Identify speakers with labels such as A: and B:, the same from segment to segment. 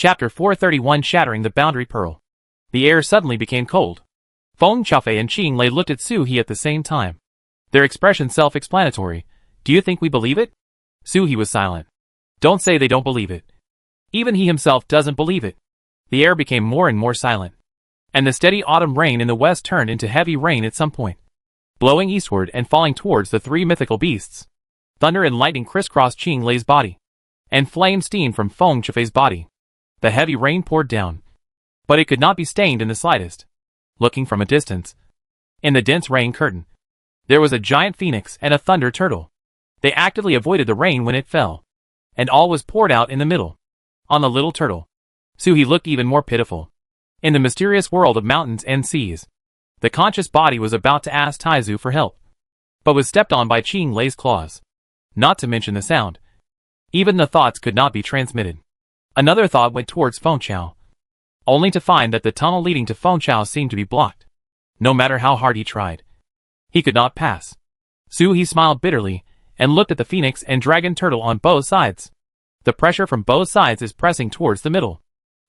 A: Chapter 431 Shattering the Boundary Pearl. The air suddenly became cold. Feng Qiaofei and Qing Lei looked at Su He at the same time. Their expression self-explanatory. Do you think we believe it? Su He was silent. Don't say they don't believe it. Even he himself doesn't believe it. The air became more and more silent. And the steady autumn rain in the west turned into heavy rain at some point, blowing eastward and falling towards the three mythical beasts. Thunder and lightning crisscrossed Qing Lei's body, and flame steamed from Feng Qiaofei's body. The heavy rain poured down, but it could not be stained in the slightest. Looking from a distance, in the dense rain curtain, there was a giant phoenix and a thunder turtle. They actively avoided the rain when it fell, and all was poured out in the middle, on the little turtle. Su He looked even more pitiful. In the mysterious world of mountains and seas, the conscious body was about to ask Taizu for help, but was stepped on by Qing Lei's claws. Not to mention the sound. Even the thoughts could not be transmitted. Another thought went towards Fengqiao, only to find that the tunnel leading to Fengqiao seemed to be blocked. No matter how hard he tried, he could not pass. Su He smiled bitterly, and looked at the phoenix and dragon turtle on both sides. The pressure from both sides is pressing towards the middle.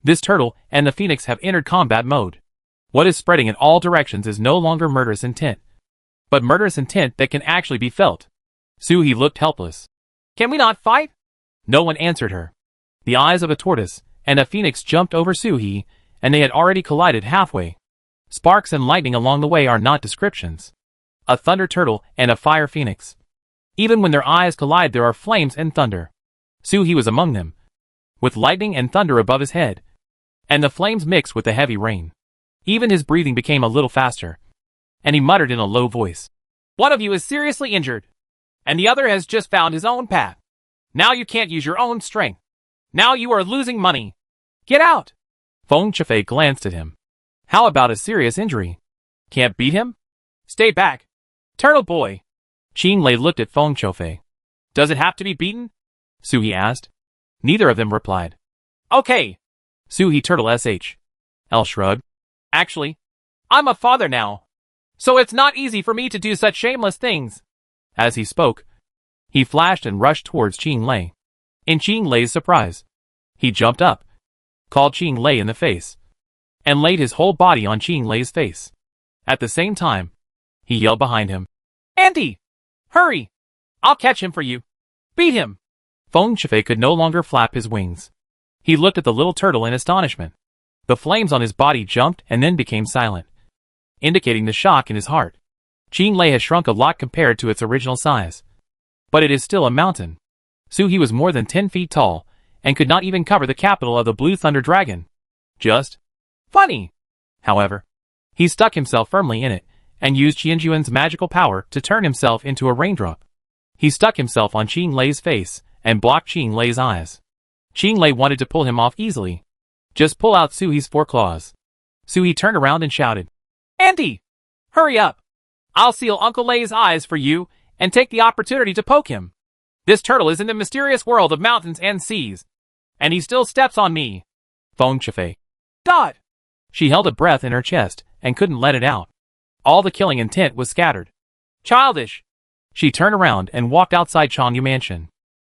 A: This turtle and the phoenix have entered combat mode. What is spreading in all directions is no longer murderous intent, but murderous intent that can actually be felt. Su He looked helpless. Can we not fight? No one answered her. The eyes of a tortoise and a phoenix jumped over Su He, and they had already collided halfway. Sparks and lightning along the way are not descriptions. A thunder turtle and a fire phoenix. Even when their eyes collide there are flames and thunder. Su He was among them, with lightning and thunder above his head, and the flames mixed with the heavy rain. Even his breathing became a little faster, and he muttered in a low voice. One of you is seriously injured, and the other has just found his own path. Now you can't use your own strength. Now you are losing money. Get out! Feng Qiaofei glanced at him. How about a serious injury? Can't beat him? Stay back. Turtle boy. Qing Lei looked at Feng Qiaofei. Does it have to be beaten? Su He asked. Neither of them replied. Okay. Su He turtle L shrugged. Actually, I'm a father now, so it's not easy for me to do such shameless things. As he spoke, he flashed and rushed towards Qing Lei. In Qing Lei's surprise, he jumped up, called Qing Lei in the face, and laid his whole body on Qing Lei's face. At the same time, he yelled behind him. Auntie! Hurry! I'll catch him for you. Beat him! Feng Qiaofei could no longer flap his wings. He looked at the little turtle in astonishment. The flames on his body jumped and then became silent, indicating the shock in his heart. Qing Lei has shrunk a lot compared to its original size, but it is still a mountain. Su He was more than 10 feet tall, and could not even cover the capital of the Blue Thunder Dragon. Just funny. However, he stuck himself firmly in it, and used Qianjuan's magical power to turn himself into a raindrop. He stuck himself on Qing Lei's face, and blocked Qing Lei's eyes. Qing Lei wanted to pull him off easily. Just pull out Su He's 4 claws. Su He turned around and shouted. Auntie! Hurry up! I'll seal Uncle Lei's eyes for you, and take the opportunity to poke him. This turtle is in the mysterious world of mountains and seas, and he still steps on me. Feng Qiaofei. Dot! She held a breath in her chest, and couldn't let it out. All the killing intent was scattered. Childish! She turned around and walked outside Changyu Mansion.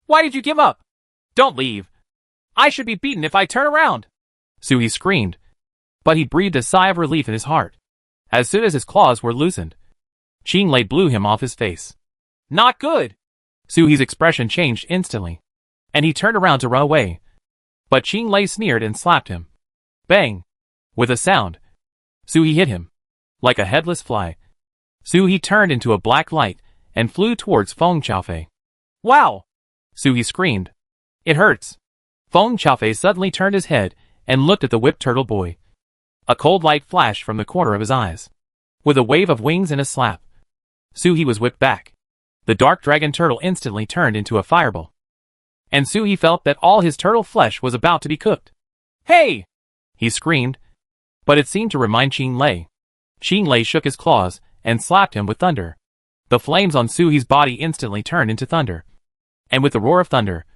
A: Why did you give up? Don't leave. I should be beaten if I turn around. Su He screamed, but he breathed a sigh of relief in his heart. As soon as his claws were loosened, Qing Lei blew him off his face. Not good. Su He's expression changed instantly, and he turned around to run away. But Qing Lei sneered and slapped him. Bang! With a sound, Su He hit him, like a headless fly. Su He turned into a black light, and flew towards Feng Qiaofei. Wow! Su He screamed. It hurts. Feng Qiaofei suddenly turned his head, and looked at the whipped turtle boy. A cold light flashed from the corner of his eyes. With a wave of wings and a slap, Su He was whipped back. The dark dragon turtle instantly turned into a fireball, and Su He felt that all his turtle flesh was about to be cooked. Hey! He screamed, but it seemed to remind Qing Lei. Qing Lei shook his claws, and slapped him with thunder. The flames on Su He's body instantly turned into thunder, and with the roar of thunder,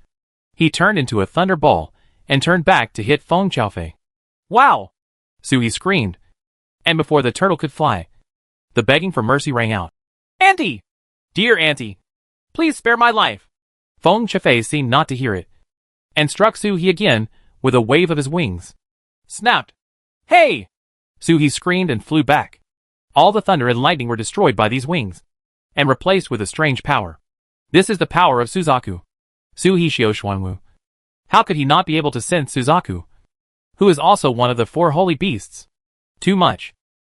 A: he turned into a thunderball, and turned back to hit Feng Qiaofei. Wow! Su He screamed, and before the turtle could fly, the begging for mercy rang out. Auntie! Dear Auntie! Please spare my life! Feng Qiaofei seemed not to hear it, and struck Su He again with a wave of his wings. Snapped. Hey! Suhi screamed and flew back. All the thunder and lightning were destroyed by these wings, and replaced with a strange power. This is the power of Suzaku. Suhi Shioshwanwu. How could he not be able to sense Suzaku, who is also one of the 4 holy beasts? Too much.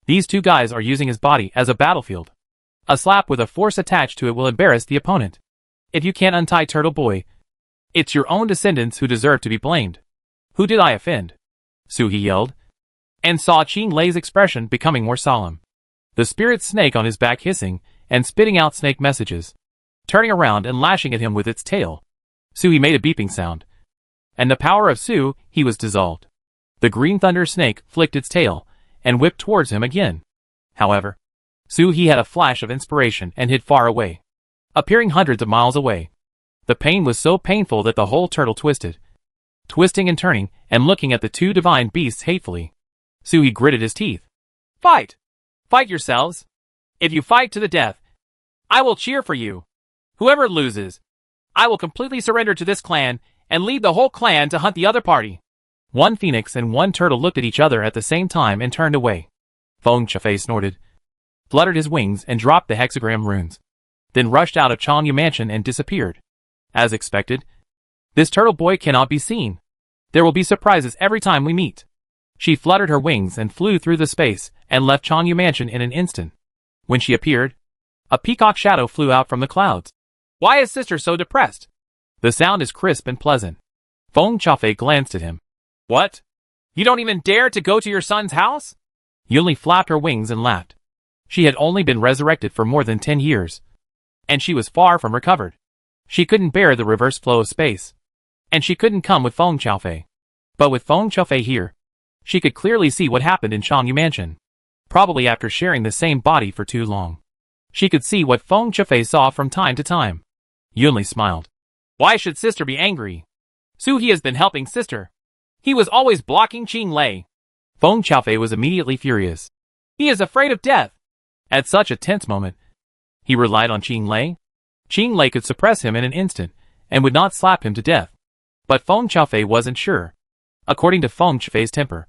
A: These 2 guys are using his body as a battlefield. A slap with a force attached to it will embarrass the opponent. If you can't untie Turtle Boy, it's your own descendants who deserve to be blamed. Who did I offend? Suhi yelled, and saw Qing Lei's expression becoming more solemn. The spirit snake on his back hissing and spitting out snake messages, turning around and lashing at him with its tail. Suhi made a beeping sound, and the power of Su, he was dissolved. The green thunder snake flicked its tail and whipped towards him again. However, Suhi had a flash of inspiration and hid far away, appearing hundreds of miles away. The pain was so painful that the whole turtle twisted, twisting and turning and looking at the 2 divine beasts hatefully. Suhi gritted his teeth. Fight! Fight yourselves! If you fight to the death, I will cheer for you. Whoever loses, I will completely surrender to this clan and lead the whole clan to hunt the other party. 1 phoenix and 1 turtle looked at each other at the same time and turned away. Feng Chafei snorted, fluttered his wings and dropped the hexagram runes, then rushed out of Changyu Mansion and disappeared. As expected, this turtle boy cannot be seen. There will be surprises every time we meet. She fluttered her wings and flew through the space and left Changyu Mansion in an instant. When she appeared, a peacock shadow flew out from the clouds. Why is sister so depressed? The sound is crisp and pleasant. Feng Chafei glanced at him. What? You don't even dare to go to your son's house? Yunli flapped her wings and laughed. She had only been resurrected for more than 10 years, and she was far from recovered. She couldn't bear the reverse flow of space, and she couldn't come with Feng Chafei. But with Feng Chafei here, she could clearly see what happened in Changyu Mansion. Probably after sharing the same body for too long, she could see what Feng Chafei saw from time to time. Yunli smiled. Why should sister be angry? Suhi has been helping sister. He was always blocking Qing Lei. Feng Chafei was immediately furious. He is afraid of death. At such a tense moment, he relied on Qing Lei. Qing Lei could suppress him in an instant and would not slap him to death. But Feng Chafei wasn't sure. According to Feng Chafei's temper,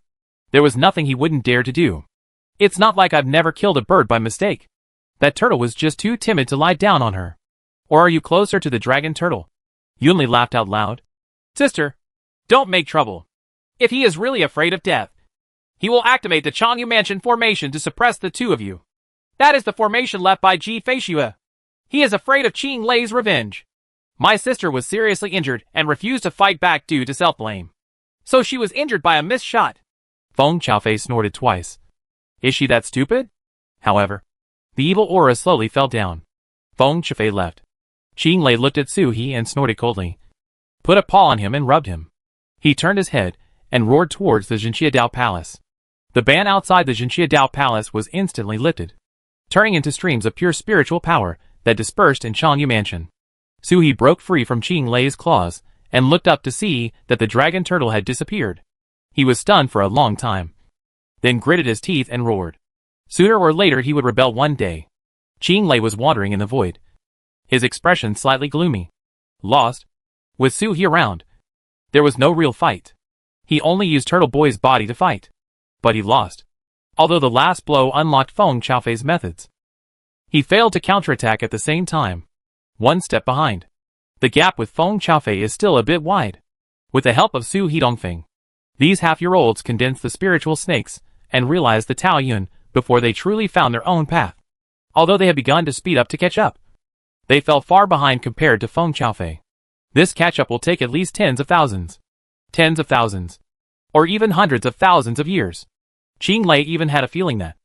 A: there was nothing he wouldn't dare to do. It's not like I've never killed a bird by mistake. That turtle was just too timid to lie down on her. Or are you closer to the dragon turtle? Yunli laughed out loud. Sister, don't make trouble. If he is really afraid of death, he will activate the Changyu Mansion formation to suppress the 2 of you. That is the formation left by Ji Feishue. He is afraid of Qing Lei's revenge. My sister was seriously injured and refused to fight back due to self-blame. So she was injured by a missed shot. Feng Chafei snorted twice. Is she that stupid? However, the evil aura slowly fell down. Feng Chafei left. Qing Lei looked at Suhi and snorted coldly, put a paw on him and rubbed him. He turned his head and roared towards the Jinqiadao Palace. The ban outside the Jinqiadao Palace was instantly lifted, turning into streams of pure spiritual power that dispersed in Changyu Mansion. Suhi broke free from Qing Lei's claws and looked up to see that the dragon turtle had disappeared. He was stunned for a long time, then gritted his teeth and roared. Sooner or later he would rebel one day. Qing Lei was wandering in the void, his expression slightly gloomy. Lost? With Suhi around, there was no real fight. He only used Turtle Boy's body to fight. But he lost. Although the last blow unlocked Feng Chafei's methods, he failed to counterattack at the same time. 1 step behind. The gap with Feng Chafei is still a bit wide. With the help of Su Hedongfeng, these half-year-olds condensed the spiritual snakes and realized the Taoyuan before they truly found their own path. Although they had begun to speed up to catch up, they fell far behind compared to Feng Chafei. This catch-up will take at least tens of thousands, or even hundreds of thousands of years. Qing Lei even had a feeling that,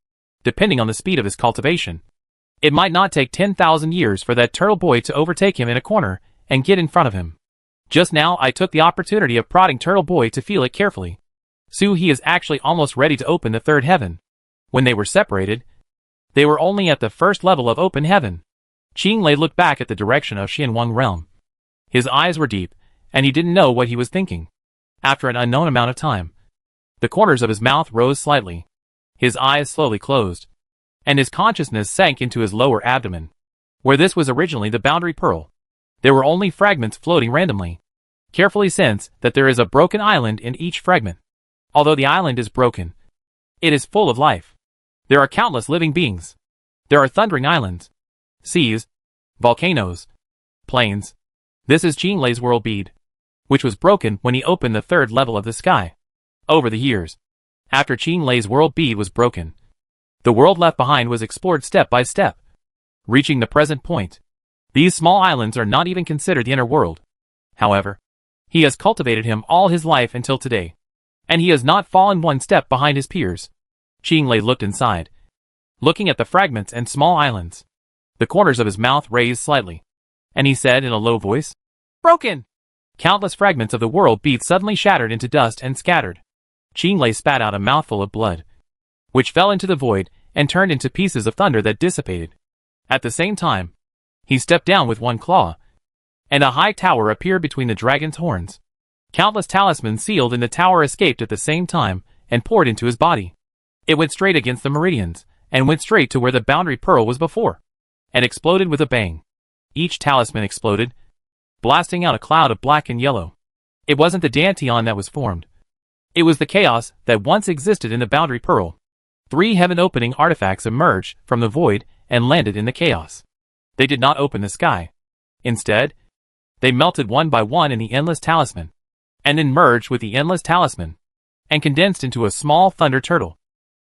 A: depending on the speed of his cultivation, it might not take 10,000 years for that turtle boy to overtake him in a corner and get in front of him. Just now I took the opportunity of prodding Turtle Boy to feel it carefully. He is actually almost ready to open the third heaven. When they were separated, they were only at the first level of open heaven. Qing Lei looked back at the direction of Xianwang realm. His eyes were deep, and he didn't know what he was thinking. After an unknown amount of time, the corners of his mouth rose slightly. His eyes slowly closed, and his consciousness sank into his lower abdomen. Where this was originally the boundary pearl, there were only fragments floating randomly. Carefully sense that there is a broken island in each fragment. Although the island is broken, it is full of life. There are countless living beings. There are thundering islands, seas, volcanoes, plains. This is Qinglei's world bead, which was broken when he opened the third level of the sky. Over the years, after Qinglei's world bead was broken, the world left behind was explored step by step, reaching the present point. These small islands are not even considered the inner world. However, he has cultivated him all his life until today, and he has not fallen one step behind his peers. Qinglei looked inside, looking at the fragments and small islands. The corners of his mouth raised slightly, and he said in a low voice, "Broken!" Countless fragments of the world bead suddenly shattered into dust and scattered. Qinglei spat out a mouthful of blood, which fell into the void and turned into pieces of thunder that dissipated. At the same time, he stepped down with one claw, and a high tower appeared between the dragon's horns. Countless talismans sealed in the tower escaped at the same time and poured into his body. It went straight against the meridians, and went straight to where the boundary pearl was before, and exploded with a bang. Each talisman exploded, blasting out a cloud of black and yellow. It wasn't the Dantian that was formed. It was the chaos that once existed in the boundary pearl. 3 heaven-opening artifacts emerged from the void and landed in the chaos. They did not open the sky. Instead, they melted one by one in the endless talisman, and then merged with the endless talisman, and condensed into a small thunder turtle.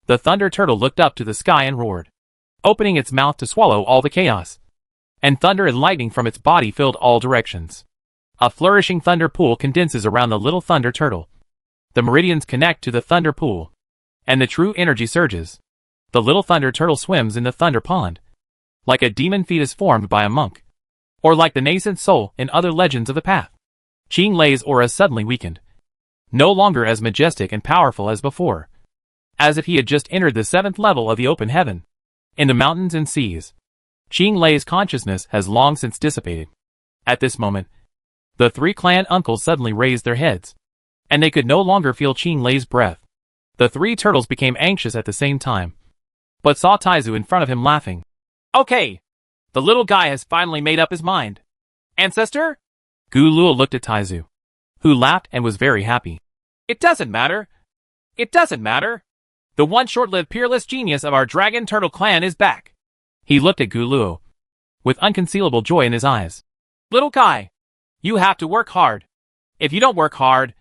A: The thunder turtle looked up to the sky and roared, opening its mouth to swallow all the chaos. And thunder and lightning from its body filled all directions. A flourishing thunder pool condenses around the little thunder turtle. The meridians connect to the thunder pool, and the true energy surges. The little thunder turtle swims in the thunder pond, like a demon fetus formed by a monk, or like the nascent soul in other legends of the path. Qinglei's aura suddenly weakened, no longer as majestic and powerful as before, as if he had just entered the 7th level of the open heaven. In the mountains and seas, Qinglei's consciousness has long since dissipated. At this moment, the 3 clan uncles suddenly raised their heads, and they could no longer feel Qinglei's breath. The 3 turtles became anxious at the same time, but saw Taizu in front of him laughing. "Okay, the little guy has finally made up his mind. Ancestor?" Gu Luo looked at Taizu, who laughed and was very happy. "It doesn't matter. It doesn't matter. The one short-lived peerless genius of our dragon turtle clan is back." He looked at Gu Luo with unconcealable joy in his eyes. "Little guy, you have to work hard. If you don't work hard,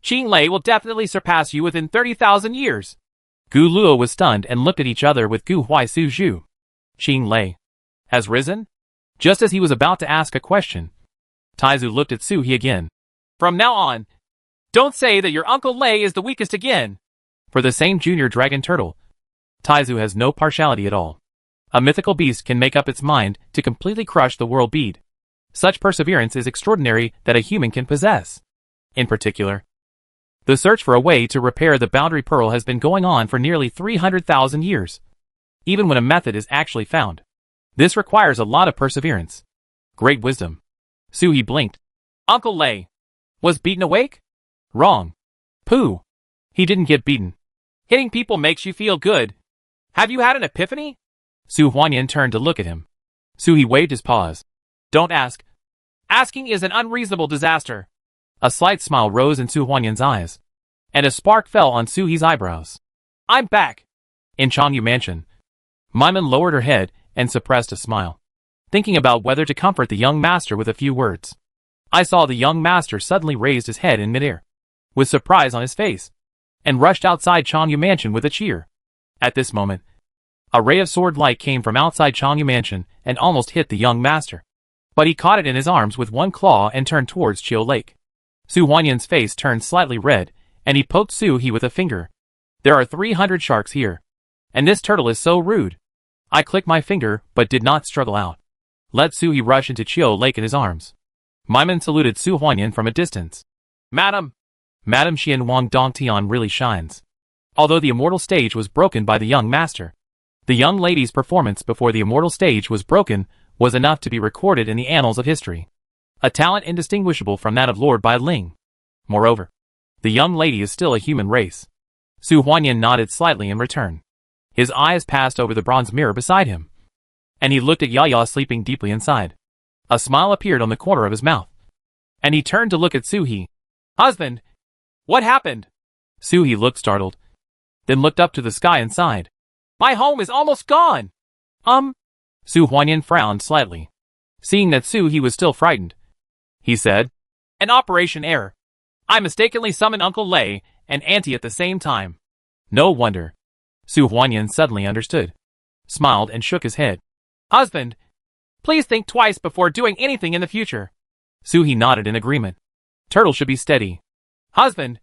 A: Qinglei will definitely surpass you within 30,000 years. Gu Luo was stunned and looked at each other with Gu Huaisu Zhu. Qinglei has risen? Just as he was about to ask a question, Taizu looked at Su He again. "From now on, don't say that your Uncle Lei is the weakest again." For the same junior dragon turtle, Taizu has no partiality at all. A mythical beast can make up its mind to completely crush the world bead. Such perseverance is extraordinary that a human can possess. In particular, the search for a way to repair the boundary pearl has been going on for nearly 300,000 years. Even when a method is actually found, this requires a lot of perseverance. Great wisdom. Su He blinked. "Uncle Lei was beaten awake?" "Wrong. Pooh. He didn't get beaten. Hitting people makes you feel good. Have you had an epiphany?" Su Huanyan turned to look at him. Su He waved his paws. "Don't ask. Asking is an unreasonable disaster." A slight smile rose in Su Huanyan's eyes, and a spark fell on Su He's eyebrows. "I'm back." In Changyu Mansion, Maiman lowered her head and suppressed a smile, thinking about whether to comfort the young master with a few words. I saw the young master suddenly raised his head in midair, with surprise on his face, and rushed outside Changyu Mansion with a cheer. At this moment, a ray of sword light came from outside Changyu Mansion and almost hit the young master, but he caught it in his arms with one claw and turned towards Chiu Lake. Su Huanyan's face turned slightly red, and he poked Su He with a finger. "There are 300 sharks here, and this turtle is so rude." I clicked my finger but did not struggle out. Let Su He rush into Chiu Lake in his arms. Maiman saluted Su Huanyan from a distance. "Madam Xian Wang Dongtian really shines." Although the immortal stage was broken by the young master, the young lady's performance before the immortal stage was broken was enough to be recorded in the annals of history. A talent indistinguishable from that of Lord Bai Ling. Moreover, the young lady is still a human race. Su Huanyan nodded slightly in return. His eyes passed over the bronze mirror beside him, and he looked at Yaya sleeping deeply inside. A smile appeared on the corner of his mouth. and he turned to look at Suhee. Husband! What happened? Suhee looked startled, then looked up to the sky and sighed. My home is almost gone! Su Huanyan frowned slightly. Seeing that Suhee was still frightened, he said, An operation error. I mistakenly summoned Uncle Lei and Auntie at the same time. No wonder. Su Huanyan suddenly understood, smiled and shook his head. Husband, please think twice before doing anything in the future. Suhee nodded in agreement. Turtle should be steady. Husband,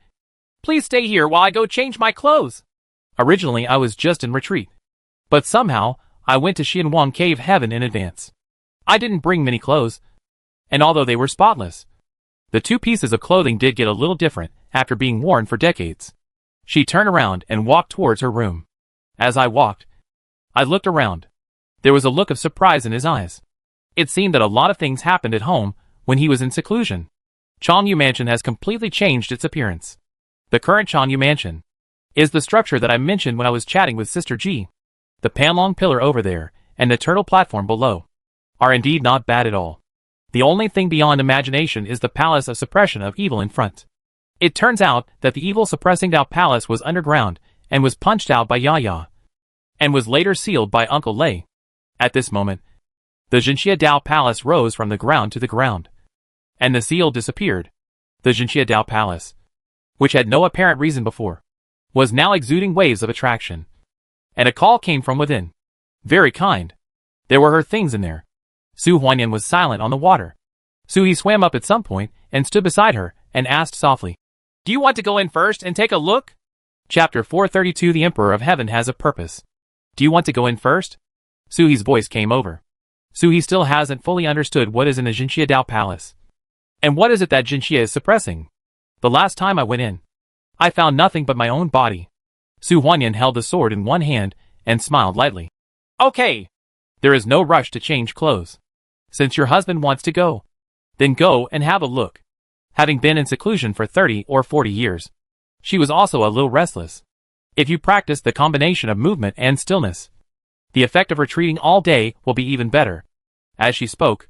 A: please stay here while I go change my clothes. Originally I was just in retreat, but somehow I went to Xianwang Cave Heaven in advance. I didn't bring many clothes, and although they were spotless, the two pieces of clothing did get a little different after being worn for decades. She turned around and walked towards her room. As I walked, I looked around. There was a look of surprise in his eyes. It seemed that a lot of things happened at home when he was in seclusion. Changyu Mansion has completely changed its appearance. The current Changyu Mansion is the structure that I mentioned when I was chatting with Sister Ji. The Panlong pillar over there and the turtle platform below are indeed not bad at all. The only thing beyond imagination is the Palace of Suppression of Evil in front. It turns out that the evil suppressing Dao Palace was underground and was punched out by Yaya, and was later sealed by Uncle Lei. At this moment, the Jinxia Dao Palace rose from the ground to the ground, and the seal disappeared. The Jinxia Dao Palace, which had no apparent reason before, was now exuding waves of attraction. And a call came from within. Very kind. There were her things in there. Su Huanyan was silent on the water. Suhee swam up at some point and stood beside her and asked softly, Do you want to go in first and take a look? Chapter 432 The Emperor of Heaven has a purpose. Do you want to go in first? Suhee's voice came over. Suhee still hasn't fully understood what is in the Jinxia Dao Palace. And what is it that Jinxia is suppressing? The last time I went in, I found nothing but my own body. Su Huanyan held the sword in one hand and smiled lightly. Okay. There is no rush to change clothes. Since your husband wants to go, then go and have a look. Having been in seclusion for 30 or 40 years, she was also a little restless. If you practice the combination of movement and stillness, the effect of retreating all day will be even better. As she spoke,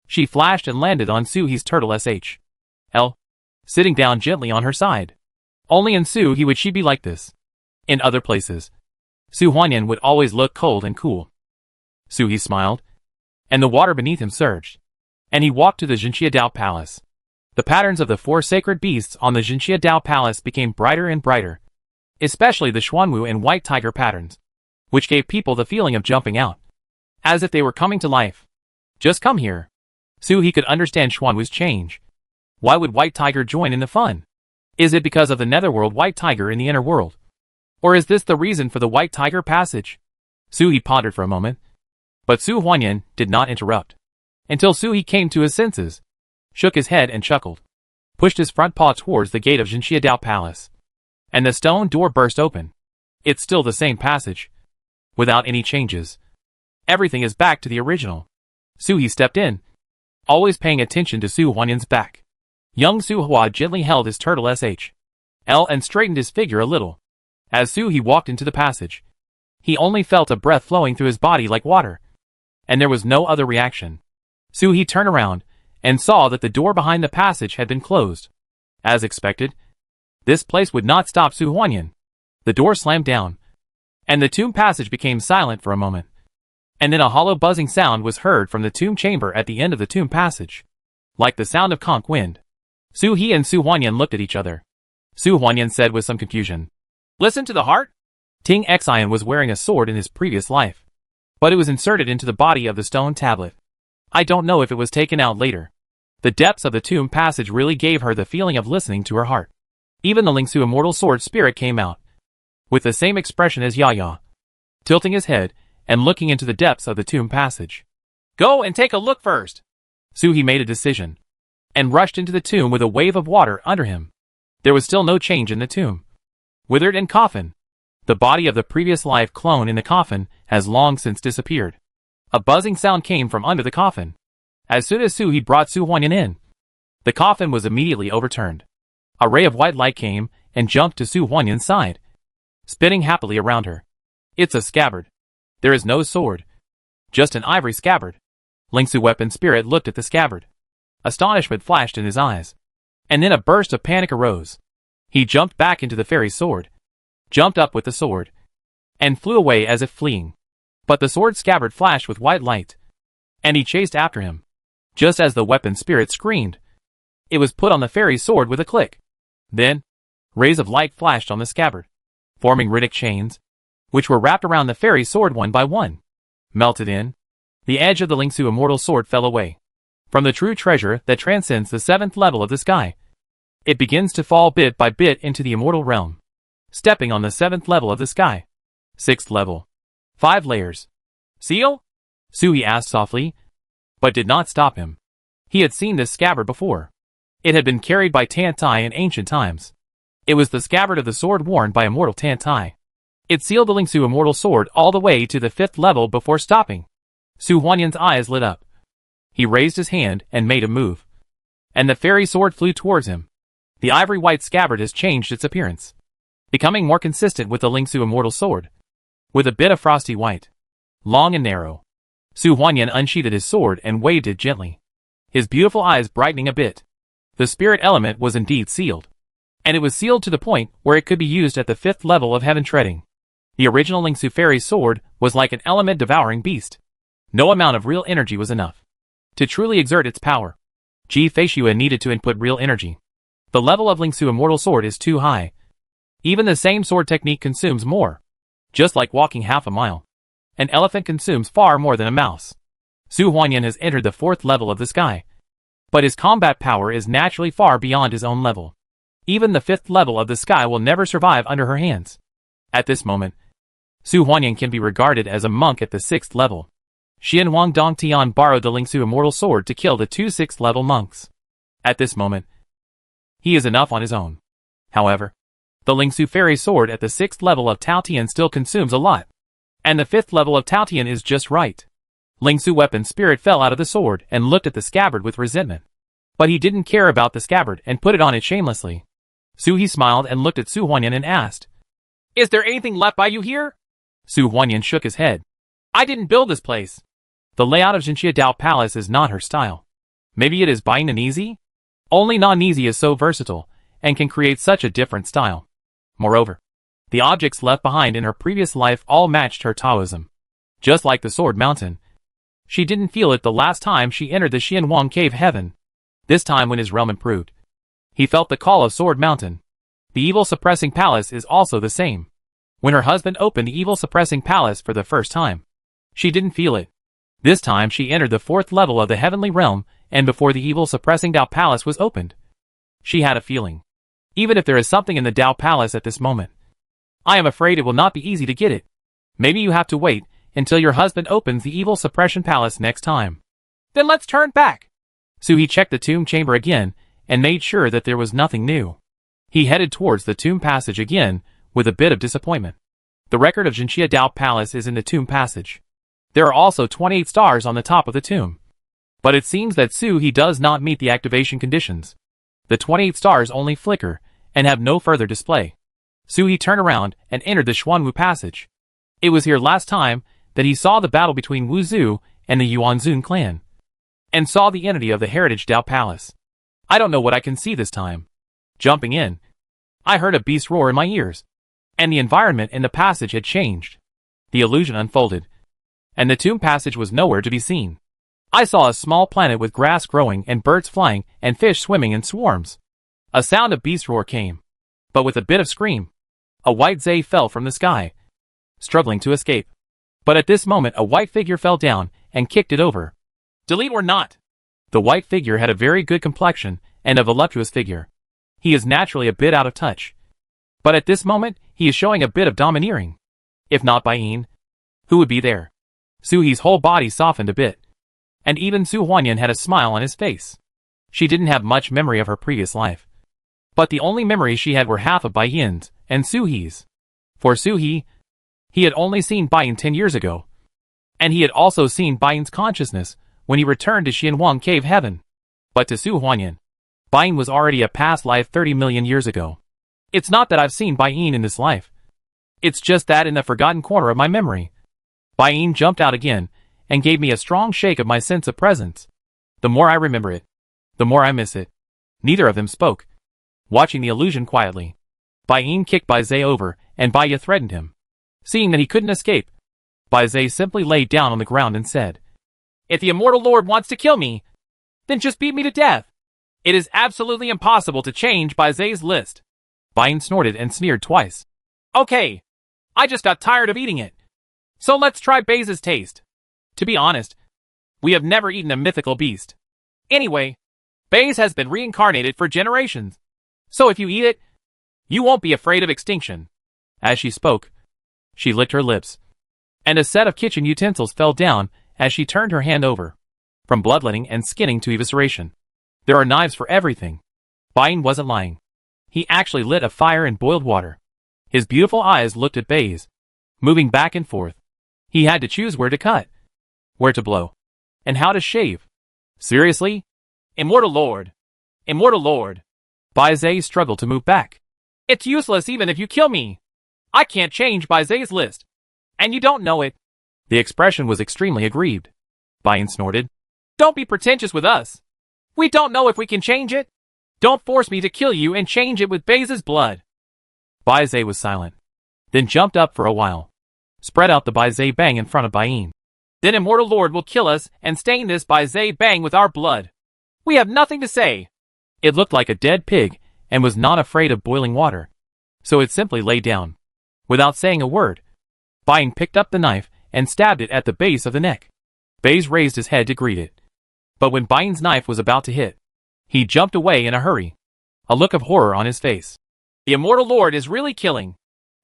A: she flashed and landed on Suhee's turtle SHL, sitting down gently on her side. Only in Suhee would she be like this. In other places, Su Huanyan would always look cold and cool. Suhee smiled, and the water beneath him surged, and he walked to the Jinxia Dao Palace. The patterns of the 4 sacred beasts on the Jinxia Dao Palace became brighter and brighter, especially the Xuanwu and White Tiger patterns, which gave people the feeling of jumping out, as if they were coming to life. Just come here. Suhee could understand Xuanwu's change. Why would White Tiger join in the fun? Is it because of the netherworld White Tiger in the inner world? Or is this the reason for the White Tiger passage? Suhee pondered for a moment, but Su Huanyan did not interrupt, until Suhee came to his senses, shook his head and chuckled, pushed his front paw towards the gate of Jinxia Dao Palace, and the stone door burst open. It's still the same passage, without any changes. Everything is back to the original. Suhee stepped in, always paying attention to Su Huanyan's back. Young Su Hua gently held his turtle SHL and straightened his figure a little. As Suhee walked into the passage, he only felt a breath flowing through his body like water, and there was no other reaction. Suhee turned around and saw that the door behind the passage had been closed. As expected, this place would not stop Su Huanyan. The door slammed down, and the tomb passage became silent for a moment. And then a hollow buzzing sound was heard from the tomb chamber at the end of the tomb passage, like the sound of conch wind. Suhee and Su Huanyan looked at each other. Su Huanyan said with some confusion, Listen to the heart? Ting Xian was wearing a sword in his previous life, but it was inserted into the body of the stone tablet. I don't know if it was taken out later. The depths of the tomb passage really gave her the feeling of listening to her heart. Even the Lingsu immortal sword spirit came out, with the same expression as Yaya, tilting his head and looking into the depths of the tomb passage. Go and take a look first. Suhee made a decision, and rushed into the tomb with a wave of water under him. There was still no change in the tomb. Withered and coffin. The body of the previous life clone in the coffin has long since disappeared. A buzzing sound came from under the coffin. As soon as Suhee brought Su Huanyan in, the coffin was immediately overturned. A ray of white light came and jumped to Su Huanyan's side, spinning happily around her. It's a scabbard. There is no sword, just an ivory scabbard. Lingsu weapon spirit looked at the scabbard. Astonishment flashed in his eyes. And then a burst of panic arose. He jumped back into the fairy's sword, jumped up with the sword, and flew away as if fleeing. But the sword scabbard flashed with white light, and he chased after him. Just as the weapon spirit screamed, it was put on the fairy's sword with a click. Then, rays of light flashed on the scabbard, forming Riddick chains, which were wrapped around the fairy's sword one by one. Melted in, the edge of the Lingsu immortal sword fell away. From the true treasure that transcends the 7th level of the sky, it begins to fall bit by bit into the immortal realm. Stepping on the 7th level of the sky. 6th level. 5 layers. Seal? Suhi asked softly, but did not stop him. He had seen this scabbard before. It had been carried by Tantai in ancient times. It was the scabbard of the sword worn by immortal Tantai. It sealed the Lingsu immortal sword all the way to the 5th level before stopping. Su Huanyan's eyes lit up. He raised his hand and made a move. And the fairy sword flew towards him. The ivory-white scabbard has changed its appearance, becoming more consistent with the Lingsu immortal sword, with a bit of frosty white, long and narrow. Su Huanyan unsheathed his sword and waved it gently, his beautiful eyes brightening a bit. The spirit element was indeed sealed, and it was sealed to the point where it could be used at the 5th level of heaven treading. The original Lingsu fairy's sword was like an element-devouring beast. No amount of real energy was enough to truly exert its power. Ji Feishua needed to input real energy. The level of Lingsu immortal sword is too high. Even the same sword technique consumes more. Just like walking half a mile. An elephant consumes far more than a mouse. Su Huanyan has entered the 4th level of the sky, but his combat power is naturally far beyond his own level. Even the 5th level of the sky will never survive under her hands. At this moment, Su Huanyan can be regarded as a monk at the 6th level. Xian Huang Dongtian borrowed the Lingsu immortal sword to kill the 2 6th level monks. At this moment, he is enough on his own. However, the Lingsu fairy sword at the 6th level of Taotian still consumes a lot. And the 5th level of Taotian is just right. Lingsu weapon spirit fell out of the sword and looked at the scabbard with resentment. But he didn't care about the scabbard and put it on it shamelessly. Suhi smiled and looked at Su Huanyan and asked, "Is there anything left by you here?" Su Huanyan shook his head. "I didn't build this place." The layout of Jinxia Dao Palace is not her style. Maybe it is Bain and Easy? Only Non-Easy is so versatile, and can create such a different style. Moreover, the objects left behind in her previous life all matched her Taoism. Just like the Sword Mountain. She didn't feel it the last time she entered the Xianhuang Cave Heaven. This time when his realm improved, he felt the call of Sword Mountain. The Evil Suppressing Palace is also the same. When her husband opened the Evil Suppressing Palace for the first time, she didn't feel it. This time she entered the 4th level of the Heavenly Realm, and before the Evil Suppressing Dao Palace was opened, she had a feeling. Even if there is something in the Dao Palace at this moment, I am afraid it will not be easy to get it. Maybe you have to wait until your husband opens the Evil Suppression Palace next time. Then let's turn back. Suhi checked the tomb chamber again and made sure that there was nothing new. He headed towards the tomb passage again with a bit of disappointment. The record of Jinxia Dao Palace is in the tomb passage. There are also 28 stars on the top of the tomb. But it seems that Suhi does not meet the activation conditions. The 28 stars only flicker and have no further display. Suhi turned around and entered the Xuanwu passage. It was here last time that he saw the battle between Wu Zhu and the Yuanzun clan, and saw the entity of the Heritage Dao Palace. I don't know what I can see this time. Jumping in, I heard a beast roar in my ears, and the environment in the passage had changed. The illusion unfolded, and the tomb passage was nowhere to be seen. I saw a small planet with grass growing and birds flying and fish swimming in swarms. A sound of beast roar came, but with a bit of scream. A white Zay fell from the sky, struggling to escape. But at this moment a white figure fell down and kicked it over. Delete or not? The white figure had a very good complexion and a voluptuous figure. He is naturally a bit out of touch. But at this moment, he is showing a bit of domineering. If not Bain, who would be there? Suhi's whole body softened a bit. And even Su Huanyan had a smile on his face. She didn't have much memory of her previous life. But the only memories she had were half of Bain's and Suhi's. For Suhi, he had only seen Bain 10 years ago. And he had also seen Bain's consciousness when he returned to Xianhuang Cave Heaven. But to Su Huanyan, Bain was already a past life 30 million years ago. It's not that I've seen Bain in this life. It's just that in the forgotten corner of my memory, Bain jumped out again and gave me a strong shake of my sense of presence. The more I remember it, the more I miss it. Neither of them spoke, watching the illusion quietly. Bain kicked Bai Zai over, and Bai Ye threatened him. Seeing that he couldn't escape, Bai Zai simply laid down on the ground and said, "If the Immortal Lord wants to kill me, then just beat me to death. It is absolutely impossible to change Bai Zai's list." Bain snorted and sneered twice. "Okay, I just got tired of eating it. So let's try Bai's taste. To be honest, we have never eaten a mythical beast. Anyway, Bai's has been reincarnated for generations. So if you eat it, you won't be afraid of extinction." As she spoke, she licked her lips, and a set of kitchen utensils fell down as she turned her hand over. From bloodletting and skinning to evisceration, there are knives for everything. Bain wasn't lying. He actually lit a fire in boiled water. His beautiful eyes looked at Bai's, moving back and forth. He had to choose where to cut, where to blow, and how to shave. Seriously? Immortal Lord. Immortal Lord. Bai Zai struggled to move back. "It's useless even if you kill me. I can't change Bai Zai's list. And you don't know it." The expression was extremely aggrieved. Bain snorted. "Don't be pretentious with us. We don't know if we can change it. Don't force me to kill you and change it with Bai's blood." Bai Zai was silent, then jumped up for a while, spread out the Bai Zai bang in front of Bain. "Then Immortal Lord will kill us and stain this Bai Zai bang with our blood. We have nothing to say." It looked like a dead pig and was not afraid of boiling water, so it simply lay down. Without saying a word, Bain picked up the knife and stabbed it at the base of the neck. Bai's raised his head to greet it, but when Bain's knife was about to hit, he jumped away in a hurry, a look of horror on his face. "The Immortal Lord is really killing,"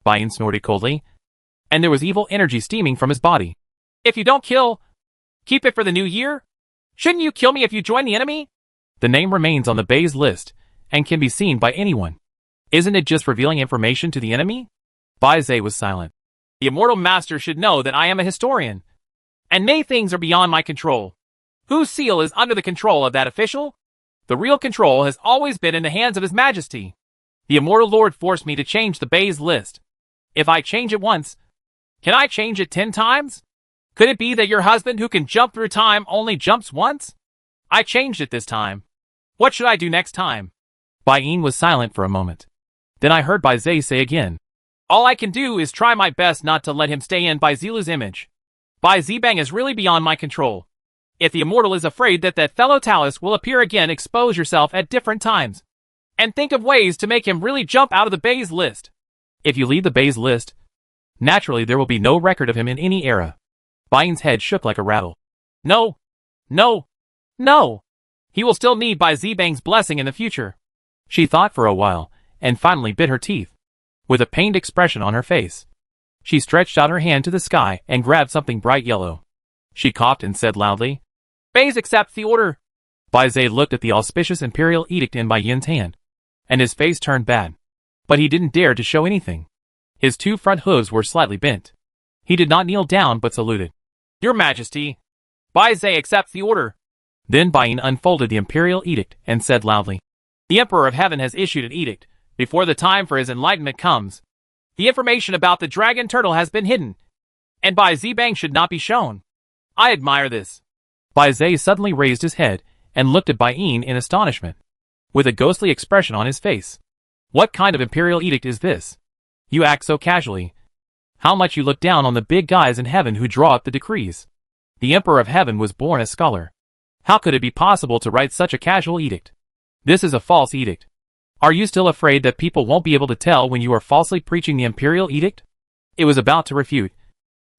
A: Bain snorted coldly, and there was evil energy steaming from his body. "If you don't kill, keep it for the new year? Shouldn't you kill me if you join the enemy?" The name remains on the Bai's list and can be seen by anyone. Isn't it just revealing information to the enemy? Bai Zai was silent. "The Immortal Master should know that I am a historian, and many things are beyond my control. Whose seal is under the control of that official? The real control has always been in the hands of His Majesty. The Immortal Lord forced me to change the Bai's list. If I change it once, can I change it 10 times? Could it be that your husband who can jump through time only jumps once? I changed it this time. What should I do next time?" Bain was silent for a moment. Then I heard Bai Zai say again, "All I can do is try my best not to let him stay in Bai Zilu's image. Bai Zibang is really beyond my control. If the Immortal is afraid that that fellow Taoist will appear again, expose yourself at different times, and think of ways to make him really jump out of the Bai's list. If you leave the Bai's list, naturally there will be no record of him in any era." Bain's head shook like a rattle. "No, no, no. He will still need Bai Zibang's blessing in the future." She thought for a while, and finally bit her teeth. With a pained expression on her face, she stretched out her hand to the sky and grabbed something bright yellow. She coughed and said loudly, "Bai's accepts the order." Bai Zai looked at the auspicious imperial edict in Bai Yin's hand, and his face turned bad. But he didn't dare to show anything. His 2 front hooves were slightly bent. He did not kneel down but saluted. "Your Majesty, Bai Zai accepts the order." Then Bain unfolded the imperial edict and said loudly, "The Emperor of Heaven has issued an edict. Before the time for his enlightenment comes, the information about the dragon turtle has been hidden, and Bai Zibang should not be shown. I admire this." Bai Zai suddenly raised his head and looked at Bain in astonishment, with a ghostly expression on his face. "What kind of imperial edict is this? You act so casually. How much you look down on the big guys in heaven who draw up the decrees. The Emperor of Heaven was born a scholar. How could it be possible to write such a casual edict? This is a false edict. Are you still afraid that people won't be able to tell when you are falsely preaching the imperial edict?" It was about to refute,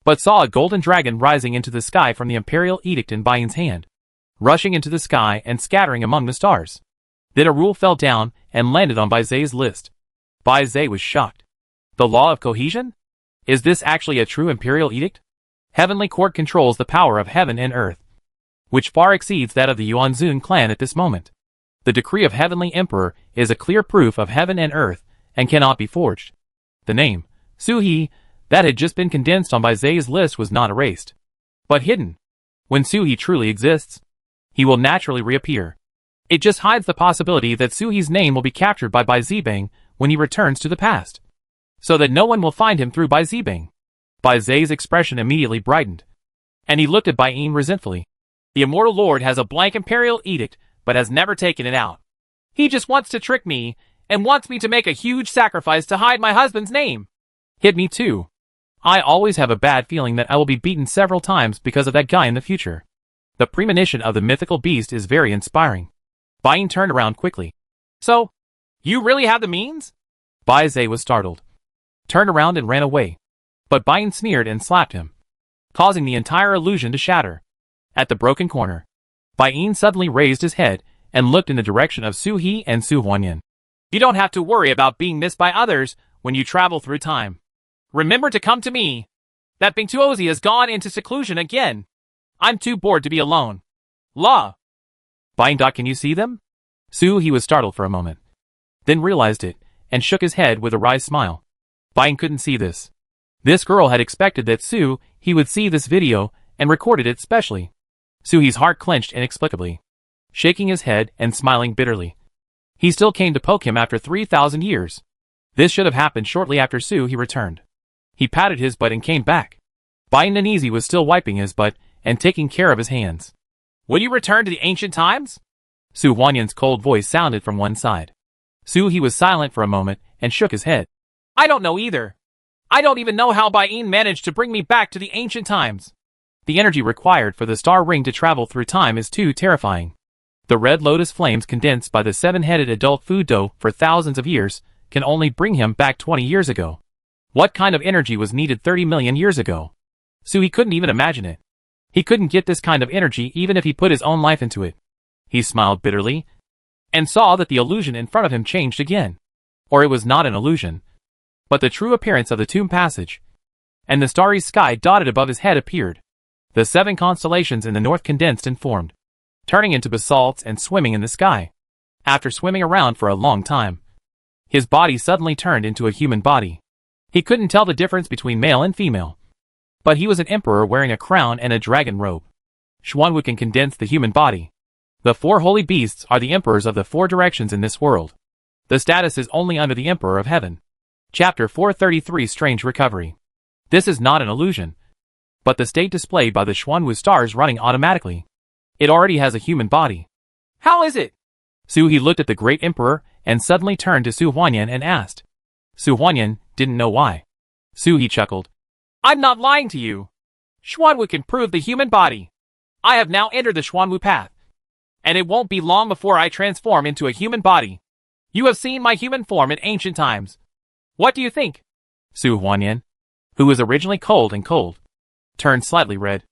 A: but saw a golden dragon rising into the sky from the imperial edict in Bain's hand, rushing into the sky and scattering among the stars. Then a rule fell down and landed on Bai Zai's list. Bai Zai was shocked. The law of cohesion? Is this actually a true imperial edict? Heavenly Court controls the power of heaven and earth, which far exceeds that of the Yuanzun clan at this moment. The decree of Heavenly Emperor is a clear proof of heaven and earth and cannot be forged. The name, Su He, that had just been condensed on Bai Zai's list was not erased, but hidden. When Su He truly exists, he will naturally reappear. It just hides the possibility that Su He's name will be captured by Bai Zibang when he returns to the past, so that no one will find him through Bai Zibang. Bai Zai's expression immediately brightened, and he looked at Bain resentfully. "The Immortal Lord has a blank imperial edict but has never taken it out. He just wants to trick me, and wants me to make a huge sacrifice to hide my husband's name. Hit me too. I always have a bad feeling that I will be beaten several times because of that guy in the future. The premonition of the mythical beast is very inspiring. Bain turned around quickly. So, you really have the means? Bai Zhe was startled, turned around and ran away. But Bain sneered and slapped him, causing the entire illusion to shatter. At the broken corner, Bain suddenly raised his head and looked in the direction of Su He and Su Huanyan. You don't have to worry about being missed by others when you travel through time. Remember to come to me. That Bing Tuozi has gone into seclusion again. I'm too bored to be alone. La. Bain, can you see them? Su He was startled for a moment, then realized it, and shook his head with a wry smile. Bain couldn't see this. This girl had expected that Su He would see this video and recorded it specially. Su He's heart clenched inexplicably, shaking his head and smiling bitterly. He still came to poke him after 3,000 years. This should have happened shortly after Su He returned. He patted his butt and came back. Bain Nanizi was still wiping his butt and taking care of his hands. Would you return to the ancient times? Su Huanyan's cold voice sounded from one side. Su He was silent for a moment and shook his head. I don't know either. I don't even know how Bain managed to bring me back to the ancient times. The energy required for the star ring to travel through time is too terrifying. The red lotus flames condensed by the seven-headed adult food dough for thousands of years can only bring him back 20 years ago. What kind of energy was needed 30 million years ago? Su He couldn't even imagine it. He couldn't get this kind of energy even if he put his own life into it. He smiled bitterly and saw that the illusion in front of him changed again. Or it was not an illusion, but the true appearance of the tomb passage. And the starry sky dotted above his head appeared. The 7 constellations in the north condensed and formed, turning into basalts and swimming in the sky. After swimming around for a long time, his body suddenly turned into a human body. He couldn't tell the difference between male and female, but he was an emperor wearing a crown and a dragon robe. Xuanwu can condense the human body. The 4 holy beasts are the emperors of the 4 directions in this world. The status is only under the Emperor of Heaven. Chapter 433 Strange Recovery. This is not an illusion, but the state displayed by the Xuanwu stars running automatically. It already has a human body. How is it? Su He looked at the great emperor and suddenly turned to Su Huanyan and asked. Su Huanyan didn't know why. Su He chuckled. I'm not lying to you. Xuanwu can prove the human body. I have now entered the Xuanwu path, and it won't be long before I transform into a human body. You have seen my human form in ancient times. What do you think? Su Huanyan, who was originally cold, turned slightly red.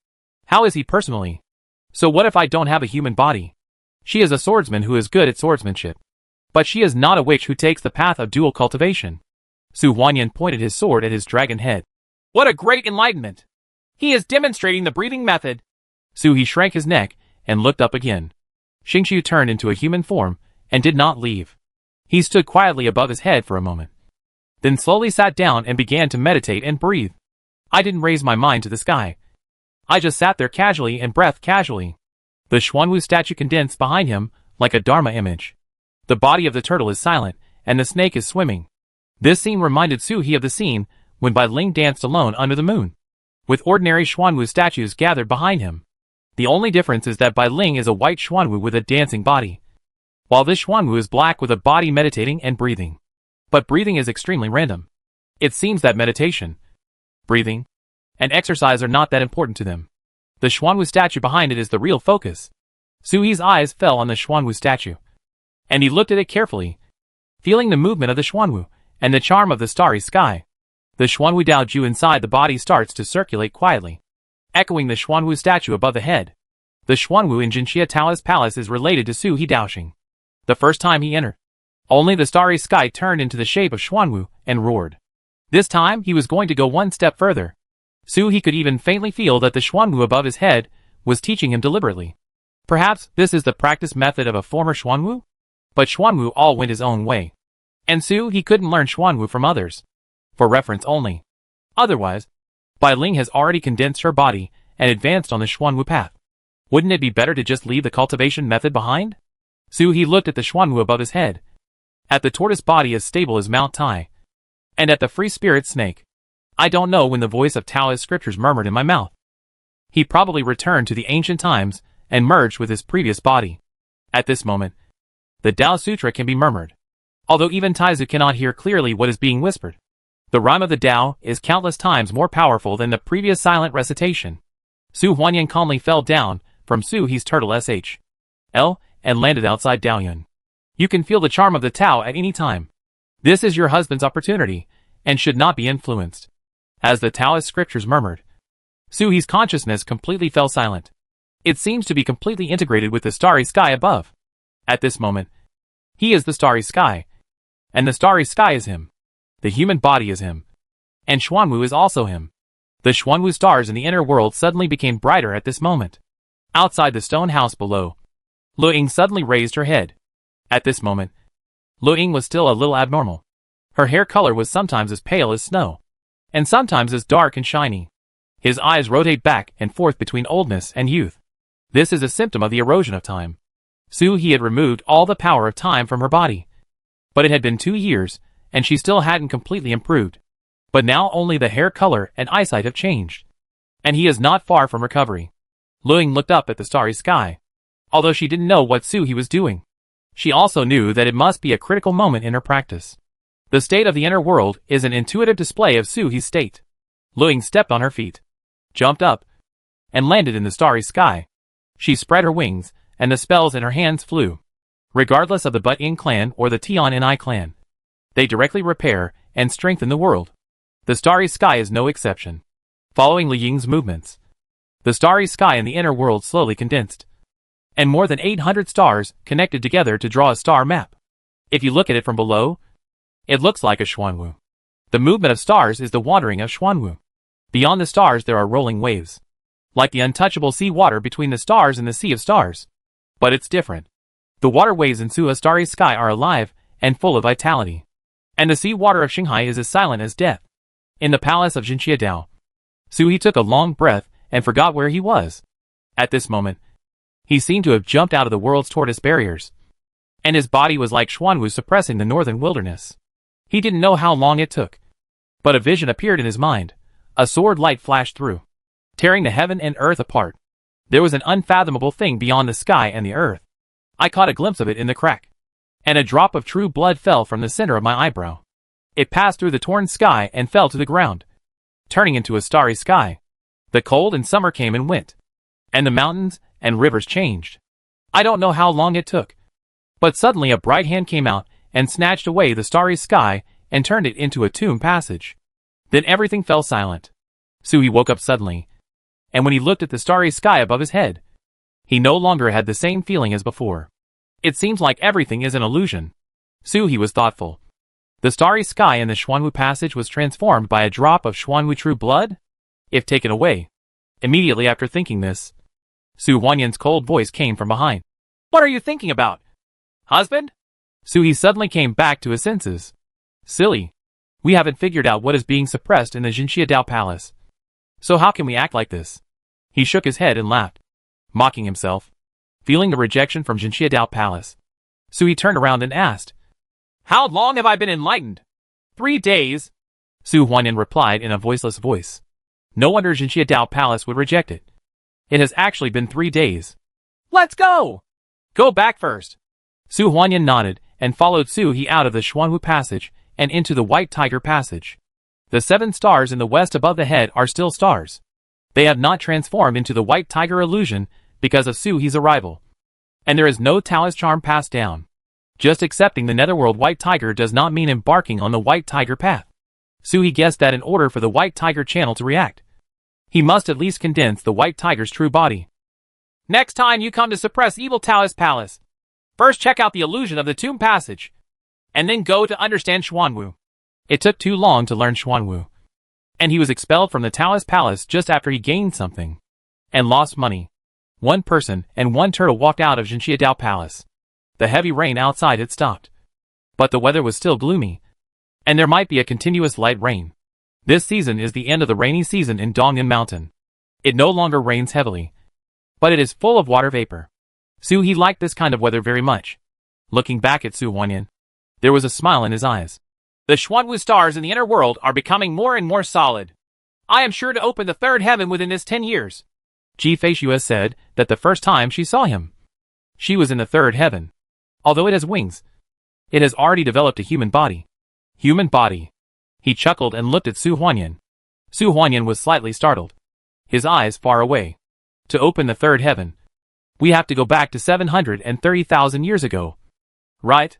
A: How is he personally? So what if I don't have a human body? She is a swordsman who is good at swordsmanship, but she is not a witch who takes the path of dual cultivation. Su Huanyan pointed his sword at his dragon head. What a great enlightenment! He is demonstrating the breathing method. Su He shrank his neck and looked up again. Xingqiu turned into a human form and did not leave. He stood quietly above his head for a moment, then slowly sat down and began to meditate and breathe. I didn't raise my mind to the sky. I just sat there casually and breathed casually. The Xuanwu statue condensed behind him like a Dharma image. The body of the turtle is silent, and the snake is swimming. This scene reminded Su He of the scene when Bai Ling danced alone under the moon, with ordinary Xuanwu statues gathered behind him. The only difference is that Bai Ling is a white Xuanwu with a dancing body, while this Xuanwu is black with a body meditating and breathing. But breathing is extremely random. It seems that meditation, breathing, and exercise are not that important to them. The Xuanwu statue behind it is the real focus. Su He's eyes fell on the Xuanwu statue, and he looked at it carefully, feeling the movement of the Xuanwu and the charm of the starry sky. The Xuanwu Dao Ju inside the body starts to circulate quietly, echoing the Xuanwu statue above the head. The Xuanwu in Jinxia Taoist Palace is related to Su He Daoxing. The first time he entered, only the starry sky turned into the shape of Xuanwu and roared. This time he was going to go one step further. Su He could even faintly feel that the Xuanwu above his head was teaching him deliberately. Perhaps this is the practice method of a former Xuanwu? But Xuanwu all went his own way, and Su He couldn't learn Xuanwu from others, for reference only. Otherwise, Bai Ling has already condensed her body and advanced on the Xuanwu path. Wouldn't it be better to just leave the cultivation method behind? Su He looked at the Xuanwu above his head, at the tortoise body as stable as Mount Tai, and at the free spirit snake. I don't know when the voice of Taoist scriptures murmured in my mouth. He probably returned to the ancient times and merged with his previous body. At this moment, the Tao Sutra can be murmured, although even Taizu cannot hear clearly what is being whispered. The rhyme of the Tao is countless times more powerful than the previous silent recitation. Su Huanyan calmly fell down from Su He's turtle SHL and landed outside Daoyuan. You can feel the charm of the Tao at any time. This is your husband's opportunity, and should not be influenced. As the Taoist scriptures murmured, Su He's consciousness completely fell silent. It seems to be completely integrated with the starry sky above. At this moment, he is the starry sky, and the starry sky is him. The human body is him, and Xuanwu is also him. The Xuanwu stars in the inner world suddenly became brighter at this moment. Outside the stone house below, Lu Ying suddenly raised her head. At this moment, Lu Ying was still a little abnormal. Her hair color was sometimes as pale as snow, and sometimes as dark and shiny. His eyes rotate back and forth between oldness and youth. This is a symptom of the erosion of time. Su He had removed all the power of time from her body. But it had been 2 years, and she still hadn't completely improved. But now only the hair color and eyesight have changed. And he is not far from recovery. Lu Ying looked up at the starry sky. Although she didn't know what Su He was doing, she also knew that it must be a critical moment in her practice. The state of the inner world is an intuitive display of Su He's state. Lu Ying stepped on her feet, jumped up, and landed in the starry sky. She spread her wings, and the spells in her hands flew. Regardless of the But Ying clan or the Tian and I clan, they directly repair and strengthen the world. The starry sky is no exception. Following Lu Ying's movements, the starry sky in the inner world slowly condensed, and more than 800 stars connected together to draw a star map. If you look at it from below, it looks like a Xuanwu. The movement of stars is the wandering of Xuanwu. Beyond the stars there are rolling waves, like the untouchable sea water between the stars and the sea of stars. But it's different. The waterways in Sua's starry sky are alive and full of vitality. And the sea water of Shanghai is as silent as death. In the palace of Jinqiadao, Su He took a long breath and forgot where he was. At this moment, he seemed to have jumped out of the world's tortoise barriers, and his body was like Xuanwu suppressing the northern wilderness. He didn't know how long it took, but a vision appeared in his mind. A sword light flashed through, tearing the heaven and earth apart. There was an unfathomable thing beyond the sky and the earth. I caught a glimpse of it in the crack, and a drop of true blood fell from the center of my eyebrow. It passed through the torn sky and fell to the ground, turning into a starry sky. The cold and summer came and went, and the mountains and rivers changed. I don't know how long it took, but suddenly a bright hand came out and snatched away the starry sky and turned it into a tomb passage. Then everything fell silent. Su He woke up suddenly, and when he looked at the starry sky above his head, he no longer had the same feeling as before. It seems like everything is an illusion. Su He was thoughtful. The starry sky in the Xuanwu passage was transformed by a drop of Xuanwu true blood? If taken away. Immediately after thinking this, Su Huanyan's cold voice came from behind. What are you thinking about? Husband? Su He suddenly came back to his senses. Silly. We haven't figured out what is being suppressed in the Jinqiadao palace. So how can we act like this? He shook his head and laughed, mocking himself. Feeling the rejection from Jinqiadao palace, Su He turned around and asked, How long have I been enlightened? 3 days. Su Huanyan replied in a voiceless voice. No wonder Jinqiadao palace would reject it. It has actually been 3 days. Let's go! Go back first. Su Huanyan nodded and followed Su He out of the Xuanwu passage and into the White Tiger passage. The 7 stars in the west above the head are still stars. They have not transformed into the White Tiger illusion because of Su He's arrival. And there is no Taoist charm passed down. Just accepting the netherworld White Tiger does not mean embarking on the White Tiger path. Su He guessed that in order for the White Tiger channel to react, he must at least condense the White Tiger's true body. Next time you come to suppress evil Taoist palace, first check out the illusion of the tomb passage, and then go to understand Xuanwu. It took too long to learn Xuanwu, and he was expelled from the Taoist palace just after he gained something, and lost money. 1 person and 1 turtle walked out of Jinqiadao palace. The heavy rain outside had stopped, but the weather was still gloomy, and there might be a continuous light rain. This season is the end of the rainy season in Dongyun Mountain. It no longer rains heavily, but it is full of water vapor. Su He liked this kind of weather very much. Looking back at Su Huanyan, there was a smile in his eyes. The Xuanwu stars in the inner world are becoming more and more solid. I am sure to open the 3rd heaven within this 10 years. Ji Feishue said that the first time she saw him. She was in the third heaven. Although it has wings, it has already developed a human body. Human body. He chuckled and looked at Su Huanyan. Su Huanyan was slightly startled. His eyes far away. To open the third heaven, we have to go back to 730,000 years ago. Right?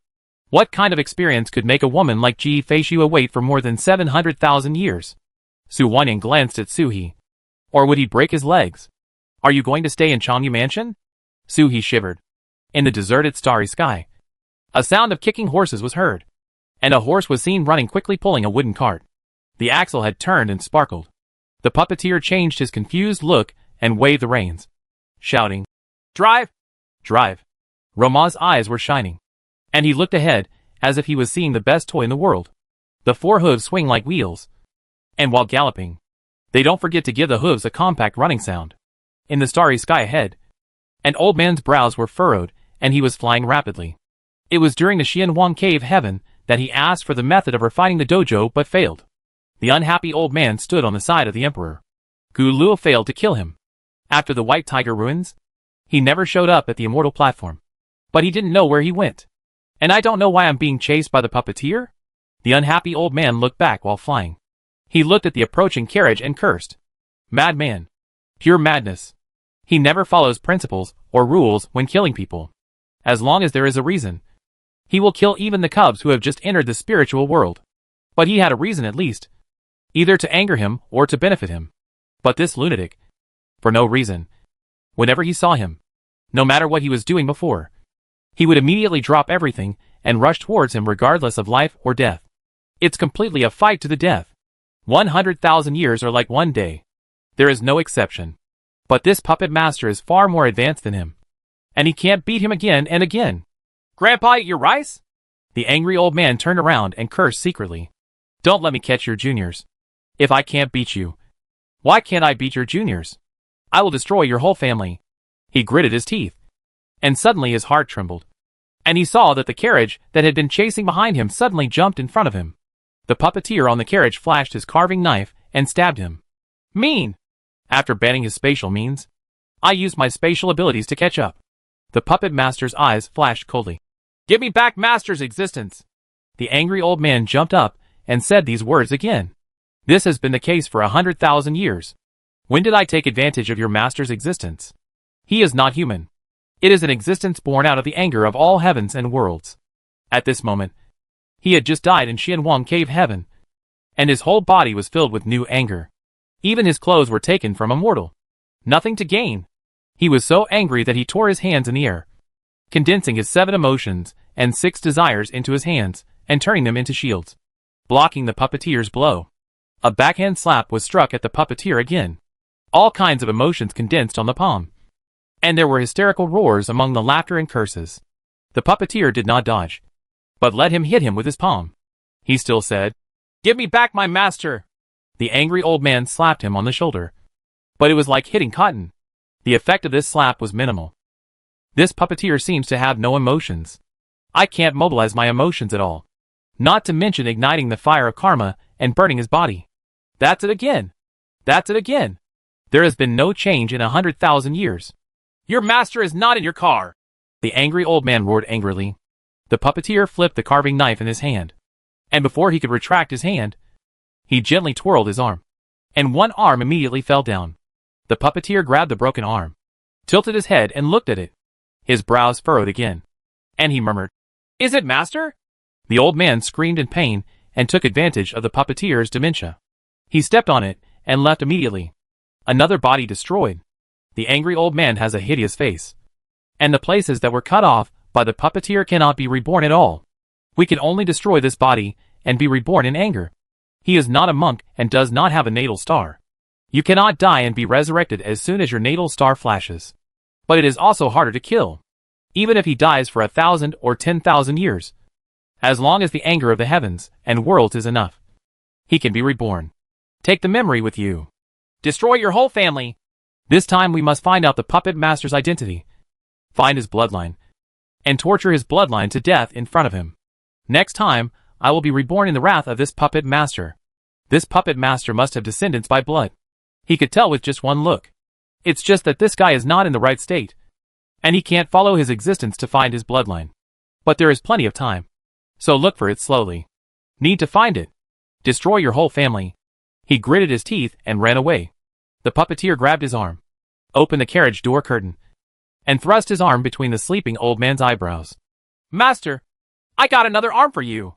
A: What kind of experience could make a woman like Ji Feishu wait for more than 700,000 years? Su Huanyan glanced at Su He. Or would he break his legs? Are you going to stay in Changyu Mansion? Su He shivered. In the deserted starry sky, a sound of kicking horses was heard, and a horse was seen running quickly pulling a wooden cart. The axle had turned and sparkled. The puppeteer changed his confused look and waved the reins, shouting, "Drive! Drive!" Roma's eyes were shining, and he looked ahead as if he was seeing the best toy in the world. The four hooves swing like wheels, and while galloping, they don't forget to give the hooves a compact running sound. In the starry sky ahead, an old man's brows were furrowed, and he was flying rapidly. It was during the Xianwang cave heaven that he asked for the method of refining the dojo but failed. The unhappy old man stood on the side of the emperor. Gu Luo failed to kill him. After the White Tiger ruins, he never showed up at the immortal platform. But he didn't know where he went. And I don't know why I'm being chased by the puppeteer? The unhappy old man looked back while flying. He looked at the approaching carriage and cursed. Madman. Pure madness. He never follows principles or rules when killing people. As long as there is a reason, he will kill even the cubs who have just entered the spiritual world. But he had a reason at least, either to anger him or to benefit him. But this lunatic, for no reason, whenever he saw him, no matter what he was doing before, he would immediately drop everything and rush towards him regardless of life or death. It's completely a fight to the death. 100,000 years are like one day. There is no exception. But this puppet master is far more advanced than him. And he can't beat him again and again. Grandpa, eat your rice? The angry old man turned around and cursed secretly. Don't let me catch your juniors. If I can't beat you, why can't I beat your juniors? I will destroy your whole family. He gritted his teeth. And suddenly his heart trembled. And he saw that the carriage that had been chasing behind him suddenly jumped in front of him. The puppeteer on the carriage flashed his carving knife and stabbed him. Mean! After banning his spatial means, I used my spatial abilities to catch up. The puppet master's eyes flashed coldly. Give me back master's existence! The angry old man jumped up and said these words again. This has been the case for 100,000 years. When did I take advantage of your master's existence? He is not human. It is an existence born out of the anger of all heavens and worlds. At this moment, he had just died in Xianwang cave heaven, and his whole body was filled with new anger. Even his clothes were taken from a mortal. Nothing to gain. He was so angry that he tore his hands in the air, condensing his 7 emotions and 6 desires into his hands and turning them into shields, blocking the puppeteer's blow. A backhand slap was struck at the puppeteer again. All kinds of emotions condensed on the palm. And there were hysterical roars among the laughter and curses. The puppeteer did not dodge, but let him hit him with his palm. He still said, Give me back my master! The angry old man slapped him on the shoulder. But it was like hitting cotton. The effect of this slap was minimal. This puppeteer seems to have no emotions. I can't mobilize my emotions at all. Not to mention igniting the fire of karma and burning his body. That's it again. That's it again. There has been no change in 100,000 years. Your master is not in your car! The angry old man roared angrily. The puppeteer flipped the carving knife in his hand. And before he could retract his hand, he gently twirled his arm. And one arm immediately fell down. The puppeteer grabbed the broken arm, tilted his head and looked at it. His brows furrowed again. And he murmured, Is it master? The old man screamed in pain and took advantage of the puppeteer's dementia. He stepped on it and left immediately. Another body destroyed. The angry old man has a hideous face. And the places that were cut off by the puppeteer cannot be reborn at all. We can only destroy this body and be reborn in anger. He is not a monk and does not have a natal star. You cannot die and be resurrected as soon as your natal star flashes. But it is also harder to kill. Even if he dies for 1,000 or 10,000 years. As long as the anger of the heavens and worlds is enough, he can be reborn. Take the memory with you. Destroy your whole family. This time we must find out the puppet master's identity. Find his bloodline. And torture his bloodline to death in front of him. Next time, I will be reborn in the wrath of this puppet master. This puppet master must have descendants by blood. He could tell with just one look. It's just that this guy is not in the right state. and he can't follow his existence to find his bloodline. But there is plenty of time. So look for it slowly. Need to find it. Destroy your whole family. He gritted his teeth and ran away. The puppeteer grabbed his arm, opened the carriage door curtain, and thrust his arm between the sleeping old man's eyebrows. Master, I got another arm for you.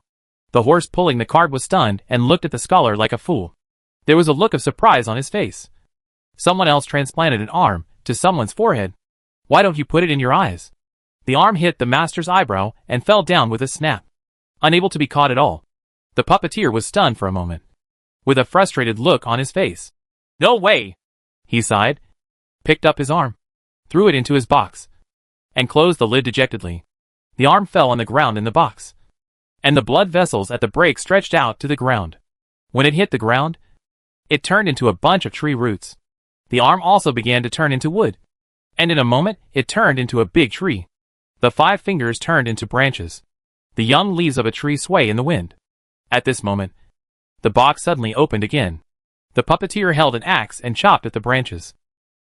A: The horse pulling the cart was stunned and looked at the scholar like a fool. There was a look of surprise on his face. Someone else transplanted an arm to someone's forehead. Why don't you put it in your eyes? The arm hit the master's eyebrow and fell down with a snap. Unable to be caught at all, the puppeteer was stunned for a moment, with a frustrated look on his face. No way! He sighed, picked up his arm, threw it into his box, and closed the lid dejectedly. The arm fell on the ground in the box, and the blood vessels at the break stretched out to the ground. When it hit the ground, it turned into a bunch of tree roots. The arm also began to turn into wood, and in a moment it turned into a big tree. The 5 fingers turned into branches. The young leaves of a tree sway in the wind. At this moment, the box suddenly opened again. The puppeteer held an axe and chopped at the branches.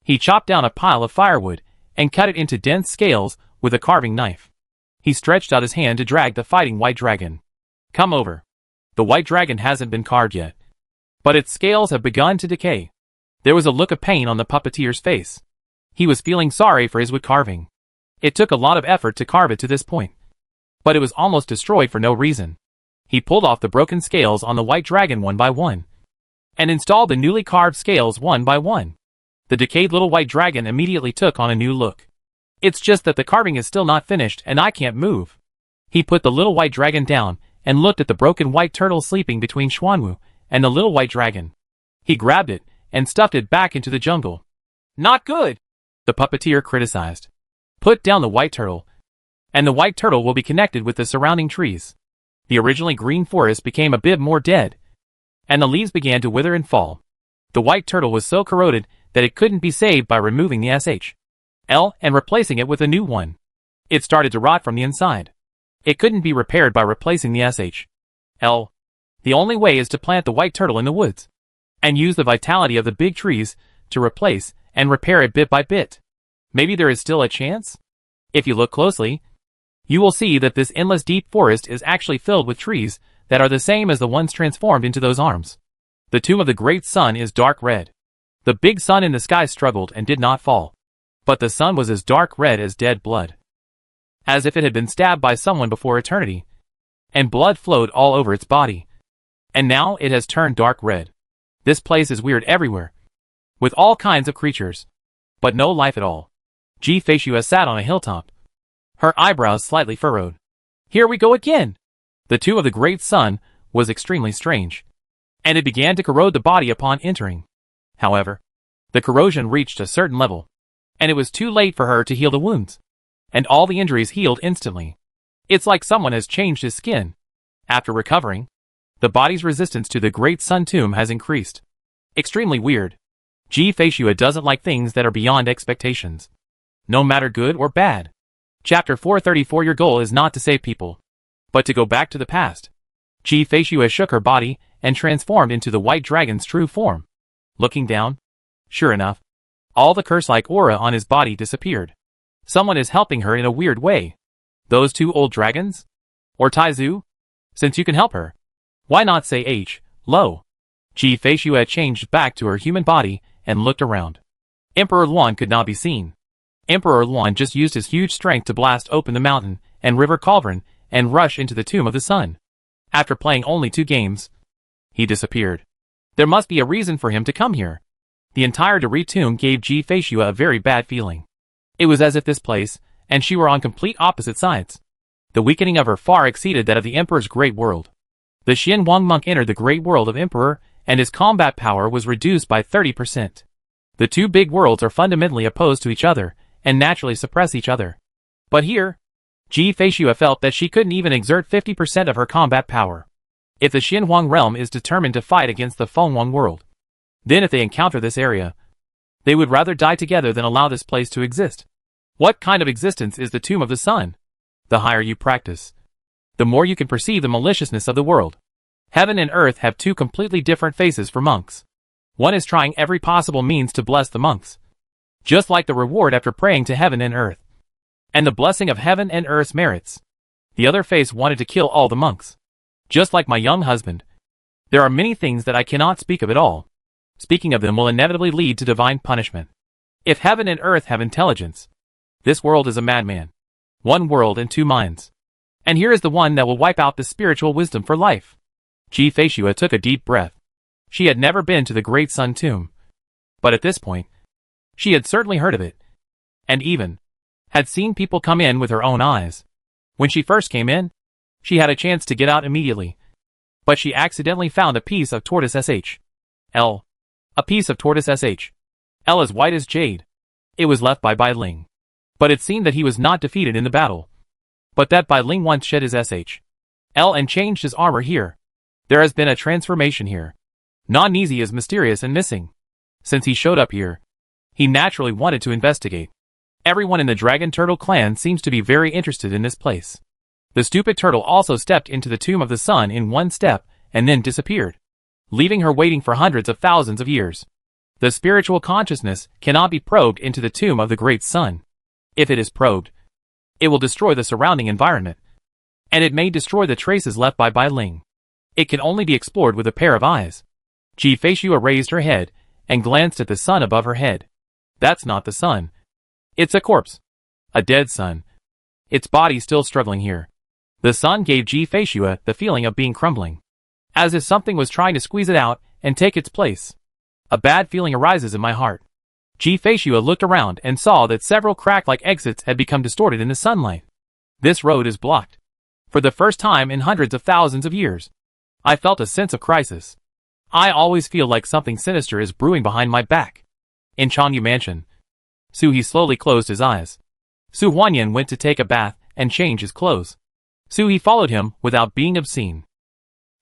A: He chopped down a pile of firewood and cut it into dense scales with a carving knife. He stretched out his hand to drag the fighting white dragon. Come over. The white dragon hasn't been carved yet, but its scales have begun to decay. There was a look of pain on the puppeteer's face. He was feeling sorry for his wood carving. It took a lot of effort to carve it to this point, but it was almost destroyed for no reason. He pulled off the broken scales on the white dragon one by one, and installed the newly carved scales one by one. The decayed little white dragon immediately took on a new look. It's just that the carving is still not finished and I can't move. He put the little white dragon down and looked at the broken white turtle sleeping between Xuanwu and the little white dragon. He grabbed it and stuffed it back into the jungle. Not good, the puppeteer criticized. Put down the white turtle, and the white turtle will be connected with the surrounding trees. The originally green forest became a bit more dead, and the leaves began to wither and fall. The white turtle was so corroded that it couldn't be saved by removing the SHL and replacing it with a new one. It started to rot from the inside. It couldn't be repaired by replacing the SHL. The only way is to plant the white turtle in the woods, and use the vitality of the big trees to replace and repair it bit by bit. Maybe there is still a chance? If you look closely, you will see that this endless deep forest is actually filled with trees that are the same as the ones transformed into those arms. The tomb of the great sun is dark red. The big sun in the sky struggled and did not fall, but the sun was as dark red as dead blood, as if it had been stabbed by someone before eternity, and blood flowed all over its body. And now it has turned dark red. This place is weird everywhere, with all kinds of creatures, but no life at all. Ji Feishua sat on a hilltop, her eyebrows slightly furrowed. Here we go again! The tomb of the great sun was extremely strange, and it began to corrode the body upon entering. However, the corrosion reached a certain level, and it was too late for her to heal the wounds, and all the injuries healed instantly. It's like someone has changed his skin. After recovering, the body's resistance to the great sun tomb has increased. Extremely weird. Ji Feishua doesn't like things that are beyond expectations, no matter good or bad. Chapter 434. Your goal is not to save people, but to go back to the past. Ji Feishua shook her body and transformed into the white dragon's true form. Looking down, sure enough, all the curse-like aura on his body disappeared. Someone is helping her in a weird way. Those 2 old dragons? Or Taizu? Since you can help her, why not say Lo? Ji Feishua changed back to her human body and looked around. Emperor Luan could not be seen. Emperor Luan just used his huge strength to blast open the mountain and river cauldron and rush into the tomb of the sun. After playing only 2 games, he disappeared. There must be a reason for him to come here. The entire Dari tomb gave Ji Feishua a very bad feeling. It was as if this place and she were on complete opposite sides. The weakening of her far exceeded that of the Emperor's great world. The Xian Wang monk entered the great world of Emperor, and his combat power was reduced by 30%. The 2 big worlds are fundamentally opposed to each other, and naturally suppress each other. But here, Ji Feishua felt that she couldn't even exert 50% of her combat power. If the Xian Wang realm is determined to fight against the Feng Wang world, then if they encounter this area, they would rather die together than allow this place to exist. What kind of existence is the tomb of the sun? The higher you practice, the more you can perceive the maliciousness of the world. Heaven and earth have 2 completely different faces for monks. One is trying every possible means to bless the monks, just like the reward after praying to heaven and earth. and the blessing of heaven and earth's merits. The other face wanted to kill all the monks. Just like my young husband. There are many things that I cannot speak of at all. Speaking of them will inevitably lead to divine punishment. If heaven and earth have intelligence, this world is a madman. One world and two minds. And here is the one that will wipe out the spiritual wisdom for life. Ji-Fei took a deep breath. She had never been to the Great Sun Tomb. But at this point, she had certainly heard of it. And even had seen people come in with her own eyes. When she first came in, she had a chance to get out immediately. But she accidentally found a piece of tortoise SHL. A piece of tortoise SHL as white as jade. It was left by Bai Ling. But it seemed that he was not defeated in the battle. But that Bai Ling once shed his SHL and changed his armor here. There has been a transformation here. Non-Nizi is mysterious and missing. Since he showed up here, he naturally wanted to investigate. Everyone in the Dragon Turtle clan seems to be very interested in this place. The stupid turtle also stepped into the tomb of the sun in one step and then disappeared, leaving her waiting for hundreds of thousands of years. The spiritual consciousness cannot be probed into the tomb of the great sun. If it is probed, it will destroy the surrounding environment, and it may destroy the traces left by Bai Ling. It can only be explored with a pair of eyes. Ji-Fei raised her head and glanced at the sun above her head. That's not the sun. It's a corpse. A dead sun. Its body still struggling here. The sun gave Ji-Fei the feeling of being crumbling. As if something was trying to squeeze it out and take its place. A bad feeling arises in my heart. Ji-Fei looked around and saw that several crack-like exits had become distorted in the sunlight. This road is blocked. For the first time in hundreds of thousands of years, I felt a sense of crisis. I always feel like something sinister is brewing behind my back. In Changyu Mansion, Su-He slowly closed his eyes. Su Huanyan went to take a bath and change his clothes. Su-He followed him without being obscene.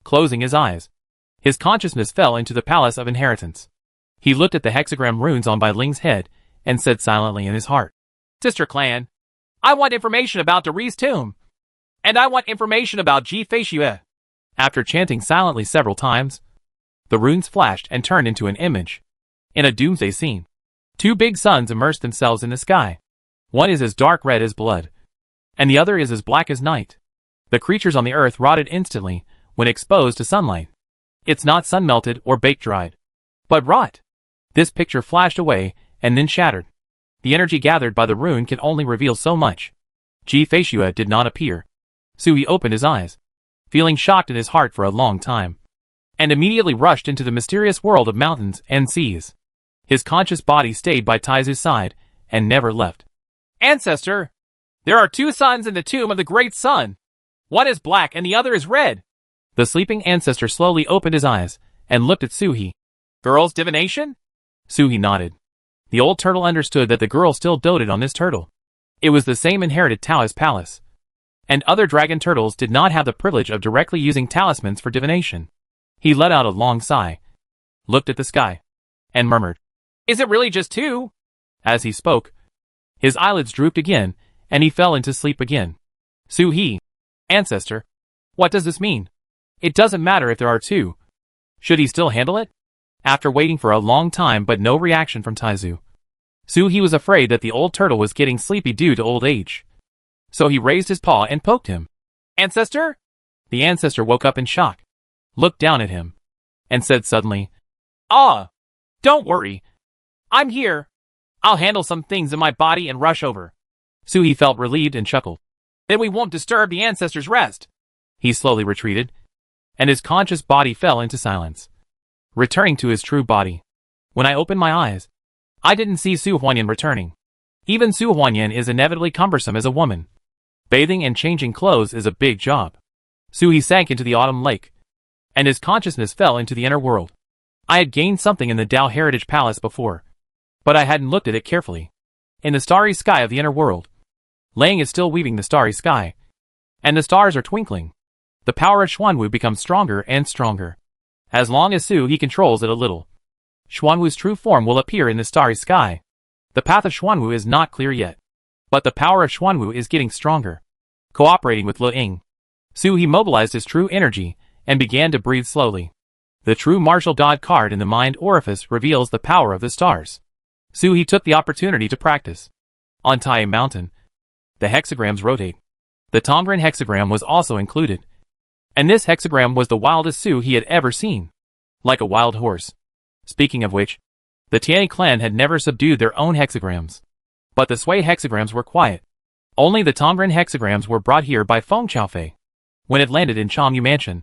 A: Closing his eyes, his consciousness fell into the Palace of Inheritance. He looked at the hexagram runes on Bai Ling's head and said silently in his heart, "Sister clan, I want information about Deri's tomb. And I want information about Ji-Fei." After chanting silently several times, the runes flashed and turned into an image. In a doomsday scene, two big suns immersed themselves in the sky. One is as dark red as blood, and the other is as black as night. The creatures on the earth rotted instantly when exposed to sunlight. It's not sun-melted or baked-dried, but rot. This picture flashed away and then shattered. The energy gathered by the rune can only reveal so much. Ji-Fei did not appear. Su-He opened his eyes, feeling shocked in his heart for a long time, and immediately rushed into the mysterious world of mountains and seas. His conscious body stayed by Taizu's side and never left. "Ancestor, there are two suns in the tomb of the great sun. One is black and the other is red." The sleeping ancestor slowly opened his eyes and looked at Su-He. "Girl's divination?" Su-He nodded. The old turtle understood that the girl still doted on this turtle. It was the same inherited Taoist palace. And other dragon turtles did not have the privilege of directly using talismans for divination. He let out a long sigh, looked at the sky, and murmured, "Is it really just two?" As he spoke, his eyelids drooped again, and he fell into sleep again. Su-He, ancestor, what does this mean? It doesn't matter if there are two. Should he still handle it? After waiting for a long time but no reaction from Taizu, Su-He was afraid that the old turtle was getting sleepy due to old age. So he raised his paw and poked him. "Ancestor?" The ancestor woke up in shock, looked down at him, and said suddenly, "Ah, don't worry. I'm here. I'll handle some things in my body and rush over." Su-He felt relieved and chuckled. "Then we won't disturb the ancestor's rest." He slowly retreated, and his conscious body fell into silence, returning to his true body. When I opened my eyes, I didn't see Su Huanyan returning. Even Su Huanyan is inevitably cumbersome as a woman. Bathing and changing clothes is a big job. Su-He sank into the autumn lake, and his consciousness fell into the inner world. I had gained something in the Dao Heritage Palace before, but I hadn't looked at it carefully. In the starry sky of the inner world, Lang is still weaving the starry sky, and the stars are twinkling. The power of Xuanwu becomes stronger and stronger. As long as Su-He controls it a little, Xuanwu's true form will appear in the starry sky. The path of Xuanwu is not clear yet, but the power of Xuanwu is getting stronger. Cooperating with Le Ying, Su-He mobilized his true energy and began to breathe slowly. The true martial god card in the mind orifice reveals the power of the stars. Su-He took the opportunity to practice. On Tai Mountain, the hexagrams rotate. The Tongren hexagram was also included. And this hexagram was the wildest Su he had ever seen. Like a wild horse. Speaking of which, the Tianyi clan had never subdued their own hexagrams. But the Sui hexagrams were quiet. Only the Tongren hexagrams were brought here by Feng Qiaofei. When it landed in Changyu Mansion,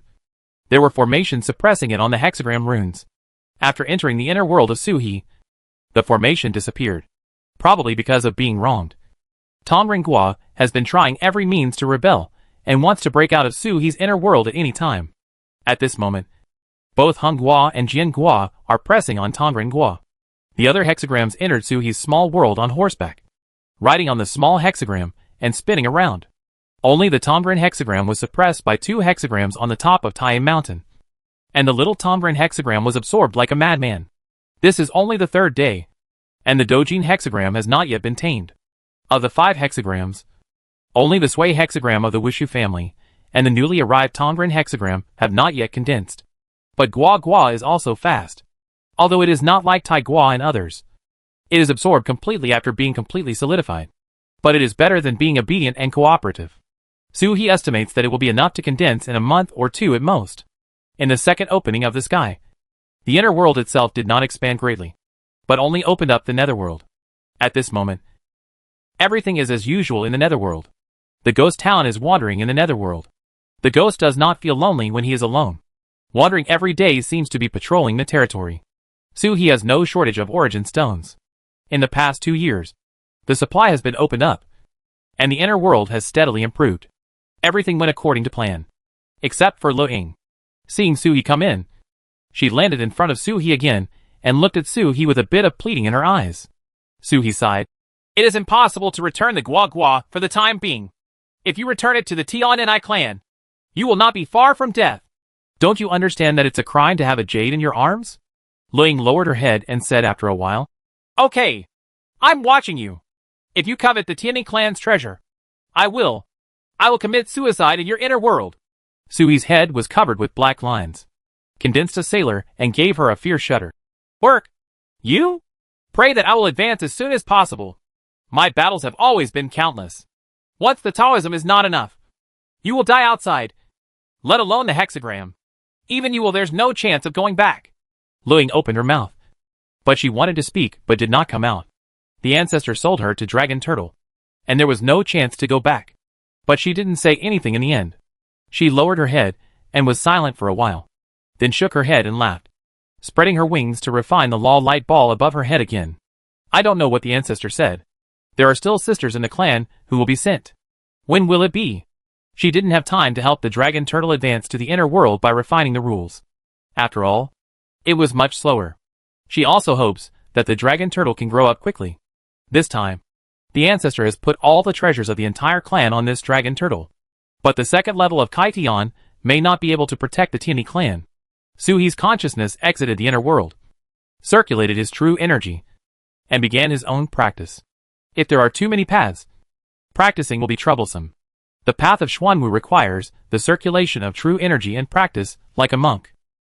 A: there were formations suppressing it on the hexagram runes. After entering the inner world of Suhi, the formation disappeared. Probably because of being wronged. Tongren Gua has been trying every means to rebel, and wants to break out of Suhi's inner world at any time. At this moment, both Hung Gua and Jian Gua are pressing on Tongren Gua. The other hexagrams entered Suhi's small world on horseback, riding on the small hexagram and spinning around. Only the Tongren hexagram was suppressed by 2 hexagrams on the top of Tai Mountain. And the little Tongren hexagram was absorbed like a madman. This is only the 3rd day, and the Dojin hexagram has not yet been tamed. Of the 5 hexagrams, only the Sui hexagram of the Wushu family and the newly arrived Tongren hexagram have not yet condensed. But Gua Gua is also fast. Although it is not like Tai Gua and others. It is absorbed completely after being completely solidified. But it is better than being obedient and cooperative. Suhi estimates that it will be enough to condense in a month or 2 at most. In the second opening of the sky, the inner world itself did not expand greatly, but only opened up the netherworld. At this moment, everything is as usual in the netherworld. The ghost town is wandering in the netherworld. The ghost does not feel lonely when he is alone. Wandering every day seems to be patrolling the territory. Suhi has no shortage of origin stones. In the past 2 years, the supply has been opened up, and the inner world has steadily improved. Everything went according to plan. Except for Lo Ying. Seeing Suhi come in, she landed in front of Suhi again, and looked at Suhi with a bit of pleading in her eyes. Suhi sighed. It is impossible to return the Gua Gua for the time being. If you return it to the Tianyi clan, you will not be far from death. Don't you understand that it's a crime to have a jade in your arms? Lo Ying lowered her head and said after a while, Okay, I'm watching you. If you covet the Tianyi clan's treasure, I will commit suicide in your inner world. Suhi's head was covered with black lines. Condensed a sailor and gave her a fierce shudder. Work! You? Pray that I will advance as soon as possible. My battles have always been countless. Once the Taoism is not enough, you will die outside, let alone the hexagram. Even you will, there's no chance of going back. Lo Ying opened her mouth, but she wanted to speak but did not come out. The ancestor sold her to Dragon Turtle, and there was no chance to go back. But she didn't say anything in the end. She lowered her head and was silent for a while, then shook her head and laughed, spreading her wings to refine the law light ball above her head again. I don't know what the ancestor said. There are still sisters in the clan who will be sent. When will it be? She didn't have time to help the Dragon Turtle advance to the inner world by refining the rules. After all, it was much slower. She also hopes that the Dragon Turtle can grow up quickly. This time, the ancestor has put all the treasures of the entire clan on this Dragon Turtle. But the second level of Kai Tian may not be able to protect the Tianyi clan. Suhi's consciousness exited the inner world, circulated his true energy, and began his own practice. If there are too many paths, practicing will be troublesome. The path of Xuanwu requires the circulation of true energy and practice, like a monk.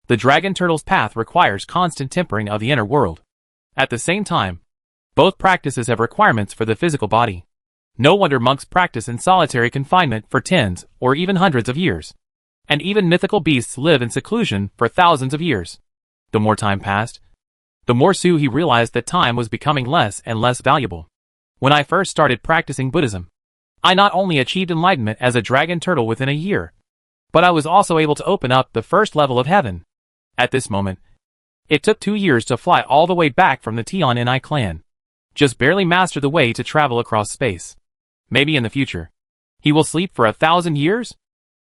A: The Dragon Turtle's path requires constant tempering of the inner world. At the same time, both practices have requirements for the physical body. No wonder monks practice in solitary confinement for tens or even hundreds of years. And even mythical beasts live in seclusion for thousands of years. The more time passed, the more Suhi realized that time was becoming less and less valuable. When I first started practicing Buddhism, I not only achieved enlightenment as a Dragon Turtle within a year, but I was also able to open up the first level of heaven. At this moment, it took 2 years to fly all the way back from the Tianyi clan. Just barely master the way to travel across space. Maybe in the future, he will sleep for 1,000 years?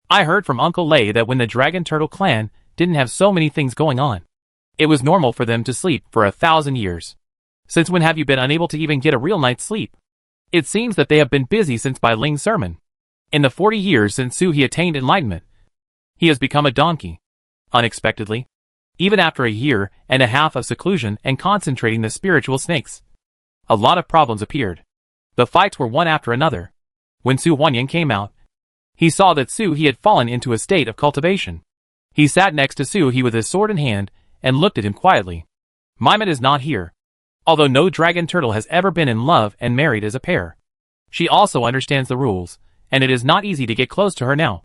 A: I heard from Uncle Lei that when the Dragon Turtle clan didn't have so many things going on, it was normal for them to sleep for 1,000 years. Since when have you been unable to even get a real night's sleep? It seems that they have been busy since Bai Ling's sermon. In the 40 years since Suhi attained enlightenment, he has become a donkey. Unexpectedly, even after 1.5 years of seclusion and concentrating the spiritual snakes, a lot of problems appeared. The fights were one after another. When Su Huanyan came out, he saw that Suhi had fallen into a state of cultivation. He sat next to Suhi with his sword in hand and looked at him quietly. Maiman is not here. Although no Dragon Turtle has ever been in love and married as a pair, She also understands the rules, and it is not easy to get close to her now.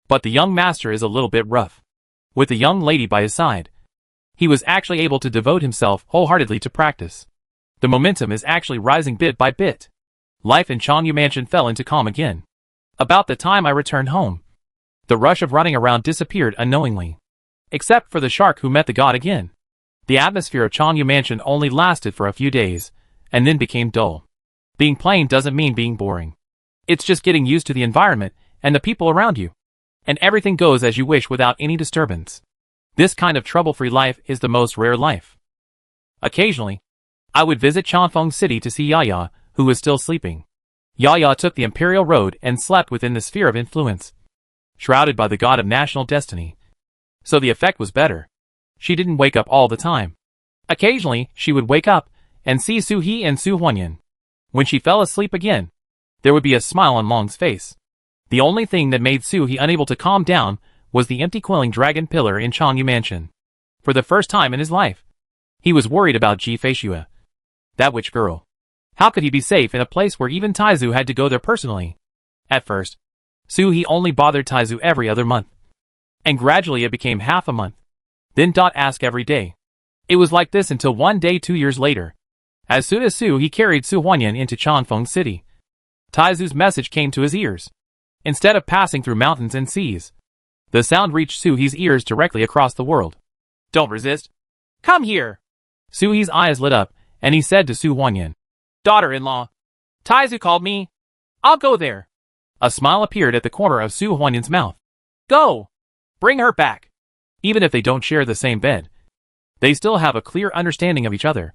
A: But the young master is a little bit rough. With the young lady by his side, he was actually able to devote himself wholeheartedly to practice. The momentum is actually rising bit by bit. Life in Changyu Mansion fell into calm again. About the time I returned home, the rush of running around disappeared unknowingly. Except for the shark who met the god again. The atmosphere of Changyu Mansion only lasted for a few days, and then became dull. Being plain doesn't mean being boring. It's just getting used to the environment and the people around you. And everything goes as you wish without any disturbance. This kind of trouble-free life is the most rare life. Occasionally, I would visit Chanfeng City to see Yaya, who was still sleeping. Yaya took the Imperial Road and slept within the sphere of influence, shrouded by the god of national destiny. So the effect was better. She didn't wake up all the time. Occasionally, she would wake up and see Su He and Su Huanyan. When she fell asleep again, there would be a smile on Long's face. The only thing that made Su He unable to calm down was the empty quilling dragon pillar in Changyu Mansion. For the first time in his life, he was worried about Ji Feishue. That witch girl. How could he be safe in a place where even Taizu had to go there personally? At first, Su He only bothered Taizu every other month. And gradually it became half a month. Then ask every day. It was like this until one day 2 years later. As soon as Su He carried Su Huanyan into Chanfeng City, Taizu's message came to his ears. Instead of passing through mountains and seas, the sound reached Su He's ears directly across the world. Don't resist. Come here. Su He's eyes lit up, and he said to Su Huanyan, Daughter-in-law, Taizu called me. I'll go there. A smile appeared at the corner of Su Huanyan's mouth. Go. Bring her back. Even if they don't share the same bed, they still have a clear understanding of each other.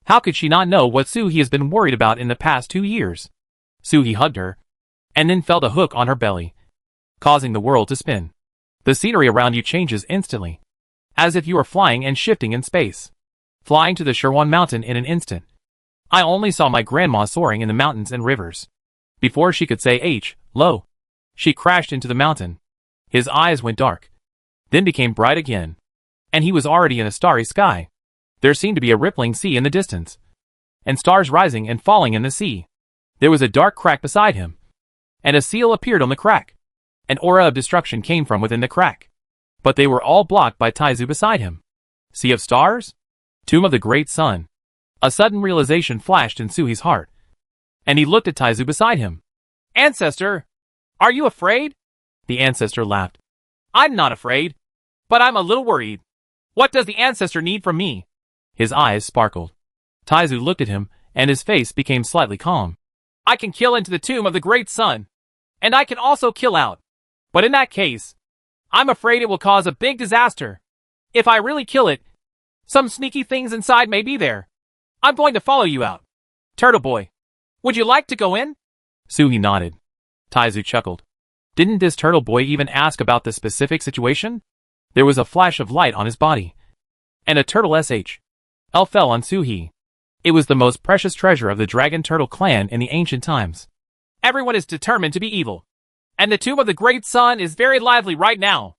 A: How could she not know what Su He has been worried about in the past 2 years? Su He hugged her, and then felt a hook on her belly, causing the world to spin. The scenery around you changes instantly, as if you are flying and shifting in space. Flying to the Shirwan mountain in an instant. I only saw my grandma soaring in the mountains and rivers. Before she could say lo, she crashed into the mountain. His eyes went dark, then became bright again, and he was already in a starry sky. There seemed to be a rippling sea in the distance, and stars rising and falling in the sea. There was a dark crack beside him, and a seal appeared on the crack. An aura of destruction came from within the crack, but they were all blocked by Taizu beside him. Sea of stars? Tomb of the Great Sun. A sudden realization flashed in Su He's heart, and he looked at Taizu beside him. Ancestor, are you afraid? The ancestor laughed. I'm not afraid, but I'm a little worried. What does the ancestor need from me? His eyes sparkled. Taizu looked at him, and his face became slightly calm. I can kill into the tomb of the Great Sun, and I can also kill out. But in that case, I'm afraid it will cause a big disaster. If I really kill it, some sneaky things inside may be there. I'm going to follow you out. Turtle Boy, would you like to go in? Su He nodded. Taizu chuckled. Didn't this turtle boy even ask about the specific situation? There was a flash of light on his body, and a turtle SHL fell on Su He. It was the most precious treasure of the Dragon Turtle clan in the ancient times. Everyone is determined to be evil, and the Tomb of the Great Sun is very lively right now.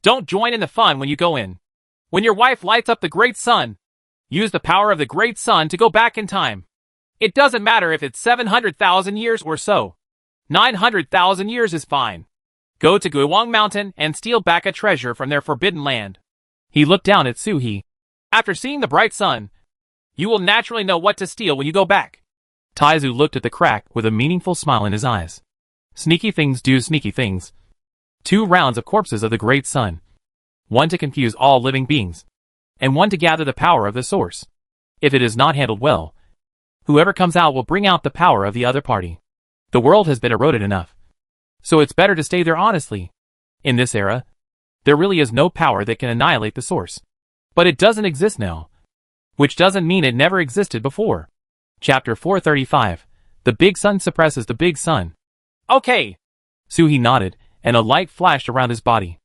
A: Don't join in the fun when you go in. When your wife lights up the Great Sun, use the power of the Great Sun to go back in time. It doesn't matter if it's 700,000 years or so. 900,000 years is fine. Go to Guiwang Mountain and steal back a treasure from their forbidden land. He looked down at Su He. After seeing the bright sun, you will naturally know what to steal when you go back. Taizu looked at the crack with a meaningful smile in his eyes. Sneaky things do sneaky things. 2 rounds of corpses of the Great Sun. 1 to confuse all living beings, and 1 to gather the power of the source. If it is not handled well, whoever comes out will bring out the power of the other party. The world has been eroded enough, so it's better to stay there honestly. In this era, there really is no power that can annihilate the source. But it doesn't exist now, which doesn't mean it never existed before. Chapter 435. The Big Sun suppresses the Big Sun. Okay. Su He nodded, and a light flashed around his body.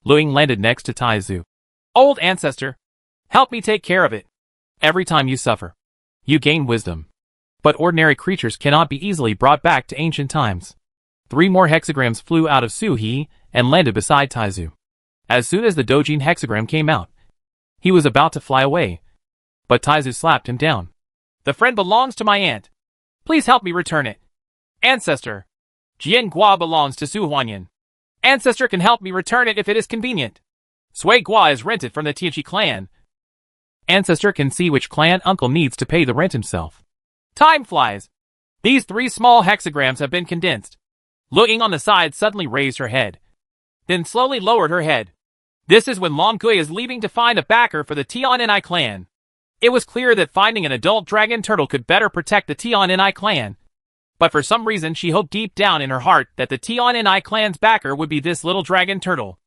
A: Luing landed next to Taizu. Old ancestor, help me take care of it. Every time you suffer, you gain wisdom. But ordinary creatures cannot be easily brought back to ancient times. 3 more hexagrams flew out of Su He and landed beside Taizu. As soon as the Dojin hexagram came out, he was about to fly away, but Taizu slapped him down. The friend belongs to my aunt. Please help me return it. Ancestor. Jian Gua belongs to Su Huanyan. Ancestor can help me return it if it is convenient. Sui Gua is rented from the Tianqi clan. Ancestor can see which clan uncle needs to pay the rent himself. Time flies. These 3 small hexagrams have been condensed. Looking on the side suddenly raised her head. Then slowly lowered her head. This is when Long Gui is leaving to find a backer for the Tianni clan. It was clear that finding an adult dragon turtle could better protect the Tianni clan. But for some reason she hoped deep down in her heart that the Tianni clan's backer would be this little dragon turtle.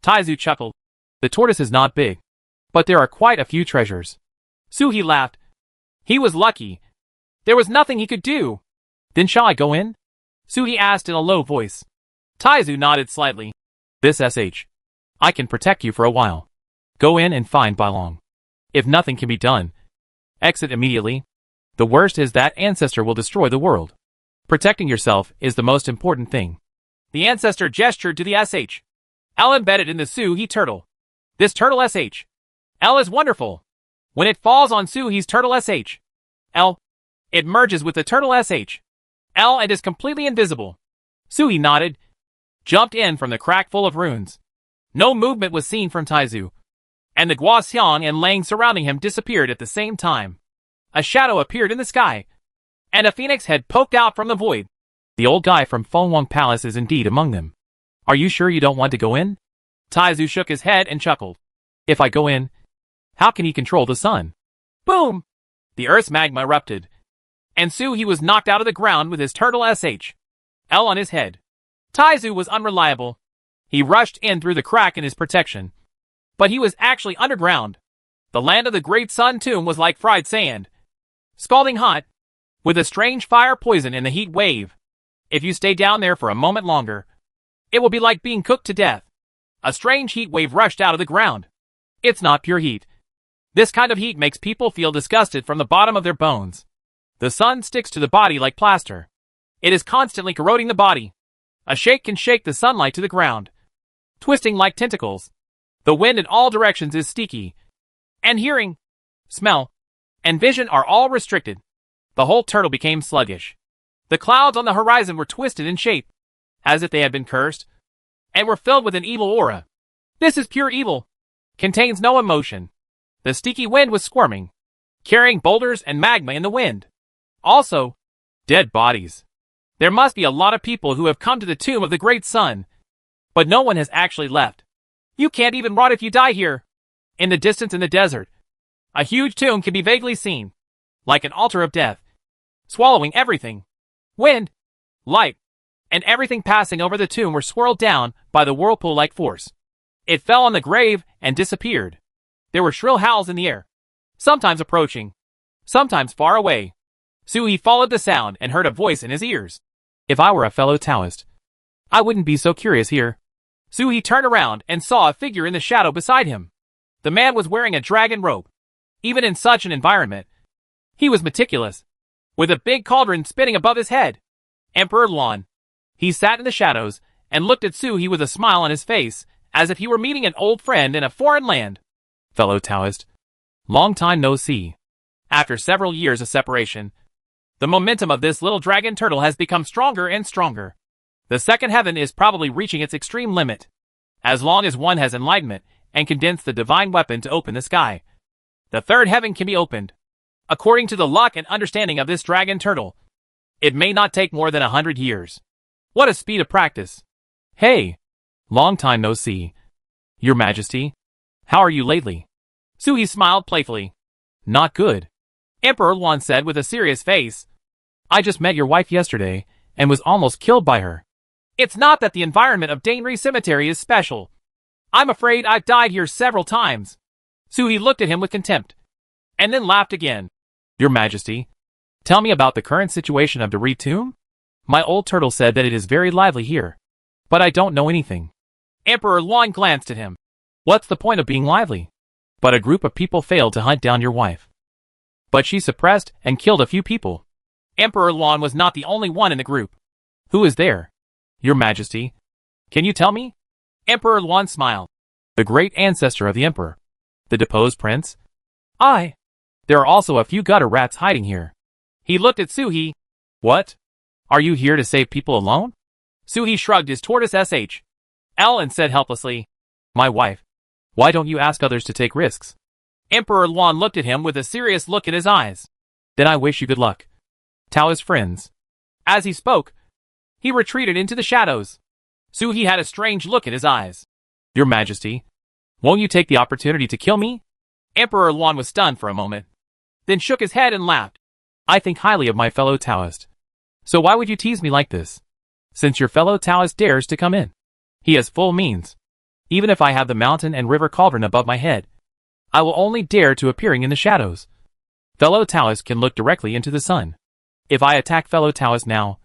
A: Taizu chuckled. The tortoise is not big, but there are quite a few treasures. Suhi laughed. He was lucky. There was nothing he could do. Then shall I go in? Suhi asked in a low voice. Taizu nodded slightly. This sh. I can protect you for a while. Go in and find Bailong. If nothing can be done, exit immediately. The worst is that Ancestor will destroy the world. Protecting yourself is the most important thing. The Ancestor gestured to the sh. L embedded in the Suhi turtle. This turtle sh. L is wonderful. When it falls on Suhi's turtle sh. L. It merges with the turtle sh. L and is completely invisible. Suhi nodded. Jumped in from the crack full of runes. No movement was seen from Taizu. And the Guoxiang and Lang surrounding him disappeared at the same time. A shadow appeared in the sky. And a phoenix head poked out from the void. The old guy from Fengwang Palace is indeed among them. Are you sure you don't want to go in? Taizu shook his head and chuckled. If I go in, how can he control the sun? Boom! The Earth's magma erupted. And Suhi was knocked out of the ground with his turtle sh. L on his head. Taizu was unreliable. He rushed in through the crack in his protection. But he was actually underground. The land of the Great Sun Tomb was like fried sand. Scalding hot. With a strange fire poison in the heat wave. If you stay down there for a moment longer, it will be like being cooked to death. A strange heat wave rushed out of the ground. It's not pure heat. This kind of heat makes people feel disgusted from the bottom of their bones. The sun sticks to the body like plaster. It is constantly corroding the body. A shake can shake the sunlight to the ground, twisting like tentacles. The wind in all directions is sticky. And hearing, smell, and vision are all restricted. The whole turtle became sluggish. The clouds on the horizon were twisted in shape, as if they had been cursed, and were filled with an evil aura. This is pure evil. Contains no emotion. The sticky wind was squirming, carrying boulders and magma in the wind. Also, dead bodies. There must be a lot of people who have come to the tomb of the Great Sun, but no one has actually left. You can't even rot if you die here. In the distance in the desert, a huge tomb can be vaguely seen, like an altar of death, swallowing everything. Wind, light, and everything passing over the tomb were swirled down by the whirlpool-like force. It fell on the grave and disappeared. There were shrill howls in the air, sometimes approaching, sometimes far away. Suhi followed the sound and heard a voice in his ears. If I were a fellow Taoist, I wouldn't be so curious here. Suhi turned around and saw a figure in the shadow beside him. The man was wearing a dragon robe. Even in such an environment, he was meticulous, with a big cauldron spinning above his head. Emperor Lan. He sat in the shadows and looked at Suhi with a smile on his face, as if he were meeting an old friend in a foreign land. Fellow Taoist, long time no see. After several years of separation, the momentum of this little dragon turtle has become stronger and stronger. The second heaven is probably reaching its extreme limit. As long as one has enlightenment and condense the divine weapon to open the sky, the third heaven can be opened. According to the luck and understanding of this dragon turtle, it may not take more than 100 years. What a speed of practice. Hey, long time no see. Your Majesty, how are you lately? Suhi smiled playfully. Not good. Emperor Lan said with a serious face. I just met your wife yesterday and was almost killed by her. It's not that the environment of Dainri Cemetery is special. I'm afraid I've died here several times. Suhi looked at him with contempt, and then laughed again. Your Majesty, tell me about the current situation of the Re Tomb? My old turtle said that it is very lively here, but I don't know anything. Emperor Lan glanced at him. What's the point of being lively? But a group of people failed to hunt down your wife. But she suppressed and killed a few people. Emperor Lan was not the only one in the group. Who is there? Your Majesty, can you tell me? Emperor Lan smiled. The great ancestor of the emperor. The deposed prince? I. There are also a few gutter rats hiding here. He looked at Suhi. What? Are you here to save people alone? Suhi shrugged his tortoise SHL and said helplessly, My wife. Why don't you ask others to take risks? Emperor Luan looked at him with a serious look in his eyes. Then I wish you good luck. Tao's friends. As he spoke, he retreated into the shadows. Suhi had a strange look in his eyes. Your Majesty, won't you take the opportunity to kill me? Emperor Luan was stunned for a moment, then shook his head and laughed. I think highly of my fellow Taoist. So why would you tease me like this? Since your fellow Taoist dares to come in. He has full means. Even if I have the mountain and river cauldron above my head, I will only dare to appearing in the shadows. Fellow Taoists can look directly into the sun. If I attack fellow Taoists now,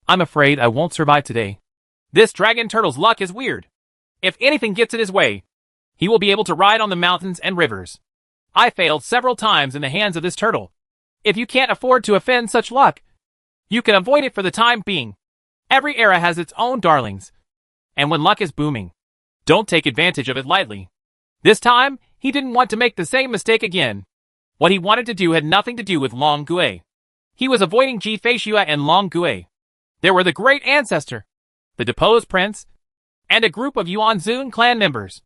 A: I'm afraid I won't survive today. This dragon turtle's luck is weird. If anything gets in his way, he will be able to ride on the mountains and rivers. I failed several times in the hands of this turtle. If you can't afford to offend such luck, you can avoid it for the time being. Every era has its own darlings. And when luck is booming, don't take advantage of it lightly. This time, he didn't want to make the same mistake again. What he wanted to do had nothing to do with Long Gui. He was avoiding Ji Feishua and Long Gui. There were the great ancestor, the deposed prince, and a group of Yuanzun clan members.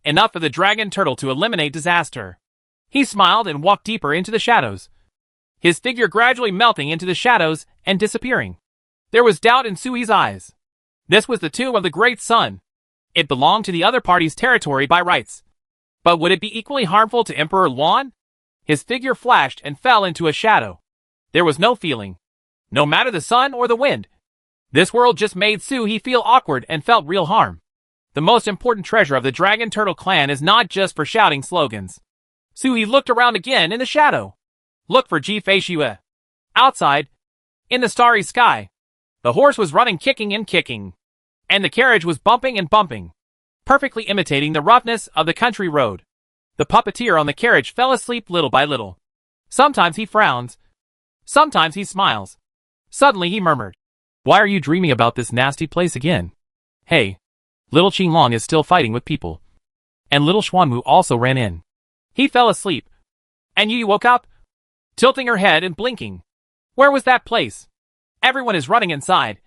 A: Enough for the dragon turtle to eliminate disaster. He smiled and walked deeper into the shadows, his figure gradually melting into the shadows and disappearing. There was doubt in Sui's eyes. This was the tomb of the great sun. It belonged to the other party's territory by rights. But would it be equally harmful to Emperor Luan? His figure flashed and fell into a shadow. There was no feeling. No matter the sun or the wind. This world just made Suhi feel awkward and felt real harm. The most important treasure of the Dragon Turtle clan is not just for shouting slogans. Suhi looked around again in the shadow. Look for Ji Feishua. Outside, in the starry sky, the horse was running, kicking and kicking. And the carriage was bumping and bumping, perfectly imitating the roughness of the country road. The puppeteer on the carriage fell asleep little by little. Sometimes he frowns. Sometimes he smiles. Suddenly he murmured, Why are you dreaming about this nasty place again? Hey, little Qinglong is still fighting with people. And little Xuanwu also ran in. He fell asleep. And Yi woke up, tilting her head and blinking. Where was that place? Everyone is running inside.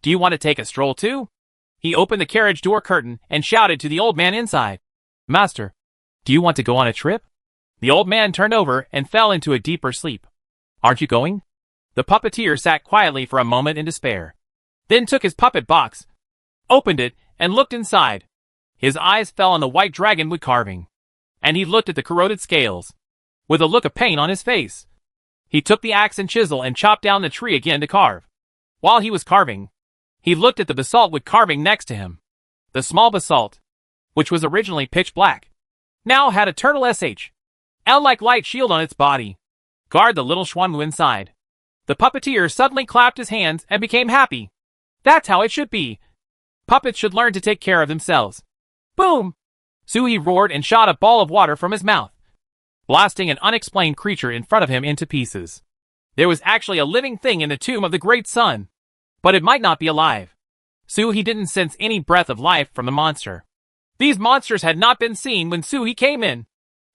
A: Do you want to take a stroll too? He opened the carriage door curtain and shouted to the old man inside. Master, do you want to go on a trip? The old man turned over and fell into a deeper sleep. Aren't you going? The puppeteer sat quietly for a moment in despair. Then took his puppet box, opened it, and looked inside. His eyes fell on the white dragon wood carving. And he looked at the corroded scales, with a look of pain on his face. He took the axe and chisel and chopped down the tree again to carve. While he was carving, he looked at the basalt wood carving next to him. The small basalt, which was originally pitch black, now had a turtle L-like light shield on its body. Guard the little Xuanwu inside. The puppeteer suddenly clapped his hands and became happy. That's how it should be. Puppets should learn to take care of themselves. Boom! Suhi roared and shot a ball of water from his mouth, blasting an unexplained creature in front of him into pieces. There was actually a living thing in the tomb of the great sun, but it might not be alive. Suhi didn't sense any breath of life from the monster. These monsters had not been seen when Suhi came in.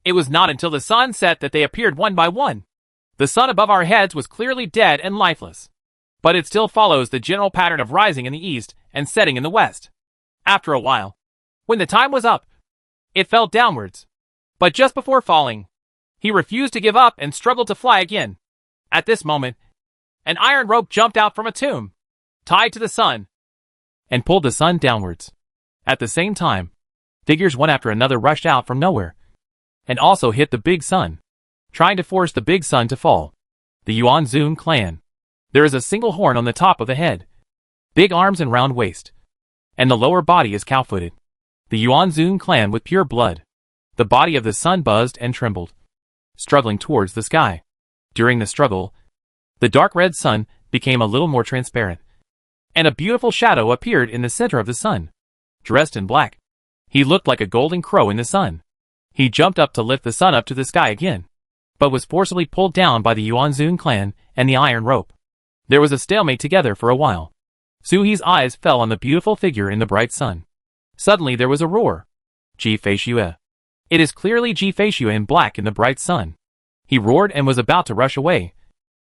A: It was not until the sun set that they appeared one by one. The sun above our heads was clearly dead and lifeless, but it still follows the general pattern of rising in the east and setting in the west. After a while, when the time was up, it fell downwards. But just before falling, he refused to give up and struggled to fly again. At this moment, an iron rope jumped out from a tomb, tied to the sun, and pulled the sun downwards. At the same time, figures one after another rushed out from nowhere, and also hit the big sun, trying to force the big sun to fall. The Yuanzun clan. There is a single horn on the top of the head, big arms and round waist, and the lower body is cow-footed. The Yuanzun clan with pure blood. The body of the sun buzzed and trembled, struggling towards the sky. During the struggle, the dark red sun became a little more transparent, and a beautiful shadow appeared in the center of the sun. Dressed in black, he looked like a golden crow in the sun. He jumped up to lift the sun up to the sky again, but was forcibly pulled down by the Yuanzun clan and the iron rope. There was a stalemate together for a while. Suhi's eyes fell on the beautiful figure in the bright sun. Suddenly there was a roar. Ji Feishua. It is clearly Ji Feishua in black in the bright sun. He roared and was about to rush away.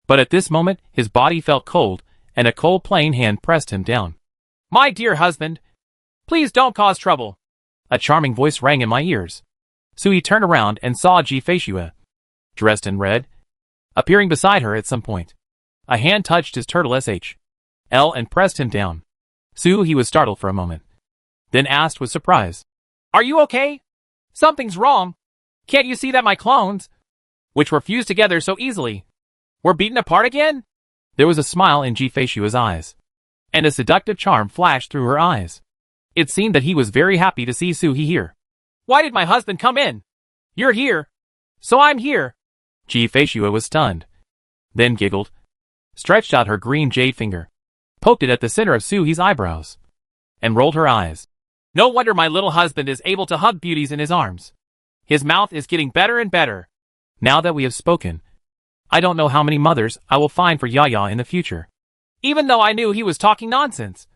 A: But at this moment his body felt cold, and a cold plain hand pressed him down. "My dear husband, please don't cause trouble." A charming voice rang in my ears. Sui turned around and saw Ji-Fei, dressed in red, appearing beside her at some point. A hand touched his turtle SH.L and pressed him down. He was startled for a moment, then asked with surprise, "Are you okay? Something's wrong. Can't you see that my clones, which were fused together so easily, were beaten apart again?" There was a smile in Ji-Fei's eyes, and a seductive charm flashed through her eyes. It seemed that he was very happy to see Sui here. "Why did my husband come in? You're here, so I'm here." Ji-Fei was stunned, then giggled, stretched out her green jade finger, poked it at the center of Sui's eyebrows, and rolled her eyes. "No wonder my little husband is able to hug beauties in his arms. His mouth is getting better and better. Now that we have spoken, I don't know how many mothers I will find for Yaya in the future." Even though I knew he was talking nonsense,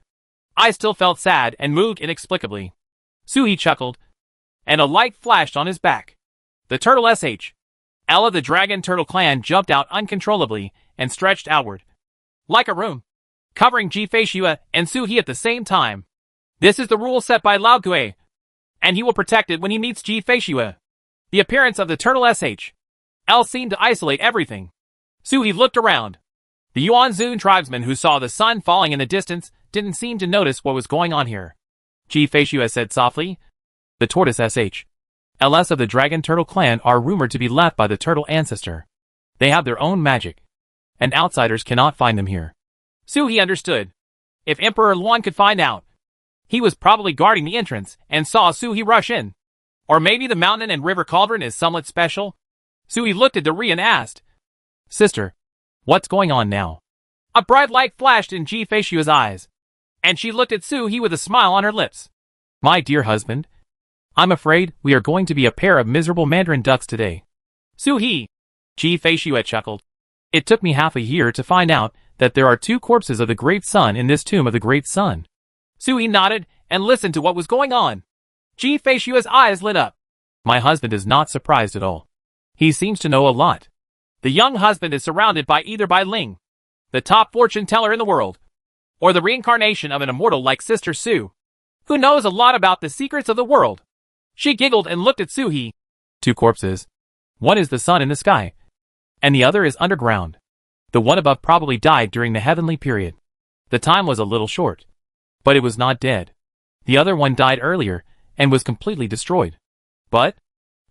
A: I still felt sad and moved inexplicably. Sui chuckled, and a light flashed on his back. The turtle SH.L of the Dragon Turtle clan jumped out uncontrollably and stretched outward, like a room, covering Ji-Fei and Sui at the same time. This is the rule set by Lao Gui, and he will protect it when he meets Ji-Fei. The appearance of the turtle SH.L seemed to isolate everything. Sui looked around. The Yuan-Zun tribesmen who saw the sun falling in the distance didn't seem to notice what was going on here. Ji-Fei said softly, "The tortoise SH.Ls of the Dragon Turtle clan are rumored to be left by the turtle ancestor. They have their own magic, and outsiders cannot find them here." Sui understood. If Emperor Luan could find out, he was probably guarding the entrance and saw Sui rush in. Or maybe the mountain and river cauldron is somewhat special? Sui looked at Dori and asked, "Sister, what's going on now?" A bright light flashed in Ji-Fei's eyes, and she looked at Sui with a smile on her lips. "My dear husband, I'm afraid we are going to be a pair of miserable mandarin ducks today." "Sui," Ji-Fei chuckled. "It took me half a year to find out that there are 2 corpses of the Great Sun in this tomb of the Great Sun." Sui nodded and listened to what was going on. Ji-Fei's eyes lit up. My husband is not surprised at all. He seems to know a lot. The young husband is surrounded by either Bai Ling, the top fortune teller in the world, or the reincarnation of an immortal like Sister Su, who knows a lot about the secrets of the world. She giggled and looked at Sui. 2 corpses. One is the sun in the sky, and the other is underground. The one above probably died during the heavenly period. The time was a little short, but it was not dead. The other one died earlier and was completely destroyed. But,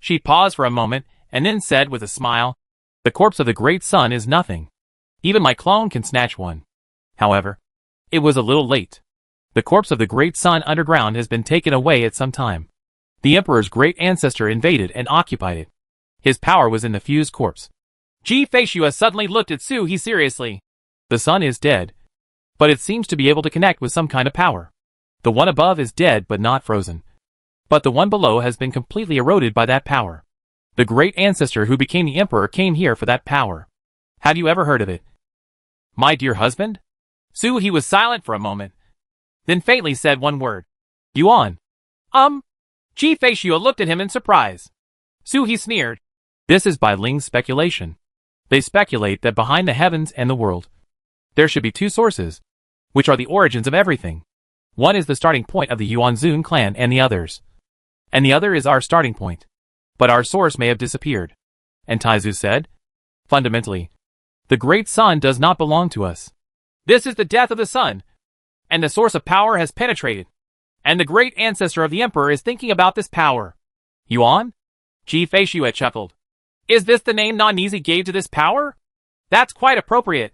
A: she paused for a moment and then said with a smile, "The corpse of the Great Sun is nothing. Even my clone can snatch one." However, it was a little late. The corpse of the Great Sun underground has been taken away at some time. The Emperor's great ancestor invaded and occupied it. His power was in the fused corpse. Ji-Fei suddenly looked at Sui seriously. "The sun is dead, but it seems to be able to connect with some kind of power. The one above is dead but not frozen. But the one below has been completely eroded by that power. The great ancestor who became the Emperor came here for that power. Have you ever heard of it?" "My dear husband?" Sui was silent for a moment, then faintly said one word. "Yuan." Ji-Fei looked at him in surprise. Sui sneered. "This is Bai Ling's speculation. They speculate that behind the heavens and the world, there should be 2 sources, which are the origins of everything. One is the starting point of the Yuan-Zun clan and the others. And the other is our starting point. But our source may have disappeared." And Taizu said, "Fundamentally, the Great Sun does not belong to us. This is the death of the sun, and the source of power has penetrated. And the great ancestor of the Emperor is thinking about this power." "Yuan?" Ji-Fei chuckled. "Is this the name Nanizi gave to this power? That's quite appropriate."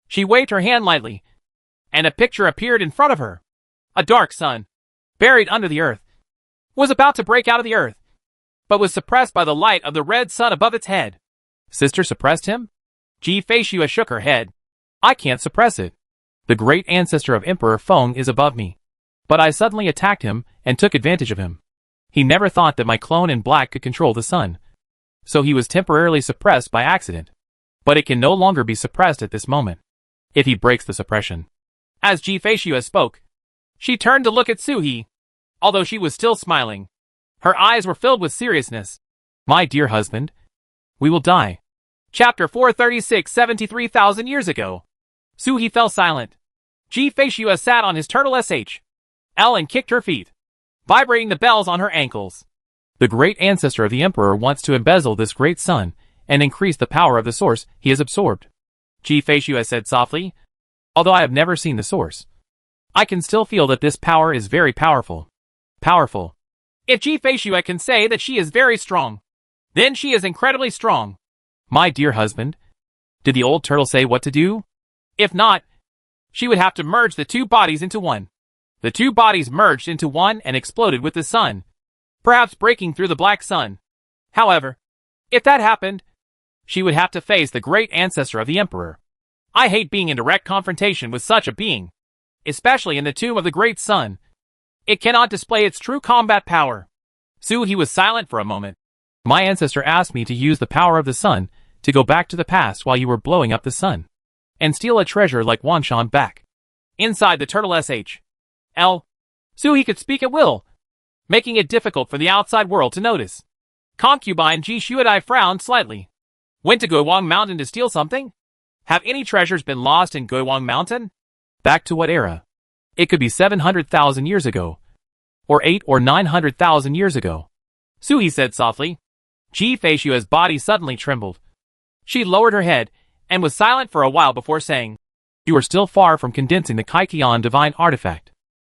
A: She waved her hand lightly, and a picture appeared in front of her. A dark sun, buried under the earth, was about to break out of the earth, but was suppressed by the light of the red sun above its head. "Sister suppressed him?" Ji-Fei shook her head. "I can't suppress it. The great ancestor of Emperor Feng is above me. But I suddenly attacked him and took advantage of him. He never thought that my clone in black could control the sun. So he was temporarily suppressed by accident. But it can no longer be suppressed at this moment, if he breaks the suppression." As Ji-Fei spoke, she turned to look at Sui. Although she was still smiling, her eyes were filled with seriousness. "My dear husband, we will die." Chapter 436. 73,000 years ago. Sui fell silent. Ji-Fei-Shua sat on his turtle L and kicked her feet, vibrating the bells on her ankles. The great ancestor of the emperor wants to embezzle this great sun and increase the power of the source he has absorbed. Ji-Fei-Shua said softly. Although I have never seen the source, I can still feel that this power is very powerful. Powerful. If Ji-Fei-Shua can say that she is very strong, then she is incredibly strong. My dear husband, did the old turtle say what to do? If not, she would have to merge the two bodies into one. The two bodies merged into one and exploded with the sun, perhaps breaking through the black sun. However, if that happened, she would have to face the great ancestor of the emperor. I hate being in direct confrontation with such a being, especially in the tomb of the great sun. It cannot display its true combat power. He was silent for a moment. My ancestor asked me to use the power of the sun to go back to the past while you were blowing up the sun, and steal a treasure like Wanshan back. Inside the turtle L, he could speak at will, making it difficult for the outside world to notice. Concubine Ji Shuadai frowned slightly. Went to Guiwang Mountain to steal something? Have any treasures been lost in Guiwang Mountain? Back to what era? It could be 700,000 years ago, or 8 or 900,000 years ago. He said softly. Ji-Fei-Shua's body suddenly trembled. She lowered her head and was silent for a while before saying, You are still far from condensing the Kaikian divine artifact.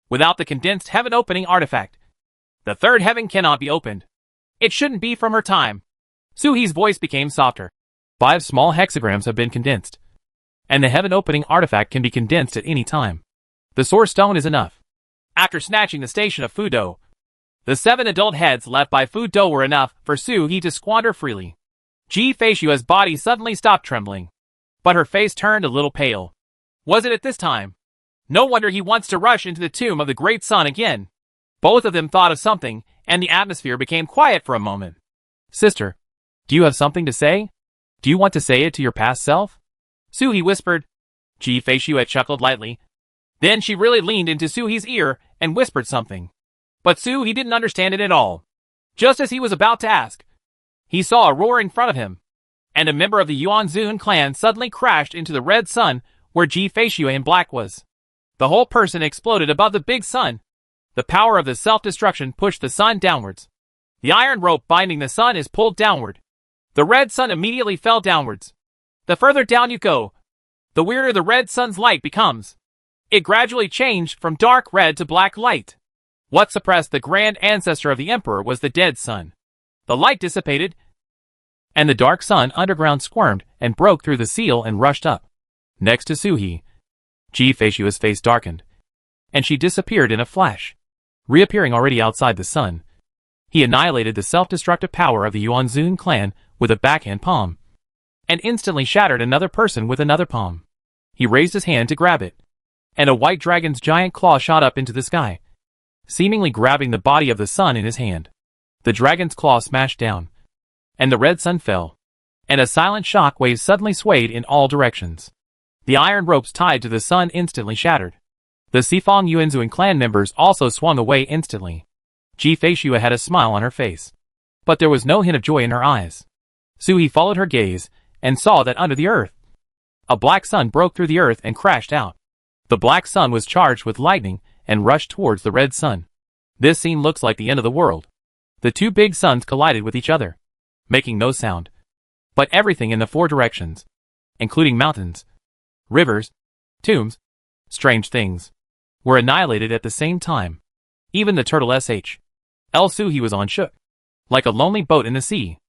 A: Without the condensed heaven opening artifact, the third heaven cannot be opened. It shouldn't be from her time. Suhi's voice became softer. 5 small hexagrams have been condensed, and the heaven opening artifact can be condensed at any time. The source stone is enough. After snatching the station of Fudo, the 7 adult heads left by Fudo were enough for Suhi to squander freely. Ji-Fei-Shua's body suddenly stopped trembling, but her face turned a little pale. Was it at this time? No wonder he wants to rush into the tomb of the great sun again. Both of them thought of something, and the atmosphere became quiet for a moment. Sister, do you have something to say? Do you want to say it to your past self? Suhi whispered. Ji-Fei-Shua chuckled lightly. Then she really leaned into Suhi's ear and whispered something. But Suhi didn't understand it at all. Just as he was about to ask, he saw a roar in front of him, and a member of the Yuanzun clan suddenly crashed into the red sun where Ji-Fei-Shua in black was. The whole person exploded above the big sun. The power of the self-destruction pushed the sun downwards. The iron rope binding the sun is pulled downward. The red sun immediately fell downwards. The further down you go, the weirder the red sun's light becomes. It gradually changed from dark red to black light. What suppressed the grand ancestor of the emperor was the dead sun. The light dissipated, and the dark sun underground squirmed and broke through the seal and rushed up. Next to Suhi, Ji-Fei-Shua's face darkened, and she disappeared in a flash. Reappearing already outside the sun, he annihilated the self-destructive power of the Yuanzun clan with a backhand palm, and instantly shattered another person with another palm. He raised his hand to grab it, and a white dragon's giant claw shot up into the sky, seemingly grabbing the body of the sun in his hand. The dragon's claw smashed down, and the red sun fell, and a silent shock wave suddenly swayed in all directions. The iron ropes tied to the sun instantly shattered. The Sifang Yuanzun clan members also swung away instantly. Ji-Fei-Shua had a smile on her face, but there was no hint of joy in her eyes. Suhi followed her gaze and saw that under the earth, a black sun broke through the earth and crashed out. The black sun was charged with lightning and rushed towards the red sun. This scene looks like the end of the world. The two big suns collided with each other, making no sound. But everything in the 4 directions, including mountains, rivers, tombs, strange things, were annihilated at the same time. Even the turtle L Suhi was on shook, like a lonely boat in the sea.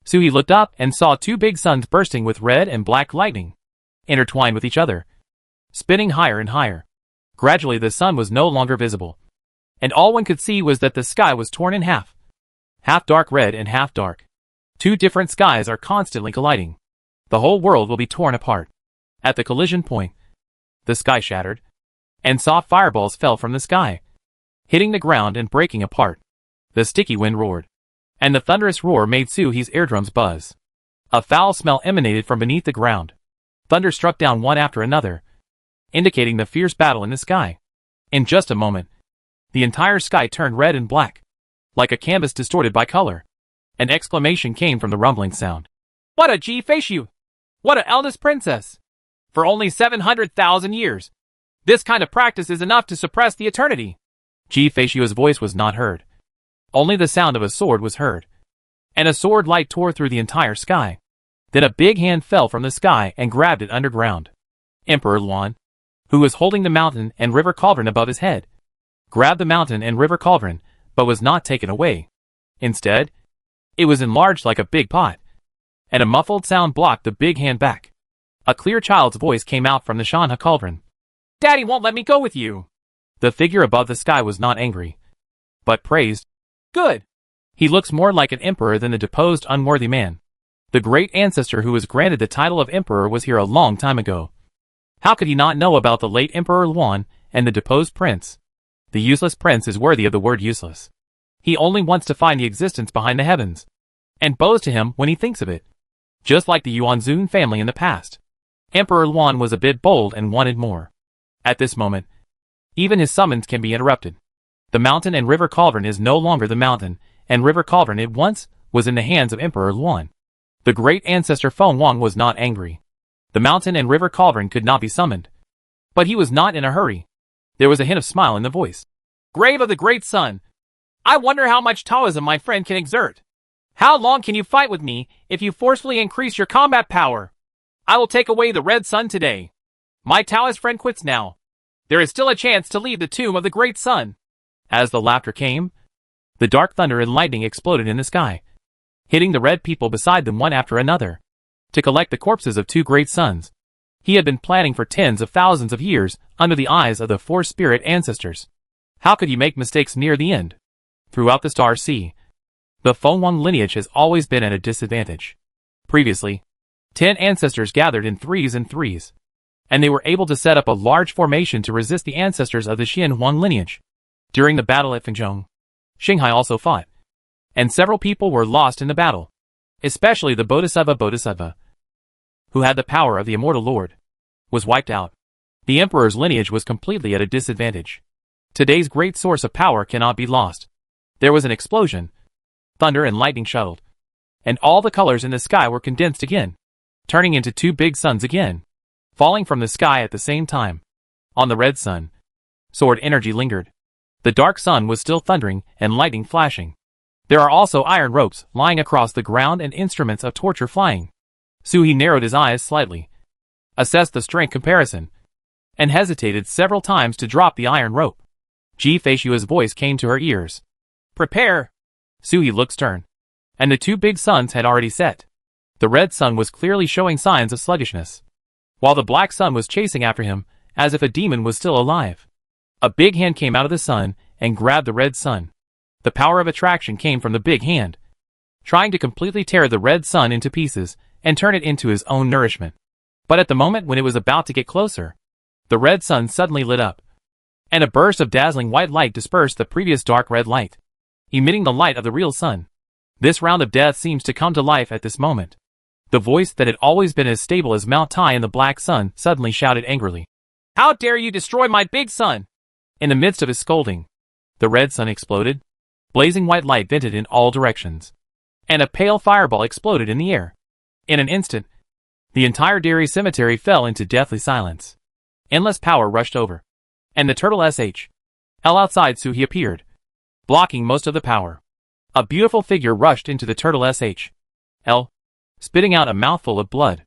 A: Suhi looked up and saw 2 big suns bursting with red and black lightning, intertwined with each other, spinning higher and higher. Gradually the sun was no longer visible, and all one could see was that the sky was torn in half dark red and half dark. 2 different skies are constantly colliding. The whole world will be torn apart. At the collision point, the sky shattered, and soft fireballs fell from the sky, hitting the ground and breaking apart. The sticky wind roared, and the thunderous roar made Suhi's eardrums buzz. A foul smell emanated from beneath the ground. Thunder struck down one after another, indicating the fierce battle in the sky. In just a moment, the entire sky turned red and black, like a canvas distorted by color. An exclamation came from the rumbling sound. What a Ji-Fei-Shua! What a eldest princess! For only 700,000 years, This kind of practice is enough to suppress the eternity. Ji-Feishua's voice was not heard. Only the sound of a sword was heard. And a sword light tore through the entire sky. Then a big hand fell from the sky and grabbed it underground. Emperor Luan, who was holding the mountain and river cauldron above his head, grabbed the mountain and river cauldron, but was not taken away. Instead, it was enlarged like a big pot. And a muffled sound blocked the big hand back. A clear child's voice came out from the Shanha cauldron. Daddy won't let me go with you. The figure above the sky was not angry, but praised. Good. He looks more like an emperor than the deposed unworthy man. The great ancestor who was granted the title of emperor was here a long time ago. How could he not know about the late Emperor Luan and the deposed prince? The useless prince is worthy of the word useless. He only wants to find the existence behind the heavens, and bows to him when he thinks of it. Just like the Yuanzun family in the past. Emperor Luan was a bit bold and wanted more. At this moment, even his summons can be interrupted. The mountain and river cauldron is no longer the mountain and river cauldron it once was in the hands of Emperor Luan. The great ancestor Feng Wang was not angry. The mountain and river cauldron could not be summoned. But he was not in a hurry. There was a hint of smile in the voice. Grave of the great sun, I wonder how much Taoism my friend can exert. How long can you fight with me if you forcefully increase your combat power? I will take away the red sun today. My Taoist friend quits now. There is still a chance to leave the tomb of the great sun. As the laughter came, the dark thunder and lightning exploded in the sky, hitting the red people beside them one after another. To collect the corpses of two great suns, he had been planning for tens of thousands of years under the eyes of the four spirit ancestors. How could he make mistakes near the end? Throughout the Star Sea, the Feng Wang lineage has always been at a disadvantage. Previously, 10 ancestors gathered in threes and threes, and they were able to set up a large formation to resist the ancestors of the Xian Huang lineage. During the battle at Fengzhong, Xinghai also fought, and several people were lost in the battle, especially the Bodhisattva, who had the power of the immortal lord, was wiped out. The emperor's lineage was completely at a disadvantage. Today's great source of power cannot be lost. There was an explosion. Thunder and lightning shuttled, and all the colors in the sky were condensed again, turning into two big suns again, falling from the sky at the same time. On the red sun, sword energy lingered. The dark sun was still thundering and lightning flashing. There are also iron ropes lying across the ground and instruments of torture flying. Suhi narrowed his eyes slightly, assessed the strength comparison, and hesitated several times to drop the iron rope. Ji-Feishua's voice came to her ears. Prepare! Suhi looked stern, and the two big suns had already set. The red sun was clearly showing signs of sluggishness, while the black sun was chasing after him, as if a demon was still alive. A big hand came out of the sun and grabbed the red sun. The power of attraction came from the big hand, trying to completely tear the red sun into pieces and turn it into his own nourishment. But at the moment when it was about to get closer, the red sun suddenly lit up, and a burst of dazzling white light dispersed the previous dark red light, emitting the light of the real sun. This round of death seems to come to life at this moment. The voice that had always been as stable as Mount Tai in the black sun suddenly shouted angrily. How dare you destroy my big sun! In the midst of his scolding, the red sun exploded. Blazing white light vented in all directions, and a pale fireball exploded in the air. In an instant, the entire dairy cemetery fell into deathly silence. Endless power rushed over, and the turtle L outside Suhi appeared, blocking most of the power. A beautiful figure rushed into the turtle L, spitting out a mouthful of blood.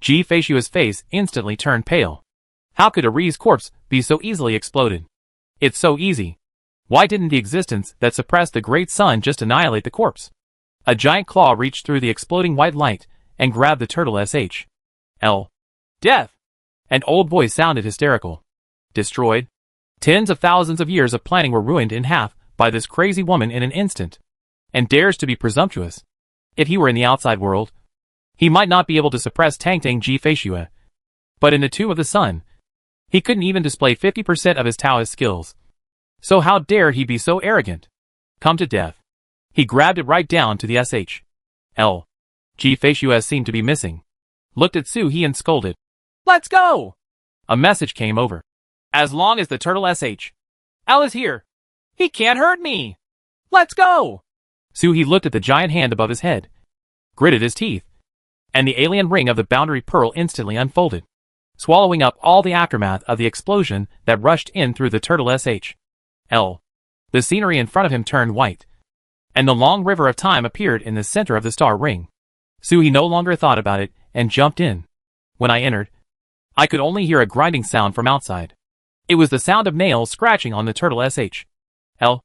A: Ji-Feishua's face instantly turned pale. How could Ari's corpse be so easily exploded? It's so easy. Why didn't the existence that suppressed the great sun just annihilate the corpse? A giant claw reached through the exploding white light and grabbed the turtle L. Death! An old voice sounded hysterical. Destroyed? Tens of thousands of years of planning were ruined in half by this crazy woman in an instant. And dares to be presumptuous. If he were in the outside world, he might not be able to suppress Tangtang Ji-Feishua. But in the Tomb of the Sun, he couldn't even display 50% of his Taoist skills. So how dare he be so arrogant? Come to death. He grabbed it right down to the L. Ji-Feishua seemed to be missing. Looked at Suhi and scolded. Let's go! A message came over. As long as the turtle L is here, he can't hurt me! Let's go! Suhi looked at the giant hand above his head, gritted his teeth, and the alien ring of the boundary pearl instantly unfolded. swallowing up all the aftermath of the explosion that rushed in through the turtle SHL. The scenery in front of him turned white, and the long river of time appeared in the center of the star ring. Suhi no longer thought about it and jumped in. When I entered, I could only hear a grinding sound from outside. It was the sound of nails scratching on the turtle SHL,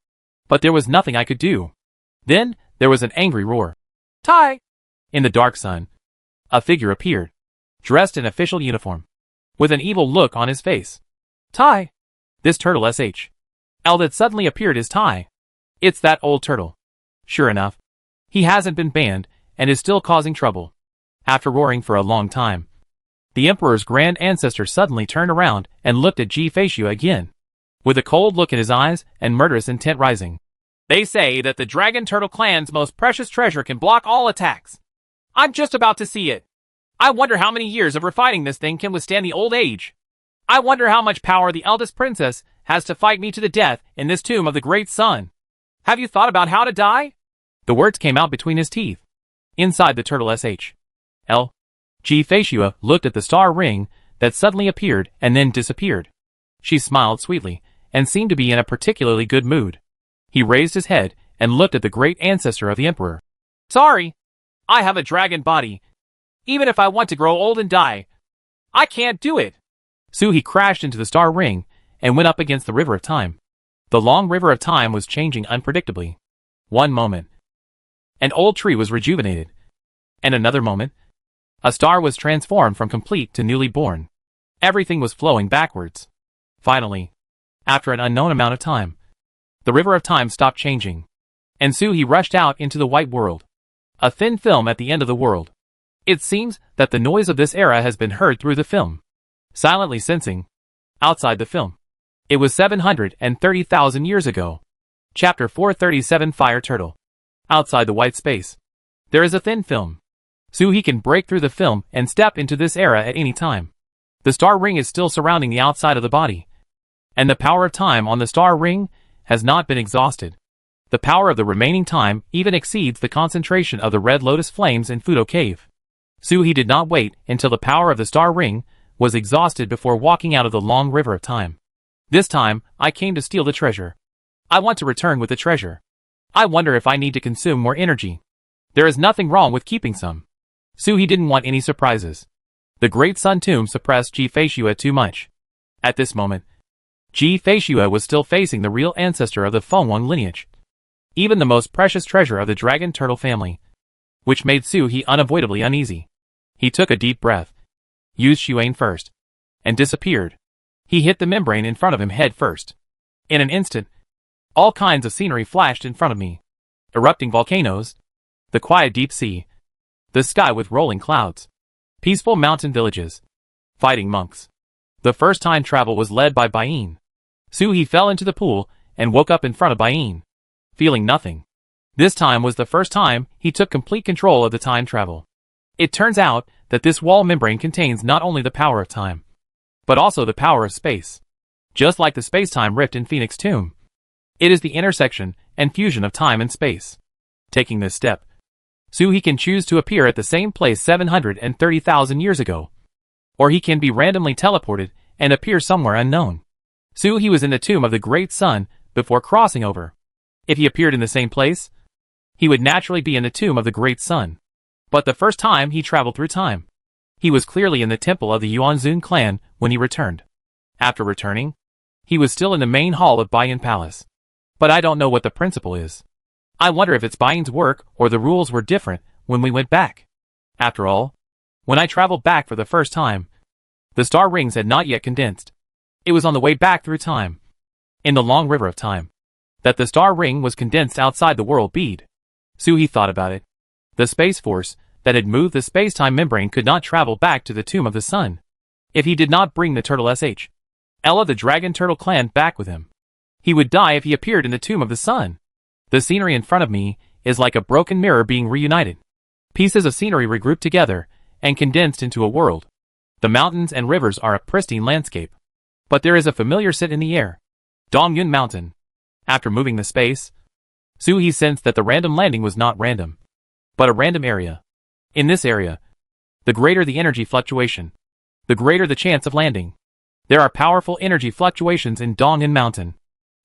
A: but there was nothing I could do. Then, there was an angry roar. Tai! In the dark sun, a figure appeared, dressed in official uniform, with an evil look on his face. Tai! This turtle SHL that suddenly appeared is Tai. It's that old turtle. Sure enough, he hasn't been banned and is still causing trouble. After roaring for a long time, the Emperor's grand ancestor suddenly turned around and looked at Ji Feishu again, with a cold look in his eyes and murderous intent rising. They say that the Dragon Turtle clan's most precious treasure can block all attacks. I'm just about to see it. I wonder how many years of refining this thing can withstand the old age. I wonder how much power the eldest princess has to fight me to the death in this tomb of the great sun. Have you thought about how to die? The words came out between his teeth. Inside the turtle SHL, Ji Feishu looked at the star ring that suddenly appeared and then disappeared. She smiled sweetly and seemed to be in a particularly good mood. He raised his head and looked at the great ancestor of the Emperor. Sorry, I have a dragon body. Even if I want to grow old and die, I can't do it. Suhi crashed into the star ring and went up against the river of time. The long river of time was changing unpredictably. One moment, an old tree was rejuvenated. And another moment, a star was transformed from complete to newly born. Everything was flowing backwards. Finally, after an unknown amount of time, the river of time stopped changing, and Suhi rushed out into the white world. A thin film at the end of the world. It seems that the noise of this era has been heard through the film. Silently sensing, outside the film, it was 730,000 years ago. Chapter 437 Fire Turtle. Outside the white space, there is a thin film. Suhi can break through the film and step into this era at any time. The star ring is still surrounding the outside of the body, and the power of time on the star ring has not been exhausted. The power of the remaining time even exceeds the concentration of the red lotus flames in Fudo Cave. Suhi did not wait until the power of the star ring was exhausted before walking out of the long river of time. This time, I came to steal the treasure. I want to return with the treasure. I wonder if I need to consume more energy. There is nothing wrong with keeping some. Suhi didn't want any surprises. The Great Sun Tomb suppressed Ji Feishu too much. At this moment, Ji Feishu was still facing the real ancestor of the Fengwang lineage, even the most precious treasure of the Dragon Turtle family, which made Suhi unavoidably uneasy. He took a deep breath, used Xuan first, and disappeared. He hit the membrane in front of him head first. In an instant, all kinds of scenery flashed in front of me. Erupting volcanoes, the quiet deep sea, the sky with rolling clouds, peaceful mountain villages, fighting monks. The first time travel was led by Bain. Suhi fell into the pool and woke up in front of Bain, feeling nothing. This time was the first time he took complete control of the time travel. It turns out that this wall membrane contains not only the power of time, but also the power of space. Just like the space-time rift in Phoenix Tomb, it is the intersection and fusion of time and space. Taking this step, Suhi can choose to appear at the same place 730,000 years ago, or he can be randomly teleported and appear somewhere unknown. Suhi was in the tomb of the Great Sun before crossing over. If he appeared in the same place, he would naturally be in the tomb of the Great Sun. But the first time he traveled through time, he was clearly in the temple of the Yuanzun clan when he returned. After returning, he was still in the main hall of Bayan Palace. But I don't know what the principle is. I wonder if it's Bayan's work or the rules were different when we went back. After all, when I traveled back for the first time, the star rings had not yet condensed. It was on the way back through time, in the long river of time, that the star ring was condensed outside the world bead. Suhi thought about it. The space force that had moved the space-time membrane could not travel back to the tomb of the sun if he did not bring the turtle Ella the Dragon Turtle clan back with him. He would die if he appeared in the tomb of the sun. The scenery in front of me is like a broken mirror being reunited. Pieces of scenery regrouped together and condensed into a world. The mountains and rivers are a pristine landscape. But there is a familiar sit in the air. Dongyun Mountain. After moving the space, Suhi sensed that the random landing was not random, but a random area. In this area, the greater the energy fluctuation, the greater the chance of landing. There are powerful energy fluctuations in Dong'an Mountain.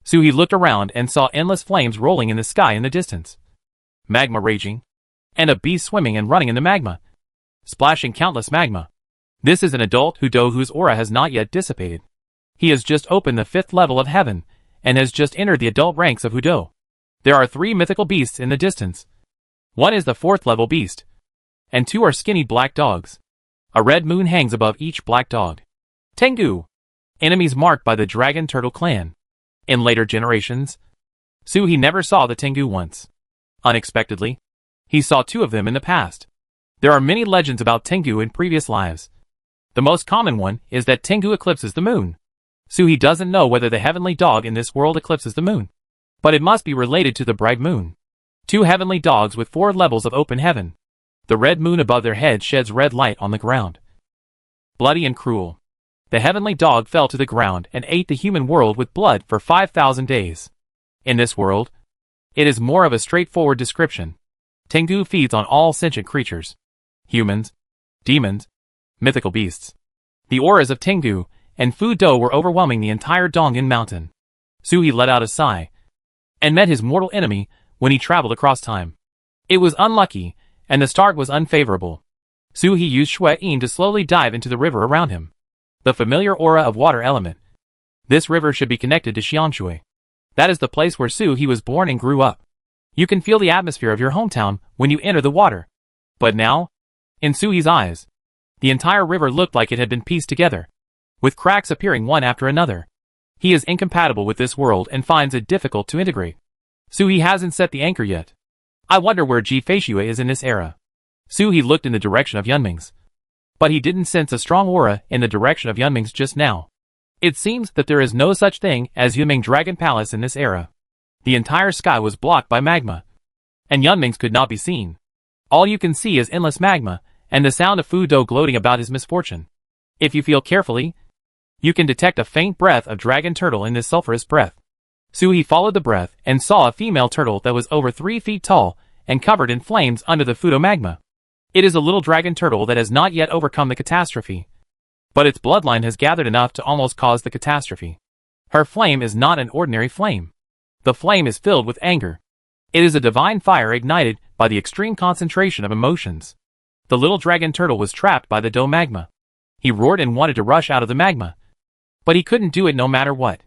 A: Suhi looked around and saw endless flames rolling in the sky in the distance. Magma raging. And a beast swimming and running in the magma. Splashing countless magma. This is an adult Hudo whose aura has not yet dissipated. He has just opened the 5th level of heaven, and has just entered the adult ranks of Hudo. There are 3 mythical beasts in the distance. One is the 4th level beast. And 2 are skinny black dogs. A red moon hangs above each black dog. Tengu. Enemies marked by the Dragon Turtle clan. In later generations, Suhi never saw the Tengu once. Unexpectedly, he saw 2 of them in the past. There are many legends about Tengu in previous lives. The most common one is that Tengu eclipses the moon. Suhi doesn't know whether the heavenly dog in this world eclipses the moon, but it must be related to the bright moon. 2 heavenly dogs with 4 levels of open heaven. The red moon above their heads sheds red light on the ground. Bloody and cruel. The heavenly dog fell to the ground and ate the human world with blood for 5,000 days. In this world, it is more of a straightforward description. Tengu feeds on all sentient creatures. Humans, demons, mythical beasts. The auras of Tengu and Fu Do were overwhelming the entire Dong'an Mountain. Suhi let out a sigh, and met his mortal enemy when he traveled across time. It was unlucky, and the start was unfavorable. Suhi used Shui Yin to slowly dive into the river around him. The familiar aura of water element. This river should be connected to Xianshui. That is the place where Suhi was born and grew up. You can feel the atmosphere of your hometown when you enter the water. But now, in Suhi's eyes, the entire river looked like it had been pieced together, with cracks appearing one after another. He is incompatible with this world and finds it difficult to integrate. Suhi hasn't set the anchor yet. I wonder where Ji Feishui is in this era. Suhi looked in the direction of Yunming's. But he didn't sense a strong aura in the direction of Yunming's just now. It seems that there is no such thing as Yunming Dragon Palace in this era. The entire sky was blocked by magma, and Yunming's could not be seen. All you can see is endless magma, and the sound of Fu Do gloating about his misfortune. If you feel carefully, you can detect a faint breath of dragon turtle in this sulphurous breath. Suhi followed the breath and saw a female turtle that was over 3 feet tall and covered in flames under the Fudo magma. It is a little dragon turtle that has not yet overcome the catastrophe, but its bloodline has gathered enough to almost cause the catastrophe. Her flame is not an ordinary flame. The flame is filled with anger. It is a divine fire ignited by the extreme concentration of emotions. The little dragon turtle was trapped by the Do magma. He roared and wanted to rush out of the magma, but he couldn't do it no matter what.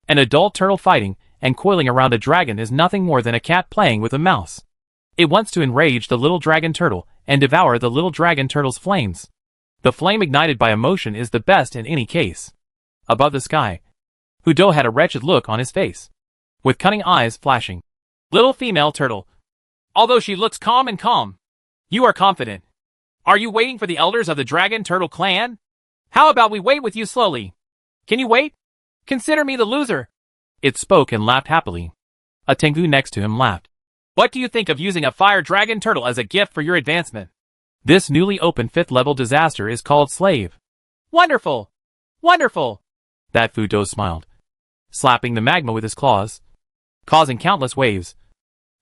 A: An adult turtle fighting and coiling around a dragon is nothing more than a cat playing with a mouse. It wants to enrage the little dragon turtle and devour the little dragon turtle's flames. The flame ignited by emotion is the best in any case. Above the sky, Hudo had a wretched look on his face, with cunning eyes flashing. Little female turtle. Although she looks calm, you are confident. Are you waiting for the elders of the Dragon Turtle clan? How about we wait with you slowly? Can you wait? Consider me the loser. It spoke and laughed happily. A Tengu next to him laughed. What do you think of using a fire dragon turtle as a gift for your advancement? This newly opened 5th level disaster is called Slave. Wonderful! Wonderful! That Fudo smiled, slapping the magma with his claws, causing countless waves,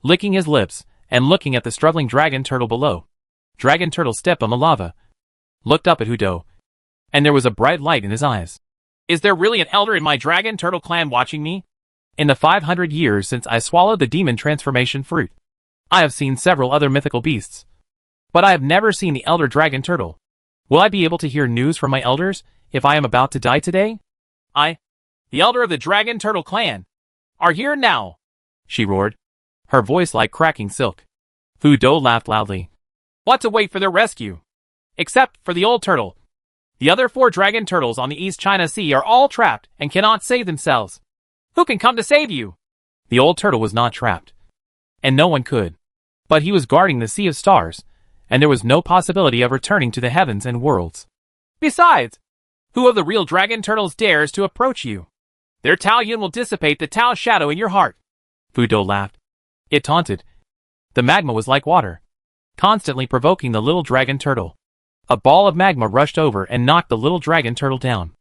A: licking his lips, and looking at the struggling dragon turtle below. Dragon turtle stepped on the lava, looked up at Hudo, and there was a bright light in his eyes. Is there really an elder in my dragon turtle clan watching me? In the 500 years since I swallowed the demon transformation fruit, I have seen several other mythical beasts, but I have never seen the elder dragon turtle. Will I be able to hear news from my elders if I am about to die today? The elder of the dragon turtle clan, are here now, she roared, her voice like cracking silk. Fudo laughed loudly. What to wait for their rescue? Except for the old turtle. The other 4 dragon turtles on the East China Sea are all trapped and cannot save themselves. Who can come to save you? The old turtle was not trapped, and no one could. But he was guarding the Sea of Stars, and there was no possibility of returning to the heavens and worlds. Besides, who of the real dragon turtles dares to approach you? Their Tao Yun will dissipate the Tao shadow in your heart. Fudo laughed. It taunted. The magma was like water, constantly provoking the little dragon turtle. A ball of magma rushed over and knocked the little dragon turtle down.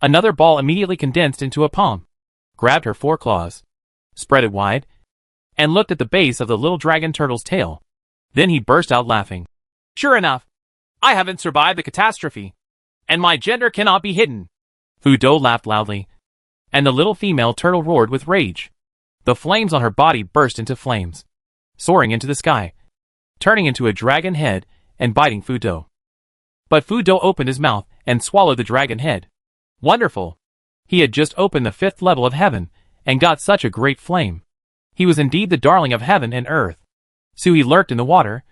A: Another ball immediately condensed into a palm, grabbed her 4 claws, spread it wide, and looked at the base of the little dragon turtle's tail. Then he burst out laughing. Sure enough, I haven't survived the catastrophe. And my gender cannot be hidden. Fudo laughed loudly, and the little female turtle roared with rage. The flames on her body burst into flames, soaring into the sky, turning into a dragon head and biting Fudo. But Fudo opened his mouth and swallowed the dragon head. Wonderful! He had just opened the 5th level of heaven and got such a great flame. He was indeed the darling of heaven and earth. Sui lurked in the water,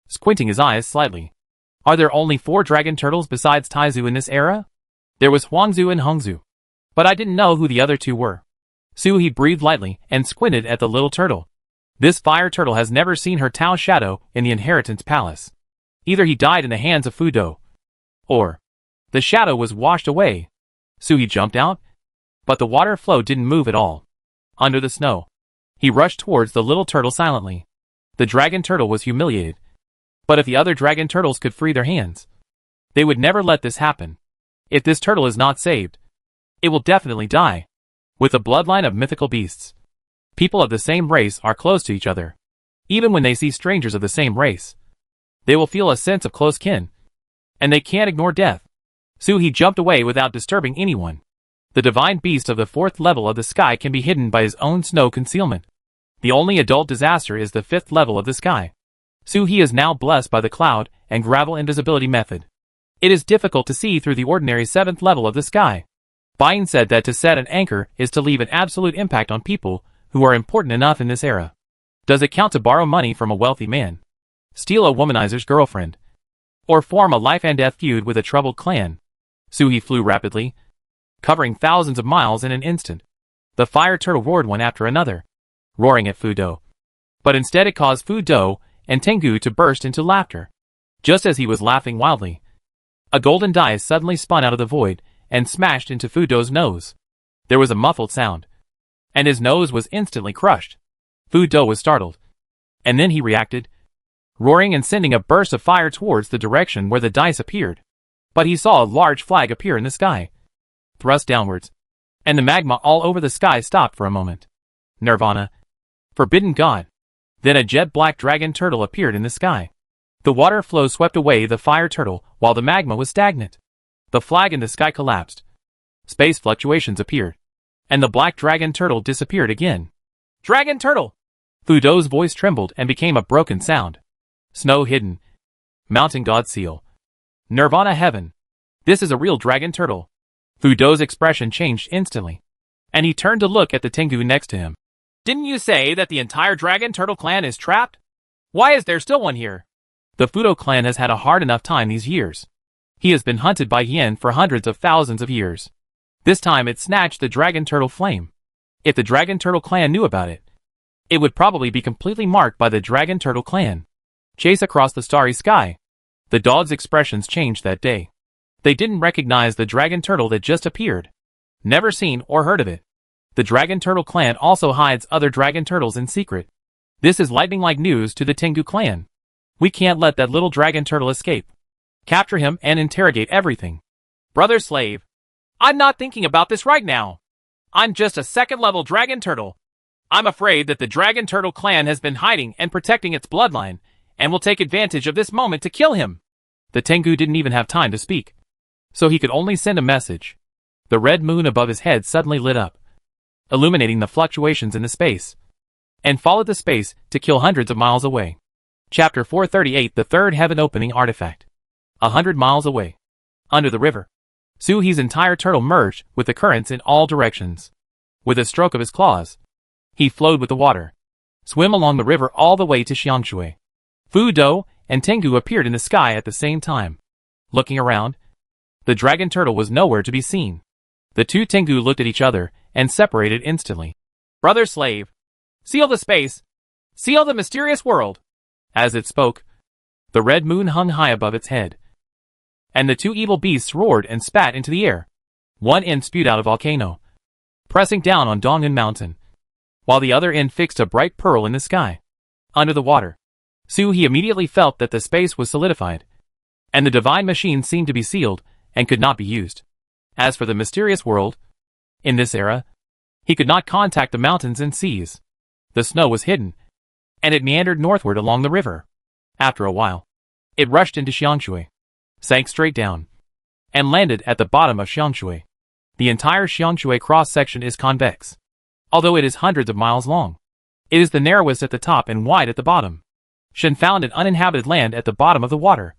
A: squinting his eyes slightly. Are there only 4 dragon turtles besides Taizu in this era? There was Huangzu and Hongzu, but I didn't know who the other 2 were. Sui breathed lightly and squinted at the little turtle. This fire turtle has never seen her Tao shadow in the inheritance palace. Either he died in the hands of Fudo, or the shadow was washed away. Sui jumped out, but the water flow didn't move at all. Under the snow, he rushed towards the little turtle silently. The dragon turtle was humiliated, but if the other dragon turtles could free their hands, they would never let this happen. If this turtle is not saved, it will definitely die. With a bloodline of mythical beasts, people of the same race are close to each other. Even when they see strangers of the same race, they will feel a sense of close kin, and they can't ignore death. Sui jumped away without disturbing anyone. The divine beast of the 4th level of the sky can be hidden by his own snow concealment. The only adult disaster is the 5th level of the sky. Sui is now blessed by the cloud and gravel invisibility method. It is difficult to see through the ordinary 7th level of the sky. Bain said that to set an anchor is to leave an absolute impact on people who are important enough in this era. Does it count to borrow money from a wealthy man, steal a womanizer's girlfriend, or form a life and death feud with a troubled clan? Sui flew rapidly, covering thousands of miles in an instant. The fire turtle roared one after another, roaring at Fudo. But instead it caused Fudo and Tengu to burst into laughter. Just as he was laughing wildly, a golden die suddenly spun out of the void and smashed into Fudo's nose. There was a muffled sound, and his nose was instantly crushed. Fudo was startled, and then he reacted, roaring and sending a burst of fire towards the direction where the dice appeared. But he saw a large flag appear in the sky, thrust downwards, and the magma all over the sky stopped for a moment. Nirvana. Forbidden God. Then a jet-black dragon turtle appeared in the sky. The water flow swept away the fire turtle while the magma was stagnant. The flag in the sky collapsed. Space fluctuations appeared, and the black dragon turtle disappeared again. Dragon turtle! Fudo's voice trembled and became a broken sound. Snow hidden. Mountain god seal. Nirvana heaven. This is a real dragon turtle. Fudo's expression changed instantly, and he turned to look at the Tengu next to him. Didn't you say that the entire dragon turtle clan is trapped? Why is there still one here? The Fudo clan has had a hard enough time these years. He has been hunted by Yen for hundreds of thousands of years. This time it snatched the dragon turtle flame. If the dragon turtle clan knew about it, it would probably be completely marked by the dragon turtle clan. Chase across the starry sky. The dogs' expressions changed that day. They didn't recognize the dragon turtle that just appeared. Never seen or heard of it. The dragon turtle clan also hides other dragon turtles in secret. This is lightning-like news to the Tengu clan. We can't let that little dragon turtle escape. Capture him and interrogate everything. Brother slave, I'm not thinking about this right now. I'm just a 2nd-level dragon turtle. I'm afraid that the dragon turtle clan has been hiding and protecting its bloodline, and will take advantage of this moment to kill him. The Tengu didn't even have time to speak, so he could only send a message. The red moon above his head suddenly lit up, illuminating the fluctuations in the space, and followed the space to kill hundreds of miles away. Chapter 438, the third heaven opening artifact. 100 miles away, under the river, Sui's entire turtle merged with the currents in all directions. With a stroke of his claws, he flowed with the water, swim along the river all the way to Xiangshui. Fudo and Tengu appeared in the sky at the same time. Looking around, the dragon turtle was nowhere to be seen. The 2 Tengu looked at each other and separated instantly. Brother slave, seal the space, seal the mysterious world. As it spoke, the red moon hung high above its head, and the 2 evil beasts roared and spat into the air. One end spewed out a volcano, pressing down on Dongyun Mountain, while the other end fixed a bright pearl in the sky. Under the water, Sui immediately felt that the space was solidified, and the divine machine seemed to be sealed and could not be used. As for the mysterious world, in this era, he could not contact the mountains and seas. The snow was hidden, and it meandered northward along the river. After a while, it rushed into Xiangshui, sank straight down, and landed at the bottom of Xiangshui. The entire Xiangshui cross-section is convex, although it is hundreds of miles long. It is the narrowest at the top and wide at the bottom. Shen found an uninhabited land at the bottom of the water,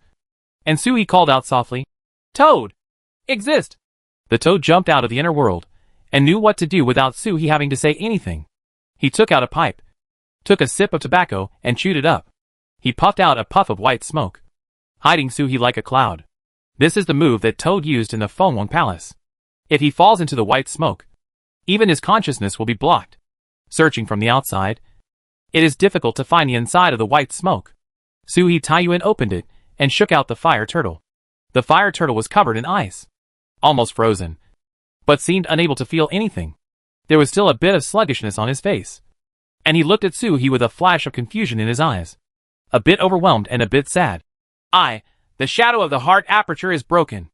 A: and Sui called out softly, "Toad! Exist!" The toad jumped out of the inner world, and knew what to do without Sui having to say anything. He took out a pipe, took a sip of tobacco, and chewed it up. He puffed out a puff of white smoke, hiding Sui like a cloud. This is the move that Toad used in the Fengwang Palace. If he falls into the white smoke, even his consciousness will be blocked. Searching from the outside, it is difficult to find the inside of the white smoke. Sui Taiyuan opened it and shook out the fire turtle. The fire turtle was covered in ice, almost frozen, but seemed unable to feel anything. There was still a bit of sluggishness on his face, and he looked at Sui with a flash of confusion in his eyes, a bit overwhelmed and a bit sad. The shadow of the heart aperture is broken.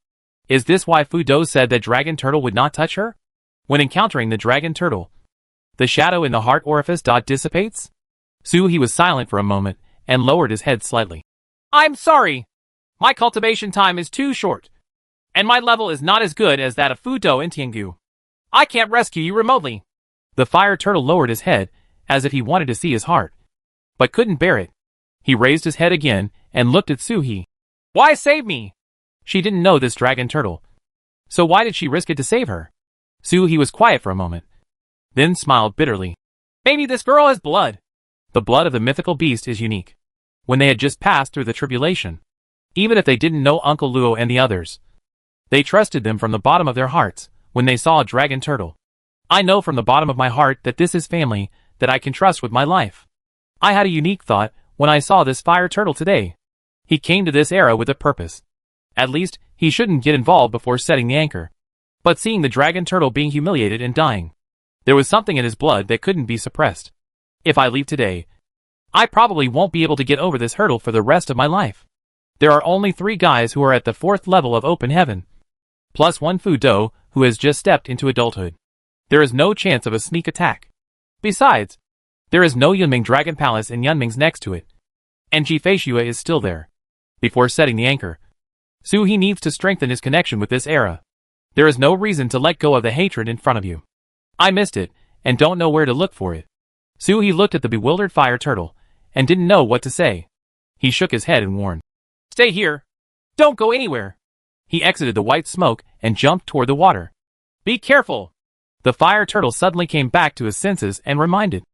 A: Is this why Fu Dou said that Dragon Turtle would not touch her? When encountering the Dragon Turtle, the shadow in the heart orifice dissipates? Sui was silent for a moment and lowered his head slightly. "I'm sorry. My cultivation time is too short, and my level is not as good as that of Fu Dou and Tiangu. I can't rescue you remotely." The fire turtle lowered his head as if he wanted to see his heart, but couldn't bear it. He raised his head again and looked at Sui. "Why save me?" She didn't know this dragon turtle, so why did she risk it to save her? Sui was quiet for a moment, then smiled bitterly. "Maybe this girl has blood." The blood of the mythical beast is unique. When they had just passed through the tribulation, even if they didn't know Uncle Luo and the others, they trusted them from the bottom of their hearts when they saw a dragon turtle. I know from the bottom of my heart that this is family that I can trust with my life. I had a unique thought when I saw this fire turtle today. He came to this era with a purpose. At least, he shouldn't get involved before setting the anchor. But seeing the dragon turtle being humiliated and dying, there was something in his blood that couldn't be suppressed. If I leave today, I probably won't be able to get over this hurdle for the rest of my life. There are only 3 guys who are at the 4th level of open heaven, plus 1 Fu Dou who has just stepped into adulthood. There is no chance of a sneak attack. Besides, there is no Yunming Dragon Palace in Yunming's next to it, and Ji Feishua is still there. Before setting the anchor, Sui needs to strengthen his connection with this era. There is no reason to let go of the hatred in front of you. I missed it, and don't know where to look for it. Sui looked at the bewildered fire turtle, and didn't know what to say. He shook his head and warned, "Stay here. Don't go anywhere." He exited the white smoke and jumped toward the water. "Be careful." The fire turtle suddenly came back to his senses and reminded,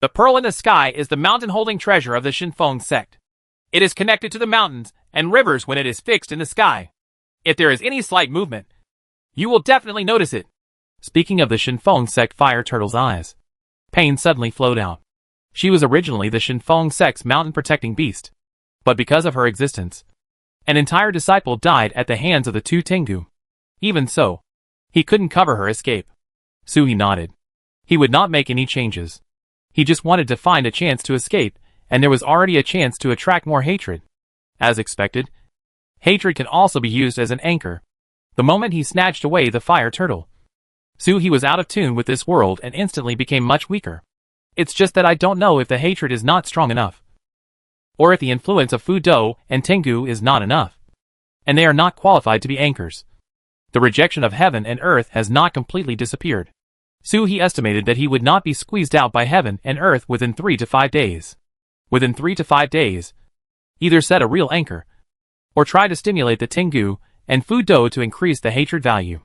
A: "The pearl in the sky is the mountain-holding treasure of the Shinfeng sect. It is connected to the mountains and rivers when it is fixed in the sky. If there is any slight movement, you will definitely notice it." Speaking of the Shinfeng sect, fire turtle's eyes, pain suddenly flowed out. She was originally the Shinfeng sect's mountain-protecting beast, but because of her existence, an entire disciple died at the hands of the 2 Tengu. Even so, he couldn't cover her escape. Sui nodded. He would not make any changes. He just wanted to find a chance to escape, and there was already a chance to attract more hatred. As expected, hatred can also be used as an anchor. The moment he snatched away the fire turtle, Sui was out of tune with this world and instantly became much weaker. It's just that I don't know if the hatred is not strong enough, or if the influence of Fu Dou and Tengu is not enough, and they are not qualified to be anchors. The rejection of heaven and earth has not completely disappeared. Sui estimated that he would not be squeezed out by heaven and earth within 3 to 5 days. Within 3 to 5 days, either set a real anchor, or try to stimulate the Tengu and Fu Dou to increase the hatred value.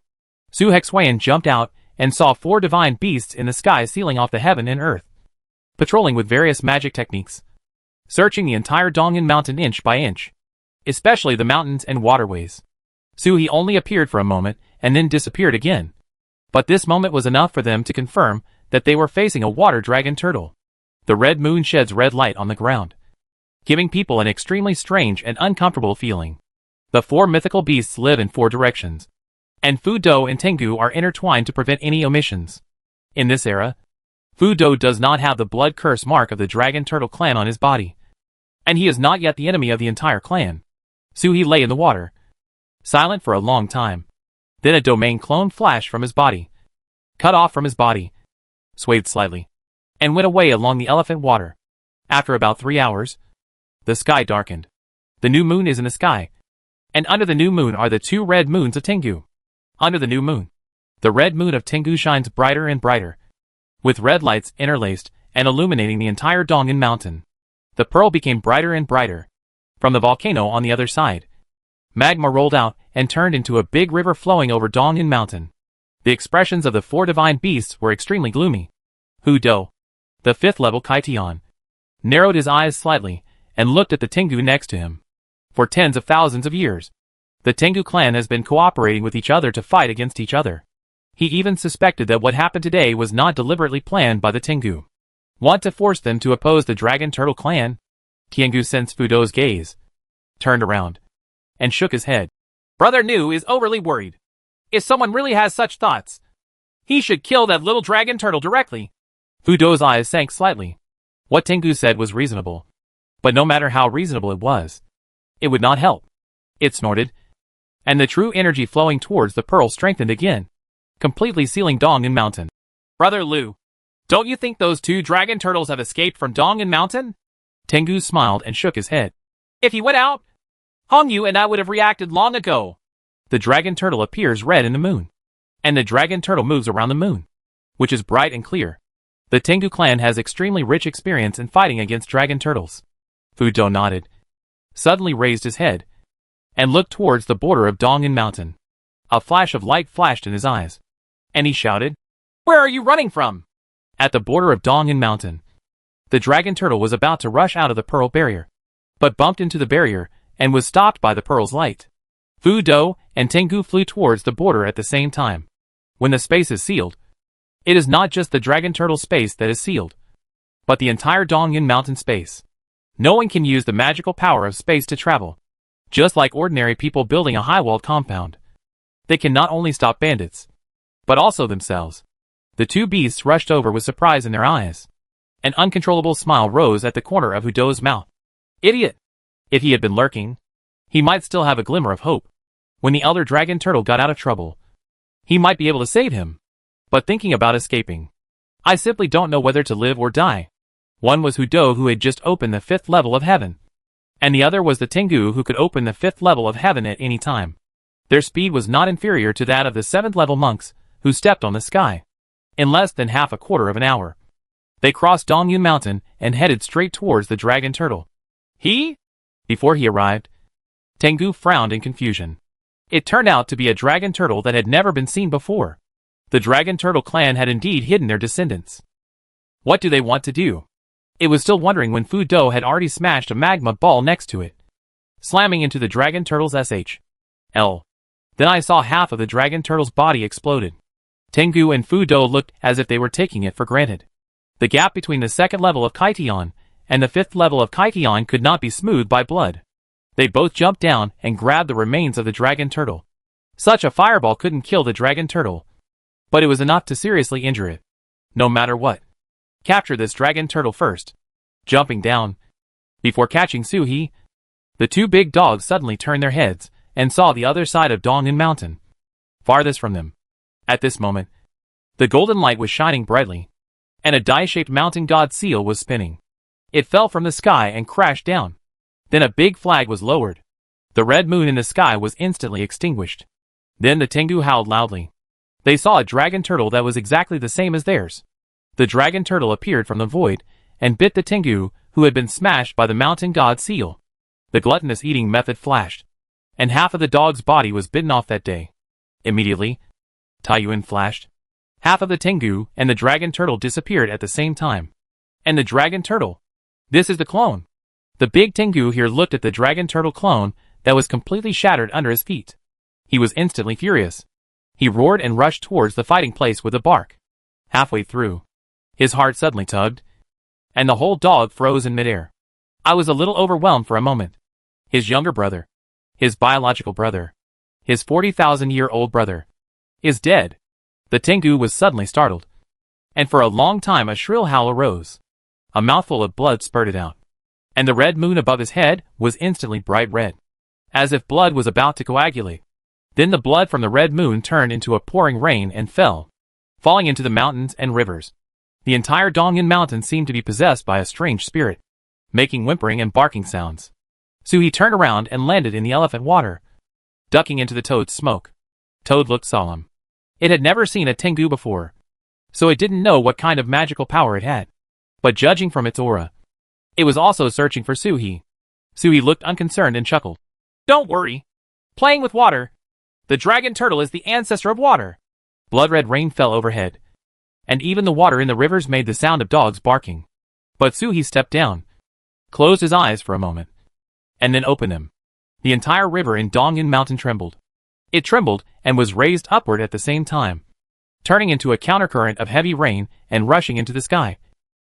A: Su Hexuan jumped out and saw 4 divine beasts in the sky sealing off the heaven and earth, patrolling with various magic techniques, searching the entire Dongyan mountain inch by inch, especially the mountains and waterways. Sui only appeared for a moment and then disappeared again. But this moment was enough for them to confirm that they were facing a water dragon turtle. The red moon sheds red light on the ground, giving people an extremely strange and uncomfortable feeling. The 4 mythical beasts live in 4 directions, and Fu Dou and Tengu are intertwined to prevent any omissions. In this era, Fu Dou does not have the blood curse mark of the dragon turtle clan on his body, and he is not yet the enemy of the entire clan. Sui lay in the water, silent for a long time. Then a domain clone flashed from his body, cut off from his body, swayed slightly, and went away along the elephant water. After about 3 hours, the sky darkened. The new moon is in the sky, And under the new moon are the two red moons of Tengu. Under the new moon, the red moon of Tengu shines brighter and brighter, with red lights interlaced and illuminating the entire Dongan Mountain. The pearl became brighter and brighter. From the volcano on the other side, magma rolled out and turned into a big river flowing over Dongan Mountain. The expressions of the four divine beasts were extremely gloomy. Hu Do, the 5th level Kaitian, narrowed his eyes slightly and looked at the Tengu next to him. For tens of thousands of years, the Tengu clan has been cooperating with each other to fight against each other. He even suspected that what happened today was not deliberately planned by the Tengu. Want to force them to oppose the Dragon Turtle clan? Tengu sensed Fu Do's gaze, turned around, and shook his head. Brother Nu is overly worried. If someone really has such thoughts, he should kill that little dragon turtle directly. Fu Do's eyes sank slightly. What Tengu said was reasonable. But no matter how reasonable it would not help. It snorted, and the true energy flowing towards the pearl strengthened again, completely sealing Dongan Mountain. Brother Lu, don't you think those two dragon turtles have escaped from Dongan Mountain? Tengu smiled and shook his head. If he went out, Hong Yu and I would have reacted long ago. The dragon turtle appears red in the moon, and the dragon turtle moves around the moon, which is bright and clear. The Tengu clan has extremely rich experience in fighting against dragon turtles. Fu Do nodded, suddenly raised his head, and looked towards the border of Dongan Mountain. A flash of light flashed in his eyes, and he shouted, Where are you running from? At the border of Dongan Mountain, the dragon turtle was about to rush out of the pearl barrier, but bumped into the barrier and was stopped by the pearl's light. Fu Do and Tengu flew towards the border at the same time. When the space is sealed, it is not just the dragon turtle space that is sealed, but the entire Dongan Mountain space. No one can use the magical power of space to travel. Just like ordinary people building a high-walled compound, they can not only stop bandits, but also themselves. The two beasts rushed over with surprise in their eyes. An uncontrollable smile rose at the corner of Fu Do's mouth. Idiot! If he had been lurking, he might still have a glimmer of hope. When the elder dragon turtle got out of trouble, he might be able to save him. But thinking about escaping, I simply don't know whether to live or die. One was Fu Do, who had just opened the 5th level of heaven, and the other was the Tengu, who could open the 5th level of heaven at any time. Their speed was not inferior to that of the 7th level monks, who stepped on the sky. In less than half a quarter of an hour, they crossed Dongyun Mountain and headed straight towards the dragon turtle. Before he arrived, Tengu frowned in confusion. It turned out to be a dragon turtle that had never been seen before. The dragon turtle clan had indeed hidden their descendants. What do they want to do? It was still wondering when Fu Do had already smashed a magma ball next to it, slamming into the dragon turtle's SHL. Then I saw half of the dragon turtle's body exploded. Tengu and Fu Do looked as if they were taking it for granted. The gap between the 2nd level of Kaitian and the 5th level of Kaitian could not be smoothed by blood. They both jumped down and grabbed the remains of the dragon turtle. Such a fireball couldn't kill the dragon turtle, but it was enough to seriously injure it. No matter what, capture this dragon turtle first. Jumping down, before catching Suhi, the two big dogs suddenly turned their heads and saw the other side of Dongan Mountain, farthest from them. At this moment, the golden light was shining brightly, and a die-shaped mountain god seal was spinning. It fell from the sky and crashed down. Then a big flag was lowered. The red moon in the sky was instantly extinguished. Then the Tengu howled loudly. They saw a dragon turtle that was exactly the same as theirs. The dragon turtle appeared from the void and bit the Tengu, who had been smashed by the mountain god seal. The gluttonous eating method flashed, and half of the dog's body was bitten off that day. Immediately, Taiyuan flashed. Half of the Tengu and the dragon turtle disappeared at the same time. And the dragon turtle. This is the clone. The big Tengu here looked at the dragon turtle clone that was completely shattered under his feet. He was instantly furious. He roared and rushed towards the fighting place with a bark. Halfway through, his heart suddenly tugged, and the whole dog froze in midair. I was a little overwhelmed for a moment. His younger brother, his biological brother, his 40,000-year-old brother, is dead. The Tengu was suddenly startled, and for a long time a shrill howl arose. A mouthful of blood spurted out, and the red moon above his head was instantly bright red, as if blood was about to coagulate. Then the blood from the red moon turned into a pouring rain and fell, falling into the mountains and rivers. The entire Dongyun Mountain seemed to be possessed by a strange spirit, making whimpering and barking sounds. Suhi turned around and landed in the elephant water, ducking into the Toad's smoke. Toad looked solemn. It had never seen a Tengu before, so it didn't know what kind of magical power it had. But judging from its aura, it was also searching for Suhi. Suhi looked unconcerned and chuckled. Don't worry. Playing with water. The dragon turtle is the ancestor of water. Blood-red rain fell overhead, and even the water in the rivers made the sound of dogs barking. But Suhi stepped down, closed his eyes for a moment, and then opened them. The entire river in Dongyun Mountain trembled. It trembled and was raised upward at the same time, turning into a countercurrent of heavy rain and rushing into the sky,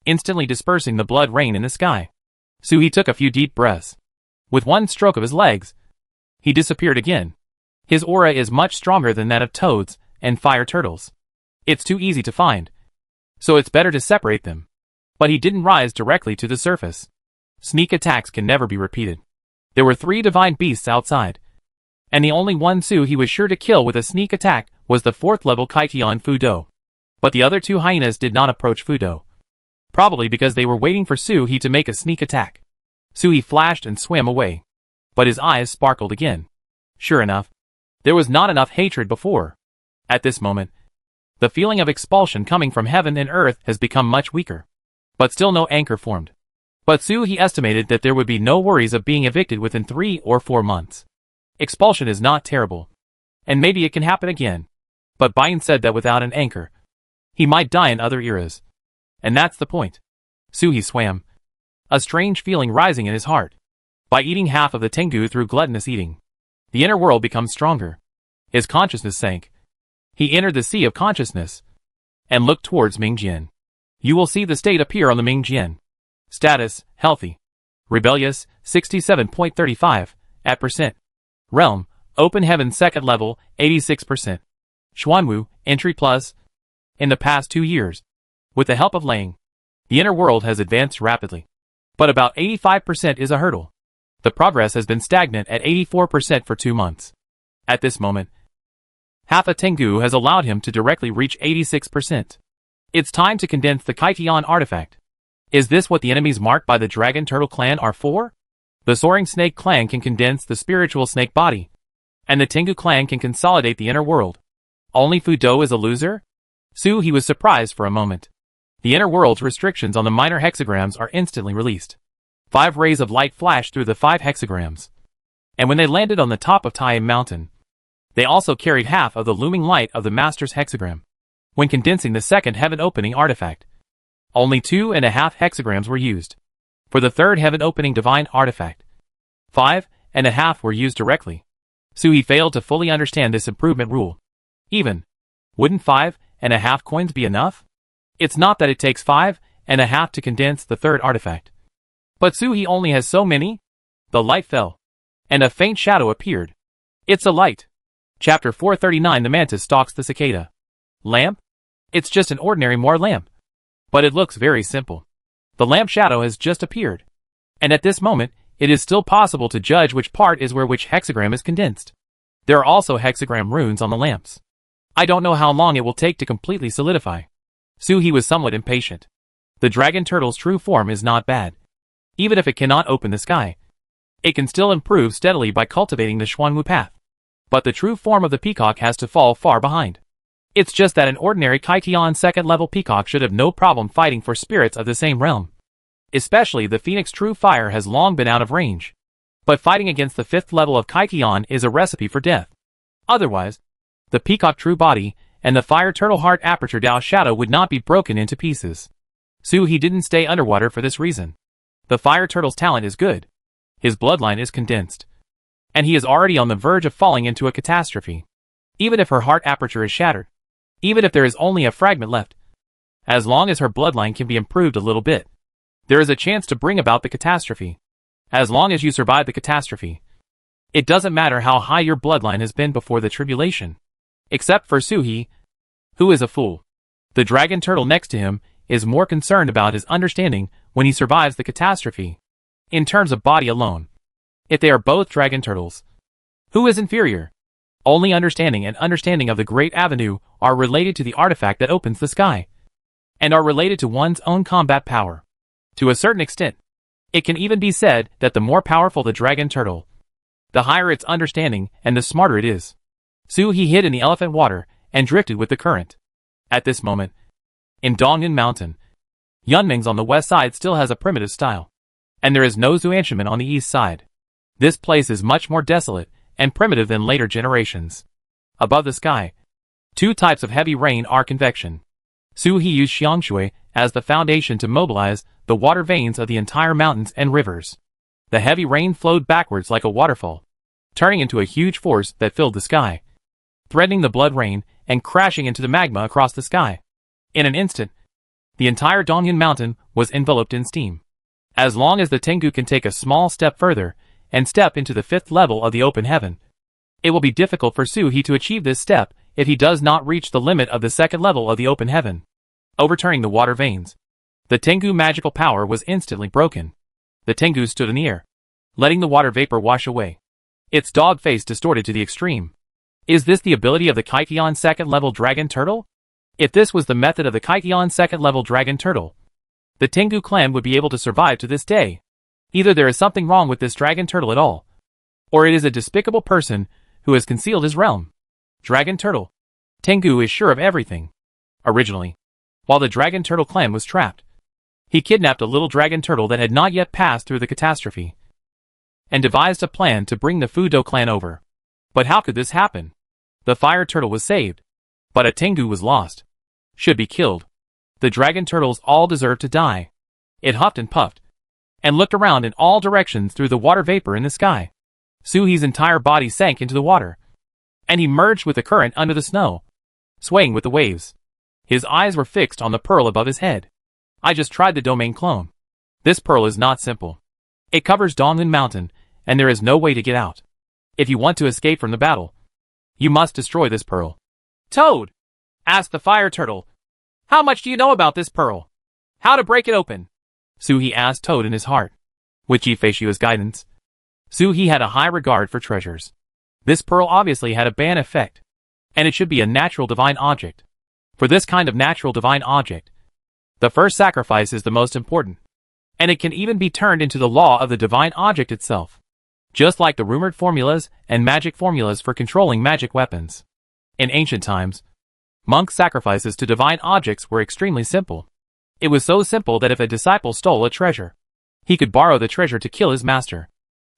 A: instantly dispersing the blood rain in the sky. Suhi took a few deep breaths. With one stroke of his legs, he disappeared again. His aura is much stronger than that of toads and fire turtles. It's too easy to find, so it's better to separate them. But he didn't rise directly to the surface. Sneak attacks can never be repeated. There were 3 divine beasts outside, and the only one Suhi was sure to kill with a sneak attack was the 4th level Kaitian Fudo. But the other 2 hyenas did not approach Fudo, probably because they were waiting for Suhi to make a sneak attack. Suhi flashed and swam away, but his eyes sparkled again. Sure enough, there was not enough hatred before. At this moment, the feeling of expulsion coming from heaven and earth has become much weaker, but still no anchor formed. But Suhi estimated that there would be no worries of being evicted within 3 or 4 months. Expulsion is not terrible, and maybe it can happen again. But Bain said that without an anchor, he might die in other eras. And that's the point. Suhi swam, a strange feeling rising in his heart. By eating half of the Tengu through gluttonous eating, the inner world becomes stronger. His consciousness sank. He entered the sea of consciousness and looked towards Mingjian. You will see the state appear on the Mingjian. Status, healthy. Rebellious, 67.35 at percent. Realm, open heaven 2nd level, 86%. Xuanwu, entry plus. In the past 2 years, with the help of Lang, the inner world has advanced rapidly. But about 85% is a hurdle. The progress has been stagnant at 84% for 2 months. At this moment, half a Tengu has allowed him to directly reach 86%. It's time to condense the Kaitian artifact. Is this what the enemies marked by the Dragon Turtle clan are for? The Soaring Snake clan can condense the spiritual snake body, and the Tengu clan can consolidate the inner world. Only Fudo is a loser? Suhi was surprised for a moment. The inner world's restrictions on the minor hexagrams are instantly released. 5 rays of light flashed through the 5 hexagrams, and when they landed on the top of Taim Mountain, they also carried half of the looming light of the Master's hexagram. When condensing the 2nd heaven opening artifact, only 2.5 hexagrams were used. For the 3rd heaven opening divine artifact, 5.5 were used directly. Suhi failed to fully understand this improvement rule. Wouldn't 5.5 coins be enough? It's not that it takes 5.5 to condense the 3rd artifact. But Suhi only has so many? The light fell, and a faint shadow appeared. It's a light. Chapter 439. The mantis stalks the cicada. Lamp? It's just an ordinary Moor lamp. But it looks very simple. The lamp shadow has just appeared, and at this moment, it is still possible to judge which part is where which hexagram is condensed. There are also hexagram runes on the lamps. I don't know how long it will take to completely solidify. Suhi was somewhat impatient. The dragon turtle's true form is not bad. Even if it cannot open the sky, it can still improve steadily by cultivating the Xuanwu path. But the true form of the peacock has to fall far behind. It's just that an ordinary Kaitian 2nd level peacock should have no problem fighting for spirits of the same realm. Especially the Phoenix True Fire has long been out of range. But fighting against the 5th level of Kaitian is a recipe for death. Otherwise, the Peacock True Body and the Fire Turtle Heart Aperture Dao Shadow would not be broken into pieces. Suhi didn't stay underwater for this reason. The Fire Turtle's talent is good. His bloodline is condensed, and he is already on the verge of falling into a catastrophe. Even if her heart aperture is shattered, even if there is only a fragment left, as long as her bloodline can be improved a little bit, there is a chance to bring about the catastrophe. As long as you survive the catastrophe, it doesn't matter how high your bloodline has been before the tribulation. Except for Suhi, who is a fool. The dragon turtle next to him is more concerned about his understanding when he survives the catastrophe, in terms of body alone. If they are both dragon turtles, who is inferior? Only understanding and understanding of the Great Avenue are related to the artifact that opens the sky, and are related to one's own combat power. To a certain extent, it can even be said that the more powerful the dragon turtle, The higher its understanding and the smarter it is. Su He hid in the elephant water and drifted with the current. At this moment, in Dongyun Mountain, Yunming's on the west side still has a primitive style. And there is no Zuanshaman on the east side. This place is much more desolate and primitive than later generations. Above the sky, two types of heavy rain are convection. Su He used Xiangshui as the foundation to mobilize the water veins of the entire mountains and rivers. The heavy rain flowed backwards like a waterfall, turning into a huge force that filled the sky, threatening the blood rain and crashing into the magma across the sky. In an instant, the entire Dongyun Mountain was enveloped in steam. As long as the Tengu can take a small step further and step into the 5th level of the open heaven, it will be difficult for Su He to achieve this step if he does not reach the limit of the 2nd level of the open heaven, overturning the water veins. The Tengu magical power was instantly broken. The Tengu stood in the air, letting the water vapor wash away. Its dog face distorted to the extreme. Is this the ability of the Kaikion 2nd level dragon turtle? If this was the method of the Kaikion 2nd level dragon turtle, the Tengu clan would be able to survive to this day. Either there is something wrong with this dragon turtle at all, or it is a despicable person who has concealed his realm. Dragon turtle. Tengu is sure of everything. Originally, while the dragon turtle clan was trapped, he kidnapped a little dragon turtle that had not yet passed through the catastrophe, and devised a plan to bring the Fudo clan over. But how could this happen? The fire turtle was saved, but a Tengu was lost. Should be killed. The dragon turtles all deserve to die. It huffed and puffed, and looked around in all directions through the water vapor in the sky. Su He's entire body sank into the water, and he merged with the current under the snow, swaying with the waves. His eyes were fixed on the pearl above his head. I just tried the domain clone. This pearl is not simple. It covers Dongyun Mountain, and there is no way to get out. If you want to escape from the battle, you must destroy this pearl. Toad! Asked the fire turtle. How much do you know about this pearl? How to break it open? Su He asked Toad in his heart. With Jifeishua's guidance, Su He had a high regard for treasures. This pearl obviously had a ban effect, and it should be a natural divine object. For this kind of natural divine object, the first sacrifice is the most important, and it can even be turned into the law of the divine object itself. Just like the rumored formulas and magic formulas for controlling magic weapons. In ancient times, monk sacrifices to divine objects were extremely simple. It was so simple that if a disciple stole a treasure, he could borrow the treasure to kill his master.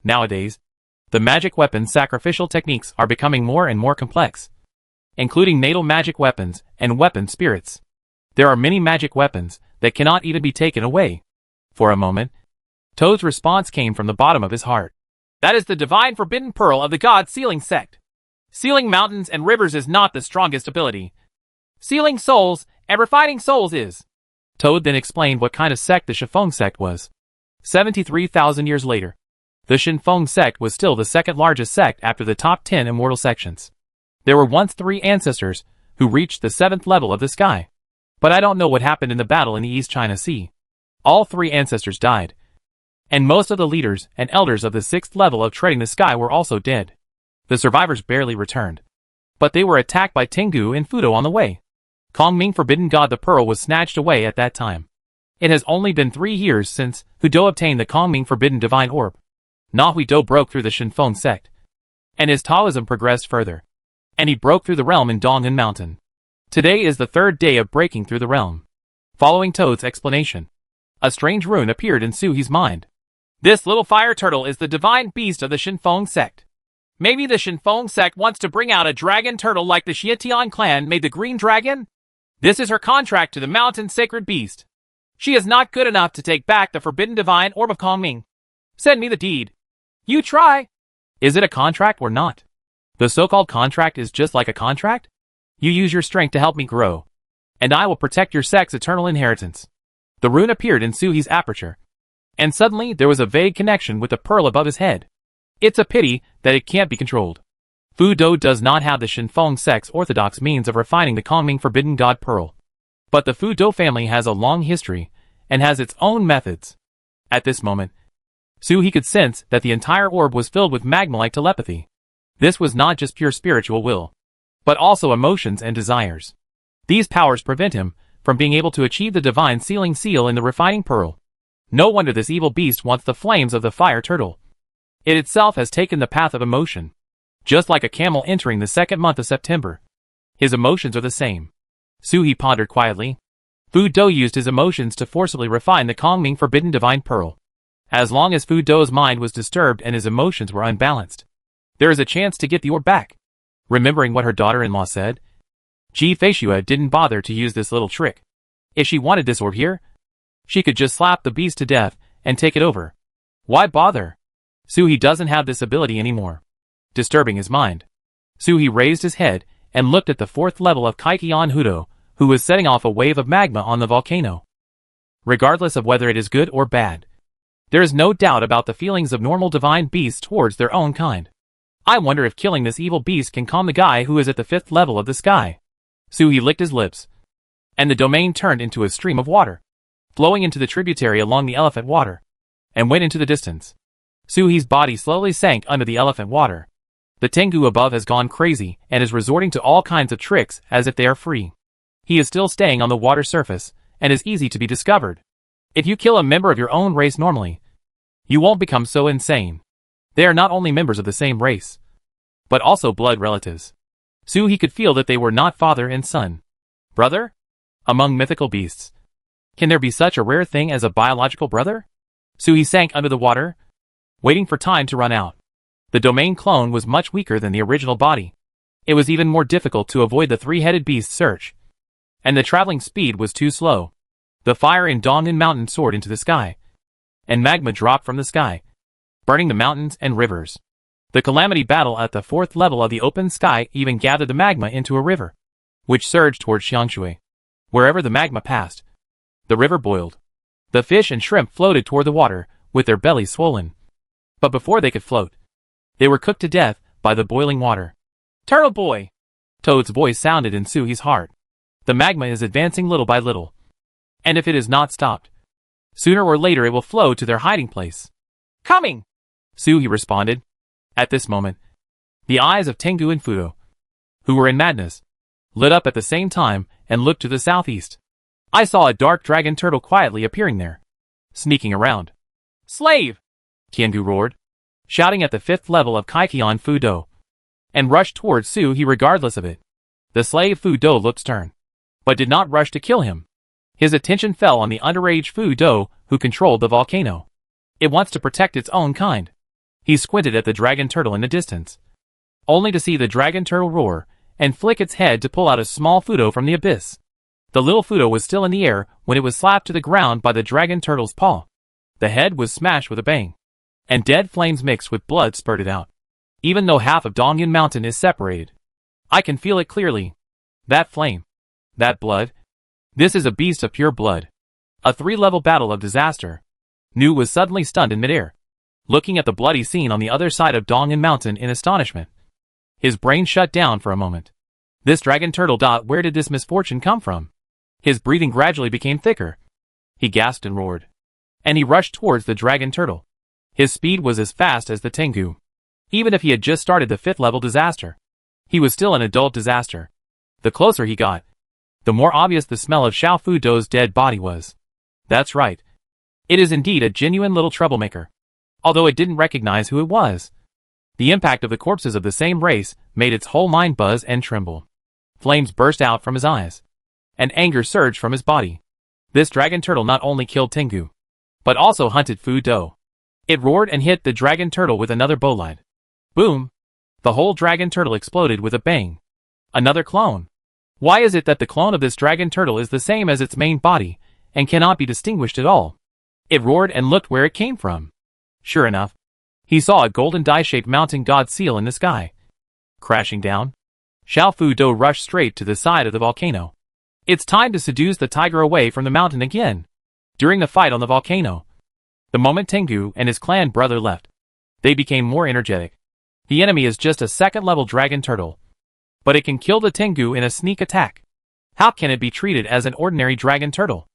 A: Nowadays, the magic weapon sacrificial techniques are becoming more and more complex, including natal magic weapons and weapon spirits. There are many magic weapons that cannot even be taken away. For a moment, Toad's response came from the bottom of his heart. That is the divine forbidden pearl of the god Sealing sect. Sealing mountains and rivers is not the strongest ability. Sealing souls and refining souls is. Toad then explained what kind of sect the Shifeng sect was. 73,000 years later, the Shifeng sect was still the 2nd largest sect after the top 10 immortal sections. There were once 3 ancestors who reached the 7th level of the sky. But I don't know what happened in the battle in the East China Sea. All 3 ancestors died, and most of the leaders and elders of the 6th level of treading the sky were also dead. The survivors barely returned, but they were attacked by Tengu and Fudo on the way. Kongming Forbidden God the Pearl was snatched away at that time. It has only been 3 years since Fudo obtained the Kongming Forbidden Divine Orb. Nahui Do broke through the Shifeng sect, and his Taoism progressed further, and he broke through the realm in Dongyun Mountain. Today is the 3rd day of breaking through the realm. Following Toad's explanation, a strange rune appeared in Su He's mind. This little fire turtle is the divine beast of the Shifeng sect. Maybe the Shifeng sect wants to bring out a dragon turtle like the Xietian clan made the green dragon? This is her contract to the mountain sacred beast. She is not good enough to take back the forbidden divine orb of Kongming. Send me the deed. You try. Is it a contract or not? The so-called contract is just like a contract? You use your strength to help me grow, and I will protect your sect's eternal inheritance. The rune appeared in Su He's aperture, and suddenly there was a vague connection with the pearl above his head. It's a pity that it can't be controlled. Fudo does not have the Shifeng sect's orthodox means of refining the Kongming Forbidden God Pearl. But the Fudo family has a long history, and has its own methods. At this moment, Su He could sense that the entire orb was filled with magma-like telepathy. This was not just pure spiritual will, but also emotions and desires. These powers prevent him from being able to achieve the divine sealing seal in the refining pearl. No wonder this evil beast wants the flames of the fire turtle. It itself has taken the path of emotion. Just like a camel entering the second month of September. His emotions are the same. Suhi pondered quietly. Fu Do used his emotions to forcibly refine the Kongming forbidden divine pearl. As long as Fu Do's mind was disturbed and his emotions were unbalanced, there is a chance to get the orb back. Remembering what her daughter-in-law said, Ji Feishua didn't bother to use this little trick. If she wanted this orb here, she could just slap the beast to death and take it over. Why bother? Suhi doesn't have this ability anymore. Disturbing his mind, Suhi raised his head and looked at the fourth level of Kaikian Hudo, who was setting off a wave of magma on the volcano. Regardless of whether it is good or bad, there is no doubt about the feelings of normal divine beasts towards their own kind. I wonder if killing this evil beast can calm the guy who is at the fifth level of the sky. Suhi licked his lips, and the domain turned into a stream of water, flowing into the tributary along the elephant water, and went into the distance. Suhi's body slowly sank under the elephant water. The Tengu above has gone crazy and is resorting to all kinds of tricks as if they are free. He is still staying on the water surface and is easy to be discovered. If you kill a member of your own race normally, you won't become so insane. They are not only members of the same race, but also blood relatives. Suhi could feel that they were not father and son. Brother? Among mythical beasts, can there be such a rare thing as a biological brother? Suhi sank under the water, waiting for time to run out. The domain clone was much weaker than the original body. It was even more difficult to avoid the three-headed beast's search. And the traveling speed was too slow. The fire in Dong'an Mountain soared into the sky, and magma dropped from the sky, burning the mountains and rivers. The calamity battle at the fourth level of the open sky even gathered the magma into a river, which surged towards Xiangshui. Wherever the magma passed, the river boiled. The fish and shrimp floated toward the water, with their bellies swollen. But before they could float, they were cooked to death by the boiling water. Turtle boy! Toad's voice sounded in Suhi's heart. The magma is advancing little by little. And if it is not stopped, sooner or later it will flow to their hiding place. Coming! Suhi responded. At this moment, the eyes of Tengu and Fudo, who were in madness, lit up at the same time and looked to the southeast. I saw a dark dragon turtle quietly appearing there, sneaking around. Slave! Tiangu roared, shouting at the fifth level of Kaikian Fudo, and rushed towards Suhi regardless of it. The slave Fudo looked stern, but did not rush to kill him. His attention fell on the underage Fudo who controlled the volcano. It wants to protect its own kind. He squinted at the dragon turtle in the distance, only to see the dragon turtle roar and flick its head to pull out a small Fudo from the abyss. The little Fudo was still in the air when it was slapped to the ground by the dragon turtle's paw. The head was smashed with a bang, and dead flames mixed with blood spurted out. Even though half of Dong'an Mountain is separated, I can feel it clearly. That flame, that blood. This is a beast of pure blood. A three-level battle of disaster. Nu was suddenly stunned in midair, looking at the bloody scene on the other side of Dong'an Mountain in astonishment. His brain shut down for a moment. This dragon turtle. Where did this misfortune come from? His breathing gradually became thicker. He gasped and roared, and he rushed towards the dragon turtle. His speed was as fast as the Tengu. Even if he had just started the fifth level disaster, he was still an adult disaster. The closer he got, the more obvious the smell of Xiao Fudo's dead body was. That's right. It is indeed a genuine little troublemaker. Although it didn't recognize who it was. The impact of the corpses of the same race made its whole mind buzz and tremble. Flames burst out from his eyes, and anger surged from his body. This dragon turtle not only killed Tengu, but also hunted Fudo. It roared and hit the dragon turtle with another bolide. Boom! The whole dragon turtle exploded with a bang. Another clone. Why is it that the clone of this dragon turtle is the same as its main body, and cannot be distinguished at all? It roared and looked where it came from. Sure enough, he saw a golden die-shaped mountain god seal in the sky. Crashing down, Xiao Fudo rushed straight to the side of the volcano. It's time to seduce the tiger away from the mountain again. During the fight on the volcano, the moment Tengu and his clan brother left, they became more energetic. The enemy is just a second-level dragon turtle, but it can kill the Tengu in a sneak attack. How can it be treated as an ordinary dragon turtle?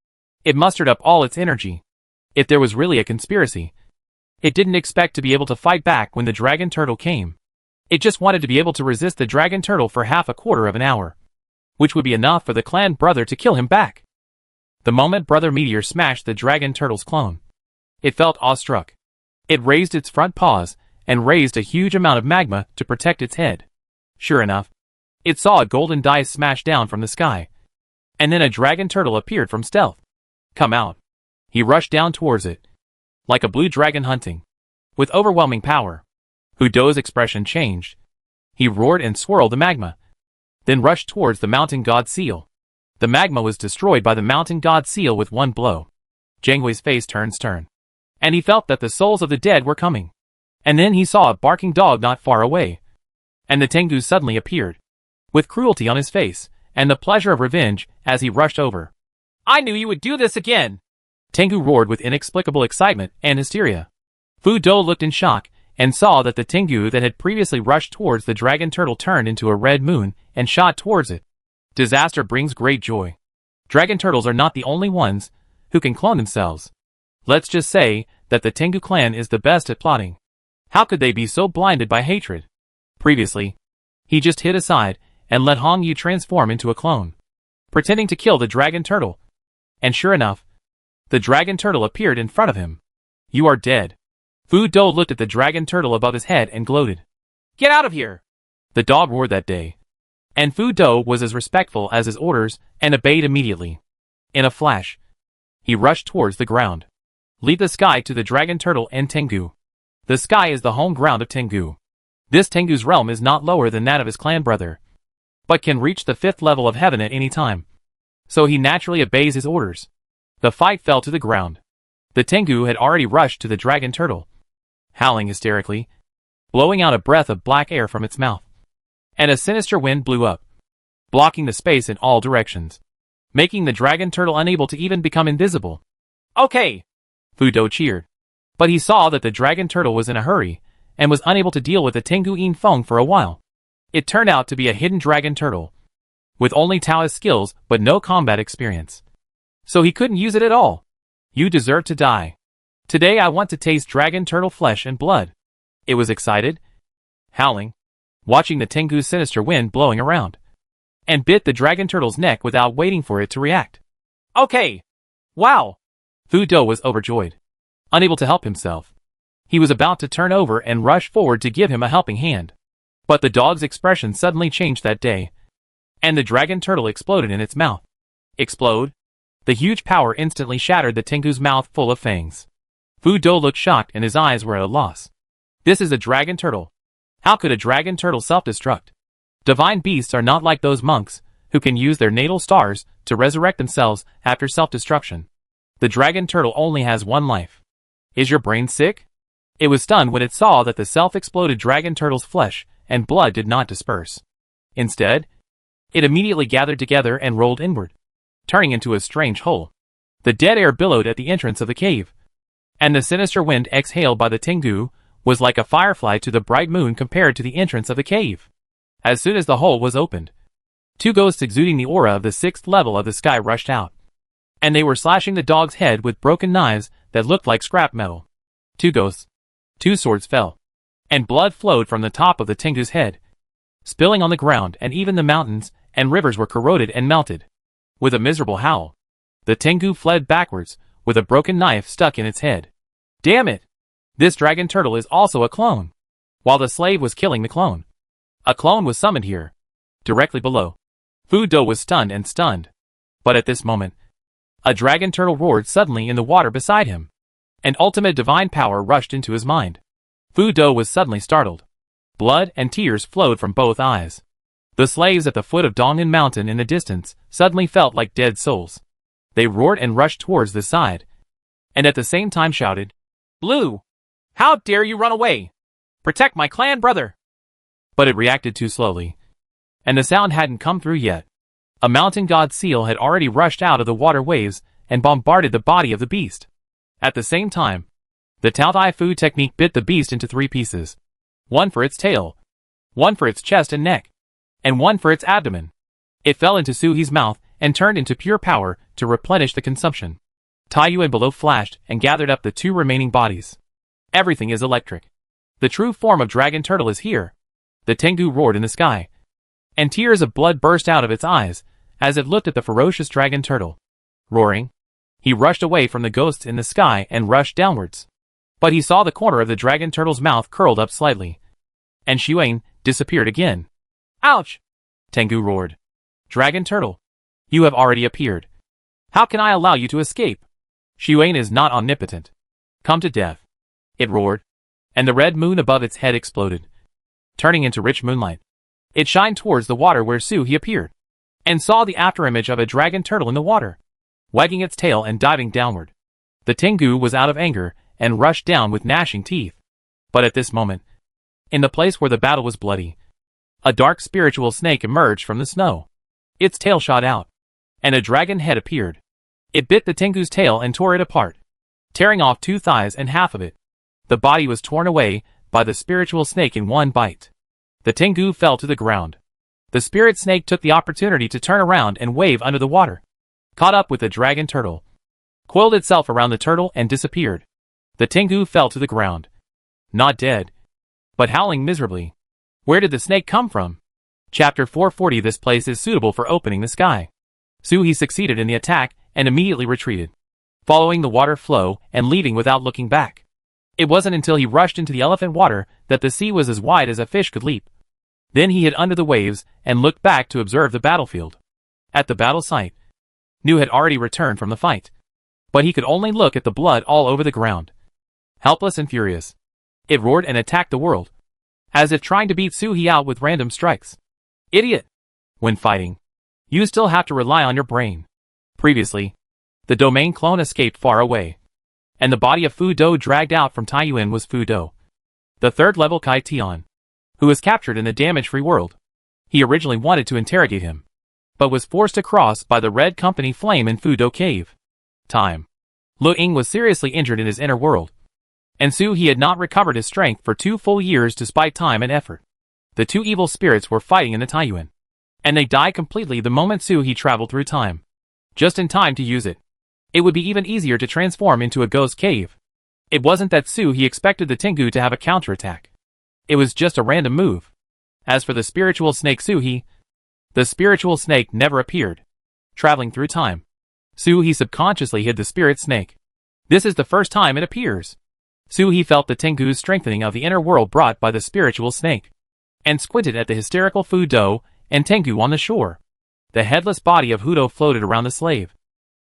A: It mustered up all its energy. If there was really a conspiracy, it didn't expect to be able to fight back when the dragon turtle came. It just wanted to be able to resist the dragon turtle for half a quarter of an hour, which would be enough for the clan brother to kill him back. The moment Brother Meteor smashed the dragon turtle's clone, it felt awestruck. It raised its front paws and raised a huge amount of magma to protect its head. Sure enough, it saw a golden dice smash down from the sky. And then a dragon turtle appeared from stealth. Come out. He rushed down towards it, like a blue dragon hunting, with overwhelming power. Fudo's expression changed. He roared and swirled the magma, then rushed towards the mountain god seal. The magma was destroyed by the mountain god seal with one blow. Jangwe's face turned stern, and he felt that the souls of the dead were coming. And then he saw a barking dog not far away, and the Tengu suddenly appeared, with cruelty on his face, and the pleasure of revenge as he rushed over. I knew you would do this again! Tengu roared with inexplicable excitement and hysteria. Fudo looked in shock, and saw that the Tengu that had previously rushed towards the dragon turtle turned into a red moon and shot towards it. Disaster brings great joy. Dragon turtles are not the only ones who can clone themselves. Let's just say that the Tengu clan is the best at plotting. How could they be so blinded by hatred? Previously, he just hid aside and let Hong Yu transform into a clone, pretending to kill the dragon turtle. And sure enough, the dragon turtle appeared in front of him. You are dead. Fudo looked at the dragon turtle above his head and gloated. Get out of here! The dog roared that day, and Fudo was as respectful as his orders and obeyed immediately. In a flash, he rushed towards the ground. Leave the sky to the dragon turtle and Tengu. The sky is the home ground of Tengu. This Tengu's realm is not lower than that of his clan brother, but can reach the 5th level of heaven at any time. So he naturally obeys his orders. The fight fell to the ground. The Tengu had already rushed to the dragon turtle, howling hysterically, blowing out a breath of black air from its mouth. And a sinister wind blew up, blocking the space in all directions, making the dragon turtle unable to even become invisible. Okay! Fudo cheered. But he saw that the dragon turtle was in a hurry, and was unable to deal with the Tengu Yin Feng for a while. It turned out to be a hidden dragon turtle, with only Taoist skills but no combat experience. So he couldn't use it at all. You deserve to die. Today I want to taste dragon turtle flesh and blood. It was excited, howling, watching the Tengu's sinister wind blowing around, and bit the dragon turtle's neck without waiting for it to react. Okay! Wow! Fudo was overjoyed, unable to help himself. He was about to turn over and rush forward to give him a helping hand. But the dog's expression suddenly changed that day, and the dragon turtle exploded in its mouth. Explode? The huge power instantly shattered the Tengu's mouth full of fangs. Fudo looked shocked and his eyes were at a loss. This is a dragon turtle. How could a dragon turtle self-destruct? Divine beasts are not like those monks, who can use their natal stars to resurrect themselves after self-destruction. The dragon turtle only has one life. Is your brain sick? It was stunned when it saw that the self-exploded dragon turtle's flesh and blood did not disperse. Instead, it immediately gathered together and rolled inward, turning into a strange hole. The dead air billowed at the entrance of the cave, and the sinister wind exhaled by the Tengu was like a firefly to the bright moon compared to the entrance of the cave. As soon as the hole was opened, 2 ghosts exuding the aura of the 6th level of the sky rushed out, and they were slashing the dog's head with broken knives that looked like scrap metal. 2 ghosts. 2 swords fell, and blood flowed from the top of the Tengu's head, spilling on the ground, and even the mountains and rivers were corroded and melted. With a miserable howl, the Tengu fled backwards, with a broken knife stuck in its head. Damn it! This dragon turtle is also a clone. While the slave was killing the clone, a clone was summoned here, directly below. Fudo was stunned. But at this moment, a dragon turtle roared suddenly in the water beside him, and ultimate divine power rushed into his mind. Fudo was suddenly startled. Blood and tears flowed from both eyes. The slaves at the foot of Dong'an Mountain in the distance suddenly felt like dead souls. They roared and rushed towards the side, and at the same time shouted, Blue! How dare you run away? Protect my clan brother! But it reacted too slowly, and the sound hadn't come through yet. A mountain god seal had already rushed out of the water waves and bombarded the body of the beast. At the same time, the Tao Tai Fu technique bit the beast into 3 pieces. 1 for its tail, 1 for its chest and neck, and 1 for its abdomen. It fell into Suhi's mouth and turned into pure power to replenish the consumption. Taiyu and below flashed and gathered up the 2 remaining bodies. Everything is electric. The true form of dragon turtle is here. The Tengu roared in the sky, and tears of blood burst out of its eyes as it looked at the ferocious dragon turtle. Roaring, he rushed away from the ghosts in the sky and rushed downwards. But he saw the corner of the dragon turtle's mouth curled up slightly. And Xuan disappeared again. Ouch! Tengu roared. Dragon turtle, you have already appeared. How can I allow you to escape? Xuan is not omnipotent. Come to death. It roared. And the red moon above its head exploded, turning into rich moonlight. It shined towards the water where He appeared, and saw the afterimage of a dragon turtle in the water, wagging its tail and diving downward. The Tengu was out of anger, and rushed down with gnashing teeth. But at this moment, in the place where the battle was bloody, a dark spiritual snake emerged from the snow. Its tail shot out, and a dragon head appeared. It bit the Tengu's tail and tore it apart, tearing off 2 thighs and half of it. The body was torn away by the spiritual snake in one bite. The Tengu fell to the ground. The spirit snake took the opportunity to turn around and wave under the water, caught up with the dragon turtle, coiled itself around the turtle and disappeared. The Tengu fell to the ground, not dead, but howling miserably. Where did the snake come from? Chapter 440. This place is suitable for opening the sky. He succeeded in the attack and immediately retreated, following the water flow and leaving without looking back. It wasn't until he rushed into the elephant water that the sea was as wide as a fish could leap. Then he hid under the waves and looked back to observe the battlefield. At the battle site, Nu had already returned from the fight, but he could only look at the blood all over the ground. Helpless and furious, it roared and attacked the world, as if trying to beat He out with random strikes. Idiot! When fighting, you still have to rely on your brain. Previously, the domain clone escaped far away, and the body of Fu Do dragged out from Taiyuan was Fu Do, the 3rd level Kai Tian, who was captured in the damage-free world. He originally wanted to interrogate him, but was forced across by the Red Company flame in Fu Do Cave. Time. Lu Ying was seriously injured in his inner world, and He had not recovered his strength for 2 full years despite time and effort. The 2 evil spirits were fighting in the Taiyuan, and they died completely the moment He traveled through time, just in time to use it. It would be even easier to transform into a ghost cave. It wasn't that He expected the Tengu to have a counterattack. It was just a random move. As for the spiritual snake the spiritual snake never appeared. Traveling through time, He subconsciously hid the spirit snake. This is the first time it appears. He felt the Tengu's strengthening of the inner world brought by the spiritual snake, and squinted at the hysterical Fu Do and Tengu on the shore. The headless body of Hudo floated around the slave,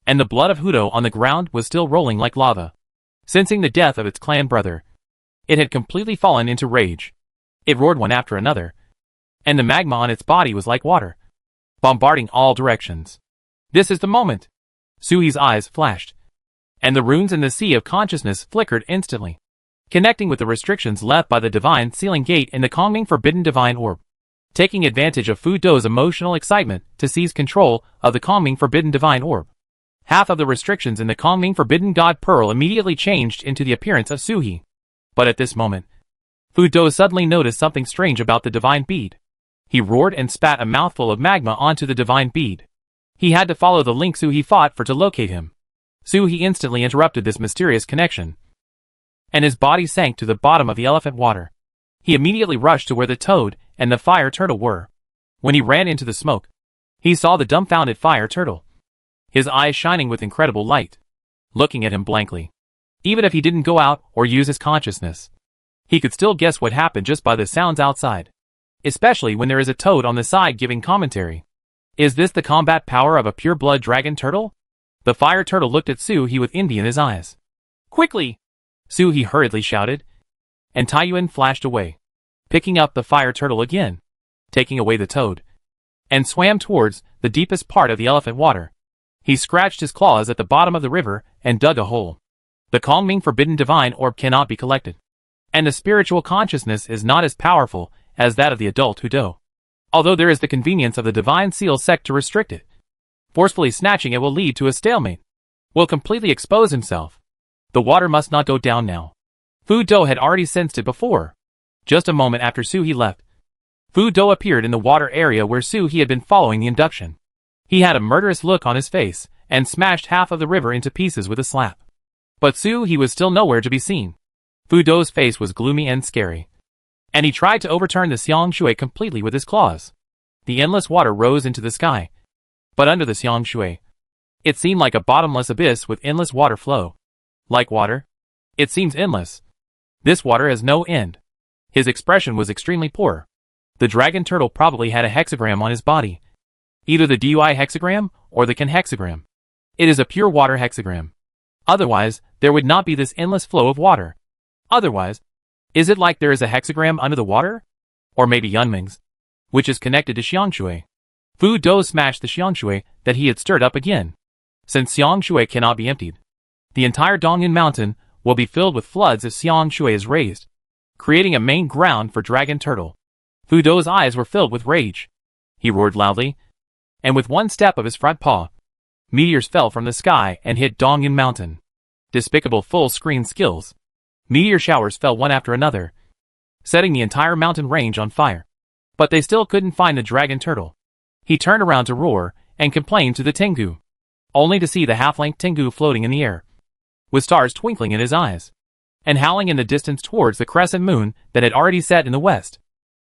A: and the blood of Hudo on the ground was still rolling like lava. Sensing the death of its clan brother, it had completely fallen into rage. It roared one after another, and the magma on its body was like water, bombarding all directions. This is the moment. Sui's eyes flashed, and the runes in the sea of consciousness flickered instantly, connecting with the restrictions left by the divine sealing gate in the calming forbidden divine orb. Taking advantage of Fu Do's emotional excitement to seize control of the calming forbidden divine orb, half of the restrictions in the calming forbidden god pearl immediately changed into the appearance of Suhi. But at this moment, Fu Do suddenly noticed something strange about the divine bead. He roared and spat a mouthful of magma onto the divine bead. He had to follow the link Suhi fought for to locate him. Suhi instantly interrupted this mysterious connection, and his body sank to the bottom of the elephant water. He immediately rushed to where the toad and the fire turtle were. When he ran into the smoke, he saw the dumbfounded fire turtle, his eyes shining with incredible light, looking at him blankly. Even if he didn't go out or use his consciousness, he could still guess what happened just by the sounds outside, especially when there is a toad on the side giving commentary. Is this the combat power of a pure-blood dragon turtle? The fire turtle looked at Suhi with envy in his eyes. Quickly! Suhi hurriedly shouted, and Taiyuan flashed away, picking up the fire turtle again, taking away the toad, and swam towards the deepest part of the elephant water. He scratched his claws at the bottom of the river and dug a hole. The calming forbidden divine orb cannot be collected, and the spiritual consciousness is not as powerful as that of the adult Hudo. Although there is the convenience of the divine seal sect to restrict it, forcefully snatching it will lead to a stalemate, will completely expose himself. The water must not go down now. Fu Do had already sensed it before. Just a moment after Suhi left, Fu Do appeared in the water area where Suhi had been following the induction. He had a murderous look on his face and smashed half of the river into pieces with a slap. But Suhi was still nowhere to be seen. Fu Do's face was gloomy and scary, and he tried to overturn the Xiang Shui completely with his claws. The endless water rose into the sky, but under the Xiang Shui, it seemed like a bottomless abyss with endless water flow. Like water, it seems endless, This water has no end. His expression was extremely poor. The dragon turtle probably had a hexagram on his body. Either the DUI hexagram or the Ken hexagram. It is a pure water hexagram. Otherwise, there would not be this endless flow of water. Otherwise, is it like there is a hexagram under the water? Or maybe Yunming's, which is connected to Xiangshui. Fu Dou smashed the Xiangshui that he had stirred up again. Since Xiangshui cannot be emptied, the entire Dongyun mountain will be filled with floods if Xiangshui is raised, creating a main ground for dragon turtle. Fu Dou's eyes were filled with rage. He roared loudly, and with one step of his front paw, meteors fell from the sky and hit Dongyun mountain. Despicable full-screen skills. Meteor showers fell one after another, setting the entire mountain range on fire. But they still couldn't find the dragon turtle. He turned around to roar and complain to the Tengu, only to see the half-length Tengu floating in the air, with stars twinkling in his eyes, and howling in the distance towards the crescent moon that had already set in the west.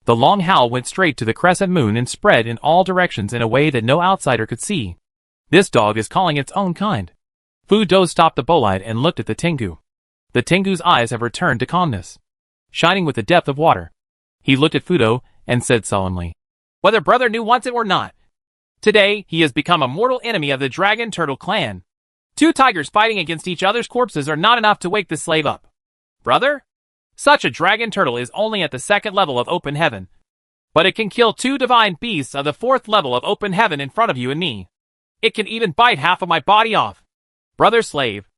A: The long howl went straight to the crescent moon and spread in all directions in a way that no outsider could see. This dog is calling its own kind. Fu Dou stopped the bolide and looked at the Tengu. The Tengu's eyes have returned to calmness, shining with the depth of water. He looked at Fu Dou and said solemnly, "Whether brother Nu wants it or not, today he has become a mortal enemy of the Dragon Turtle clan. Two tigers fighting against each other's corpses are not enough to wake the slave up. Brother? Such a dragon turtle is only at the 2nd level of open heaven, but it can kill 2 divine beasts of the 4th level of open heaven in front of you and me. It can even bite half of my body off. Brother slave,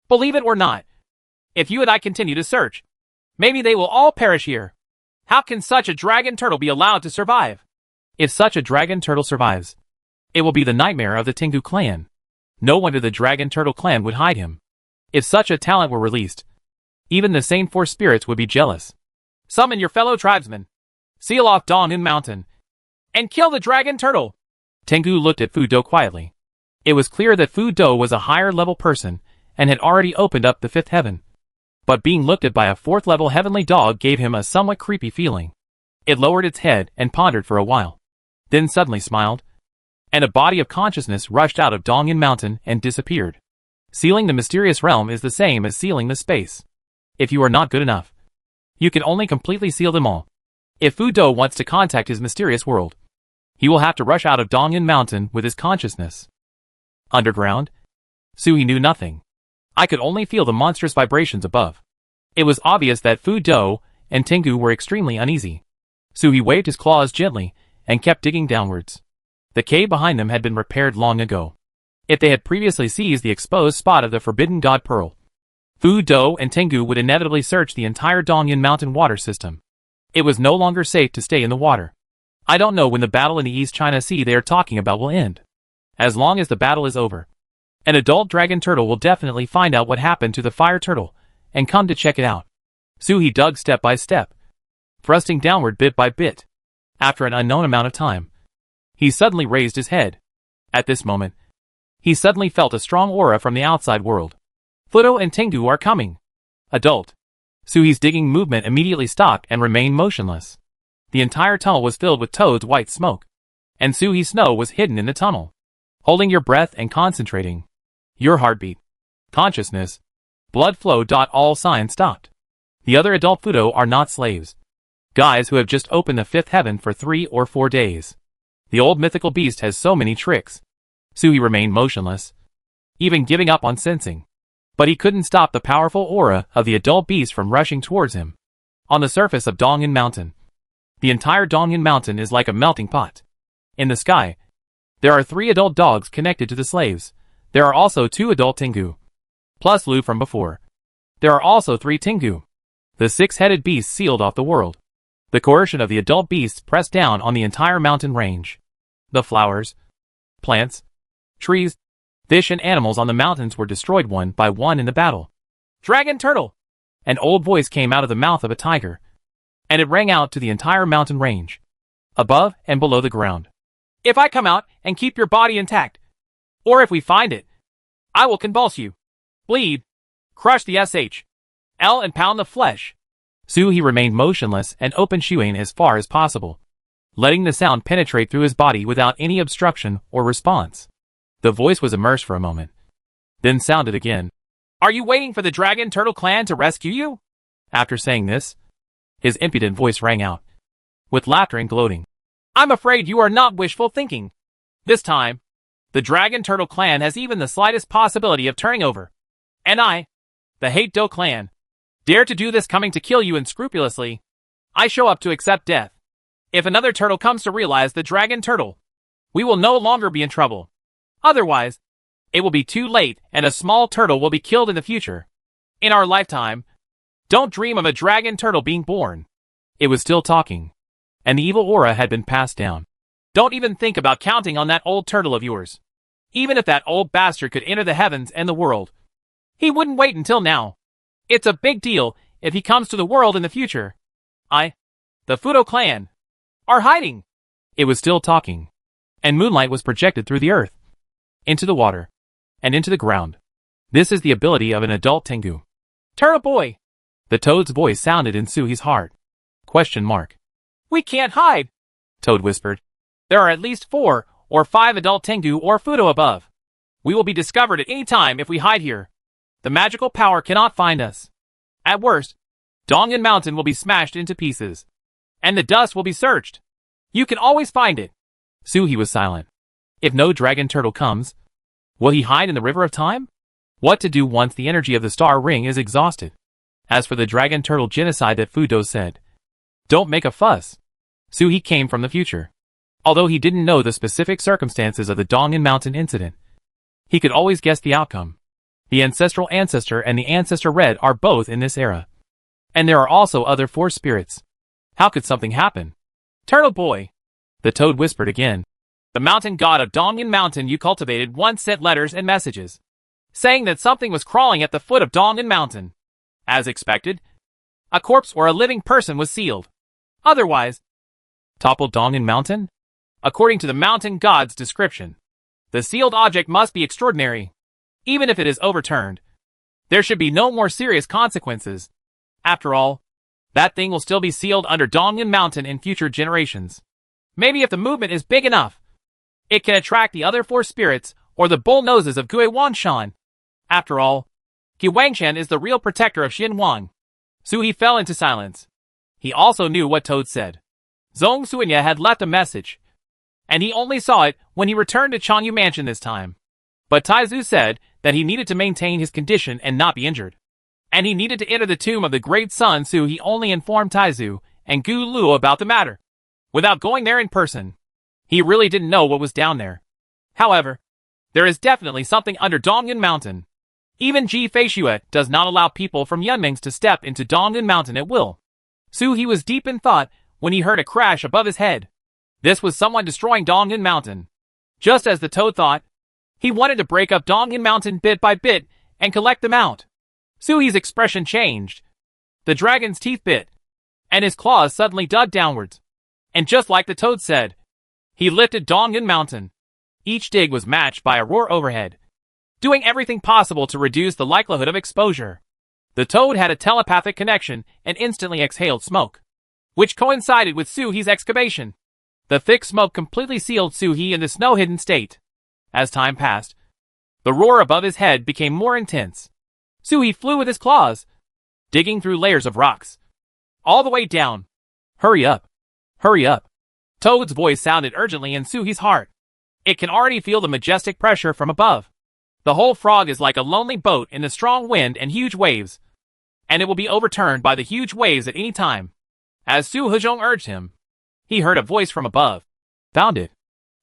A: believe it or not, if you and I continue to search, maybe they will all perish here. How can such a dragon turtle be allowed to survive? If such a dragon turtle survives, it will be the nightmare of the Tengu clan. No wonder the dragon turtle clan would hide him. If such a talent were released, even the sane force spirits would be jealous. Summon your fellow tribesmen, seal off Dongyun mountain, and kill the dragon turtle." Tengu looked at Fu Dou quietly. It was clear that Fu Dou was a higher level person and had already opened up the 5th heaven. But being looked at by a 4th level heavenly dog gave him a somewhat creepy feeling. It lowered its head and pondered for a while, then suddenly smiled, and a body of consciousness rushed out of Dongyun mountain and disappeared. Sealing the mysterious realm is the same as sealing the space. If you are not good enough, you can only completely seal them all. If Fu Dou wants to contact his mysterious world, he will have to rush out of Dongyun mountain with his consciousness. Underground? Suhi knew nothing. I could only feel the monstrous vibrations above. It was obvious that Fu Dou and Tengu were extremely uneasy. Suhi waved his claws gently and kept digging downwards. The cave behind them had been repaired long ago. If they had previously seized the exposed spot of the Forbidden God Pearl, Fu Dou and Tengu would inevitably search the entire Dongyun mountain water system. It was no longer safe to stay in the water. I don't know when the battle in the East China Sea they are talking about will end. As long as the battle is over, an adult dragon turtle will definitely find out what happened to the fire turtle and come to check it out. Suhi dug step by step, thrusting downward bit by bit. After an unknown amount of time, he suddenly raised his head. At this moment, he suddenly felt a strong aura from the outside world. Fu Dou and Tengu are coming. Adult. Suhi's digging movement immediately stopped and remained motionless. The entire tunnel was filled with Toad's white smoke, and Suhi's snow was hidden in the tunnel. Holding your breath and concentrating. Your heartbeat, consciousness, blood flow. All signs stopped. The other adult Fu Dou are not slaves. Guys who have just opened the 5th heaven for 3 or 4 days. The old mythical beast has so many tricks. Suhi remained motionless, even giving up on sensing. But he couldn't stop the powerful aura of the adult beast from rushing towards him. On the surface of Dongyun mountain, the entire Dongyun mountain is like a melting pot. In the sky, there are 3 adult dogs connected to the slaves. There are also 2 adult Tengu, plus Lu from before. There are also 3 Tengu. The 6-headed beast sealed off the world. The coercion of the adult beasts pressed down on the entire mountain range. The flowers, plants, trees, fish and animals on the mountains were destroyed one by one in the battle. "Dragon turtle!" An old voice came out of the mouth of a tiger, and it rang out to the entire mountain range, above and below the ground. "If I come out and keep your body intact, or if we find it, I will convulse you, bleed, crush the SHL and pound the flesh." Suhi remained motionless and opened Shuang as far as possible, letting the sound penetrate through his body without any obstruction or response. The voice was immersed for a moment, then sounded again. "Are you waiting for the Dragon Turtle clan to rescue you? After saying this, his impudent voice rang out, with laughter and gloating. I'm afraid you are not wishful thinking. This time, the Dragon Turtle clan has even the slightest possibility of turning over. And I, the Hate Do clan, dare to do this coming to kill you unscrupulously. I show up to accept death. If another turtle comes to realize the Dragon Turtle, we will no longer be in trouble. Otherwise, it will be too late and a small turtle will be killed in the future. In our lifetime, don't dream of a Dragon Turtle being born. It was still talking, and the evil aura had been passed down. Don't even think about counting on that old turtle of yours. Even if that old bastard could enter the heavens and the world, he wouldn't wait until now. It's a big deal if he comes to the world in the future. The Fudo clan, are hiding. It was still talking, and moonlight was projected through the earth, into the water, and into the ground. This is the ability of an adult Tengu. Turtle boy! The toad's voice sounded in Suhi's heart. Question mark. We can't hide, Toad whispered. There are at least 4 or 5 adult Tengu or Fudo above. We will be discovered at any time if we hide here. The magical power cannot find us. At worst, Dongan Mountain will be smashed into pieces, and the dust will be searched. You can always find it. Suhi was silent. If no Dragon Turtle comes, will he hide in the River of Time? What to do once the energy of the Star Ring is exhausted? As for the Dragon Turtle genocide that Fudo said, don't make a fuss. Suhi came from the future. Although he didn't know the specific circumstances of the Dongan Mountain incident, he could always guess the outcome. The Ancestral Ancestor and the Ancestor Red are both in this era. And there are also other 4 spirits. How could something happen? Turtle boy, the toad whispered again. The mountain god of Dongan Mountain you cultivated once sent letters and messages, saying that something was crawling at the foot of Dongan Mountain. As expected, a corpse or a living person was sealed. Otherwise, toppled Dongan Mountain? According to the mountain god's description, the sealed object must be extraordinary. Even if it is overturned, there should be no more serious consequences. After all, that thing will still be sealed under Dongan Mountain in future generations. Maybe if the movement is big enough, it can attract the other 4 spirits or the bull noses of Gui Wanshan. After all, Gui Wangshan is the real protector of Xinhuang. Suhi fell into silence. He also knew what Toad said. Zhong Suinya had left a message, and he only saw it when he returned to Chanyu Mansion this time. But Taizu said that he needed to maintain his condition and not be injured. And he needed to enter the tomb of the great Sun Su. He only informed Taizu and Gu Luo about the matter, without going there in person. He really didn't know what was down there. However, there is definitely something under Dongan Mountain. Even Ji Feishuet does not allow people from Yunmings to step into Dongan Mountain at will. He was deep in thought when he heard a crash above his head. This was someone destroying Dongan Mountain. Just as the toad thought, he wanted to break up Dongan Mountain bit by bit and collect them out. Suhi's expression changed. The dragon's teeth bit, and his claws suddenly dug downwards. And just like the toad said, he lifted Dongan Mountain. Each dig was matched by a roar overhead, doing everything possible to reduce the likelihood of exposure. The toad had a telepathic connection and instantly exhaled smoke, which coincided with Suhi's excavation. The thick smoke completely sealed Suhi in the snow-hidden state. As time passed, the roar above his head became more intense. Suhi flew with his claws, digging through layers of rocks, all the way down. Hurry up! Hurry up! Toad's voice sounded urgently in Suhi's heart. It can already feel the majestic pressure from above. The whole frog is like a lonely boat in the strong wind and huge waves, and it will be overturned by the huge waves at any time. As Su Hezhong urged him, he heard a voice from above. Found it.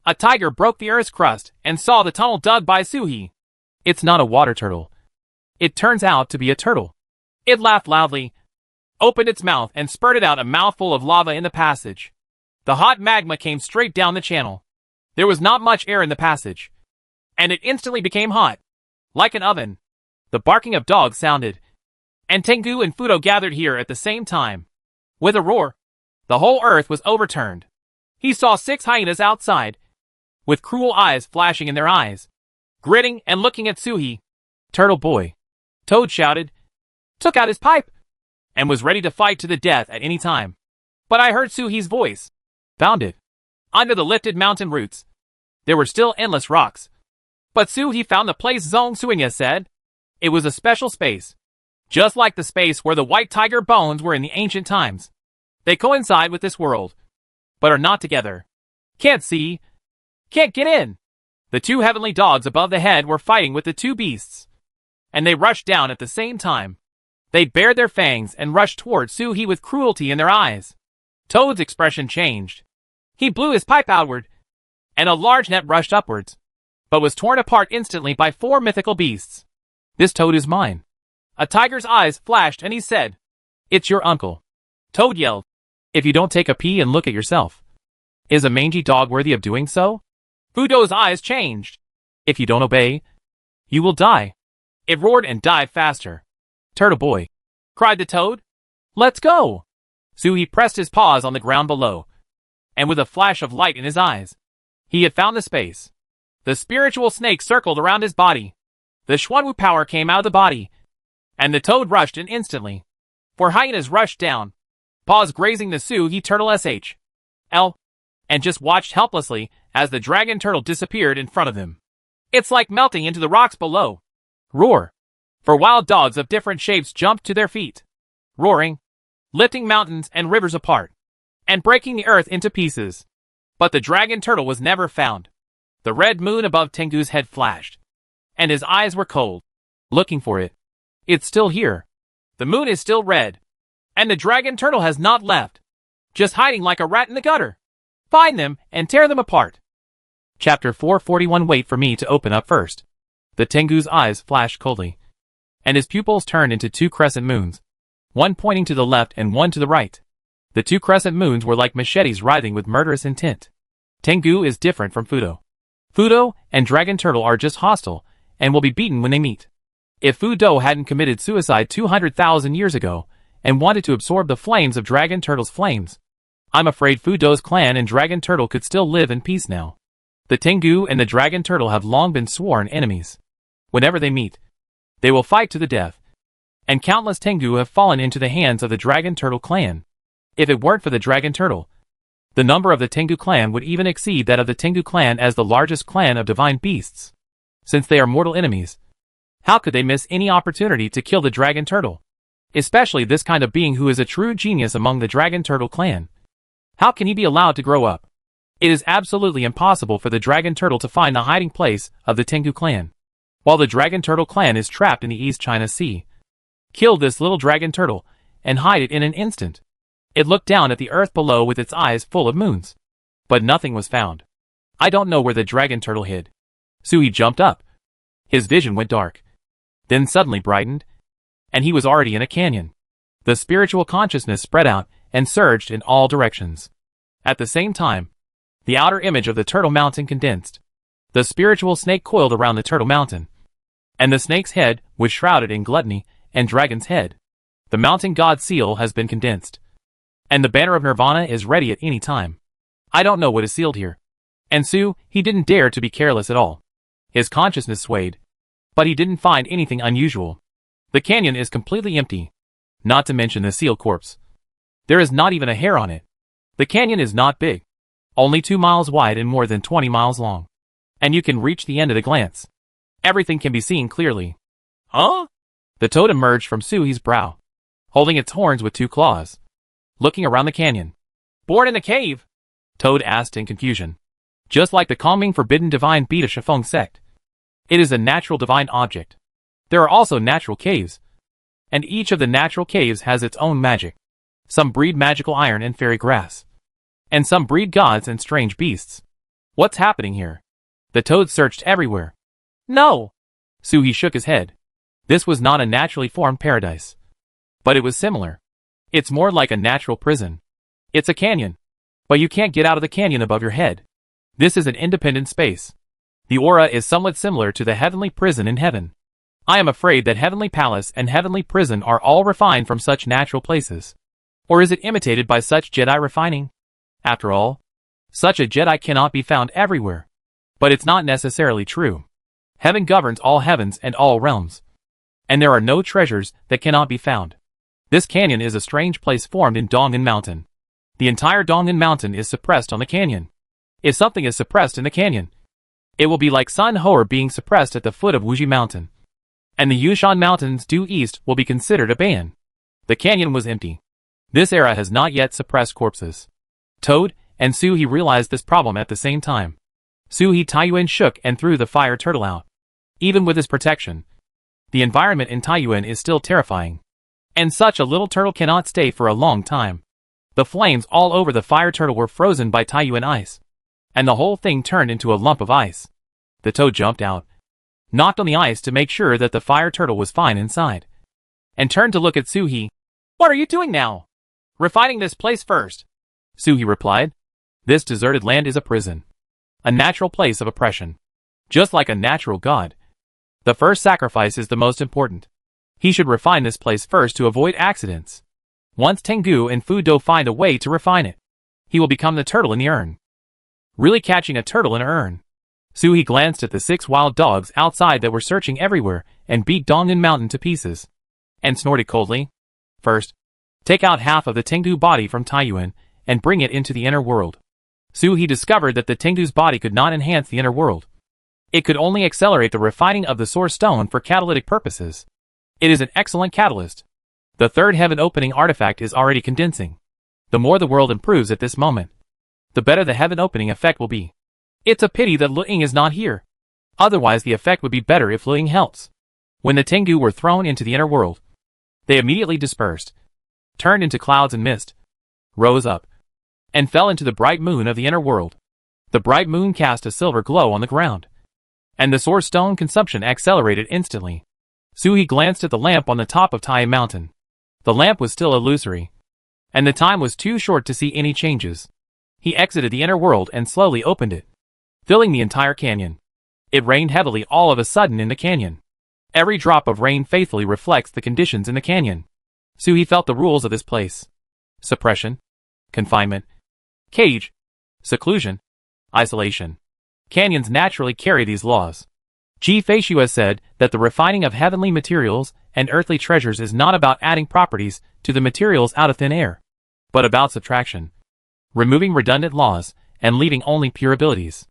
A: A tiger broke the earth's crust and saw the tunnel dug by Suhi. It's not a water turtle. It turns out to be a turtle. It laughed loudly, opened its mouth and spurted out a mouthful of lava in the passage. The hot magma came straight down the channel. There was not much air in the passage, and it instantly became hot, like an oven. The barking of dogs sounded, and Tengu and Fudo gathered here at the same time. With a roar, the whole earth was overturned. He saw 6 hyenas outside, with cruel eyes flashing in their eyes, gritting and looking at Suhi. Turtle boy, Toad shouted, took out his pipe, and was ready to fight to the death at any time. But I heard Suhi's voice. Found it. Under the lifted mountain roots, there were still endless rocks. But Suhi found the place Zhong Suinya said. It was a special space, just like the space where the white tiger bones were in the ancient times. They coincide with this world, but are not together. Can't see. Can't get in. The two heavenly dogs above the head were fighting with the two beasts, and they rushed down at the same time. They bared their fangs and rushed toward Suhi with cruelty in their eyes. Toad's expression changed. He blew his pipe outward, and a large net rushed upwards, but was torn apart instantly by 4 mythical beasts. This Toad is mine. A tiger's eyes flashed and he said, "It's your uncle." Toad yelled, "If you don't take a pee and look at yourself, is a mangy dog worthy of doing so?" Fudo's eyes changed. "If you don't obey, you will die." It roared and dived faster. "Turtle boy," cried the Toad. "Let's go." Suhi pressed his paws on the ground below, and with a flash of light in his eyes, he had found the space. The spiritual snake circled around his body. The Xuanwu power came out of the body, and the Toad rushed in instantly. 4 hyenas rushed down, paws grazing the Suhi turtle SHL, and just watched helplessly as the dragon turtle disappeared in front of them. It's like melting into the rocks below. Roar! For wild dogs of different shapes jumped to their feet, roaring, lifting mountains and rivers apart, and breaking the earth into pieces. But the dragon turtle was never found. The red moon above Tengu's head flashed, and his eyes were cold, looking for it. It's still here. The moon is still red, and the dragon turtle has not left, just hiding like a rat in the gutter. Find them and tear them apart. Chapter 441. Wait for me to open up first. The Tengu's eyes flashed coldly, and his pupils turned into 2 crescent moons, one pointing to the left and one to the right. The 2 crescent moons were like machetes writhing with murderous intent. Tengu is different from Fudo. Fudo and Dragon Turtle are just hostile, and will be beaten when they meet. If Fudo hadn't committed suicide 200,000 years ago, and wanted to absorb the flames of Dragon Turtle's flames, I'm afraid Fudo's clan and Dragon Turtle could still live in peace now. The Tengu and the Dragon Turtle have long been sworn enemies. Whenever they meet, they will fight to the death, and countless Tengu have fallen into the hands of the Dragon Turtle clan. If it weren't for the Dragon Turtle, the number of the Tengu clan would even exceed that of the Tengu clan as the largest clan of divine beasts. Since they are mortal enemies, how could they miss any opportunity to kill the Dragon Turtle? Especially this kind of being who is a true genius among the Dragon Turtle clan. How can he be allowed to grow up? It is absolutely impossible for the Dragon Turtle to find the hiding place of the Tengu clan, while the Dragon Turtle clan is trapped in the East China Sea. Kill this little Dragon Turtle, and hide it in an instant. It looked down at the earth below with its eyes full of moons, but nothing was found. I don't know where the Dragon Turtle hid. Suhi jumped up. His vision went dark, then suddenly brightened, and he was already in a canyon. The spiritual consciousness spread out and surged in all directions. At the same time, the outer image of the Turtle Mountain condensed. The spiritual snake coiled around the Turtle Mountain, and the snake's head was shrouded in gluttony and dragon's head. The mountain god seal has been condensed, and the banner of Nirvana is ready at any time. I don't know what is sealed here. And he didn't dare to be careless at all. His consciousness swayed, but he didn't find anything unusual. The canyon is completely empty, not to mention the seal corpse. There is not even a hair on it. The canyon is not big, only 2 miles wide and more than 20 miles long. And you can reach the end at a glance. Everything can be seen clearly. Huh? The toad emerged from Suhi's brow, holding its horns with 2 claws, looking around the canyon. Born in the cave? Toad asked in confusion. Just like the calming forbidden divine Beta Shifeng sect. It is a natural divine object. There are also natural caves, and each of the natural caves has its own magic. Some breed magical iron and fairy grass, and some breed gods and strange beasts. What's happening here? The toad searched everywhere. No! Suhi shook his head. This was not a naturally formed paradise. But it was similar. It's more like a natural prison. It's a canyon, but you can't get out of the canyon above your head. This is an independent space. The aura is somewhat similar to the heavenly prison in heaven. I am afraid that heavenly palace and heavenly prison are all refined from such natural places. Or is it imitated by such Jedi refining? After all, such a Jedi cannot be found everywhere. But it's not necessarily true. Heaven governs all heavens and all realms, and there are no treasures that cannot be found. This canyon is a strange place formed in Dongan Mountain. The entire Dongan Mountain is suppressed on the canyon. If something is suppressed in the canyon, it will be like Sun Hoer being suppressed at the foot of Wuji Mountain. and the Yushan Mountains due east will be considered abandoned. The canyon was empty. This era has not yet suppressed corpses. Toad and Suhi realized this problem at the same time. Suhi Taiyuan shook and threw the fire turtle out. Even with his protection, the environment in Taiyuan is still terrifying. And such a little turtle cannot stay for a long time. The flames all over the fire turtle were frozen by Taiyuan ice. And the whole thing turned into a lump of ice. The toad jumped out, knocked on the ice to make sure that the fire turtle was fine inside, and turned to look at Suhi. "What are you doing now?" "Refining this place first," Suhi replied. This deserted land is a prison. A natural place of oppression. Just like a natural god. The first sacrifice is the most important. He should refine this place first to avoid accidents. Once Tengu and Fudo find a way to refine it, he will become the turtle in the urn. Really catching a turtle in an urn. Suhi glanced at the 6 wild dogs outside that were searching everywhere and beat Dongnan Mountain to pieces. And snorted coldly. "First, take out half of the Tengu body from Taiyuan and bring it into the inner world." Suhi discovered that the Tengu's body could not enhance the inner world. It could only accelerate the refining of the source stone for catalytic purposes. It is an excellent catalyst. The third heaven opening artifact is already condensing. The more the world improves at this moment, the better the heaven opening effect will be. It's a pity that Lu Ying is not here. Otherwise the effect would be better if Lu Ying helps. When the Tengu were thrown into the inner world, they immediately dispersed, turned into clouds and mist, rose up, and fell into the bright moon of the inner world. The bright moon cast a silver glow on the ground, and the source stone consumption accelerated instantly. Suhi glanced at the lamp on the top of Tai Mountain. The lamp was still illusory, and the time was too short to see any changes. He exited the inner world and slowly opened it, filling the entire canyon. It rained heavily all of a sudden in the canyon. Every drop of rain faithfully reflects the conditions in the canyon. Suhi felt the rules of this place. Suppression, confinement, cage, seclusion, isolation. Canyons naturally carry these laws. Ji Feishua said that the refining of heavenly materials and earthly treasures is not about adding properties to the materials out of thin air, but about subtraction, removing redundant laws, and leaving only pure abilities.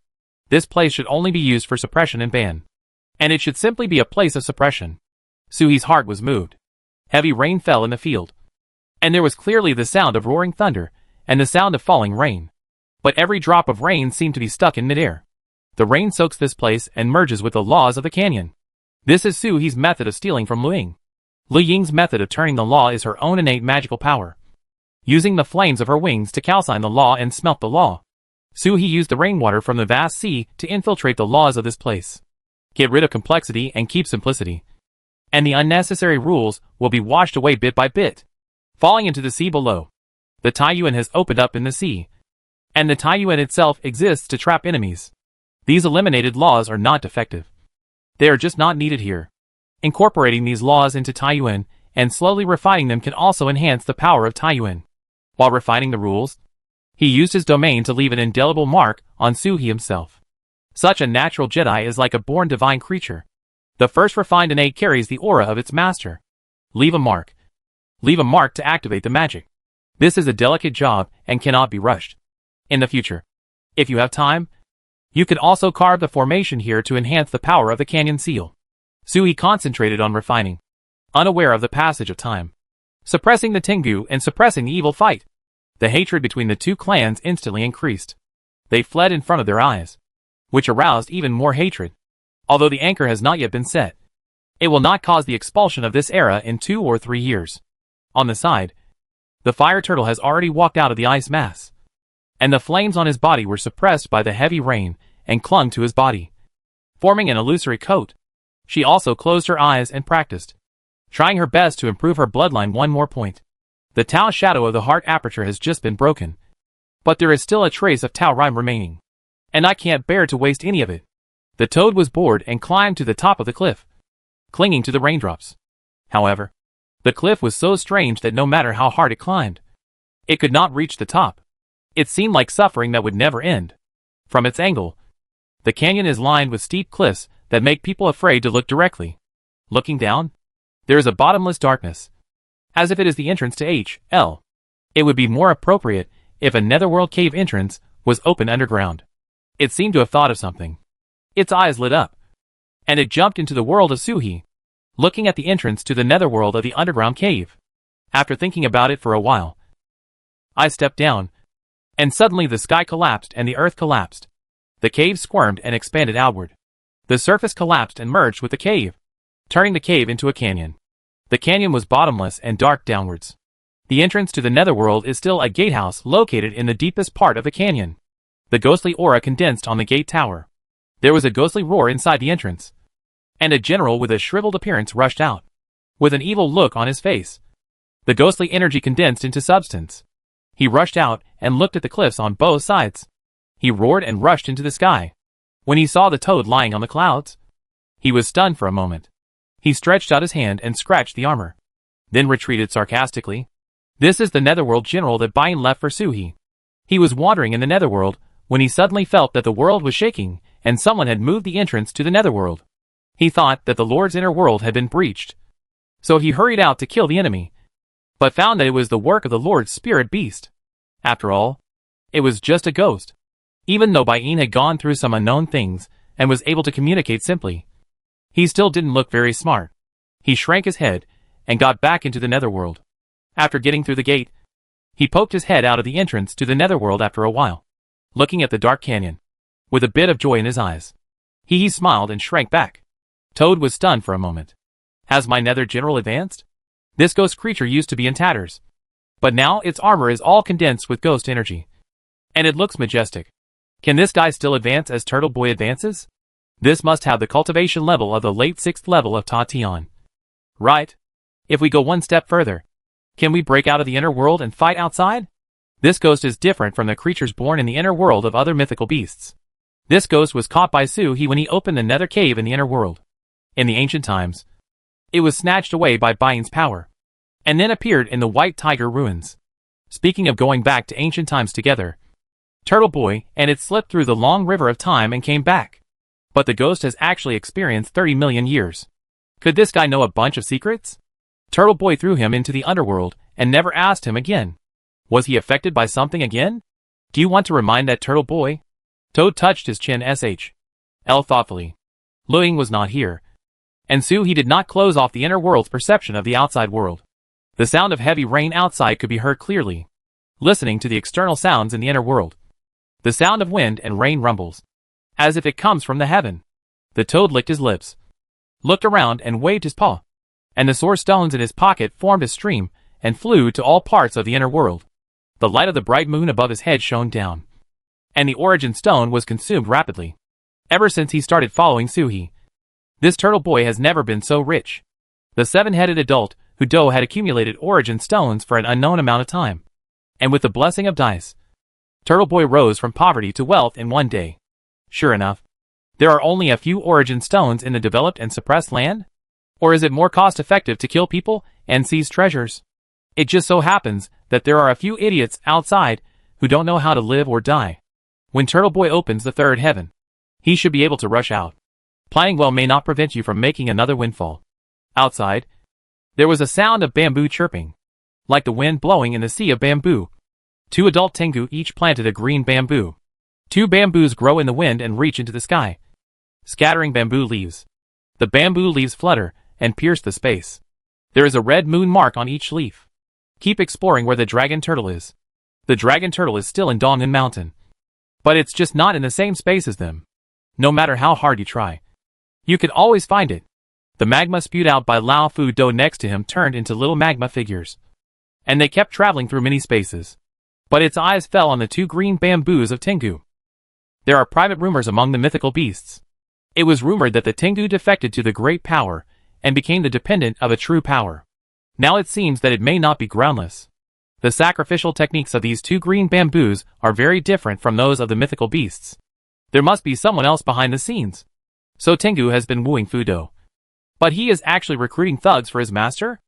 A: This place should only be used for suppression and ban. And it should simply be a place of suppression. Suhi's heart was moved. Heavy rain fell in the field. And there was clearly the sound of roaring thunder, and the sound of falling rain. But every drop of rain seemed to be stuck in midair. The rain soaks this place and merges with the laws of the canyon. This is Suhi's method of stealing from Lu Ying. Lu Ying's method of turning the law is her own innate magical power. Using the flames of her wings to calcine the law and smelt the law. Suhi used the rainwater from the vast sea to infiltrate the laws of this place. Get rid of complexity and keep simplicity. And the unnecessary rules will be washed away bit by bit, falling into the sea below. The Taiyuan has opened up in the sea, and the Taiyuan itself exists to trap enemies. These eliminated laws are not defective. They are just not needed here. Incorporating these laws into Taiyuan and slowly refining them can also enhance the power of Taiyuan. While refining the rules, he used his domain to leave an indelible mark on Suhi himself. Such a natural Jedi is like a born divine creature. The first refined innate carries the aura of its master. Leave a mark. Leave a mark to activate the magic. This is a delicate job and cannot be rushed. In the future, if you have time, you can also carve the formation here to enhance the power of the canyon seal. Suhi concentrated on refining, unaware of the passage of time, suppressing the Tengu and suppressing the evil fight. The hatred between the two clans instantly increased. They fled in front of their eyes, which aroused even more hatred. Although the anchor has not yet been set, it will not cause the expulsion of this era in 2 or 3 years. On the side, the fire turtle has already walked out of the ice mass, and the flames on his body were suppressed by the heavy rain and clung to his body, forming an illusory coat. She also closed her eyes and practiced, trying her best to improve her bloodline one more point. The Tau shadow of the heart aperture has just been broken, but there is still a trace of Tau rhyme remaining, and I can't bear to waste any of it. The toad was bored and climbed to the top of the cliff, clinging to the raindrops. However, the cliff was so strange that no matter how hard it climbed, it could not reach the top. It seemed like suffering that would never end. From its angle, the canyon is lined with steep cliffs that make people afraid to look directly. Looking down, there is a bottomless darkness, as if it is the entrance to H.L. It would be more appropriate if a netherworld cave entrance was open underground. It seemed to have thought of something. Its eyes lit up, and it jumped into the world of Suhi. looking at the entrance to the netherworld of the underground cave. After thinking about it for a while, I stepped down, and suddenly the sky collapsed and the earth collapsed. The cave squirmed and expanded outward. The surface collapsed and merged with the cave, turning the cave into a canyon. The canyon was bottomless and dark downwards. The entrance to the netherworld is still a gatehouse located in the deepest part of the canyon. The ghostly aura condensed on the gate tower. There was a ghostly roar inside the entrance, and a general with a shriveled appearance rushed out, with an evil look on his face. The ghostly energy condensed into substance. He rushed out and looked at the cliffs on both sides. He roared and rushed into the sky. When he saw the toad lying on the clouds, he was stunned for a moment. He stretched out his hand and scratched the armor, then retreated sarcastically. This is the netherworld general that Bain left for Suhi. He was wandering in the netherworld when he suddenly felt that the world was shaking and someone had moved the entrance to the netherworld. He thought that the Lord's inner world had been breached, so he hurried out to kill the enemy, but found that it was the work of the Lord's spirit beast. After all, it was just a ghost. Even though Bain had gone through some unknown things and was able to communicate simply, he still didn't look very smart. He shrank his head and got back into the netherworld. After getting through the gate, he poked his head out of the entrance to the netherworld after a while, looking at the dark canyon, with a bit of joy in his eyes. He smiled and shrank back. Toad was stunned for a moment. Has my nether general advanced? This ghost creature used to be in tatters, but now its armor is all condensed with ghost energy, and it looks majestic. Can this guy still advance as Turtle Boy advances? This must have the cultivation level of the late 6th level of Tatian. Right? If we go one step further, can we break out of the inner world and fight outside? This ghost is different from the creatures born in the inner world of other mythical beasts. This ghost was caught by Suhi when he opened the nether cave in the inner world. In the ancient times, it was snatched away by Bain's power, and then appeared in the White Tiger ruins. Speaking of going back to ancient times together, Turtle Boy and it slipped through the long river of time and came back. But the ghost has actually experienced 30 million years. Could this guy know a bunch of secrets? Turtle Boy threw him into the underworld and never asked him again. Was he affected by something again? Do you want to remind that Turtle Boy? Toad touched his chin L thoughtfully. Luing was not here, and Suhi did not close off the inner world's perception of the outside world. The sound of heavy rain outside could be heard clearly, listening to the external sounds in the inner world. The sound of wind and rain rumbles, as if it comes from the heaven. The toad licked his lips, looked around and waved his paw, and the sore stones in his pocket formed a stream and flew to all parts of the inner world. The light of the bright moon above his head shone down, and the origin stone was consumed rapidly. Ever since he started following Suhi, this Turtle Boy has never been so rich. The 7-headed adult Hudo had accumulated origin stones for an unknown amount of time, and with the blessing of dice, Turtle Boy rose from poverty to wealth in one day. Sure enough, there are only a few origin stones in the developed and suppressed land? Or is it more cost-effective to kill people and seize treasures? It just so happens that there are a few idiots outside who don't know how to live or die. When Turtle Boy opens the third heaven, he should be able to rush out. Planning well may not prevent you from making another windfall. Outside, there was a sound of bamboo chirping, like the wind blowing in the sea of bamboo. 2 adult Tengu each planted a green bamboo. 2 bamboos grow in the wind and reach into the sky, scattering bamboo leaves. The bamboo leaves flutter and pierce the space. There is a red moon mark on each leaf. Keep exploring where the dragon turtle is. The dragon turtle is still in Dongan Mountain, but it's just not in the same space as them. No matter how hard you try, you can always find it. The magma spewed out by Lao Fu Do next to him turned into little magma figures, and they kept traveling through many spaces. But its eyes fell on the 2 green bamboos of Tengu. There are private rumors among the mythical beasts. It was rumored that the Tengu defected to the great power and became the dependent of a true power. Now it seems that it may not be groundless. The sacrificial techniques of these 2 green bamboos are very different from those of the mythical beasts. There must be someone else behind the scenes. So Tengu has been wooing Fudo. But he is actually recruiting thugs for his master?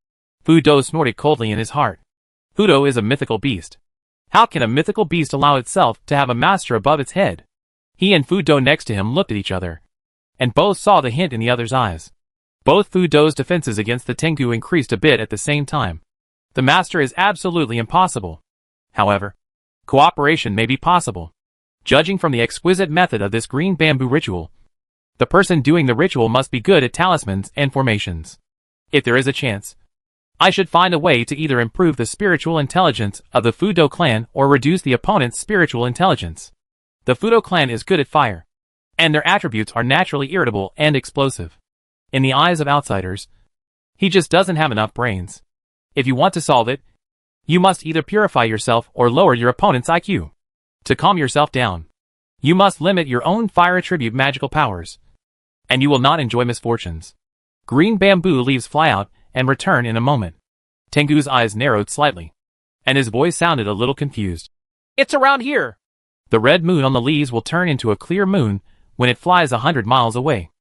A: Fudo snorted coldly in his heart. Fudo is a mythical beast. How can a mythical beast allow itself to have a master above its head? He and Fudo next to him looked at each other, and both saw the hint in the other's eyes. Both Fudo's defenses against the Tengu increased a bit at the same time. The master is absolutely impossible. However, cooperation may be possible. Judging from the exquisite method of this green bamboo ritual, the person doing the ritual must be good at talismans and formations. If there is a chance, I should find a way to either improve the spiritual intelligence of the Fudo clan or reduce the opponent's spiritual intelligence. The Fudo clan is good at fire, and their attributes are naturally irritable and explosive. In the eyes of outsiders, he just doesn't have enough brains. If you want to solve it, you must either purify yourself or lower your opponent's IQ. To calm yourself down, you must limit your own fire attribute magical powers, and you will not enjoy misfortunes. Green bamboo leaves fly out and return in a moment. Tengu's eyes narrowed slightly, and his voice sounded a little confused. It's around here. The red moon on the leaves will turn into a clear moon when it flies 100 miles away.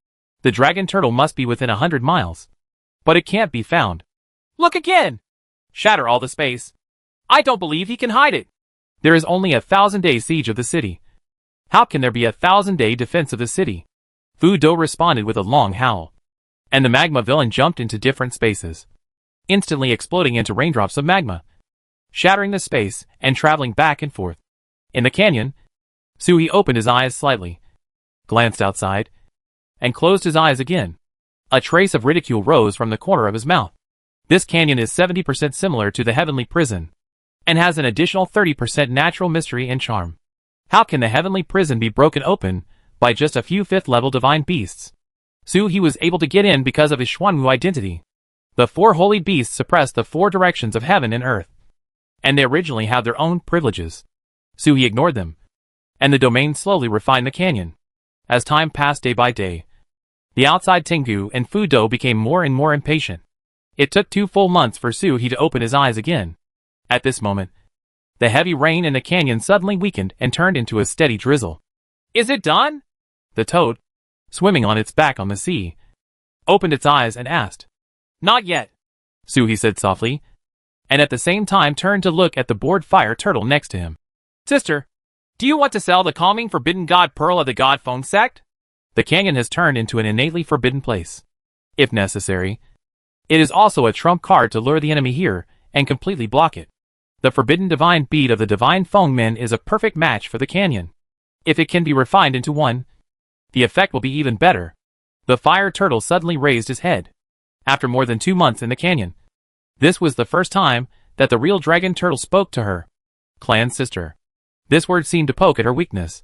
A: The dragon turtle must be within 100 miles, but it can't be found. Look again! Shatter all the space. I don't believe he can hide it. There is only a 1,000-day siege of the city. How can there be a 1,000-day defense of the city? Fu Do responded with a long howl, and the magma villain jumped into different spaces, instantly exploding into raindrops of magma, shattering the space and traveling back and forth. In the canyon, Sui opened his eyes slightly, glanced outside, and closed his eyes again. A trace of ridicule rose from the corner of his mouth. This canyon is 70% similar to the heavenly prison, and has an additional 30% natural mystery and charm. How can the heavenly prison be broken open by just a few 5th-level divine beasts? He was able to get in because of his Xuanwu identity. The 4 holy beasts suppress the 4 directions of heaven and earth, and they originally have their own privileges. He ignored them, and the domain slowly refined the canyon. As time passed day by day, the outside Tengu and Fu Do became more and more impatient. It took 2 full months for He to open his eyes again. At this moment, the heavy rain in the canyon suddenly weakened and turned into a steady drizzle. Is it done? The toad, swimming on its back on the sea, opened its eyes and asked. Not yet, He said softly, and at the same time turned to look at the bored fire turtle next to him. Sister, do you want to sell the calming forbidden god pearl of the god Feng sect? The canyon has turned into an innately forbidden place. If necessary, it is also a trump card to lure the enemy here and completely block it. The forbidden divine bead of the divine Feng men is a perfect match for the canyon. If it can be refined into one, the effect will be even better. The fire turtle suddenly raised his head. After more than 2 months in the canyon, this was the first time that the real dragon turtle spoke to her. Clan sister. This word seemed to poke at her weakness,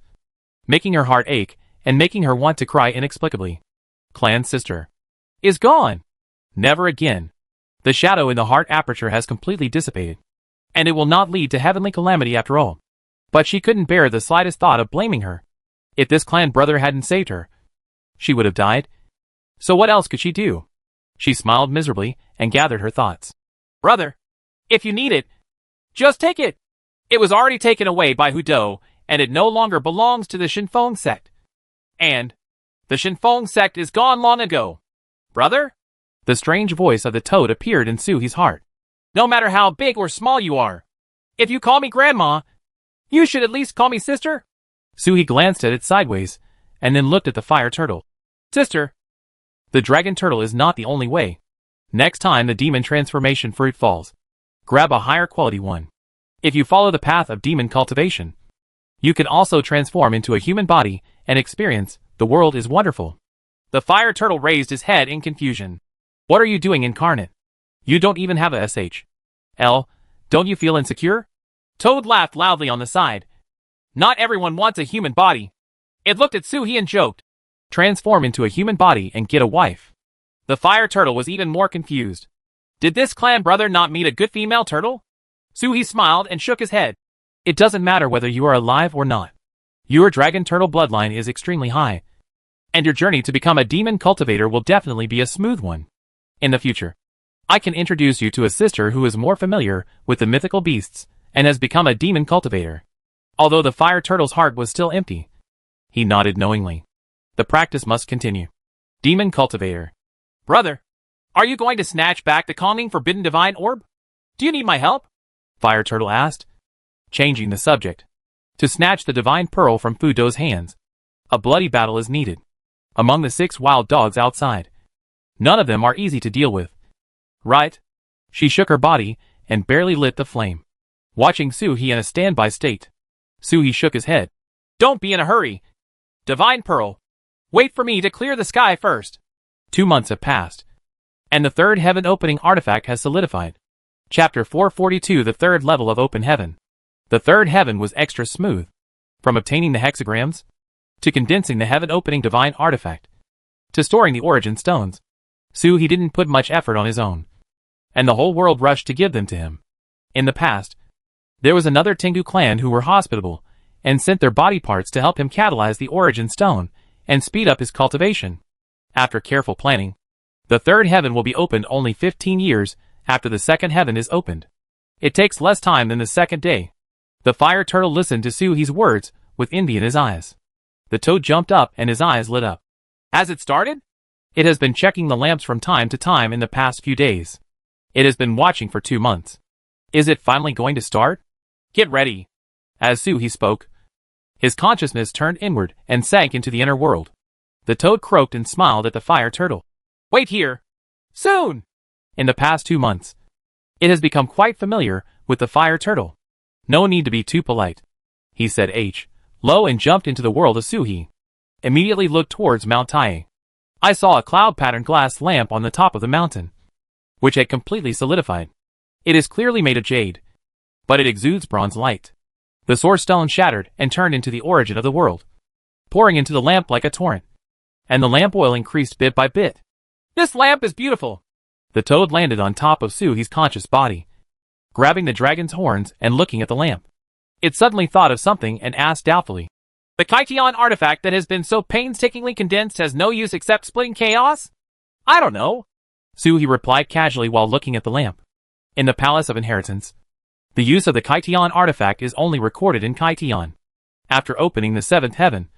A: making her heart ache and making her want to cry inexplicably. Clan sister. Is gone. Never again. The shadow in the heart aperture has completely dissipated, and it will not lead to heavenly calamity after all. But she couldn't bear the slightest thought of blaming her. If this clan brother hadn't saved her, she would have died. So what else could she do? She smiled miserably and gathered her thoughts. Brother, if you need it, just take it. It was already taken away by Hudo, and it no longer belongs to the Shinfeng sect. And the Shinfeng sect is gone long ago. Brother? The strange voice of the toad appeared in Suhi's heart. No matter how big or small you are, if you call me grandma, you should at least call me sister. Suhi glanced at it sideways, and then looked at the fire turtle. Sister, the dragon turtle is not the only way. Next time the demon transformation fruit falls, grab a higher quality one. If you follow the path of demon cultivation, you can also transform into a human body and experience the world is wonderful. The fire turtle raised his head in confusion. What are you doing, incarnate? You don't even have a SHL. Don't you feel insecure? Toad laughed loudly on the side. Not everyone wants a human body. It looked at Suhi and joked. Transform into a human body and get a wife. The fire turtle was even more confused. Did this clan brother not meet a good female turtle? Suhi smiled and shook his head. It doesn't matter whether you are alive or not. Your dragon turtle bloodline is extremely high, and your journey to become a demon cultivator will definitely be a smooth one. In the future, I can introduce you to a sister who is more familiar with the mythical beasts and has become a demon cultivator. Although the fire turtle's heart was still empty, he nodded knowingly. The practice must continue. Demon cultivator. Brother, are you going to snatch back the calming forbidden divine orb? Do you need my help? Fire turtle asked, changing the subject. To snatch the divine pearl from Fudo's hands, a bloody battle is needed. Among the 6 wild dogs outside, none of them are easy to deal with. Right? She shook her body and barely lit the flame, watching Suhi in a standby state. Suhi shook his head. Don't be in a hurry. Divine pearl, wait for me to clear the sky first. 2 months have passed, And the third heaven opening artifact has solidified. Chapter 442, the third level of open heaven. The third heaven was extra smooth. From obtaining the hexagrams, to condensing the heaven opening divine artifact, to storing the origin stones, he didn't put much effort on his own. And the whole world rushed to give them to him. In the past, there was another Tengu clan who were hospitable, and sent their body parts to help him catalyze the origin stone, and speed up his cultivation. After careful planning, the third heaven will be opened only 15 years after the second heaven is opened. It takes less time than the second day. The fire turtle listened to Suhi's words with envy in his eyes. The toad jumped up and his eyes lit up. Has it started? It has been checking the lamps from time to time in the past few days. It has been watching for 2 months. Is it finally going to start? Get ready. As Suhi spoke, his consciousness turned inward and sank into the inner world. The toad croaked and smiled at the fire turtle. Wait here. Soon! In the past 2 months, it has become quite familiar with the fire turtle. No need to be too polite. He said low and jumped into the world of Suhi. Immediately looked towards Mount Tai. I saw a cloud-patterned glass lamp on the top of the mountain, which had completely solidified. It is clearly made of jade, but it exudes bronze light. The source stone shattered and turned into the origin of the world, pouring into the lamp like a torrent, and the lamp oil increased bit by bit. This lamp is beautiful. The toad landed on top of Suhi's conscious body, grabbing the dragon's horns and looking at the lamp. It suddenly thought of something and asked doubtfully, the Kaition artifact that has been so painstakingly condensed has no use except splitting chaos? I don't know. Suhi replied casually while looking at the lamp. In the Palace of Inheritance, the use of the Kaition artifact is only recorded in Kaition. After opening the 7th heaven,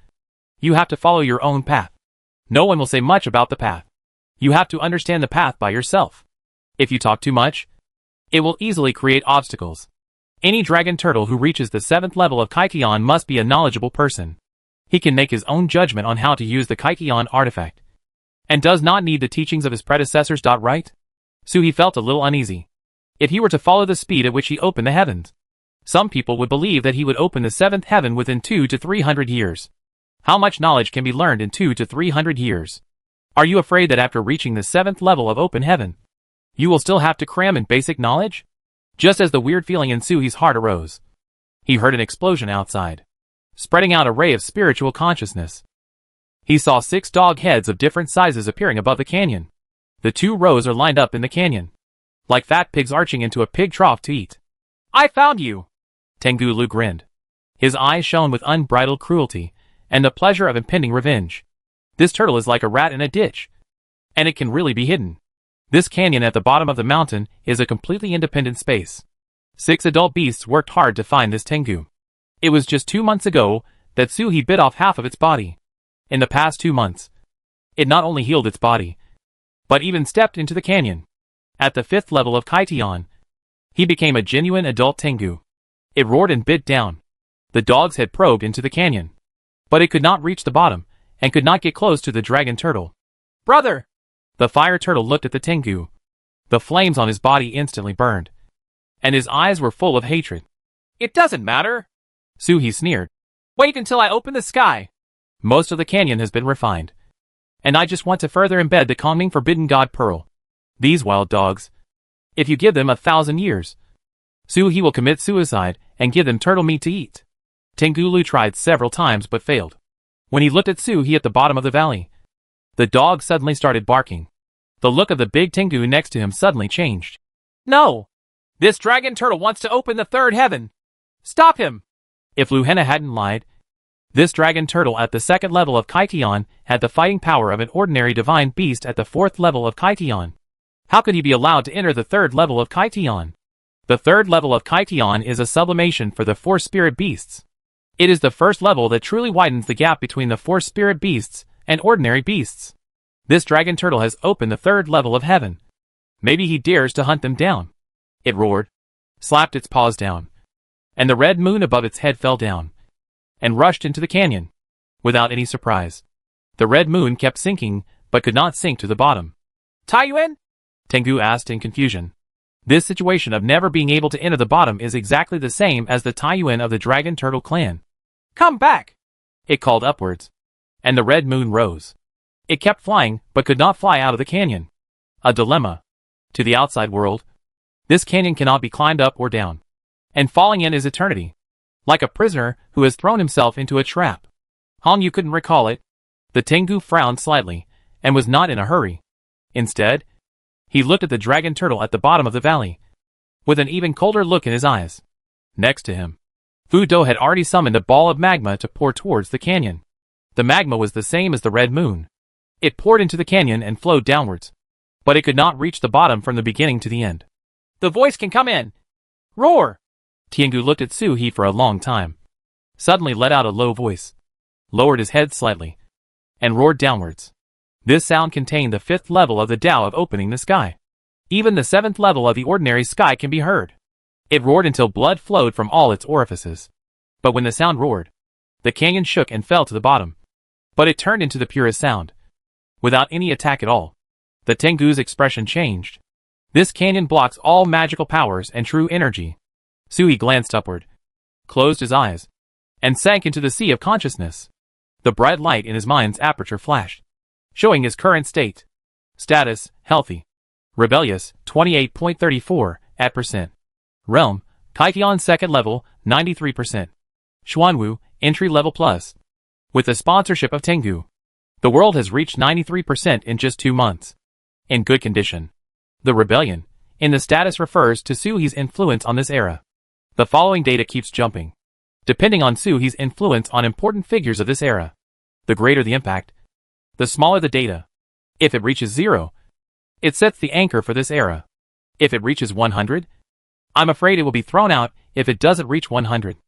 A: you have to follow your own path. No one will say much about the path. You have to understand the path by yourself. If you talk too much, it will easily create obstacles. Any dragon turtle who reaches the 7th level of Kaition must be a knowledgeable person. He can make his own judgment on how to use the Kaition artifact, and does not need the teachings of his predecessors. Right? Suhi felt a little uneasy. If he were to follow the speed at which he opened the heavens, some people would believe that he would open the 7th heaven within 200 to 300 years. How much knowledge can be learned in 200 to 300 years? Are you afraid that after reaching the 7th level of open heaven, you will still have to cram in basic knowledge? Just as the weird feeling in Suhi's heart arose, he heard an explosion outside, spreading out a ray of spiritual consciousness. He saw 6 dog heads of different sizes appearing above the canyon. The 2 rows are lined up in the canyon, like fat pigs arching into a pig trough to eat. I found you! Tengu Lu grinned. His eyes shone with unbridled cruelty and the pleasure of impending revenge. This turtle is like a rat in a ditch, and it can really be hidden. This canyon at the bottom of the mountain is a completely independent space. 6 adult beasts worked hard to find this Tengu. It was just 2 months ago that Suhi bit off half of its body. In the past 2 months, it not only healed its body, but even stepped into the canyon. At the 5th level of Kaition, he became a genuine adult Tengu. It roared and bit down. The dogs had probed into the canyon, but it could not reach the bottom, and could not get close to the dragon turtle. Brother! The fire turtle looked at the Tengu. The flames on his body instantly burned, and his eyes were full of hatred. It doesn't matter, Suhi sneered. Wait until I open the sky. Most of the canyon has been refined, and I just want to further embed the calming forbidden god pearl. These wild dogs, if you give them 1,000 years, Suhi will commit suicide and give them turtle meat to eat. Tengu Lu tried several times but failed. When he looked at Suhi at the bottom of the valley, the dog suddenly started barking. The look of the big Tengu next to him suddenly changed. No! This dragon turtle wants to open the 3rd heaven! Stop him! If Lu Henna hadn't lied, this dragon turtle at the 2nd level of Kaition had the fighting power of an ordinary divine beast at the 4th level of Kaition. How could he be allowed to enter the 3rd level of Kaition? The 3rd level of Kaition is a sublimation for the 4 spirit beasts. It is the first level that truly widens the gap between the 4 spirit beasts and ordinary beasts. This dragon turtle has opened the 3rd level of heaven. Maybe he dares to hunt them down. It roared, slapped its paws down, and the red moon above its head fell down, and rushed into the canyon. Without any surprise, the red moon kept sinking, but could not sink to the bottom. Taiyuan? Tengu asked in confusion. This situation of never being able to enter the bottom is exactly the same as the Taiyuan of the Dragon Turtle clan. Come back! It called upwards, and the red moon rose. It kept flying, but could not fly out of the canyon. A dilemma. To the outside world, this canyon cannot be climbed up or down. And falling in is eternity. Like a prisoner who has thrown himself into a trap. Hong Yu couldn't recall it. The Tengu frowned slightly, and was not in a hurry. Instead, he looked at the dragon turtle at the bottom of the valley, with an even colder look in his eyes. Next to him, Fu Do had already summoned a ball of magma to pour towards the canyon. The magma was the same as the red moon. It poured into the canyon and flowed downwards. But it could not reach the bottom from the beginning to the end. The voice can come in! Roar! Tiangu looked at Su He for a long time. Suddenly let out a low voice, lowered his head slightly, and roared downwards. This sound contained the 5th level of the Tao of opening the sky. Even the 7th level of the ordinary sky can be heard. It roared until blood flowed from all its orifices. But when the sound roared, the canyon shook and fell to the bottom. But it turned into the purest sound. Without any attack at all. The Tengu's expression changed. This canyon blocks all magical powers and true energy. Sui glanced upward, closed his eyes, and sank into the sea of consciousness. The bright light in his mind's aperture flashed, showing his current state. Status, healthy. Rebellious, 28.34 at percent. Realm, Kaikion 2nd level, 93%. Xuanwu, entry level plus. With the sponsorship of Tengu, the world has reached 93% in just 2 months. In good condition. The rebellion, in the status refers to Su He's influence on this era. The following data keeps jumping, depending on Su He's influence on important figures of this era. The greater the impact, the smaller the data. If it reaches 0, it sets the anchor for this era. If it reaches 100, I'm afraid it will be thrown out if it doesn't reach 100.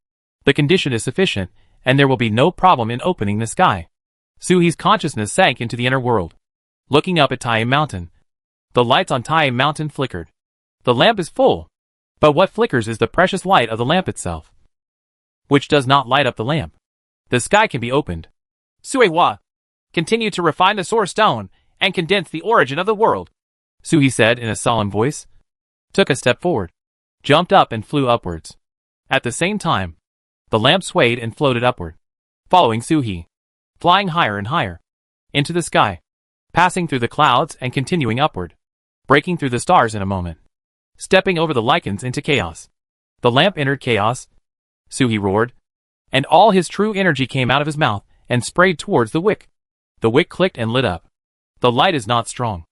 A: The condition is sufficient, and there will be no problem in opening the sky. Su He's consciousness sank into the inner world. Looking up at Tai Mountain. The lights on Tai Mountain flickered. The lamp is full. But what flickers is the precious light of the lamp itself, which does not light up the lamp. The sky can be opened. Sui Hua, continue to refine the source stone and condense the origin of the world, Su He said in a solemn voice. Took a step forward, jumped up and flew upwards. At the same time, the lamp swayed and floated upward, following Su He, flying higher and higher, into the sky, passing through the clouds and continuing upward, breaking through the stars in a moment, stepping over the lichens into chaos. The lamp entered chaos, Su He roared, and all his true energy came out of his mouth and sprayed towards the wick. The wick clicked and lit up. The light is not strong,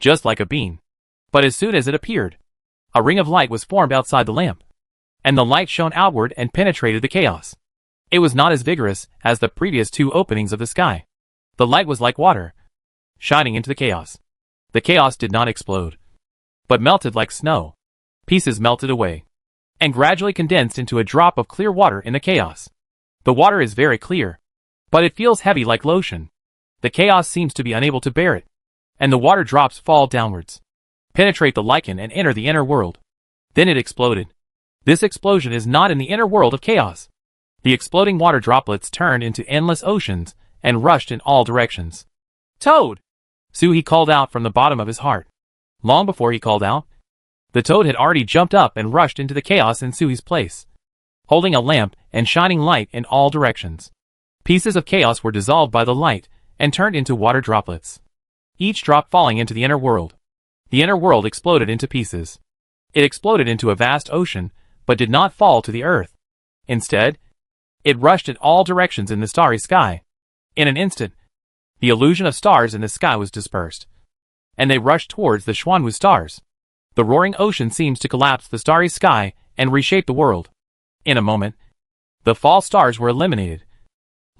A: just like a beam. But as soon as it appeared, a ring of light was formed outside the lamp, and the light shone outward and penetrated the chaos. It was not as vigorous as the previous 2 openings of the sky. The light was like water, shining into the chaos. The chaos did not explode, but melted like snow. Pieces melted away, and gradually condensed into a drop of clear water in the chaos. The water is very clear, but it feels heavy like lotion. The chaos seems to be unable to bear it, and the water drops fall downwards, penetrate the lichen and enter the inner world. Then it exploded. This explosion is not in the inner world of chaos. The exploding water droplets turned into endless oceans and rushed in all directions. Toad! Su He called out from the bottom of his heart. Long before he called out, the toad had already jumped up and rushed into the chaos in Su He's place, holding a lamp and shining light in all directions. Pieces of chaos were dissolved by the light and turned into water droplets, each drop falling into the inner world. The inner world exploded into pieces. It exploded into a vast ocean, but did not fall to the earth. Instead, it rushed in all directions in the starry sky. In an instant, the illusion of stars in the sky was dispersed, and they rushed towards the Xuanwu stars. The roaring ocean seems to collapse the starry sky and reshape the world. In a moment, the false stars were eliminated,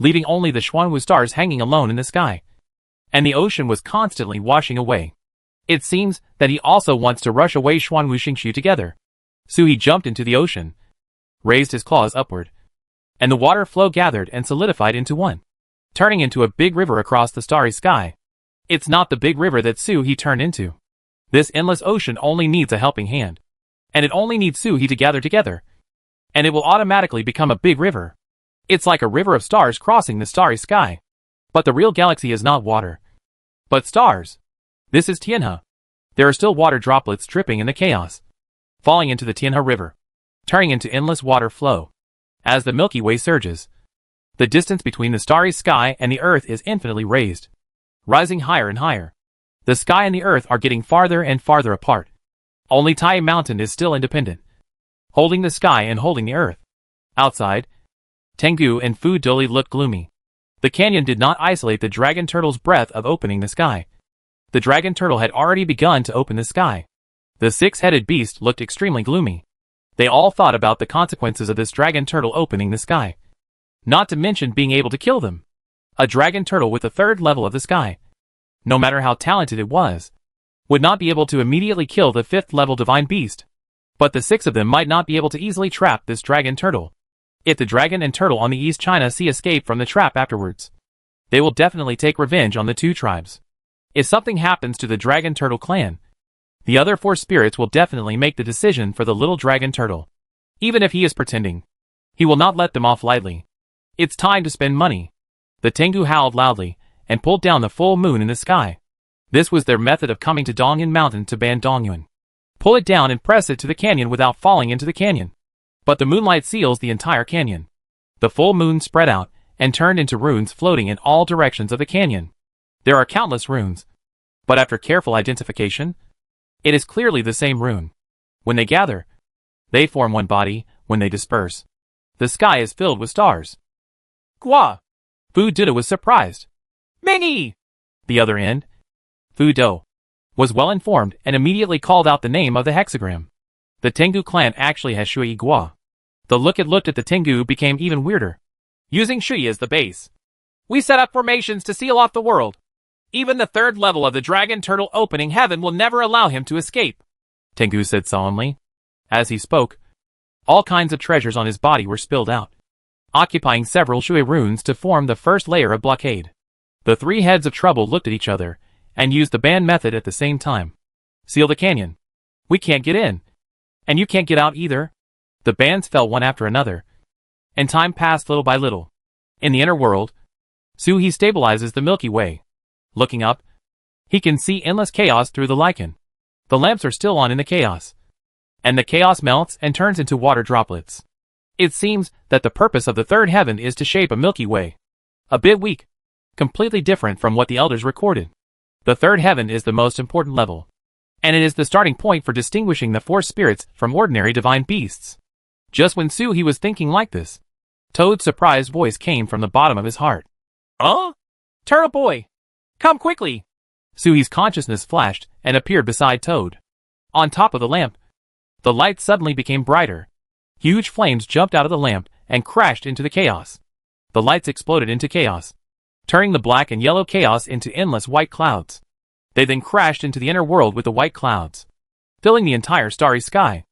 A: leaving only the Xuanwu stars hanging alone in the sky. And the ocean was constantly washing away. It seems that he also wants to rush away Xuanwu Xingxu together. Su He jumped into the ocean, raised his claws upward, and the water flow gathered and solidified into one, turning into a big river across the starry sky. It's not the big river that Su He turned into. This endless ocean only needs a helping hand, and it only needs Su He to gather together, and it will automatically become a big river. It's like a river of stars crossing the starry sky. But the real galaxy is not water, but stars. This is Tianhe. There are still water droplets dripping in the chaos, falling into the Tianhe River, turning into endless water flow. As the Milky Way surges, the distance between the starry sky and the earth is infinitely raised, rising higher and higher. The sky and the earth are getting farther and farther apart. Only Tai Mountain is still independent, holding the sky and holding the earth. Outside, Tengu and Fu Doli looked gloomy. The canyon did not isolate the dragon turtle's breath of opening the sky. The dragon turtle had already begun to open the sky. The six-headed beast looked extremely gloomy. They all thought about the consequences of this dragon turtle opening the sky. Not to mention being able to kill them. A dragon turtle with the third level of the sky, no matter how talented it was, would not be able to immediately kill the fifth level divine beast. But the six of them might not be able to easily trap this dragon turtle. If the dragon and turtle on the East China Sea escape from the trap afterwards, they will definitely take revenge on the two tribes. If something happens to the dragon turtle clan, the other four spirits will definitely make the decision for the little dragon turtle. Even if he is pretending, he will not let them off lightly. It's time to spend money. The Tengu howled loudly and pulled down the full moon in the sky. This was their method of coming to Dongyun Mountain to ban Dongyun. Pull it down and press it to the canyon without falling into the canyon. But the moonlight seals the entire canyon. The full moon spread out and turned into runes floating in all directions of the canyon. There are countless runes, but after careful identification, it is clearly the same rune. When they gather, they form one body. When they disperse, the sky is filled with stars. Gua! Fu Do was surprised. Mingy! The other end, Fu Do, was well informed and immediately called out the name of the hexagram. The Tengu clan actually has Shui Gua. The look it looked at the Tengu became even weirder. Using Shui as the base, we set up formations to seal off the world. Even the third level of the dragon turtle opening heaven will never allow him to escape, Tengu said solemnly. As he spoke, all kinds of treasures on his body were spilled out, occupying several Shui runes to form the first layer of blockade. The three heads of trouble looked at each other and used the ban method at the same time. Seal the canyon. We can't get in. And you can't get out either. The bans fell one after another, and time passed little by little. In the inner world, Suhi stabilizes the Milky Way. Looking up, he can see endless chaos through the lichen. The lamps are still on in the chaos, and the chaos melts and turns into water droplets. It seems that the purpose of the third heaven is to shape a Milky Way. A bit weak, completely different from what the elders recorded. The third heaven is the most important level, and it is the starting point for distinguishing the four spirits from ordinary divine beasts. Just when Suhi was thinking like this, Toad's surprised voice came from the bottom of his heart. Turtle boy! Come quickly! Suhi's consciousness flashed and appeared beside Toad. On top of the lamp, the light suddenly became brighter. Huge flames jumped out of the lamp and crashed into the chaos. The lights exploded into chaos, turning the black and yellow chaos into endless white clouds. They then crashed into the inner world with the white clouds, filling the entire starry sky.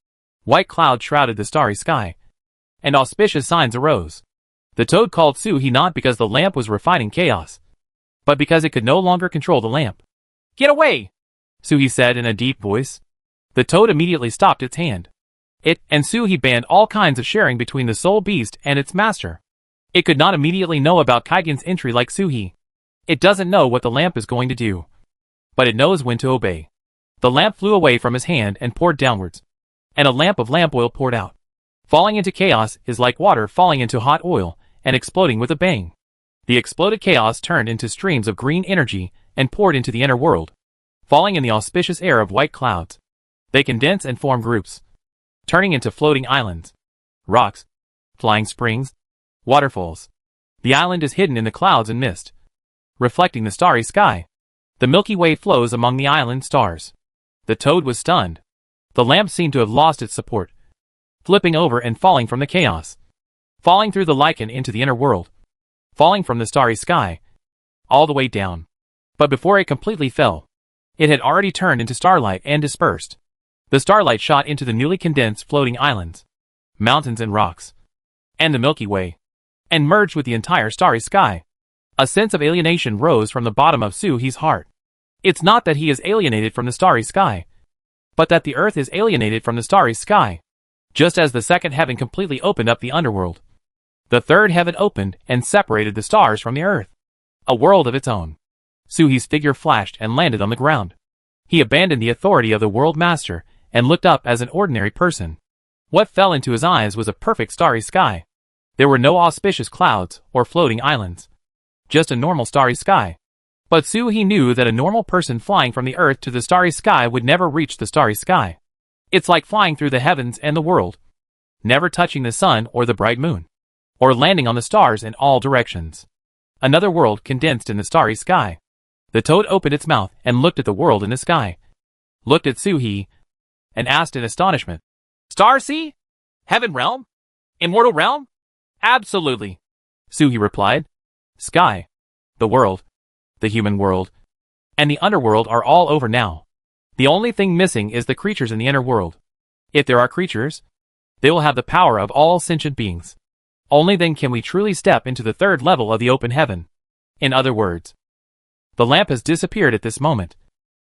A: White clouds shrouded the starry sky, and auspicious signs arose. The Toad called Suhi not because the lamp was refining chaos, but because it could no longer control the lamp. Get away! Suhi said in a deep voice. The Toad immediately stopped its hand. It and Suhi banned all kinds of sharing between the soul beast and its master. It could not immediately know about Kaigen's entry like Suhi. It doesn't know what the lamp is going to do, but it knows when to obey. The lamp flew away from his hand and poured downwards, and a lamp of lamp oil poured out. Falling into chaos is like water falling into hot oil and exploding with a bang. The exploded chaos turned into streams of green energy and poured into the inner world, falling in the auspicious air of white clouds. They condense and form groups, turning into floating islands, rocks, flying springs, waterfalls. The island is hidden in the clouds and mist, reflecting the starry sky. The Milky Way flows among the island stars. The Toad was stunned. The lamp seemed to have lost its support, flipping over and falling from the chaos, falling through the lichen into the inner world, falling from the starry sky, all the way down. But before it completely fell, it had already turned into starlight and dispersed. The starlight shot into the newly condensed floating islands, mountains and rocks, and the Milky Way, and merged with the entire starry sky. A sense of alienation rose from the bottom of Suhi's heart. It's not that he is alienated from the starry sky, but that the earth is alienated from the starry sky. Just as the second heaven completely opened up the underworld, the third heaven opened and separated the stars from the earth. A world of its own. Suhi's figure flashed and landed on the ground. He abandoned the authority of the world master and looked up as an ordinary person. What fell into his eyes was a perfect starry sky. There were no auspicious clouds or floating islands. Just a normal starry sky. But Suhi knew that a normal person flying from the earth to the starry sky would never reach the starry sky. It's like flying through the heavens and the world, never touching the sun or the bright moon, or landing on the stars in all directions. Another world condensed in the starry sky. The toad opened its mouth and looked at the world in the sky, looked at Suhi, and asked in astonishment, "Star sea? Heaven realm? Immortal realm?" "Absolutely," Suhi replied. "Sky, the world, the human world, and the underworld are all over now. The only thing missing is the creatures in the inner world. If there are creatures, they will have the power of all sentient beings. Only then can we truly step into the third level of the open heaven. In other words, the lamp has disappeared at this moment,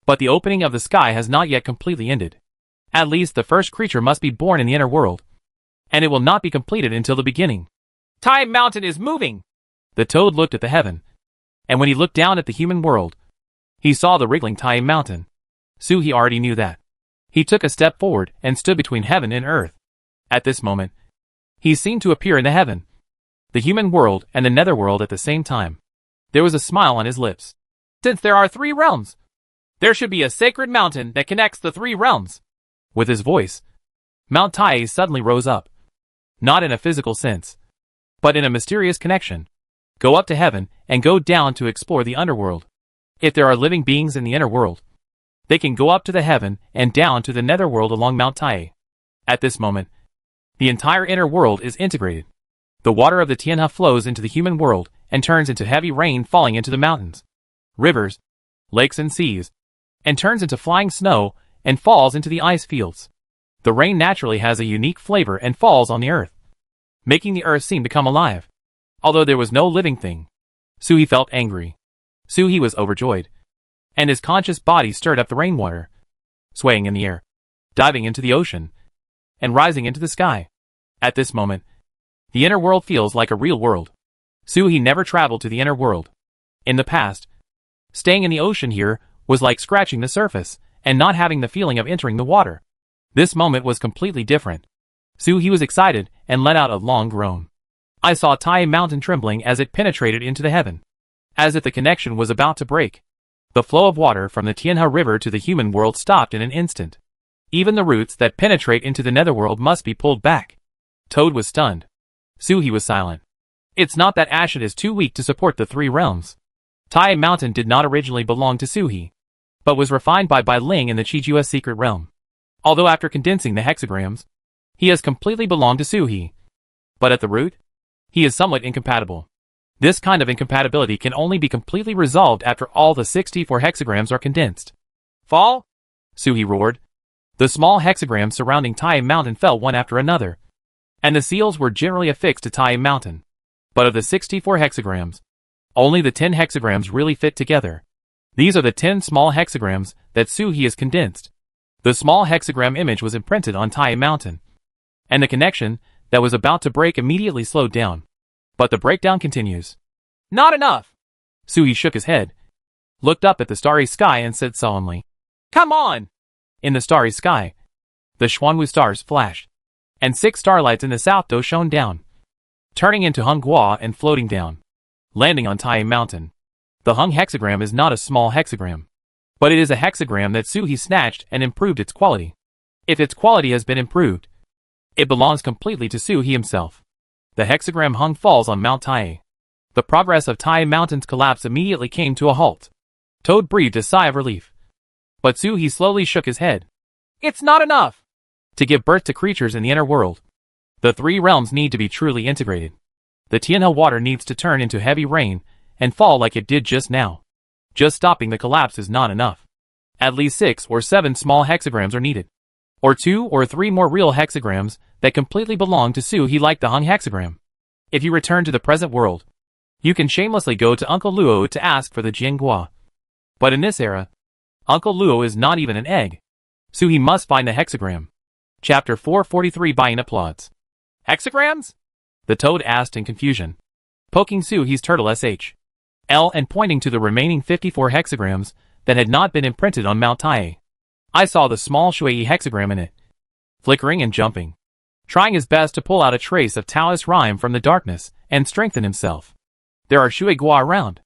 A: but the opening of the sky has not yet completely ended. At least the first creature must be born in the inner world, and it will not be completed until the beginning." "Time Mountain is moving!" The toad looked at the heaven, and when he looked down at the human world, he saw the wriggling Time Mountain. Suhi already knew that. He took a step forward and stood between heaven and earth. At this moment, he seemed to appear in the heaven, the human world and the netherworld at the same time. There was a smile on his lips. "Since there are 3 realms, there should be a sacred mountain that connects the 3 realms." With his voice, Mount Tai suddenly rose up. Not in a physical sense, but in a mysterious connection. Go up to heaven and go down to explore the underworld. If there are living beings in the inner world, they can go up to the heaven and down to the netherworld along Mount Tai. At this moment, the entire inner world is integrated. The water of the Tianhe flows into the human world and turns into heavy rain falling into the mountains, rivers, lakes and seas, and turns into flying snow and falls into the ice fields. The rain naturally has a unique flavor and falls on the earth, making the earth seem to come alive. Although there was no living thing, Suhi felt angry. Suhi was overjoyed, and his conscious body stirred up the rainwater, swaying in the air, diving into the ocean, and rising into the sky. At this moment, the inner world feels like a real world. Suhi never traveled to the inner world. In the past, staying in the ocean here was like scratching the surface and not having the feeling of entering the water. This moment was completely different. Suhi was excited and let out a long groan. I saw Tai Mountain trembling as it penetrated into the heaven, as if the connection was about to break. The flow of water from the Tianhe River to the human world stopped in an instant. Even the roots that penetrate into the netherworld must be pulled back. Toad was stunned. Suhi was silent. It's not that Ashen is too weak to support the 3 realms. Tai Mountain did not originally belong to Suhi, but was refined by Bai Ling in the Qijua's secret realm. Although after condensing the hexagrams, he has completely belonged to Suhi. But at the root, he is somewhat incompatible. This kind of incompatibility can only be completely resolved after all the 64 hexagrams are condensed. "Fall!" Suhi roared. The small hexagrams surrounding Tai Mountain fell one after another, and the seals were generally affixed to Tai Mountain. But of the 64 hexagrams, only the 10 hexagrams really fit together. These are the 10 small hexagrams that Suhi has condensed. The small hexagram image was imprinted on Tai Mountain, and the connection that was about to break immediately slowed down. But the breakdown continues. "Not enough!" Suhi shook his head, looked up at the starry sky and said solemnly, "Come on!" In the starry sky, the Xuanwu stars flashed, and 6 starlights in the south do shone down, turning into Honghua and floating down, landing on Tai Mountain. The Hung hexagram is not a small hexagram, but it is a hexagram that Suhi snatched and improved its quality. If its quality has been improved, it belongs completely to Suhi himself. The hexagram Hung falls on Mount Tai. The progress of Tai Mountain's collapse immediately came to a halt. Toad breathed a sigh of relief, but Suhi slowly shook his head. "It's not enough!" To give birth to creatures in the inner world, the 3 realms need to be truly integrated. The Tianhe water needs to turn into heavy rain and fall like it did just now. Just stopping the collapse is not enough. At least 6 or 7 small hexagrams are needed, or 2 or 3 more real hexagrams that completely belong to Suhi like the Hung hexagram. If you return to the present world, you can shamelessly go to Uncle Luo to ask for the Jianghua. But in this era, Uncle Luo is not even an egg. Suhi must find the hexagram. Chapter 443 Buying applauds. "Hexagrams?" the toad asked in confusion, poking Suhi's turtle SHL and pointing to the remaining 54 hexagrams that had not been imprinted on Mount Tai. I saw the small Shui hexagram in it, flickering and jumping, trying his best to pull out a trace of Taoist rhyme from the darkness and strengthen himself. "There are Shui Gua around."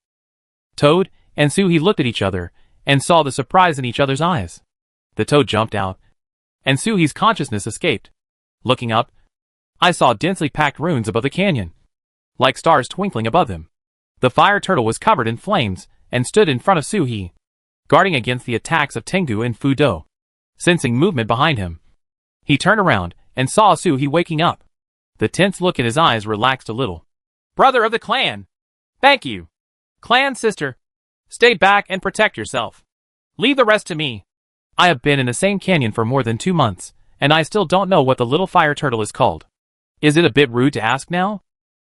A: "Toad, and Suhi looked at each other and saw the surprise in each other's eyes. The toad jumped out, and Suhi's consciousness escaped. Looking up, I saw densely packed ruins above the canyon, like stars twinkling above them. The fire turtle was covered in flames and stood in front of Suhi, guarding against the attacks of Tengu and Fudo. Sensing movement behind him, he turned around and saw Suhi waking up. The tense look in his eyes relaxed a little. Brother of the clan! Thank you! Clan sister! Stay back and protect yourself. Leave the rest to me. I have been in the same canyon for more than 2 months, and I still don't know what the little fire turtle is called. Is it a bit rude to ask now?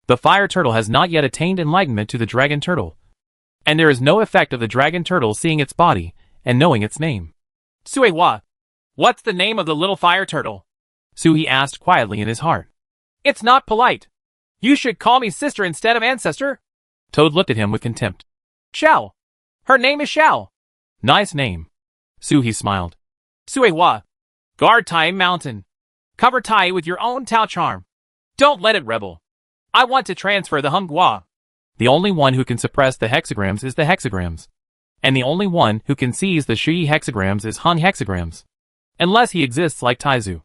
A: The fire turtle has not yet attained enlightenment to the dragon turtle, and there is no effect of the dragon turtle seeing its body and knowing its name. Suiwa, what's the name of the little fire turtle? Suhi asked quietly in his heart. It's not polite. You should call me sister instead of ancestor. Toad looked at him with contempt. Xiao. Her name is Xiao. Nice name. Suhi smiled. Suiwa, guard Tai Mountain. Cover Tai with your own Tao charm. Don't let it rebel. I want to transfer the Hunghua. The only one who can suppress the hexagrams is the hexagrams. And the only one who can seize the Shui hexagrams is Hun hexagrams. Unless he exists like Taizu.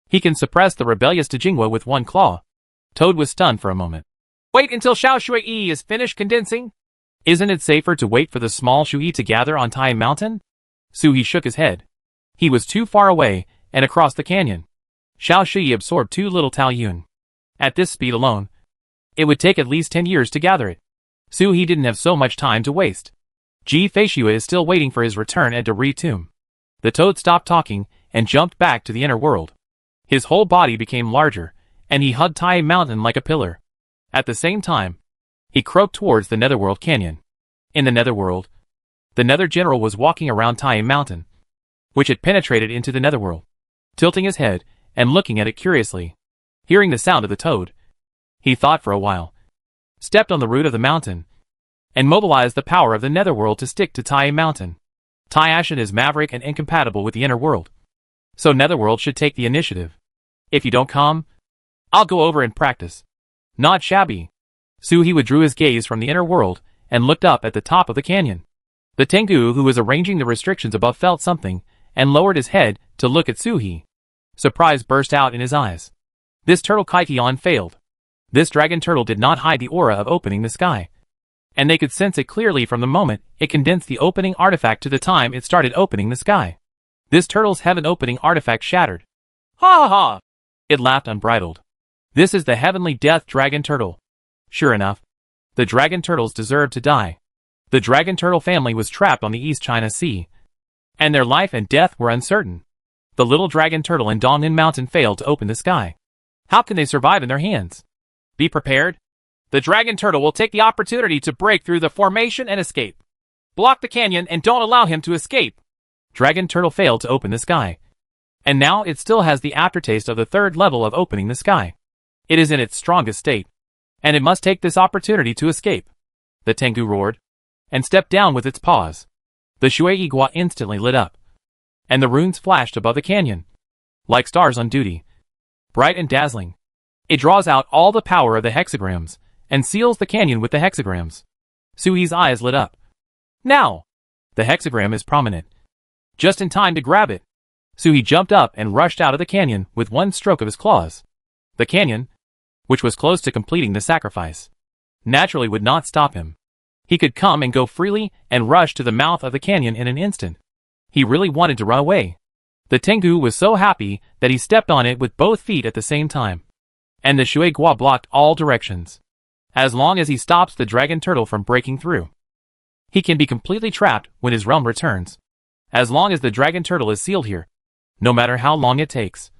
A: He can suppress the rebellious Tajingwa with one claw. Toad was stunned for a moment. Wait until Xiao Shui is finished condensing? Isn't it safer to wait for the small Shui to gather on Tai Mountain? Suhi shook his head. He was too far away and across the canyon. Xiao Shui absorbed too little Tao Yun. At this speed alone, it would take at least 10 years to gather it. Suhi didn't have so much time to waste. Ji Feishua is still waiting for his return at Deri Tomb. The toad stopped talking and jumped back to the inner world. His whole body became larger, and he hugged Tai Mountain like a pillar. At the same time, he croaked towards the Netherworld Canyon. In the Netherworld, the Nether General was walking around Tai Mountain, which had penetrated into the Netherworld, tilting his head and looking at it curiously. Hearing the sound of the toad, he thought for a while, stepped on the root of the mountain, and mobilized the power of the Netherworld to stick to Tai Mountain. Tai Ashen is maverick and incompatible with the inner world, so Netherworld should take the initiative. If you don't come, I'll go over and practice. Not shabby. Suhi withdrew his gaze from the inner world and looked up at the top of the canyon. The Tengu who was arranging the restrictions above felt something and lowered his head to look at Suhi. Surprise burst out in his eyes. This turtle Kaikion failed. This dragon turtle did not hide the aura of opening the sky, and they could sense it clearly from the moment it condensed the opening artifact to the time it started opening the sky. This turtle's heaven opening artifact shattered. Ha ha ha! It laughed unbridled. This is the heavenly death dragon turtle. Sure enough, the dragon turtles deserved to die. The dragon turtle family was trapped on the East China Sea, and their life and death were uncertain. The little dragon turtle in Dongnan Mountain failed to open the sky. How can they survive in their hands? Be prepared. The dragon turtle will take the opportunity to break through the formation and escape. Block the canyon and don't allow him to escape. Dragon turtle failed to open the sky, and now it still has the aftertaste of the third level of opening the sky. It is in its strongest state, and it must take this opportunity to escape. The Tengu roared, and stepped down with its paws. The Shui Igua instantly lit up, and the runes flashed above the canyon, like stars on duty, bright and dazzling. It draws out all the power of the hexagrams, and seals the canyon with the hexagrams. Sui's eyes lit up. Now! The hexagram is prominent. Just in time to grab it. Suhi jumped up and rushed out of the canyon with one stroke of his claws. The canyon, which was close to completing the sacrifice, naturally would not stop him. He could come and go freely and rush to the mouth of the canyon in an instant. He really wanted to run away. The Tengu was so happy that he stepped on it with both feet at the same time. And the Shui Gua blocked all directions. As long as he stops the dragon turtle from breaking through, he can be completely trapped when his realm returns. As long as the dragon turtle is sealed here, no matter how long it takes,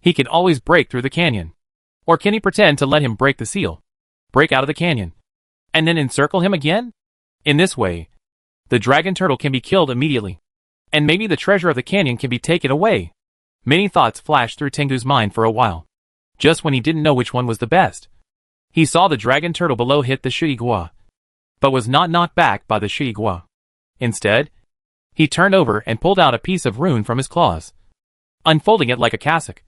A: he can always break through the canyon. Or can he pretend to let him break the seal, break out of the canyon, and then encircle him again? In this way, the dragon turtle can be killed immediately, and maybe the treasure of the canyon can be taken away. Many thoughts flashed through Tengu's mind for a while, just when he didn't know which one was the best. He saw the dragon turtle below hit the Shui Gua, but was not knocked back by the Shui Gua. Instead, he turned over and pulled out a piece of rune from his claws, unfolding it like a cassock,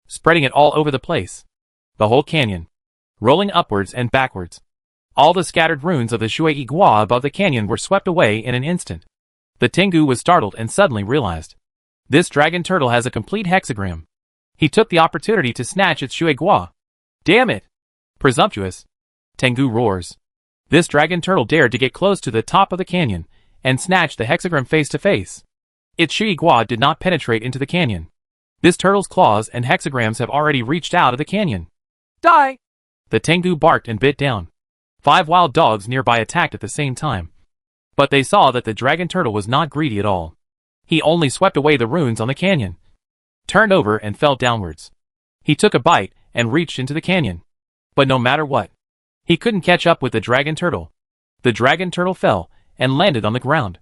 A: spreading it all over the place. The whole canyon, rolling upwards and backwards, All the scattered runes of the Shui Gua above the canyon were swept away in an instant. The Tengu was startled and suddenly realized. This dragon turtle has a complete hexagram. He took the opportunity to snatch its Shui Gua. Damn it! Presumptuous! Tengu roars. This dragon turtle dared to get close to the top of the canyon and snatch the hexagram face to face. Its Shui Gua did not penetrate into the canyon. This turtle's claws and hexagrams have already reached out of the canyon. Die! The Tengu barked and bit down. 5 wild dogs nearby attacked at the same time. But they saw that the dragon turtle was not greedy at all. He only swept away the runes on the canyon, turned over and fell downwards. He took a bite and reached into the canyon. But no matter what, he couldn't catch up with the dragon turtle. The dragon turtle fell and landed on the ground.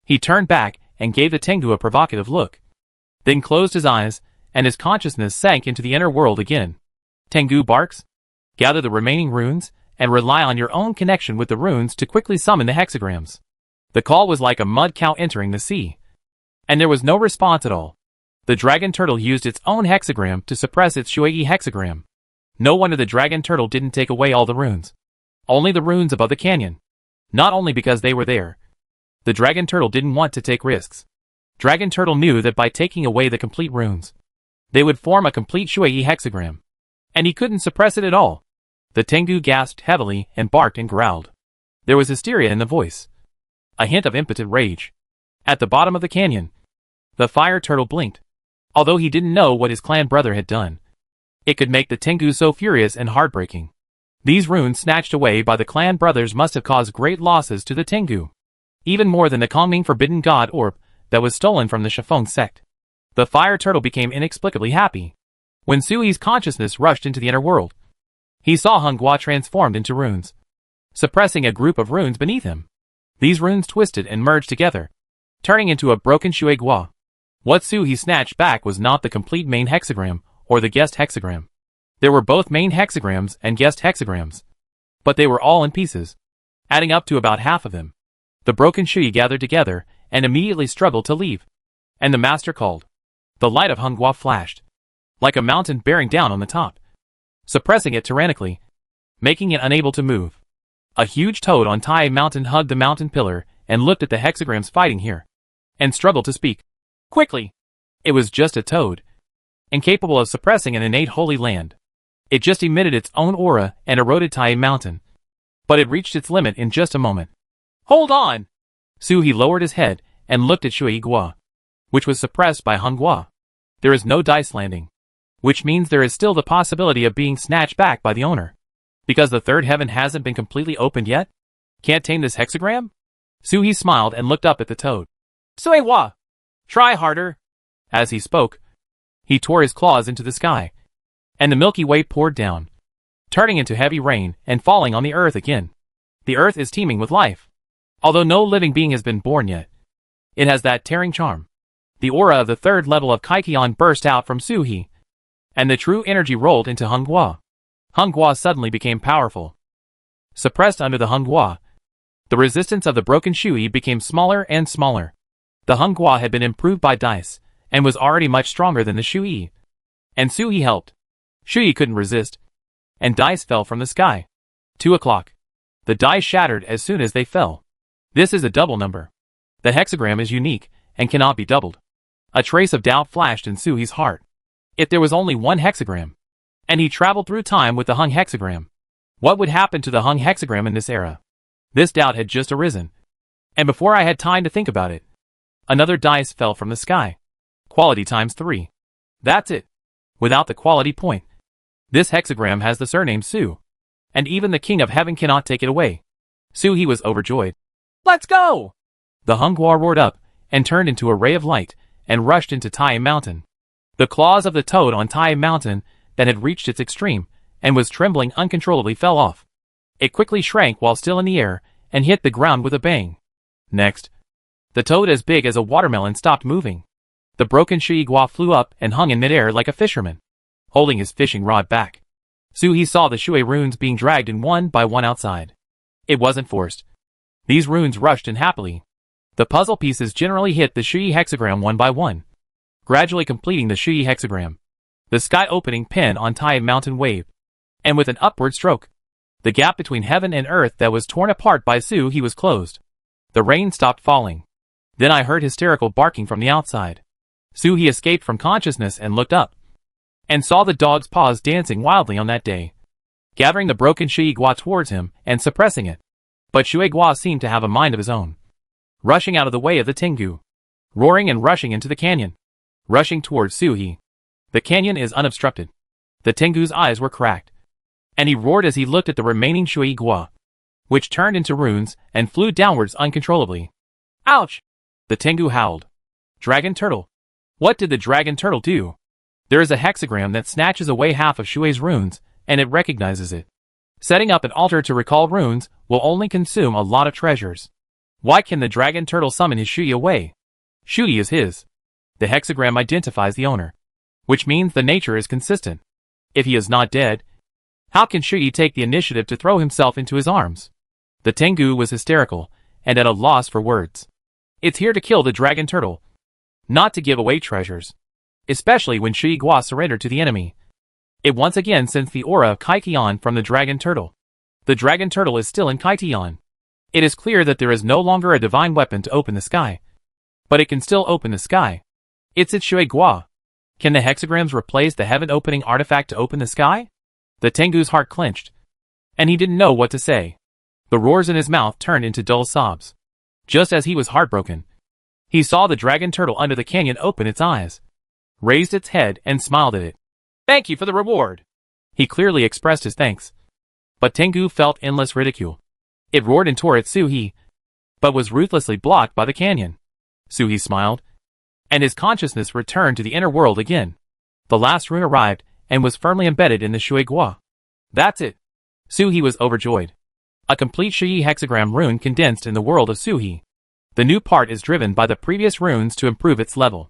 A: He turned back and gave the Tengu a provocative look, then closed his eyes, and his consciousness sank into the inner world again. Tengu barks. Gather the remaining runes, and rely on your own connection with the runes to quickly summon the hexagrams. The call was like a mud cow entering the sea. And there was no response at all. The dragon turtle used its own hexagram to suppress its Shui hexagram. No wonder the dragon turtle didn't take away all the runes. Only the runes above the canyon. Not only because they were there. The dragon turtle didn't want to take risks. Dragon turtle knew that by taking away the complete runes, they would form a complete Shui hexagram. And he couldn't suppress it at all. The Tengu gasped heavily and barked and growled. There was hysteria in the voice. A hint of impotent rage. At the bottom of the canyon, the fire turtle blinked. Although he didn't know what his clan brother had done, it could make the Tengu so furious and heartbreaking. These runes snatched away by the clan brothers must have caused great losses to the Tengu. Even more than the Kongming Forbidden God orb that was stolen from the Shifeng sect. The fire turtle became inexplicably happy. When Sui's consciousness rushed into the inner world, he saw Hungwa transformed into runes, suppressing a group of runes beneath him. These runes twisted and merged together, turning into a broken Shui Gua. What Sui snatched back was not the complete main hexagram or the guest hexagram. There were both main hexagrams and guest hexagrams, but they were all in pieces, adding up to about half of them. The broken Shui gathered together and immediately struggled to leave. And the master called. The light of Hungwa flashed, like a mountain bearing down on the top, suppressing it tyrannically, making it unable to move. A huge toad on Tai Mountain hugged the mountain pillar and looked at the hexagrams fighting here, and struggled to speak. Quickly! It was just a toad, incapable of suppressing an innate holy land. It just emitted its own aura and eroded Tai Mountain. But it reached its limit in just a moment. Hold on! Sui lowered his head and looked at Shui Gua, which was suppressed by Hungwa. There is no dice landing, which means there is still the possibility of being snatched back by the owner. Because the third heaven hasn't been completely opened yet? Can't tame this hexagram? Sui smiled and looked up at the toad. Sui Wa! Try harder! As he spoke, he tore his claws into the sky, and the Milky Way poured down, turning into heavy rain and falling on the earth again. The earth is teeming with life. Although no living being has been born yet, it has that tearing charm. The aura of the third level of Kaikion burst out from Sui, and the true energy rolled into Hungwa. Hungwa suddenly became powerful. Suppressed under the Hungwa, the resistance of the broken Shui became smaller and smaller. The Hungwa had been improved by dice, and was already much stronger than the Shui. And Sui helped. Shui couldn't resist, and dice fell from the sky. 2 o'clock. The dice shattered as soon as they fell. This is a double number. The hexagram is unique, and cannot be doubled. A trace of doubt flashed in Sui's heart. If there was only one hexagram, and he traveled through time with the Hung hexagram, what would happen to the Hung hexagram in this era? This doubt had just arisen. And before I had time to think about it, another dice fell from the sky. Quality times 3. That's it. Without the quality point. This hexagram has the surname Su. And even the King of Heaven cannot take it away. Sui was overjoyed. Let's go! The Hungwa roared up, and turned into a ray of light, and rushed into Tai Mountain. The claws of the toad on Tai Mountain that had reached its extreme, and was trembling uncontrollably fell off. It quickly shrank while still in the air, and hit the ground with a bang. Next, the toad as big as a watermelon stopped moving. The broken Shui Gua flew up and hung in midair like a fisherman, holding his fishing rod back. Sui saw the Shui runes being dragged in one by one outside. It wasn't forced. These runes rushed in happily. The puzzle pieces generally hit the Shui hexagram one by one, gradually completing the Shui hexagram. The sky-opening pen on Tai Mountain waved, and with an upward stroke, The gap between heaven and earth that was torn apart by Su He was closed. The rain stopped falling. Then I heard hysterical barking from the outside. Su He escaped from consciousness and looked up, and saw the dog's paws dancing wildly on that day, gathering the broken Shui Gua towards him and suppressing it. But Shui Gua seemed to have a mind of his own, rushing out of the way of the Tengu, roaring and rushing into the canyon, rushing towards Su He. The canyon is unobstructed. The Tengu's eyes were cracked, and he roared as he looked at the remaining Shui Gua, which turned into runes and flew downwards uncontrollably. Ouch! The Tengu howled. Dragon Turtle. What did the Dragon Turtle do? There is a hexagram that snatches away half of Shui's runes, and it recognizes it. Setting up an altar to recall runes will only consume a lot of treasures. Why can the Dragon Turtle summon his Shui away? Shui is his. The hexagram identifies the owner, which means the nature is consistent. If he is not dead, how can Shui take the initiative to throw himself into his arms? The Tengu was hysterical, and at a loss for words. It's here to kill the Dragon Turtle, not to give away treasures. Especially when Shui Gua surrendered to the enemy. It once again sensed the aura of Kaitian from the Dragon Turtle. The Dragon Turtle is still in Kaitian. It is clear that there is no longer a divine weapon to open the sky. But it can still open the sky. It's Shui Gua. Can the hexagrams replace the heaven-opening artifact to open the sky? The Tengu's heart clenched, and he didn't know what to say. The roars in his mouth turned into dull sobs. Just as he was heartbroken, he saw the Dragon Turtle under the canyon open its eyes, raised its head and smiled at it. Thank you for the reward. He clearly expressed his thanks. But Tengu felt endless ridicule. It roared and tore at Su He, but was ruthlessly blocked by the canyon. Su He smiled, and his consciousness returned to the inner world again. The last rune arrived and was firmly embedded in the Shui Gua. That's it. Su He was overjoyed. A complete Shui hexagram rune condensed in the world of Su He. The new part is driven by the previous runes to improve its level.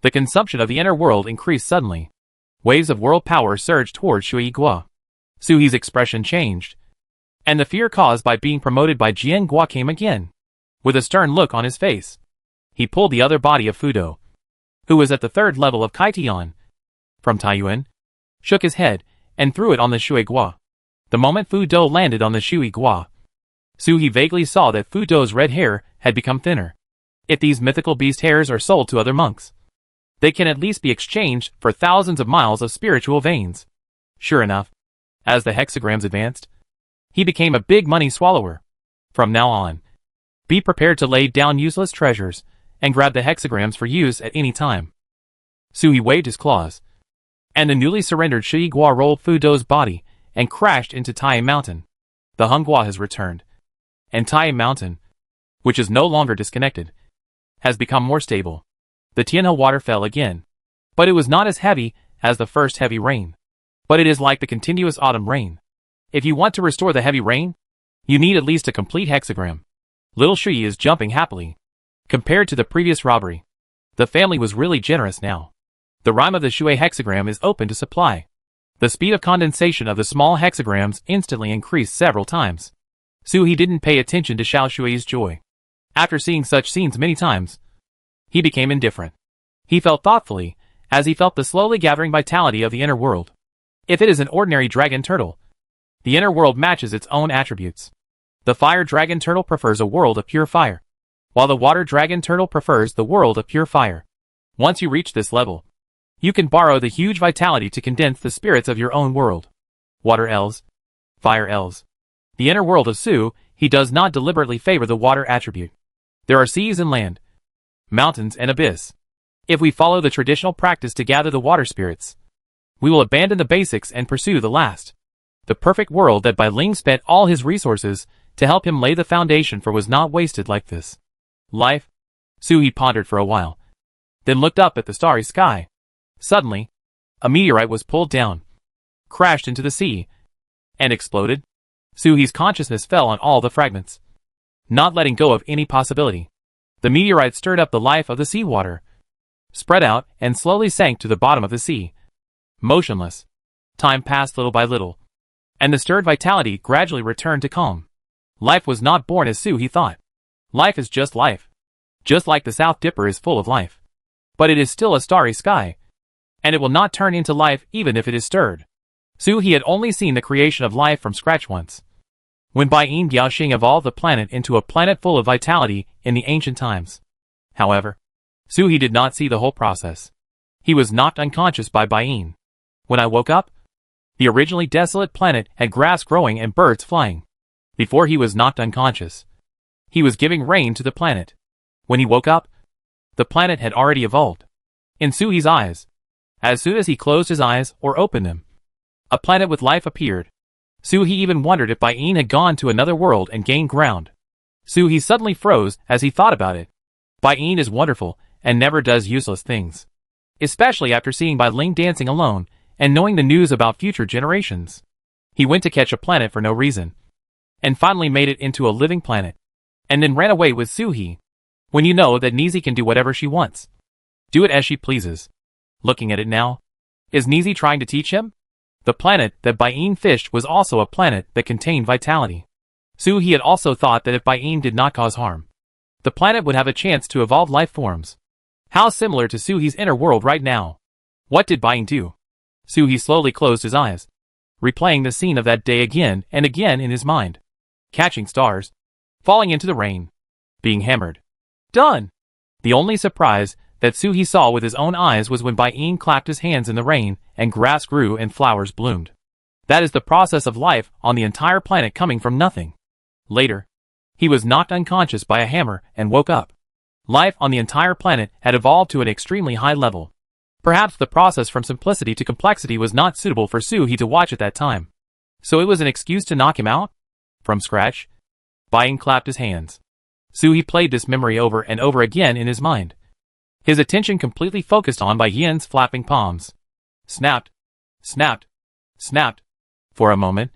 A: The consumption of the inner world increased suddenly. Waves of world power surged towards Shui Gua. Su He's expression changed, and the fear caused by being promoted by Jian Gua came again. With a stern look on his face, he pulled the other body of Fudo, who was at the third level of Kaitian, from Taiyuan, shook his head, and threw it on the Shui Gua. The moment Fudo landed on the Shui Gua, Su He vaguely saw that Fudo's red hair had become thinner. If these mythical beast hairs are sold to other monks, they can at least be exchanged for thousands of miles of spiritual veins. Sure enough, as the hexagrams advanced, he became a big money swallower. From now on, be prepared to lay down useless treasures and grab the hexagrams for use at any time. Su He waved his claws, and the newly surrendered Shui Gua rolled Fudo's body and crashed into Tai Mountain. The Hunghua has returned, and Tai Mountain, which is no longer disconnected, has become more stable. The Tianhe water fell again, but it was not as heavy as the first heavy rain. But it is like the continuous autumn rain. If you want to restore the heavy rain, you need at least a complete hexagram. Little Shui is jumping happily. Compared to the previous robbery, the family was really generous now. The rhyme of the Shui hexagram is open to supply. The speed of condensation of the small hexagrams instantly increased several times. Su He didn't pay attention to Xiao Shui's joy. After seeing such scenes many times, he became indifferent. He felt thoughtfully, as he felt the slowly gathering vitality of the inner world. If it is an ordinary dragon turtle, the inner world matches its own attributes. The fire dragon turtle prefers a world of pure fire, while the water dragon turtle prefers the world of pure fire. Once you reach this level, you can borrow the huge vitality to condense the spirits of your own world. Water elves, fire elves. The inner world of Su He does not deliberately favor the water attribute. There are seas and land, mountains and abyss. If we follow the traditional practice to gather the water spirits, we will abandon the basics and pursue the last. The perfect world that Bai Ling spent all his resources to help him lay the foundation for was not wasted like this. Life? Su He pondered for a while, then looked up at the starry sky. Suddenly, a meteorite was pulled down, crashed into the sea, and exploded. Su He's consciousness fell on all the fragments, not letting go of any possibility. The meteorite stirred up the life of the seawater, spread out and slowly sank to the bottom of the sea. Motionless. Time passed little by little, and the stirred vitality gradually returned to calm. Life was not born as Su He thought. Life is just life. Just like the South Dipper is full of life. But it is still a starry sky, and it will not turn into life even if it is stirred. Su He had only seen the creation of life from scratch once. when Baiyin Biaoxing evolved the planet into a planet full of vitality in the ancient times. However, Suhi did not see the whole process. He was knocked unconscious by Baiyin. When I woke up, the originally desolate planet had grass growing and birds flying. Before he was knocked unconscious, he was giving rain to the planet. When he woke up, the planet had already evolved. In Suhi's eyes, as soon as he closed his eyes or opened them, a planet with life appeared. Suhi even wondered if Baiyin had gone to another world and gained ground. Suhi suddenly froze as he thought about it. Baiyin is wonderful and never does useless things. Especially after seeing Bai Ling dancing alone and knowing the news about future generations. He went to catch a planet for no reason, and finally made it into a living planet, and then ran away with Suhi. When you know that Nizi can do whatever she wants, do it as she pleases. Looking at it now, is Nizi trying to teach him? The planet that Baiyin fished was also a planet that contained vitality. Suhi had also thought that if Baiyin did not cause harm, the planet would have a chance to evolve life forms. How similar to Suhi's inner world right now. What did Baiyin do? Suhi slowly closed his eyes, replaying the scene of that day again and again in his mind. Catching stars, falling into the rain, being hammered. Done! The only surprise that Suhi saw with his own eyes was when Baiyin clapped his hands in the rain and grass grew and flowers bloomed. That is the process of life on the entire planet coming from nothing. Later, he was knocked unconscious by a hammer and woke up. Life on the entire planet had evolved to an extremely high level. Perhaps the process from simplicity to complexity was not suitable for Suhi to watch at that time. So it was an excuse to knock him out? From scratch? Baiyin clapped his hands. Suhi played this memory over and over again in his mind. His attention completely focused on Baiyin's flapping palms. Snapped, snapped, snapped. For a moment,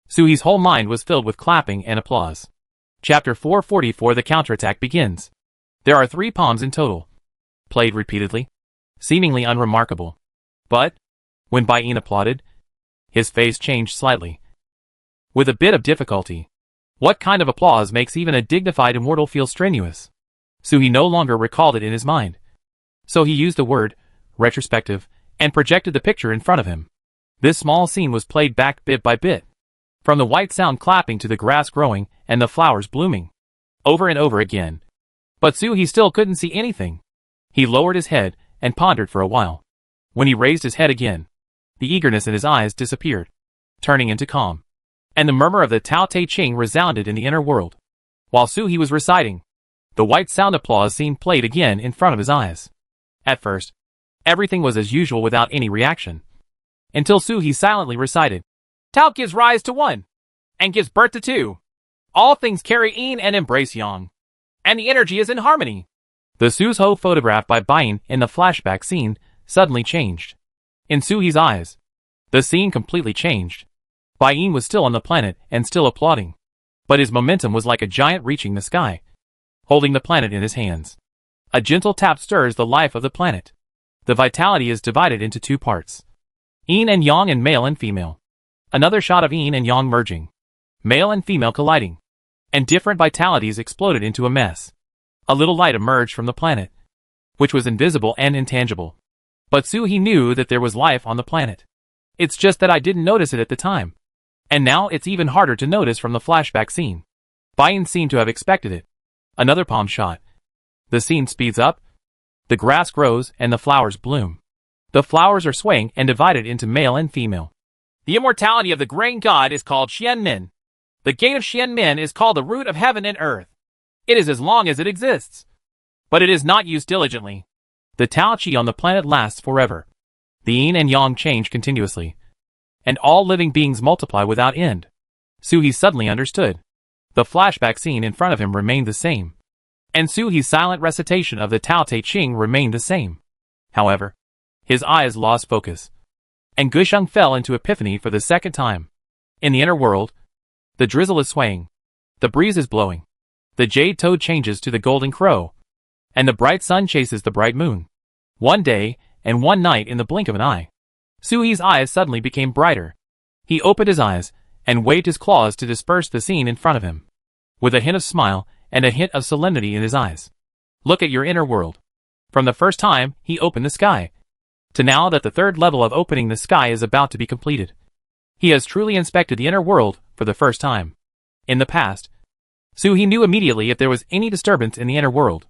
A: Suhi's whole mind was filled with clapping and applause. Chapter 444. The counterattack begins. There are 3 palms in total. Played repeatedly. Seemingly unremarkable. But, when Baiyin applauded, his face changed slightly. With a bit of difficulty. What kind of applause makes even a dignified immortal feel strenuous? Suhi no longer recalled it in his mind. So he used the word, retrospective, and projected the picture in front of him. This small scene was played back bit by bit. From the white sound clapping to the grass growing and the flowers blooming. Over and over again. But Suhi still couldn't see anything. He lowered his head and pondered for a while. When he raised his head again, the eagerness in his eyes disappeared, turning into calm. And the murmur of the Tao Te Ching resounded in the inner world. While Suhi was reciting, the white sound applause scene played again in front of his eyes. At first, everything was as usual without any reaction. Until Suhi silently recited, Tao gives rise to 1, and gives birth to 2. All things carry yin and embrace yang. And the energy is in harmony. The Suzhou photograph by Baiyin in the flashback scene suddenly changed. In Suhi's eyes, the scene completely changed. Baiyin was still on the planet and still applauding. But his momentum was like a giant reaching the sky, holding the planet in his hands. A gentle tap stirs the life of the planet. The vitality is divided into 2 parts. Yin and yang and male and female. Another shot of yin and yang merging. Male and female colliding. And different vitalities exploded into a mess. A little light emerged from the planet, which was invisible and intangible. But Suhi knew that there was life on the planet. It's just that I didn't notice it at the time. And now it's even harder to notice from the flashback scene. Baiyin seemed to have expected it. Another palm shot. The scene speeds up. The grass grows and the flowers bloom. The flowers are swaying and divided into male and female. The immortality of the grain god is called Xianmin. The gate of Xianmin is called the root of heaven and earth. It is as long as it exists. But it is not used diligently. The Tao Qi on the planet lasts forever. The yin and yang change continuously. And all living beings multiply without end. Suhi suddenly understood. The flashback scene in front of him remained the same. And Suhi's silent recitation of the Tao Te Ching remained the same. However, his eyes lost focus. And Gusheng fell into epiphany for the second time. In the inner world, the drizzle is swaying. The breeze is blowing. The jade toad changes to the golden crow. And the bright sun chases the bright moon. One day, and one night in the blink of an eye. Suhi's eyes suddenly became brighter. He opened his eyes, and waved his claws to disperse the scene in front of him. With a hint of smile, and a hint of solemnity in his eyes. Look at your inner world. From the first time he opened the sky, to now that the 3rd level of opening the sky is about to be completed. He has truly inspected the inner world for the first time. In the past, Suhi knew immediately if there was any disturbance in the inner world.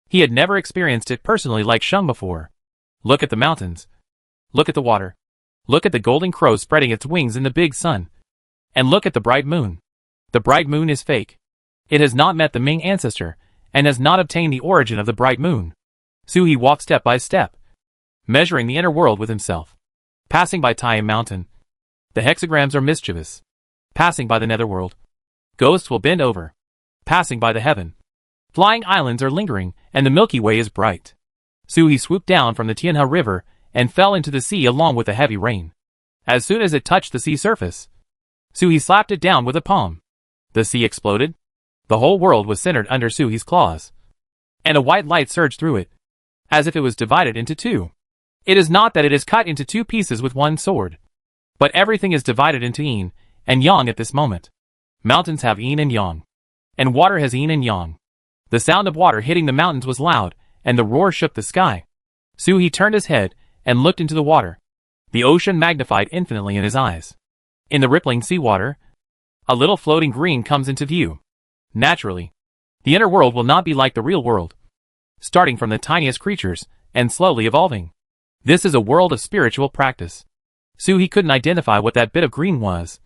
A: He had never experienced it personally like Sheng before. Look at the mountains. Look at the water. Look at the golden crow spreading its wings in the big sun. And look at the bright moon. The bright moon is fake. It has not met the Ming ancestor, and has not obtained the origin of the bright moon. Suhi walked step by step, measuring the inner world with himself. Passing by Tai Mountain. The hexagrams are mischievous. Passing by the netherworld. Ghosts will bend over. Passing by the heaven. Flying islands are lingering, and the Milky Way is bright. Suhi swooped down from the Tianhe River, and fell into the sea along with the heavy rain. As soon as it touched the sea surface, Suhi slapped it down with a palm. The sea exploded. The whole world was centered under Suhi's claws. And a white light surged through it, as if it was divided into two. It is not that it is cut into two pieces with one sword, but everything is divided into yin and yang at this moment. Mountains have yin and yang, and water has yin and yang. The sound of water hitting the mountains was loud, and the roar shook the sky. Suhi turned his head and looked into the water. The ocean magnified infinitely in his eyes. In the rippling seawater, a little floating green comes into view. Naturally, the inner world will not be like the real world, starting from the tiniest creatures and slowly evolving. This is a world of spiritual practice. Suhi couldn't identify what that bit of green was,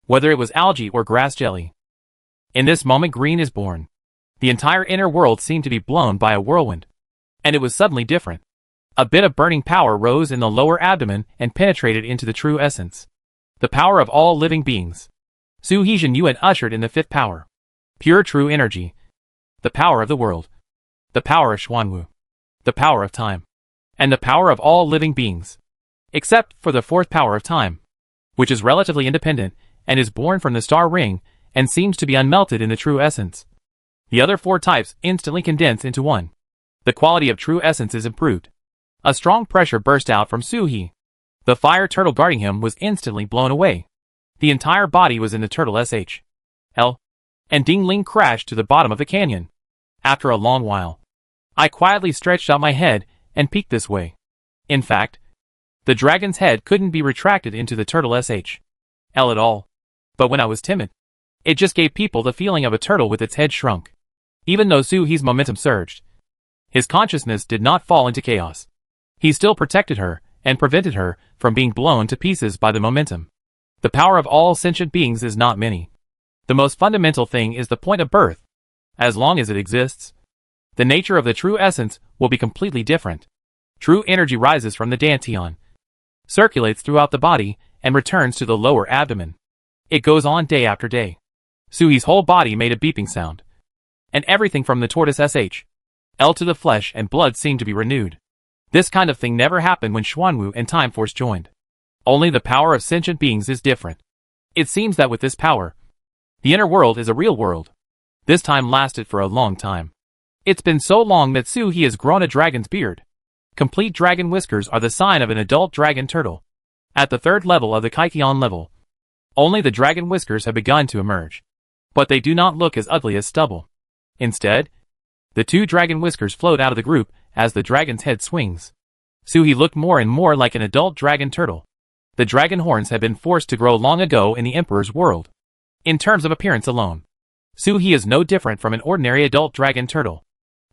A: whether it was algae or grass jelly. In this moment, green is born. The entire inner world seemed to be blown by a whirlwind, and it was suddenly different. A bit of burning power rose in the lower abdomen and penetrated into the true essence. The power of all living beings. Su Hezhen Yuan ushered in the fifth power. Pure true energy. The power of the world. The power of Xuanwu. The power of time. And the power of all living beings. Except for the fourth power of time, which is relatively independent, and is born from the star ring, and seems to be unmelted in the true essence. The other four types instantly condense into one. The quality of true essence is improved. A strong pressure burst out from Su He. The fire turtle guarding him was instantly blown away. The entire body was in the turtle SHL. And Ding Ling crashed to the bottom of the canyon. After a long while, I quietly stretched out my head and peeked this way. In fact, the dragon's head couldn't be retracted into the turtle SHL at all. But when I was timid, it just gave people the feeling of a turtle with its head shrunk. Even though Su He's momentum surged, his consciousness did not fall into chaos. He still protected her and prevented her from being blown to pieces by the momentum. The power of all sentient beings is not many. The most fundamental thing is the point of birth. As long as it exists, the nature of the true essence will be completely different. True energy rises from the dantian, circulates throughout the body, and returns to the lower abdomen. It goes on day after day. Suhi's whole body made a beeping sound, and everything from the tortoise SHL to the flesh and blood seemed to be renewed. This kind of thing never happened when Xuanwu and Time Force joined. Only the power of sentient beings is different. It seems that with this power, the inner world is a real world. This time lasted for a long time. It's been so long that Su He has grown a dragon's beard. Complete dragon whiskers are the sign of an adult dragon turtle. At the third level of the Kaikion level, only the dragon whiskers have begun to emerge. But they do not look as ugly as stubble. Instead, the two dragon whiskers float out of the group as the dragon's head swings. Su He looked more and more like an adult dragon turtle. The dragon horns had been forced to grow long ago in the Emperor's world. In terms of appearance alone, Su He is no different from an ordinary adult dragon turtle.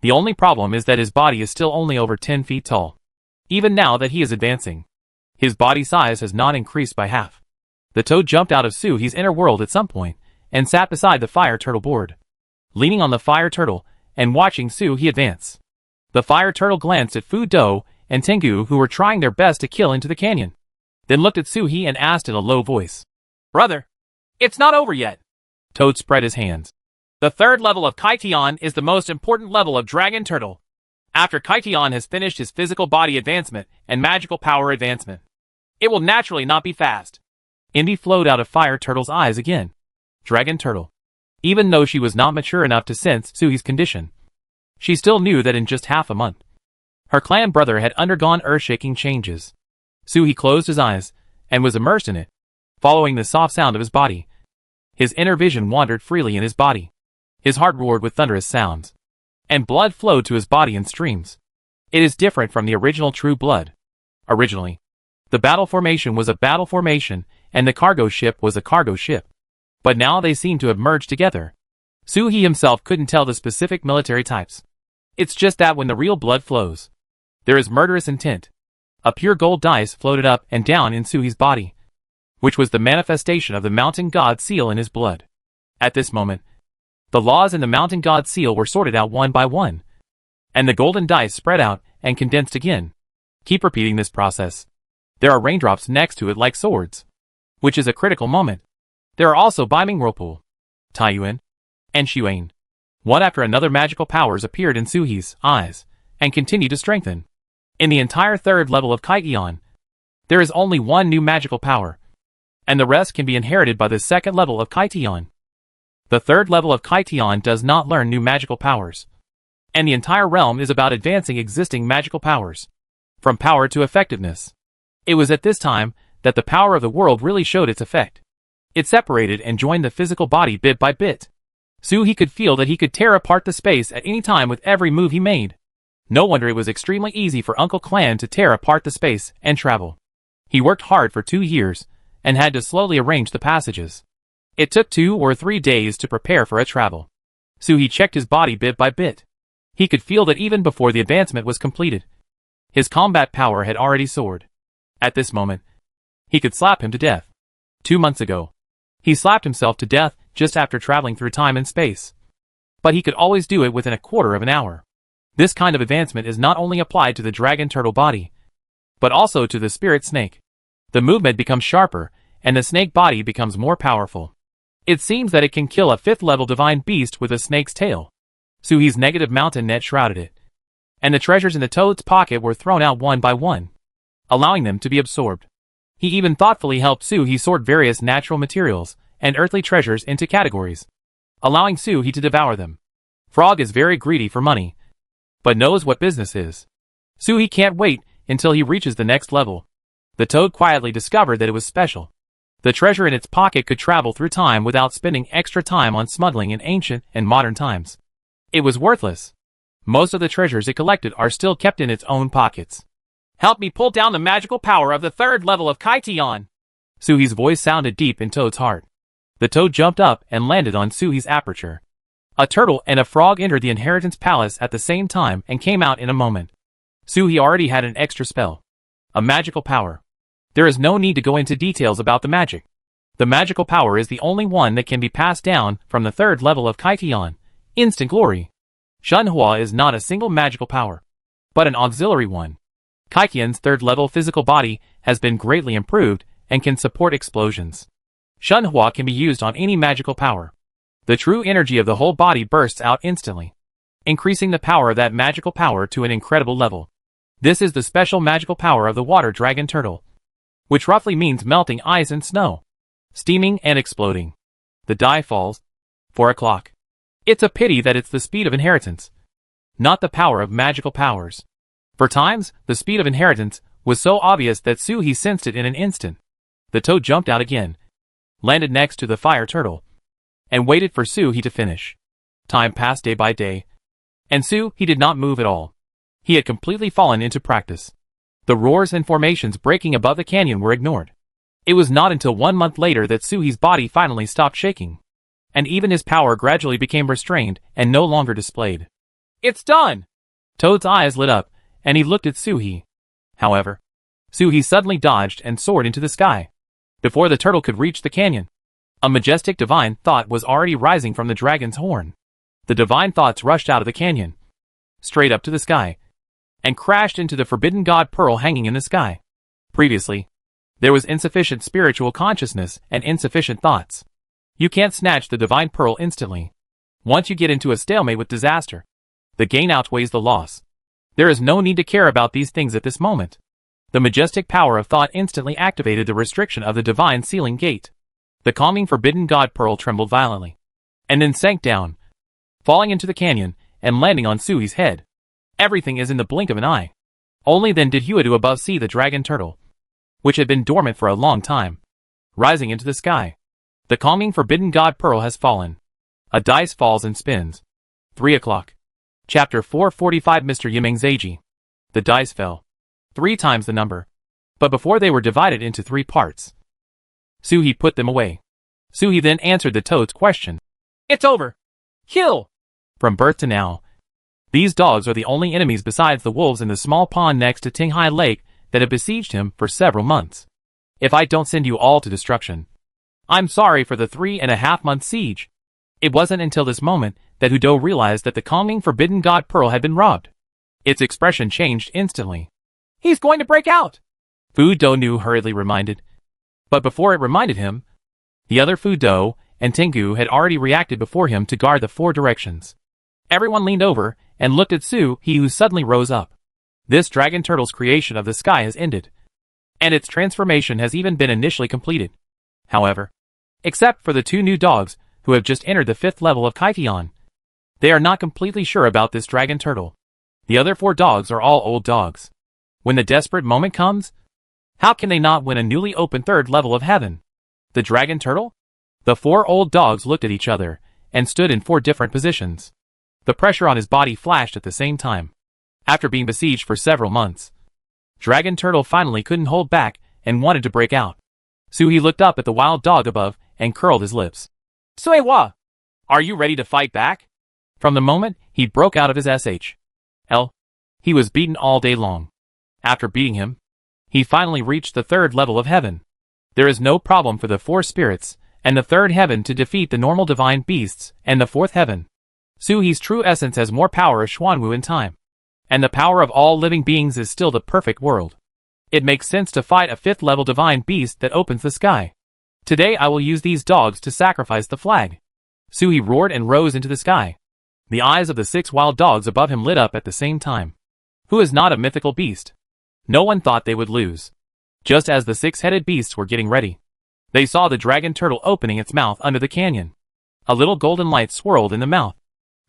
A: The only problem is that his body is still only over 10 feet tall. Even now that he is advancing, his body size has not increased by half. The toad jumped out of Su He's inner world at some point, and sat beside the fire turtle board. Leaning on the fire turtle, and watching Su He advance. The fire turtle glanced at Fu Do and Tengu, who were trying their best to kill into the canyon. Then looked at Su He and asked in a low voice, "Brother, it's not over yet." Toad spread his hands. The third level of Kaikion is the most important level of Dragon Turtle. After Kaikion has finished his physical body advancement and magical power advancement, it will naturally not be fast. Envy flowed out of Fire Turtle's eyes again. Dragon Turtle. Even though she was not mature enough to sense Suhi's condition, she still knew that in just half a month, her clan brother had undergone earth-shaking changes. Suhi closed his eyes and was immersed in it, following the soft sound of his body. His inner vision wandered freely in his body. His heart roared with thunderous sounds, and blood flowed to his body in streams. It is different from the original true blood. Originally, the battle formation was a battle formation, and the cargo ship was a cargo ship. But now they seemed to have merged together. Suhi himself couldn't tell the specific military types. It's just that when the real blood flows, there is murderous intent. A pure gold dice floated up and down in Suhi's body, which was the manifestation of the mountain god seal in his blood. At this moment, the laws in the mountain god seal were sorted out one by one, and the golden dice spread out and condensed again. Keep repeating this process. There are raindrops next to it like swords, which is a critical moment. There are also Biming Whirlpool, Taiyuan, and Shuane. One after another magical powers appeared in Suhi's eyes, and continued to strengthen. In the entire third level of Kaikeon, there is only one new magical power, and the rest can be inherited by the second level of Kaiteon. The third level of Kaiteon does not learn new magical powers, and the entire realm is about advancing existing magical powers, from power to effectiveness. It was at this time that the power of the world really showed its effect. It separated and joined the physical body bit by bit. Suhi could feel that he could tear apart the space at any time with every move he made. No wonder it was extremely easy for Uncle Clan to tear apart the space and travel. He worked hard for 2 years, and had to slowly arrange the passages. It took 2 or 3 days to prepare for a travel. Suhi checked his body bit by bit. He could feel that even before the advancement was completed, his combat power had already soared. At this moment, he could slap him to death. 2 months ago, he slapped himself to death just after traveling through time and space. But he could always do it within a quarter of an hour. This kind of advancement is not only applied to the dragon turtle body, but also to the spirit snake. The movement becomes sharper, and the snake body becomes more powerful. It seems that it can kill a 5th level divine beast with a snake's tail. Suhi's negative mountain net shrouded it, and the treasures in the toad's pocket were thrown out one by one, allowing them to be absorbed. He even thoughtfully helped Suhi sort various natural materials and earthly treasures into categories, allowing Suhi to devour them. Frog is very greedy for money, but knows what business is. Suhi can't wait until he reaches the next level. The toad quietly discovered that it was special. The treasure in its pocket could travel through time without spending extra time on smuggling in ancient and modern times. It was worthless. Most of the treasures it collected are still kept in its own pockets. Help me pull down the magical power of the third level of Kaiteon. Suhi's voice sounded deep in Toad's heart. The toad jumped up and landed on Suhi's aperture. A turtle and a frog entered the inheritance palace at the same time and came out in a moment. Suhi already had an extra spell. A magical power. There is no need to go into details about the magic. The magical power is the only one that can be passed down from the third level of Kaiteon. Instant glory. Shunhua is not a single magical power, but an auxiliary one. Kaikeon's third level physical body has been greatly improved and can support explosions. Shunhua can be used on any magical power. The true energy of the whole body bursts out instantly, increasing the power of that magical power to an incredible level. This is the special magical power of the water dragon turtle, which roughly means melting ice and snow, steaming and exploding. The die falls. 4 o'clock. It's a pity that it's the speed of inheritance, not the power of magical powers. For times, the speed of inheritance was so obvious that Suhi sensed it in an instant. The toad jumped out again, landed next to the fire turtle, and waited for Suhi to finish. Time passed day by day, and Suhi did not move at all. He had completely fallen into practice. The roars and formations breaking above the canyon were ignored. It was not until 1 month later that Suhi's body finally stopped shaking, and even his power gradually became restrained and no longer displayed. It's done! Toad's eyes lit up, and he looked at Suhi. However, Suhi suddenly dodged and soared into the sky. Before the turtle could reach the canyon, a majestic divine thought was already rising from the dragon's horn. The divine thoughts rushed out of the canyon, straight up to the sky, and crashed into the forbidden god pearl hanging in the sky. Previously, there was insufficient spiritual consciousness and insufficient thoughts. You can't snatch the divine pearl instantly. Once you get into a stalemate with disaster, the gain outweighs the loss. There is no need to care about these things at this moment. The majestic power of thought instantly activated the restriction of the divine sealing gate. The calming forbidden god pearl trembled violently, and then sank down, falling into the canyon and landing on Suhi's head. Everything is in the blink of an eye. Only then did Huidu above see the dragon turtle, which had been dormant for a long time, rising into the sky. The calming forbidden god pearl has fallen. A dice falls and spins. 3 o'clock. Chapter 445. Mr. Yimingzaji. The dice fell. 3 times the number. But before they were divided into 3 parts, Suhi put them away. Suhi then answered the toad's question. It's over. Kill! From birth to now, these dogs are the only enemies besides the wolves in the small pond next to Tinghai Lake that have besieged him for several months. If I don't send you all to destruction, I'm sorry for the 3.5-month siege. It wasn't until this moment that Hudo realized that the calming forbidden god pearl had been robbed. Its expression changed instantly. He's going to break out! Fu Do hurriedly reminded. But before it reminded him, the other Fu Do and Tengu had already reacted before him to guard the 4 directions. Everyone leaned over and looked at Su, he who suddenly rose up. This dragon turtle's creation of the sky has ended, and its transformation has even been initially completed. However, except for the 2 new dogs who have just entered the 5th level of Kaitian, they are not completely sure about this dragon turtle. The other 4 dogs are all old dogs. When the desperate moment comes, how can they not win a newly opened 3rd level of heaven? The dragon turtle? The 4 old dogs looked at each other and stood in 4 different positions. The pressure on his body flashed at the same time. After being besieged for several months, Dragon Turtle finally couldn't hold back and wanted to break out. Suhi looked up at the wild dog above and curled his lips. Suewa! Are you ready to fight back? From the moment he broke out of his SHL, he was beaten all day long. After beating him, he finally reached the 3rd level of heaven. There is no problem for the 4 spirits and the 3rd heaven to defeat the normal divine beasts and the 4th heaven. Suhi's true essence has more power as Xuanwu in time, and the power of all living beings is still the perfect world. It makes sense to fight a 5th level divine beast that opens the sky. Today I will use these dogs to sacrifice the flag. Suhi roared and rose into the sky. The eyes of the 6 wild dogs above him lit up at the same time. Who is not a mythical beast? No one thought they would lose. Just as the 6-headed beasts were getting ready, they saw the dragon turtle opening its mouth under the canyon. A little golden light swirled in the mouth.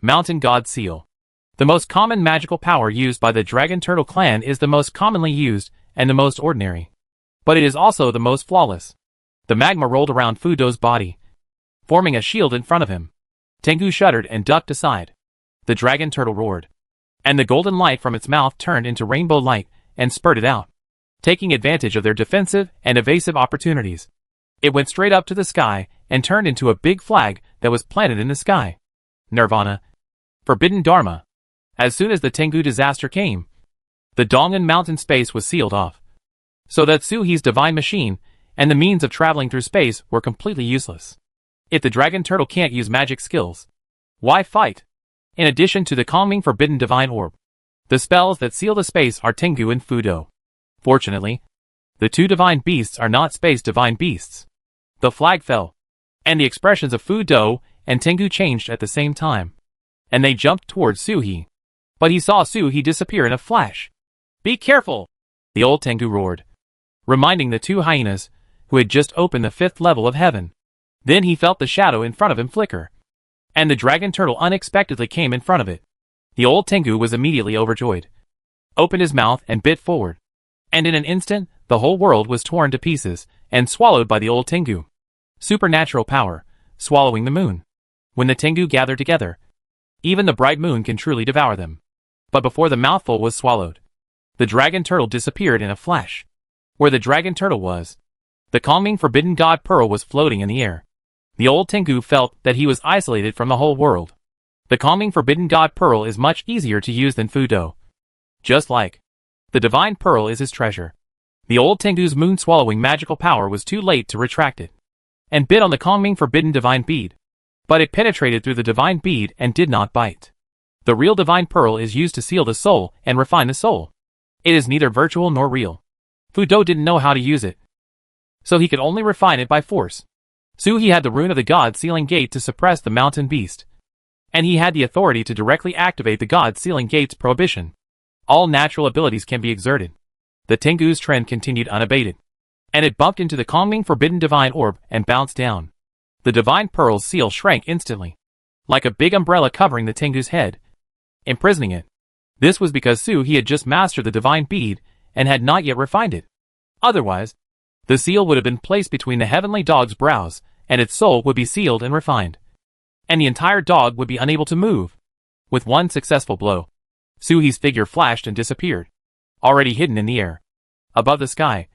A: Mountain God Seal. The most common magical power used by the Dragon Turtle clan is the most commonly used and the most ordinary. But it is also the most flawless. The magma rolled around Fudo's body, forming a shield in front of him. Tengu shuddered and ducked aside. The Dragon Turtle roared, and the golden light from its mouth turned into rainbow light and spurted out, taking advantage of their defensive and evasive opportunities. It went straight up to the sky and turned into a big flag that was planted in the sky. Nirvana. Forbidden Dharma. As soon as the Tengu disaster came, the Dongan mountain space was sealed off, so that Suhi's divine machine and the means of traveling through space were completely useless. If the dragon turtle can't use magic skills, why fight? In addition to the calming forbidden divine orb, the spells that seal the space are Tengu and Fudo. Fortunately, the 2 divine beasts are not space divine beasts. The flag fell, and the expressions of Fudo and Tengu changed at the same time, and they jumped towards Suhi. But he saw Suhi disappear in a flash. Be careful! The old Tengu roared, reminding the 2 hyenas who had just opened the 5th level of heaven. Then he felt the shadow in front of him flicker, and the dragon turtle unexpectedly came in front of it. The old Tengu was immediately overjoyed, opened his mouth and bit forward, and in an instant the whole world was torn to pieces and swallowed by the old Tengu. Supernatural power, swallowing the moon. When the Tengu gather together, even the bright moon can truly devour them. But before the mouthful was swallowed, the dragon turtle disappeared in a flash. Where the dragon turtle was, the calming forbidden god pearl was floating in the air. The old Tengu felt that he was isolated from the whole world. The calming forbidden god pearl is much easier to use than Fudo. Just like the divine pearl is his treasure. The old Tengu's moon-swallowing magical power was too late to retract it, and bit on the calming forbidden divine bead. But it penetrated through the divine bead and did not bite. The real divine pearl is used to seal the soul and refine the soul. It is neither virtual nor real. Fudo didn't know how to use it, so he could only refine it by force. Suhi had the rune of the god sealing gate to suppress the mountain beast, and he had the authority to directly activate the god sealing gate's prohibition. All natural abilities can be exerted. The Tengu's trend continued unabated, and it bumped into the calming forbidden divine orb and bounced down. The divine pearl's seal shrank instantly, like a big umbrella covering the Tengu's head, imprisoning it. This was because Suhi had just mastered the divine bead and had not yet refined it. Otherwise, the seal would have been placed between the heavenly dog's brows, and its soul would be sealed and refined, and the entire dog would be unable to move. With one successful blow, Suhi's figure flashed and disappeared, already hidden in the air. Above the sky,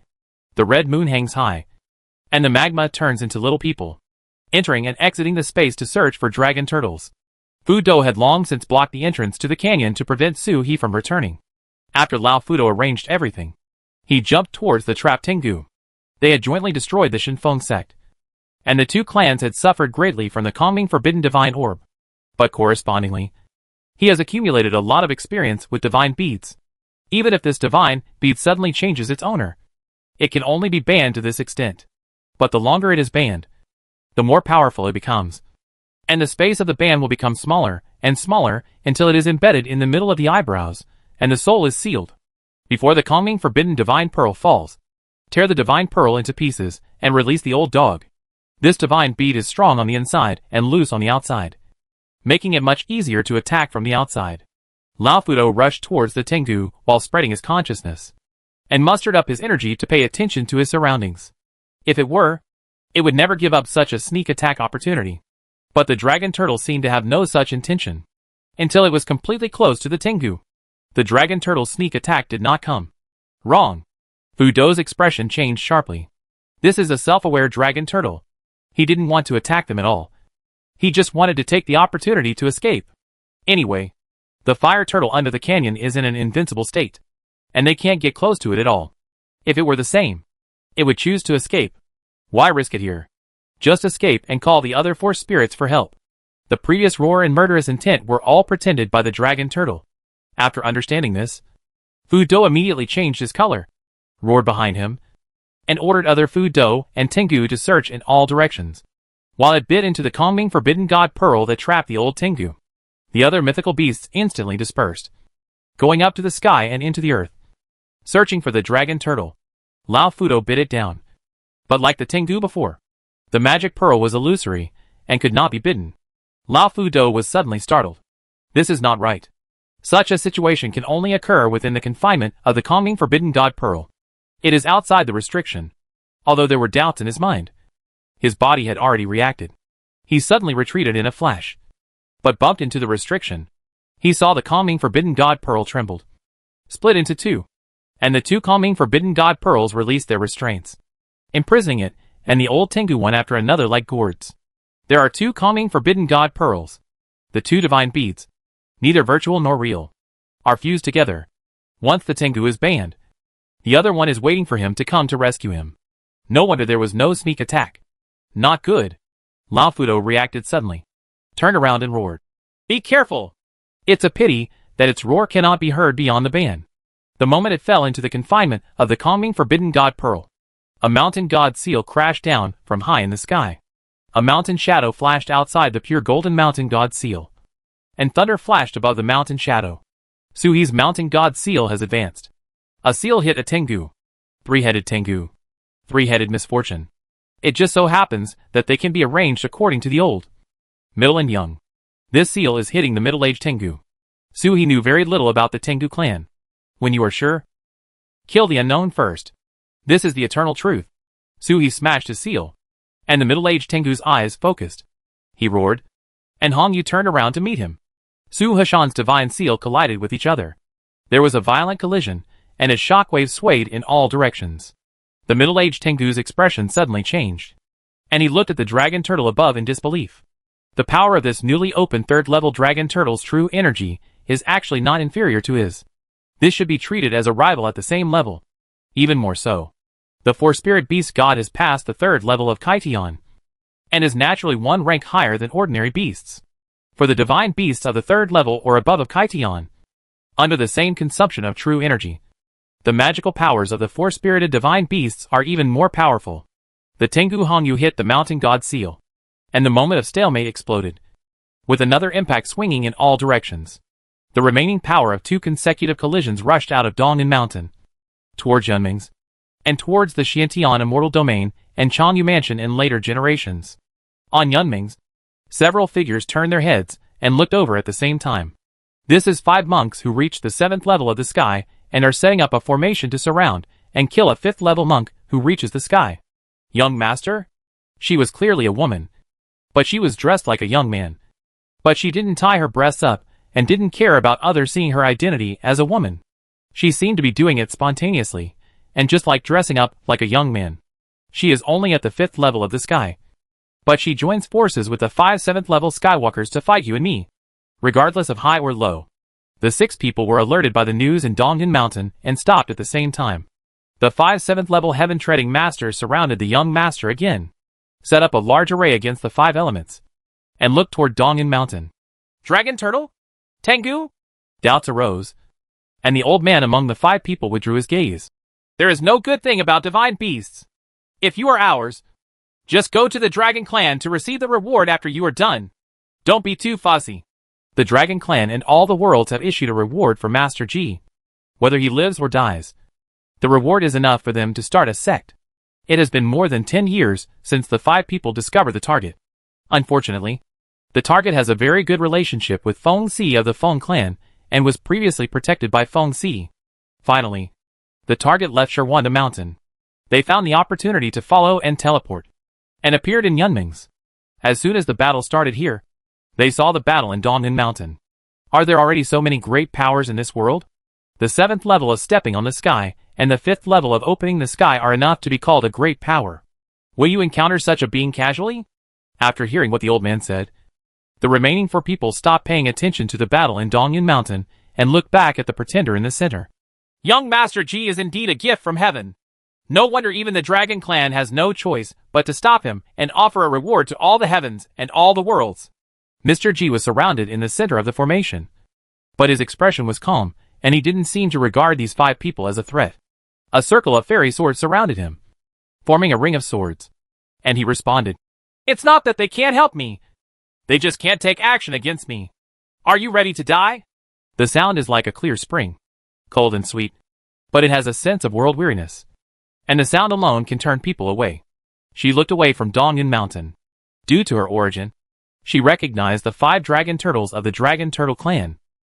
A: the red moon hangs high, and the magma turns into little people. entering and exiting the space to search for dragon turtles. Fu Do had long since blocked the entrance to the canyon to prevent Su He from returning. After Lao Fudo arranged everything, he jumped towards the trapped Tengu. They had jointly destroyed the Shinfeng sect, and the two clans had suffered greatly from the Kongming Forbidden Divine Orb. But correspondingly, he has accumulated a lot of experience with divine beads. Even if this divine bead suddenly changes its owner, it can only be banned to this extent. But the longer it is banned, the more powerful it becomes. And the space of the ban will become smaller and smaller until it is embedded in the middle of the eyebrows, and the soul is sealed. Before the Kongming Forbidden Divine Pearl falls, tear the Divine Pearl into pieces and release the old dog. This divine bead is strong on the inside and loose on the outside, making it much easier to attack from the outside. Lao Fudo rushed towards the Tengu while spreading his consciousness, and mustered up his energy to pay attention to his surroundings. If it would never give up such a sneak attack opportunity. But the dragon turtle seemed to have no such intention, until it was completely close to the Tengu. The dragon turtle's sneak attack did not come. Wrong. Fu Do's expression changed sharply. This is a self-aware dragon turtle. He didn't want to attack them at all. He just wanted to take the opportunity to escape. Anyway, the fire turtle under the canyon is in an invincible state, and they can't get close to it at all. If it were the same, it would choose to escape. Why risk it here? Just escape and call the other four spirits for help. The previous roar and murderous intent were all pretended by the dragon turtle. After understanding this, Fu Do immediately changed his color, roared behind him, and ordered other Fu Do and Tengu to search in all directions, while it bit into the Kongming Forbidden God Pearl that trapped the old Tengu. The other mythical beasts instantly dispersed, going up to the sky and into the earth, searching for the dragon turtle. Lao Fudo bit it down. But like the Tengu before, the magic pearl was illusory and could not be bitten. Lao Fudo was suddenly startled. This is not right. Such a situation can only occur within the confinement of the Kongming Forbidden God Pearl. It is outside the restriction. Although there were doubts in his mind, his body had already reacted. He suddenly retreated in a flash, but bumped into the restriction. He saw the Kongming Forbidden God Pearl trembled, split into two, and the two Kongming Forbidden God Pearls released their restraints, imprisoning it and the old Tengu one after another like gourds. There are two Kongming Forbidden God Pearls. The two divine beads, neither virtual nor real, are fused together. Once the Tengu is banned, the other one is waiting for him to come to rescue him. No wonder there was no sneak attack. Not good. Lao Fudo reacted suddenly, turned around and roared. Be careful! It's a pity that its roar cannot be heard beyond the ban. The moment it fell into the confinement of the Kongming Forbidden God Pearl, a mountain god seal crashed down from high in the sky. A mountain shadow flashed outside the pure golden mountain god seal, and thunder flashed above the mountain shadow. Su He's mountain god seal has advanced. A seal hit a Tengu. Three-headed Tengu. Three-headed misfortune. It just so happens that they can be arranged according to the old, middle and young. This seal is hitting the middle-aged Tengu. Su He knew very little about the Tengu clan. When you are sure, kill the unknown first. This is the eternal truth. Su He smashed his seal, and the middle-aged Tengu's eyes focused. He roared, and Hong Yu turned around to meet him. Su Hashan's divine seal collided with each other. There was a violent collision, and its shockwaves swayed in all directions. The middle-aged Tengu's expression suddenly changed, and he looked at the dragon turtle above in disbelief. The power of this newly opened third-level dragon turtle's true energy is actually not inferior to his. This should be treated as a rival at the same level. Even more so. The four-spirit beast god has passed the third level of Kaitian, and is naturally one rank higher than ordinary beasts. For the divine beasts of the third level or above of Kaitian, under the same consumption of true energy, the magical powers of the four-spirited divine beasts are even more powerful. The Tengu Hongyu hit the mountain god seal, and the moment of stalemate exploded, with another impact swinging in all directions. The remaining power of two consecutive collisions rushed out of Dongnan Mountain, towards Yunming's, and towards the Xiantian Immortal Domain and Changyu Mansion in later generations. On Yunming's, several figures turned their heads and looked over at the same time. This is 5 monks who reached the 7th level of the sky and are setting up a formation to surround and kill a 5th level monk who reaches the sky. Young master? She was clearly a woman, but she was dressed like a young man. But she didn't tie her breasts up and didn't care about others seeing her identity as a woman. She seemed to be doing it spontaneously, and just like dressing up like a young man. She is only at the 5th level of the sky. But she joins forces with the 5 7th level Skywalkers to fight you and me. Regardless of high or low. The 6 people were alerted by the news in Dongyan Mountain and stopped at the same time. The 5 7th level heaven-treading masters surrounded the young master again, set up a large array against the 5 elements, and looked toward Dongyan Mountain. Dragon Turtle? Tengu? Doubts arose, and the old man among the 5 people withdrew his gaze. There is no good thing about divine beasts. If you are ours, just go to the Dragon Clan to receive the reward after you are done. Don't be too fussy. The Dragon Clan and all the worlds have issued a reward for Master Ji, whether he lives or dies. The reward is enough for them to start a sect. It has been more than 10 years since the 5 people discovered the target. Unfortunately, the target has a very good relationship with Feng Si of the Feng clan and was previously protected by Feng Si. Finally, the target left Shirwanda Mountain. They found the opportunity to follow and teleport, and appeared in Yunming's. As soon as the battle started here, they saw the battle in Dongyan Mountain. Are there already so many great powers in this world? The 7th level of stepping on the sky and the 5th level of opening the sky are enough to be called a great power. Will you encounter such a being casually? After hearing what the old man said, the remaining 4 people stopped paying attention to the battle in Dongyan Mountain and looked back at the pretender in the center. Young Master Ji is indeed a gift from heaven. No wonder even the Dragon Clan has no choice but to stop him and offer a reward to all the heavens and all the worlds. Mr. Ji was surrounded in the center of the formation, but his expression was calm, and he didn't seem to regard these 5 people as a threat. A circle of fairy swords surrounded him, forming a ring of swords, and he responded, "It's not that they can't help me. They just can't take action against me. Are you ready to die?" The sound is like a clear spring, cold and sweet, but it has a sense of world weariness, and the sound alone can turn people away. She looked away from Dongyan Mountain. Due to her origin, she recognized the 5 dragon turtles of the Dragon Turtle clan.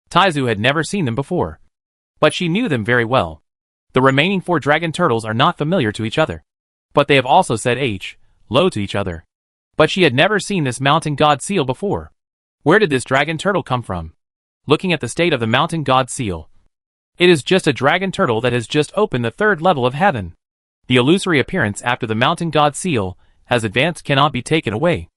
A: Taizu had never seen them before, but she knew them very well. The remaining 4 dragon turtles are not familiar to each other, but they have also said hello to each other. But she had never seen this mountain god seal before. Where did this dragon turtle come from? Looking at the state of the mountain god seal, it is just a dragon turtle that has just opened the 3rd level of heaven. The illusory appearance after the mountain god seal has advanced cannot be taken away.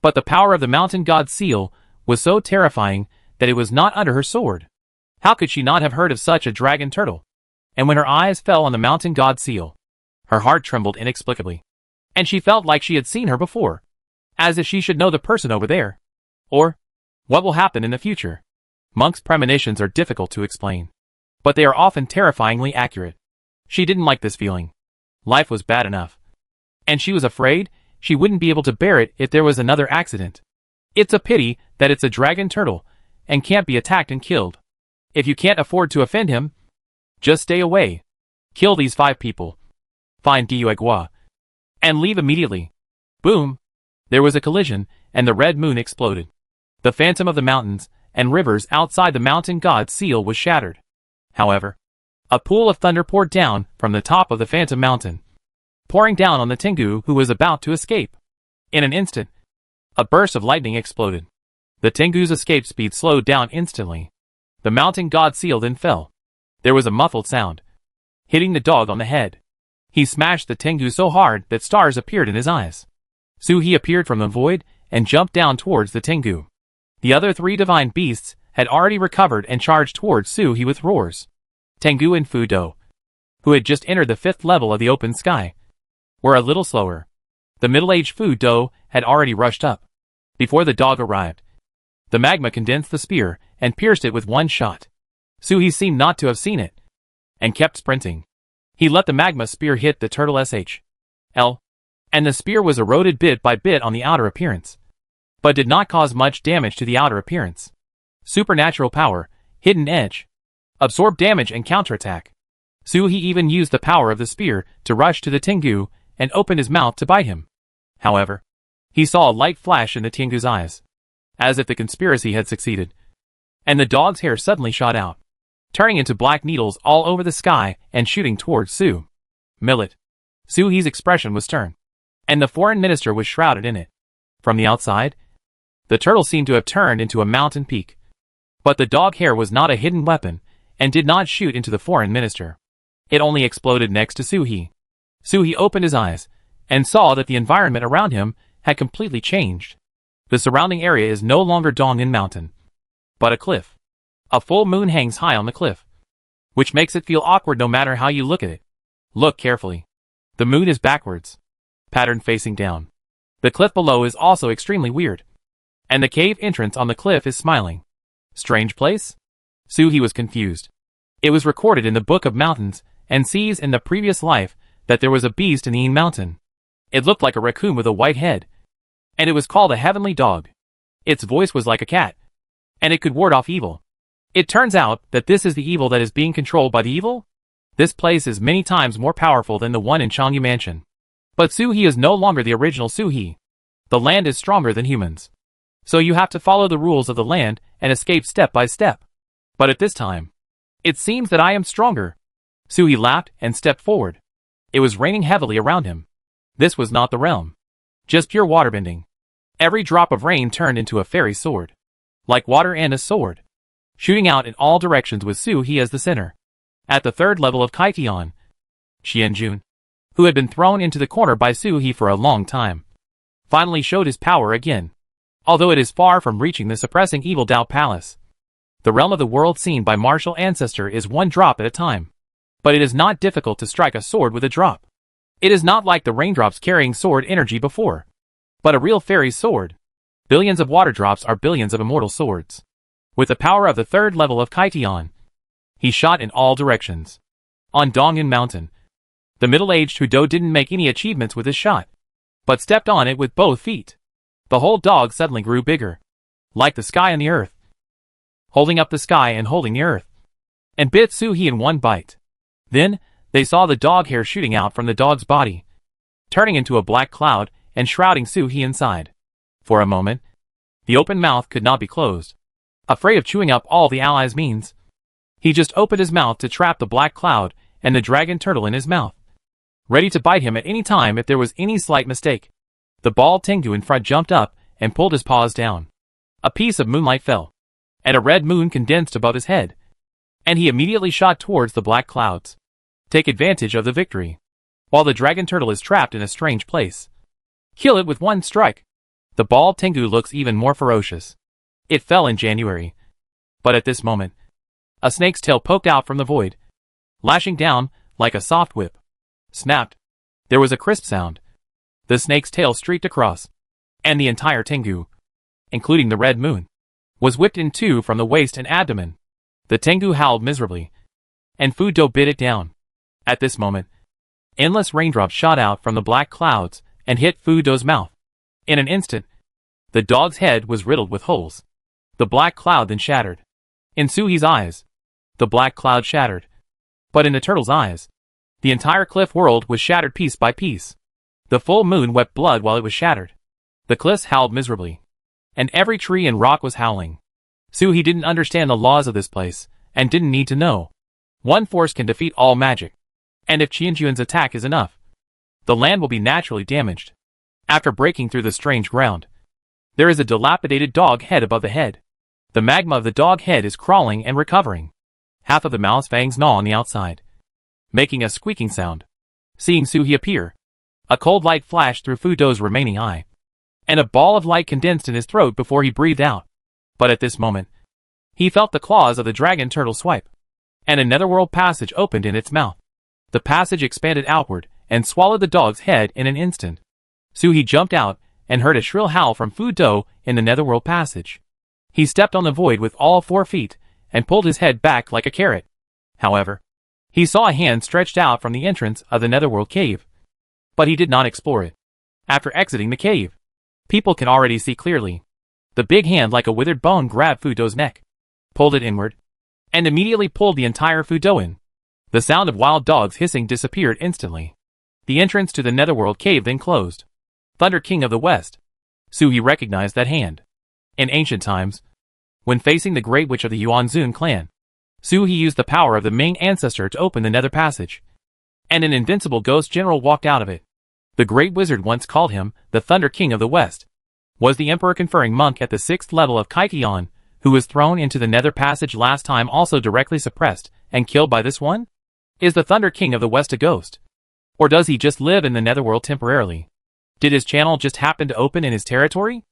A: But the power of the mountain god seal was so terrifying that it was not under her sword. How could she not have heard of such a dragon turtle? And when her eyes fell on the mountain god seal, her heart trembled inexplicably, and she felt like she had seen her before, as if she should know the person over there. Or, what will happen in the future? Monk's premonitions are difficult to explain, but they are often terrifyingly accurate. She didn't like this feeling. Life was bad enough, and she was afraid she wouldn't be able to bear it if there was another accident. It's a pity that it's a dragon turtle, and can't be attacked and killed. If you can't afford to offend him, just stay away. Kill these 5 people. Find Guiuegua, and leave immediately. Boom! There was a collision, and the red moon exploded. The phantom of the mountains and rivers outside the mountain god seal was shattered. However, a pool of thunder poured down from the top of the phantom mountain, pouring down on the Tengu who was about to escape. In an instant, a burst of lightning exploded. The Tengu's escape speed slowed down instantly. The mountain god seal then fell. There was a muffled sound, hitting the dog on the head. He smashed the Tengu so hard that stars appeared in his eyes. Suhi appeared from the void and jumped down towards the Tengu. The other 3 divine beasts had already recovered and charged towards Suhi with roars. Tengu and Fudo, who had just entered the 5th level of the open sky, were a little slower. The middle-aged Fudo had already rushed up before the dog arrived. The magma condensed the spear and pierced it with one shot. Suhi seemed not to have seen it, and kept sprinting. He let the magma spear hit the turtle SHL, and the spear was eroded bit by bit on the outer appearance, but did not cause much damage to the outer appearance. Supernatural power, hidden edge, absorb damage and counterattack. Suhi even used the power of the spear to rush to the Tengu and open his mouth to bite him. However, he saw a light flash in the Tengu's eyes, as if the conspiracy had succeeded, and the dog's hair suddenly shot out, turning into black needles all over the sky and shooting towards Su. Millet. Suhi's expression was stern, and the foreign minister was shrouded in it. From the outside, the turtle seemed to have turned into a mountain peak. But the dog hair was not a hidden weapon, and did not shoot into the foreign minister. It only exploded next to Suhi. Suhi opened his eyes, and saw that the environment around him had completely changed. The surrounding area is no longer Dongin Mountain, but a cliff. A full moon hangs high on the cliff, which makes it feel awkward no matter how you look at it. Look carefully. The moon is backwards, patterned facing down. The cliff below is also extremely weird, and the cave entrance on the cliff is smiling. Strange place? Suhi was confused. It was recorded in the Book of Mountains and Seas in the previous life that there was a beast in the Yin Mountain. It looked like a raccoon with a white head, and it was called a heavenly dog. Its voice was like a cat, and it could ward off evil. It turns out that this is the evil that is being controlled by the evil? This place is many times more powerful than the one in Changyu Mansion. But Suhi is no longer the original Suhi. The land is stronger than humans. So you have to follow the rules of the land and escape step by step. But at this time, it seems that I am stronger. Suhi laughed and stepped forward. It was raining heavily around him. This was not the realm. Just pure waterbending. Every drop of rain turned into a fairy sword. Like water and a sword. Shooting out in all directions with Suhi as the center. At the third level of Kaitian, Xianjun, who had been thrown into the corner by Suhi for a long time, finally showed his power again. Although it is far from reaching the suppressing evil Dao Palace, the realm of the world seen by martial ancestor is one drop at a time. But it is not difficult to strike a sword with a drop. It is not like the raindrops carrying sword energy before, but a real fairy sword. Billions of water drops are billions of immortal swords. With the power of the third level of Kaitian, he shot in all directions. On Dongyin Mountain, the middle-aged Hudo didn't make any achievements with his shot, but stepped on it with both feet. The whole dog suddenly grew bigger, like the sky and the earth, holding up the sky and holding the earth, and bit Suhi in one bite. Then, they saw the dog hair shooting out from the dog's body, turning into a black cloud and shrouding Suhi inside. For a moment, the open mouth could not be closed. Afraid of chewing up all the allies' means, he just opened his mouth to trap the black cloud and the dragon turtle in his mouth, ready to bite him at any time if there was any slight mistake. The bald Tengu in front jumped up and pulled his paws down. A piece of moonlight fell, and a red moon condensed above his head, and he immediately shot towards the black clouds. Take advantage of the victory, while the dragon turtle is trapped in a strange place. Kill it with one strike. The bald Tengu looks even more ferocious. It fell in January, but at this moment, a snake's tail poked out from the void, lashing down like a soft whip. Snapped. There was a crisp sound. The snake's tail streaked across, and the entire Tengu, including the red moon, was whipped in two from the waist and abdomen. The Tengu howled miserably, and Fudo bit it down. At this moment, endless raindrops shot out from the black clouds and hit Fudo's mouth. In an instant, the dog's head was riddled with holes. The black cloud then shattered. In Suhi's eyes, the black cloud shattered. But in the turtle's eyes, the entire cliff world was shattered piece by piece. The full moon wept blood while it was shattered. The cliffs howled miserably, and every tree and rock was howling. Suhi didn't understand the laws of this place, and didn't need to know. One force can defeat all magic, and if Qianjuan's attack is enough, the land will be naturally damaged. After breaking through the strange ground, there is a dilapidated dog head above the head. The magma of the dog head is crawling and recovering. Half of the mouth's fangs gnaw on the outside, making a squeaking sound. Seeing Suhi appear, a cold light flashed through Fudo's remaining eye, and a ball of light condensed in his throat before he breathed out. But at this moment, he felt the claws of the dragon turtle swipe, and a netherworld passage opened in its mouth. The passage expanded outward and swallowed the dog's head in an instant. Suhi jumped out and heard a shrill howl from Fudo in the netherworld passage. He stepped on the void with all 4 feet and pulled his head back like a carrot. However, he saw a hand stretched out from the entrance of the netherworld cave, but he did not explore it. After exiting the cave, people can already see clearly. The big hand like a withered bone grabbed Fudo's neck, pulled it inward, and immediately pulled the entire Fudo in. The sound of wild dogs hissing disappeared instantly. The entrance to the netherworld cave then closed. Thunder King of the West. Suhi recognized that hand. In ancient times, when facing the Great Witch of the Yuanzun clan, Suhi used the power of the main ancestor to open the nether passage, and an invincible ghost general walked out of it. The Great Wizard once called him the Thunder King of the West. Was the Emperor conferring monk at the 6th level of Kaitian, who was thrown into the nether passage last time, also directly suppressed and killed by this one? Is the Thunder King of the West a ghost? Or does he just live in the netherworld temporarily? Did his channel just happen to open in his territory?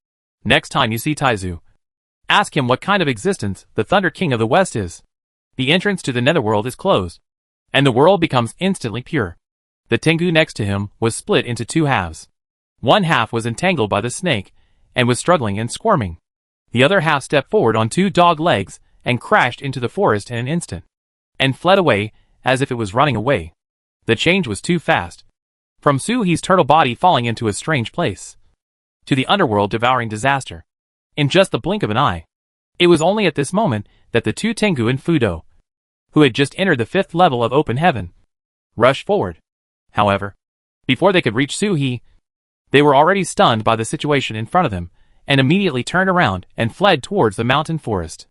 A: Next time you see Taizu, ask him what kind of existence the Thunder King of the West is. The entrance to the netherworld is closed, and the world becomes instantly pure. The Tengu next to him was split into two halves. One half was entangled by the snake, and was struggling and squirming. The other half stepped forward on two dog legs, and crashed into the forest in an instant, and fled away, as if it was running away. The change was too fast. From Su-hee's turtle body falling into a strange place, to the underworld devouring disaster, in just the blink of an eye. It was only at this moment that the two Tengu and Fudo, who had just entered the 5th level of open heaven, rushed forward. However, before they could reach Su-hee, they were already stunned by the situation in front of them, and immediately turned around and fled towards the mountain forest.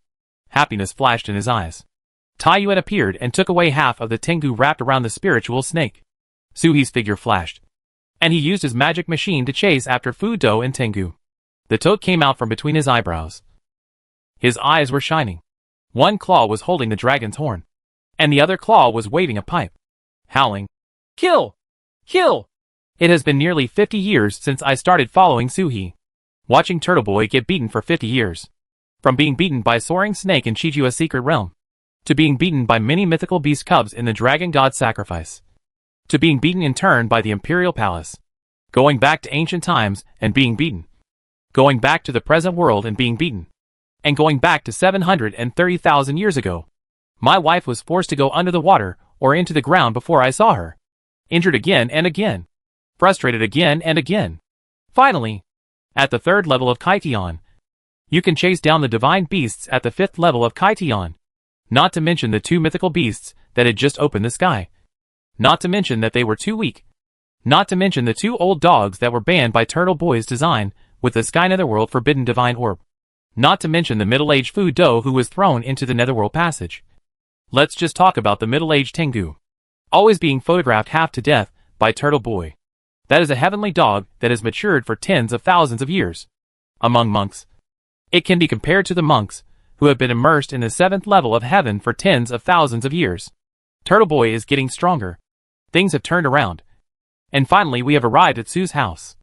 A: Happiness flashed in his eyes. Taiyuan appeared and took away half of the Tengu wrapped around the spiritual snake. Su-hee's figure flashed, and he used his magic machine to chase after Fudo and Tengu. The toad came out from between his eyebrows. His eyes were shining. One claw was holding the dragon's horn, and the other claw was waving a pipe, howling, "Kill! Kill!" It has been nearly 50 years since I started following Su-hee. Watching Turtle Boy get beaten for 50 years. From being beaten by Soaring Snake in Chijua's secret realm, to being beaten by many mythical beast cubs in the Dragon God sacrifice, to being beaten in turn by the Imperial Palace, going back to ancient times and being beaten, going back to the present world and being beaten, and going back to 730,000 years ago. My wife was forced to go under the water or into the ground before I saw her. Injured again and again. Frustrated again and again. Finally, at the 3rd level of Kaitian, you can chase down the divine beasts at the 5th level of Kaitian. Not to mention the two mythical beasts that had just opened the sky. Not to mention that they were too weak. Not to mention the two old dogs that were banned by Turtle Boy's design with the Sky Netherworld Forbidden Divine Orb. Not to mention the middle-aged Fudo who was thrown into the Netherworld Passage. Let's just talk about the middle-aged Tengu, always being photographed half to death by Turtle Boy. That is a heavenly dog that has matured for tens of thousands of years. Among monks, it can be compared to the monks who have been immersed in the 7th level of heaven for tens of thousands of years. Turtle Boy is getting stronger. Things have turned around. And finally we have arrived at Su's house.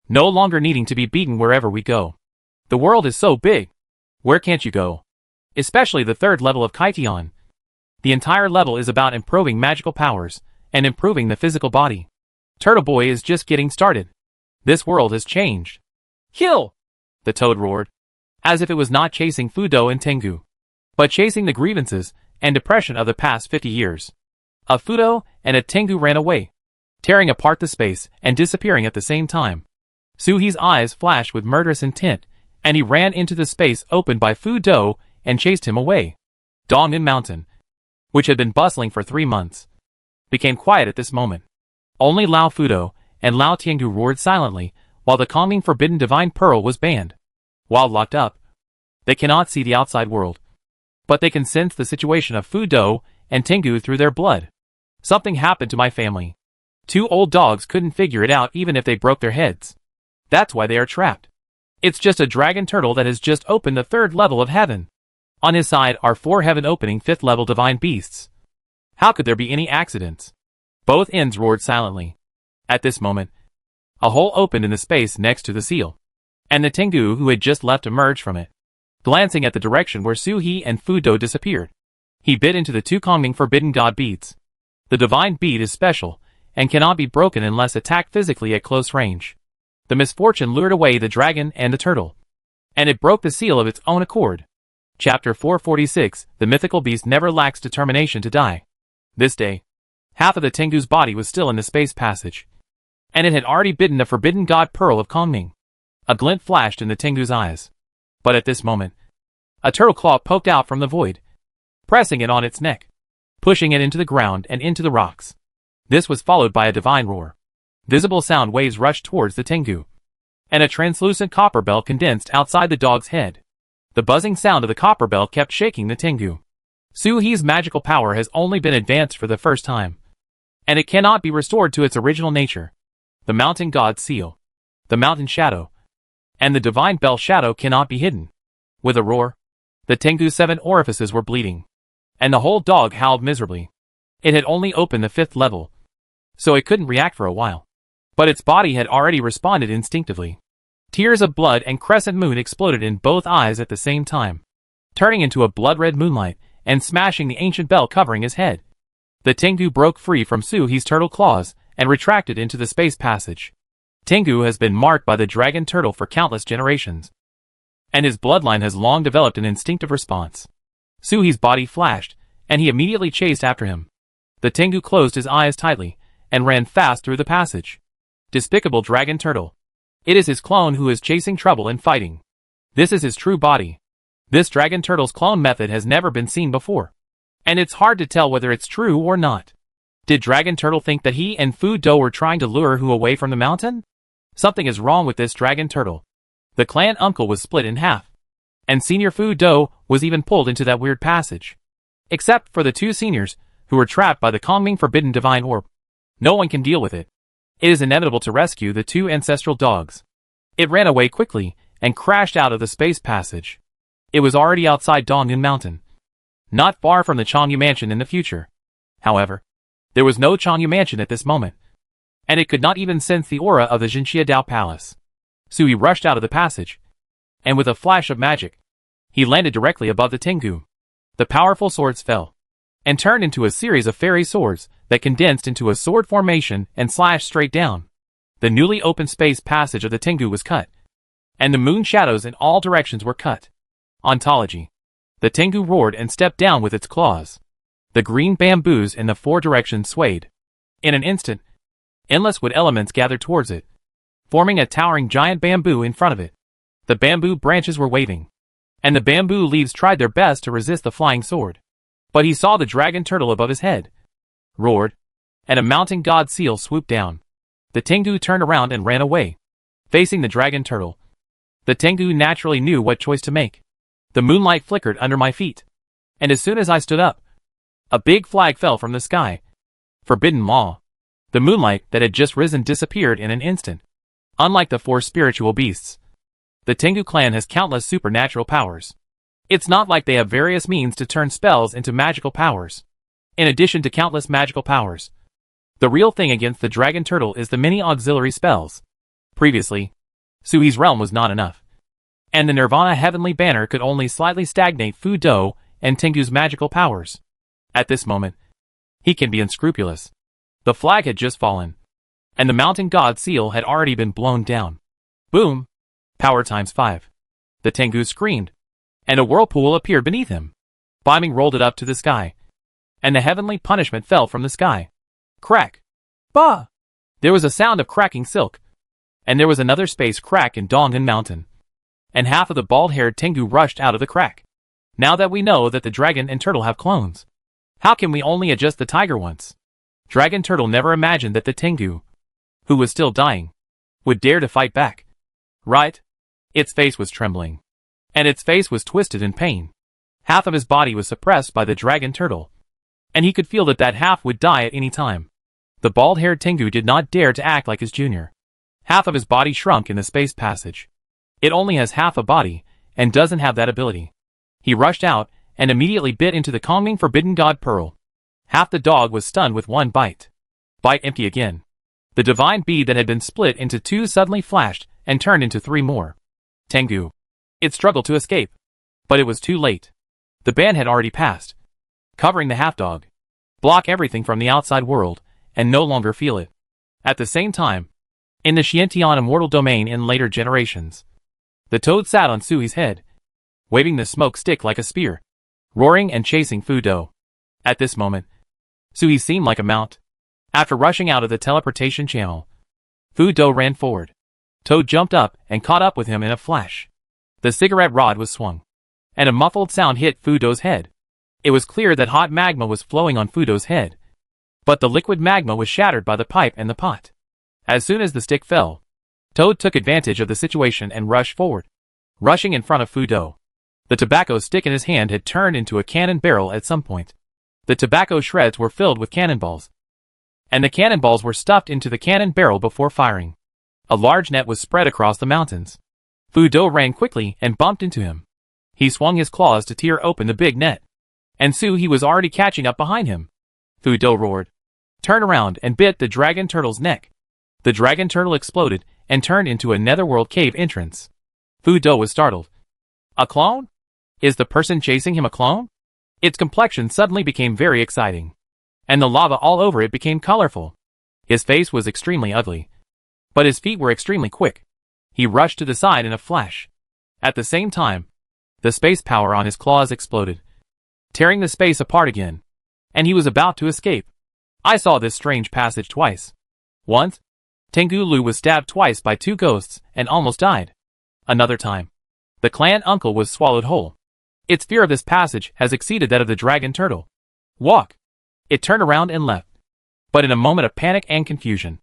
A: No longer needing to be beaten wherever we go. The world is so big. Where can't you go? Especially the 3rd level of Kaitian. The entire level is about improving magical powers and improving the physical body. Turtle Boy is just getting started. This world has changed. Kill! The toad roared, as if it was not chasing Fudo and Tengu, but chasing the grievances and depression of the past 50 years. A Fudo and a Tengu ran away, tearing apart the space and disappearing at the same time. Su-hee's eyes flashed with murderous intent, and he ran into the space opened by Fudo and chased him away. Dongnan Mountain, which had been bustling for 3 months, became quiet at this moment. Only Lao Fudo and Lao Tiangu roared silently, while the calming Forbidden Divine Pearl was banned. While locked up, they cannot see the outside world, but they can sense the situation of Fudo and Tengu through their blood. Something happened to my family. 2 old dogs couldn't figure it out even if they broke their heads. That's why they are trapped. It's just a dragon turtle that has just opened the 3rd level of heaven. On his side are 4 heaven-opening 5th level divine beasts. How could there be any accidents? Both ends roared silently. At this moment, a hole opened in the space next to the seal, and the Tengu who had just left emerged from it, glancing at the direction where Su-hee and Fudo disappeared. He bit into the 2 Kongming Forbidden God beads. The divine bead is special, and cannot be broken unless attacked physically at close range. The misfortune lured away the dragon and the turtle, and it broke the seal of its own accord. Chapter 446, The Mythical Beast Never Lacks Determination to Die. This day, half of the Tengu's body was still in the space passage, and it had already bitten the Forbidden God Pearl of Kongming. A glint flashed in the Tengu's eyes. But at this moment, a turtle claw poked out from the void, pressing it on its neck, pushing it into the ground and into the rocks. This was followed by a divine roar. Visible sound waves rushed towards the Tengu, and a translucent copper bell condensed outside the dog's head. The buzzing sound of the copper bell kept shaking the Tengu. Su-hee's magical power has only been advanced for the first time, and it cannot be restored to its original nature. The mountain god's seal, the mountain shadow, and the divine bell shadow cannot be hidden. With a roar, the Tengu's 7 orifices were bleeding, and the whole dog howled miserably. It had only opened the 5th level, so it couldn't react for a while. But its body had already responded instinctively. Tears of blood and crescent moon exploded in both eyes at the same time, turning into a blood-red moonlight and smashing the ancient bell covering his head. The Tengu broke free from Suhi's turtle claws and retracted into the space passage. Tengu has been marked by the dragon turtle for countless generations, and his bloodline has long developed an instinctive response. Suhi's body flashed, and he immediately chased after him. The Tengu closed his eyes tightly and ran fast through the passage. Despicable dragon turtle. It is his clone who is chasing trouble and fighting. This is his true body. This dragon turtle's clone method has never been seen before, and it's hard to tell whether it's true or not. Did Dragon Turtle think that he and Fu Do were trying to lure Hu away from the mountain? Something is wrong with this Dragon Turtle. The clan uncle was split in half, and Senior Fu Do was even pulled into that weird passage. Except for the two seniors, who were trapped by the calming forbidden divine orb. No one can deal with it. It is inevitable to rescue the two ancestral dogs. It ran away quickly and crashed out of the space passage. It was already outside Dongyun Mountain, not far from the Changyu Mansion in the future. However, there was no Changyu Mansion at this moment, and it could not even sense the aura of the Jinxia Dao Palace. Sui rushed out of the passage, and with a flash of magic, he landed directly above the Tengu. The powerful swords fell, and turned into a series of fairy swords that condensed into a sword formation and slashed straight down. The newly opened space passage of the Tengu was cut, and the moon shadows in all directions were cut. Ontology. The Tengu roared and stepped down with its claws. The green bamboos in the four directions swayed. In an instant, endless wood elements gathered towards it, forming a towering giant bamboo in front of it. The bamboo branches were waving, and the bamboo leaves tried their best to resist the flying sword. But he saw the dragon turtle above his head, roared, and a mountain god seal swooped down. The Tengu turned around and ran away, facing the dragon turtle. The Tengu naturally knew what choice to make. The moonlight flickered under my feet, and as soon as I stood up, a big flag fell from the sky. Forbidden law. The moonlight that had just risen disappeared in an instant. Unlike the four spiritual beasts, the Tengu clan has countless supernatural powers. It's not like they have various means to turn spells into magical powers. In addition to countless magical powers, the real thing against the dragon turtle is the many auxiliary spells. Previously, Sui's realm was not enough, and the Nirvana Heavenly Banner could only slightly stagnate Fu Do and Tengu's magical powers. At this moment, he can be unscrupulous. The flag had just fallen, and the mountain god seal had already been blown down. Boom! Power times 5. The Tengu screamed, and a whirlpool appeared beneath him. Bombing rolled it up to the sky, and the heavenly punishment fell from the sky. Crack! Bah! There was a sound of cracking silk, and there was another space crack in Dongyun Mountain, and half of the bald-haired Tengu rushed out of the crack. Now that we know that the dragon and turtle have clones, how can we only adjust the tiger once? Dragon Turtle never imagined that the Tengu, who was still dying, would dare to fight back. Right? Its face was trembling, and its face was twisted in pain. Half of his body was suppressed by the Dragon Turtle, and he could feel that that half would die at any time. The bald-haired Tengu did not dare to act like his junior. Half of his body shrunk in the space passage. It only has half a body, and doesn't have that ability. He rushed out, and immediately bit into the calming forbidden god pearl. Half the dog was stunned with one bite. Bite empty again. The divine bead that had been split into two suddenly flashed, and turned into 3 more. Tengu. It struggled to escape, but it was too late. The ban had already passed, covering the half-dog. Block everything from the outside world, and no longer feel it. At the same time, in the Xiantian immortal domain in later generations, the toad sat on Sui's head, waving the smoke stick like a spear, roaring and chasing Fu Do. At this moment, Sui seemed like a mount. After rushing out of the teleportation channel, Fu Do ran forward. Toad jumped up and caught up with him in a flash. The cigarette rod was swung, and a muffled sound hit Fu Do's head. It was clear that hot magma was flowing on Fu Do's head, but the liquid magma was shattered by the pipe and the pot. As soon as the stick fell, Toad took advantage of the situation and rushed forward, rushing in front of Fu Do. The tobacco stick in his hand had turned into a cannon barrel at some point. The tobacco shreds were filled with cannonballs, and the cannonballs were stuffed into the cannon barrel before firing. A large net was spread across the mountains. Fu Do ran quickly and bumped into him. He swung his claws to tear open the big net, and he was already catching up behind him. Fu Do roared, turned around and bit the dragon turtle's neck. The dragon turtle exploded and turned into a netherworld cave entrance. Fu Do was startled. A clone? Is the person chasing him a clone? Its complexion suddenly became very exciting, and the lava all over it became colorful. His face was extremely ugly, but his feet were extremely quick. He rushed to the side in a flash. At the same time, the space power on his claws exploded, tearing the space apart again, and he was about to escape. I saw this strange passage twice. Once, Tengu Lu was stabbed twice by two ghosts and almost died. Another time, the clan uncle was swallowed whole. Its fear of this passage has exceeded that of the dragon turtle. Walk! It turned around and left. But in a moment of panic and confusion,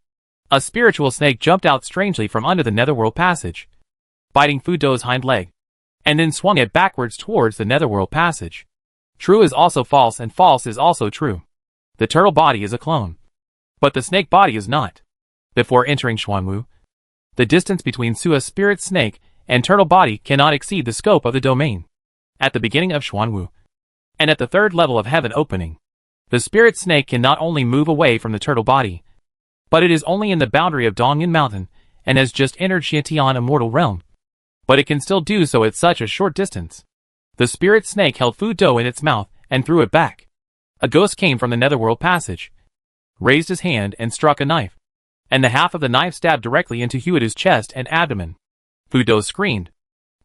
A: a spiritual snake jumped out strangely from under the netherworld passage, biting Fu Do's hind leg, and then swung it backwards towards the netherworld passage. True is also false and false is also true. The turtle body is a clone, but the snake body is not. Before entering Xuanwu, the distance between Sua's spirit snake and turtle body cannot exceed the scope of the domain. At the beginning of Xuanwu, and at the third level of heaven opening, the spirit snake can not only move away from the turtle body, but it is only in the boundary of Dongyan Mountain and has just entered Xiantian immortal realm. But it can still do so at such a short distance. The spirit snake held Fu Do in its mouth and threw it back. A ghost came from the netherworld passage, raised his hand and struck a knife, and the half of the knife stabbed directly into Huidu's chest and abdomen. Fu Do screamed,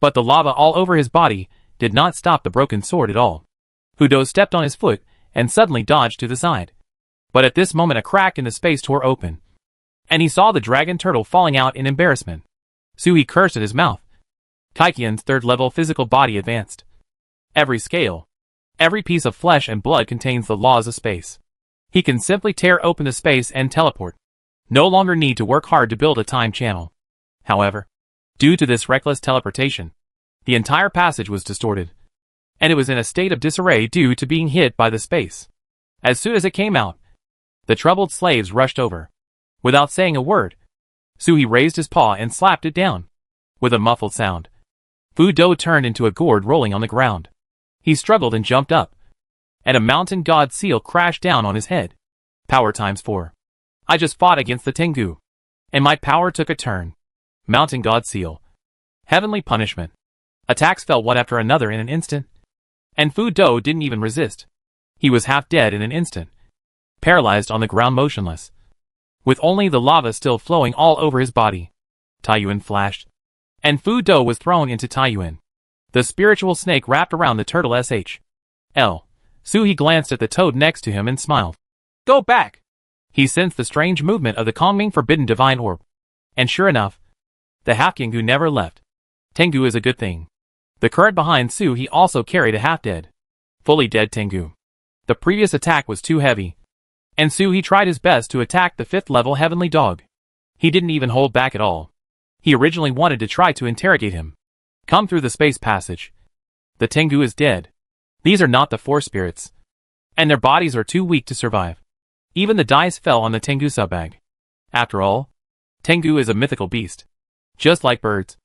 A: but the lava all over his body did not stop the broken sword at all. Fu Do stepped on his foot and suddenly dodged to the side. But at this moment a crack in the space tore open, and he saw the dragon turtle falling out in embarrassment. Sui cursed at his mouth. Kaikian's third-level physical body advanced. Every scale, every piece of flesh and blood contains the laws of space. He can simply tear open the space and teleport. No longer need to work hard to build a time channel. However, due to this reckless teleportation, the entire passage was distorted, and it was in a state of disarray due to being hit by the space. As soon as it came out, the troubled slaves rushed over. Without saying a word, Sui raised his paw and slapped it down. With a muffled sound, Fu Do turned into a gourd rolling on the ground. He struggled and jumped up, and a mountain god seal crashed down on his head. Power times 4. I just fought against the Tengu, and my power took a turn. Mountain god seal. Heavenly punishment. Attacks fell one after another in an instant, and Fu Do didn't even resist. He was half dead in an instant, paralyzed on the ground motionless, with only the lava still flowing all over his body. Taiyuan flashed, and Fu Do was thrown into Taiyuan. The spiritual snake wrapped around the turtle SHL. Sui glanced at the toad next to him and smiled. Go back! He sensed the strange movement of the calming forbidden divine orb. And sure enough, the half-Tengu never left. Tengu is a good thing. The current behind Sui also carried a half-dead, fully dead Tengu. The previous attack was too heavy, and Sui tried his best to attack the 5th level heavenly dog. He didn't even hold back at all. He originally wanted to try to interrogate him. Come through the space passage. The Tengu is dead. These are not the 4 spirits, and their bodies are too weak to survive. Even the dice fell on the Tengu subbag. After all, Tengu is a mythical beast. Just like birds,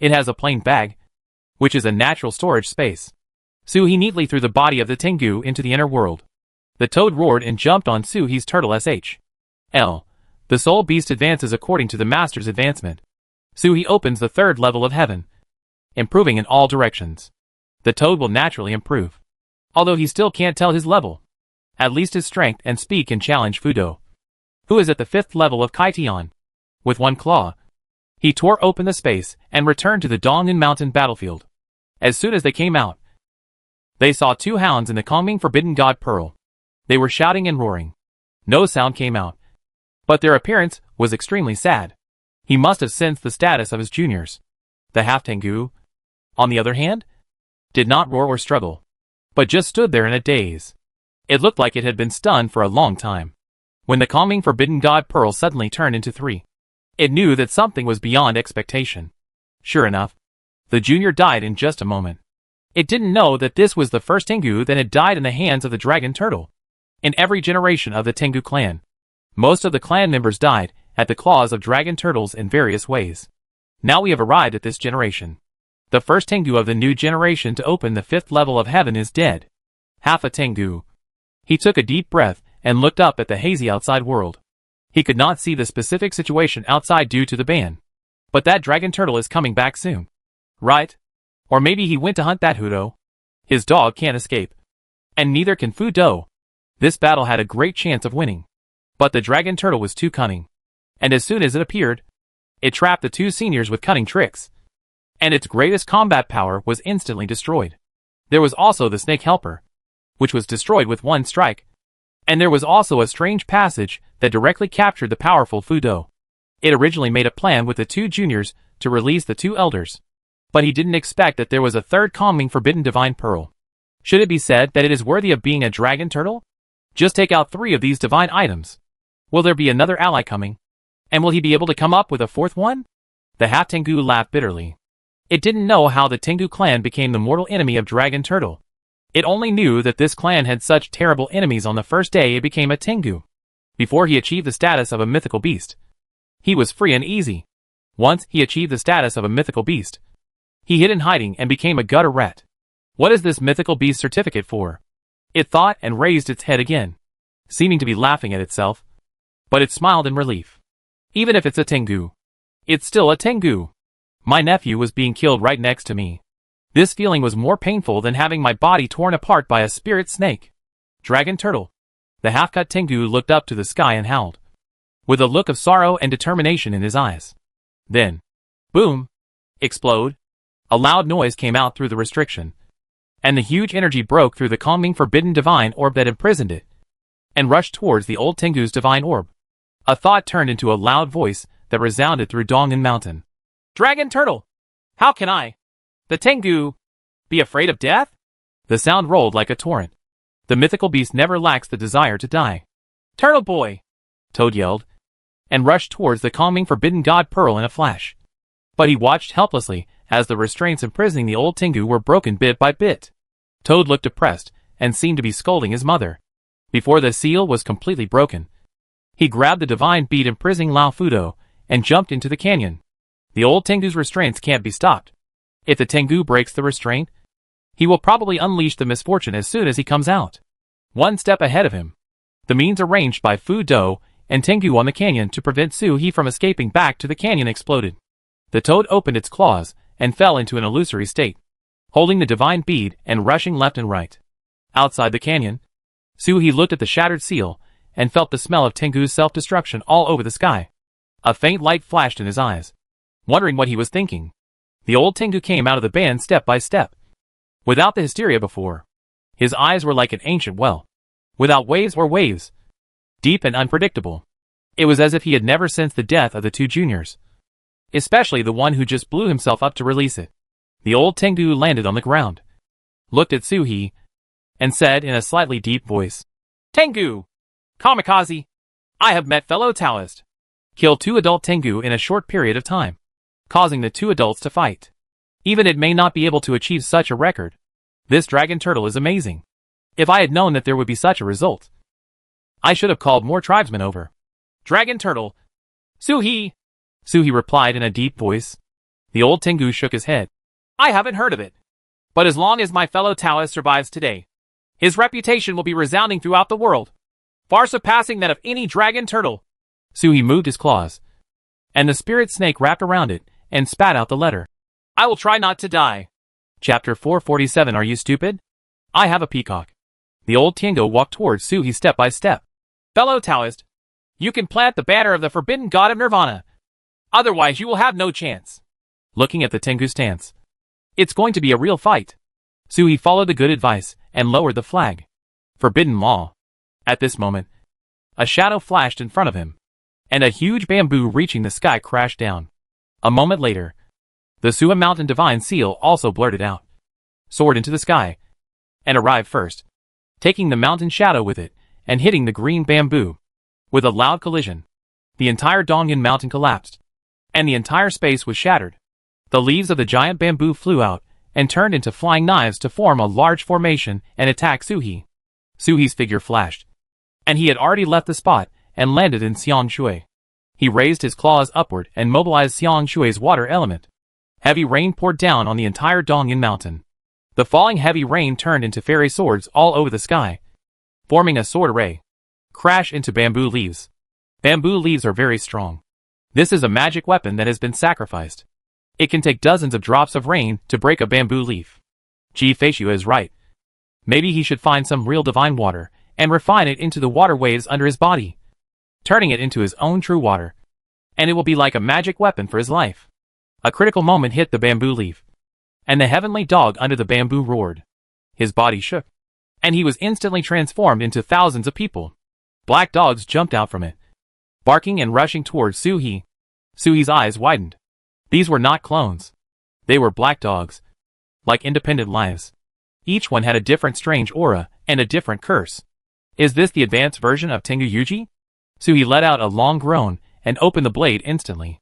A: it has a plain bag, which is a natural storage space. Sui neatly threw the body of the Tengu into the inner world. The toad roared and jumped on Sui's turtle SHL. The soul beast advances according to the master's advancement. Sui opens the 3rd level of heaven, improving in all directions. The toad will naturally improve, although he still can't tell his level. At least his strength and speed can challenge Fu Do, who is at the 5th level of Kaitian. With one claw, he tore open the space and returned to the Dongyan Mountain battlefield. As soon as they came out, they saw 2 hounds in the calming forbidden god Pearl. They were shouting and roaring. No sound came out, but their appearance was extremely sad. He must have sensed the status of his juniors. The half-Tengu, on the other hand, did not roar or struggle, but just stood there in a daze. It looked like it had been stunned for a long time. When the calming forbidden god Pearl suddenly turned into 3, it knew that something was beyond expectation. Sure enough, the junior died in just a moment. It didn't know that this was the first Tengu that had died in the hands of the dragon turtle. In every generation of the Tengu clan, most of the clan members died at the claws of dragon turtles in various ways. Now we have arrived at this generation. The first Tengu of the new generation to open the 5th level of heaven is dead. Half a Tengu. He took a deep breath and looked up at the hazy outside world. He could not see the specific situation outside due to the ban. But that dragon turtle is coming back soon. Right? Or maybe he went to hunt that Hudo. His dog can't escape. And neither can Fudo. This battle had a great chance of winning. But the dragon turtle was too cunning. And as soon as it appeared, it trapped the two seniors with cunning tricks. And its greatest combat power was instantly destroyed. There was also the snake helper, which was destroyed with one strike. And there was also a strange passage that directly captured the powerful Fudo. It originally made a plan with the two juniors to release the two elders. But he didn't expect that there was a third calming forbidden divine pearl. Should it be said that it is worthy of being a dragon turtle? Just take out 3 of these divine items. Will there be another ally coming? And will he be able to come up with a 4th one? The half Tengu laughed bitterly. It didn't know how the Tengu clan became the mortal enemy of Dragon Turtle. It only knew that this clan had such terrible enemies on the first day it became a Tengu. Before he achieved the status of a mythical beast, he was free and easy. Once he achieved the status of a mythical beast, he hid in hiding and became a gutter rat. What is this mythical beast certificate for? It thought and raised its head again, seeming to be laughing at itself. But it smiled in relief. Even if it's a Tengu, it's still a Tengu. My nephew was being killed right next to me. This feeling was more painful than having my body torn apart by a spirit snake. Dragon Turtle. The half-cut Tengu looked up to the sky and howled, with a look of sorrow and determination in his eyes. Then, boom, explode. A loud noise came out through the restriction, and the huge energy broke through the calming forbidden divine orb that imprisoned it, and rushed towards the old Tengu's divine orb. A thought turned into a loud voice that resounded through Dongan Mountain. Dragon Turtle! How can I, the Tengu, be afraid of death? The sound rolled like a torrent. The mythical beast never lacks the desire to die. Turtle Boy! Toad yelled, and rushed towards the calming forbidden god pearl in a flash. But he watched helplessly as the restraints imprisoning the old Tengu were broken bit by bit. Toad looked depressed and seemed to be scolding his mother. Before the seal was completely broken, he grabbed the divine bead imprisoning Lao Fudo and jumped into the canyon. The old Tengu's restraints can't be stopped. If the Tengu breaks the restraint, he will probably unleash the misfortune as soon as he comes out. One step ahead of him, the means arranged by Fudo and Tengu on the canyon to prevent Su-He from escaping back to the canyon exploded. The toad opened its claws and fell into an illusory state, holding the divine bead and rushing left and right. Outside the canyon, Su-He looked at the shattered seal and felt the smell of Tengu's self-destruction all over the sky. A faint light flashed in his eyes. Wondering what he was thinking, the old Tengu came out of the band step by step. Without the hysteria before, his eyes were like an ancient well, without waves or waves, deep and unpredictable. It was as if he had never sensed the death of the two juniors, especially the one who just blew himself up to release it. The old Tengu landed on the ground, looked at Su-He, and said in a slightly deep voice, Tengu! Kamikaze! I have met fellow Taoist. Killed 2 adult Tengu in a short period of time, causing the 2 adults to fight. Even it may not be able to achieve such a record. This dragon turtle is amazing. If I had known that there would be such a result, I should have called more tribesmen over. Dragon turtle! Su-He! Su-He replied in a deep voice. The old Tengu shook his head. I haven't heard of it. But as long as my fellow Taoist survives today, his reputation will be resounding throughout the world, far surpassing that of any dragon turtle. Su-He moved his claws, and the spirit snake wrapped around it and spat out the letter. I will try not to die. Chapter 447. Are you stupid? I have a peacock. The old Tengu walked towards Su-He step by step. Fellow Taoist, you can plant the banner of the forbidden god of Nirvana. Otherwise you will have no chance. Looking at the Tengu's stance, it's going to be a real fight. Su-He followed the good advice and lowered the flag. Forbidden law. At this moment, a shadow flashed in front of him, and a huge bamboo reaching the sky crashed down. A moment later, the Sua Mountain Divine Seal also blurted out, soared into the sky, and arrived first, taking the mountain shadow with it and hitting the green bamboo. With a loud collision, the entire Dongan Mountain collapsed, and the entire space was shattered. The leaves of the giant bamboo flew out and turned into flying knives to form a large formation and attack Su-He. Su-He's figure flashed, and he had already left the spot and landed in Xiang Shui. He raised his claws upward and mobilized Xiang Shui's water element. Heavy rain poured down on the entire Dongan Mountain. The falling heavy rain turned into fairy swords all over the sky, forming a sword array. Crash into bamboo leaves. Bamboo leaves are very strong. This is a magic weapon that has been sacrificed. It can take dozens of drops of rain to break a bamboo leaf. Ji-Fei is right. Maybe he should find some real divine water and refine it into the water waves under his body, turning it into his own true water. And it will be like a magic weapon for his life. A critical moment hit the bamboo leaf, and the heavenly dog under the bamboo roared. His body shook, and he was instantly transformed into thousands of people. Black dogs jumped out from it, barking and rushing towards Su-He. Su-He's eyes widened. These were not clones. They were black dogs, like independent lives. Each one had a different strange aura and a different curse. Is this the advanced version of Tengu Yuji? Su-He let out a long groan and opened the blade instantly.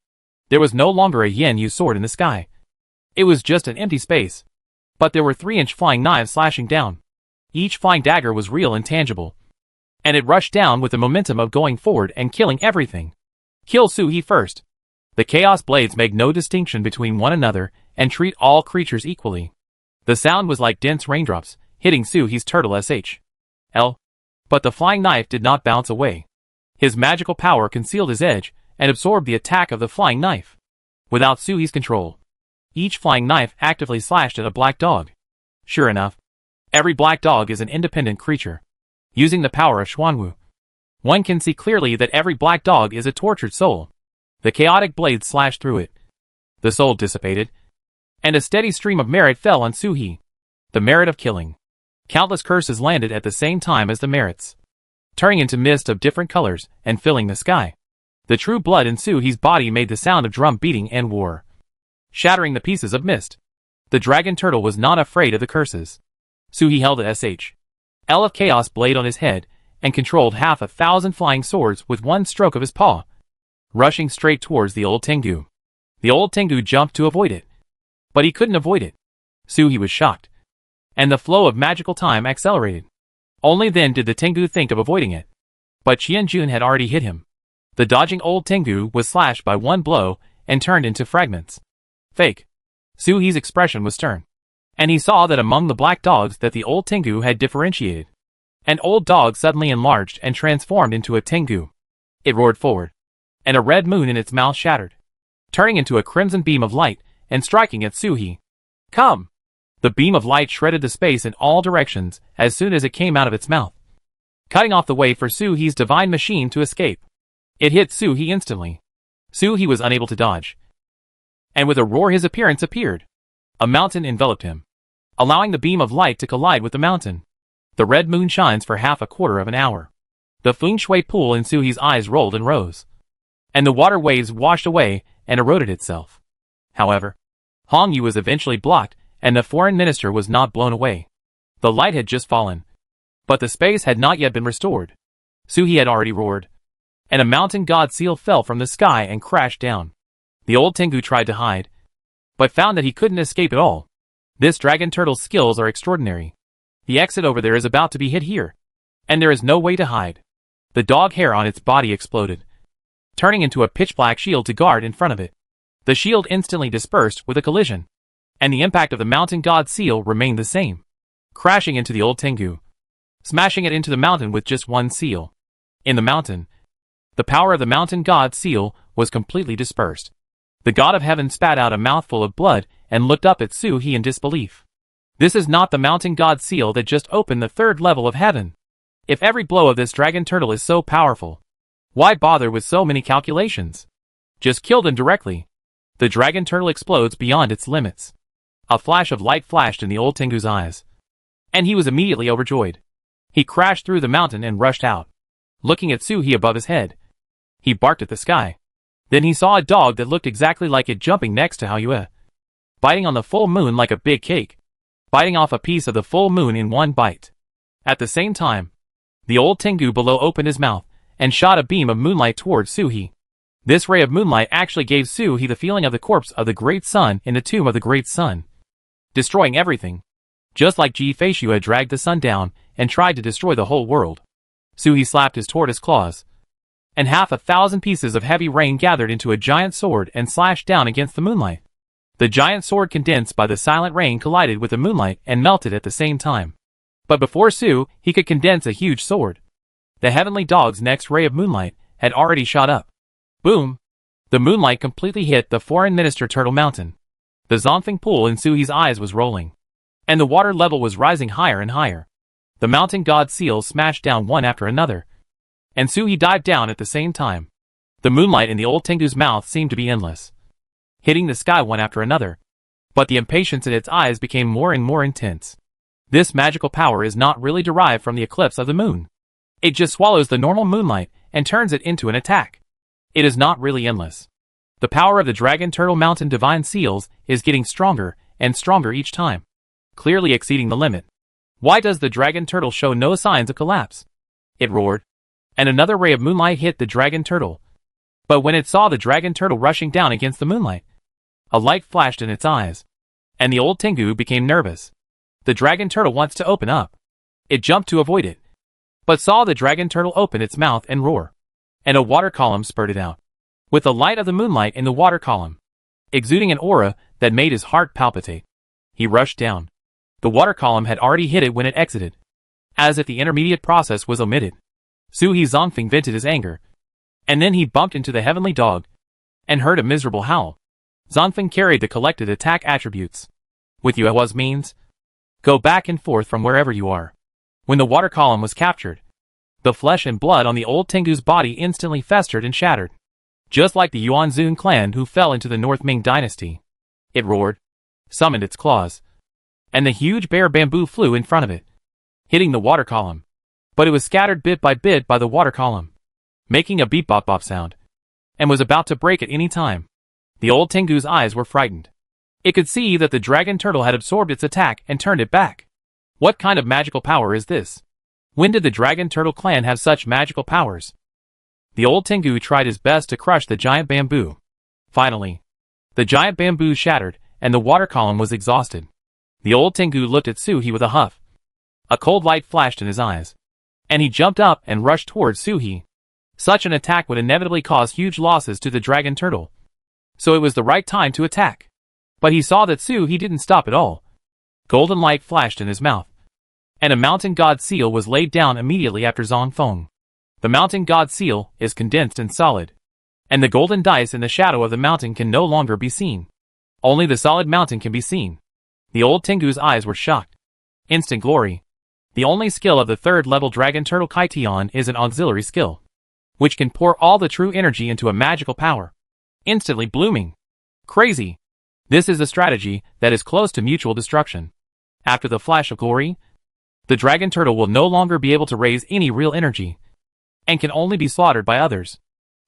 A: There was no longer a Yen-Yu sword in the sky. It was just an empty space. But there were 3-inch flying knives slashing down. Each flying dagger was real and tangible. And it rushed down with the momentum of going forward and killing everything. Kill Su-He first. The chaos blades make no distinction between one another and treat all creatures equally. The sound was like dense raindrops, hitting Su-He's turtle SHL. But the flying knife did not bounce away. His magical power concealed his edge and absorbed the attack of the flying knife. Without Su-He's control, each flying knife actively slashed at a black dog. Sure enough, every black dog is an independent creature. Using the power of Xuanwu, one can see clearly that every black dog is a tortured soul. The chaotic blade slashed through it. The soul dissipated, and a steady stream of merit fell on Su-He. The merit of killing. Countless curses landed at the same time as the merits, turning into mist of different colors and filling the sky. The true blood in Su-He's body made the sound of drum beating and war, shattering the pieces of mist. The dragon turtle was not afraid of the curses. Su-He held a SHL of chaos blade on his head and controlled 1,000 flying swords with one stroke of his paw, rushing straight towards the old Tengu. The old Tengu jumped to avoid it, but he couldn't avoid it. Su-He was shocked, and the flow of magical time accelerated. Only then did the Tengu think of avoiding it. But Qianjun had already hit him. The dodging old Tengu was slashed by one blow and turned into fragments. Fake. Su-He's expression was stern, and he saw that among the black dogs that the old Tengu had differentiated. An old dog suddenly enlarged and transformed into a Tengu. It roared forward, and a red moon in its mouth shattered, turning into a crimson beam of light and striking at Su-He. Come! The beam of light shredded the space in all directions as soon as it came out of its mouth, cutting off the way for Su-He's divine machine to escape. It hit Su-He instantly. Su-He was unable to dodge, and with a roar his appearance appeared. A mountain enveloped him, allowing the beam of light to collide with the mountain. The red moon shines for half a quarter of an hour. The feng shui pool in Su-He's eyes rolled and rose, and the water waves washed away and eroded itself. However, Hong Yu was eventually blocked, and the foreign minister was not blown away. The light had just fallen, but the space had not yet been restored. Su-He had already roared, and a mountain god seal fell from the sky and crashed down. The old Tengu tried to hide, but found that he couldn't escape at all. This dragon turtle's skills are extraordinary. The exit over there is about to be hit here, and there is no way to hide. The dog hair on its body exploded, turning into a pitch-black shield to guard in front of it. The shield instantly dispersed with a collision, and the impact of the mountain god seal remained the same, crashing into the old Tengu, smashing it into the mountain with just one seal. In the mountain, the power of the mountain god seal was completely dispersed. The god of heaven spat out a mouthful of blood and looked up at Su-He in disbelief. This is not the mountain god seal that just opened the third level of heaven. If every blow of this dragon turtle is so powerful, why bother with so many calculations? Just kill them directly. The dragon turtle explodes beyond its limits. A flash of light flashed in the old Tengu's eyes, and he was immediately overjoyed. He crashed through the mountain and rushed out, looking at Su-He above his head. He barked at the sky. Then he saw a dog that looked exactly like it jumping next to Haoyue, biting on the full moon like a big cake, biting off a piece of the full moon in one bite. At the same time, the old Tengu below opened his mouth and shot a beam of moonlight towards Su-He. This ray of moonlight actually gave Su-He the feeling of the corpse of the great sun in the tomb of the great sun, destroying everything, just like Ji-Fei had dragged the sun down and tried to destroy the whole world. Su-He slapped his tortoise claws, and 1,000 pieces of heavy rain gathered into a giant sword and slashed down against the moonlight. The giant sword condensed by the silent rain collided with the moonlight and melted at the same time. But before Su-He could condense a huge sword, the heavenly dog's next ray of moonlight had already shot up. Boom! The moonlight completely hit the foreign minister Turtle Mountain. The Zonfeng pool in Suhi's eyes was rolling, and the water level was rising higher and higher. The mountain god seals smashed down one after another, and Suhi dived down at the same time. The moonlight in the old Tengu's mouth seemed to be endless, hitting the sky one after another, but the impatience in its eyes became more and more intense. This magical power is not really derived from the eclipse of the moon. It just swallows the normal moonlight and turns it into an attack. It is not really endless. The power of the Dragon Turtle Mountain Divine Seals is getting stronger and stronger each time, clearly exceeding the limit. Why does the Dragon Turtle show no signs of collapse? It roared, and another ray of moonlight hit the Dragon Turtle. But when it saw the Dragon Turtle rushing down against the moonlight, a light flashed in its eyes, and the old Tengu became nervous. The Dragon Turtle wants to open up. It jumped to avoid it, but saw the Dragon Turtle open its mouth and roar, and a water column spurted out, with the light of the moonlight in the water column, exuding an aura that made his heart palpitate. He rushed down. The water column had already hit it when it exited, as if the intermediate process was omitted. Suhi Zonfeng vented his anger, and then he bumped into the heavenly dog, and heard a miserable howl. Zonfeng carried the collected attack attributes. With Yuehua's means, go back and forth from wherever you are. When the water column was captured, the flesh and blood on the old Tengu's body instantly festered and shattered, just like the Yuanzun clan who fell into the North Ming dynasty. It roared, summoned its claws, and the huge bare bamboo flew in front of it, hitting the water column. But it was scattered bit by the water column, making a beep bop bop sound, and was about to break at any time. The old Tengu's eyes were frightened. It could see that the Dragon Turtle had absorbed its attack and turned it back. What kind of magical power is this? When did the Dragon Turtle clan have such magical powers? The old Tengu tried his best to crush the giant bamboo. Finally, the giant bamboo shattered, and the water column was exhausted. The old Tengu looked at Suhi with a huff. A cold light flashed in his eyes, and he jumped up and rushed towards Suhi. Such an attack would inevitably cause huge losses to the Dragon Turtle, so it was the right time to attack. But he saw that Suhi didn't stop at all. Golden light flashed in his mouth, and a mountain god seal was laid down immediately after Zongfeng. The mountain god seal is condensed and solid, and the golden dice in the shadow of the mountain can no longer be seen. Only the solid mountain can be seen. The old Tengu's eyes were shocked. Instant glory. The only skill of the third-level Dragon Turtle Kaitian is an auxiliary skill, which can pour all the true energy into a magical power, instantly blooming. Crazy. This is a strategy that is close to mutual destruction. After the flash of glory, the Dragon Turtle will no longer be able to raise any real energy, and can only be slaughtered by others.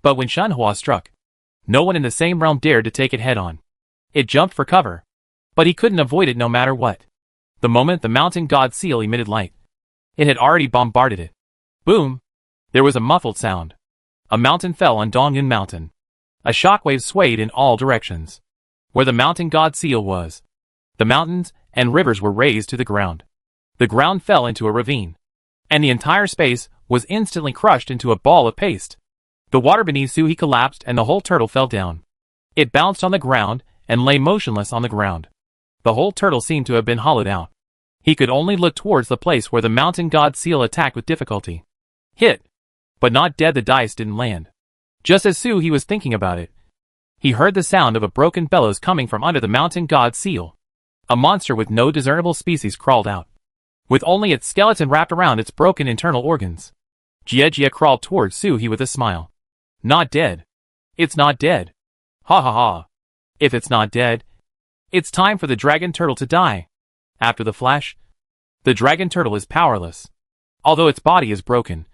A: But when Shenhua struck, no one in the same realm dared to take it head-on. It jumped for cover, but he couldn't avoid it no matter what. The moment the mountain god seal emitted light, it had already bombarded it. Boom! There was a muffled sound. A mountain fell on Dongyun Mountain. A shockwave swayed in all directions. Where the mountain god seal was, the mountains and rivers were razed to the ground. The ground fell into a ravine, and the entire space was instantly crushed into a ball of paste. The water beneath Suhi collapsed and the whole turtle fell down. It bounced on the ground and lay motionless on the ground. The whole turtle seemed to have been hollowed out. He could only look towards the place where the mountain god seal attacked with difficulty. Hit! But not dead. The dice didn't land. Just as Suhi was thinking about it, he heard the sound of a broken bellows coming from under the mountain god seal. A monster with no discernible species crawled out, with only its skeleton wrapped around its broken internal organs. Jie crawled towards Suhi with a smile. Not dead. It's not dead. Ha ha ha. If it's not dead, it's time for the Dragon Turtle to die. After the flash, the Dragon Turtle is powerless. Although its body is broken,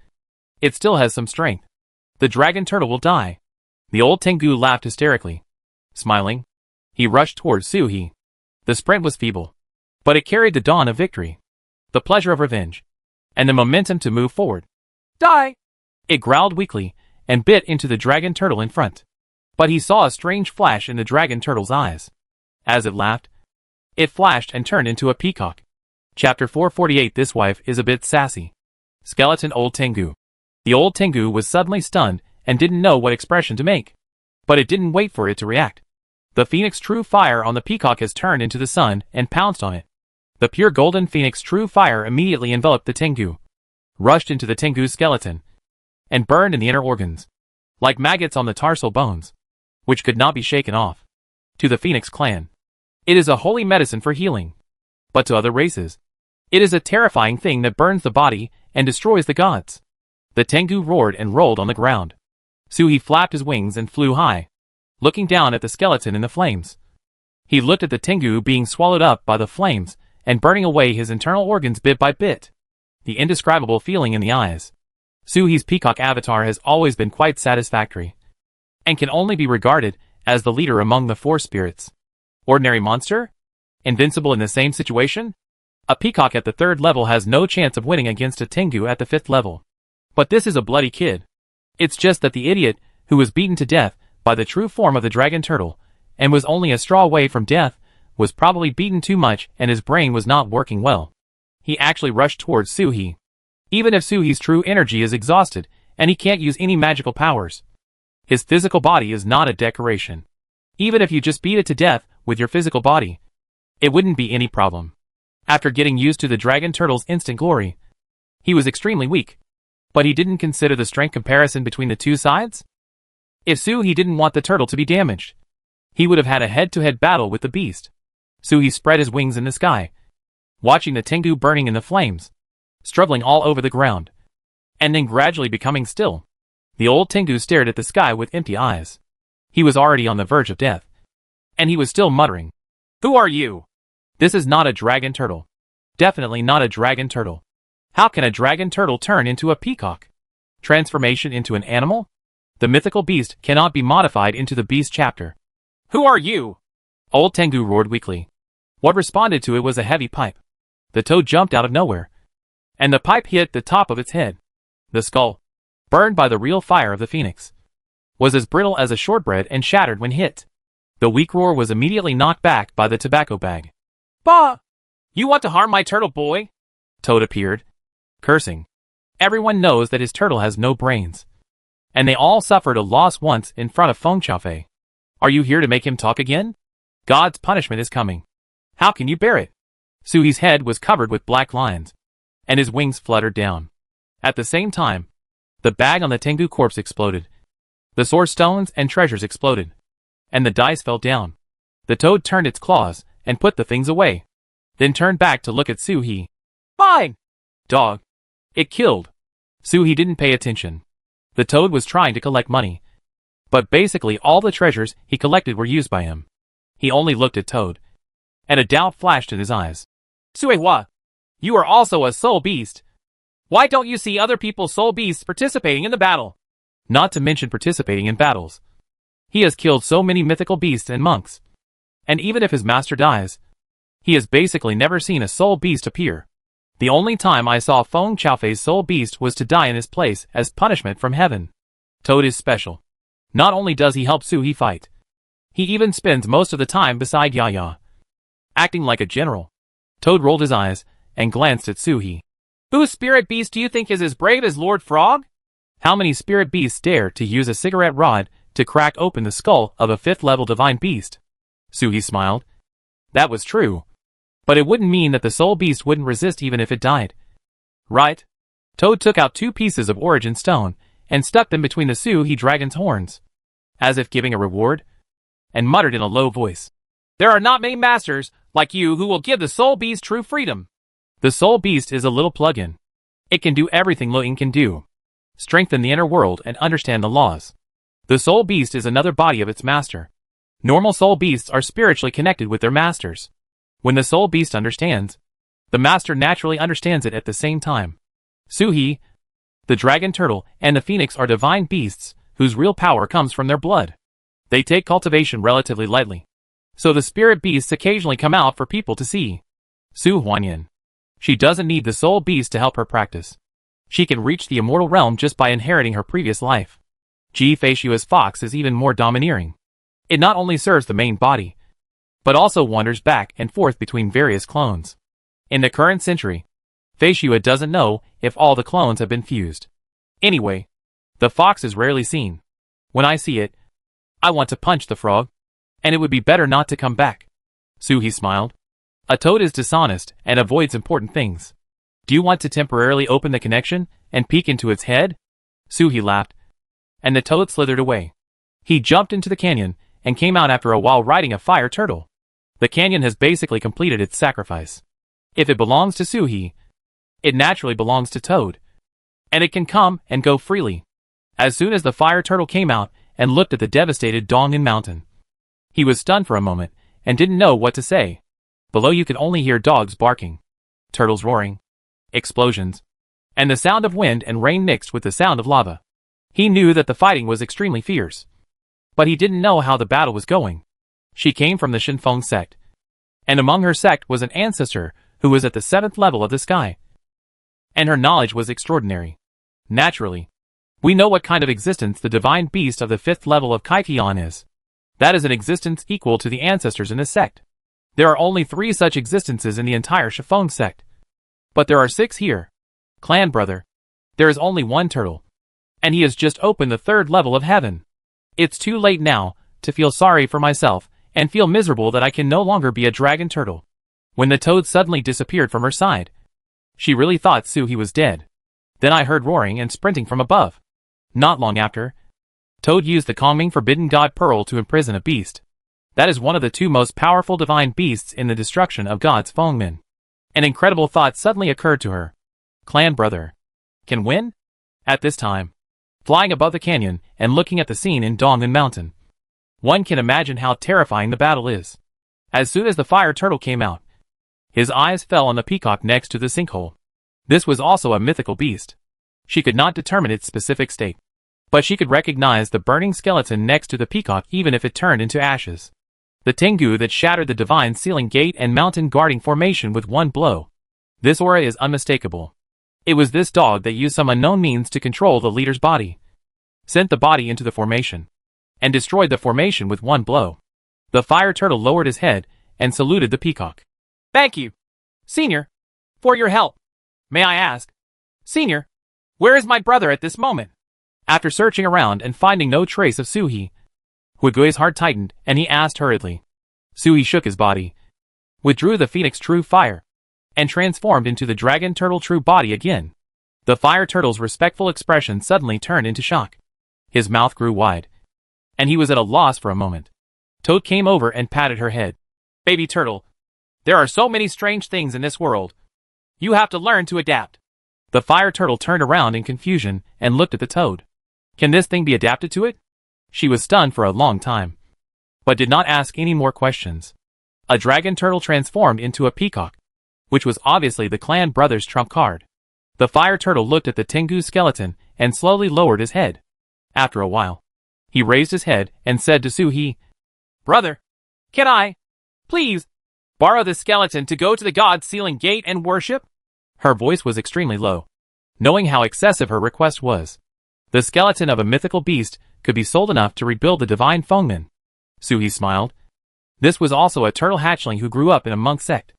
A: it still has some strength. The Dragon Turtle will die. The old Tengu laughed hysterically. Smiling, he rushed towards Suhi. The sprint was feeble, but it carried the dawn of victory, the pleasure of revenge, and the momentum to move forward. Die! It growled weakly and bit into the Dragon Turtle in front. But he saw a strange flash in the Dragon Turtle's eyes. As it laughed, it flashed and turned into a peacock. Chapter 448. This wife is a bit sassy. Skeleton Old Tengu. The old Tengu was suddenly stunned and didn't know what expression to make. But it didn't wait for it to react. The Phoenix True Fire on the peacock has turned into the sun and pounced on it. The pure golden Phoenix True Fire immediately enveloped the Tengu, rushed into the Tengu's skeleton, and burned in the inner organs. like maggots on the tarsal bones, which could not be shaken off. To the Phoenix clan, it is a holy medicine for healing. But to other races, it is a terrifying thing that burns the body and destroys the gods. The Tengu roared and rolled on the ground. Suhi flapped his wings and flew high, looking down at the skeleton in the flames. He looked at the Tengu being swallowed up by the flames and burning away his internal organs bit by bit. The indescribable feeling in the eyes. Suhi's peacock avatar has always been quite satisfactory, and can only be regarded as the leader among the four spirits. Ordinary monster? Invincible in the same situation? A peacock at the 3rd level has no chance of winning against a Tengu at the 5th level. But this is a bloody kid. It's just that the idiot, who was beaten to death by the true form of the dragon turtle, and was only a straw away from death, was probably beaten too much and his brain was not working well. He actually rushed towards Suhi. Even if Suhi's true energy is exhausted, and he can't use any magical powers, his physical body is not a decoration. Even if you just beat it to death with your physical body, it wouldn't be any problem. After getting used to the dragon turtle's instant glory, he was extremely weak. But he didn't consider the strength comparison between the two sides? If Suhi didn't want the turtle to be damaged, he would have had a head-to-head battle with the beast. Suhi spread his wings in the sky, watching the Tengu burning in the flames, struggling all over the ground, and then gradually becoming still. The old Tengu stared at the sky with empty eyes. He was already on the verge of death, and he was still muttering, "Who are you? This is not a dragon turtle. Definitely not a dragon turtle. How can a dragon turtle turn into a peacock? Transformation into an animal? The mythical beast cannot be modified into the beast chapter. Who are you?" Old Tengu roared weakly. What responded to it was a heavy pipe. The toad jumped out of nowhere, and the pipe hit the top of its head. The skull, burned by the real fire of the phoenix, was as brittle as a shortbread and shattered when hit. The weak roar was immediately knocked back by the tobacco bag. "Bah! You want to harm my turtle boy?" Toad appeared, cursing. Everyone knows that his turtle has no brains, and they all suffered a loss once in front of Feng Qiaofei. Are you here to make him talk again? God's punishment is coming. How can you bear it? Suhi's head was covered with black lines, and his wings fluttered down. At the same time, the bag on the Tengu corpse exploded. The source stones and treasures exploded, and the dice fell down. The toad turned its claws and put the things away, then turned back to look at Suhi. "Fine! Dog!" It killed. Suhi didn't pay attention. The toad was trying to collect money, but basically all the treasures he collected were used by him. He only looked at Toad, and a doubt flashed in his eyes. "Suihua, you are also a soul beast. Why don't you see other people's soul beasts participating in the battle? Not to mention participating in battles. He has killed so many mythical beasts and monks, and even if his master dies, he has basically never seen a soul beast appear. The only time I saw Feng Qiaofei's soul beast was to die in his place as punishment from heaven. Toad is special. Not only does he help Suhi fight, he even spends most of the time beside Yaya, acting like a general." Toad rolled his eyes and glanced at Suhi. "Whose spirit beast do you think is as brave as Lord Frog? How many spirit beasts dare to use a cigarette rod to crack open the skull of a 5th-level divine beast?" Suhi smiled. That was true. But it wouldn't mean that the soul beast wouldn't resist even if it died. Right? Toad took out 2 pieces of origin stone and stuck them between the Suhi dragon's horns, as if giving a reward, and muttered in a low voice, "There are not many masters like you who will give the soul beast true freedom." The soul beast is a little plug-in. It can do everything Lo Ying can do. Strengthen the inner world and understand the laws. The soul beast is another body of its master. Normal soul beasts are spiritually connected with their masters. When the soul beast understands, the master naturally understands it at the same time. Suhi, the dragon turtle, and the phoenix are divine beasts whose real power comes from their blood. They take cultivation relatively lightly, so the spirit beasts occasionally come out for people to see. Su Huanyan. She doesn't need the soul beast to help her practice. She can reach the immortal realm just by inheriting her previous life. Ji Feishua's fox is even more domineering. It not only serves the main body, but also wanders back and forth between various clones. In the current century, Feishua doesn't know if all the clones have been fused. Anyway, the fox is rarely seen. When I see it, I want to punch the frog, and it would be better not to come back. Suhi smiled. A toad is dishonest and avoids important things. Do you want to temporarily open the connection and peek into its head? Suhi laughed. and the toad slithered away. He jumped into the canyon, and came out after a while riding a fire turtle. The canyon has basically completed its sacrifice. If it belongs to Suhi, it naturally belongs to Toad. And it can come and go freely. As soon as the fire turtle came out and looked at the devastated Dong'in Mountain, he was stunned for a moment and didn't know what to say. Below you could only hear dogs barking, turtles roaring, explosions, and the sound of wind and rain mixed with the sound of lava. He knew that the fighting was extremely fierce, but he didn't know how the battle was going. She came from the Shinfeng sect, and among her sect was an ancestor who was at the 7th level of the sky, and her knowledge was extraordinary. Naturally, we know what kind of existence the divine beast of the 5th level of Kaitian is. That is an existence equal to the ancestors in this sect. There are only 3 such existences in the entire Shifeng sect, but there are 6 here. Clan brother, there is only one turtle, and he has just opened the 3rd level of heaven. It's too late now to feel sorry for myself and feel miserable that I can no longer be a dragon turtle. When the toad suddenly disappeared from her side, she really thought Suhi was dead. Then I heard roaring and sprinting from above. Not long after, Toad used the calming forbidden god pearl to imprison a beast. That is one of the 2 most powerful divine beasts in the destruction of gods Fengmin. An incredible thought suddenly occurred to her. Clan brother can win? At this time, flying above the canyon and looking at the scene in Dong'in Mountain, one can imagine how terrifying the battle is. As soon as the fire turtle came out, his eyes fell on the peacock next to the sinkhole. This was also a mythical beast. She could not determine its specific state, but she could recognize the burning skeleton next to the peacock even if it turned into ashes. The Tengu that shattered the divine sealing gate and mountain guarding formation with one blow. This aura is unmistakable. It was this dog that used some unknown means to control the leader's body, sent the body into the formation, and destroyed the formation with one blow. The fire turtle lowered his head and saluted the peacock. Thank you, Senior, for your help. May I ask, Senior, where is my brother at this moment? After searching around and finding no trace of Suhi, Huigui's heart tightened and he asked hurriedly. Suhi shook his body, withdrew the phoenix true fire, and transformed into the dragon turtle true body again. The fire turtle's respectful expression suddenly turned into shock. His mouth grew wide, and he was at a loss for a moment. Toad came over and patted her head. Baby turtle, there are so many strange things in this world. You have to learn to adapt. The fire turtle turned around in confusion and looked at the toad. Can this thing be adapted to it? She was stunned for a long time, but did not ask any more questions. A dragon turtle transformed into a peacock, which was obviously the clan brother's trump card. The fire turtle looked at the Tengu skeleton and slowly lowered his head. After a while, he raised his head and said to Suhi, Brother, can I, please, borrow this skeleton to go to the god sealing gate and worship? Her voice was extremely low, knowing how excessive her request was. The skeleton of a mythical beast could be sold enough to rebuild the divine Fengmin. Suhi smiled. This was also a turtle hatchling who grew up in a monk sect.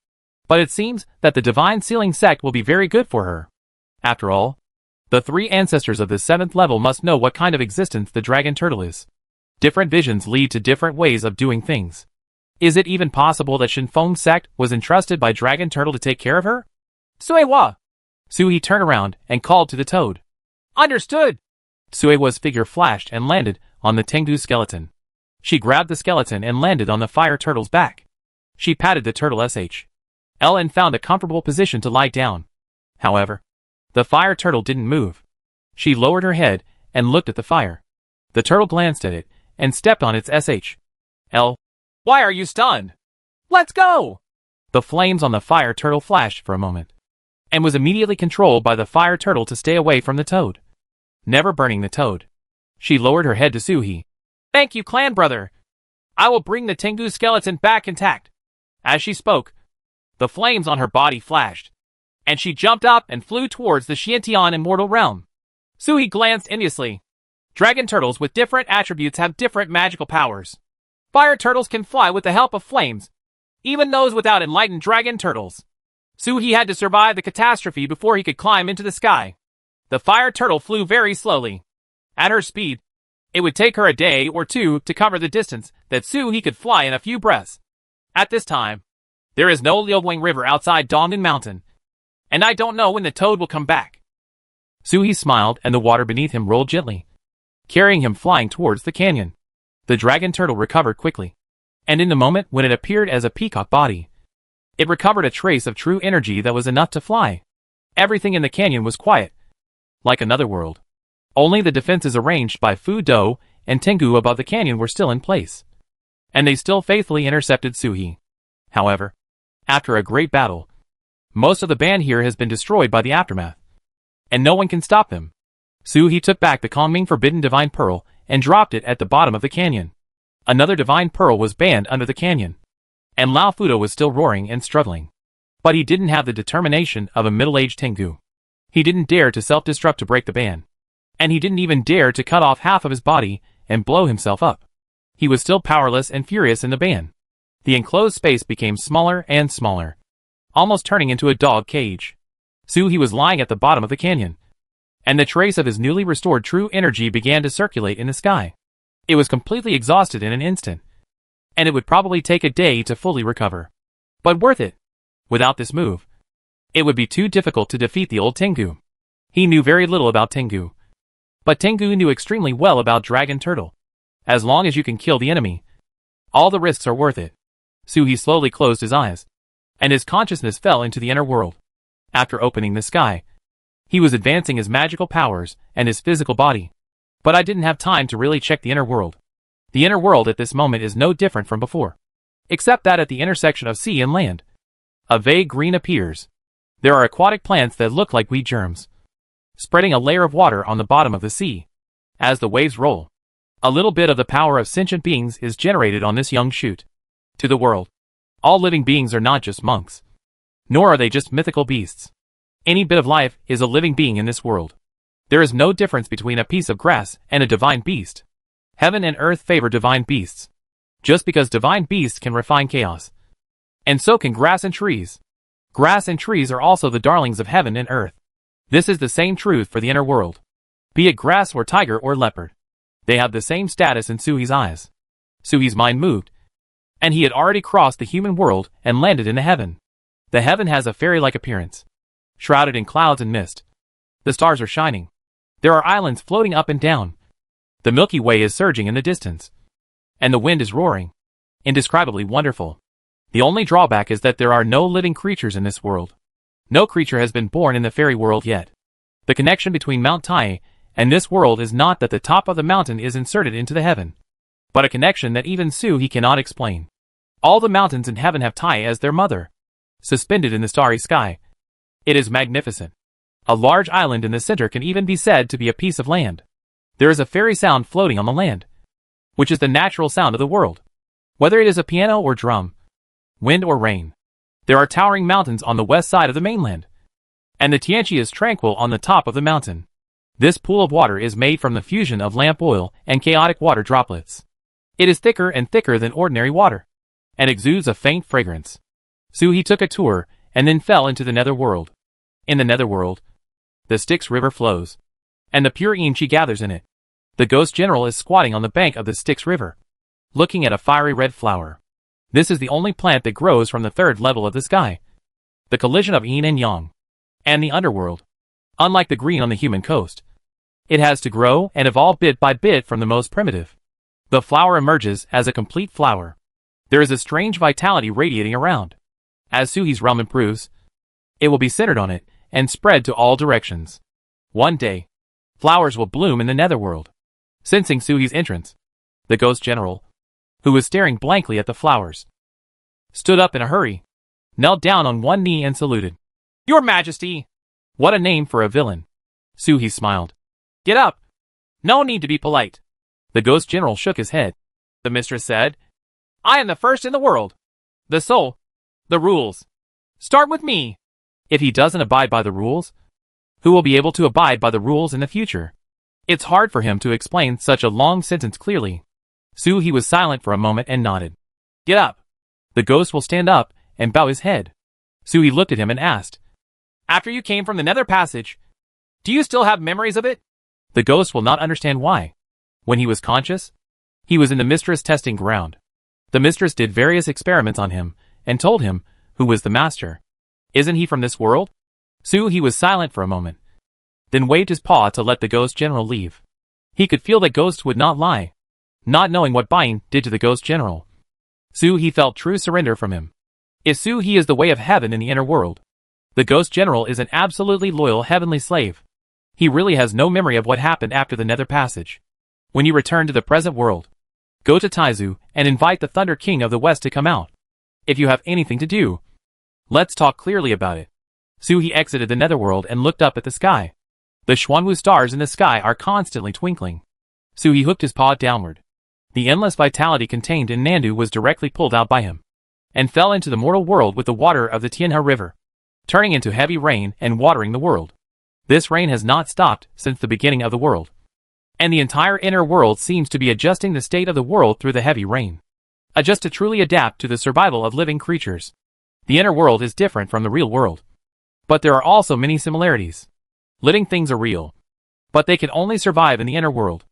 A: But it seems that the divine sealing sect will be very good for her. After all, the 3 ancestors of the 7th level must know what kind of existence the dragon turtle is. Different visions lead to different ways of doing things. Is it even possible that Shinfeng sect was entrusted by dragon turtle to take care of her? Suiwa! Suhi turned around and called to the toad. Understood! Suiwa's figure flashed and landed on the Tengu skeleton. She grabbed the skeleton and landed on the fire turtle's back. She patted the turtle SHL and found a comfortable position to lie down. However, the fire turtle didn't move. She lowered her head and looked at the fire. The turtle glanced at it and stepped on its SHL. Why are you stunned? Let's go! The flames on the fire turtle flashed for a moment, and was immediately controlled by the fire turtle to stay away from the toad, never burning the toad. She lowered her head to Suhi. Thank you, clan brother. I will bring the Tengu skeleton back intact. As she spoke, the flames on her body flashed, and she jumped up and flew towards the Xiantian immortal realm. Suhi glanced enviously. Dragon turtles with different attributes have different magical powers. Fire turtles can fly with the help of flames, even those without enlightened dragon turtles. Suhi had to survive the catastrophe before he could climb into the sky. The fire turtle flew very slowly. At her speed, it would take her a day or 2 to cover the distance that Suhi could fly in a few breaths. At this time, there is no Liuwang River outside Dong'in Mountain, and I don't know when the toad will come back. Suhi smiled and the water beneath him rolled gently. carrying him flying towards the canyon. The dragon turtle recovered quickly, and in the moment when it appeared as a peacock body, it recovered a trace of true energy that was enough to fly. Everything in the canyon was quiet, like another world. Only the defenses arranged by Fu Do and Tengu above the canyon were still in place, and they still faithfully intercepted Suhi. However, after a great battle, most of the band here has been destroyed by the aftermath, and no one can stop them. Suhi took back the calming forbidden divine pearl and dropped it at the bottom of the canyon. Another divine pearl was banned under the canyon, and Lao Fudo was still roaring and struggling. But he didn't have the determination of a middle-aged Tengu. He didn't dare to self-destruct to break the ban, and he didn't even dare to cut off half of his body and blow himself up. He was still powerless and furious in the ban. The enclosed space became smaller and smaller, almost turning into a dog cage. Suhi was lying at the bottom of the canyon, and the trace of his newly restored true energy began to circulate in the sky. It was completely exhausted in an instant, and it would probably take a day to fully recover. But worth it. Without this move, it would be too difficult to defeat the old Tengu. He knew very little about Tengu, but Tengu knew extremely well about Dragon Turtle. As long as you can kill the enemy, all the risks are worth it. Suhi slowly closed his eyes, and his consciousness fell into the inner world. After opening the sky, he was advancing his magical powers and his physical body. But I didn't have time to really check the inner world. The inner world at this moment is no different from before, except that at the intersection of sea and land, a vague green appears. There are aquatic plants that look like weed germs, spreading a layer of water on the bottom of the sea. As the waves roll, a little bit of the power of sentient beings is generated on this young shoot. To the world, all living beings are not just monks, nor are they just mythical beasts. Any bit of life is a living being in this world. There is no difference between a piece of grass and a divine beast. Heaven and earth favor divine beasts, just because divine beasts can refine chaos. And so can grass and trees. Grass and trees are also the darlings of heaven and earth. This is the same truth for the inner world. Be it grass or tiger or leopard, they have the same status in Suhi's eyes. Suhi's mind moved, and he had already crossed the human world and landed in the heaven. The heaven has a fairy-like appearance, shrouded in clouds and mist. The stars are shining. There are islands floating up and down. The Milky Way is surging in the distance, and the wind is roaring. Indescribably wonderful. The only drawback is that there are no living creatures in this world. No creature has been born in the fairy world yet. The connection between Mount Tai and this world is not that the top of the mountain is inserted into the heaven, but a connection that even Suhi cannot explain. All the mountains in heaven have Tai as their mother, suspended in the starry sky. It is magnificent. A large island in the center can even be said to be a piece of land. There is a fairy sound floating on the land, which is the natural sound of the world. Whether it is a piano or drum, wind or rain. There are towering mountains on the west side of the mainland, and the Tianchi is tranquil on the top of the mountain. This pool of water is made from the fusion of lamp oil and chaotic water droplets. It is thicker and thicker than ordinary water, and exudes a faint fragrance. Suhi took a tour, and then fell into the netherworld. In the netherworld, the Styx River flows, and the pure Inchi gathers in it. The ghost general is squatting on the bank of the Styx River, looking at a fiery red flower. This is the only plant that grows from the third level of the sky, the collision of yin and yang, and the underworld. Unlike the green on the human coast, it has to grow and evolve bit by bit from the most primitive. The flower emerges as a complete flower. There is a strange vitality radiating around. As Suhi's realm improves, it will be centered on it and spread to all directions. One day, flowers will bloom in the netherworld. Sensing Suhi's entrance, the ghost general, who was staring blankly at the flowers, stood up in a hurry, knelt down on one knee and saluted. "Your Majesty!" What a name for a villain. Suhi smiled. "Get up. No need to be polite." The ghost general shook his head. The mistress said, "I am the first in the world. The soul. The rules. Start with me." If he doesn't abide by the rules, who will be able to abide by the rules in the future? It's hard for him to explain such a long sentence clearly. Suhi was silent for a moment and nodded. "Get up." The ghost will stand up and bow his head. Suhi looked at him and asked, "After you came from the nether passage, do you still have memories of it?" The ghost will not understand why. When he was conscious, he was in the mistress testing ground. The mistress did various experiments on him and told him who was the master. "Isn't he from this world?" Suhi was silent for a moment, then waved his paw to let the ghost general leave. He could feel that ghosts would not lie. Not knowing what Bain did to the ghost general, Su He felt true surrender from him. If Su He is the way of heaven in the inner world, the ghost general is an absolutely loyal heavenly slave. He really has no memory of what happened after the Nether Passage. When you return to the present world, go to Taizu and invite the Thunder King of the West to come out. If you have anything to do, let's talk clearly about it. Su He exited the netherworld and looked up at the sky. The Xuanwu stars in the sky are constantly twinkling. Su He hooked his paw downward. The endless vitality contained in Nandu was directly pulled out by him, and fell into the mortal world with the water of the Tianhe River, turning into heavy rain and watering the world. This rain has not stopped since the beginning of the world, and the entire inner world seems to be adjusting the state of the world through the heavy rain. Adjust to truly adapt to the survival of living creatures. The inner world is different from the real world, but there are also many similarities. Living things are real, but they can only survive in the inner world.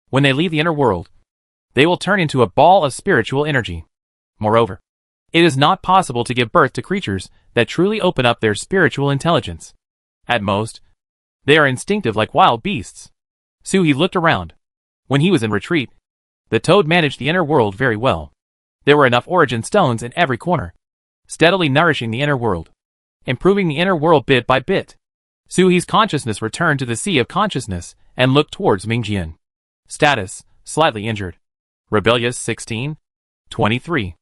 A: When they leave the inner world, they will turn into a ball of spiritual energy. Moreover, it is not possible to give birth to creatures that truly open up their spiritual intelligence. At most, they are instinctive like wild beasts. Su He looked around. When he was in retreat, the toad managed the inner world very well. There were enough origin stones in every corner, steadily nourishing the inner world, improving the inner world bit by bit. Su He's consciousness returned to the sea of consciousness and looked towards Mingjian. Status, slightly injured. Rebellious 16. 23.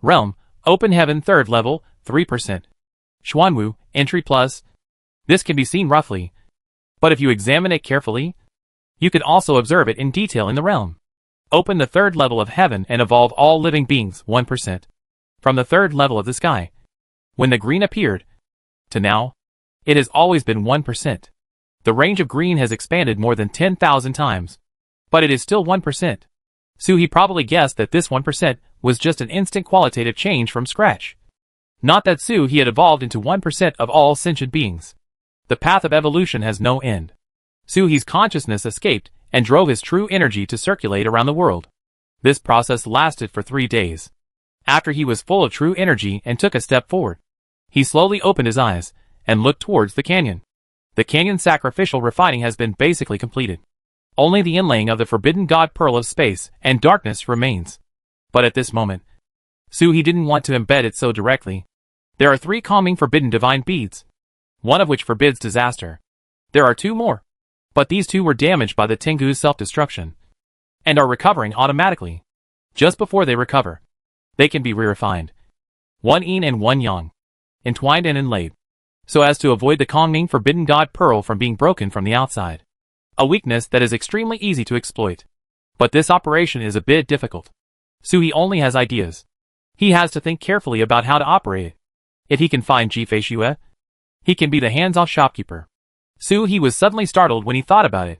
A: Realm, Open Heaven 3rd level, 3%. Xuanwu, Entry Plus. This can be seen roughly, but if you examine it carefully, you can also observe it in detail in the realm. Open the 3rd level of heaven and evolve all living beings 1%. From the 3rd level of the sky, when the green appeared, to now, it has always been 1%. The range of green has expanded more than 10,000 times, but it is still 1%. Su He probably guessed that this 1% was just an instant qualitative change from scratch. Not that Su He had evolved into 1% of all sentient beings. The path of evolution has no end. Su He's consciousness escaped and drove his true energy to circulate around the world. This process lasted for 3 days. After he was full of true energy and took a step forward, he slowly opened his eyes and looked towards the canyon. The canyon sacrificial refining has been basically completed. Only the inlaying of the forbidden god pearl of space and darkness remains. But at this moment, Su He didn't want to embed it so directly. There are 3 calming forbidden divine beads, one of which forbids disaster. There are 2 more, but these 2 were damaged by the Tengu's self-destruction, and are recovering automatically. Just before they recover, they can be re-refined. 1 yin and 1 yang, entwined and inlaid, so as to avoid the calming forbidden god pearl from being broken from the outside. A weakness that is extremely easy to exploit. But this operation is a bit difficult. Su He only has ideas. He has to think carefully about how to operate it. If he can find Jifei Xue, he can be the hands-off shopkeeper. Su He was suddenly startled when he thought about it.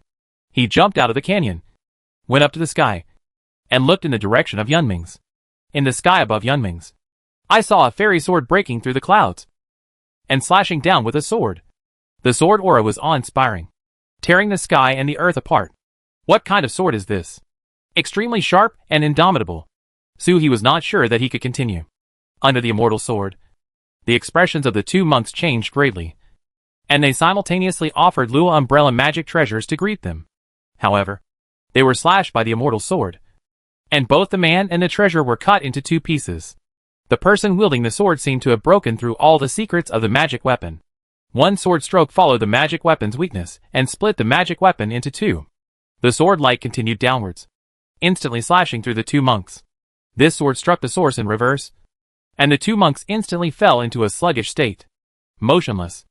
A: He jumped out of the canyon, went up to the sky, and looked in the direction of Yunming's. In the sky above Yunming's, I saw a fairy sword breaking through the clouds and slashing down with a sword. The sword aura was awe-inspiring, tearing the sky and the earth apart. What kind of sword is this? Extremely sharp and indomitable. Su He was not sure that he could continue. Under the immortal sword, the expressions of the 2 monks changed greatly, and they simultaneously offered Lua umbrella magic treasures to greet them. However, they were slashed by the immortal sword, and both the man and the treasure were cut into 2 pieces. The person wielding the sword seemed to have broken through all the secrets of the magic weapon. One sword stroke followed the magic weapon's weakness and split the magic weapon into 2. The sword light continued downwards, instantly slashing through the 2 monks. This sword struck the source in reverse, and the 2 monks instantly fell into a sluggish state, motionless.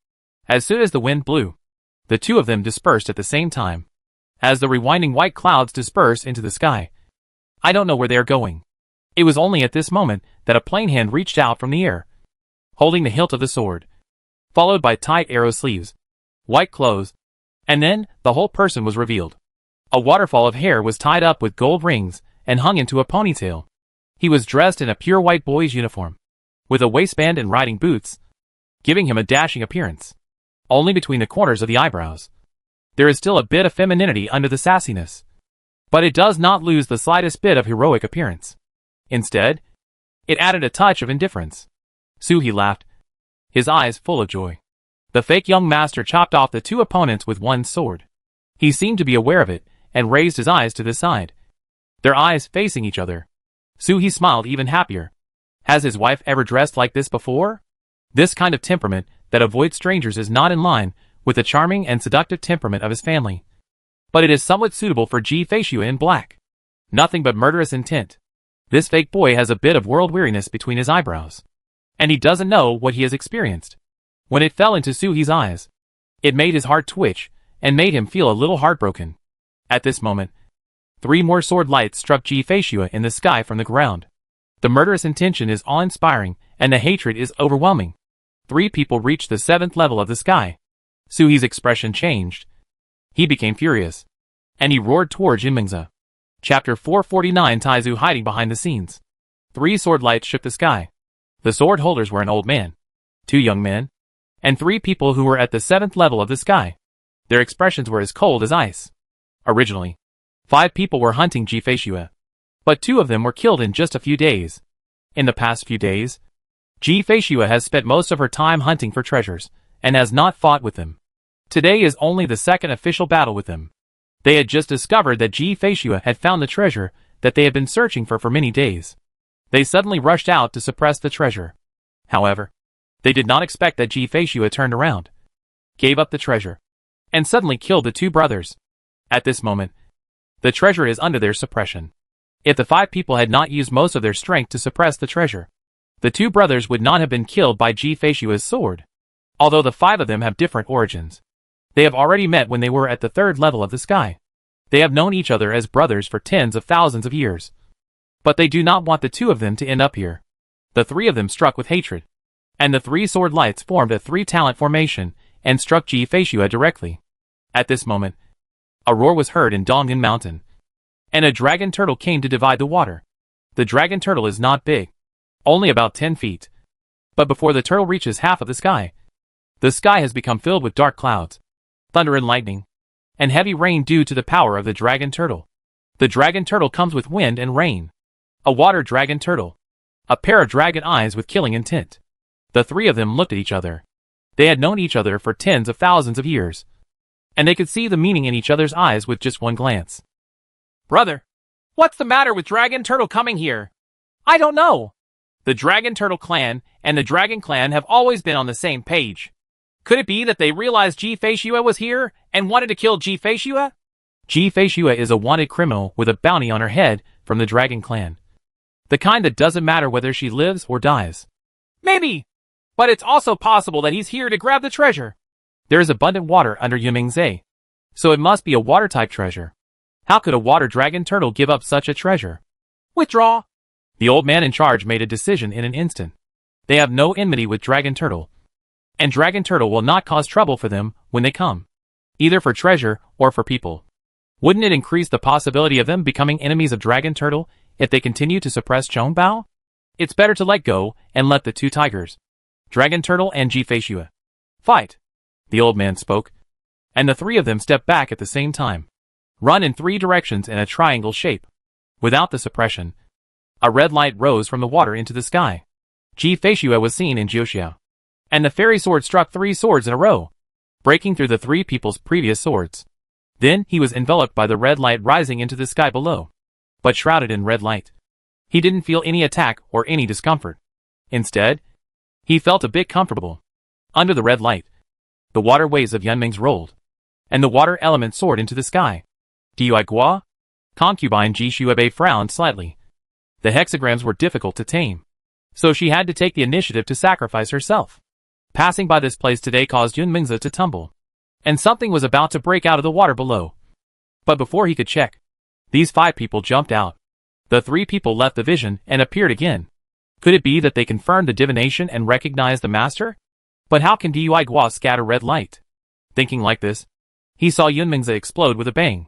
A: As soon as the wind blew, the 2 of them dispersed at the same time, as the rewinding white clouds disperse into the sky. I don't know where they are going. It was only at this moment that a plain hand reached out from the air, holding the hilt of the sword, followed by tight arrow sleeves, white clothes, and then the whole person was revealed. A waterfall of hair was tied up with gold rings and hung into a ponytail. He was dressed in a pure white boy's uniform, with a waistband and riding boots, giving him a dashing appearance. Only between the corners of the eyebrows, there is still a bit of femininity under the sassiness, but it does not lose the slightest bit of heroic appearance. Instead, it added a touch of indifference. Su He laughed, his eyes full of joy. The fake young master chopped off the 2 opponents with one sword. He seemed to be aware of it, and raised his eyes to the side. Their eyes facing each other. Suhi smiled even happier. Has his wife ever dressed like this before? This kind of temperament that avoids strangers is not in line with the charming and seductive temperament of his family. But it is somewhat suitable for Ji Feishua in black. Nothing but murderous intent. This fake boy has a bit of world weariness between his eyebrows. And he doesn't know what he has experienced. When it fell into Suhi's eyes, it made his heart twitch and made him feel a little heartbroken. At this moment, 3 more sword lights struck Ji Feishua in the sky from the ground. The murderous intention is awe-inspiring and the hatred is overwhelming. 3 people reached the 7th level of the sky. Suhi's expression changed. He became furious. And he roared toward Jinmingzi. Chapter 449. Taizu hiding behind the scenes. 3 sword lights shook the sky. The sword holders were an old man, 2 young men, and 3 people who were at the 7th level of the sky. Their expressions were as cold as ice. Originally, 5 people were hunting Ji Feishua, but 2 of them were killed in just a few days. In the past few days, Ji Feishua has spent most of her time hunting for treasures, and has not fought with them. Today is only the 2nd official battle with them. They had just discovered that Ji Feishua had found the treasure that they had been searching for many days. They suddenly rushed out to suppress the treasure. However, they did not expect that Ji Feishua turned around, gave up the treasure, and suddenly killed the 2 brothers. At this moment, the treasure is under their suppression. If the 5 people had not used most of their strength to suppress the treasure, the 2 brothers would not have been killed by Ji Feishua's sword. Although the 5 of them have different origins, they have already met when they were at the 3rd level of the sky. They have known each other as brothers for tens of thousands of years. But they do not want the 2 of them to end up here. The 3 of them struck with hatred. And the 3 sword lights formed a 3-talent formation and struck Ji Feishua directly. At this moment, a roar was heard in Dongyan Mountain. And a dragon turtle came to divide the water. The dragon turtle is not big, only about 10 feet. But before the turtle reaches half of the sky has become filled with dark clouds, thunder and lightning, and heavy rain due to the power of the dragon turtle. The dragon turtle comes with wind and rain. A water dragon turtle. A pair of dragon eyes with killing intent. The 3 of them looked at each other. They had known each other for tens of thousands of years, and they could see the meaning in each other's eyes with just one glance. Brother, what's the matter with Dragon Turtle coming here? I don't know. The Dragon Turtle clan and the Dragon clan have always been on the same page. Could it be that they realized Ji Feishua was here and wanted to kill Ji Feishua? Ji Feishua is a wanted criminal with a bounty on her head from the Dragon clan. The kind that doesn't matter whether she lives or dies. Maybe. But it's also possible that he's here to grab the treasure. There is abundant water under Yumingzi, so it must be a water-type treasure. How could a water dragon turtle give up such a treasure? Withdraw. The old man in charge made a decision in an instant. They have no enmity with Dragon Turtle, and Dragon Turtle will not cause trouble for them when they come, either for treasure or for people. Wouldn't it increase the possibility of them becoming enemies of Dragon Turtle if they continue to suppress Chongbao? It's better to let go and let the 2 tigers, Dragon Turtle and Ji Feishua, fight. The old man spoke, and the 3 of them stepped back at the same time. Run in 3 directions in a triangle shape. Without the suppression, a red light rose from the water into the sky. Ji Feishua was seen in Jiuxiao, and the fairy sword struck 3 swords in a row, breaking through the 3 people's previous swords. Then he was enveloped by the red light rising into the sky below, but shrouded in red light. He didn't feel any attack or any discomfort. Instead, he felt a bit comfortable. Under the red light, the water waves of Yunming's rolled, and the water element soared into the sky. Dui Gua? Concubine Ji Shuabe frowned slightly. The hexagrams were difficult to tame, so she had to take the initiative to sacrifice herself. Passing by this place today caused Yunmingzi to tumble, and something was about to break out of the water below. But before he could check, these 5 people jumped out. The 3 people left the vision and appeared again. Could it be that they confirmed the divination and recognized the master? But how can Dui Gua scatter red light? Thinking like this, he saw Yunmingzi explode with a bang,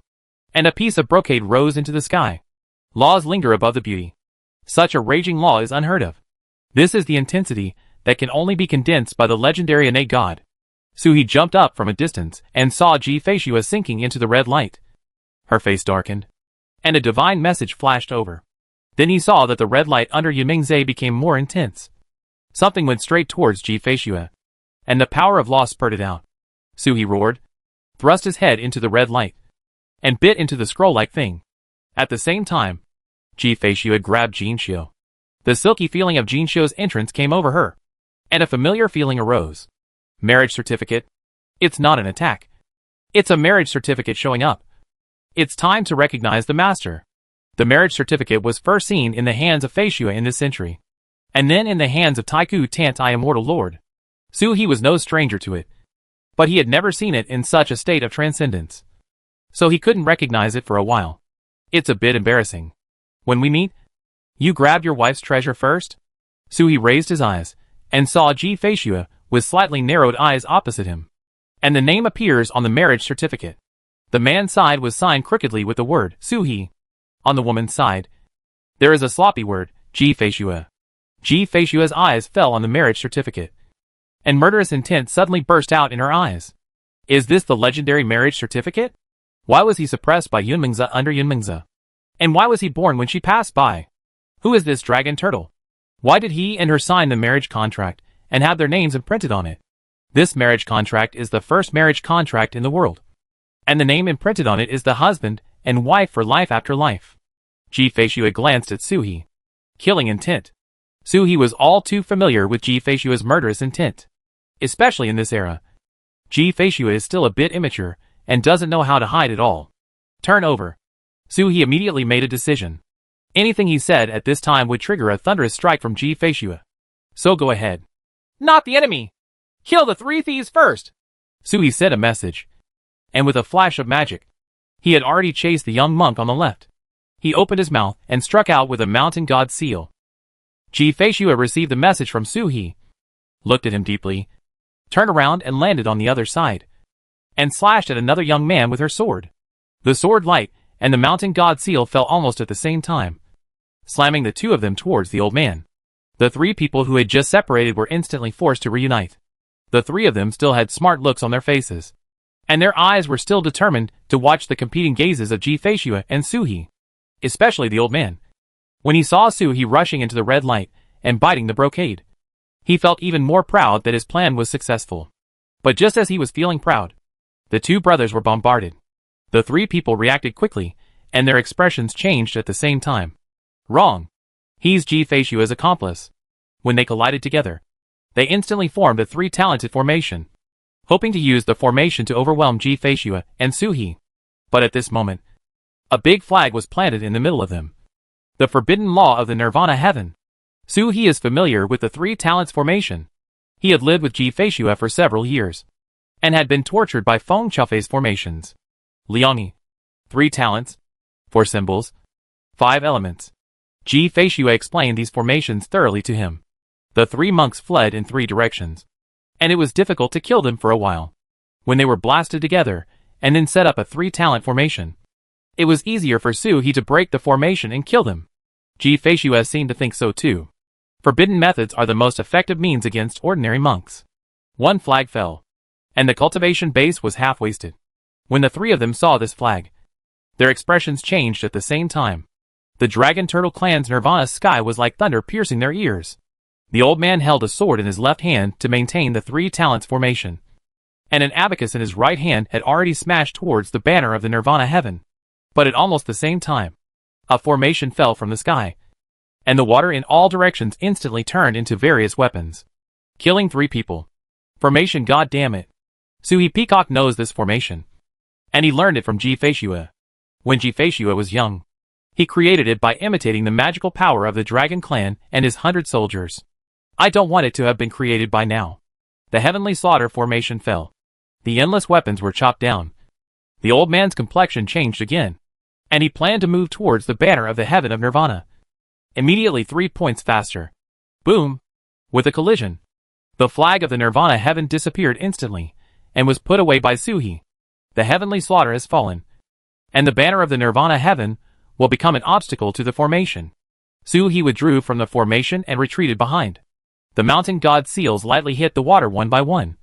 A: and a piece of brocade rose into the sky. Laws linger above the beauty. Such a raging law is unheard of. This is the intensity that can only be condensed by the legendary innate god. So he jumped up from a distance and saw Ji Feishua sinking into the red light. Her face darkened, and a divine message flashed over. Then he saw that the red light under Yumingzi became more intense. Something went straight towards Ji Feishua, and the power of law spurted out. So he roared, thrust his head into the red light, and bit into the scroll-like thing. At the same time, Ji Feishu had grabbed Jinxiu. The silky feeling of Jinxiu's entrance came over her, and a familiar feeling arose. Marriage certificate. It's not an attack. It's a marriage certificate showing up. It's time to recognize the master. The marriage certificate was first seen in the hands of Feishu in this century, and then in the hands of Taiku Tantai Immortal Lord. Su He was no stranger to it, but he had never seen it in such a state of transcendence, so he couldn't recognize it for a while. It's a bit embarrassing. When we meet, you grabbed your wife's treasure first? Su He raised his eyes, and saw Ji Feishu with slightly narrowed eyes opposite him, and the name appears on the marriage certificate. The man's side was signed crookedly with the word Su He. On the woman's side, there is a sloppy word, Ji Feishu. Ji Feishu's eyes fell on the marriage certificate, and murderous intent suddenly burst out in her eyes. Is this the legendary marriage certificate? Why was he suppressed by Yunmingzi under Yunmingzi? And why was he born when she passed by? Who is this dragon turtle? Why did he and her sign the marriage contract and have their names imprinted on it? This marriage contract is the first marriage contract in the world, and the name imprinted on it is the husband and wife for life after life. Ji Feishu had glanced at Su He. Killing intent. Su He was all too familiar with Ji Feishu's murderous intent, especially in this era. Ji Feishu is still a bit immature and doesn't know how to hide it all. Turn over. Su He immediately made a decision. Anything he said at this time would trigger a thunderous strike from Ji Feishu. So go ahead. Not the enemy! Kill the three thieves first! Su He sent a message, and with a flash of magic, he had already chased the young monk on the left. He opened his mouth and struck out with a mountain god seal. Ji Feishu received the message from Su He, looked at him deeply, turned around and landed on the other side, and slashed at another young man with her sword. The sword light and the mountain god seal fell almost at the same time, slamming the two of them towards the old man. The three people who had just separated were instantly forced to reunite. The three of them still had smart looks on their faces, and their eyes were still determined to watch the competing gazes of Ji Feishu and Su He, especially the old man. When he saw Su He rushing into the red light and biting the brocade, he felt even more proud that his plan was successful. But just as he was feeling proud, the two brothers were bombarded. The three people reacted quickly, and their expressions changed at the same time. Wrong. He's Ji Feishu's accomplice. When they collided together, they instantly formed a three-talented formation, hoping to use the formation to overwhelm Ji Feishu and Su He. But at this moment, a big flag was planted in the middle of them. The forbidden law of the Nirvana heaven. Su He is familiar with the three talents formation. He had lived with Ji Feishu for several years, and had been tortured by Feng Chufei's formations. Liangyi. 3 talents, 4 symbols, 5 elements. Ji Feishu explained these formations thoroughly to him. The 3 monks fled in 3 directions, and it was difficult to kill them for a while. When they were blasted together, and then set up a 3-talent formation, it was easier for Su He to break the formation and kill them. Ji Feishu seemed to think so too. Forbidden methods are the most effective means against ordinary monks. 1 flag fell, and the cultivation base was half wasted. When the 3 of them saw this flag, their expressions changed at the same time. The Dragon Turtle clan's Nirvana sky was like thunder piercing their ears. The old man held a sword in his left hand to maintain the 3 talents formation, and an abacus in his right hand had already smashed towards the banner of the Nirvana heaven. But at almost the same time, a formation fell from the sky, and the water in all directions instantly turned into various weapons, killing 3 people. Formation, god damn it. Su He Peacock knows this formation, and he learned it from Ji Feishu. When Ji Feishu was young, he created it by imitating the magical power of the Dragon Clan and his 100 soldiers. I don't want it to have been created by now. The heavenly slaughter formation fell. The endless weapons were chopped down. The old man's complexion changed again, and he planned to move towards the banner of the heaven of Nirvana. Immediately 3 points faster. Boom! With a collision, the flag of the Nirvana heaven disappeared instantly, and was put away by Su He. The heavenly slaughter has fallen, and the banner of the Nirvana heaven will become an obstacle to the formation. Su He withdrew from the formation and retreated behind. The mountain god seals lightly hit the water one by one,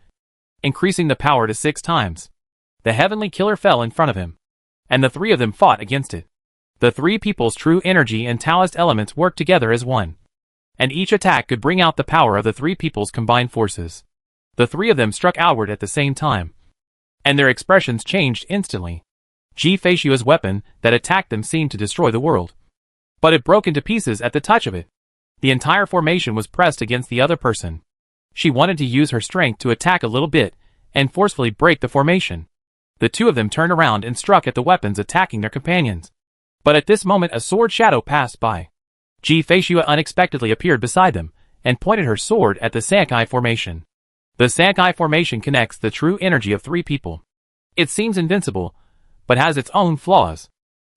A: increasing the power to 6 times. The heavenly killer fell in front of him, and the 3 of them fought against it. The 3 people's true energy and Taoist elements worked together as one, and each attack could bring out the power of the 3 people's combined forces. The 3 of them struck outward at the same time, and their expressions changed instantly. Ji Feishua's weapon that attacked them seemed to destroy the world. But it broke into pieces at the touch of it. The entire formation was pressed against the other person. She wanted to use her strength to attack a little bit and forcefully break the formation. The two of them turned around and struck at the weapons attacking their companions. But at this moment a sword shadow passed by. Ji Feishua unexpectedly appeared beside them and pointed her sword at the Sankai formation. The Sankai formation connects the true energy of three people. It seems invincible, but has its own flaws.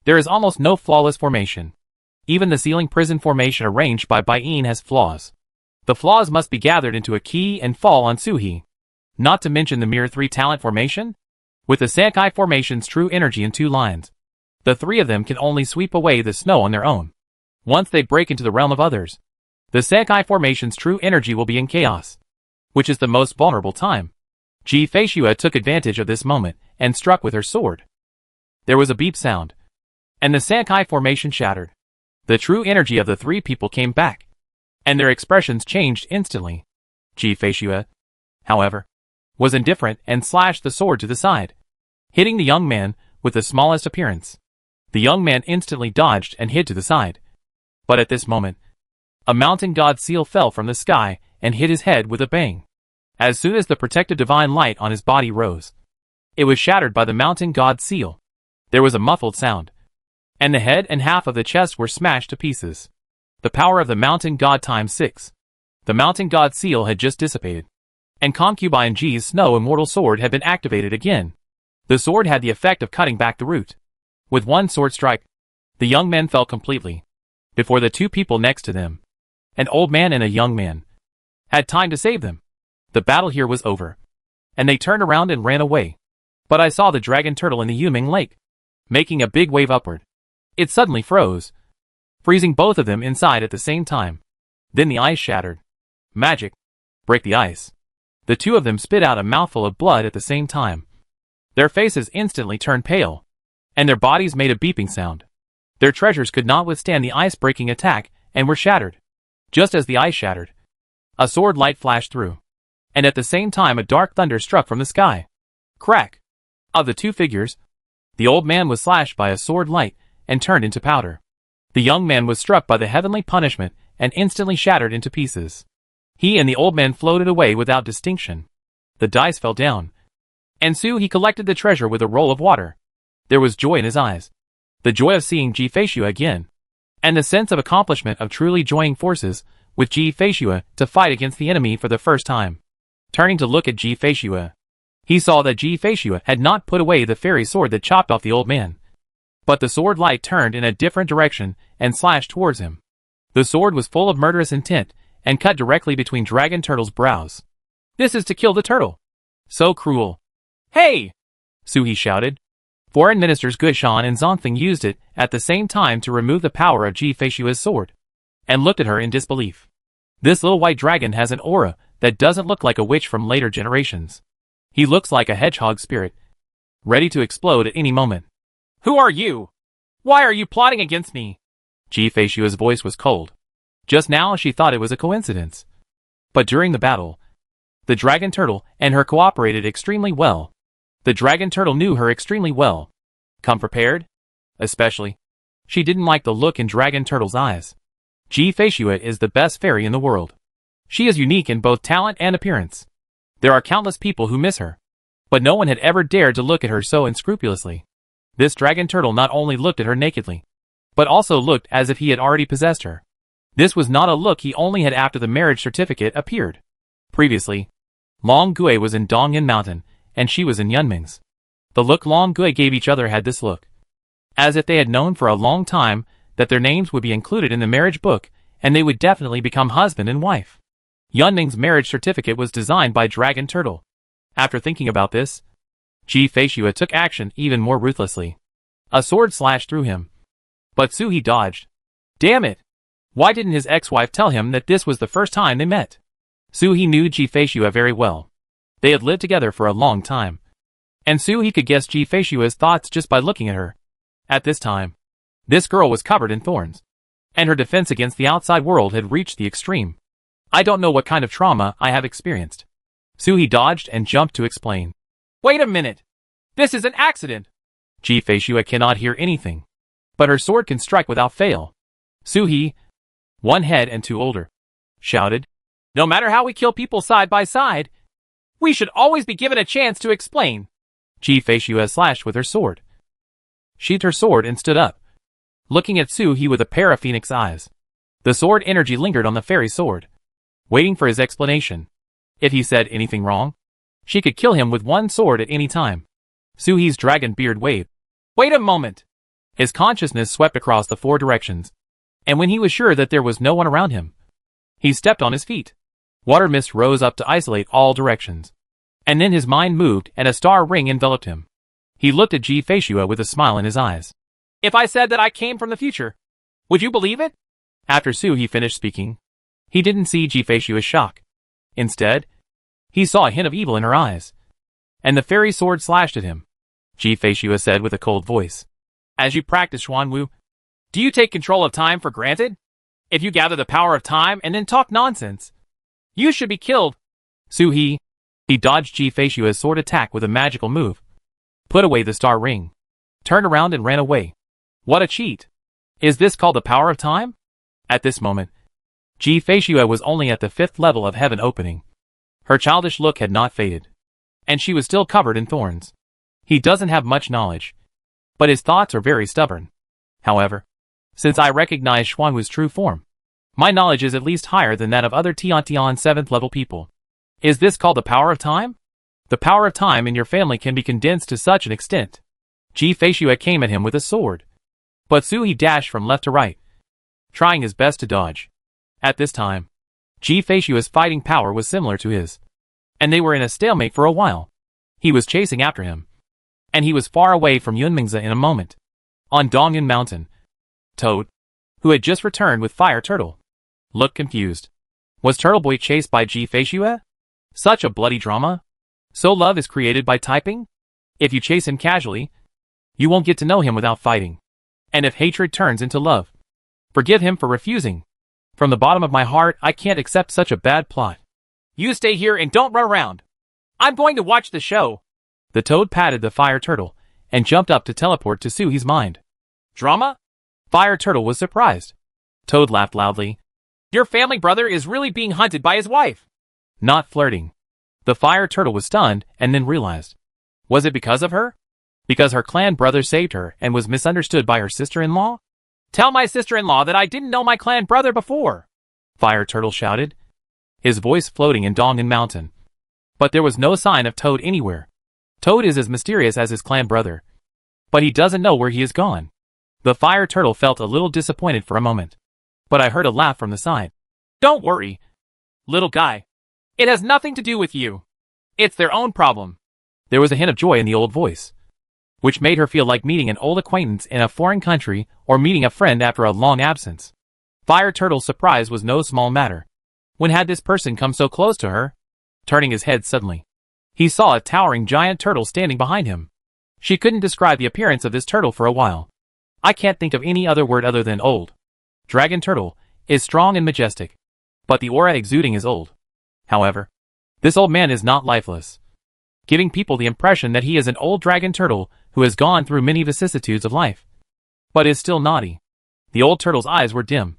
A: There is almost no flawless formation. Even the ceiling prison formation arranged by Baiyin has flaws. The flaws must be gathered into a key and fall on Suhi. Not to mention the mere three talent formation? With the Sankai formation's true energy in two lines, the three of them can only sweep away the snow on their own. Once they break into the realm of others, the Sankai formation's true energy will be in chaos, which is the most vulnerable time. Ji Feishua took advantage of this moment and struck with her sword. There was a beep sound, and the Sankai formation shattered. The true energy of the three people came back, and their expressions changed instantly. Ji Feishua, however, was indifferent and slashed the sword to the side, hitting the young man with the smallest appearance. The young man instantly dodged and hid to the side. But at this moment, a mountain god seal fell from the sky and hit his head with a bang. As soon as the protective divine light on his body rose, it was shattered by the mountain god seal. There was a muffled sound, and the head and half of the chest were smashed to pieces. The power of the mountain god times 6. The mountain god seal had just dissipated, and Concubine Ji's snow immortal sword had been activated again. The sword had the effect of cutting back the root. With one sword strike, the young men fell completely. Before the two people next to them, an old man and a young man, had time to save them. The battle here was over, and they turned around and ran away. But I saw the dragon turtle in the Yuming Lake, making a big wave upward. It suddenly froze, freezing both of them inside at the same time. Then the ice shattered. Magic. Break the ice. The two of them spit out a mouthful of blood at the same time. Their faces instantly turned pale, and their bodies made a beeping sound. Their treasures could not withstand the ice-breaking attack and were shattered. Just as the ice shattered, a sword light flashed through, and at the same time a dark thunder struck from the sky. Crack! Of the two figures, the old man was slashed by a sword light and turned into powder. The young man was struck by the heavenly punishment and instantly shattered into pieces. He and the old man floated away without distinction. The dice fell down, and he collected the treasure with a roll of water. There was joy in his eyes. The joy of seeing Ji Feishua again, and the sense of accomplishment of truly joining forces with Ji Feishua to fight against the enemy for the first time. Turning to look at Ji Feishua, he saw that Ji Feishua had not put away the fairy sword that chopped off the old man. But the sword light turned in a different direction and slashed towards him. The sword was full of murderous intent and cut directly between Dragon Turtle's brows. This is to kill the turtle. So cruel. Hey! Suhi shouted. Foreign ministers Gushan and Zonthing used it at the same time to remove the power of Ji Feishua's sword, and looked at her in disbelief. This little white dragon has an aura that doesn't look like a witch from later generations. He looks like a hedgehog spirit, ready to explode at any moment. Who are you? Why are you plotting against me? Ji Feishua's voice was cold. Just now she thought it was a coincidence. But during the battle, the dragon turtle and her cooperated extremely well. The dragon turtle knew her extremely well. Come prepared? Especially, she didn't like the look in dragon turtle's eyes. Ji Feishua is the best fairy in the world. She is unique in both talent and appearance. There are countless people who miss her, but no one had ever dared to look at her so unscrupulously. This dragon turtle not only looked at her nakedly, but also looked as if he had already possessed her. This was not a look he only had after the marriage certificate appeared. Previously, Long Gui was in Dongyan Mountain, and she was in Yunming's. The look Long Gui gave each other had this look, as if they had known for a long time that their names would be included in the marriage book, and they would definitely become husband and wife. Yunming's marriage certificate was designed by Dragon Turtle. After thinking about this, Ji Feishua took action even more ruthlessly. A sword slashed through him, but Suhi dodged. Damn it! Why didn't his ex-wife tell him that this was the first time they met? Suhi knew Ji Feishua very well. They had lived together for a long time, and Suhi could guess Ji Feishua's thoughts just by looking at her. At this time, this girl was covered in thorns, and her defense against the outside world had reached the extreme. I don't know what kind of trauma I have experienced. Suhi dodged and jumped to explain. Wait a minute! This is an accident! Ji-Fei cannot hear anything, but her sword can strike without fail. Su-He, one head and two older, shouted, "No matter how we kill people side by side, we should always be given a chance to explain." Ji-Fei slashed with her sword, sheathed her sword and stood up, looking at Su-He with a pair of phoenix eyes. The sword energy lingered on the fairy sword, waiting for his explanation. If he said anything wrong, she could kill him with one sword at any time. Su-He's dragon beard waved. "Wait a moment." His consciousness swept across the four directions, and when he was sure that there was no one around him, he stepped on his feet. Water mist rose up to isolate all directions, and then his mind moved and a star ring enveloped him. He looked at Ji-Fei with a smile in his eyes. "If I said that I came from the future, would you believe it?" After Su-He finished speaking, he didn't see Ji-Fei's shock. Instead, he saw a hint of evil in her eyes, and the fairy sword slashed at him. Ji-Fei said with a cold voice, "As you practice Xuanwu, do you take control of time for granted? If you gather the power of time and then talk nonsense, you should be killed." Su-He, he dodged Ji-Fei's sword attack with a magical move, put away the star ring, turned around and ran away. What a cheat! Is this called the power of time? At this moment, Ji-Fei was only at the 5th level of heaven opening. Her childish look had not faded, and she was still covered in thorns. He doesn't have much knowledge, but his thoughts are very stubborn. However, since I recognize Xuanwu's true form, my knowledge is at least higher than that of other Tian 7th level people. Is this called the power of time? The power of time in your family can be condensed to such an extent. Ji-Fei came at him with a sword, but Su-He dashed from left to right, trying his best to dodge. At this time, Ji-Fei's fighting power was similar to his, and they were in a stalemate for a while. He was chasing after him, and he was far away from Yunmingzi in a moment. On Dongyun Mountain, Toad, who had just returned with Fire Turtle, looked confused. Was Turtle Boy chased by Ji-Fei? Such a bloody drama? So love is created by typing? If you chase him casually, you won't get to know him without fighting. And if hatred turns into love, forgive him for refusing. From the bottom of my heart, I can't accept such a bad plot. You stay here and don't run around. I'm going to watch the show." The Toad patted the Fire Turtle and jumped up to teleport to Su-He's mind. "Drama?" Fire Turtle was surprised. Toad laughed loudly. "Your family brother is really being hunted by his wife." Not flirting. The Fire Turtle was stunned and then realized. Was it because of her? Because her clan brother saved her and was misunderstood by her sister-in-law? "Tell my sister-in-law that I didn't know my clan brother before," Fire Turtle shouted, his voice floating in Dongyun Mountain. But there was no sign of Toad anywhere. Toad is as mysterious as his clan brother, but he doesn't know where he is gone. The Fire Turtle felt a little disappointed for a moment, but I heard a laugh from the side. "Don't worry, little guy. It has nothing to do with you. It's their own problem." There was a hint of joy in the old voice, which made her feel like meeting an old acquaintance in a foreign country or meeting a friend after a long absence. Fire Turtle's surprise was no small matter. When had this person come so close to her? Turning his head suddenly, he saw a towering giant turtle standing behind him. She couldn't describe the appearance of this turtle for a while. I can't think of any other word other than old. Dragon Turtle is strong and majestic, but the aura exuding is old. However, this old man is not lifeless, giving people the impression that he is an old dragon turtle who has gone through many vicissitudes of life, but is still naughty. The old turtle's eyes were dim,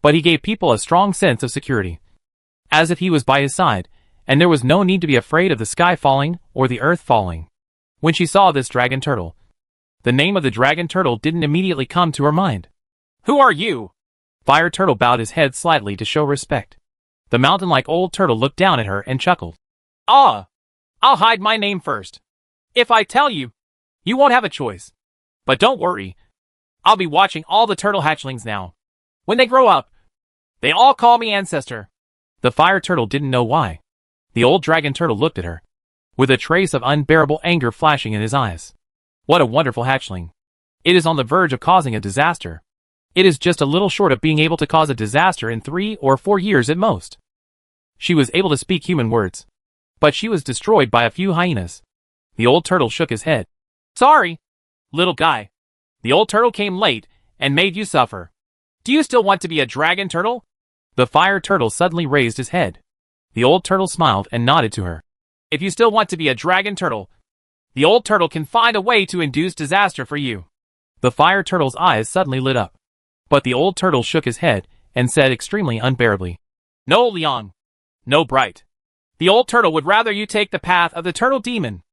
A: but he gave people a strong sense of security, as if he was by his side, and there was no need to be afraid of the sky falling or the earth falling. When she saw this dragon turtle, the name of the dragon turtle didn't immediately come to her mind. "Who are you?" Fire Turtle bowed his head slightly to show respect. The mountain-like old turtle looked down at her and chuckled. "Ah, I'll hide my name first. If I tell you, you won't have a choice. But don't worry, I'll be watching all the turtle hatchlings now. When they grow up, they all call me Ancestor." The Fire Turtle didn't know why. The old dragon turtle looked at her, with a trace of unbearable anger flashing in his eyes. What a wonderful hatchling. It is on the verge of causing a disaster. It is just a little short of being able to cause a disaster in 3 or 4 years at most. She was able to speak human words, but she was destroyed by a few hyenas. The old turtle shook his head. "Sorry, little guy. The old turtle came late and made you suffer. Do you still want to be a dragon turtle?" The Fire Turtle suddenly raised his head. The old turtle smiled and nodded to her. "If you still want to be a dragon turtle, The old turtle can find a way to induce disaster for you. The fire turtle's eyes suddenly lit up. But the old turtle shook his head and said extremely unbearably, "No, Liang. No, Bright. The old turtle would rather you take the path of the turtle demon.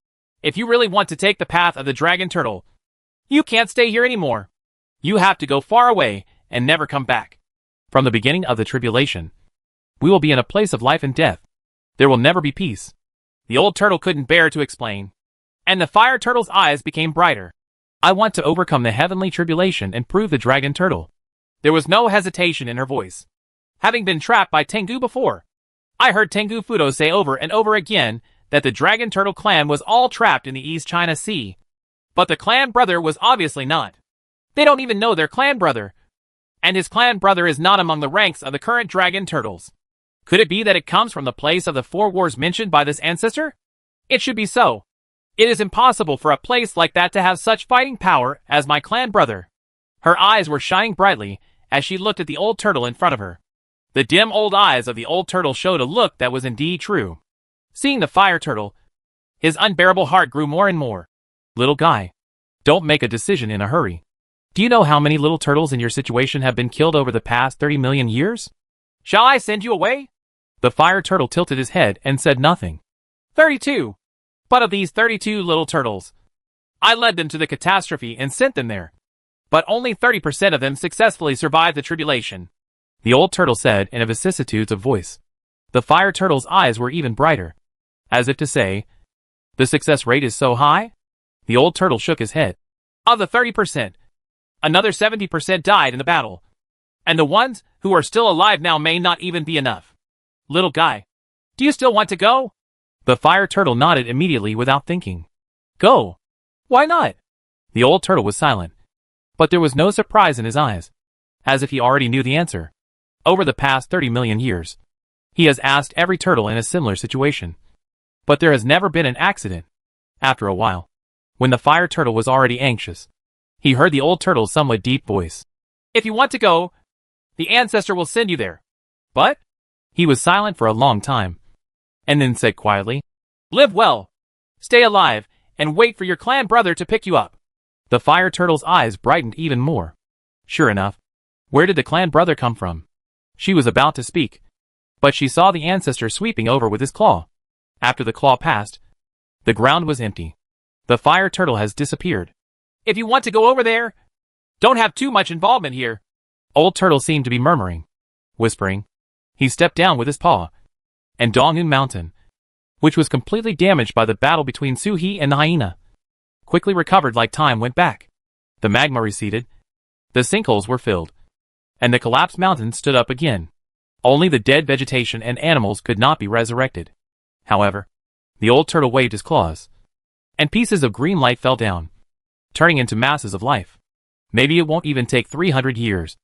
A: If you really want to take the path of the dragon turtle, you can't stay here anymore. You have to go far away and never come back. From the beginning of the tribulation, we will be in a place of life and death. There will never be peace." The old turtle couldn't bear to explain, and the fire turtle's eyes became brighter. "I want to overcome the heavenly tribulation and prove the dragon turtle." There was no hesitation in her voice. Having been trapped by Tengu before, I heard Tengu Fudo say over and over again that the dragon turtle clan was all trapped in the East China Sea. But the clan brother was obviously not. They don't even know their clan brother. And his clan brother is not among the ranks of the current dragon turtles. Could it be that it comes from the place of the four wars mentioned by this ancestor? It should be so. It is impossible for a place like that to have such fighting power as my clan brother. Her eyes were shining brightly as she looked at the old turtle in front of her. The dim old eyes of the old turtle showed a look that was indeed true. Seeing the fire turtle, his unbearable heart grew more and more. "Little guy, don't make a decision in a hurry. Do you know how many little turtles in your situation have been killed over the past 30 million years? Shall I send you away?" The fire turtle tilted his head and said nothing. 32. But of these 32 little turtles, I led them to the catastrophe and sent them there. But only 30% of them successfully survived the tribulation, the old turtle said in a vicissitudes of voice. The fire turtle's eyes were even brighter, as if to say, "The success rate is so high?" The old turtle shook his head. "Of the 30%, another 70% died in the battle. And the ones who are still alive now may not even be enough. Little guy, do you still want to go?" The fire turtle nodded immediately without thinking. "Go? Why not?" The old turtle was silent, but there was no surprise in his eyes, as if he already knew the answer. Over the past 30 million years, he has asked every turtle in a similar situation. But there has never been an accident. After a while, when the fire turtle was already anxious, he heard the old turtle's somewhat deep voice. "If you want to go, the ancestor will send you there. But?" He was silent for a long time, and then said quietly, "Live well, stay alive, and wait for your clan brother to pick you up." The fire turtle's eyes brightened even more. Sure enough, where did the clan brother come from? She was about to speak, but she saw the ancestor sweeping over with his claw. After the claw passed, the ground was empty. The fire turtle has disappeared. "If you want to go over there, don't have too much involvement here." Old turtle seemed to be murmuring, whispering. He stepped down with his paw, and Dongyun Mountain, which was completely damaged by the battle between Suhi and the hyena, quickly recovered like time went back. The magma receded, the sinkholes were filled, and the collapsed mountain stood up again. Only the dead vegetation and animals could not be resurrected. However, the old turtle waved his claws, and pieces of green light fell down, turning into masses of life. Maybe it won't even take 300 years.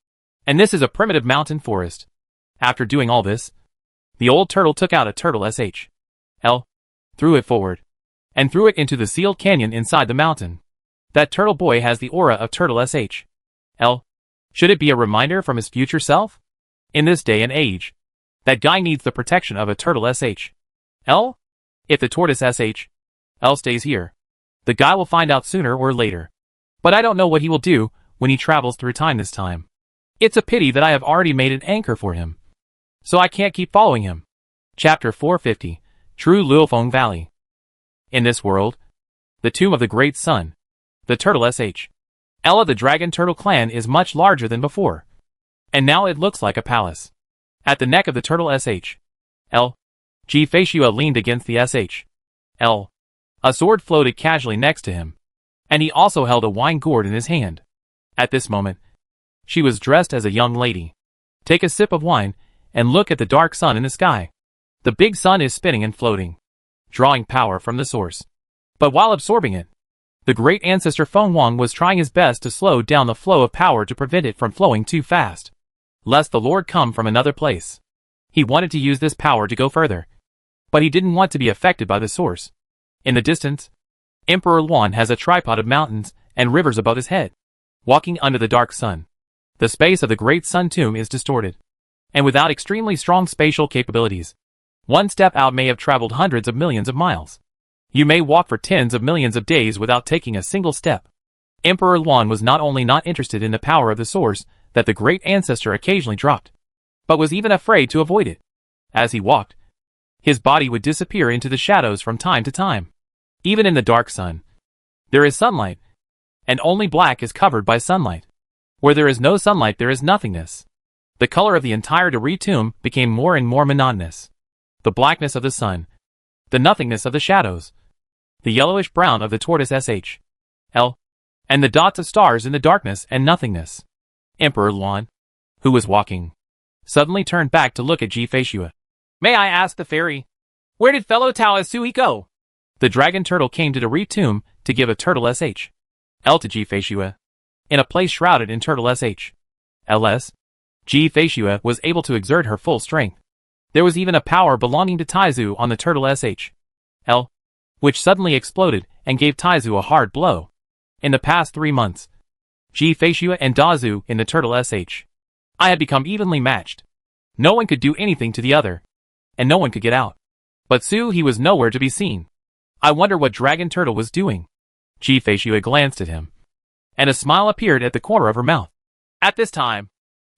A: And this is a primitive mountain forest. After doing all this, the old turtle took out a turtle SHL, threw it forward, and threw it into the sealed canyon inside the mountain. That turtle boy has the aura of turtle SHL. Should it be a reminder from his future self? In this day and age, that guy needs the protection of a turtle SHL. If the tortoise SHL stays here, the guy will find out sooner or later. But I don't know what he will do when he travels through time this time. It's a pity that I have already made an anchor for him, so I can't keep following him. Chapter 450, True Luofeng Valley. In this world, the tomb of the great sun, the turtle SHL of the dragon turtle clan is much larger than before, and now it looks like a palace. At the neck of the turtle SHL, Ji Feishua leaned against the SHL. A sword floated casually next to him, and he also held a wine gourd in his hand. At this moment, she was dressed as a young lady. Take a sip of wine, and look at the dark sun in the sky. The big sun is spinning and floating, drawing power from the source. But while absorbing it, the great ancestor Feng Wang was trying his best to slow down the flow of power to prevent it from flowing too fast, lest the Lord come from another place. He wanted to use this power to go further, but he didn't want to be affected by the source. In the distance, Emperor Luan has a tripod of mountains and rivers above his head, walking under the dark sun. The space of the great sun tomb is distorted, and without extremely strong spatial capabilities, one step out may have traveled hundreds of millions of miles. You may walk for tens of millions of days without taking a single step. Emperor Luan was not only not interested in the power of the source that the great ancestor occasionally dropped, but was even afraid to avoid it. As he walked, his body would disappear into the shadows from time to time. Even in the dark sun, there is sunlight, and only black is covered by sunlight. Where there is no sunlight, there is nothingness. The color of the entire Deri tomb became more and more monotonous. The blackness of the sun, the nothingness of the shadows, the yellowish brown of the tortoise SHL, and the dots of stars in the darkness and nothingness. Emperor Luan, who was walking, suddenly turned back to look at Ji Feishue. May I ask the fairy, where did fellow Tao Sui go? The dragon turtle came to the Deri tomb to give a turtle SHL to Ji Feishue. In a place shrouded in turtle SHLs, Ji Feishue was able to exert her full strength. There was even a power belonging to Taizu on the turtle SHL, which suddenly exploded and gave Taizu a hard blow. In the past 3 months, Ji Feishue and Dazu in the turtle I had become evenly matched. No one could do anything to the other, and no one could get out. But he was nowhere to be seen. I wonder what Dragon Turtle was doing. Ji Feishue glanced at him, and a smile appeared at the corner of her mouth. At this time,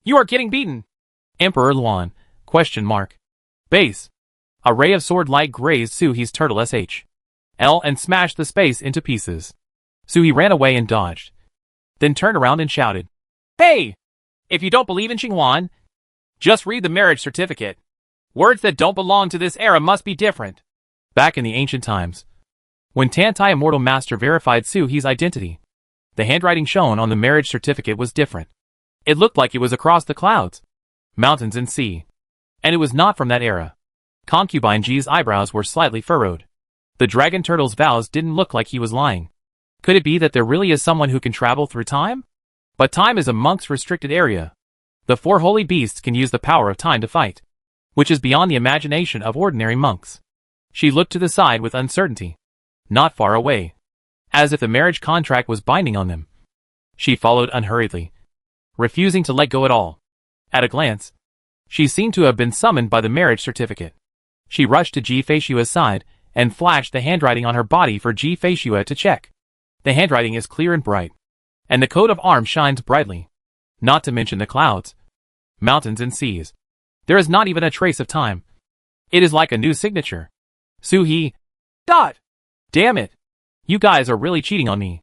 A: you are getting beaten. Emperor Luan, ? Base. A ray of sword light grazed Suhi's turtle SHL and smashed the space into pieces. Suhi ran away and dodged, then turned around and shouted, Hey! If you don't believe in Xinghuan, just read the marriage certificate. Words that don't belong to this era must be different. Back in the ancient times, when Tantai Immortal Master verified Suhi's identity, the handwriting shown on the marriage certificate was different. It looked like it was across the clouds, mountains and sea. And it was not from that era. Concubine Ji's eyebrows were slightly furrowed. The dragon turtle's vows didn't look like he was lying. Could it be that there really is someone who can travel through time? But time is a monk's restricted area. The 4 holy beasts can use the power of time to fight, which is beyond the imagination of ordinary monks. She looked to the side with uncertainty. Not far away, as if the marriage contract was binding on them. She followed unhurriedly, refusing to let go at all. At a glance, she seemed to have been summoned by the marriage certificate. She rushed to Ji Feishue's side and flashed the handwriting on her body for Ji Feishue to check. The handwriting is clear and bright, and the coat of arms shines brightly. Not to mention the clouds, mountains and seas. There is not even a trace of time. It is like a new signature. Suhi. Damn it. You guys are really cheating on me.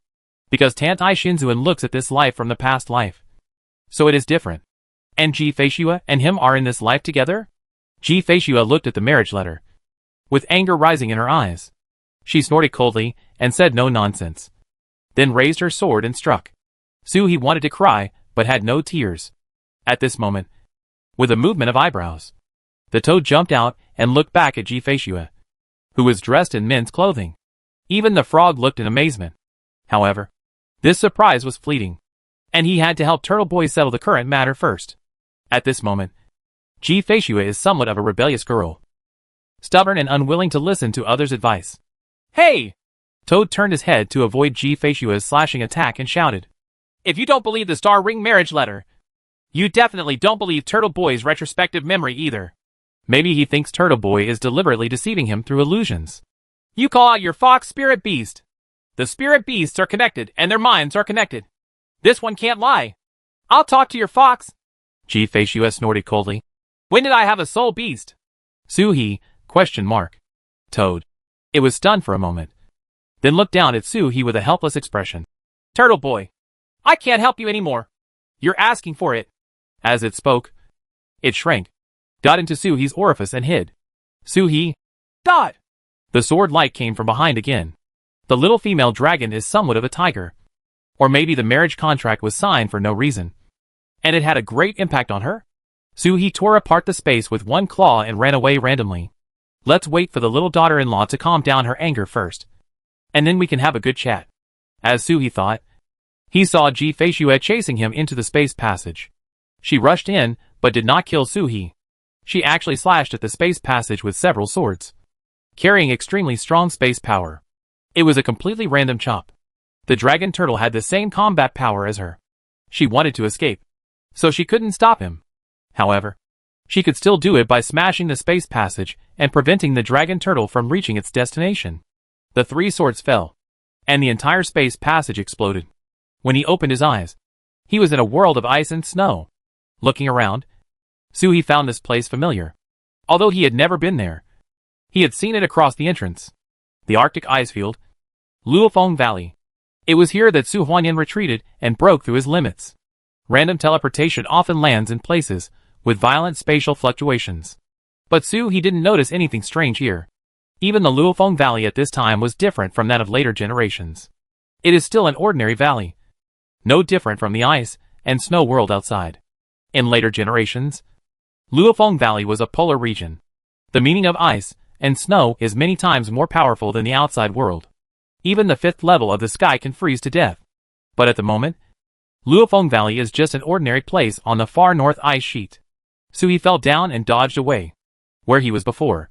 A: Because Tantai Shinzuan looks at this life from the past life. So it is different. And Ji Feishue and him are in this life together? Ji Feishue looked at the marriage letter, with anger rising in her eyes. She snorted coldly and said no nonsense, then raised her sword and struck. Suhi wanted to cry, but had no tears. At this moment, with a movement of eyebrows, the toad jumped out and looked back at Ji Feishue, who was dressed in men's clothing. Even the frog looked in amazement. However, this surprise was fleeting, and he had to help Turtle Boy settle the current matter first. At this moment, Ji Feishue is somewhat of a rebellious girl, stubborn and unwilling to listen to others' advice. Hey! Toad turned his head to avoid Ji Feishue's slashing attack and shouted, If you don't believe the Star Ring marriage letter, you definitely don't believe Turtle Boy's retrospective memory either. Maybe he thinks Turtle Boy is deliberately deceiving him through illusions. You call out your fox spirit beast. The spirit beasts are connected and their minds are connected. This one can't lie. I'll talk to your fox. Ji Feishue snorted coldly. When did I have a soul beast? Suhi, ? Toad. It was stunned for a moment, then looked down at Suhi with a helpless expression. Turtle Boy, I can't help you anymore. You're asking for it. As it spoke, it shrank, got into Suhi's orifice and hid. Suhi. The sword light came from behind again. The little female dragon is somewhat of a tiger. Or maybe the marriage contract was signed for no reason, and it had a great impact on her? Suhi tore apart the space with one claw and ran away randomly. Let's wait for the little daughter-in-law to calm down her anger first, and then we can have a good chat. As Suhi thought, he saw Ji Feishue chasing him into the space passage. She rushed in, but did not kill Suhi. She actually slashed at the space passage with several swords, carrying extremely strong space power. It was a completely random chop. The dragon turtle had the same combat power as her. She wanted to escape, so she couldn't stop him. However, she could still do it by smashing the space passage and preventing the dragon turtle from reaching its destination. The 3 swords fell, and the entire space passage exploded. When he opened his eyes, he was in a world of ice and snow. Looking around, Suhi found this place familiar. Although he had never been there, he had seen it across the entrance. The Arctic ice field, Luofeng Valley. It was here that Su Huanyan retreated and broke through his limits. Random teleportation often lands in places with violent spatial fluctuations. But he didn't notice anything strange here. Even the Luofeng Valley at this time was different from that of later generations. It is still an ordinary valley, no different from the ice and snow world outside. In later generations, Luofeng Valley was a polar region. The meaning of ice and snow is many times more powerful than the outside world. Even the 5th level of the sky can freeze to death. But at the moment, Luofeng Valley is just an ordinary place on the far north ice sheet. He fell down and dodged away. Where he was before,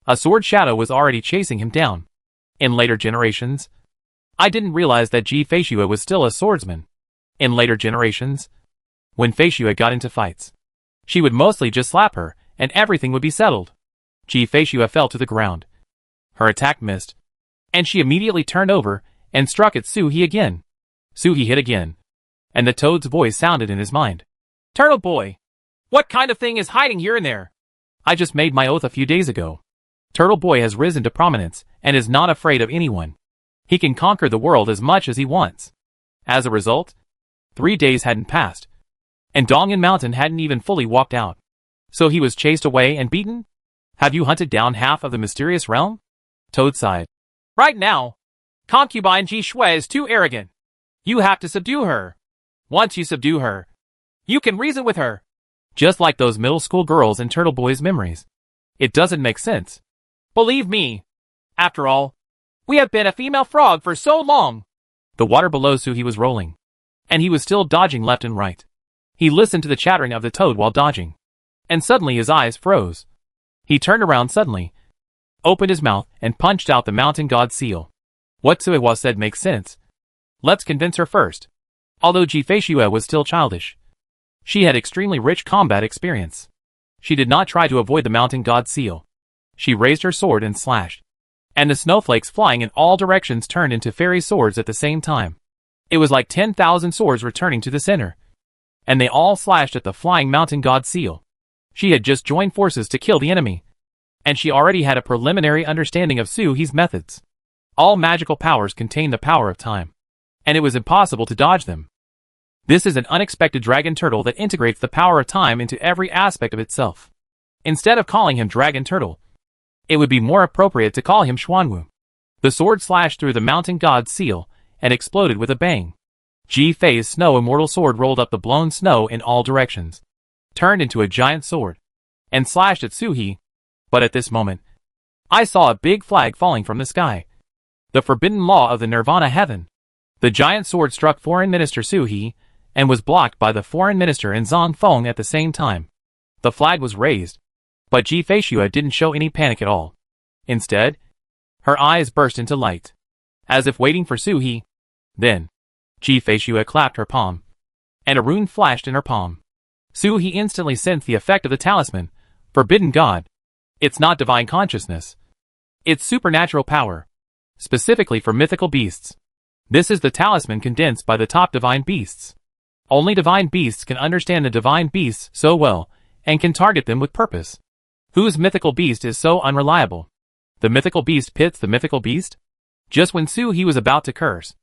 A: a sword shadow was already chasing him down. In later generations, I didn't realize that Ji Feishue was still a swordsman. In later generations, when Feishue got into fights, she would mostly just slap her, and everything would be settled. Ji Feishue fell to the ground. Her attack missed, and she immediately turned over and struck at Suhi again. Suhi hit again, and the toad's voice sounded in his mind. "Turtle boy, what kind of thing is hiding here and there? I just made my oath a few days ago. Turtle boy has risen to prominence and is not afraid of anyone. He can conquer the world as much as he wants." As a result, 3 days hadn't passed, and Dongyan Mountain hadn't even fully walked out. So he was chased away and beaten? Have you hunted down half of the mysterious realm? Toad sighed. "Right now, concubine Ji Shui is too arrogant. You have to subdue her. Once you subdue her, you can reason with her." Just like those middle school girls in Turtle Boy's memories. It doesn't make sense. Believe me. After all, we have been a female frog for so long. The water below Suhi was rolling, and he was still dodging left and right. He listened to the chattering of the toad while dodging, and suddenly his eyes froze. He turned around suddenly, opened his mouth, and punched out the mountain god seal. What Suiwa said makes sense. Let's convince her first. Although Ji Feishue was still childish, she had extremely rich combat experience. She did not try to avoid the mountain god seal. She raised her sword and slashed, and the snowflakes flying in all directions turned into fairy swords at the same time. It was like 10,000 swords returning to the center, and they all slashed at the flying mountain god seal. She had just joined forces to kill the enemy, and she already had a preliminary understanding of Suhi's methods. All magical powers contain the power of time, and it was impossible to dodge them. This is an unexpected dragon turtle that integrates the power of time into every aspect of itself. Instead of calling him Dragon Turtle, it would be more appropriate to call him Xuanwu. The sword slashed through the mountain god's seal and exploded with a bang. Ji Fei's snow immortal sword rolled up the blown snow in all directions, turned into a giant sword, and slashed at Suhi. But at this moment, I saw a big flag falling from the sky. The forbidden law of the Nirvana heaven. The giant sword struck Foreign Minister Suhi, and was blocked by the Foreign Minister and Zhang Feng at the same time. The flag was raised, but Ji Feishue didn't show any panic at all. Instead, her eyes burst into light, as if waiting for Suhi. Then, Ji Feishue clapped her palm, and a rune flashed in her palm. Suhi instantly sensed the effect of the talisman, Forbidden God. It's not divine consciousness. It's supernatural power, specifically for mythical beasts. This is the talisman condensed by the top divine beasts. Only divine beasts can understand the divine beasts so well, and can target them with purpose. Whose mythical beast is so unreliable? The mythical beast pits the mythical beast? Just when Suhi was about to curse,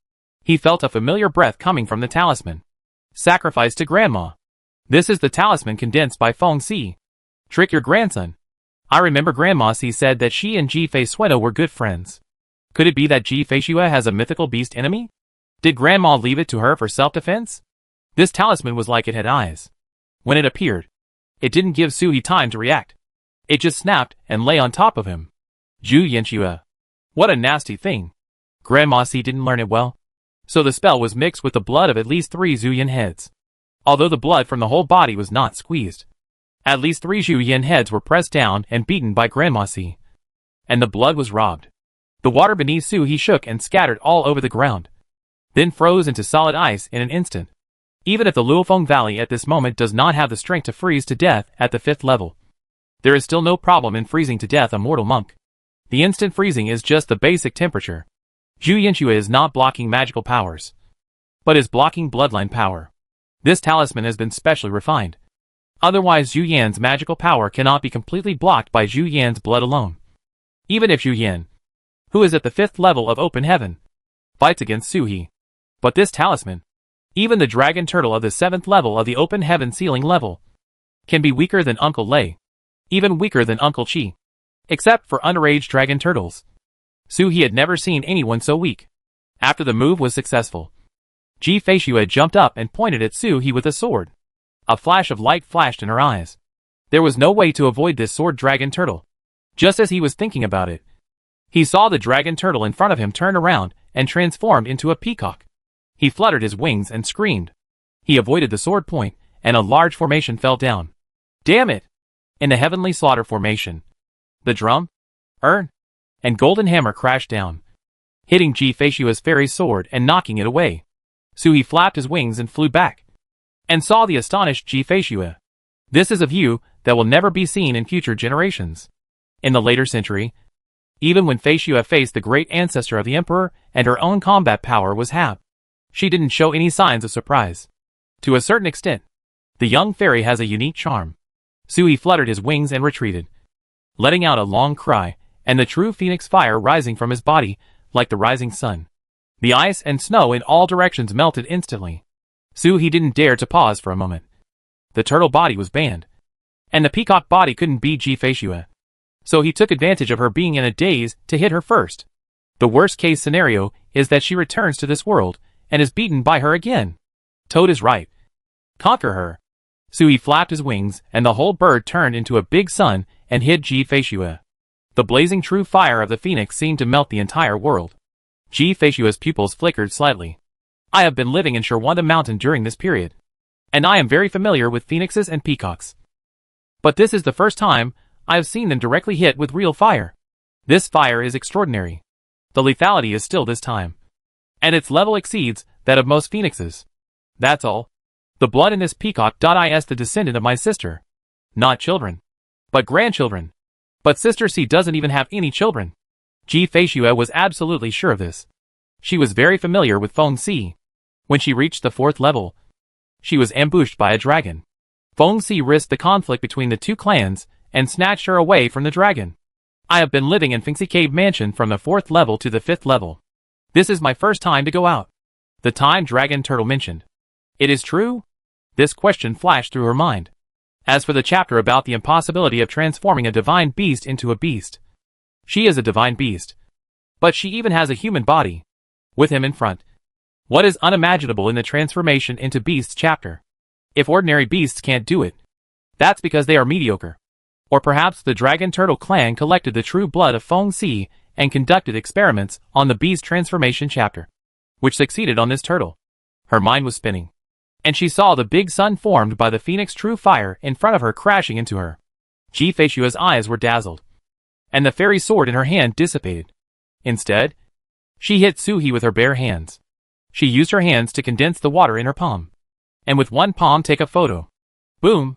A: he felt a familiar breath coming from the talisman. Sacrifice to Grandma. This is the talisman condensed by Feng Si. Trick your grandson. I remember Grandma Si said that she and Ji Feishue were good friends. Could it be that Ji Feishue has a mythical beast enemy? Did Grandma leave it to her for self-defense? This talisman was like it had eyes. When it appeared, it didn't give Suhi time to react. It just snapped and lay on top of him. Zhu Yanxue. What a nasty thing. Grandma Si didn't learn it well, so the spell was mixed with the blood of at least 3 Zhuyan heads. Although the blood from the whole body was not squeezed, at least 3 Zhuyan heads were pressed down and beaten by Grandma Si, and the blood was robbed. The water beneath Suhi shook and scattered all over the ground, then froze into solid ice in an instant. Even if the Luofeng Valley at this moment does not have the strength to freeze to death at the 5th level, there is still no problem in freezing to death a mortal monk. The instant freezing is just the basic temperature. Zhu Yanxue is not blocking magical powers, but is blocking bloodline power. This talisman has been specially refined. Otherwise Zhu Yan's magical power cannot be completely blocked by Zhu Yan's blood alone. Even if Zhu Yan, who is at the 5th level of open heaven, fights against Su He. But this talisman, even the dragon turtle of the 7th level of the open heaven ceiling level, can be weaker than Uncle Lei, even weaker than Uncle Qi. Except for underage dragon turtles. Su He had never seen anyone so weak. After the move was successful, Ji Feishue jumped up and pointed at Su He with a sword. A flash of light flashed in her eyes. There was no way to avoid this sword dragon turtle. Just as he was thinking about it, he saw the dragon turtle in front of him turn around and transformed into a peacock. He fluttered his wings and screamed. He avoided the sword point, and a large formation fell down. Damn it! In the heavenly slaughter formation, the drum, urn, and golden hammer crashed down, hitting Ji Feishue's fairy sword and knocking it away. Su He flapped his wings and flew back, and saw the astonished Ji Feishue. This is a view that will never be seen in future generations. In the later century, even when Feishue faced the great ancestor of the emperor and her own combat power was half, she didn't show any signs of surprise. To a certain extent, the young fairy has a unique charm. Su He fluttered his wings and retreated, letting out a long cry, and the true phoenix fire rising from his body, like the rising sun. The ice and snow in all directions melted instantly. Su He didn't dare to pause for a moment. The turtle body was banned, and the peacock body couldn't beat Ji Feishue. So he took advantage of her being in a daze to hit her first. The worst case scenario is that she returns to this world and is beaten by her again. Toad is right. Conquer her. Su He flapped his wings, and the whole bird turned into a big sun and hid Ji Feishue. The blazing true fire of the phoenix seemed to melt the entire world. Ji Feishue's pupils flickered slightly. I have been living in Shirwanda Mountain during this period, and I am very familiar with phoenixes and peacocks. But this is the first time I have seen them directly hit with real fire. This fire is extraordinary. The lethality is still this time, and its level exceeds that of most phoenixes. That's all. The blood in this peacock is the descendant of my sister. Not children, but grandchildren. But Sister C doesn't even have any children. Ji Feishue was absolutely sure of this. She was very familiar with Feng Si. When she reached the 4th level, she was ambushed by a dragon. Feng Si risked the conflict between the two clans and snatched her away from the dragon. I have been living in Fengxi Cave Mansion from the 4th level to the 5th level. This is my first time to go out. The time dragon turtle mentioned. It is true? This question flashed through her mind. As for the chapter about the impossibility of transforming a divine beast into a beast, she is a divine beast. But she even has a human body, with him in front. What is unimaginable in the transformation into beasts chapter? If ordinary beasts can't do it, that's because they are mediocre. Or perhaps the dragon turtle clan collected the true blood of Feng Si and conducted experiments on the beast transformation chapter, which succeeded on this turtle. Her mind was spinning, and she saw the big sun formed by the phoenix true fire in front of her crashing into her. Ji Feishue's eyes were dazzled, and the fairy sword in her hand dissipated. Instead, she hit Su He with her bare hands. She used her hands to condense the water in her palm, and with one palm take a photo. Boom!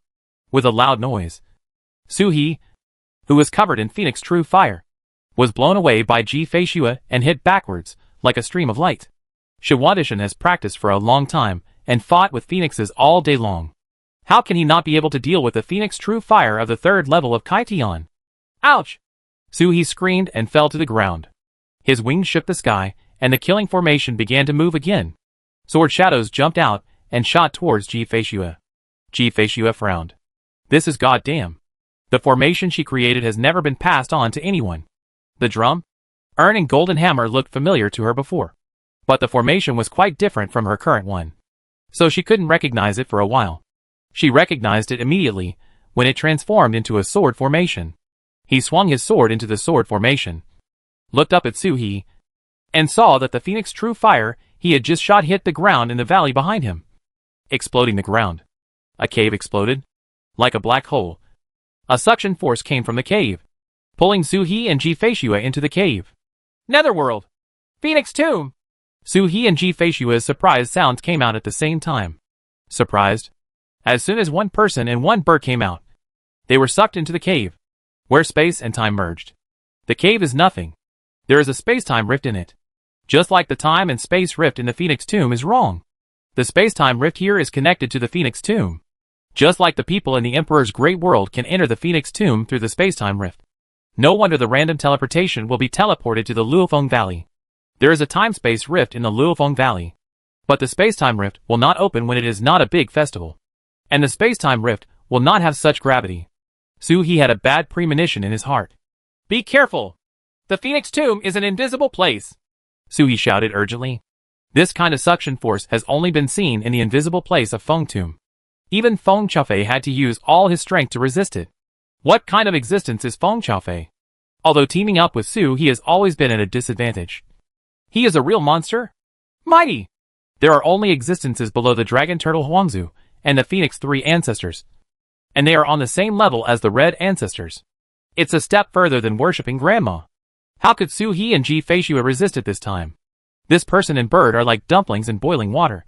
A: With a loud noise, Su He, who was covered in phoenix true fire, was blown away by Ji Feishue and hit backwards, like a stream of light. Shiwadishan has practiced for a long time and fought with phoenixes all day long. How can he not be able to deal with the phoenix true fire of the 3rd level of Kaitian? Ouch! Su He screamed and fell to the ground. His wings shook the sky, and the killing formation began to move again. Sword shadows jumped out and shot towards Ji Feishue. Ji Feishue frowned. This is goddamn. The formation she created has never been passed on to anyone. The drum, urn and golden hammer looked familiar to her before, but the formation was quite different from her current one, so she couldn't recognize it for a while. She recognized it immediately when it transformed into a sword formation. He swung his sword into the sword formation, looked up at Su He, and saw that the phoenix true fire he had just shot hit the ground in the valley behind him, exploding the ground. A cave exploded, like a black hole. A suction force came from the cave, pulling Su He and Ji Feishue into the cave. Netherworld! Phoenix Tomb! Su He and Ji Feishue's surprised sounds came out at the same time. Surprised? As soon as one person and one bird came out, they were sucked into the cave, where space and time merged. The cave is nothing. There is a space-time rift in it. Just like the time and space rift in the Phoenix Tomb is wrong. The space-time rift here is connected to the Phoenix Tomb. Just like the people in the Emperor's Great World can enter the Phoenix Tomb through the space-time rift. No wonder the random teleportation will be teleported to the Luofeng Valley. There is a time-space rift in the Luofeng Valley. But the space-time rift will not open when it is not a big festival. And the space-time rift will not have such gravity. So he had a bad premonition in his heart. Be careful! The Phoenix Tomb is an invisible place! Sui shouted urgently. This kind of suction force has only been seen in the invisible place of Feng Tomb. Even Feng Chaofei had to use all his strength to resist it. What kind of existence is Feng Chaofei? Although teaming up with Su, he has always been at a disadvantage. He is a real monster? Mighty! There are only existences below the dragon turtle Huangzu and the Phoenix 3 ancestors. And they are on the same level as the red ancestors. It's a step further than worshipping grandma. How could Su He and Ji Feishua resist it this time? This person and bird are like dumplings in boiling water,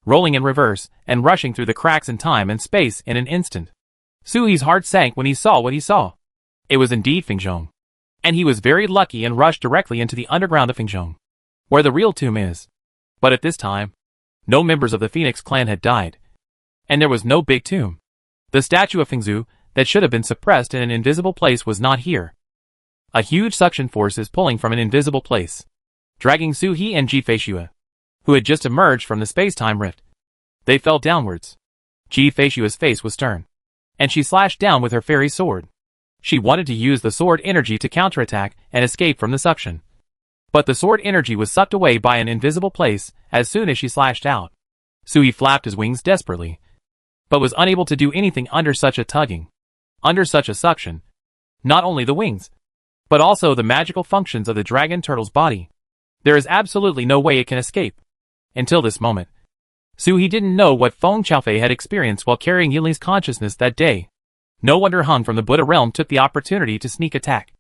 A: rolling in reverse and rushing through the cracks in time and space in an instant. Su He's heart sank when he saw what he saw. It was indeed Fengzhong. And he was very lucky and rushed directly into the underground of Fengzhong, where the real tomb is. But at this time, no members of the Phoenix clan had died. And there was no big tomb. The statue of Fengzhu, that should have been suppressed in an invisible place, was not here. A huge suction force is pulling from an invisible place, dragging Su He and Ji Feishua, who had just emerged from the space-time rift. They fell downwards. Ji Feishua's face was stern, and she slashed down with her fairy sword. She wanted to use the sword energy to counterattack and escape from the suction. But the sword energy was sucked away by an invisible place as soon as she slashed out. Sui flapped his wings desperately, but was unable to do anything under such a tugging, under such a suction. Not only the wings, but also the magical functions of the dragon turtle's body. There is absolutely no way it can escape. Until this moment, Sui didn't know what Feng Chaofei had experienced while carrying Yinli's consciousness that day. No wonder Hung from the Buddha realm took the opportunity to sneak attack.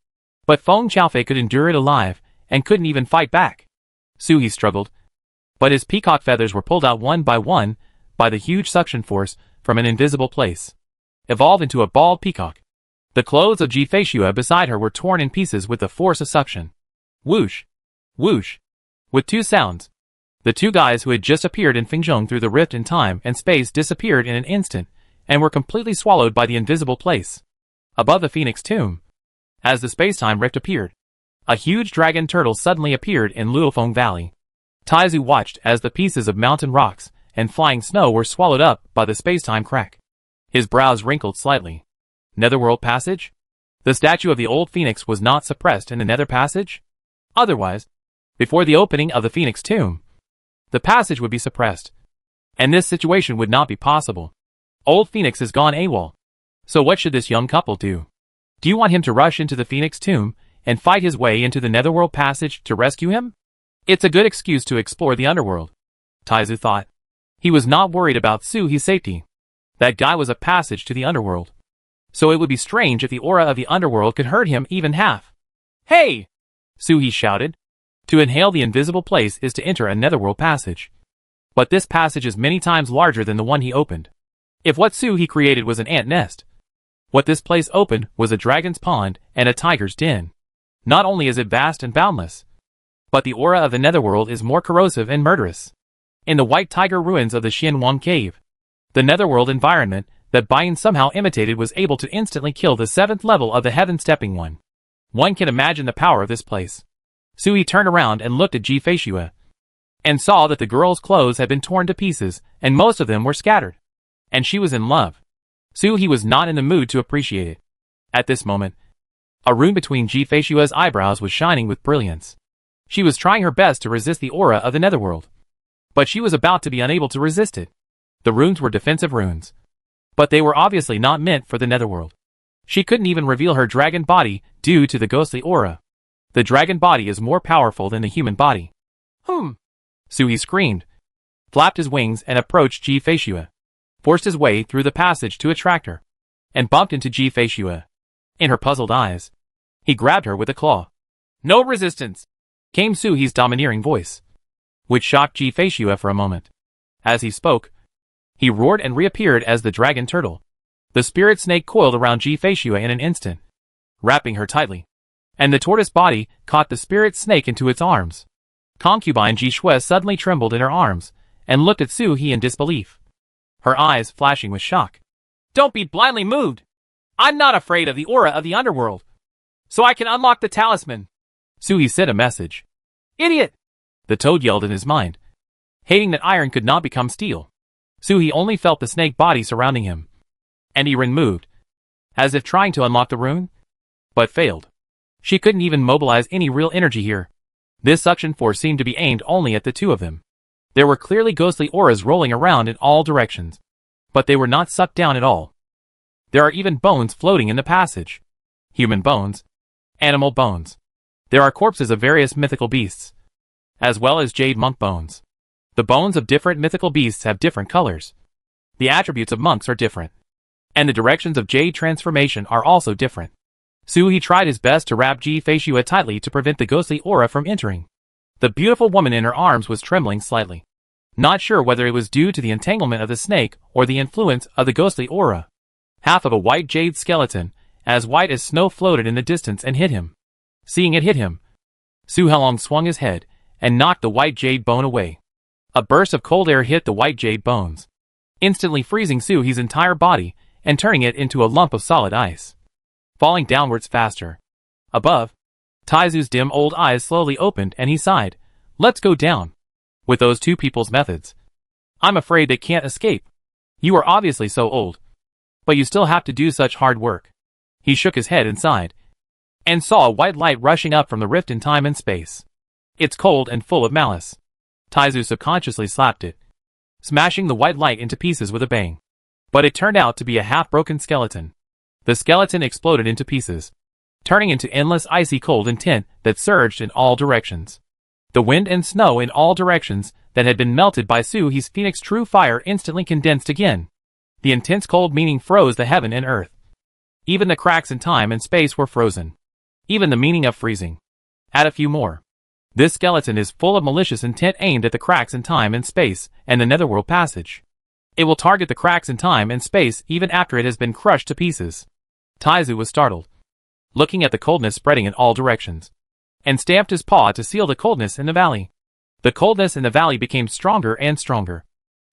A: But Feng Chaofei could endure it alive, and couldn't even fight back. Sui struggled, but his peacock feathers were pulled out one by the huge suction force from an invisible place, evolved into a bald peacock. The clothes of Ji Feishua beside her were torn in pieces with the force of suction. Whoosh! Whoosh! With two sounds, the two guys who had just appeared in Fengzhong through the rift in time and space disappeared in an instant, and were completely swallowed by the invisible place. Above the Phoenix Tomb, as the space-time rift appeared, a huge dragon turtle suddenly appeared in Luofeng Valley. Taizu watched as the pieces of mountain rocks and flying snow were swallowed up by the space-time crack. His brows wrinkled slightly. Netherworld passage? The statue of the old phoenix was not suppressed in the nether passage? Otherwise, before the opening of the Phoenix Tomb, the passage would be suppressed. And this situation would not be possible. Old Phoenix has gone AWOL. So what should this young couple do? Do you want him to rush into the Phoenix Tomb and fight his way into the Netherworld passage to rescue him? It's a good excuse to explore the underworld, Taizu thought. He was not worried about Su He's safety. That guy was a passage to the underworld. So it would be strange if the aura of the underworld could hurt him even half. Hey! Su He shouted. To inhale the invisible place is to enter a Netherworld passage. But this passage is many times larger than the one he opened. If what Su He created was an ant nest, what this place opened was a dragon's pond and a tiger's den. Not only is it vast and boundless, but the aura of the Netherworld is more corrosive and murderous. In the White Tiger ruins of the Xianwang Cave, the Netherworld environment that Bayan somehow imitated was able to instantly kill the 7th level of the Heaven Stepping One. One can imagine the power of this place. Sui turned around and looked at Ji Feishua, and saw that the girl's clothes had been torn to pieces, and most of them were scattered. And she was in love. Sui was not in the mood to appreciate it. At this moment, a rune between Ji Feishua's eyebrows was shining with brilliance. She was trying her best to resist the aura of the Netherworld. But she was about to be unable to resist it. The runes were defensive runes. But they were obviously not meant for the Netherworld. She couldn't even reveal her dragon body due to the ghostly aura. The dragon body is more powerful than the human body. Sui screamed, flapped his wings and approached Ji Feishua, forced his way through the passage to attract her, and bumped into Ji Feishua. In her puzzled eyes, he grabbed her with a claw. No resistance, came Sui's domineering voice, which shocked Ji Feishua for a moment. As he spoke, he roared and reappeared as the dragon turtle. The spirit snake coiled around Ji Feishua in an instant, wrapping her tightly. and the tortoise body caught the spirit snake into its arms. Concubine Ji Shui suddenly trembled in her arms, and looked at Su He in disbelief, her eyes flashing with shock. Don't be blindly moved! I'm not afraid of the aura of the underworld, so I can unlock the talisman. Su He sent a message. Idiot! The toad yelled in his mind, hating that iron could not become steel. Su He only felt the snake body surrounding him, and he moved, as if trying to unlock the rune, but failed. She couldn't even mobilize any real energy here. This suction force seemed to be aimed only at the two of them. There were clearly ghostly auras rolling around in all directions, but they were not sucked down at all. There are even bones floating in the passage. Human bones, animal bones. There are corpses of various mythical beasts, as well as jade monk bones. The bones of different mythical beasts have different colors. The attributes of monks are different, and the directions of jade transformation are also different. Su He tried his best to wrap Ji Feishue tightly to prevent the ghostly aura from entering. The beautiful woman in her arms was trembling slightly, not sure whether it was due to the entanglement of the snake or the influence of the ghostly aura. Half of a white jade skeleton, as white as snow, floated in the distance and hit him. Seeing it hit him, Su Helong swung his head and knocked the white jade bone away. A burst of cold air hit the white jade bones, instantly freezing Su He's entire body and turning it into a lump of solid ice, falling downwards faster. Above, Taizu's dim old eyes slowly opened and he sighed. Let's go down. With those two people's methods, I'm afraid they can't escape. You are obviously so old, but you still have to do such hard work. He shook his head and sighed, and saw a white light rushing up from the rift in time and space. It's cold and full of malice. Taizu subconsciously slapped it, smashing the white light into pieces with a bang. But it turned out to be a half-broken skeleton. The skeleton exploded into pieces, turning into endless icy cold intent that surged in all directions. The wind and snow in all directions that had been melted by Su He's phoenix true fire instantly condensed again. The intense cold meaning froze the heaven and earth. Even the cracks in time and space were frozen. Even the meaning of freezing. Add a few more. This skeleton is full of malicious intent aimed at the cracks in time and space and the netherworld passage. It will target the cracks in time and space even after it has been crushed to pieces. Taizu was startled, looking at the coldness spreading in all directions, and stamped his paw to seal the coldness in the valley. The coldness in the valley became stronger and stronger.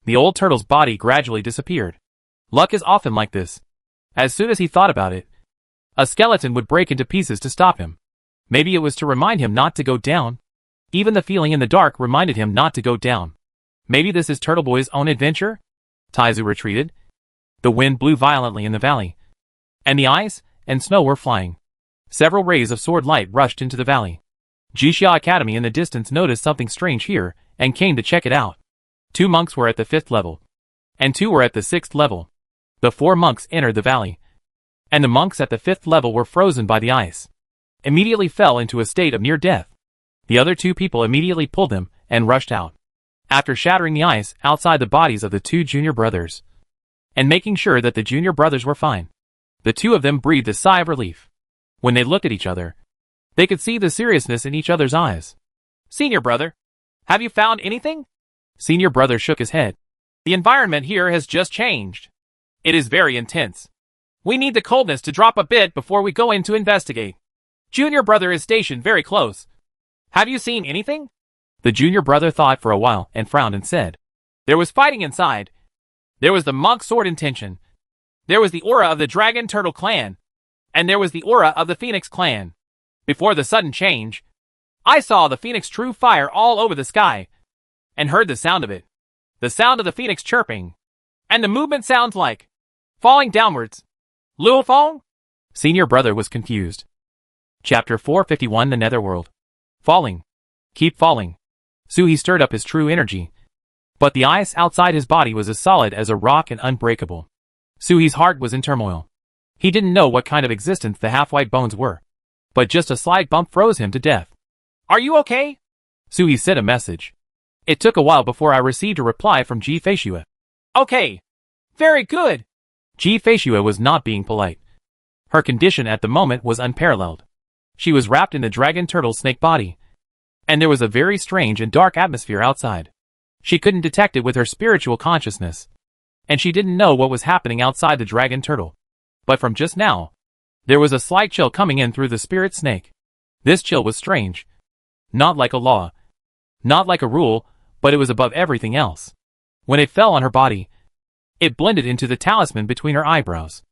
A: The old turtle's body gradually disappeared. Luck is often like this. As soon as he thought about it, a skeleton would break into pieces to stop him. Maybe it was to remind him not to go down. Even the feeling in the dark reminded him not to go down. Maybe this is Turtle Boy's own adventure? Taizu retreated. The wind blew violently in the valley, and the ice and snow were flying. Several rays of sword light rushed into the valley. Jixia Academy in the distance noticed something strange here, and came to check it out. 2 monks were at the 5th level, and 2 were at the 6th level. The 4 monks entered the valley, and the monks at the 5th level were frozen by the ice. Immediately fell into a state of near death. The other 2 people immediately pulled them, and rushed out, after shattering the ice outside the bodies of the 2 junior brothers, and making sure that the junior brothers were fine. The 2 of them breathed a sigh of relief. When they looked at each other, they could see the seriousness in each other's eyes. Senior brother, have you found anything? Senior brother shook his head. The environment here has just changed. It is very intense. We need the coldness to drop a bit before we go in to investigate. Junior brother is stationed very close. Have you seen anything? The junior brother thought for a while and frowned and said, there was fighting inside. There was the monk sword intention. There was the aura of the dragon turtle clan. And there was the aura of the phoenix clan. Before the sudden change, I saw the phoenix true fire all over the sky, and heard the sound of it. The sound of the phoenix chirping. And the movement sounds like falling downwards. Luofeng? Senior brother was confused. Chapter 451 The Netherworld. Falling. Keep falling. Su He stirred up his true energy, but the ice outside his body was as solid as a rock and unbreakable. Su He's heart was in turmoil. He didn't know what kind of existence the half-white bones were, but just a slight bump froze him to death. Are you okay? Su He sent a message. It took a while before I received a reply from Ji Feishue. Okay. Very good. Ji Feishue was not being polite. Her condition at the moment was unparalleled. She was wrapped in the dragon turtle snake body, and there was a very strange and dark atmosphere outside. She couldn't detect it with her spiritual consciousness, and she didn't know what was happening outside the dragon turtle. But from just now, there was a slight chill coming in through the spirit snake. This chill was strange. Not like a law. Not like a rule, but it was above everything else. When it fell on her body, it blended into the talisman between her eyebrows.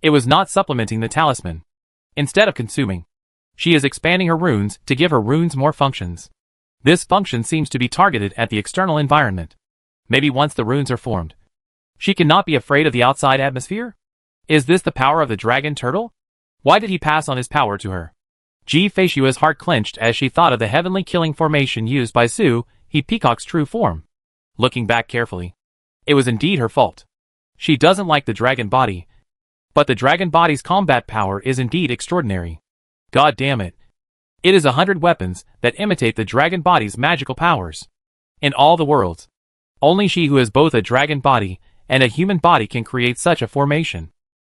A: It was not supplementing the talisman. Instead of consuming, she is expanding her runes to give her runes more functions. This function seems to be targeted at the external environment. Maybe once the runes are formed, she cannot be afraid of the outside atmosphere? Is this the power of the dragon turtle? Why did he pass on his power to her? Ji Feishua's heart clenched as she thought of the heavenly killing formation used by Su, He Peacock's true form. Looking back carefully, it was indeed her fault. She doesn't like the dragon body, but the dragon body's combat power is indeed extraordinary. God damn it. It is 100 weapons that imitate the dragon body's magical powers. In all the worlds, only she who has both a dragon body and a human body can create such a formation.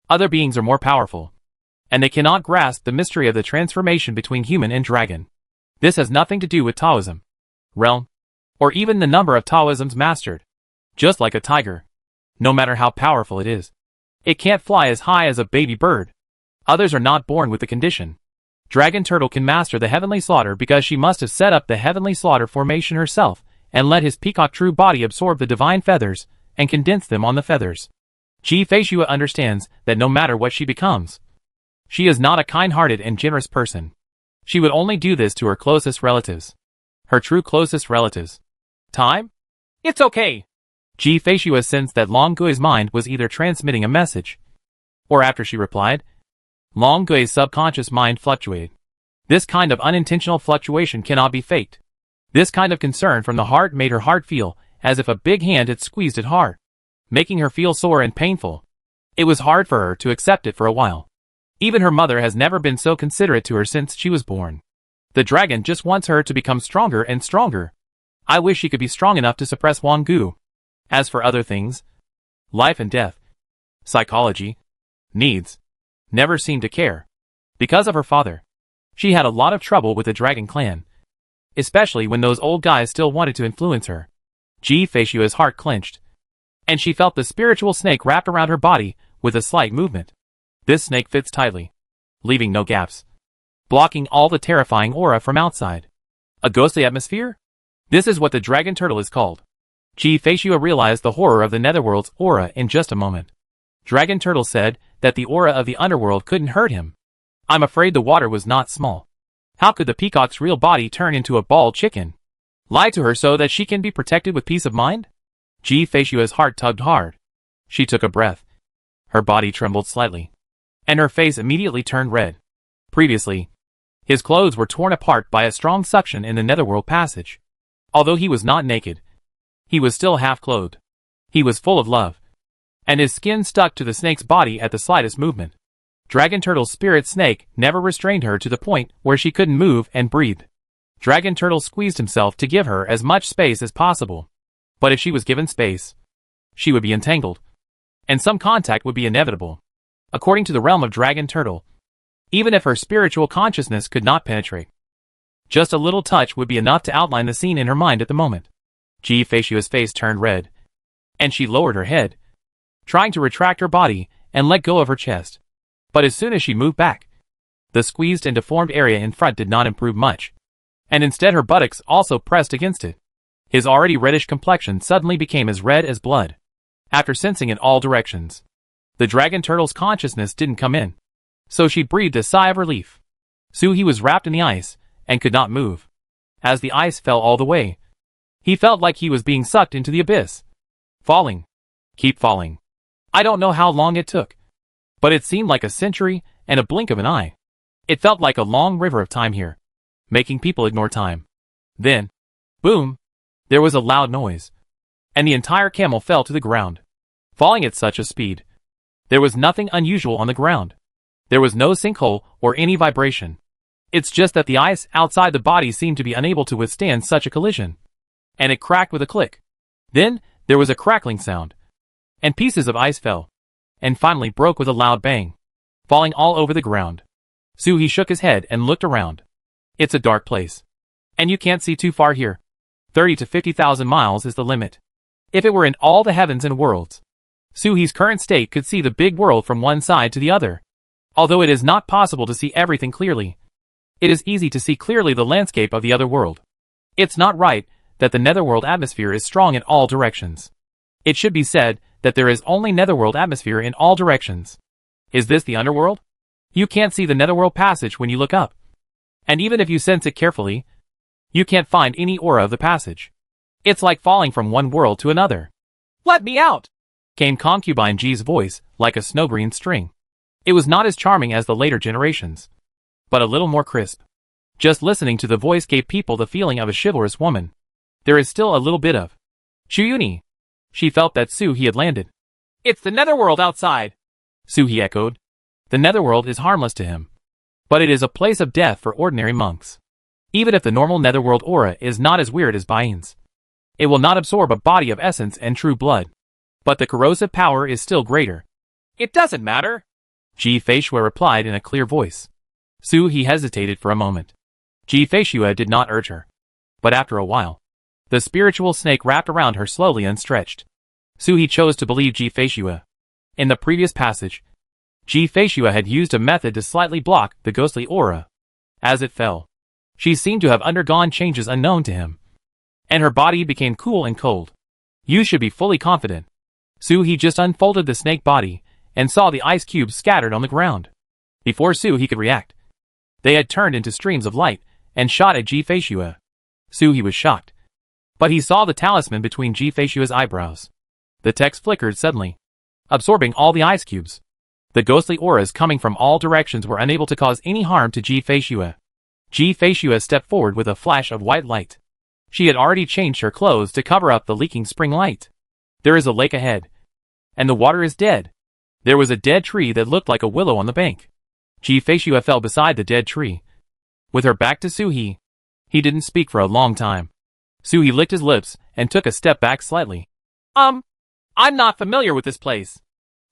A: Other beings are more powerful, and they cannot grasp the mystery of the transformation between human and dragon. This has nothing to do with Taoism, realm, or even the number of Taoisms mastered. Just like a tiger, no matter how powerful it is, it can't fly as high as a baby bird. Others are not born with the condition. Dragon Turtle can master the heavenly slaughter because she must have set up the heavenly slaughter formation herself and let his peacock true body absorb the divine feathers and condense them on the feathers. Ji Feishua understands that no matter what she becomes, she is not a kind-hearted and generous person. She would only do this to her closest relatives. Her true closest relatives. Time? It's okay. Ji Feishua sensed that Long Gui's mind was either transmitting a message, or after she replied, Long Gui's subconscious mind fluctuated. This kind of unintentional fluctuation cannot be faked. This kind of concern from the heart made her heart feel as if a big hand had squeezed it hard, making her feel sore and painful. It was hard for her to accept it for a while. Even her mother has never been so considerate to her since she was born. The dragon just wants her to become stronger and stronger. I wish she could be strong enough to suppress Wang Gu. As for other things, life and death, psychology, needs, never seemed to care. Because of her father, she had a lot of trouble with the dragon clan, especially when those old guys still wanted to influence her. Ji Feishua's heart clenched, and she felt the spiritual snake wrapped around her body with a slight movement. This snake fits tightly, leaving no gaps, blocking all the terrifying aura from outside. A ghostly atmosphere? This is what the dragon turtle is called. Ji Feishua realized the horror of the netherworld's aura in just a moment. Dragon Turtle said that the aura of the underworld couldn't hurt him. I'm afraid the water was not small. How could the peacock's real body turn into a bald chicken? Lie to her so that she can be protected with peace of mind? Ji Feishua's heart tugged hard. She took a breath. Her body trembled slightly, and her face immediately turned red. Previously, his clothes were torn apart by a strong suction in the netherworld passage. Although he was not naked, he was still half-clothed. He was full of love, and his skin stuck to the snake's body at the slightest movement. Dragon Turtle's spirit snake never restrained her to the point where she couldn't move and breathe. Dragon Turtle squeezed himself to give her as much space as possible. But if she was given space, she would be entangled, and some contact would be inevitable. According to the realm of Dragon Turtle, even if her spiritual consciousness could not penetrate, just a little touch would be enough to outline the scene in her mind at the moment. Ji Feishua's face turned red, and she lowered her head, trying to retract her body and let go of her chest. But as soon as she moved back, the squeezed and deformed area in front did not improve much, and instead her buttocks also pressed against it. His already reddish complexion suddenly became as red as blood. After sensing in all directions, the dragon turtle's consciousness didn't come in, so she breathed a sigh of relief. He was wrapped in the ice and could not move. As the ice fell all the way, he felt like he was being sucked into the abyss. Falling. Keep falling. I don't know how long it took, but it seemed like a century and a blink of an eye. It felt like a long river of time here, making people ignore time. Then, boom, there was a loud noise, and the entire camel fell to the ground, falling at such a speed. There was nothing unusual on the ground. There was no sinkhole or any vibration. It's just that the ice outside the body seemed to be unable to withstand such a collision, and it cracked with a click. Then, there was a crackling sound, and pieces of ice fell, and finally broke with a loud bang, falling all over the ground. He shook his head and looked around. It's a dark place, and you can't see too far here. 30 to 50,000 miles is the limit. If it were in all the heavens and worlds, Suhi's current state could see the big world from one side to the other. Although it is not possible to see everything clearly, It is easy to see clearly the landscape of the other world. It's not right that the netherworld atmosphere is strong in all directions. It should be said that there is only netherworld atmosphere in all directions. Is this the underworld? You can't see the netherworld passage when you look up. And even if you sense it carefully, you can't find any aura of the passage. It's like falling from one world to another. "Let me out!" came Concubine G's voice, like a snow-green string. It was not as charming as the later generations, but a little more crisp. Just listening to the voice gave people the feeling of a chivalrous woman. There is still a little bit of Chuyuni. She felt that Suhi had landed. "It's the netherworld outside," Suhi echoed. The netherworld is harmless to him, but it is a place of death for ordinary monks. Even if the normal netherworld aura is not as weird as Bain's, it will not absorb a body of essence and true blood. But the corrosive power is still greater. "It doesn't matter," Ji Feishue replied in a clear voice. Suhi hesitated for a moment. Ji Feishue did not urge her. But after a while, the spiritual snake wrapped around her slowly and stretched. Suhi chose to believe Ji Feishue. In the previous passage, Ji Feishue had used a method to slightly block the ghostly aura. As it fell, she seemed to have undergone changes unknown to him, and her body became cool and cold. You should be fully confident. Suhi just unfolded the snake body and saw the ice cubes scattered on the ground. Before Suhi could react, they had turned into streams of light and shot at Ji Feishue. Suhi was shocked, but he saw the talisman between Ji Feishue's eyebrows. The text flickered suddenly, absorbing all the ice cubes. The ghostly auras coming from all directions were unable to cause any harm to Ji Feishue. Ji Feishue stepped forward with a flash of white light. She had already changed her clothes to cover up the leaking spring light. There is a lake ahead, and the water is dead. There was a dead tree that looked like a willow on the bank. Ji Feishue fell beside the dead tree, with her back to Suhi. He didn't speak for a long time. Suhi licked his lips and took a step back slightly. I'm not familiar with this place.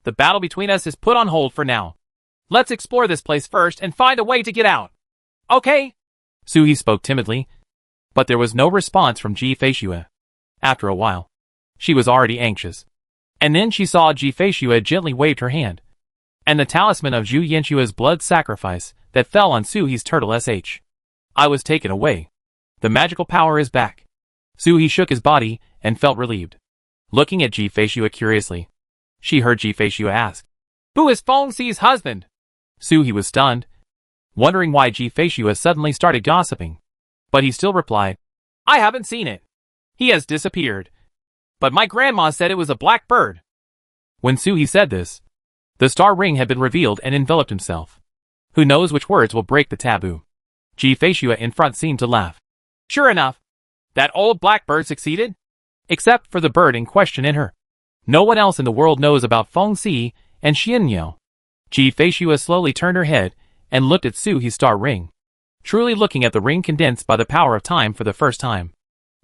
A: The battle between us is put on hold for now. Let's explore this place first and find a way to get out. Okay? Suhi spoke timidly, but there was no response from Ji Feishue. After a while, she was already anxious. And then she saw Ji Feishue gently waved her hand, and the talisman of Zhu Yanshua's blood sacrifice that fell on Suhi's turtle sh. I was taken away. The magical power is back. Suhi shook his body and felt relieved. Looking at Ji Feishue curiously, she heard Ji Feishue ask, "Who is Feng Xi's husband?" Suhi was stunned, wondering why Ji Feishue suddenly started gossiping. But he still replied, "I haven't seen it. He has disappeared. But my grandma said it was a black bird." When Suhi said this, the star ring had been revealed and enveloped himself. Who knows which words will break the taboo? Ji Feishue in front seemed to laugh. "Sure enough, that old blackbird succeeded? Except for the bird in question in her. No one else in the world knows about Feng Xi and Xianyao." Ji Feishue slowly turned her head and looked at Suhi's star ring, truly looking at the ring condensed by the power of time for the first time.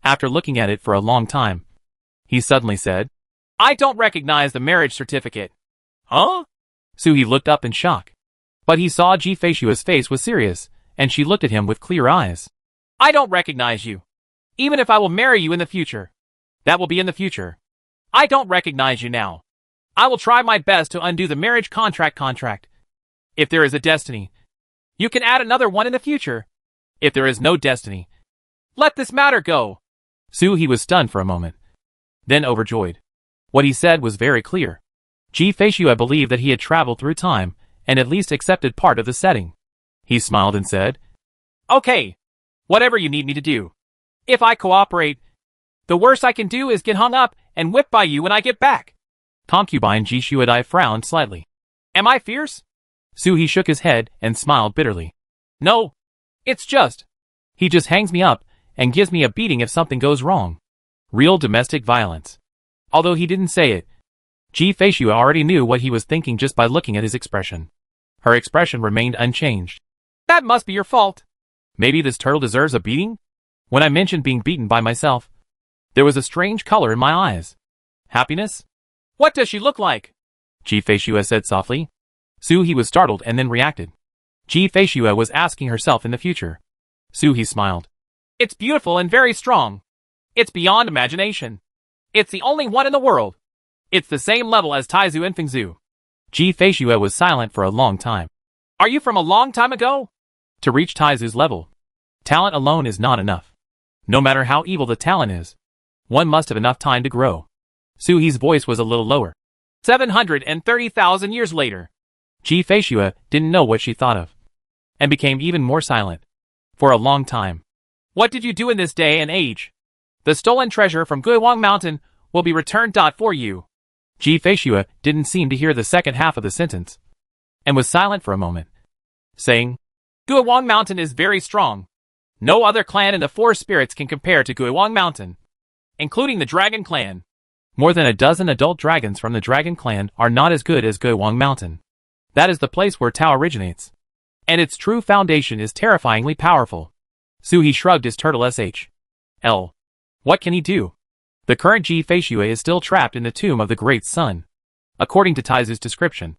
A: After looking at it for a long time, he suddenly said, "I don't recognize the marriage certificate." "Huh?" Suhi looked up in shock. But he saw Ji Feishue's face was serious, and she looked at him with clear eyes. "I don't recognize you. Even if I will marry you in the future, that will be in the future. I don't recognize you now. I will try my best to undo the marriage contract. If there is a destiny, you can add another one in the future. If there is no destiny, let this matter go." Suhi was stunned for a moment, then overjoyed. What he said was very clear. Ji Feishue believed that he had traveled through time and at least accepted part of the setting. He smiled and said, "Okay, whatever you need me to do. If I cooperate, the worst I can do is get hung up and whipped by you when I get back." Concubine Ji Shuadai frowned slightly. "Am I fierce?" Suhi shook his head and smiled bitterly. "No, it's just, he just hangs me up and gives me a beating if something goes wrong. Real domestic violence." Although he didn't say it, Ji Feishue already knew what he was thinking just by looking at his expression. Her expression remained unchanged. "That must be your fault. Maybe this turtle deserves a beating?" When I mentioned being beaten by myself, there was a strange color in my eyes. "Happiness? What does she look like?" Ji Feishue said softly. Suhi was startled and then reacted. Ji Feishue was asking herself in the future. Suhi smiled. "It's beautiful and very strong. It's beyond imagination. It's the only one in the world. It's the same level as Taizu and Fengzu." Ji Feishue was silent for a long time. "Are you from a long time ago?" to reach Taizu's level. Talent alone is not enough. No matter how evil the talent is, one must have enough time to grow. Suhi's voice was a little lower. 730,000 years later. Ji Feishue didn't know what she thought of, and became even more silent. For a long time. What did you do in this day and age? The stolen treasure from Guiwang Mountain will be returned. For you. Ji Feishue didn't seem to hear the second half of the sentence, and was silent for a moment, saying, Guiwang Mountain is very strong. No other clan in the Four Spirits can compare to Guiwang Mountain, including the Dragon Clan. More than a dozen adult dragons from the Dragon Clan are not as good as Guiwang Mountain. That is the place where Tao originates, and its true foundation is terrifyingly powerful. Suhi shrugged his turtle SHL. What can he do? The current Ji Feishue is still trapped in the tomb of the Great Sun, according to Taizu's description.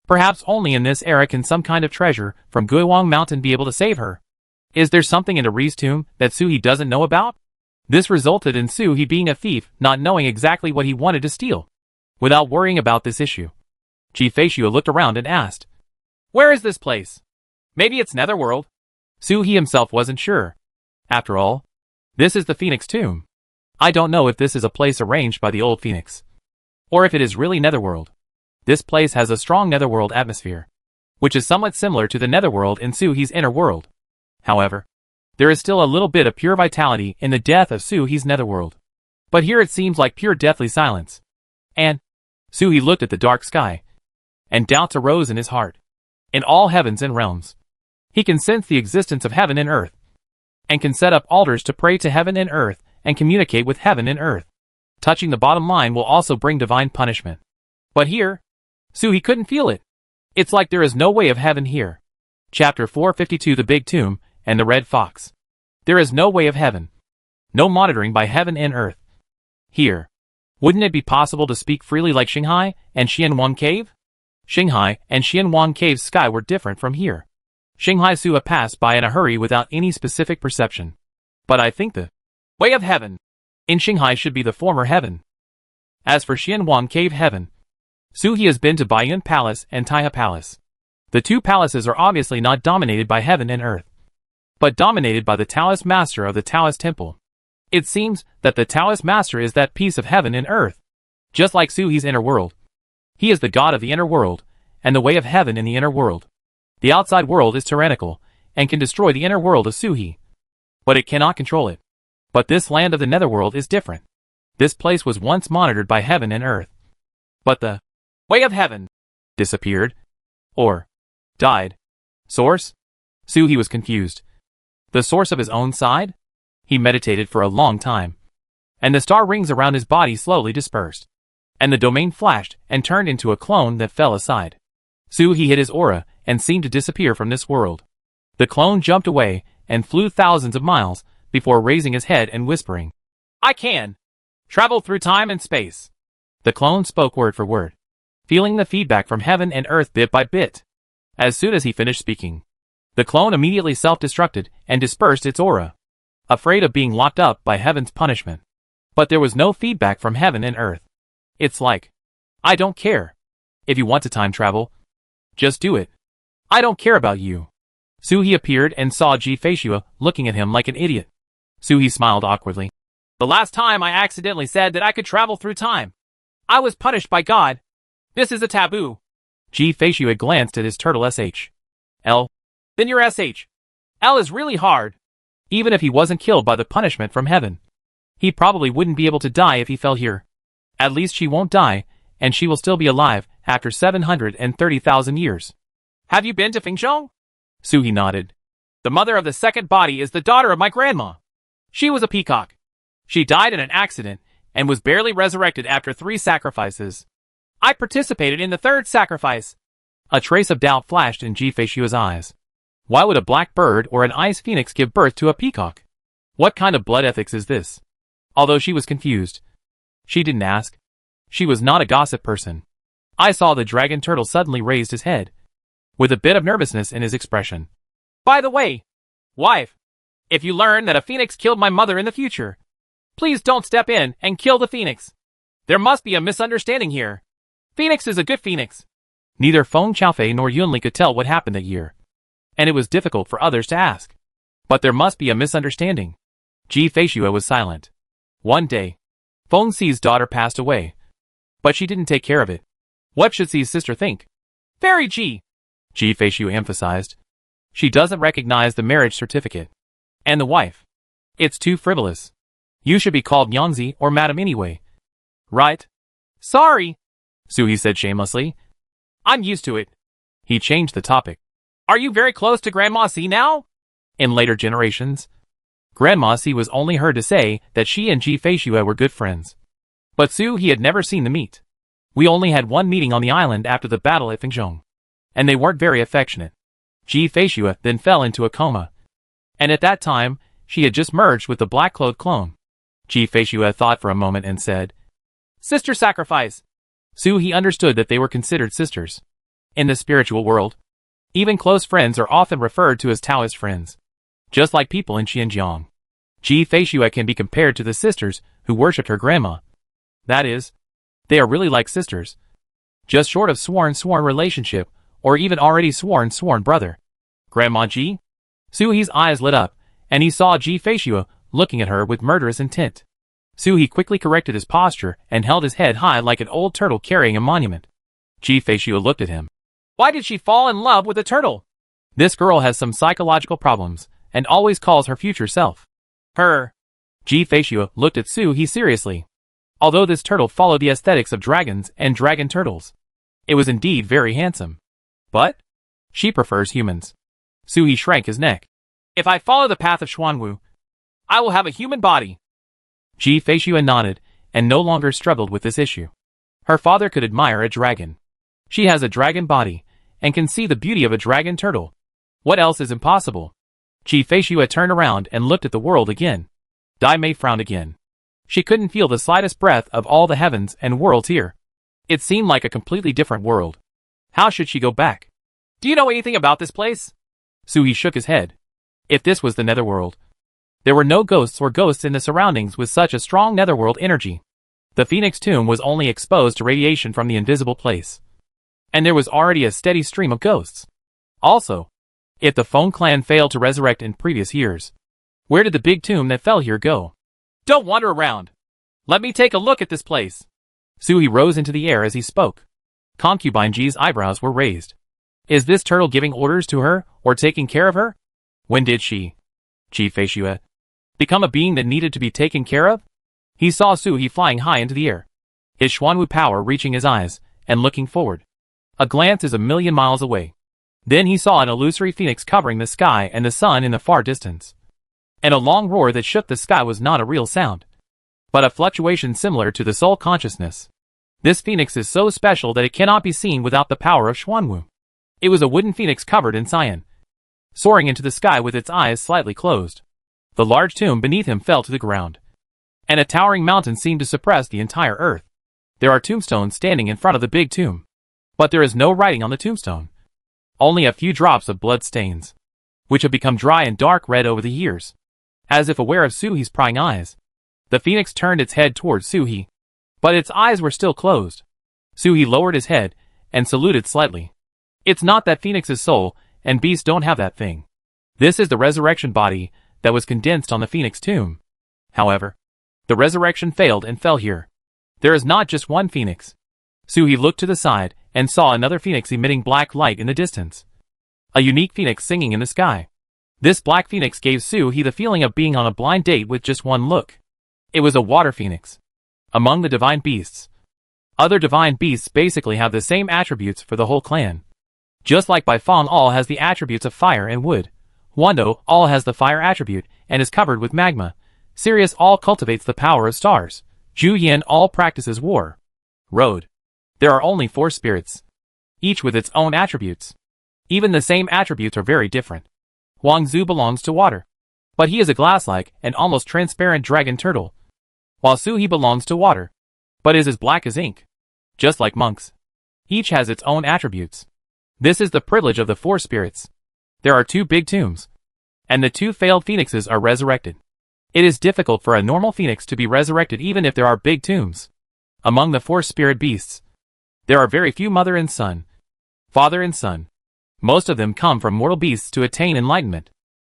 A: Perhaps only in this era can some kind of treasure from Guiwang Mountain be able to save her. Is there something in Ri's tomb that Suhi doesn't know about? This resulted in Suhi being a thief, not knowing exactly what he wanted to steal. Without worrying about this issue, Ji Feishue looked around and asked, Where is this place? Maybe it's Netherworld? Suhi himself wasn't sure. After all, this is the Phoenix tomb. I don't know if this is a place arranged by the old Phoenix, or if it is really Netherworld. This place has a strong Netherworld atmosphere, which is somewhat similar to the Netherworld in Suhi's inner world. However, there is still a little bit of pure vitality in the death of Suhi's Netherworld. But here it seems like pure deathly silence. And Suhi looked at the dark sky, and doubts arose in his heart. In all heavens and realms, he can sense the existence of heaven and earth, and can set up altars to pray to heaven and earth and communicate with heaven and earth. Touching the bottom line will also bring divine punishment. But here, Suhi couldn't feel it. It's like there is no way of heaven here. Chapter 452 The Big Tomb and the Red Fox. There is no way of heaven. No monitoring by heaven and earth. Here. Wouldn't it be possible to speak freely like Xinghai and Xianwang Cave? Xinghai and Xianwang Cave's sky were different from here. Xinghai Sua passed by in a hurry without any specific perception. But I think the way of heaven in Xinghai should be the former heaven. As for Xianwang Cave heaven, Suhi has been to Baiyun Palace and Taiha Palace. The two palaces are obviously not dominated by heaven and earth, but dominated by the Taoist master of the Taoist temple. It seems that the Taoist master is that piece of heaven and earth, just like Suhi's inner world. He is the god of the inner world, and the way of heaven in the inner world. The outside world is tyrannical, and can destroy the inner world of Suhi, but it cannot control it. But this land of the netherworld is different. This place was once monitored by heaven and earth, but the way of heaven disappeared, or died. Source? Suhi was confused. The source of his own side? He meditated for a long time, and the star rings around his body slowly dispersed, and the domain flashed and turned into a clone that fell aside. Suhi hid his aura and seemed to disappear from this world. The clone jumped away and flew thousands of miles before raising his head and whispering, I can travel through time and space. The clone spoke word for word, feeling the feedback from heaven and earth bit by bit. As soon as he finished speaking, the clone immediately self-destructed and dispersed its aura, afraid of being locked up by heaven's punishment. But there was no feedback from heaven and earth. It's like, I don't care. If you want to time travel, just do it. I don't care about you. Suhi appeared and saw Ji Feishue looking at him like an idiot. Suhi smiled awkwardly. The last time I accidentally said that I could travel through time, I was punished by God. This is a taboo. Ji Feishue glanced at his turtle SHL. Then your SHL is really hard. Even if he wasn't killed by the punishment from heaven, he probably wouldn't be able to die if he fell here. At least she won't die, and she will still be alive after 730,000 years. Have you been to Fengzhou? Suhi nodded. The mother of the second body is the daughter of my grandma. She was a peacock. She died in an accident and was barely resurrected after 3 sacrifices. I participated in the 3rd sacrifice. A trace of doubt flashed in Ji Feishue's eyes. Why would a black bird or an ice phoenix give birth to a peacock? What kind of blood ethics is this? Although she was confused, she didn't ask. She was not a gossip person. I saw the dragon turtle suddenly raised his head, with a bit of nervousness in his expression. By the way, wife, if you learn that a phoenix killed my mother in the future, please don't step in and kill the phoenix. There must be a misunderstanding here. Phoenix is a good phoenix. Neither Feng Chaofei nor Yunli could tell what happened that year. and it was difficult for others to ask. But there must be a misunderstanding. Ji Feishue was silent. One day, Feng Xi's daughter passed away, but she didn't take care of it. What should Xi's sister think? Fairy Ji Feishue emphasized. She doesn't recognize the marriage certificate. And the wife. It's too frivolous. You should be called Nyangzi or Madam anyway. Right? Sorry, Suhi said shamelessly. I'm used to it. He changed the topic. Are you very close to Grandma Si now? In later generations, Grandma Si was only heard to say that she and Ji Feishue were good friends. But Suhi had never seen them meet. We only had one meeting on the island after the battle at Fengzhong, and they weren't very affectionate. Ji Feishue then fell into a coma. And at that time, she had just merged with the black-clothed clone. Ji Feishue thought for a moment and said, Sister sacrifice. Suhi understood that they were considered sisters. In the spiritual world, even close friends are often referred to as Taoist friends. Just like people in Xinjiang, Ji Feishue can be compared to the sisters who worshipped her grandma. That is, they are really like sisters. Just short of sworn relationship, or even already sworn brother. Grandma Ji? Suhi's eyes lit up, and he saw Ji Feishue looking at her with murderous intent. Suhi quickly corrected his posture and held his head high like an old turtle carrying a monument. Ji Feishue looked at him. Why did she fall in love with a turtle? This girl has some psychological problems, and always calls her future self her. Ji Feishue looked at Suhi seriously. Although this turtle followed the aesthetics of dragons and dragon turtles, it was indeed very handsome. But she prefers humans. Suhi shrank his neck. If I follow the path of Xuanwu, I will have a human body. Ji Feishue nodded, and no longer struggled with this issue. Her father could admire a dragon. She has a dragon body, and can see the beauty of a dragon turtle. What else is impossible? Ji Feishue turned around and looked at the world again. Dai Mei frowned again. She couldn't feel the slightest breath of all the heavens and worlds here. It seemed like a completely different world. How should she go back? Do you know anything about this place? Suhi shook his head. If this was the netherworld, there were no ghosts in the surroundings with such a strong netherworld energy. The Phoenix Tomb was only exposed to radiation from the invisible place. And there was already a steady stream of ghosts. Also, if the Feng clan failed to resurrect in previous years, where did the big tomb that fell here go? Don't wander around. Let me take a look at this place. Suhi rose into the air as he spoke. Concubine Ji's eyebrows were raised. Is this turtle giving orders to her, or taking care of her? When did she, Ji Feishue, become a being that needed to be taken care of? He saw Suhi flying high into the air, his Xuanwu power reaching his eyes, and looking forward. A glance is a million miles away. Then he saw an illusory phoenix covering the sky and the sun in the far distance. And a long roar that shook the sky was not a real sound, but a fluctuation similar to the soul consciousness. This phoenix is so special that it cannot be seen without the power of Xuanwu. It was a wooden phoenix covered in cyan, soaring into the sky with its eyes slightly closed. The large tomb beneath him fell to the ground, and a towering mountain seemed to suppress the entire earth. There are tombstones standing in front of the big tomb, but there is no writing on the tombstone. Only a few drops of blood stains, which have become dry and dark red over the years. As if aware of Suhi's prying eyes, the phoenix turned its head towards Suhi, but its eyes were still closed. Suhi lowered his head and saluted slightly. It's not that phoenix's soul, and beasts don't have that thing. This is the resurrection body that was condensed on the phoenix tomb. However, the resurrection failed and fell here. There is not just one phoenix. Suhi looked to the side and saw another phoenix emitting black light in the distance. A unique phoenix singing in the sky. This black phoenix gave Suhi the feeling of being on a blind date with just one look. It was a water phoenix. Among the divine beasts, other divine beasts basically have the same attributes for the whole clan. Just like Baifeng all has the attributes of fire and wood, Wando all has the fire attribute and is covered with magma. Sirius all cultivates the power of stars. Zhu Yan all practices war. Road. There are only 4 spirits, each with its own attributes. Even the same attributes are very different. Wang Zhu belongs to water, but he is a glass-like and almost transparent dragon turtle, while Suhi belongs to water, but is as black as ink. Just like monks, each has its own attributes. This is the privilege of the 4 spirits. There are 2 big tombs, and the 2 failed phoenixes are resurrected. It is difficult for a normal phoenix to be resurrected even if there are big tombs. Among the 4 spirit beasts, there are very few mother and son, father and son, Most of them come from mortal beasts to attain enlightenment.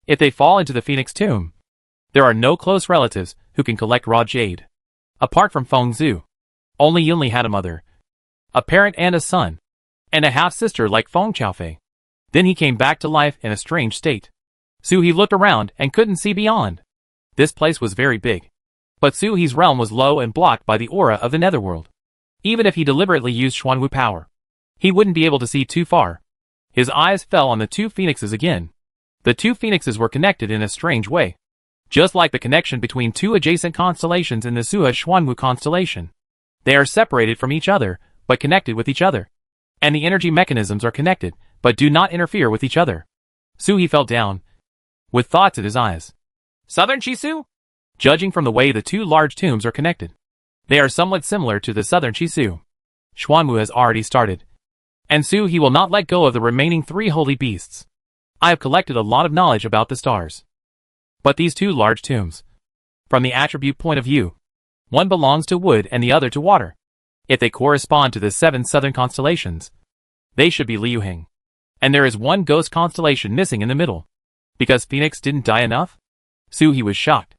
A: If they fall into the phoenix tomb, there are no close relatives who can collect raw jade. Apart from Feng Zhu, only Yunli had a mother, a parent and a son, and a half-sister like Feng Qiaofei. Then he came back to life in a strange state. Su He looked around and couldn't see beyond. This place was very big. But Su He's realm was low and blocked by the aura of the netherworld. Even if he deliberately used Xuanwu power, he wouldn't be able to see too far. His eyes fell on the two phoenixes again. The two phoenixes were connected in a strange way. Just like the connection between two adjacent constellations in the Suha Xuanwu constellation. They are separated from each other, but connected with each other. And the energy mechanisms are connected, but do not interfere with each other. Su He fell down, with thoughts at his eyes. Southern Chisu? Judging from the way the two large tombs are connected, they are somewhat similar to the southern Chisu. Xuanwu has already started. And Su He will not let go of the remaining 3 holy beasts. I have collected a lot of knowledge about the stars. But these 2 large tombs, from the attribute point of view, one belongs to wood and the other to water. If they correspond to the 7 southern constellations, they should be Liuheng. And there is one ghost constellation missing in the middle. Because Phoenix didn't die enough? Su He was shocked.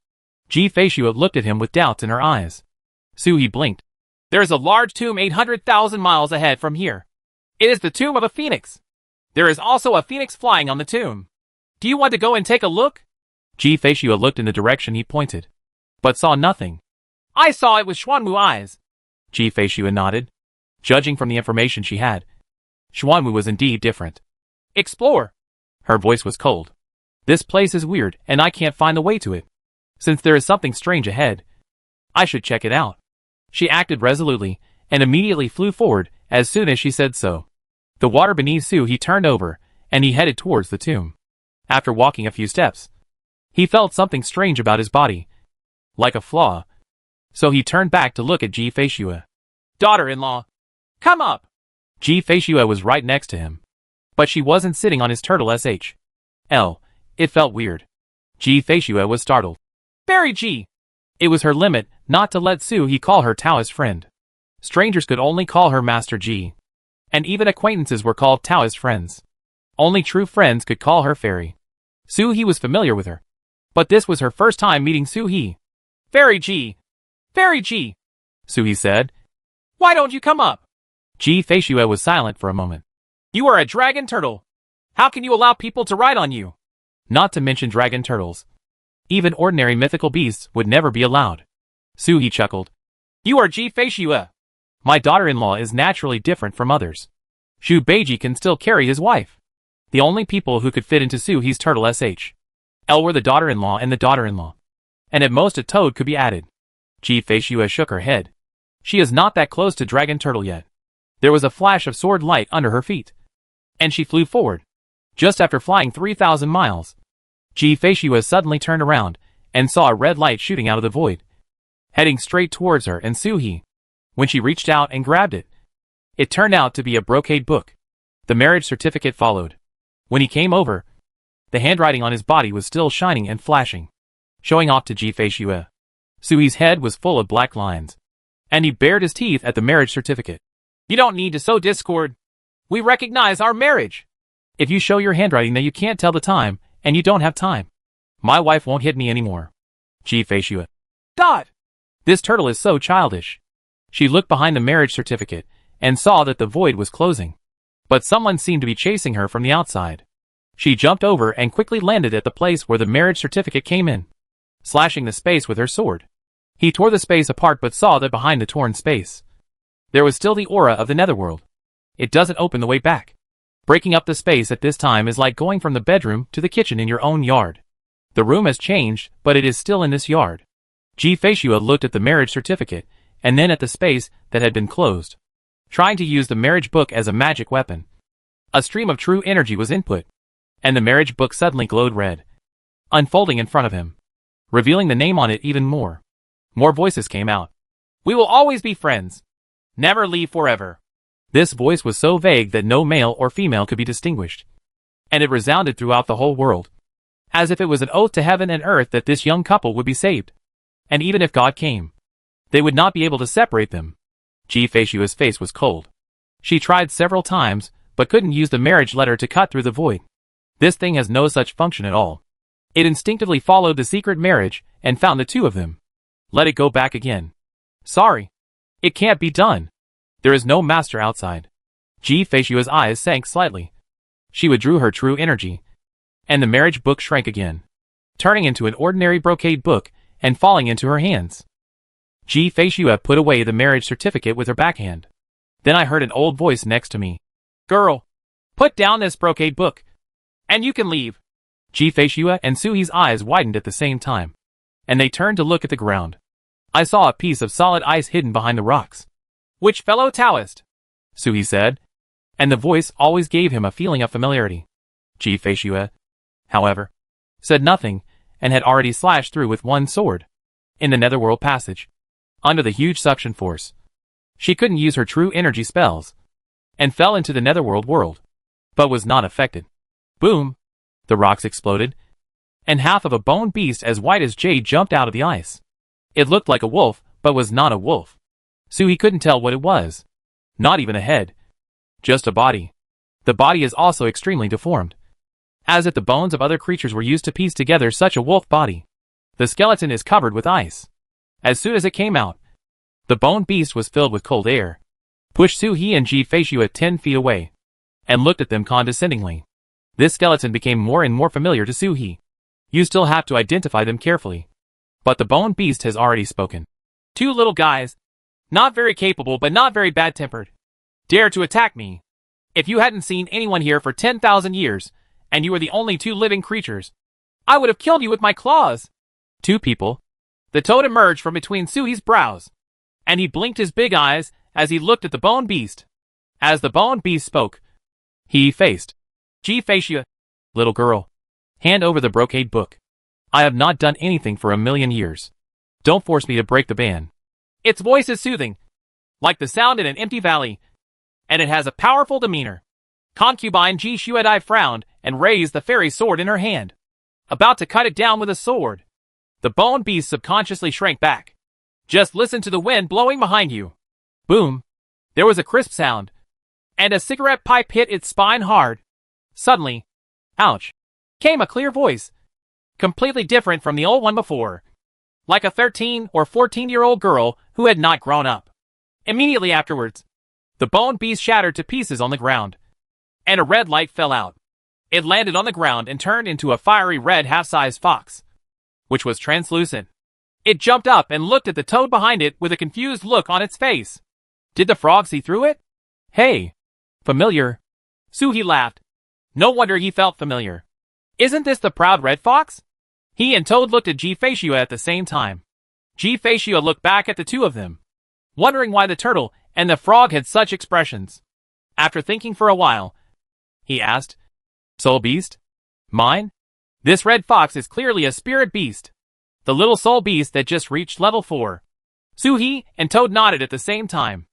A: Ji Feishua looked at him with doubts in her eyes. Su He blinked. There is a large tomb 800,000 miles ahead from here. It is the tomb of a phoenix. There is also a phoenix flying on the tomb. Do you want to go and take a look? Ji Feishua looked in the direction he pointed, but saw nothing. I saw it with Xuanwu eyes. Ji Feishua nodded. Judging from the information she had, Xuanwu was indeed different. Explore. Her voice was cold. This place is weird and I can't find the way to it. Since there is something strange ahead, I should check it out. She acted resolutely and immediately flew forward as soon as she said so. The water beneath Su He turned over and he headed towards the tomb. After walking a few steps, he felt something strange about his body, like a flaw. So he turned back to look at Ji Feishua. Daughter-in-law, come up. Ji Feishua was right next to him. But she wasn't sitting on his turtle SHL. It felt weird. Ji Feishua was startled. Fairy Ji! It was her limit not to let Su He call her Taoist friend. Strangers could only call her Master Ji. And even acquaintances were called Taoist friends. Only true friends could call her Fairy. Su He was familiar with her. But this was her first time meeting Su He. Fairy Ji! Fairy Ji! Su He said. Why don't you come up? Ji Feishua was silent for a moment. You are a dragon turtle. How can you allow people to ride on you? Not to mention dragon turtles. Even ordinary mythical beasts would never be allowed. Su He chuckled. You are Ji Feishua. My daughter-in-law is naturally different from others. Xu Beiji can still carry his wife. The only people who could fit into Su He's turtle SHL were the daughter-in-law and the daughter-in-law. And at most a toad could be added. Ji Feishua shook her head. She is not that close to dragon turtle yet. There was a flash of sword light under her feet. And she flew forward. Just after flying 3,000 miles, Ji Feishua suddenly turned around and saw a red light shooting out of the void, heading straight towards her and Su He. When she reached out and grabbed it, it turned out to be a brocade book. The marriage certificate followed. When he came over, the handwriting on his body was still shining and flashing, showing off to Ji Feishua. Su He's head was full of black lines, and he bared his teeth at the marriage certificate. You don't need to sow discord. We recognize our marriage. If you show your handwriting that you can't tell the time, and you don't have time, my wife won't hit me anymore. Ji Feishua. Dot! This turtle is so childish. She looked behind the marriage certificate, and saw that the void was closing. But someone seemed to be chasing her from the outside. She jumped over and quickly landed at the place where the marriage certificate came in, slashing the space with her sword. He tore the space apart but saw that behind the torn space, there was still the aura of the netherworld. It doesn't open the way back. Breaking up the space at this time is like going from the bedroom to the kitchen in your own yard. The room has changed, but it is still in this yard. Ji Feishua looked at the marriage certificate, and then at the space that had been closed, trying to use the marriage book as a magic weapon. A stream of true energy was input, and the marriage book suddenly glowed red, unfolding in front of him, revealing the name on it even more. More voices came out. We will always be friends. Never leave forever. This voice was so vague that no male or female could be distinguished, and it resounded throughout the whole world, as if it was an oath to heaven and earth that this young couple would be saved. And even if God came, they would not be able to separate them. Ji Feishua's face was cold. She tried several times, but couldn't use the marriage letter to cut through the void. This thing has no such function at all. It instinctively followed the secret marriage and found the two of them. Let it go back again. Sorry. It can't be done. There is no master outside. Ji Feishua's eyes sank slightly. She withdrew her true energy, and the marriage book shrank again, turning into an ordinary brocade book and falling into her hands. Ji Feishua put away the marriage certificate with her backhand. Then I heard an old voice next to me. Girl, put down this brocade book, and you can leave. Ji Feishua and Suhi's eyes widened at the same time, and they turned to look at the ground. I saw a piece of solid ice hidden behind the rocks. Which fellow Taoist? Suhi said, and the voice always gave him a feeling of familiarity. Ji Feishua, however, said nothing, and had already slashed through with one sword. In the netherworld passage, under the huge suction force, she couldn't use her true energy spells, and fell into the netherworld world, but was not affected. Boom! The rocks exploded, and half of a bone beast as white as jade jumped out of the ice. It looked like a wolf, but was not a wolf. Suhi couldn't tell what it was. Not even a head. Just a body. The body is also extremely deformed, as if the bones of other creatures were used to piece together such a wolf body. The skeleton is covered with ice. As soon as it came out, the bone beast was filled with cold air, pushed Suhi and Ji Feishua 10 feet away, and looked at them condescendingly. This skeleton became more and more familiar to Suhi. You still have to identify them carefully. But the bone beast has already spoken. Two little guys, not very capable but not very bad-tempered, dare to attack me. If you hadn't seen anyone here for 10,000 years, and you were the only two living creatures, I would have killed you with my claws. Two people. The toad emerged from between Suhi's brows, and he blinked his big eyes as he looked at the bone beast. As the bone beast spoke, he faced Ji Feishua. Little girl, hand over the brocade book. I have not done anything for 1,000,000 years. Don't force me to break the ban. Its voice is soothing, like the sound in an empty valley, and it has a powerful demeanor. Concubine Ji Shuadai frowned and raised the fairy sword in her hand, about to cut it down with a sword. The bone beast subconsciously shrank back. Just listen to the wind blowing behind you. Boom! There was a crisp sound, and a cigarette pipe hit its spine hard. Suddenly, ouch, came a clear voice, completely different from the old one before, like a 13 or 14-year-old girl who had not grown up. Immediately afterwards, the bone beast shattered to pieces on the ground, and a red light fell out. It landed on the ground and turned into a fiery red half-sized fox, which was translucent. It jumped up and looked at the toad behind it with a confused look on its face. Did the frog see through it? Hey, familiar. Suhi laughed. No wonder he felt familiar. Isn't this the proud red fox? He and Toad looked at Ji Feishua at the same time. Ji Feishua looked back at the two of them, wondering why the turtle and the frog had such expressions. After thinking for a while, he asked, Soul beast? Mine? This red fox is clearly a spirit beast. The little soul beast that just reached level 4. Suhi and Toad nodded at the same time.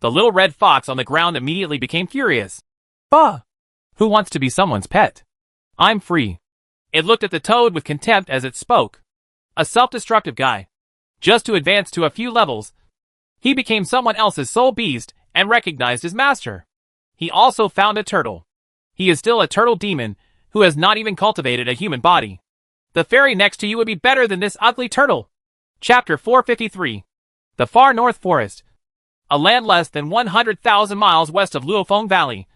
A: The little red fox on the ground immediately became furious. Bah! Who wants to be someone's pet? I'm free. It looked at the toad with contempt as it spoke. A self-destructive guy. Just to advance to a few levels, he became someone else's soul beast and recognized his master. He also found a turtle. He is still a turtle demon who has not even cultivated a human body. The fairy next to you would be better than this ugly turtle. Chapter 453. The Far North Forest. A land less than 100,000 miles west of Luofeng Valley.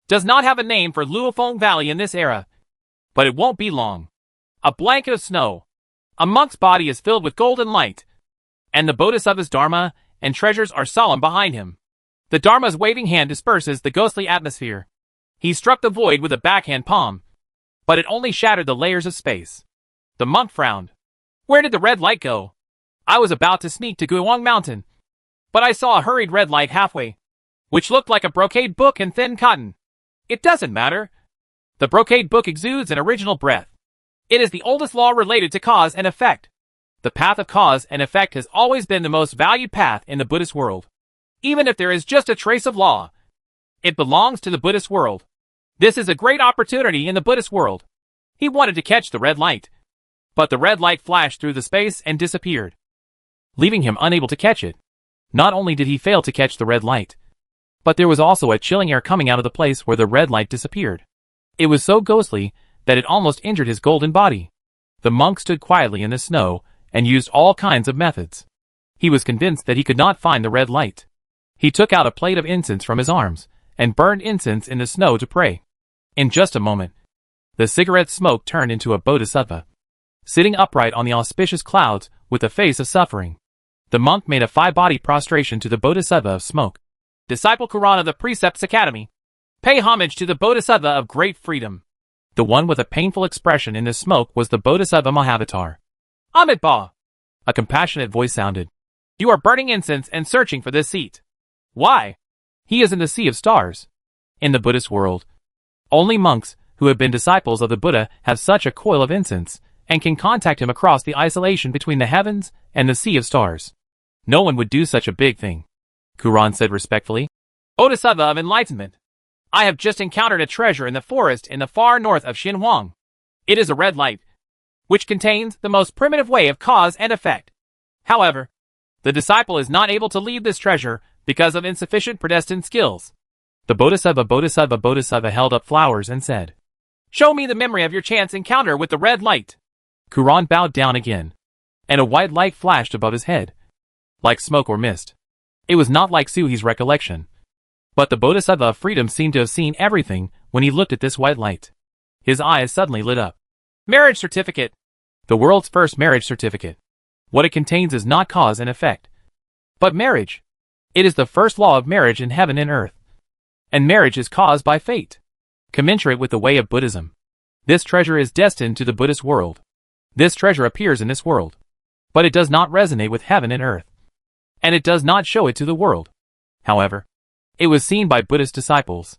A: Does not have a name for Luofeng Valley in this era, but it won't be long. A blanket of snow. A monk's body is filled with golden light, and the Bodhisattva's dharma and treasures are solemn behind him. The dharma's waving hand disperses the ghostly atmosphere. He struck the void with a backhand palm, but it only shattered the layers of space. The monk frowned. Where did the red light go? I was about to sneak to Guiwang Mountain, but I saw a hurried red light halfway, which looked like a brocade book and thin cotton. It doesn't matter. The brocade book exudes an original breath. It is the oldest law related to cause and effect. The path of cause and effect has always been the most valued path in the Buddhist world. Even if there is just a trace of law, it belongs to the Buddhist world. This is a great opportunity in the Buddhist world. He wanted to catch the red light, but the red light flashed through the space and disappeared, leaving him unable to catch it. Not only did he fail to catch the red light, But there was also a chilling air coming out of the place where the red light disappeared. It was so ghostly that it almost injured his golden body. The monk stood quietly in the snow and used all kinds of methods. He was convinced that he could not find the red light. He took out a plate of incense from his arms and burned incense in the snow to pray. In just a moment, the cigarette smoke turned into a bodhisattva, sitting upright on the auspicious clouds with a face of suffering. The monk made a 5-body prostration to the bodhisattva of smoke. Disciple Quran of the Precepts Academy, pay homage to the bodhisattva of great freedom. The one with a painful expression in the smoke was the bodhisattva Mahavatar. Amitabha! A compassionate voice sounded. You are burning incense and searching for this seat. Why? He is in the sea of stars. In the Buddhist world, only monks who have been disciples of the Buddha have such a coil of incense and can contact him across the isolation between the heavens and the sea of stars. No one would do such a big thing. Quran said respectfully. Bodhisattva of enlightenment, I have just encountered a treasure in the forest in the far north of Xinhuang. It is a red light, which contains the most primitive way of cause and effect. However, the disciple is not able to leave this treasure because of insufficient predestined skills. The Bodhisattva held up flowers and said, Show me the memory of your chance encounter with the red light. Quran bowed down again, and a white light flashed above his head, like smoke or mist. It was not like Suhi's recollection, but the Bodhisattva of freedom seemed to have seen everything when he looked at this white light. His eyes suddenly lit up. Marriage certificate. The world's first marriage certificate. What it contains is not cause and effect, but marriage. It is the first law of marriage in heaven and earth. And marriage is caused by fate, commensurate with the way of Buddhism. This treasure is destined to the Buddhist world. This treasure appears in this world, but it does not resonate with heaven and earth, and it does not show it to the world. However, it was seen by Buddhist disciples.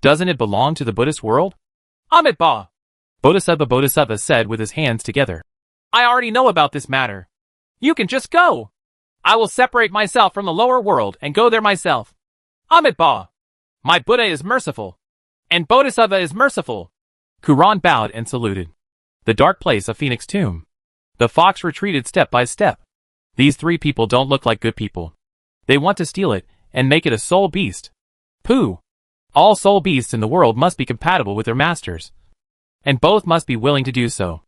A: Doesn't it belong to the Buddhist world? Amitabha! Bodhisattva said with his hands together. I already know about this matter. You can just go. I will separate myself from the lower world and go there myself. Amitabha! My Buddha is merciful, and Bodhisattva is merciful. Quran bowed and saluted. The dark place of Phoenix Tomb. The fox retreated step by step. These 3 people don't look like good people. They want to steal it and make it a soul beast. Pooh! All soul beasts in the world must be compatible with their masters, and both must be willing to do so.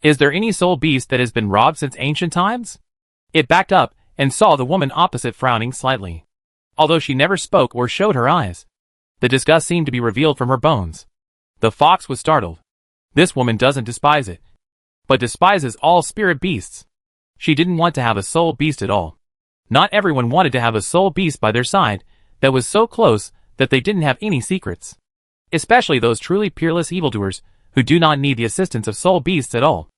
A: Is there any soul beast that has been robbed since ancient times? It backed up and saw the woman opposite frowning slightly. Although she never spoke or showed her eyes, the disgust seemed to be revealed from her bones. The fox was startled. This woman doesn't despise it, but despises all spirit beasts. She didn't want to have a soul beast at all. Not everyone wanted to have a soul beast by their side that was so close that they didn't have any secrets. Especially those truly peerless evildoers who do not need the assistance of soul beasts at all.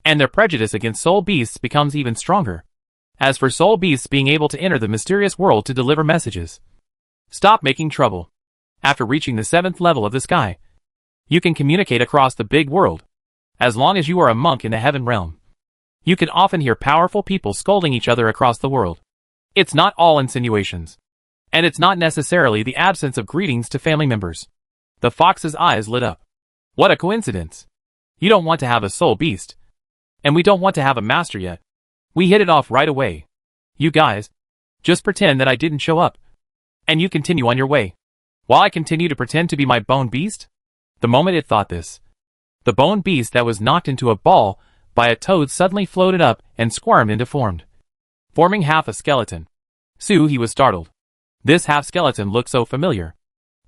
A: And their prejudice against soul beasts becomes even stronger. As for soul beasts being able to enter the mysterious world to deliver messages, stop making trouble. After reaching the 7th level of the sky, you can communicate across the big world. As long as you are a monk in the heaven realm, you can often hear powerful people scolding each other across the world. It's not all insinuations, and it's not necessarily the absence of greetings to family members. The fox's eyes lit up. What a coincidence. You don't want to have a soul beast, and we don't want to have a master yet. We hit it off right away. You guys, just pretend that I didn't show up, and you continue on your way, while I continue to pretend to be my bone beast? The moment it thought this, the bone beast that was knocked into a ball by a toad suddenly floated up and squirmed into formed, forming half a skeleton. He was startled. This half skeleton looked so familiar.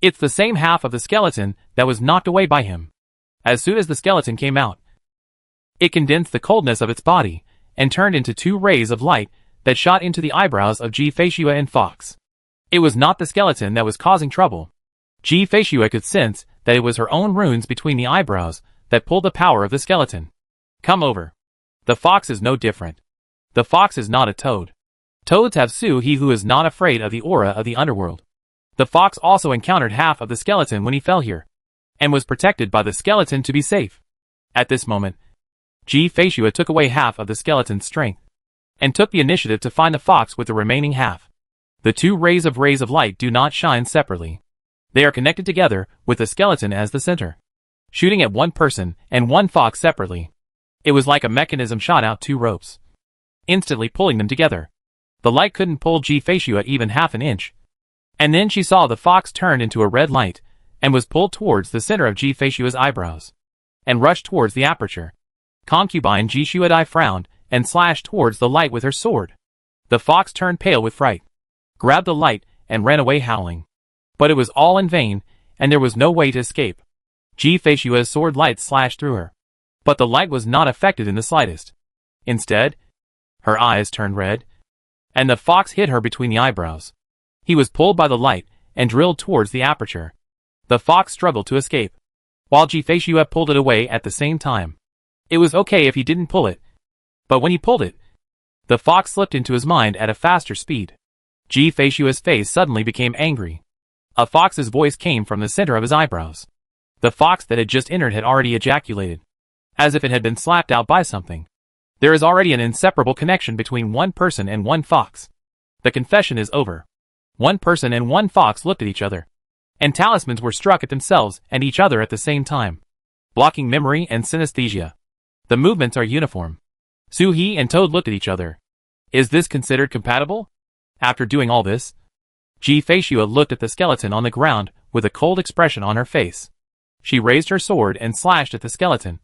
A: It's the same half of the skeleton that was knocked away by him. As soon as the skeleton came out, it condensed the coldness of its body and turned into 2 rays of light that shot into the eyebrows of Ji Feishua and Fox. It was not the skeleton that was causing trouble. Ji Feishua could sense that it was her own runes between the eyebrows that pulled the power of the skeleton. Come over. The fox is no different. The fox is not a toad. Toads have he who is not afraid of the aura of the underworld. The fox also encountered half of the skeleton when he fell here, and was protected by the skeleton to be safe. At this moment, Ji Feishua took away half of the skeleton's strength, and took the initiative to find the fox with the remaining half. The 2 rays of light do not shine separately. They are connected together with the skeleton as the center, shooting at one person and one fox separately. It was like a mechanism shot out 2 ropes, instantly pulling them together. The light couldn't pull Ji Feishua even half an inch. And then she saw the fox turn into a red light, and was pulled towards the center of Ji-Feishua's eyebrows, and rushed towards the aperture. Concubine Ji-Shuadai frowned, and slashed towards the light with her sword. The fox turned pale with fright, grabbed the light, and ran away howling. But it was all in vain, and there was no way to escape. Ji-Feishua's sword light slashed through her, but the light was not affected in the slightest. Instead, her eyes turned red, and the fox hit her between the eyebrows. He was pulled by the light, and drilled towards the aperture. The fox struggled to escape, while Ji-Feishua pulled it away at the same time. It was okay if he didn't pull it, but when he pulled it, the fox slipped into his mind at a faster speed. Ji-Feishua's face suddenly became angry. A fox's voice came from the center of his eyebrows. The fox that had just entered had already ejaculated, as if it had been slapped out by something. There is already an inseparable connection between one person and one fox. The confession is over. One person and one fox looked at each other, and talismans were struck at themselves and each other at the same time, blocking memory and synesthesia. The movements are uniform. Su-He and Toad looked at each other. Is this considered compatible? After doing all this, Ji-Feishua looked at the skeleton on the ground with a cold expression on her face. She raised her sword and slashed at the skeleton,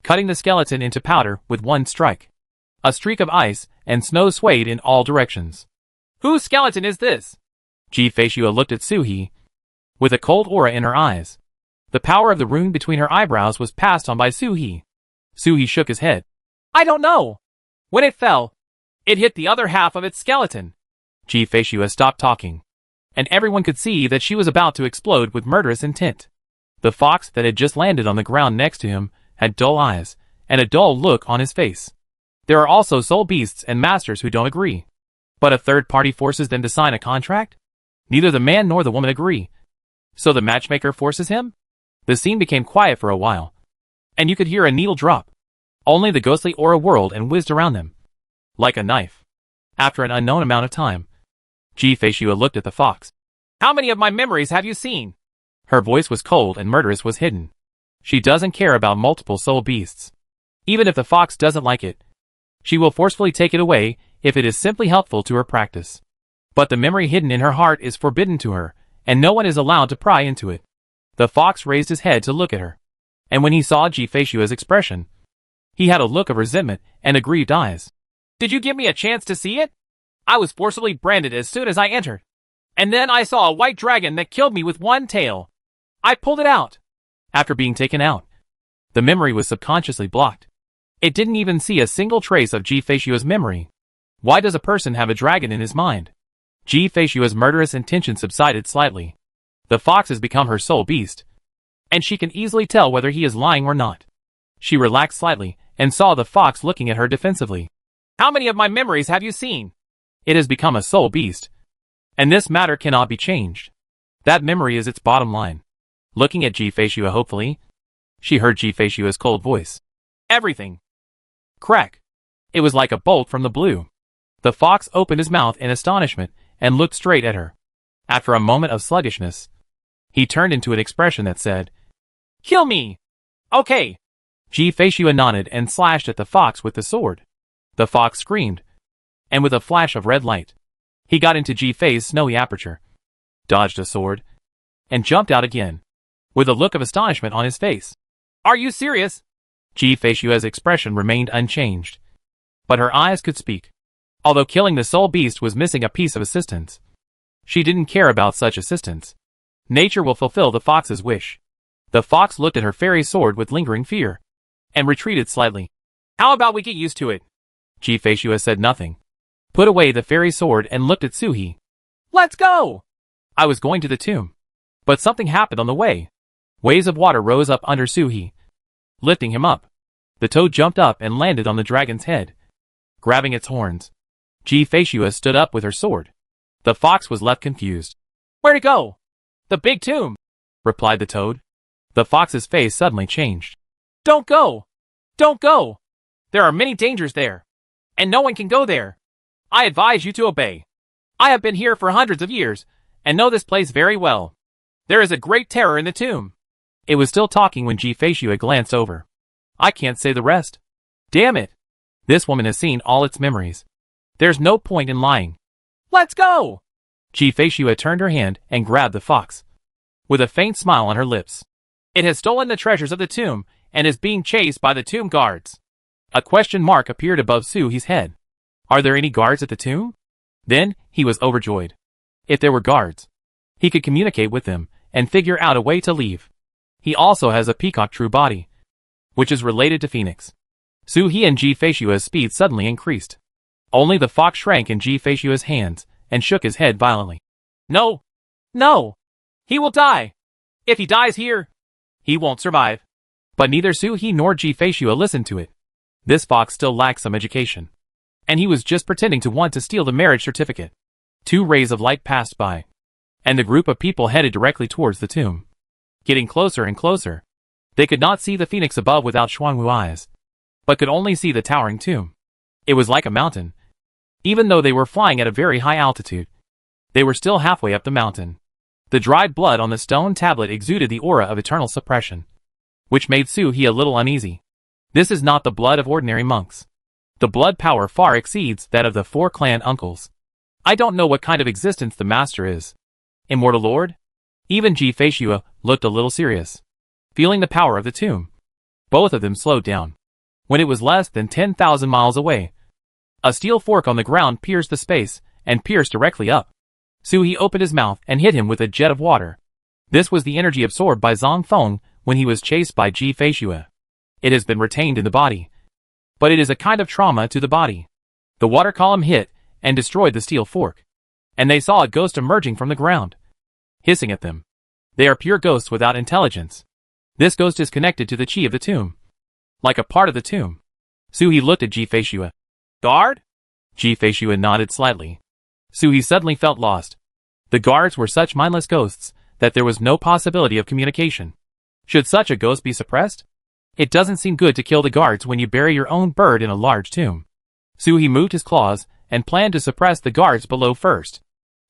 A: cutting the skeleton into powder with one strike. A streak of ice and snow swayed in all directions. Whose skeleton is this? Ji-Feishua looked at Su-He, with a cold aura in her eyes. The power of the rune between her eyebrows was passed on by Su-He. Su-He shook his head. I don't know. When it fell, it hit the other half of its skeleton. Ji-Feishua stopped talking, and everyone could see that she was about to explode with murderous intent. The fox that had just landed on the ground next to him had dull eyes, and a dull look on his face. There are also soul beasts and masters who don't agree. But a third party forces them to sign a contract? Neither the man nor the woman agree. So the matchmaker forces him? The scene became quiet for a while, and you could hear a needle drop. Only the ghostly aura whirled and whizzed around them, like a knife. After an unknown amount of time, Ji-Feishua looked at the fox. How many of my memories have you seen? Her voice was cold and murderous was hidden. She doesn't care about multiple soul beasts. Even if the fox doesn't like it, she will forcefully take it away if it is simply helpful to her practice. But the memory hidden in her heart is forbidden to her, and no one is allowed to pry into it. The fox raised his head to look at her, and when he saw Ji-Feishua's expression, he had a look of resentment and aggrieved eyes. Did you give me a chance to see it? I was forcibly branded as soon as I entered, and then I saw a white dragon that killed me with one tail. I pulled it out. After being taken out, the memory was subconsciously blocked. It didn't even see a single trace of Ji-Feishua's memory. Why does a person have a dragon in his mind? Ji-Feishua's murderous intention subsided slightly. The fox has become her soul beast, and she can easily tell whether he is lying or not. She relaxed slightly and saw the fox looking at her defensively. How many of my memories have you seen? It has become a soul beast, and this matter cannot be changed. That memory is its bottom line. Looking at Ji-Feishua hopefully, she heard Ji-Feishua's cold voice. Everything. Crack. It was like a bolt from the blue. The fox opened his mouth in astonishment and looked straight at her. After a moment of sluggishness, he turned into an expression that said, Kill me! Okay. Ji-Feishua nodded and slashed at the fox with the sword. The fox screamed, and with a flash of red light, he got into Ji-Fei's snowy aperture, dodged a sword, and jumped out again, with a look of astonishment on his face. Are you serious? Ji-Feishua's expression remained unchanged, but her eyes could speak. Although killing the soul beast was missing a piece of assistance, she didn't care about such assistance. Nature will fulfill the fox's wish. The fox looked at her fairy sword with lingering fear, and retreated slightly. How about we get used to it? Ji-Feishua said nothing, put away the fairy sword and looked at Su-He. Let's go! I was going to the tomb, but something happened on the way. Waves of water rose up under Su-He, lifting him up. The toad jumped up and landed on the dragon's head, grabbing its horns. Ji-Feishua stood up with her sword. The fox was left confused. Where'd it go? The big tomb, replied the toad. The fox's face suddenly changed. Don't go! Don't go! There are many dangers there, and no one can go there. I advise you to obey. I have been here for hundreds of years, and know this place very well. There is a great terror in the tomb. It was still talking when Ji-Feishua glanced over. I can't say the rest. Damn it! This woman has seen all its memories. There's no point in lying. Let's go! Ji-Fei turned her hand and grabbed the fox, with a faint smile on her lips. It has stolen the treasures of the tomb and is being chased by the tomb guards. A question mark appeared above Su-He's head. Are there any guards at the tomb? Then, he was overjoyed. If there were guards, he could communicate with them and figure out a way to leave. He also has a peacock true body, which is related to Phoenix. Su-He and Ji-Fei's speed suddenly increased. Only the fox shrank in Ji-Fei's hands and shook his head violently. No! No! He will die! If he dies here, he won't survive. But neither Su-He nor Ji-Fei listened to it. This fox still lacked some education, and he was just pretending to want to steal the marriage certificate. 2 rays of light passed by, and the group of people headed directly towards the tomb. Getting closer and closer, they could not see the phoenix above without Xuanwu eyes, but could only see the towering tomb. It was like a mountain. Even though they were flying at a very high altitude, they were still halfway up the mountain. The dried blood on the stone tablet exuded the aura of eternal suppression, which made Su-He a little uneasy. This is not the blood of ordinary monks. The blood power far exceeds that of the 4 clan uncles. I don't know what kind of existence the master is. Immortal Lord? Even Ji-Fei looked a little serious, feeling the power of the tomb. Both of them slowed down. When it was less than 10,000 miles away, a steel fork on the ground pierced the space and pierced directly up. Su-He opened his mouth and hit him with a jet of water. This was the energy absorbed by Zhang Feng when he was chased by Ji-Fei. It has been retained in the body, but it is a kind of trauma to the body. The water column hit and destroyed the steel fork, and they saw a ghost emerging from the ground, hissing at them. They are pure ghosts without intelligence. This ghost is connected to the chi of the tomb, like a part of the tomb. Su-He looked at Ji-Fei. Guard? Ji-Fei nodded slightly. Su-He suddenly felt lost. The guards were such mindless ghosts that there was no possibility of communication. Should such a ghost be suppressed? It doesn't seem good to kill the guards when you bury your own bird in a large tomb. Su-He moved his claws and planned to suppress the guards below first.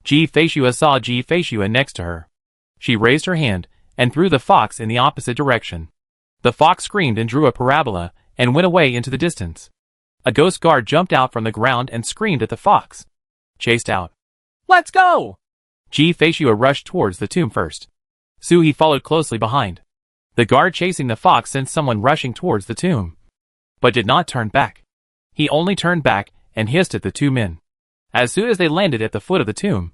A: Ji-Fei saw Ji-Fei next to her. She raised her hand and threw the fox in the opposite direction. The fox screamed and drew a parabola and went away into the distance. A ghost guard jumped out from the ground and screamed at the fox. Chased out. Let's go! Ji-Fei rushed towards the tomb first. Su-He followed closely behind. The guard chasing the fox sent someone rushing towards the tomb, but did not turn back. He only turned back and hissed at the 2 men. As soon as they landed at the foot of the tomb,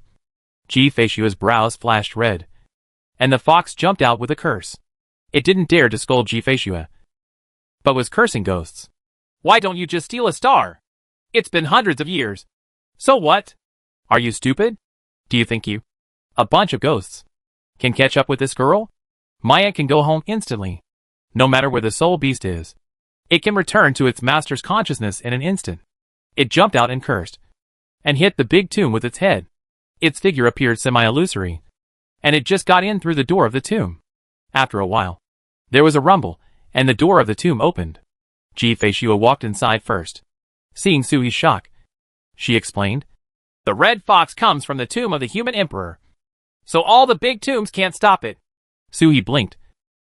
A: Ji-Fei's brows flashed red, and the fox jumped out with a curse. It didn't dare to scold Ji-Fei, but was cursing ghosts. Why don't you just steal a star? It's been hundreds of years. So what? Are you stupid? Do you think you, a bunch of ghosts, can catch up with this girl? Maya can go home instantly. No matter where the soul beast is, it can return to its master's consciousness in an instant. It jumped out and cursed, and hit the big tomb with its head. Its figure appeared semi-illusory, and it just got in through the door of the tomb. After a while, there was a rumble, and the door of the tomb opened. Ji-Fei walked inside first. Seeing Su-He's shock, she explained, "The red fox comes from the tomb of the human emperor, so all the big tombs can't stop it." Su-He blinked.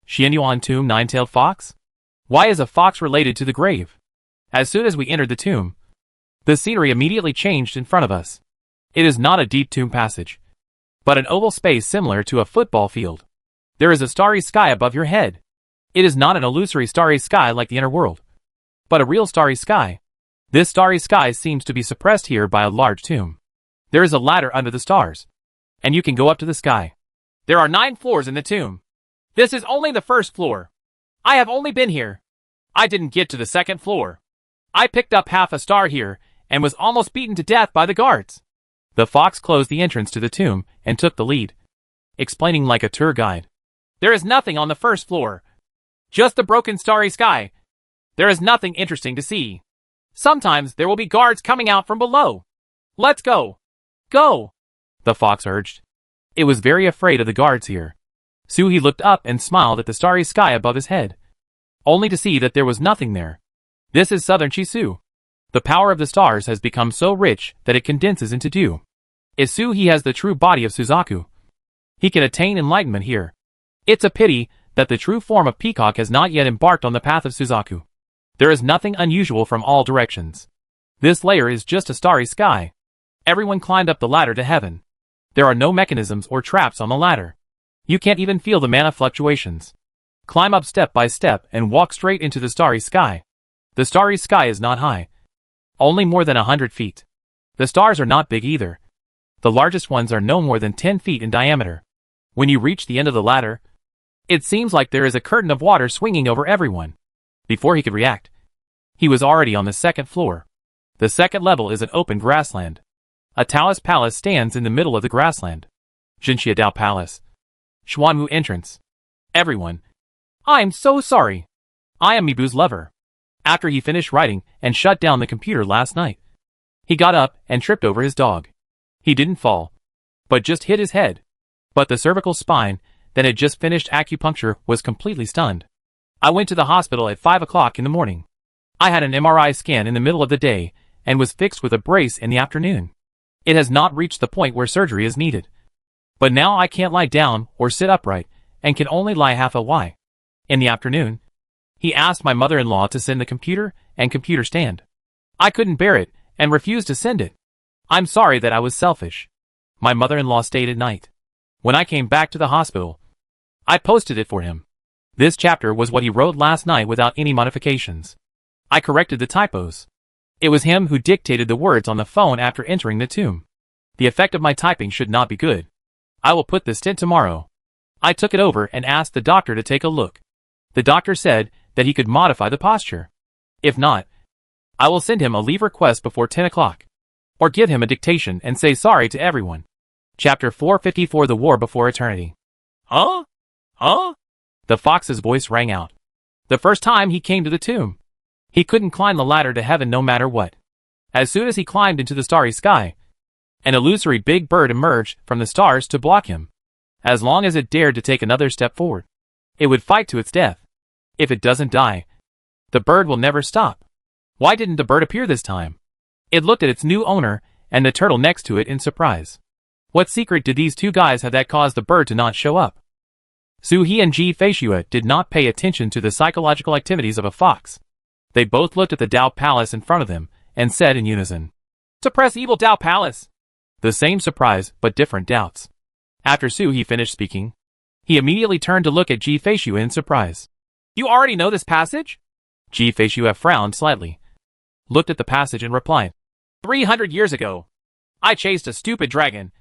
A: Xianyuan tomb nine-tailed fox? Why is a fox related to the grave? As soon as we entered the tomb, the scenery immediately changed in front of us. It is not a deep tomb passage, but an oval space similar to a football field. There is a starry sky above your head. It is not an illusory starry sky like the inner world, but a real starry sky. This starry sky seems to be suppressed here by a large tomb. There is a ladder under the stars, and you can go up to the sky. There are 9 floors in the tomb. This is only the first floor. I have only been here. I didn't get to the 2nd floor. I picked up half a star here and was almost beaten to death by the guards. The fox closed the entrance to the tomb and took the lead, explaining like a tour guide. There is nothing on the 1st floor. Just the broken starry sky. There is nothing interesting to see. Sometimes there will be guards coming out from below. Let's go. Go, the fox urged. It was very afraid of the guards here. Su-He looked up and smiled at the starry sky above his head, only to see that there was nothing there. This is southern Chisu. The power of the stars has become so rich that it condenses into dew. If Su-He has the true body of Suzaku, he can attain enlightenment here. It's a pity that the true form of Peacock has not yet embarked on the path of Suzaku. There is nothing unusual from all directions. This layer is just a starry sky. Everyone climbed up the ladder to heaven. There are no mechanisms or traps on the ladder. You can't even feel the mana fluctuations. Climb up step by step and walk straight into the starry sky. The starry sky is not high. Only more than 100 feet. The stars are not big either. The largest ones are no more than 10 feet in diameter. When you reach the end of the ladder, it seems like there is a curtain of water swinging over everyone. Before he could react, he was already on the second floor. The second level is an open grassland. A Taoist palace stands in the middle of the grassland. Jinxia Dao Palace. Xuanwu entrance. Everyone. I'm so sorry. I am Mibu's lover. After he finished writing and shut down the computer last night, he got up and tripped over his dog. He didn't fall, but just hit his head. But the cervical spine that had just finished acupuncture was completely stunned. I went to the hospital at 5 o'clock in the morning. I had an MRI scan in the middle of the day and was fixed with a brace in the afternoon. It has not reached the point where surgery is needed. But now I can't lie down or sit upright and can only lie half a Y. In the afternoon, he asked my mother-in-law to send the computer and computer stand. I couldn't bear it and refused to send it. I'm sorry that I was selfish. My mother-in-law stayed at night. When I came back to the hospital, I posted it for him. This chapter was what he wrote last night without any modifications. I corrected the typos. It was him who dictated the words on the phone after entering the tomb. The effect of my typing should not be good. I will put this tint tomorrow. I took it over and asked the doctor to take a look. The doctor said that he could modify the posture. If not, I will send him a leave request before 10 o'clock. Or give him a dictation and say sorry to everyone. Chapter 454 The War Before Eternity. Huh? Huh? The fox's voice rang out. The first time he came to the tomb, he couldn't climb the ladder to heaven no matter what. As soon as he climbed into the starry sky, an illusory big bird emerged from the stars to block him. As long as it dared to take another step forward, it would fight to its death. If it doesn't die, the bird will never stop. Why didn't the bird appear this time? It looked at its new owner and the turtle next to it in surprise. What secret did these two guys have that caused the bird to not show up? Su He and Ji Feishua did not pay attention to the psychological activities of a fox. They both looked at the Dao Palace in front of them and said in unison, "Suppress evil Dao Palace!" The same surprise but different doubts. After Su He finished speaking, he immediately turned to look at Ji Feishua in surprise. "You already know this passage?" Ji Feishua frowned slightly, looked at the passage and replied, 300 years ago, I chased a stupid dragon,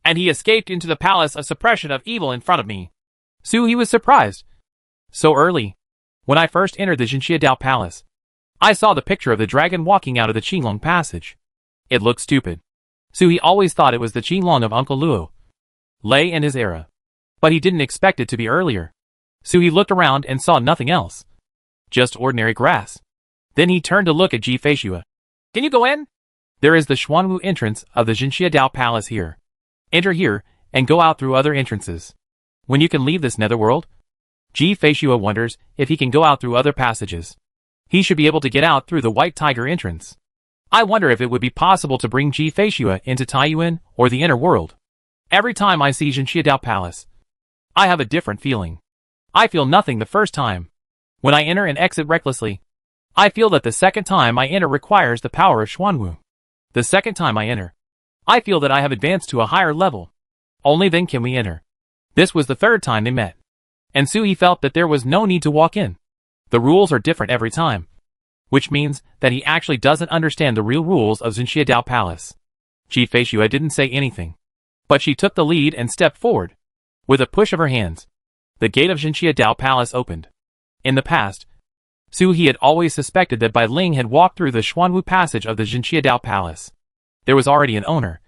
A: and he escaped into the palace of suppression of evil in front of me." Su He was surprised. So early, when I first entered the Jinxia Dao Palace, I saw the picture of the dragon walking out of the Qinglong passage. It looked stupid. Su He always thought it was the Qinglong of Uncle Luo, Lei and his era. But he didn't expect it to be earlier. Su He looked around and saw nothing else. Just ordinary grass. Then he turned to look at Ji Feishua. "Can you go in? There is the Xuanwu entrance of the Jinxia Dao Palace here. Enter here and go out through other entrances. When you can leave this netherworld?" Ji Feishua wonders if he can go out through other passages. He should be able to get out through the White Tiger entrance. I wonder if it would be possible to bring Ji Feishua into Taiyuan or the inner world. Every time I see Jinxia Dao Palace, I have a different feeling. I feel nothing the first time. When I enter and exit recklessly, I feel that the second time I enter requires the power of Xuanwu. The second time I enter, I feel that I have advanced to a higher level. Only then can we enter. This was the third time they met. And Su He felt that there was no need to walk in. The rules are different every time. Which means that he actually doesn't understand the real rules of Jinxia Dao Palace. Ji Feishua didn't say anything. But she took the lead and stepped forward. With a push of her hands, the gate of Jinxia Dao Palace opened. In the past, Su He had always suspected that Bai Ling had walked through the Xuanwu passage of the Jinxia Dao Palace. There was already an owner,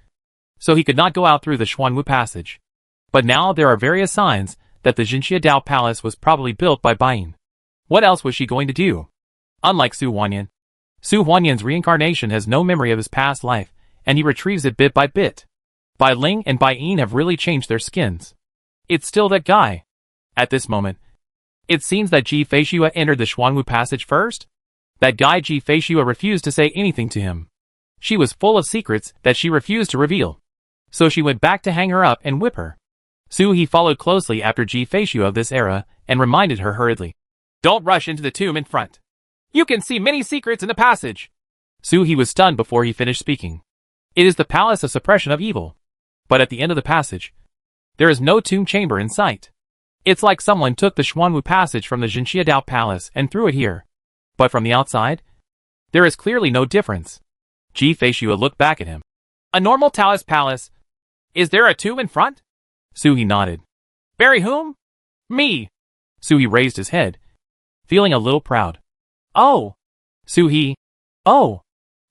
A: so he could not go out through the Xuanwu passage. But now there are various signs that the Jinxia Dao Palace was probably built by Baiyin. What else was she going to do? Unlike Su Huanyan, Su Huanyan's reincarnation has no memory of his past life, and he retrieves it bit by bit. Bai Ling and Baiyin have really changed their skins. It's still that guy. At this moment, it seems that Ji Feishua entered the Xuanwu passage first. That guy Ji Feishua refused to say anything to him. She was full of secrets that she refused to reveal. So she went back to hang her up and whip her. Su He followed closely after Ji Feishua of this era and reminded her hurriedly, "Don't rush into the tomb in front. You can see many secrets in the passage." Su He was stunned before he finished speaking. It is the palace of suppression of evil. But at the end of the passage, there is no tomb chamber in sight. It's like someone took the Xuanwu passage from the Jinxiadao Palace and threw it here. But from the outside, there is clearly no difference. Ji Feishue looked back at him. A normal Taoist palace. Is there a tomb in front? Suhi nodded. Bury whom? Me. Suhi raised his head, feeling a little proud. Oh. Suhi. Oh.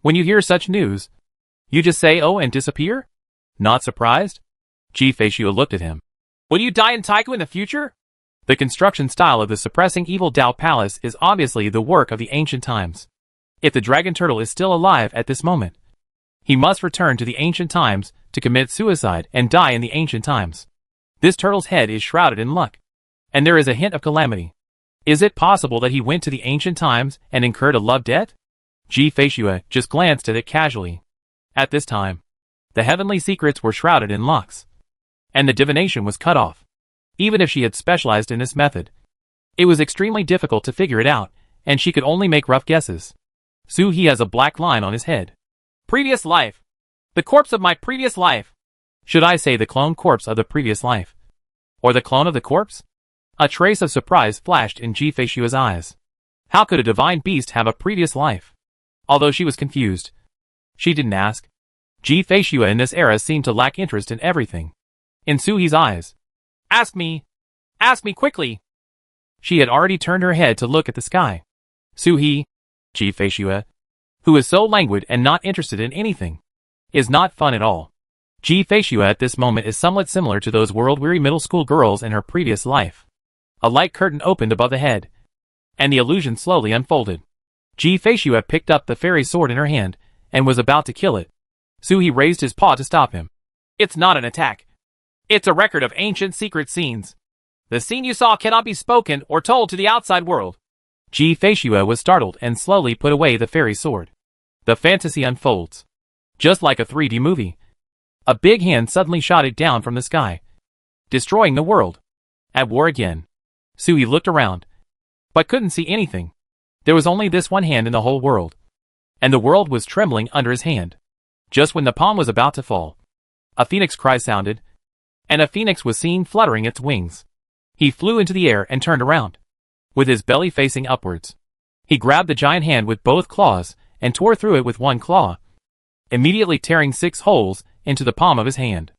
A: When you hear such news, you just say oh and disappear? Not surprised? Ji Feishue looked at him. Will you die in Taiku in the future? The construction style of the suppressing evil Dao Palace is obviously the work of the ancient times. If the dragon turtle is still alive at this moment, he must return to the ancient times to commit suicide and die in the ancient times. This turtle's head is shrouded in luck, and there is a hint of calamity. Is it possible that he went to the ancient times and incurred a love debt? Ji Feishue just glanced at it casually. At this time, the heavenly secrets were shrouded in locks, and the divination was cut off. Even if she had specialized in this method, it was extremely difficult to figure it out, and she could only make rough guesses. Suhi has a black line on his head. Previous life. The corpse of my previous life. Should I say the clone corpse of the previous life? Or the clone of the corpse? A trace of surprise flashed in Ji Feishue's eyes. How could a divine beast have a previous life? Although she was confused, she didn't ask. Ji Feishue in this era seemed to lack interest in everything. In Suhi's eyes. Ask me quickly. She had already turned her head to look at the sky. Suhi, Ji Feishue, who is so languid and not interested in anything, is not fun at all. Ji Feishue at this moment is somewhat similar to those world-weary middle school girls in her previous life. A light curtain opened above the head, and the illusion slowly unfolded. Ji Feishue picked up the fairy sword in her hand and was about to kill it. Suhi raised his paw to stop him. It's not an attack. It's a record of ancient secret scenes. The scene you saw cannot be spoken or told to the outside world. Ji Feishue was startled and slowly put away the fairy sword. The fantasy unfolds. Just like a 3D movie. A big hand suddenly shot it down from the sky, destroying the world. At war again. Suhi looked around, but couldn't see anything. There was only this one hand in the whole world, and the world was trembling under his hand. Just when the palm was about to fall, a phoenix cry sounded, and a phoenix was seen fluttering its wings. He flew into the air and turned around, with his belly facing upwards. He grabbed the giant hand with both claws and tore through it with one claw, immediately tearing 6 holes into the palm of his hand.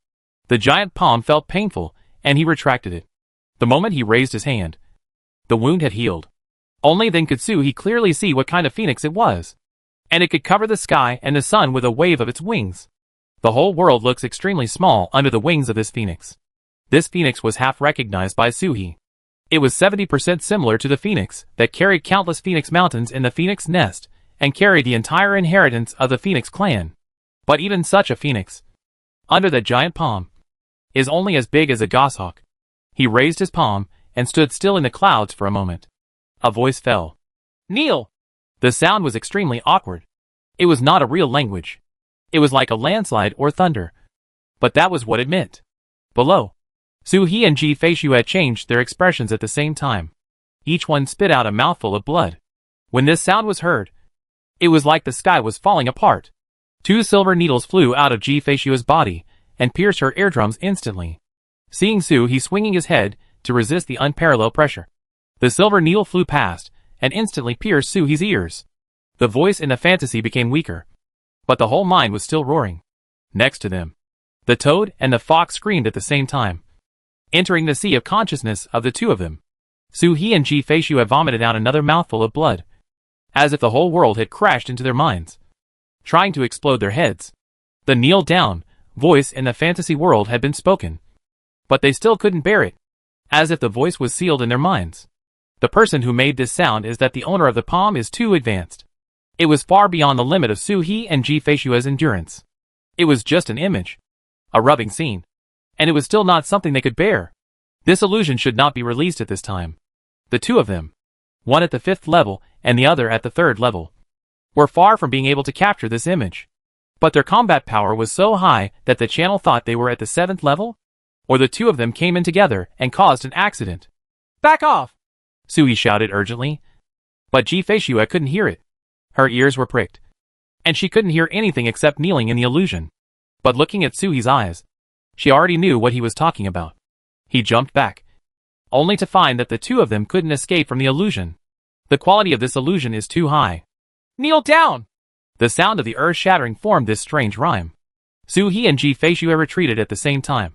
A: The giant palm felt painful, and he retracted it. The moment he raised his hand, the wound had healed. Only then could Suhi clearly see what kind of phoenix it was, and it could cover the sky and the sun with a wave of its wings. The whole world looks extremely small under the wings of this phoenix. This phoenix was half recognized by Suhi. It was 70% similar to the phoenix that carried countless phoenix mountains in the phoenix nest and carried the entire inheritance of the phoenix clan. But even such a phoenix, under that giant palm, is only as big as a goshawk. He raised his palm and stood still in the clouds for a moment. A voice fell. Kneel! The sound was extremely awkward. It was not a real language. It was like a landslide or thunder. But that was what it meant. Below, Suhi and Ji Feishue had changed their expressions at the same time. Each one spit out a mouthful of blood. When this sound was heard, it was like the sky was falling apart. 2 silver needles flew out of Ji Feishue's body and pierced her eardrums instantly. Seeing Suhi swinging his head to resist the unparalleled pressure, the silver needle flew past and instantly pierced Suhi's ears. The voice in the fantasy became weaker, but the whole mind was still roaring. Next to them, the toad and the fox screamed at the same time, entering the sea of consciousness of the 2 of them. Suhi and Ji Feishue vomited out another mouthful of blood, as if the whole world had crashed into their minds, trying to explode their heads. The kneel down voice in the fantasy world had been spoken, but they still couldn't bear it, as if the voice was sealed in their minds. The person who made this sound is that the owner of the palm is too advanced. It was far beyond the limit of Suhi and Ji Feishue's endurance. It was just an image, a rubbing scene, and it was still not something they could bear. This illusion should not be released at this time. The 2 of them, one at the 5th level and the other at the 3rd level, were far from being able to capture this image. But their combat power was so high that the channel thought they were at the 7th level? Or the 2 of them came in together and caused an accident. Back off! Suhi shouted urgently. But Ji Feishue couldn't hear it. Her ears were pricked, and she couldn't hear anything except kneeling in the illusion. But looking at Suhi's eyes, She already knew what he was talking about. He jumped back, only to find that the two of them couldn't escape from the illusion. The quality of this illusion is too high. Kneel down! The sound of the earth-shattering formed this strange rhyme. Su-hee and Ji-Fei-shue retreated at the same time.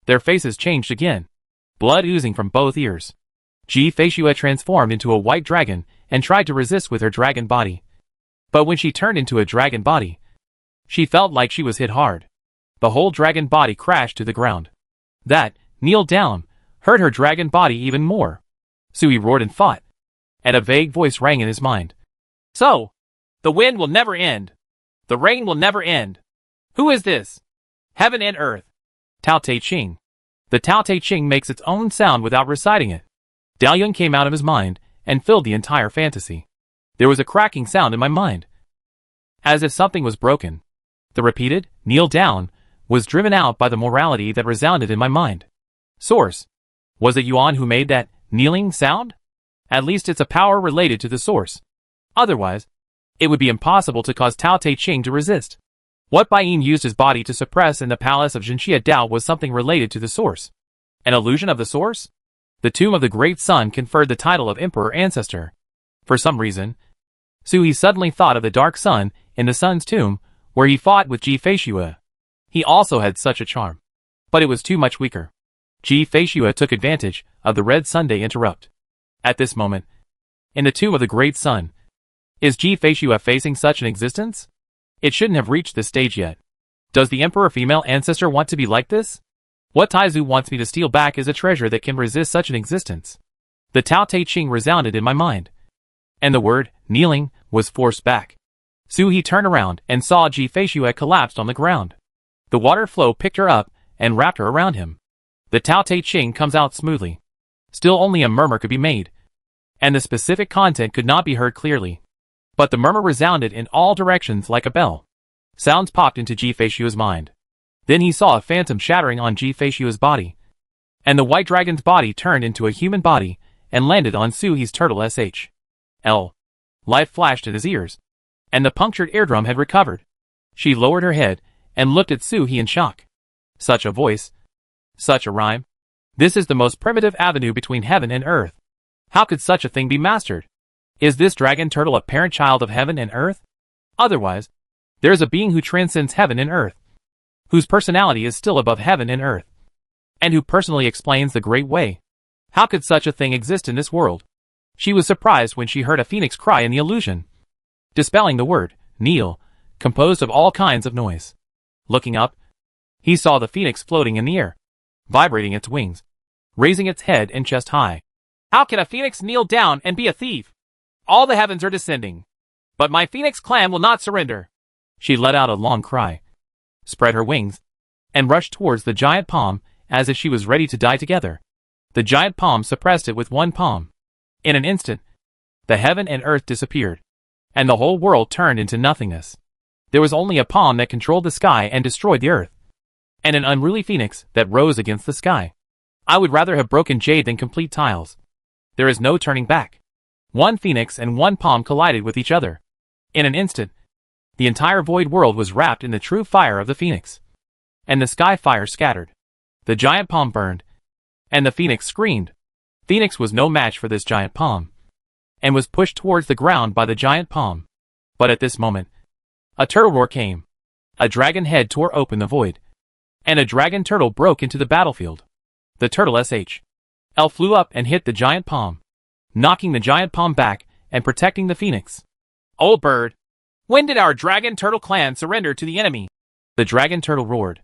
A: Their faces changed again, blood oozing from both ears. Ji-Fei-shue transformed into a white dragon and tried to resist with her dragon body. But when she turned into a dragon body, she felt like she was hit hard. The whole dragon body crashed to the ground. That, kneel down, hurt her dragon body even more. Su-hee roared and fought, and a vague voice rang in his mind. So, the wind will never end. The rain will never end. Who is this? Heaven and earth. Tao Te Ching. The Tao Te Ching makes its own sound without reciting it. Dalian came out of his mind and filled the entire fantasy. There was a cracking sound in my mind, as if something was broken. The repeated, kneel down, was driven out by the morality that resounded in my mind. Source. Was it Yuan who made that kneeling sound? At least it's a power related to the source. Otherwise, it would be impossible to cause Tao Te Ching to resist. What Baiyin used his body to suppress in the palace of Jinxia Dao was something related to the source. An illusion of the source? The tomb of the Great Sun conferred the title of Emperor Ancestor. For some reason, Su-hee suddenly thought of the Dark Sun in the Sun's tomb, where he fought with Ji-Fei-shue. He also had such a charm, but it was too much weaker. Ji-Fei-shue took advantage of the Red Sunday interrupt. At this moment, in the tomb of the Great Sun, is Ji-Fei-shue facing such an existence? It shouldn't have reached this stage yet. Does the Emperor female ancestor want to be like this? What Taizu wants me to steal back is a treasure that can resist such an existence. The Tao Te Ching resounded in my mind, and the word, kneeling, was forced back. Su-hee turned around and saw Ji-Fei-shue collapsed on the ground. The water flow picked her up and wrapped her around him. The Tao Te Ching comes out smoothly. Still only a murmur could be made, and the specific content could not be heard clearly. But the murmur resounded in all directions like a bell. Sounds popped into Ji-Fei-shue's mind. Then he saw a phantom shattering on Ji-Fei-shue's body, and the white dragon's body turned into a human body and landed on Su-hee's turtle SH.L. Light flashed at his ears, and the punctured eardrum had recovered. She lowered her head and looked at Su-hee in shock. Such a voice. Such a rhyme. This is the most primitive avenue between heaven and earth. How could such a thing be mastered? Is this dragon turtle a parent child of heaven and earth? Otherwise, there is a being who transcends heaven and earth, whose personality is still above heaven and earth, and who personally explains the great way. How could such a thing exist in this world? She was surprised when she heard a phoenix cry in the illusion, dispelling the word, kneel, composed of all kinds of noise. Looking up, he saw the phoenix floating in the air, vibrating its wings, raising its head and chest high. How can a phoenix kneel down and be a thief? All the heavens are descending, but my phoenix clan will not surrender. She let out a long cry, spread her wings, and rushed towards the giant palm as if she was ready to die together. The giant palm suppressed it with one palm. In an instant, the heaven and earth disappeared, and the whole world turned into nothingness. There was only a palm that controlled the sky and destroyed the earth, and an unruly phoenix that rose against the sky. I would rather have broken jade than complete tiles. There is no turning back. One phoenix and one palm collided with each other. In an instant, the entire void world was wrapped in the true fire of the phoenix, and the sky fire scattered. The giant palm burned, and the phoenix screamed. Phoenix was no match for this giant palm, and was pushed towards the ground by the giant palm. But at this moment, a turtle roar came. A dragon head tore open the void, and a dragon turtle broke into the battlefield. The turtle SH.L flew up and hit the giant palm, knocking the giant palm back and protecting the phoenix. Old bird, when did our dragon turtle clan surrender to the enemy? The dragon turtle roared.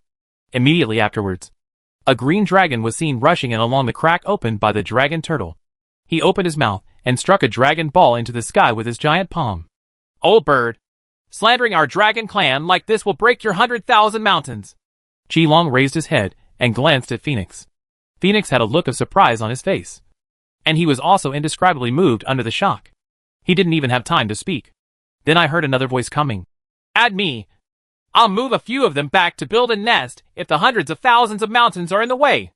A: Immediately afterwards, a green dragon was seen rushing in along the crack opened by the dragon turtle. He opened his mouth and struck a dragon ball into the sky with his giant palm. Old bird, slandering our dragon clan like this will break your 100,000 mountains. Qilong raised his head and glanced at Phoenix. Phoenix had a look of surprise on his face, and he was also indescribably moved under the shock. He didn't even have time to speak. Then I heard another voice coming. Add me. I'll move a few of them back to build a nest if the hundreds of thousands of mountains are in the way.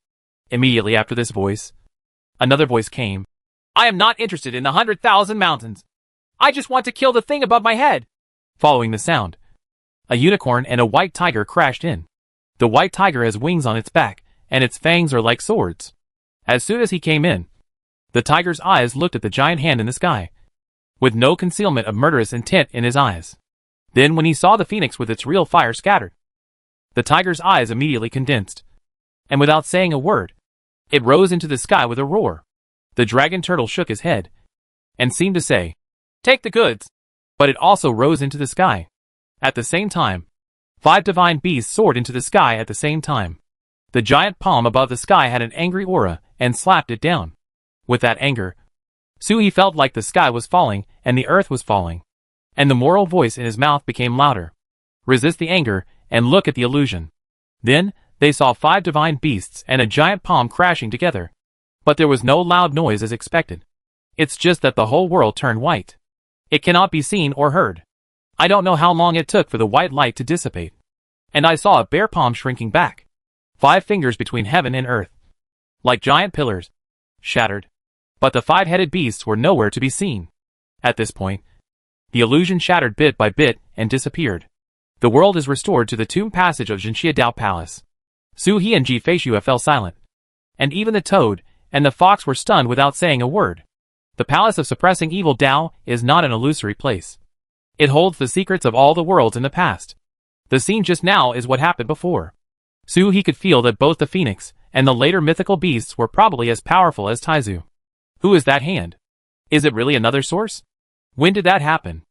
A: Immediately after this voice, another voice came. I am not interested in the 100,000 mountains. I just want to kill the thing above my head. Following the sound, a unicorn and a white tiger crashed in. The white tiger has wings on its back, and its fangs are like swords. As soon as he came in, the tiger's eyes looked at the giant hand in the sky, with no concealment of murderous intent in his eyes. Then when he saw the phoenix with its real fire scattered, the tiger's eyes immediately condensed, and without saying a word, it rose into the sky with a roar. The dragon turtle shook his head, and seemed to say, "Take the goods," but it also rose into the sky. At the same time, 5 divine beasts soared into the sky at the same time. The giant palm above the sky had an angry aura, and slapped it down. With that anger, Sui felt like the sky was falling, and the earth was falling. And the moral voice in his mouth became louder. Resist the anger, and look at the illusion. Then, they saw 5 divine beasts and a giant palm crashing together. But there was no loud noise as expected. It's just that the whole world turned white. It cannot be seen or heard. I don't know how long it took for the white light to dissipate. And I saw a bare palm shrinking back. 5 fingers between heaven and earth, like giant pillars, shattered. But the 5-headed beasts were nowhere to be seen. At this point, the illusion shattered bit by bit and disappeared. The world is restored to the tomb passage of Jinxia Dao Palace. Su He and Ji Feishue fell silent. And even the toad and the fox were stunned without saying a word. The Palace of Suppressing Evil Dao is not an illusory place. It holds the secrets of all the worlds in the past. The scene just now is what happened before. Su He could feel that both the phoenix and the later mythical beasts were probably as powerful as Taizu. Who is that hand? Is it really another source? When did that happen?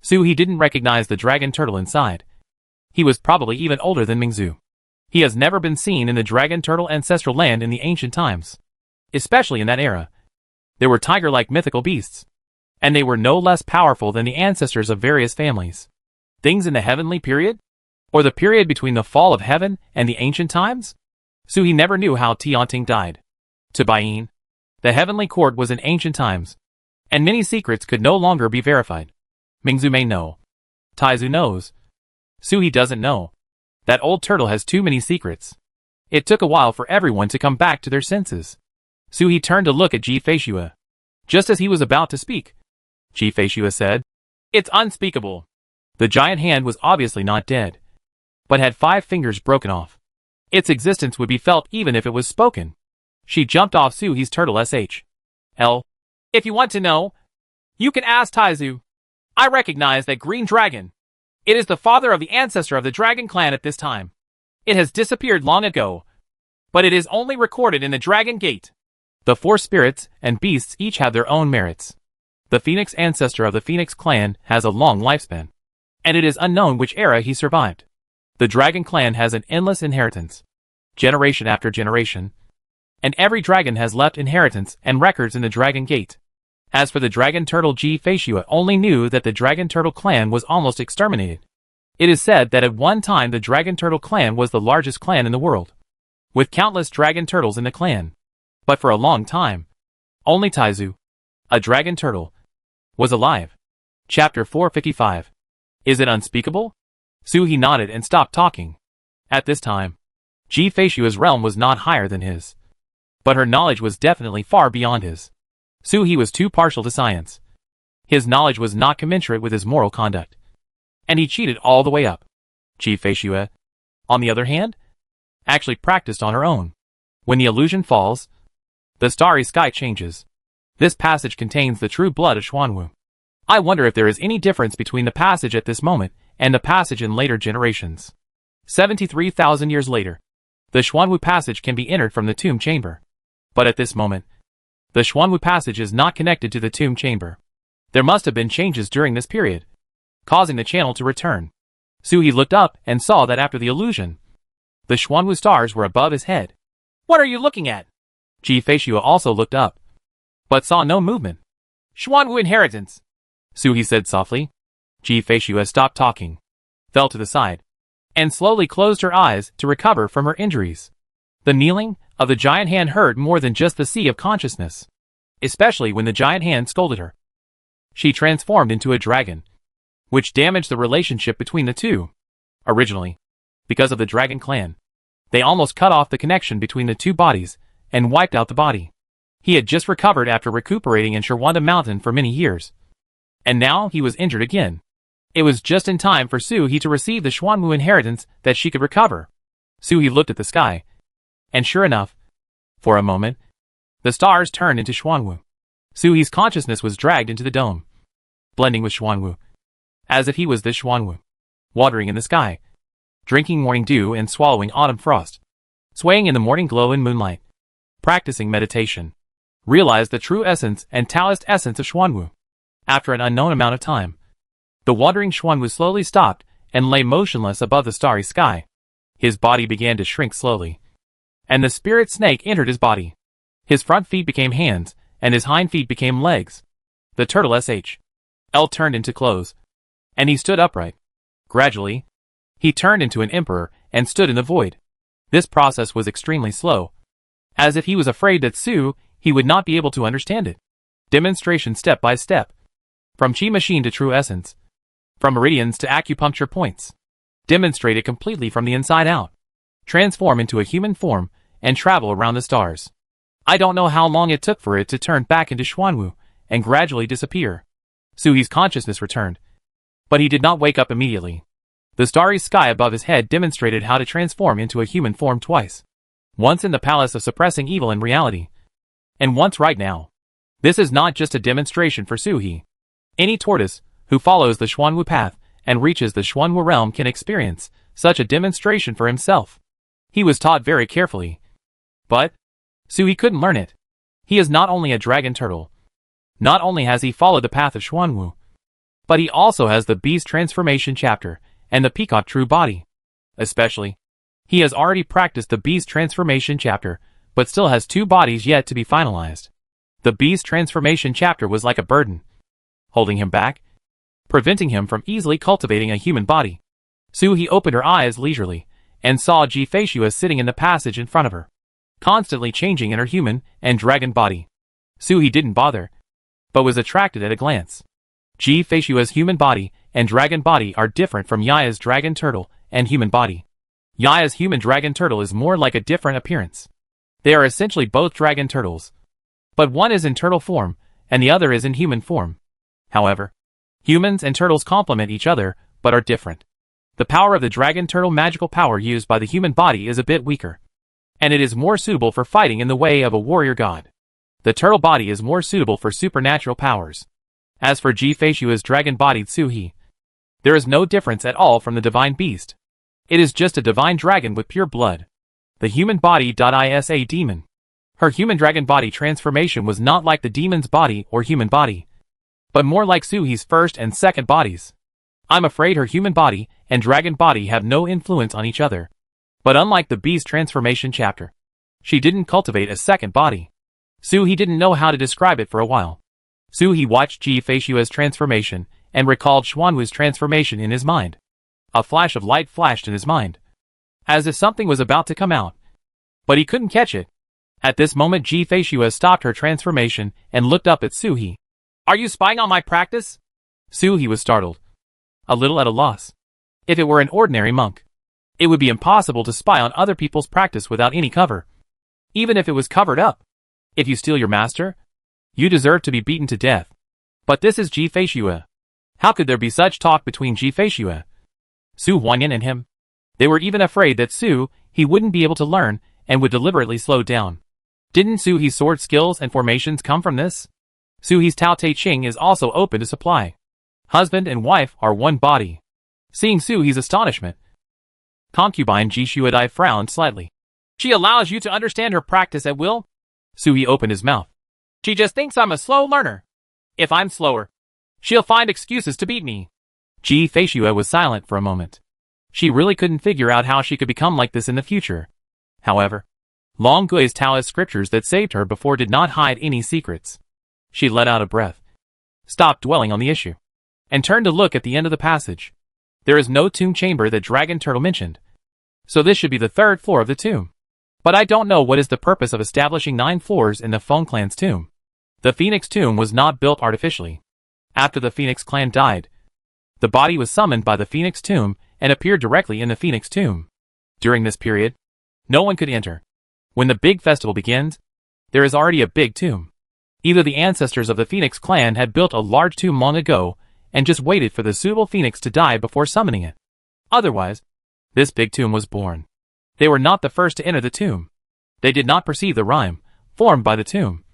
A: Su He didn't recognize the dragon turtle inside. He was probably even older than Mingzu. He has never been seen in the dragon turtle ancestral land in the ancient times. Especially in that era. There were tiger-like mythical beasts. And they were no less powerful than the ancestors of various families. Things in the heavenly period? Or the period between the fall of heaven and the ancient times? Su He never knew how Tianting died. To Baiyin, the heavenly court was in ancient times, and many secrets could no longer be verified. Mingzu may know. Taizu knows. Su He doesn't know. That old turtle has too many secrets. It took a while for everyone to come back to their senses. Su He turned to look at Ji Feishue. Just as he was about to speak, Ji Feishue said, "It's unspeakable." The giant hand was obviously not dead, but had 5 fingers broken off. Its existence would be felt even if it was spoken. She jumped off Su He's turtle SHL. "If you want to know, you can ask Taizu. I recognize that green dragon. It is the father of the ancestor of the dragon clan at this time. It has disappeared long ago, but it is only recorded in the Dragon Gate. The 4 spirits and beasts each have their own merits. The phoenix ancestor of the phoenix clan has a long lifespan, and it is unknown which era he survived. The dragon clan has an endless inheritance, generation after generation, and every dragon has left inheritance and records in the Dragon Gate. As for the dragon turtle, Ji Feishue only knew that the dragon turtle clan was almost exterminated. It is said that at one time the dragon turtle clan was the largest clan in the world, with countless dragon turtles in the clan. But for a long time, only Taizu, a dragon turtle, was alive. Chapter 455. Is it unspeakable? Su He nodded and stopped talking. At this time, Ji Feishue's realm was not higher than his, but her knowledge was definitely far beyond his. Su He was too partial to science. His knowledge was not commensurate with his moral conduct, and he cheated all the way up. Ji Feishue, on the other hand, actually practiced on her own. When the illusion falls, the starry sky changes. This passage contains the true blood of Xuanwu. I wonder if there is any difference between the passage at this moment and the passage in later generations. 73,000 years later, the Xuanwu passage can be entered from the tomb chamber. But at this moment, the Xuanwu passage is not connected to the tomb chamber. There must have been changes during this period, causing the channel to return. Su He looked up and saw that after the illusion, the Xuanwu stars were above his head. "What are you looking at?" Ji Feishue also looked up, but saw no movement. "Xuanwu inheritance," Su He said softly. Ji Feishue stopped talking, fell to the side, and slowly closed her eyes to recover from her injuries. The kneeling of the giant hand hurt more than just the sea of consciousness, especially when the giant hand scolded her. She transformed into a dragon, which damaged the relationship between the two. Originally, because of the dragon clan, they almost cut off the connection between the two bodies and wiped out the body. He had just recovered after recuperating in Shirwanda Mountain for many years, and now he was injured again. It was just in time for Su He to receive the Xuanwu inheritance that she could recover. Suhi looked at the sky, and sure enough, for a moment, the stars turned into Xuanwu. Suhi's consciousness was dragged into the dome, blending with Xuanwu, as if he was the Xuanwu, watering in the sky, drinking morning dew and swallowing autumn frost, swaying in the morning glow and moonlight, practicing meditation, realized the true essence and Taoist essence of Xuanwu. After an unknown amount of time, the wandering Xuanwu slowly stopped and lay motionless above the starry sky. His body began to shrink slowly, and the spirit snake entered his body. His front feet became hands, and his hind feet became legs. The turtle SHL turned into claws, and he stood upright. Gradually, he turned into an emperor and stood in the void. This process was extremely slow, as if he was afraid that he would not be able to understand it. Demonstration step by step. From chi machine to true essence. From meridians to acupuncture points. Demonstrate it completely from the inside out. Transform into a human form and travel around the stars. I don't know how long it took for it to turn back into Xuanwu and gradually disappear. Suhi's consciousness returned, but he did not wake up immediately. The starry sky above his head demonstrated how to transform into a human form twice. Once in the palace of suppressing evil in reality, and once right now. This is not just a demonstration for Suhi. Any tortoise who follows the Xuanwu path and reaches the Xuanwu realm can experience such a demonstration for himself. He was taught very carefully, but Suhi couldn't learn it. He is not only a dragon turtle. Not only has he followed the path of Xuanwu, but he also has the beast transformation chapter and the peacock true body. Especially, he has already practiced the beast transformation chapter, but still has 2 bodies yet to be finalized. The beast transformation chapter was like a burden, holding him back, preventing him from easily cultivating a human body. Suhi opened her eyes leisurely, and saw Ji Feishua sitting in the passage in front of her, constantly changing in her human and dragon body. Suhi didn't bother, but was attracted at a glance. Ji Feishua's human body and dragon body are different from Yaya's dragon turtle and human body. Yaya's human dragon turtle is more like a different appearance. They are essentially both dragon turtles, but one is in turtle form, and the other is in human form. However, humans and turtles complement each other, but are different. The power of the dragon turtle magical power used by the human body is a bit weaker, and it is more suitable for fighting in the way of a warrior god. The turtle body is more suitable for supernatural powers. As for Ji Feishua's dragon-bodied Suhi, there is no difference at all from the divine beast. It is just a divine dragon with pure blood. The human body is a demon. Her human dragon body transformation was not like the demon's body or human body, but more like Suhi's first and second bodies. I'm afraid her human body and dragon body have no influence on each other. But unlike the beast transformation chapter, she didn't cultivate a second body. Suhi didn't know how to describe it for a while. Suhi watched Ji Feishua's transformation and recalled Xuanwu's transformation in his mind. A flash of light flashed in his mind, as if something was about to come out, but he couldn't catch it. At this moment Ji Feishua stopped her transformation and looked up at Suhi. Are you spying on my practice? Suhi was startled, a little at a loss. If it were an ordinary monk, it would be impossible to spy on other people's practice without any cover, even if it was covered up. If you steal your master, you deserve to be beaten to death. But this is Ji Feishua. How could there be such talk between Ji Feishua, Su Huanyan and him? They were even afraid that he wouldn't be able to learn and would deliberately slow down. Didn't Suhi's sword skills and formations come from this? Suhi's Tao Te Ching is also open to supply. Husband and wife are one body. Seeing Suhi's astonishment, concubine Ji Shuadai frowned slightly. She allows you to understand her practice at will? Suhi opened his mouth. She just thinks I'm a slow learner. If I'm slower, she'll find excuses to beat me. Ji Feishua was silent for a moment. She really couldn't figure out how she could become like this in the future. However, Long Gui's Taoist scriptures that saved her before did not hide any secrets. She let out a breath, stopped dwelling on the issue, and turned to look at the end of the passage. There is no tomb chamber that Dragon Turtle mentioned, so this should be the 3rd floor of the tomb. But I don't know what is the purpose of establishing 9 floors in the Feng clan's tomb. The Phoenix tomb was not built artificially. After the Phoenix clan died, the body was summoned by the Phoenix tomb and appeared directly in the Phoenix tomb. During this period, no one could enter. When the big festival begins, there is already a big tomb. Either the ancestors of the Phoenix clan had built a large tomb long ago and just waited for the suitable phoenix to die before summoning it. Otherwise, this big tomb was born. They were not the first to enter the tomb. They did not perceive the rhyme formed by the tomb,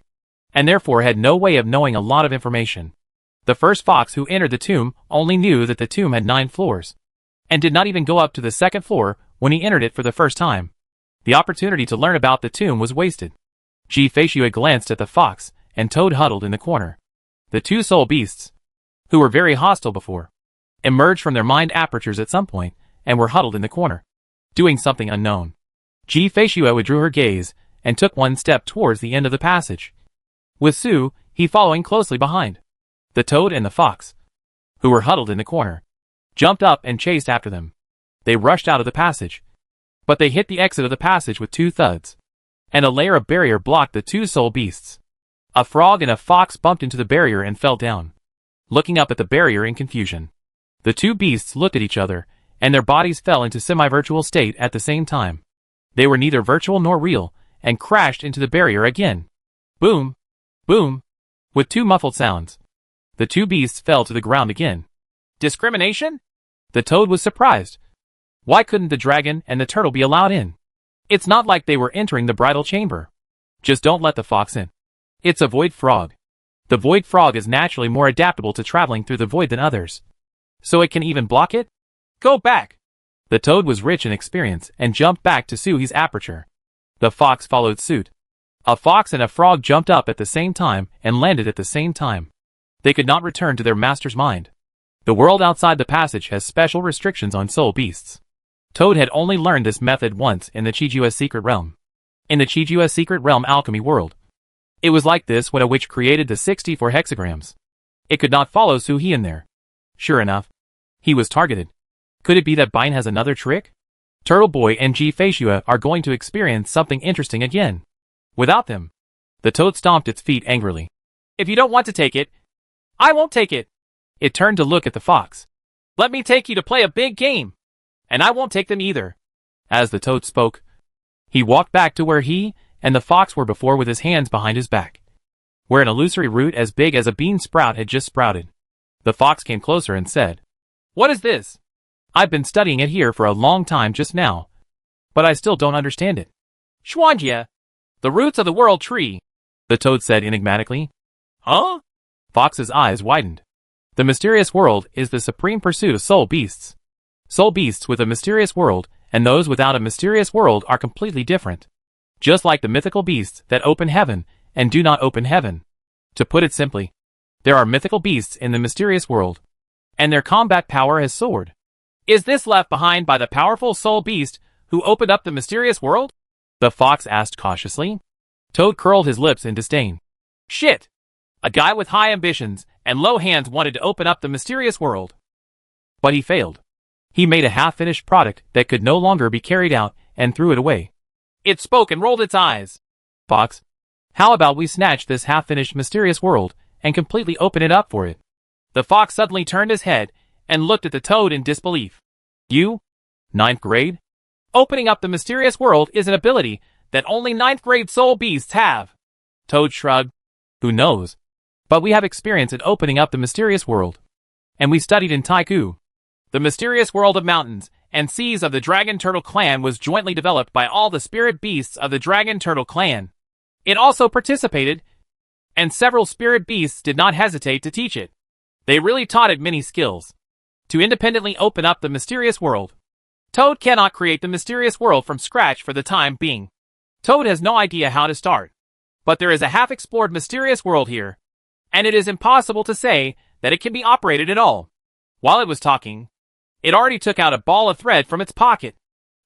A: and therefore had no way of knowing a lot of information. The first fox who entered the tomb only knew that the tomb had 9 floors, and did not even go up to the 2nd floor when he entered it for the first time. The opportunity to learn about the tomb was wasted. G-Faciua glanced at the fox and Toad huddled in the corner. The 2 soul beasts, who were very hostile before, emerged from their mind apertures at some point and were huddled in the corner, doing something unknown. G-Faciua withdrew her gaze and took 1 step towards the end of the passage, with Sue, he following closely behind. The Toad and the fox, who were huddled in the corner, jumped up and chased after them. They rushed out of the passage, but they hit the exit of the passage with 2 thuds, and a layer of barrier blocked the 2 soul beasts. A frog and a fox bumped into the barrier and fell down, looking up at the barrier in confusion. The 2 beasts looked at each other, and their bodies fell into semi-virtual state at the same time. They were neither virtual nor real, and crashed into the barrier again. Boom! Boom! With 2 muffled sounds, the 2 beasts fell to the ground again. Discrimination? The Toad was surprised. Why couldn't the dragon and the turtle be allowed in? It's not like they were entering the bridal chamber. Just don't let the fox in. It's a void frog. The void frog is naturally more adaptable to traveling through the void than others, so it can even block it? Go back! The Toad was rich in experience and jumped back to Suhi's aperture. The fox followed suit. A fox and a frog jumped up at the same time and landed at the same time. They could not return to their master's mind. The world outside the passage has special restrictions on soul beasts. Toad had only learned this method once in the Chijua's secret realm. In the Chijua's secret realm alchemy world, it was like this when a witch created the 64 hexagrams. It could not follow Suhi in there. Sure enough, he was targeted. Could it be that Bine has another trick? Turtle Boy and G-Faciua are going to experience something interesting again. Without them, the Toad stomped its feet angrily. If you don't want to take it, I won't take it. It turned to look at the fox. Let me take you to play a big game, and I won't take them either. As the Toad spoke, he walked back to where he and the fox were before with his hands behind his back, where an illusory root as big as a bean sprout had just sprouted. The fox came closer and said, What is this? I've been studying it here for a long time just now, but I still don't understand it. Schwanjia, the roots of the world tree, the Toad said enigmatically. Huh? Fox's eyes widened. The mysterious world is the supreme pursuit of soul beasts. Soul beasts with a mysterious world and those without a mysterious world are completely different. Just like the mythical beasts that open heaven and do not open heaven. To put it simply, there are mythical beasts in the mysterious world, and their combat power has soared. Is this left behind by the powerful soul beast who opened up the mysterious world? The fox asked cautiously. Toad curled his lips in disdain. Shit! A guy with high ambitions and low hands wanted to open up the mysterious world. But he failed. He made a half-finished product that could no longer be carried out and threw it away. It spoke and rolled its eyes. Fox, how about we snatch this half-finished mysterious world and completely open it up for it? The fox suddenly turned his head and looked at the Toad in disbelief. You? 9th grade? Opening up the mysterious world is an ability that only 9th grade soul beasts have. Toad shrugged. Who knows? But we have experience in opening up the mysterious world. And we studied in Taiku. The mysterious world of mountains and seas of the Dragon Turtle Clan was jointly developed by all the spirit beasts of the Dragon Turtle Clan. It also participated, and several spirit beasts did not hesitate to teach it. They really taught it many skills to independently open up the mysterious world. Toad cannot create the mysterious world from scratch for the time being. Toad has no idea how to start. But there is a half-explored mysterious world here, and it is impossible to say that it can be operated at all. While it was talking, it already took out a ball of thread from its pocket.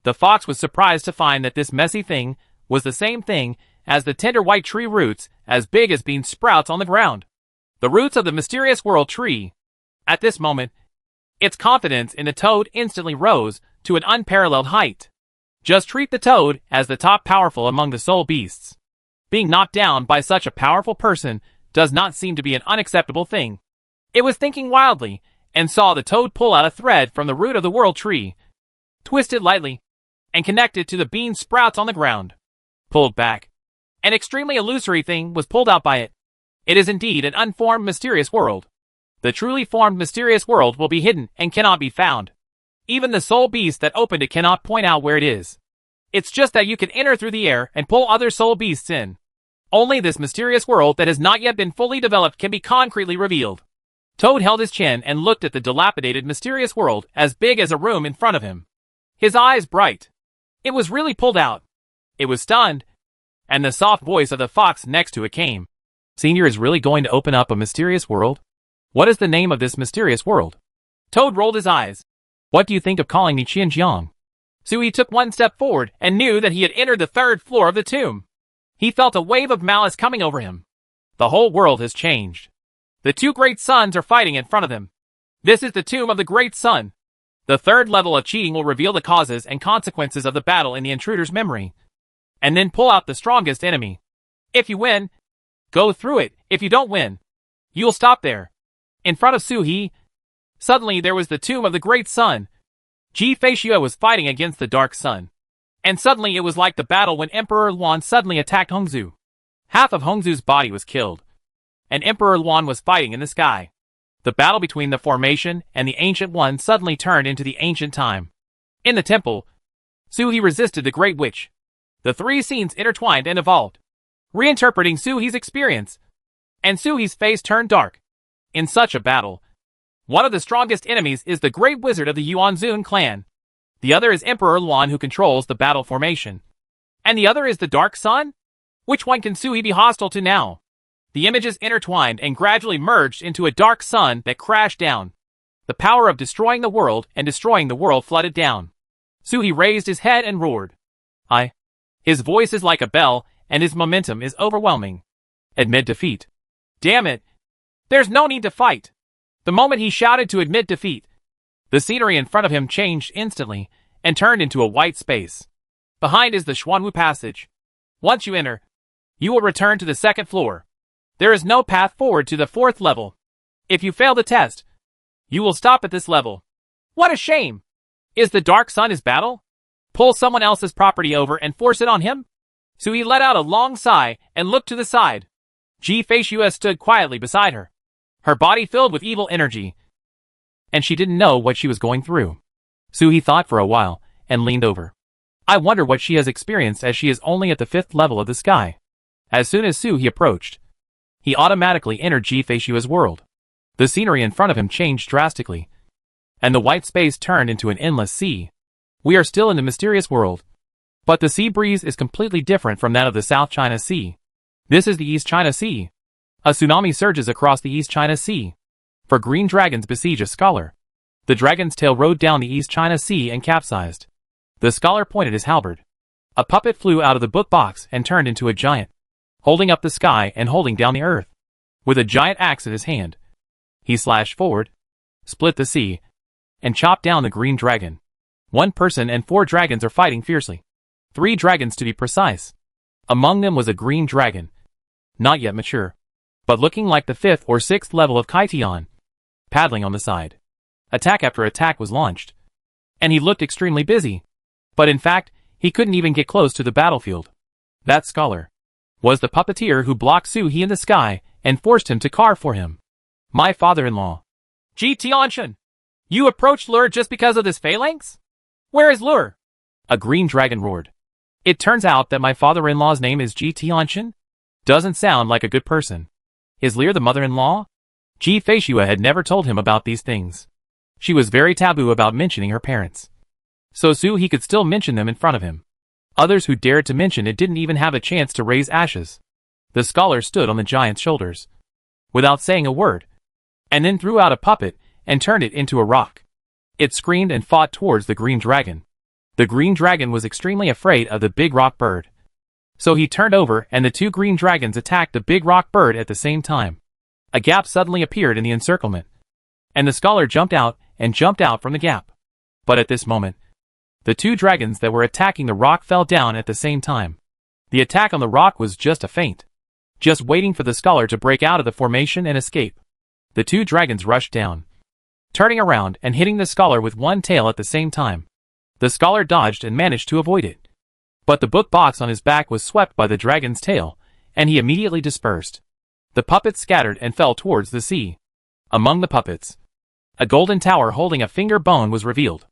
A: The fox was surprised to find that this messy thing was the same thing as the tender white tree roots as big as bean sprouts on the ground. The roots of the mysterious world tree. At this moment, its confidence in the Toad instantly rose to an unparalleled height. Just treat the Toad as the top powerful among the soul beasts. Being knocked down by such a powerful person does not seem to be an unacceptable thing. It was thinking wildly, and saw the Toad pull out a thread from the root of the world tree, twist it lightly, and connect it to the bean sprouts on the ground. Pulled back. An extremely illusory thing was pulled out by it. It is indeed an unformed mysterious world. The truly formed mysterious world will be hidden and cannot be found. Even the soul beast that opened it cannot point out where it is. It's just that you can enter through the air and pull other soul beasts in. Only this mysterious world that has not yet been fully developed can be concretely revealed. Toad held his chin and looked at the dilapidated mysterious world as big as a room in front of him. His eyes bright. It was really pulled out. It was stunned. And the soft voice of the fox next to it came. Senior is really going to open up a mysterious world? What is the name of this mysterious world? Toad rolled his eyes. What do you think of calling me Qianjiang? Sui took one step forward and knew that he had entered the third floor of the tomb. He felt a wave of malice coming over him. The whole world has changed. The two great suns are fighting in front of him. This is the tomb of the great sun. The third level of cheating will reveal the causes and consequences of the battle in the intruder's memory. And then pull out the strongest enemy. If you win, go through it. If you don't win, you'll stop there. In front of Suhi, suddenly there was the tomb of the great sun. Ji Feishue was fighting against the dark sun. And suddenly it was like the battle when Emperor Luan suddenly attacked Hongzhu. Half of Hongzhu's body was killed. And Emperor Luan was fighting in the sky. The battle between the formation and the Ancient One suddenly turned into the ancient time. In the temple, Suhi resisted the Great Witch. The three scenes intertwined and evolved, reinterpreting Suhi's experience. And Suhi's face turned dark. In such a battle, one of the strongest enemies is the Great Wizard of the Yuanzun clan. The other is Emperor Luan, who controls the battle formation. And the other is the Dark Sun? Which one can Suhi be hostile to now? The images intertwined and gradually merged into a dark sun that crashed down. The power of destroying the world and destroying the world flooded down. Suhi raised his head and roared. His voice is like a bell, and his momentum is overwhelming. Admit defeat. Damn it! There's no need to fight. The moment he shouted to admit defeat, the scenery in front of him changed instantly and turned into a white space. Behind is the Xuanwu Passage. Once you enter, you will return to the second floor. There is no path forward to the fourth level. If you fail the test, you will stop at this level. What a shame! Is the Dark Sun his battle? Pull someone else's property over and force it on him? Sui let out a long sigh and looked to the side. Ji Feishue stood quietly beside her, her body filled with evil energy, and she didn't know what she was going through. Suhi thought for a while and leaned over. I wonder what she has experienced, as she is only at the fifth level of the sky. As soon as Suhi approached, he automatically entered Ji Feishue's world. The scenery in front of him changed drastically, and the white space turned into an endless sea. We are still in the mysterious world, but the sea breeze is completely different from that of the South China Sea. This is the East China Sea. A tsunami surges across the East China Sea. For green dragons besiege a scholar. The dragon's tail rode down the East China Sea and capsized. The scholar pointed his halberd. A puppet flew out of the book box and turned into a giant, holding up the sky and holding down the earth. With a giant axe in his hand, he slashed forward, split the sea, and chopped down the green dragon. One person and 4 dragons are fighting fiercely. 3 dragons to be precise. Among them was a green dragon, not yet mature, but looking like the 5th or 6th level of Kaitian, paddling on the side. Attack after attack was launched, and he looked extremely busy. But in fact, he couldn't even get close to the battlefield. That scholar was the puppeteer who blocked Suhi in the sky and forced him to carve for him. My father-in-law. Ji Tianxun, you approached Lur just because of this phalanx? Where is Lur? A green dragon roared. It turns out that my father-in-law's name is Ji Tianxun. Doesn't sound like a good person. Is Lear the mother-in-law? Ji Feishue had never told him about these things. She was very taboo about mentioning her parents. So he could still mention them in front of him. Others who dared to mention it didn't even have a chance to raise ashes. The scholar stood on the giant's shoulders, without saying a word, and then threw out a puppet and turned it into a rock. It screamed and fought towards the green dragon. The green dragon was extremely afraid of the big rock bird. So he turned over and the 2 green dragons attacked the big rock bird at the same time. A gap suddenly appeared in the encirclement, and the scholar jumped out from the gap. But at this moment, the 2 dragons that were attacking the rock fell down at the same time. The attack on the rock was just a feint, just waiting for the scholar to break out of the formation and escape. The 2 dragons rushed down, turning around and hitting the scholar with one tail at the same time. The scholar dodged and managed to avoid it. But the book box on his back was swept by the dragon's tail, and he immediately dispersed. The puppets scattered and fell towards the sea. Among the puppets, a golden tower holding a finger bone was revealed.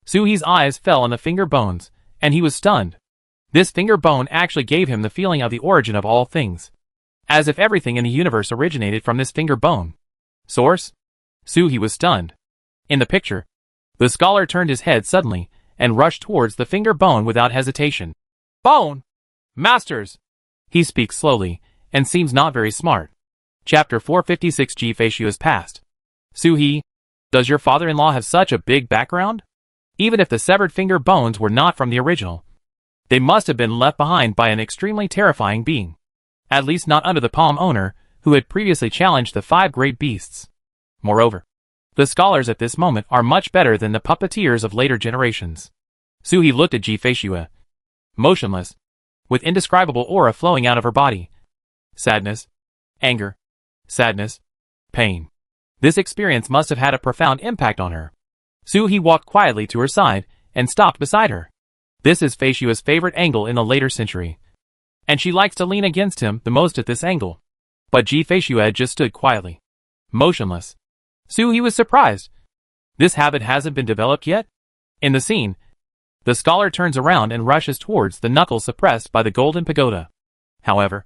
A: Suhi's eyes fell on the finger bones, and he was stunned. This finger bone actually gave him the feeling of the origin of all things. As if everything in the universe originated from this finger bone. Source? Suhi was stunned. In the picture, the scholar turned his head suddenly and rushed towards the finger bone without hesitation. Bone! Masters! He speaks slowly and seems not very smart. Chapter 456 Ji-Feishu is past. Suhi, does your father-in-law have such a big background? Even if the severed finger bones were not from the original, they must have been left behind by an extremely terrifying being. At least not under the palm owner, who had previously challenged the 5 great beasts. Moreover, the scholars at this moment are much better than the puppeteers of later generations. Suhi looked at Ji-Feishu, motionless, with indescribable aura flowing out of her body. Sadness, anger, sadness, pain. This experience must have had a profound impact on her. Suhi walked quietly to her side and stopped beside her. This is Feishua's favorite angle in the later century, and she likes to lean against him the most at this angle. But Ji-Feishu just stood quietly, motionless. Suhi was surprised. This habit hasn't been developed yet? In the scene, the scholar turns around and rushes towards the knuckles suppressed by the golden pagoda. However,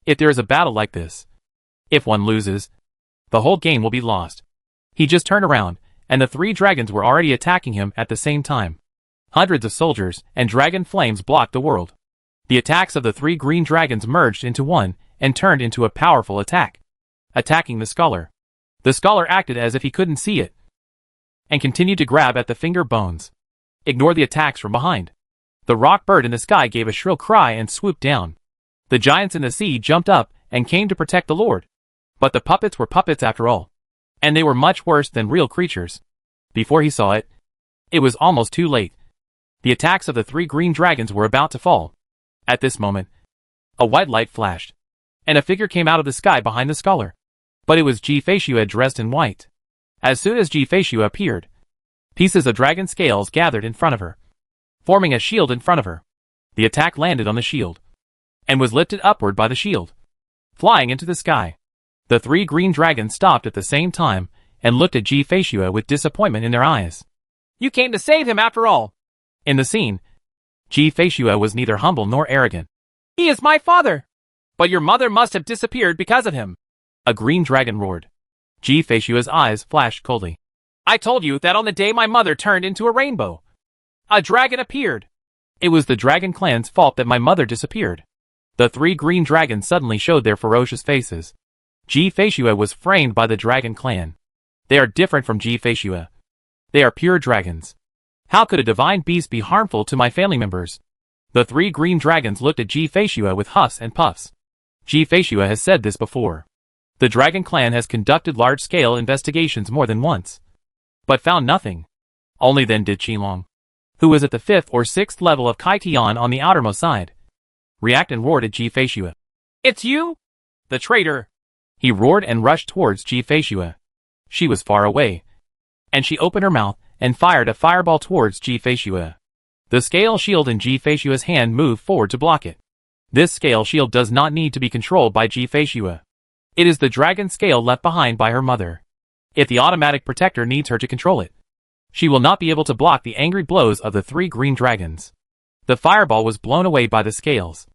A: if there is a battle like this, if one loses, the whole game will be lost. He just turned around, and the 3 dragons were already attacking him at the same time. Hundreds of soldiers and dragon flames blocked the world. The attacks of the 3 green dragons merged into one and turned into a powerful attack, attacking the scholar. The scholar acted as if he couldn't see it, and continued to grab at the finger bones. Ignore the attacks from behind. The rock bird in the sky gave a shrill cry and swooped down. The giants in the sea jumped up and came to protect the lord. But the puppets were puppets after all, and they were much worse than real creatures. Before he saw it, it was almost too late. The attacks of the 3 green dragons were about to fall. At this moment, a white light flashed, and a figure came out of the sky behind the scholar. But it was Ji-Feishu dressed in white. As soon as Ji-Feishu appeared, pieces of dragon scales gathered in front of her, forming a shield in front of her. The attack landed on the shield, and was lifted upward by the shield, flying into the sky. The 3 green dragons stopped at the same time and looked at Ji-Feishu with disappointment in their eyes. You came to save him after all. In the scene, Ji-Feishu was neither humble nor arrogant. He is my father! But your mother must have disappeared because of him. A green dragon roared. Ji-Feishu's eyes flashed coldly. I told you that on the day my mother turned into a rainbow, a dragon appeared. It was the dragon clan's fault that my mother disappeared. The 3 green dragons suddenly showed their ferocious faces. Ji-Feishu was framed by the dragon clan. They are different from Ji-Feishu. They are pure dragons. How could a divine beast be harmful to my family members? The 3 green dragons looked at Ji-Feishu with huffs and puffs. Ji-Feishu has said this before. The dragon clan has conducted large-scale investigations more than once, but found nothing. Only then did Qinglong, who was at the 5th or 6th level of Kaitian on the outermost side, react and roared at Ji-Feishu. It's you? The traitor! He roared and rushed towards Ji-Feishu. She was far away, and she opened her mouth and fired a fireball towards Ji-Feishu. The scale shield in Ji-Feishu's hand moved forward to block it. This scale shield does not need to be controlled by Ji-Feishu. It is the dragon scale left behind by her mother. If the automatic protector needs her to control it, she will not be able to block the angry blows of the 3 green dragons. The fireball was blown away by the scales,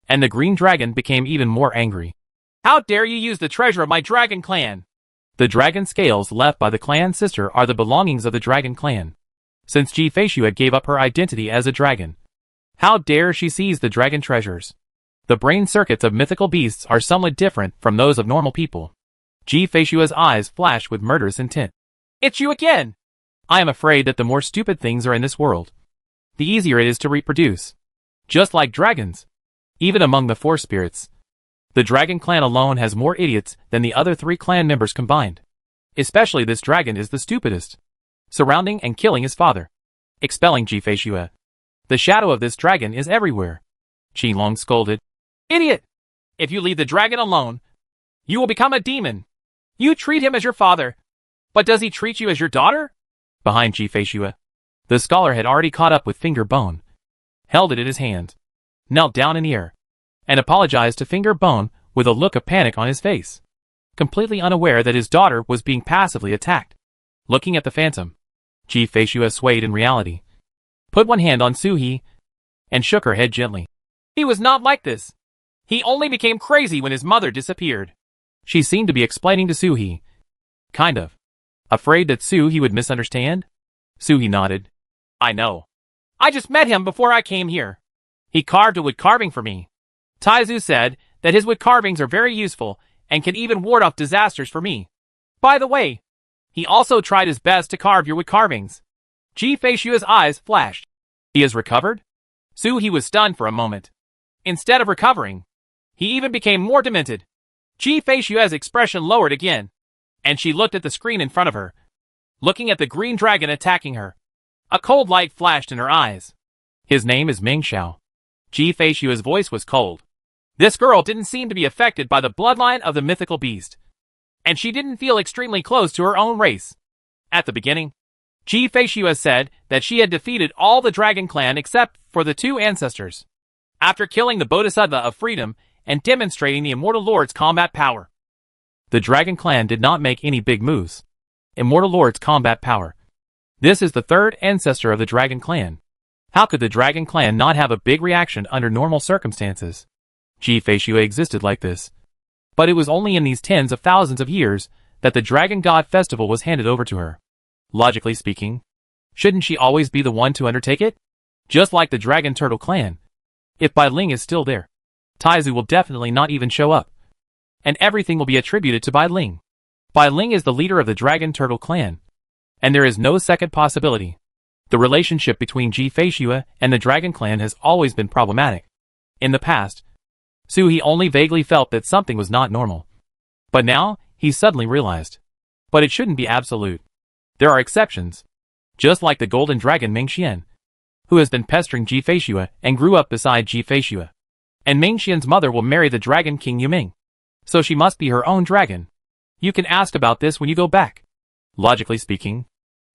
A: and the green dragon became even more angry. How dare you use the treasure of my dragon clan? The dragon scales left by the clan sister are the belongings of the dragon clan. Since Ji-Feishu gave up her identity as a dragon, how dare she seize the dragon treasures? The brain circuits of mythical beasts are somewhat different from those of normal people. Ji-Feishu's eyes flashed with murderous intent. It's you again! I am afraid that the more stupid things are in this world, the easier it is to reproduce. Just like dragons. Even among the 4 spirits, the dragon clan alone has more idiots than the other 3 clan members combined. Especially this dragon is the stupidest, surrounding and killing his father, expelling Ji-Feishu. The shadow of this dragon is everywhere. Qinglong scolded. Idiot! If you leave the dragon alone, you will become a demon. You treat him as your father, but does he treat you as your daughter? Behind Ji-Feishu, the scholar had already caught up with Finger Bone, held it in his hand, knelt down in the air, and apologized to Finger Bone with a look of panic on his face, completely unaware that his daughter was being passively attacked. Looking at the phantom, Ji-Feishu swayed in reality, put one hand on Suhi, and shook her head gently. He was not like this. He only became crazy when his mother disappeared. She seemed to be explaining to Suhi. Kind of. Afraid that Suhi would misunderstand? Suhi nodded. I know. I just met him before I came here. He carved a wood carving for me. Taizu said that his wood carvings are very useful and can even ward off disasters for me. By the way, he also tried his best to carve your wood carvings. Ji Feishua's eyes flashed. He has recovered? Suhi was stunned for a moment. Instead of recovering, he even became more demented. Ji Feishua's expression lowered again, and she looked at the screen in front of her, looking at the green dragon attacking her. A cold light flashed in her eyes. His name is Ming Xiao. Ji Feishua's voice was cold. This girl didn't seem to be affected by the bloodline of the mythical beast, and she didn't feel extremely close to her own race. At the beginning, Ji Feishua said that she had defeated all the dragon clan except for the two ancestors, after killing the Bodhisattva of freedom and demonstrating the Immortal Lord's combat power. The dragon clan did not make any big moves. Immortal Lord's combat power. This is the third ancestor of the dragon clan. How could the dragon clan not have a big reaction under normal circumstances? Ji Feishua existed like this. But it was only in these tens of thousands of years that the Dragon God Festival was handed over to her. Logically speaking, shouldn't she always be the one to undertake it? Just like the Dragon Turtle clan. If Bai Ling is still there, Taizu will definitely not even show up. And everything will be attributed to Bai Ling. Bai Ling is the leader of the Dragon Turtle clan. And there is no second possibility. The relationship between Ji Feishua and the Dragon clan has always been problematic. In the past, Suhi only vaguely felt that something was not normal. But now, he suddenly realized. But it shouldn't be absolute. There are exceptions. Just like the golden dragon Ming Xian, who has been pestering Ji Feishua and grew up beside Ji Feishua. And Ming Xian's mother will marry the dragon king Yuming. So she must be her own dragon. You can ask about this when you go back. Logically speaking,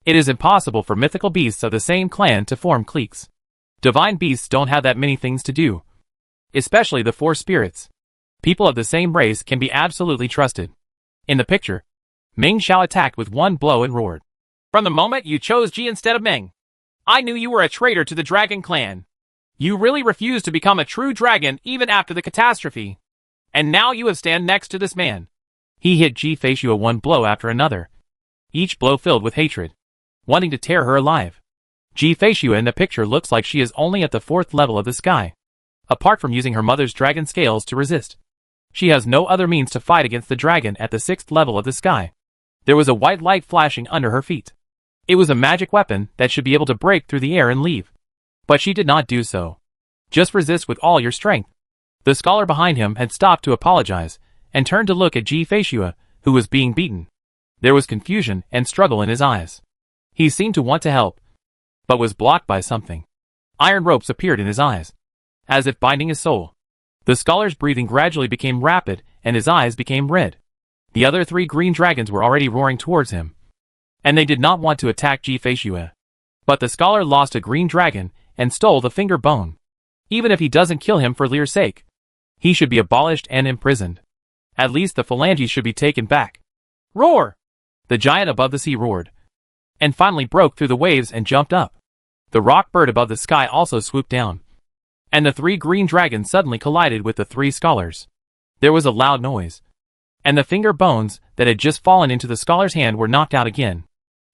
A: it is impossible for mythical beasts of the same clan to form cliques. Divine beasts don't have that many things to do. Especially the four spirits. People of the same race can be absolutely trusted. In the picture, Ming Xiao attacked with one blow and roared. From the moment you chose Ji instead of Ming, I knew you were a traitor to the dragon clan. You really refused to become a true dragon even after the catastrophe. And now you have stand next to this man. He hit Ji Feishua one blow after another. Each blow filled with hatred, wanting to tear her alive. Ji Feishua in the picture looks like she is only at the 4th level of the sky. Apart from using her mother's dragon scales to resist, she has no other means to fight against the dragon at the 6th level of the sky. There was a white light flashing under her feet. It was a magic weapon that should be able to break through the air and leave. But she did not do so. Just resist with all your strength. The scholar behind him had stopped to apologize, and turned to look at Ji Feishua, who was being beaten. There was confusion and struggle in his eyes. He seemed to want to help, but was blocked by something. Iron ropes appeared in his eyes, as if binding his soul. The scholar's breathing gradually became rapid, and his eyes became red. The other 3 green dragons were already roaring towards him, and they did not want to attack Ji Feishua. But the scholar lost a green dragon, and stole the finger bone. Even if he doesn't kill him for Lear's sake, he should be abolished and imprisoned. At least the phalanges should be taken back. Roar! The giant above the sea roared, and finally broke through the waves and jumped up. The rock bird above the sky also swooped down, and the 3 green dragons suddenly collided with the 3 scholars. There was a loud noise, and the finger bones that had just fallen into the scholar's hand were knocked out again.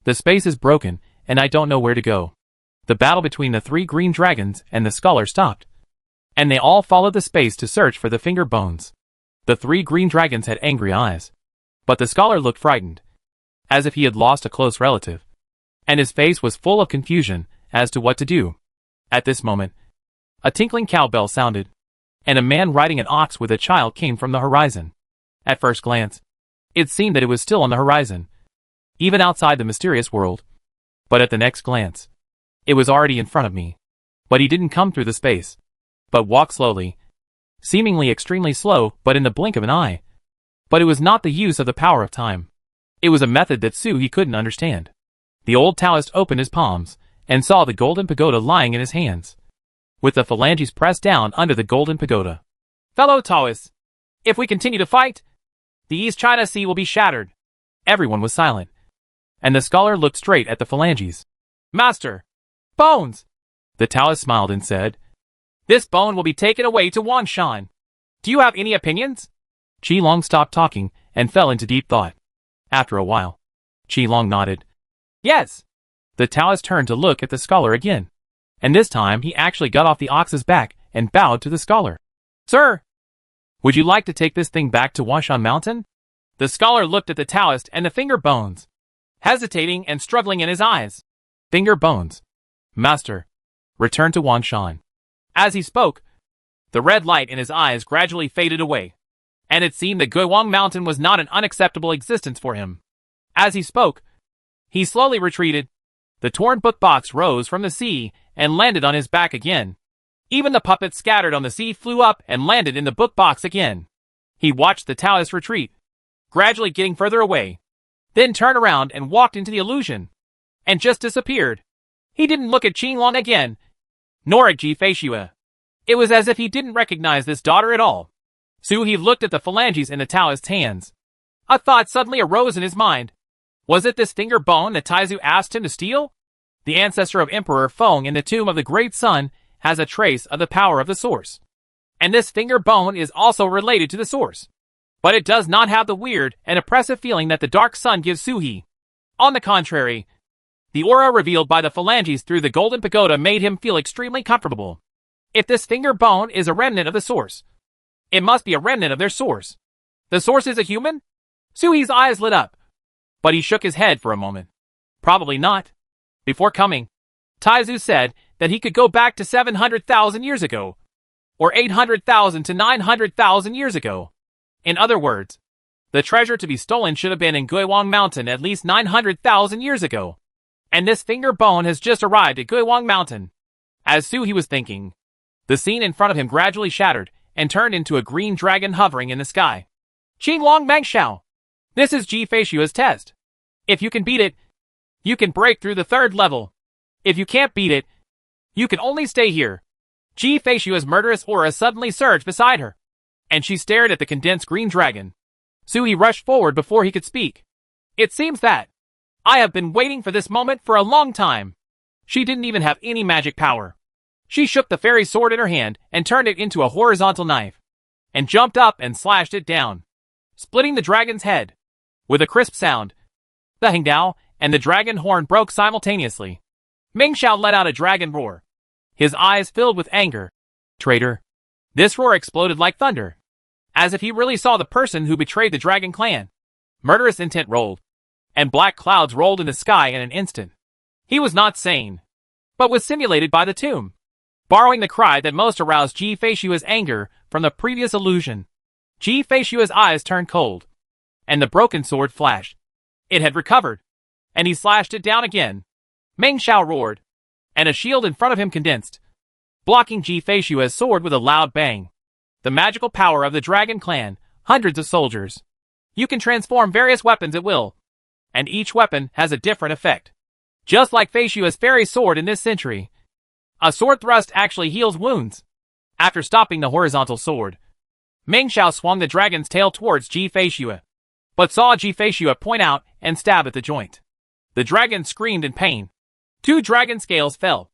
A: The space is broken, and I don't know where to go. The battle between the 3 green dragons and the scholar stopped, and they all followed the space to search for the finger bones. The 3 green dragons had angry eyes, but the scholar looked frightened, as if he had lost a close relative, and his face was full of confusion as to what to do. At this moment, a tinkling cowbell sounded, and a man riding an ox with a child came from the horizon. At first glance, it seemed that it was still on the horizon, even outside the mysterious world. But at the next glance, it was already in front of me. But he didn't come through the space, but walked slowly, seemingly extremely slow, but in the blink of an eye. But it was not the use of the power of time. It was a method that he couldn't understand. The old Taoist opened his palms, and saw the golden pagoda lying in his hands, with the phalanges pressed down under the golden pagoda. Fellow Taoists, if we continue to fight, the East China Sea will be shattered. Everyone was silent, and the scholar looked straight at the phalanges. Master! Bones! The Taoist smiled and said, This bone will be taken away to Wan Shan. Do you have any opinions? Qi Long stopped talking and fell into deep thought. After a while, Qi Long nodded. Yes. The Taoist turned to look at the scholar again. And this time he actually got off the ox's back and bowed to the scholar. Sir, would you like to take this thing back to Wanshan Mountain? The scholar looked at the Taoist and the finger bones, hesitating and struggling in his eyes. Finger bones. Master, return to Wanshan. As he spoke, the red light in his eyes gradually faded away, and it seemed that Guiwang Mountain was not an unacceptable existence for him. As he spoke, he slowly retreated. The torn book box rose from the sea and landed on his back again. Even the puppets scattered on the sea flew up and landed in the book box again. He watched the Taoist retreat, gradually getting further away, then turned around and walked into the illusion, and just disappeared. He didn't look at Qi Long again, nor at Ji Feishue. It was as if he didn't recognize this daughter at all. He looked at the phalanges in the Taoist's hands. A thought suddenly arose in his mind. Was it this finger bone that Taizu asked him to steal? The ancestor of Emperor Feng in the tomb of the Great Sun has a trace of the power of the source. And this finger bone is also related to the source. But it does not have the weird and oppressive feeling that the dark sun gives Suhi. On the contrary, the aura revealed by the phalanges through the golden pagoda made him feel extremely comfortable. If this finger bone is a remnant of the source, it must be a remnant of their source. The source is a human? Suhi's eyes lit up, but he shook his head for a moment. Probably not. Before coming, Taizu said that he could go back to 700,000 years ago, or 800,000 to 900,000 years ago. In other words, the treasure to be stolen should have been in Guiwang Mountain at least 900,000 years ago. And this finger bone has just arrived at Guiwang Mountain. As Suhi was thinking, the scene in front of him gradually shattered and turned into a green dragon hovering in the sky. Qi Long Mangshao. This is Ji Feishua's test. If you can beat it, you can break through the third level. If you can't beat it, you can only stay here. Ji Feishua's murderous aura suddenly surged beside her, and she stared at the condensed green dragon. Suhi rushed forward before he could speak. It seems that I have been waiting for this moment for a long time. She didn't even have any magic power. She shook the fairy sword in her hand and turned it into a horizontal knife, and jumped up and slashed it down, splitting the dragon's head. With a crisp sound, the Hingdao and the dragon horn broke simultaneously. Mingxiao let out a dragon roar, his eyes filled with anger. Traitor! This roar exploded like thunder, as if he really saw the person who betrayed the dragon clan. Murderous intent rolled, and black clouds rolled in the sky in an instant. He was not sane, but was simulated by the tomb, borrowing the cry that most aroused Ji Feishua's anger from the previous illusion. Ji Feishua's eyes turned cold, and the broken sword flashed. It had recovered, and he slashed it down again. Meng Xiao roared, and a shield in front of him condensed, blocking Ji Feishua's sword with a loud bang. The magical power of the Dragon Clan, hundreds of soldiers. You can transform various weapons at will, and each weapon has a different effect. Just like Feishua's fairy sword in this century, a sword thrust actually heals wounds. After stopping the horizontal sword, Meng Xiao swung the dragon's tail towards Ji Feishua, but saw Ji Feishua point out and stab at the joint. The dragon screamed in pain. 2 dragon scales fell,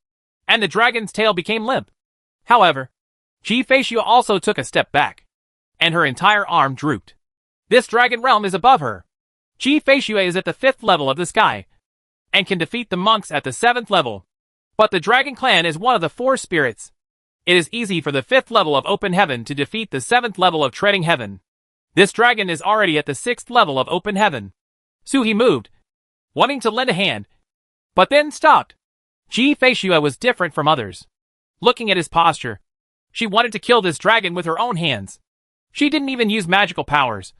A: and the dragon's tail became limp. However, Ji Feishua also took a step back, and her entire arm drooped. This dragon realm is above her. Ji Feishua is at the 5th level of the sky, and can defeat the monks at the 7th level. But the Dragon Clan is one of the 4 spirits. It is easy for the 5th level of Open Heaven to defeat the 7th level of Treading Heaven. This dragon is already at the 6th level of Open Heaven. Suhi moved, wanting to lend a hand, but then stopped. Ji Feishua was different from others. Looking at his posture, she wanted to kill this dragon with her own hands. She didn't even use magical powers.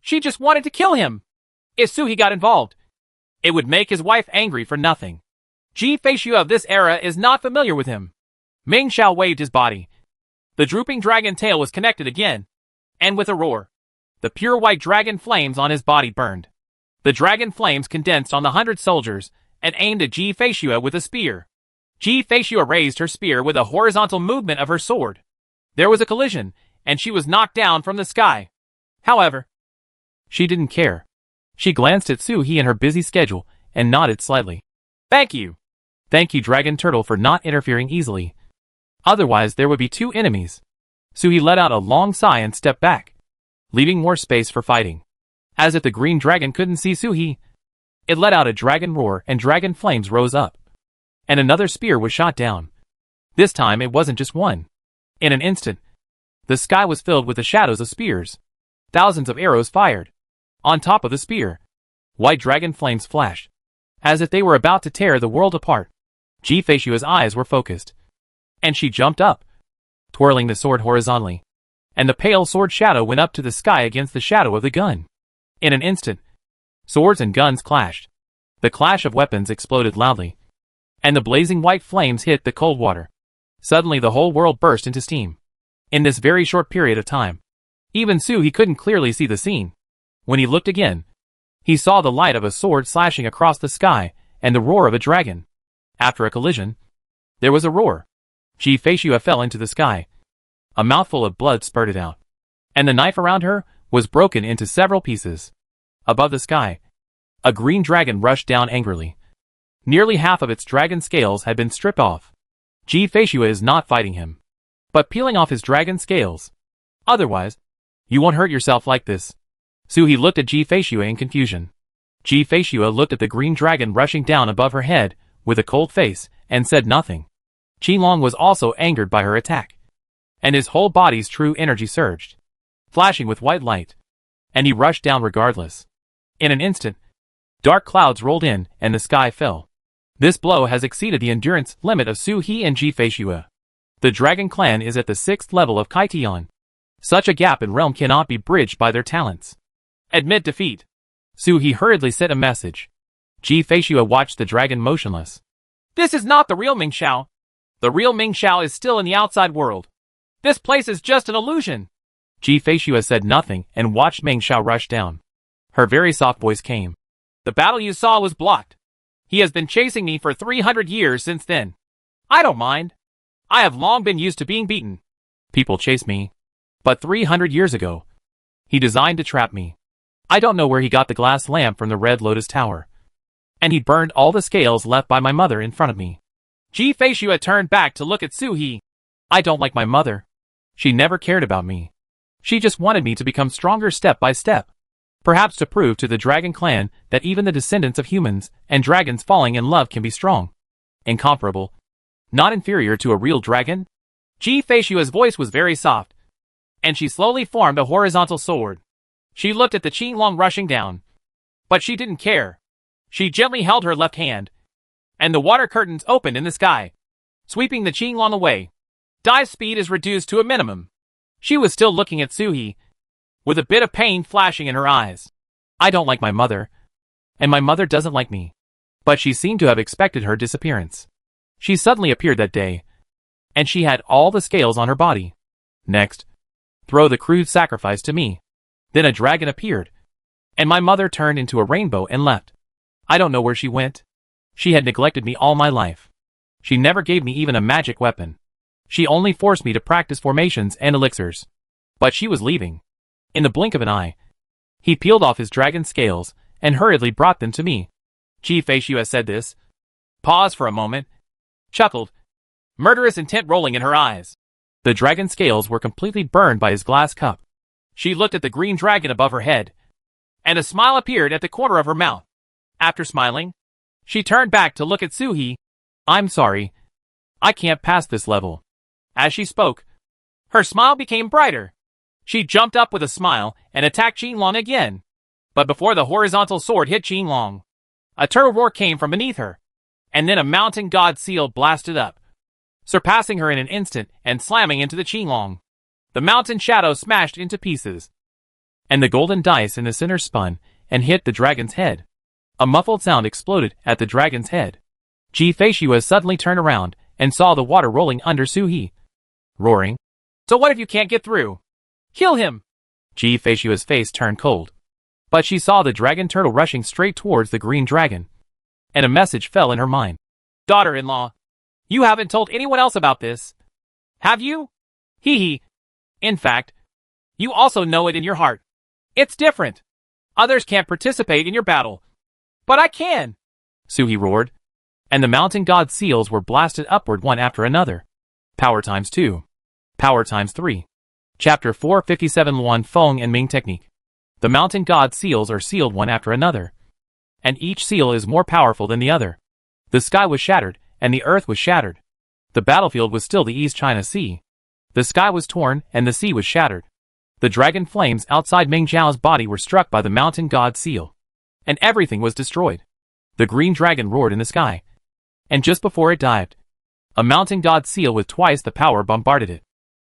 A: She just wanted to kill him. If Suhi got involved, it would make his wife angry for nothing. Ji Feishua of this era is not familiar with him. Ming Xiao waved his body. The drooping dragon tail was connected again, and with a roar, the pure white dragon flames on his body burned. The dragon flames condensed on the 100 soldiers and aimed at Ji Feishua with a spear. Ji Feishua raised her spear with a horizontal movement of her sword. There was a collision, and she was knocked down from the sky. However, she didn't care. She glanced at Suhi and her busy schedule and nodded slightly. Thank you. Thank you, Dragon Turtle, for not interfering easily. Otherwise there would be two enemies. Suhi let out a long sigh and stepped back, leaving more space for fighting. As if the green dragon couldn't see Suhi, it let out a dragon roar and dragon flames rose up. And another spear was shot down. This time it wasn't just one. In an instant, the sky was filled with the shadows of spears. Thousands of arrows fired. On top of the spear, white dragon flames flashed, as if they were about to tear the world apart. Ji-Feishua's eyes were focused, and she jumped up, twirling the sword horizontally, and the pale sword shadow went up to the sky against the shadow of the gun. In an instant, swords and guns clashed. The clash of weapons exploded loudly, and the blazing white flames hit the cold water. Suddenly the whole world burst into steam. In this very short period of time, even Suhi couldn't clearly see the scene. When he looked again, he saw the light of a sword slashing across the sky and the roar of a dragon. After a collision, there was a roar. Ji-Feishua fell into the sky. A mouthful of blood spurted out, and the knife around her was broken into several pieces. Above the sky, a green dragon rushed down angrily. Nearly half of its dragon scales had been stripped off. Ji-Feishua is not fighting him, but peeling off his dragon scales. Otherwise, you won't hurt yourself like this. Suhi looked at Ji-Feishua in confusion. Ji-Feishua looked at the green dragon rushing down above her head with a cold face and said nothing. Qinglong was also angered by her attack, and his whole body's true energy surged, flashing with white light, and he rushed down regardless. In an instant, dark clouds rolled in and the sky fell. This blow has exceeded the endurance limit of Suhi and Ji-Feishua. The dragon clan is at the 6th level of Kaitian. Such a gap in realm cannot be bridged by their talents. Admit defeat. Suhi hurriedly sent a message. Ji-Feishua watched the dragon motionless. This is not the real Mingxiao. The real Mingxiao is still in the outside world. This place is just an illusion. Ji-Feishua said nothing and watched Mingxiao rush down. Her very soft voice came. The battle you saw was blocked. He has been chasing me for 300 years since then. I don't mind. I have long been used to being beaten. People chase me. But 300 years ago, he designed to trap me. I don't know where he got the glass lamp from the Red Lotus Tower. And he burned all the scales left by my mother in front of me. Ji-Feishua turned back to look at Suhi. I don't like my mother. She never cared about me. She just wanted me to become stronger step by step. Perhaps to prove to the dragon clan that even the descendants of humans and dragons falling in love can be strong. Incomparable. Not inferior to a real dragon. Ji-Feishua's voice was very soft, and she slowly formed a horizontal sword. She looked at the Qinglong rushing down, but she didn't care. She gently held her left hand, and the water curtains opened in the sky, sweeping the Qinglong away. Dive speed is reduced to a minimum. She was still looking at Suhi, with a bit of pain flashing in her eyes. I don't like my mother, and my mother doesn't like me. But she seemed to have expected her disappearance. She suddenly appeared that day, and she had all the scales on her body. Next, throw the crude sacrifice to me. Then a dragon appeared, and my mother turned into a rainbow and left. I don't know where she went. She had neglected me all my life. She never gave me even a magic weapon. She only forced me to practice formations and elixirs. But she was leaving. In the blink of an eye, he peeled off his dragon scales and hurriedly brought them to me. Ji-Feishua said this, paused for a moment, chuckled, murderous intent rolling in her eyes. The dragon scales were completely burned by his glass cup. She looked at the green dragon above her head, and a smile appeared at the corner of her mouth. After smiling, she turned back to look at Suhi. I'm sorry. I can't pass this level. As she spoke, her smile became brighter. She jumped up with a smile and attacked Qinglong again. But before the horizontal sword hit Qinglong, a turtle roar came from beneath her, and then a mountain god seal blasted up, surpassing her in an instant and slamming into the Qinglong. The mountain shadow smashed into pieces, and the golden dice in the center spun and hit the dragon's head. A muffled sound exploded at the dragon's head. Ji-Feishua suddenly turned around and saw the water rolling under Suhi, roaring. So what if you can't get through? Kill him! Ji-Feishua's face turned cold, but she saw the dragon turtle rushing straight towards the green dragon, and a message fell in her mind. Daughter-in-law, you haven't told anyone else about this, have you? Hee. In fact, you also know it in your heart. It's different. Others can't participate in your battle, but I can, Suhi roared, and the mountain god seals were blasted upward one after another. Power times 2. Power times 3. Chapter 457 Luan Feng and Ming Technique. The mountain god seals are sealed one after another, and each seal is more powerful than the other. The sky was shattered, and the earth was shattered. The battlefield was still the East China Sea. The sky was torn, and the sea was shattered. The dragon flames outside Ming Zhao's body were struck by the mountain god seal, and everything was destroyed. The green dragon roared in the sky, and just before it dived, a mountain god seal with twice the power bombarded it.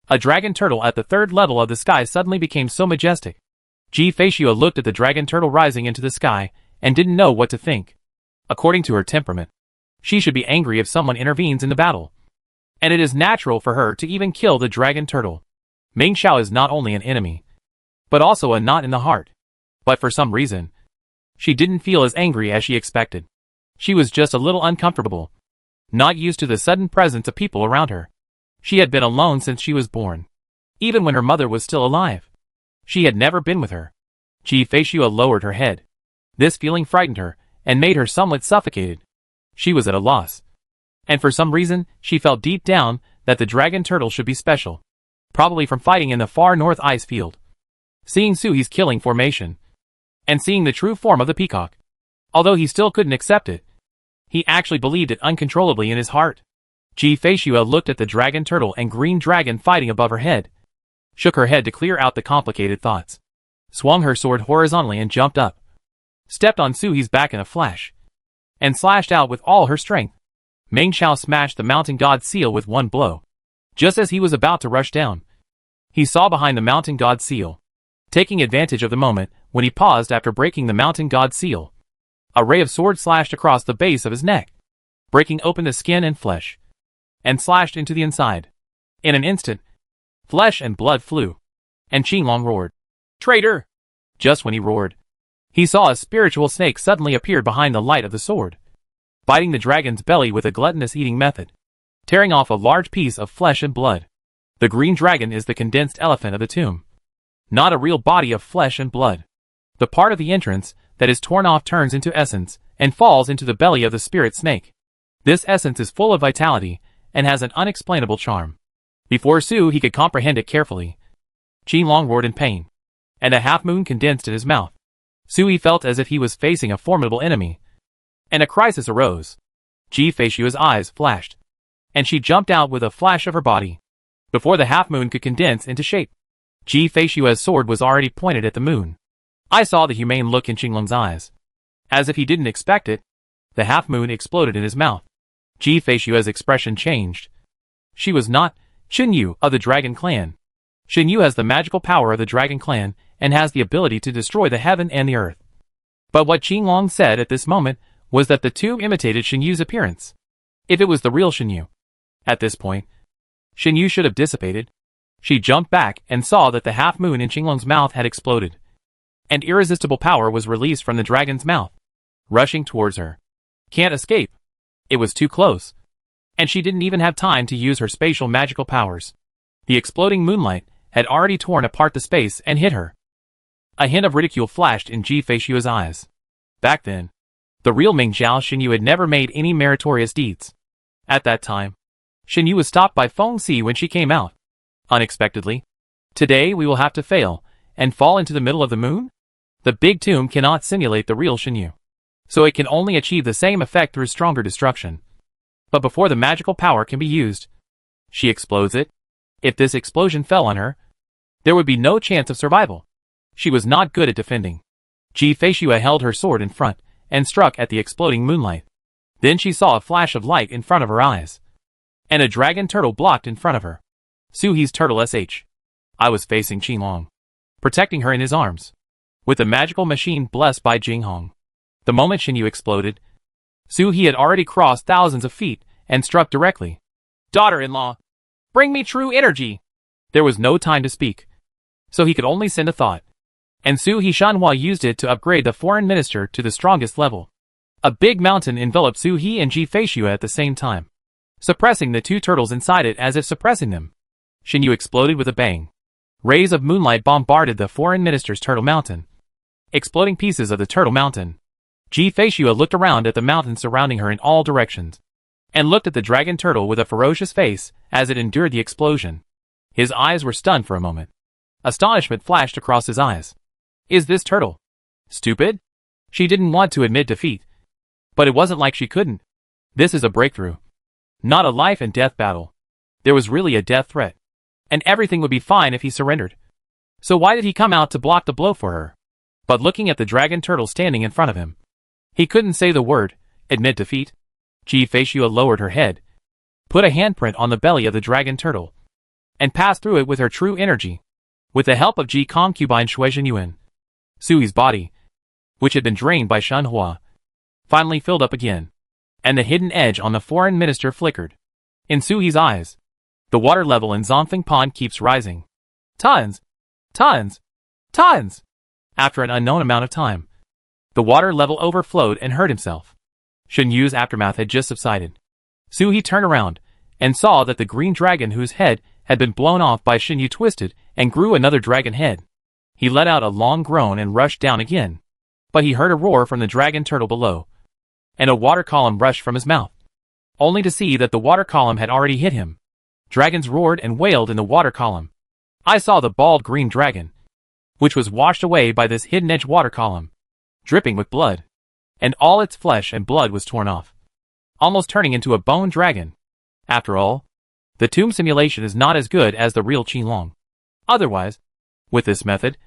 A: A dragon turtle at the third level of the sky suddenly became so majestic. Ji Feishua looked at the dragon turtle rising into the sky, and didn't know what to think. According to her temperament, she should be angry if someone intervenes in the battle, and it is natural for her to even kill the dragon turtle. Ming Xiao is not only an enemy, but also a knot in the heart. But for some reason, she didn't feel as angry as she expected. She was just a little uncomfortable, not used to the sudden presence of people around her. She had been alone since she was born. Even when her mother was still alive, she had never been with her. Ji Feishua lowered her head. This feeling frightened her, and made her somewhat suffocated. She was at a loss. And for some reason, she felt deep down that the dragon turtle should be special. Probably from fighting in the far north ice field, seeing Suhi's killing formation, and seeing the true form of the peacock. Although he still couldn't accept it, he actually believed it uncontrollably in his heart. Ji Feishua looked at the dragon turtle and green dragon fighting above her head, shook her head to clear out the complicated thoughts, swung her sword horizontally and jumped up, stepped on Suhi's back in a flash, and slashed out with all her strength. Ming Xiao smashed the mountain god seal with one blow. Just as he was about to rush down, he saw behind the mountain god seal, taking advantage of the moment when he paused after breaking the mountain god seal. A ray of sword slashed across the base of his neck, breaking open the skin and flesh, and slashed into the inside. In an instant, flesh and blood flew, and Qinglong roared, "Traitor!" Just when he roared, he saw a spiritual snake suddenly appear behind the light of the sword, biting the dragon's belly with a gluttonous eating method, tearing off a large piece of flesh and blood. The green dragon is the condensed elephant of the tomb, not a real body of flesh and blood. The part of the entrance that is torn off turns into essence and falls into the belly of the spirit snake. This essence is full of vitality and has an unexplainable charm. Before Suhi could comprehend it carefully, Qinglong roared in pain, and a half-moon condensed in his mouth. Suhi felt as if he was facing a formidable enemy, and a crisis arose. Ji Feishua's eyes flashed, and she jumped out with a flash of her body. Before the half-moon could condense into shape, Ji Feishua's sword was already pointed at the moon. I saw the humane look in Qinglong's eyes. As if he didn't expect it, the half-moon exploded in his mouth. Ji Feishua's expression changed. She was not Shen Yu of the Dragon Clan. Shen Yu has the magical power of the Dragon Clan and has the ability to destroy the heaven and the earth. But what Qinglong said at this moment was that the tomb imitated Shen Yu's appearance. If it was the real Shen Yu, at this point, Shen Yu should have dissipated. She jumped back and saw that the half-moon in Qinglong's mouth had exploded, and irresistible power was released from the dragon's mouth, rushing towards her. Can't escape. It was too close, and she didn't even have time to use her spatial magical powers. The exploding moonlight had already torn apart the space and hit her. A hint of ridicule flashed in Ji Feishua's eyes. Back then, the real Ming Zhao Shen Yu had never made any meritorious deeds. At that time, Shen Yu was stopped by Feng Si when she came out, unexpectedly. Today we will have to fail and fall into the middle of the moon? The big tomb cannot simulate the real Shen Yu, so it can only achieve the same effect through stronger destruction. But before the magical power can be used, she explodes it. If this explosion fell on her, there would be no chance of survival. She was not good at defending. Ji Feishua held her sword in front and struck at the exploding moonlight. Then she saw a flash of light in front of her eyes, and a dragon turtle blocked in front of her. Suhi's turtle sh. I was facing Qinglong, protecting her in his arms, with the magical machine blessed by Jinghong. The moment Shen Yu exploded, Suhi had already crossed thousands of feet and struck directly. Daughter-in-law, bring me true energy! There was no time to speak, so he could only send a thought. And Suhi Shanhua used it to upgrade the foreign minister to the strongest level. A big mountain enveloped Suhi and Ji Feishua at the same time, suppressing the two turtles inside it as if suppressing them. Shen Yu exploded with a bang. Rays of moonlight bombarded the foreign minister's turtle mountain, exploding pieces of the turtle mountain. Ji Feishua looked around at the mountains surrounding her in all directions. and looked at the dragon turtle with a ferocious face as it endured the explosion. His eyes were stunned for a moment. Astonishment flashed across his eyes. Is this turtle stupid? She didn't want to admit defeat. But it wasn't like she couldn't. This is a breakthrough. Not a life and death battle. There was really a death threat. And everything would be fine if he surrendered. So why did he come out to block the blow for her? But looking at the dragon turtle standing in front of him, he couldn't say the word, admit defeat. Ji Feishua lowered her head, put a handprint on the belly of the dragon turtle, and passed through it with her true energy. With the help of Ji concubine Shuizhen Sui's body, which had been drained by Shenhua, finally filled up again, and the hidden edge on the foreign minister flickered. In Sui's eyes, the water level in Zonfeng Pond keeps rising. Tons! Tons! Tons! After an unknown amount of time, the water level overflowed and hurt himself. Shen Yu's aftermath had just subsided. Sui turned around and saw that the green dragon whose head had been blown off by Shen Yu twisted and grew another dragon head. He let out a long groan and rushed down again. But he heard a roar from the dragon turtle below, and a water column rushed from his mouth, only to see that the water column had already hit him. Dragons roared and wailed in the water column. I saw the bald green dragon, which was washed away by this hidden edge water column, dripping with blood, and all its flesh and blood was torn off, almost turning into a bone dragon. After all, the tomb simulation is not as good as the real Qinglong. Otherwise, with this method,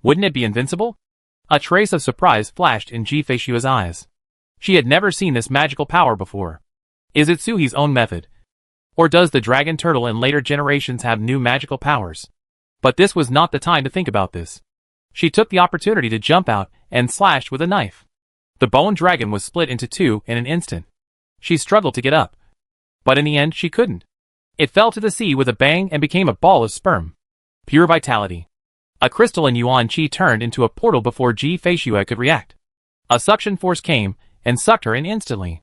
A: wouldn't it be invincible? A trace of surprise flashed in Ji Feishua's eyes. She had never seen this magical power before. Is it Sui's own method? Or does the dragon turtle in later generations have new magical powers? But this was not the time to think about this. She took the opportunity to jump out and slashed with a knife. The bone dragon was split into two in an instant. She struggled to get up, but in the end she couldn't. It fell to the sea with a bang and became a ball of sperm. Pure vitality. A crystalline yuan qi turned into a portal before Ji Feishua could react. A suction force came and sucked her in instantly.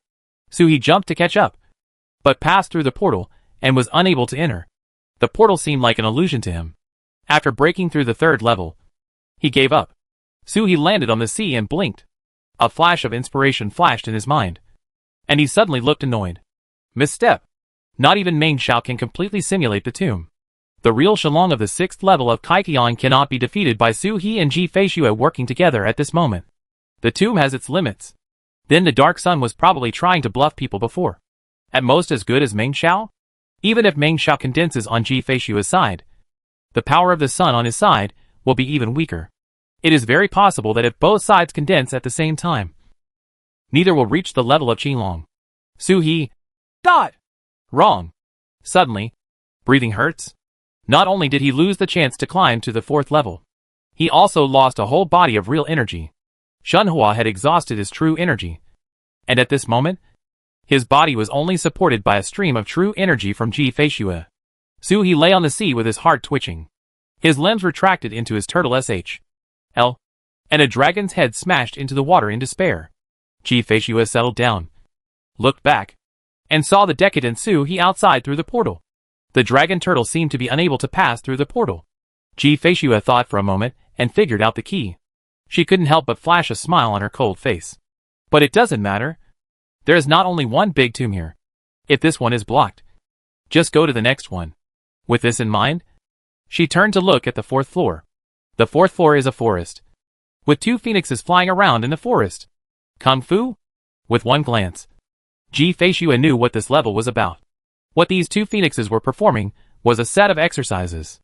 A: Sui jumped to catch up, but passed through the portal and was unable to enter. The portal seemed like an illusion to him. After breaking through the third level, he gave up. Sui landed on the sea and blinked. A flash of inspiration flashed in his mind, and he suddenly looked annoyed. Misstep. Not even Meng Xiao can completely simulate the tomb. The real Shenlong of the 6th level of Kaikion cannot be defeated by Sui and Ji Feishua working together at this moment. The tomb has its limits. Then the Dark Sun was probably trying to bluff people before. At most as good as Meng Xiao? Even if Meng Xiao condenses on Ji Feishua's side, the power of the sun on his side will be even weaker. It is very possible that if both sides condense at the same time, neither will reach the level of Qinglong. Sui. Dot! Wrong. Suddenly, breathing hurts. Not only did he lose the chance to climb to the 4th level, he also lost a whole body of real energy. Shenhua had exhausted his true energy, and at this moment, his body was only supported by a stream of true energy from Ji Feishua. Sui lay on the sea with his heart twitching. His limbs retracted into his turtle SHL, and a dragon's head smashed into the water in despair. Ji Feishua settled down, looked back, and saw the decadent Sui outside through the portal. The dragon turtle seemed to be unable to pass through the portal. Ji Feishua thought for a moment and figured out the key. She couldn't help but flash a smile on her cold face. But it doesn't matter. There is not only one big tomb here. If this one is blocked, just go to the next one. With this in mind, she turned to look at the 4th floor. The 4th floor is a forest, with 2 phoenixes flying around in the forest. Kung Fu? With one glance, Ji Feishua knew what this level was about. What these 2 phoenixes were performing was a set of exercises.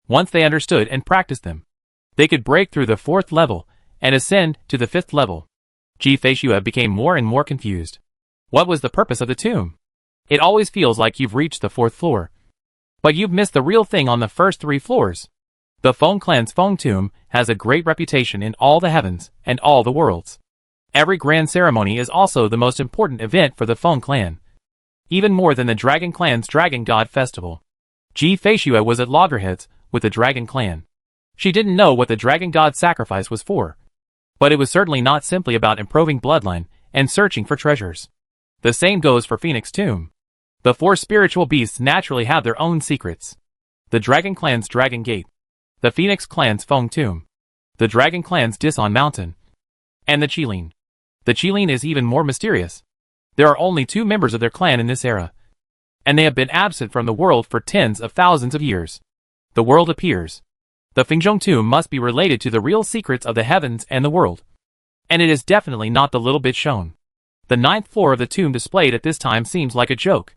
A: Once they understood and practiced them, they could break through the 4th level and ascend to the 5th level. Ji Feishua became more and more confused. What was the purpose of the tomb? It always feels like you've reached the 4th floor, but you've missed the real thing on the first 3 floors. The Feng clan's Feng tomb has a great reputation in all the heavens and all the worlds. Every grand ceremony is also the most important event for the Feng clan, even more than the Dragon clan's Dragon God Festival. Ji Feishua was at loggerheads with the Dragon clan. She didn't know what the Dragon God sacrifice was for, but it was certainly not simply about improving bloodline and searching for treasures. The same goes for Phoenix Tomb. The 4 spiritual beasts naturally have their own secrets. The Dragon clan's Dragon Gate, the Phoenix clan's Feng Tomb, the Dragon clan's Dison Mountain, and the Qilin. The Qilin is even more mysterious. There are only 2 members of their clan in this era, and they have been absent from the world for tens of thousands of years. The world appears. The Fingzhong tomb must be related to the real secrets of the heavens and the world. And it is definitely not the little bit shown. The 9th floor of the tomb displayed at this time seems like a joke.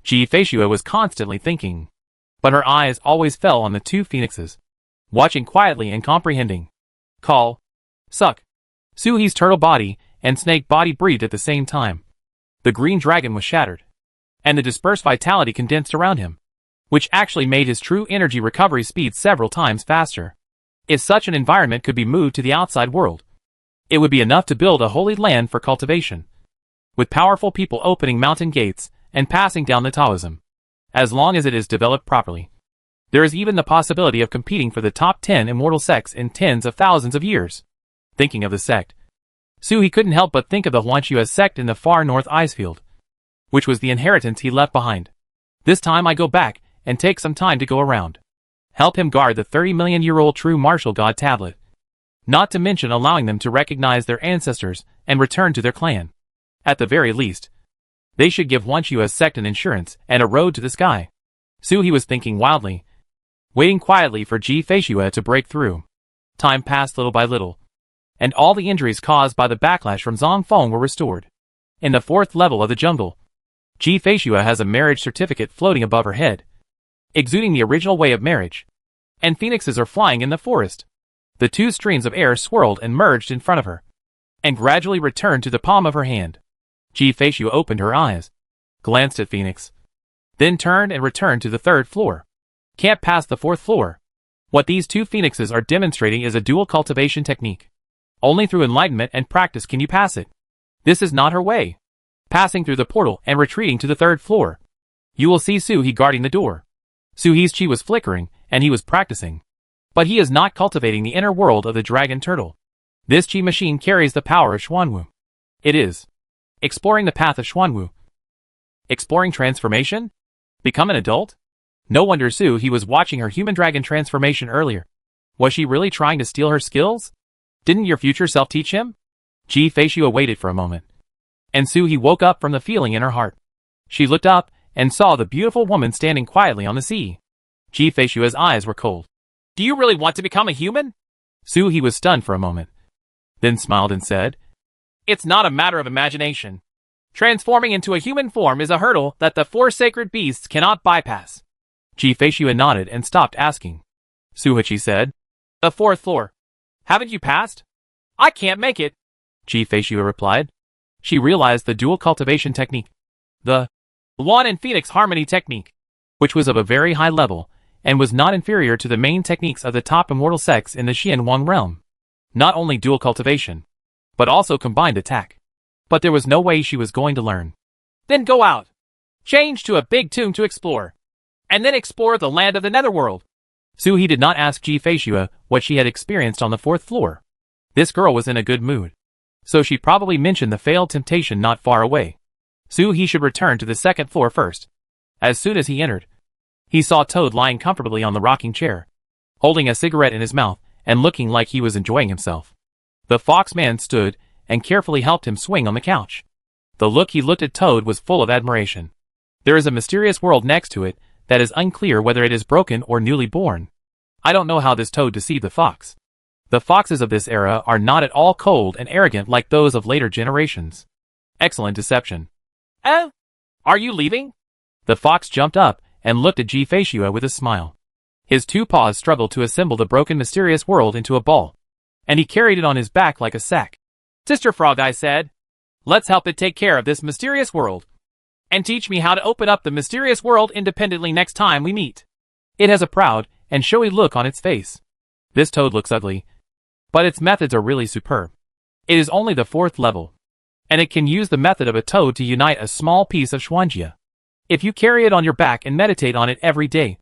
A: Ji Feishue was constantly thinking. But her eyes always fell on the 2 phoenixes, watching quietly and comprehending. Call. Suck. Suhi's turtle body and snake body breathed at the same time. The green dragon was shattered, and the dispersed vitality condensed around him, which actually made his true energy recovery speed several times faster. If such an environment could be moved to the outside world, it would be enough to build a holy land for cultivation, with powerful people opening mountain gates and passing down the Taoism, as long as it is developed properly. There is even the possibility of competing for the top 10 immortal sects in tens of thousands of years. Thinking of the sect, Suhi couldn't help but think of the Huanxue sect in the far north icefield, which was the inheritance he left behind. This time I go back and take some time to go around. Help him guard the 30-million-year-old true martial god tablet. Not to mention allowing them to recognize their ancestors and return to their clan. At the very least, they should give Huanxue sect an insurance and a road to the sky. Suhi was thinking wildly, waiting quietly for Ji Feishue to break through. Time passed little by little, and all the injuries caused by the backlash from Zhang Feng were restored. In the 4th level of the jungle, Ji Feishue has a marriage certificate floating above her head, exuding the original way of marriage, and phoenixes are flying in the forest. The 2 streams of air swirled and merged in front of her, and gradually returned to the palm of her hand. Ji Feishue opened her eyes, glanced at Phoenix, then turned and returned to the 3rd floor. Can't pass the 4th floor. What these 2 phoenixes are demonstrating is a dual cultivation technique. Only through enlightenment and practice can you pass it. This is not her way. Passing through the portal and retreating to the 3rd floor. You will see Suhi guarding the door. Suhi's chi was flickering, and he was practicing. But he is not cultivating the inner world of the dragon turtle. This chi machine carries the power of Xuanwu. It is exploring the path of Xuanwu. Exploring transformation? Become an adult? No wonder Suhi was watching her human dragon transformation earlier. Was she really trying to steal her skills? Didn't your future self teach him? Ji Feishue waited for a moment, and Suhi woke up from the feeling in her heart. She looked up and saw the beautiful woman standing quietly on the sea. Ji Feishue's eyes were cold. Do you really want to become a human? Suhi was stunned for a moment, then smiled and said, It's not a matter of imagination. Transforming into a human form is a hurdle that the 4 sacred beasts cannot bypass. Ji Feishue nodded and stopped asking. Suhi said, The 4th floor. Haven't you passed? I can't make it, Ji Feishue replied. She realized the dual cultivation technique, the Luan and Phoenix harmony technique, which was of a very high level, and was not inferior to the main techniques of the top immortal sects in the Xianwang realm. Not only dual cultivation, but also combined attack. But there was no way she was going to learn. Then go out. Change to a big tomb to explore. And then explore the land of the netherworld. Suhi did not ask Ji Feishue what she had experienced on the 4th floor. This girl was in a good mood, so she probably mentioned the failed temptation not far away. Suhi should return to the 2nd floor first. As soon as he entered, he saw Toad lying comfortably on the rocking chair, holding a cigarette in his mouth and looking like he was enjoying himself. The fox man stood and carefully helped him swing on the couch. The look he looked at Toad was full of admiration. There is a mysterious world next to it that is unclear whether it is broken or newly born. I don't know how this Toad deceived the fox. The foxes of this era are not at all cold and arrogant like those of later generations. Excellent deception. Are you leaving? The fox jumped up and looked at Ji Feishue with a smile. His 2 paws struggled to assemble the broken mysterious world into a ball, and he carried it on his back like a sack. Sister Frog, I said, let's help it take care of this mysterious world, and teach me how to open up the mysterious world independently next time we meet. It has a proud and showy look on its face. This Toad looks ugly, but its methods are really superb. It is only the 4th level, and it can use the method of a toad to unite a small piece of Xuanjia. If you carry it on your back and meditate on it every day,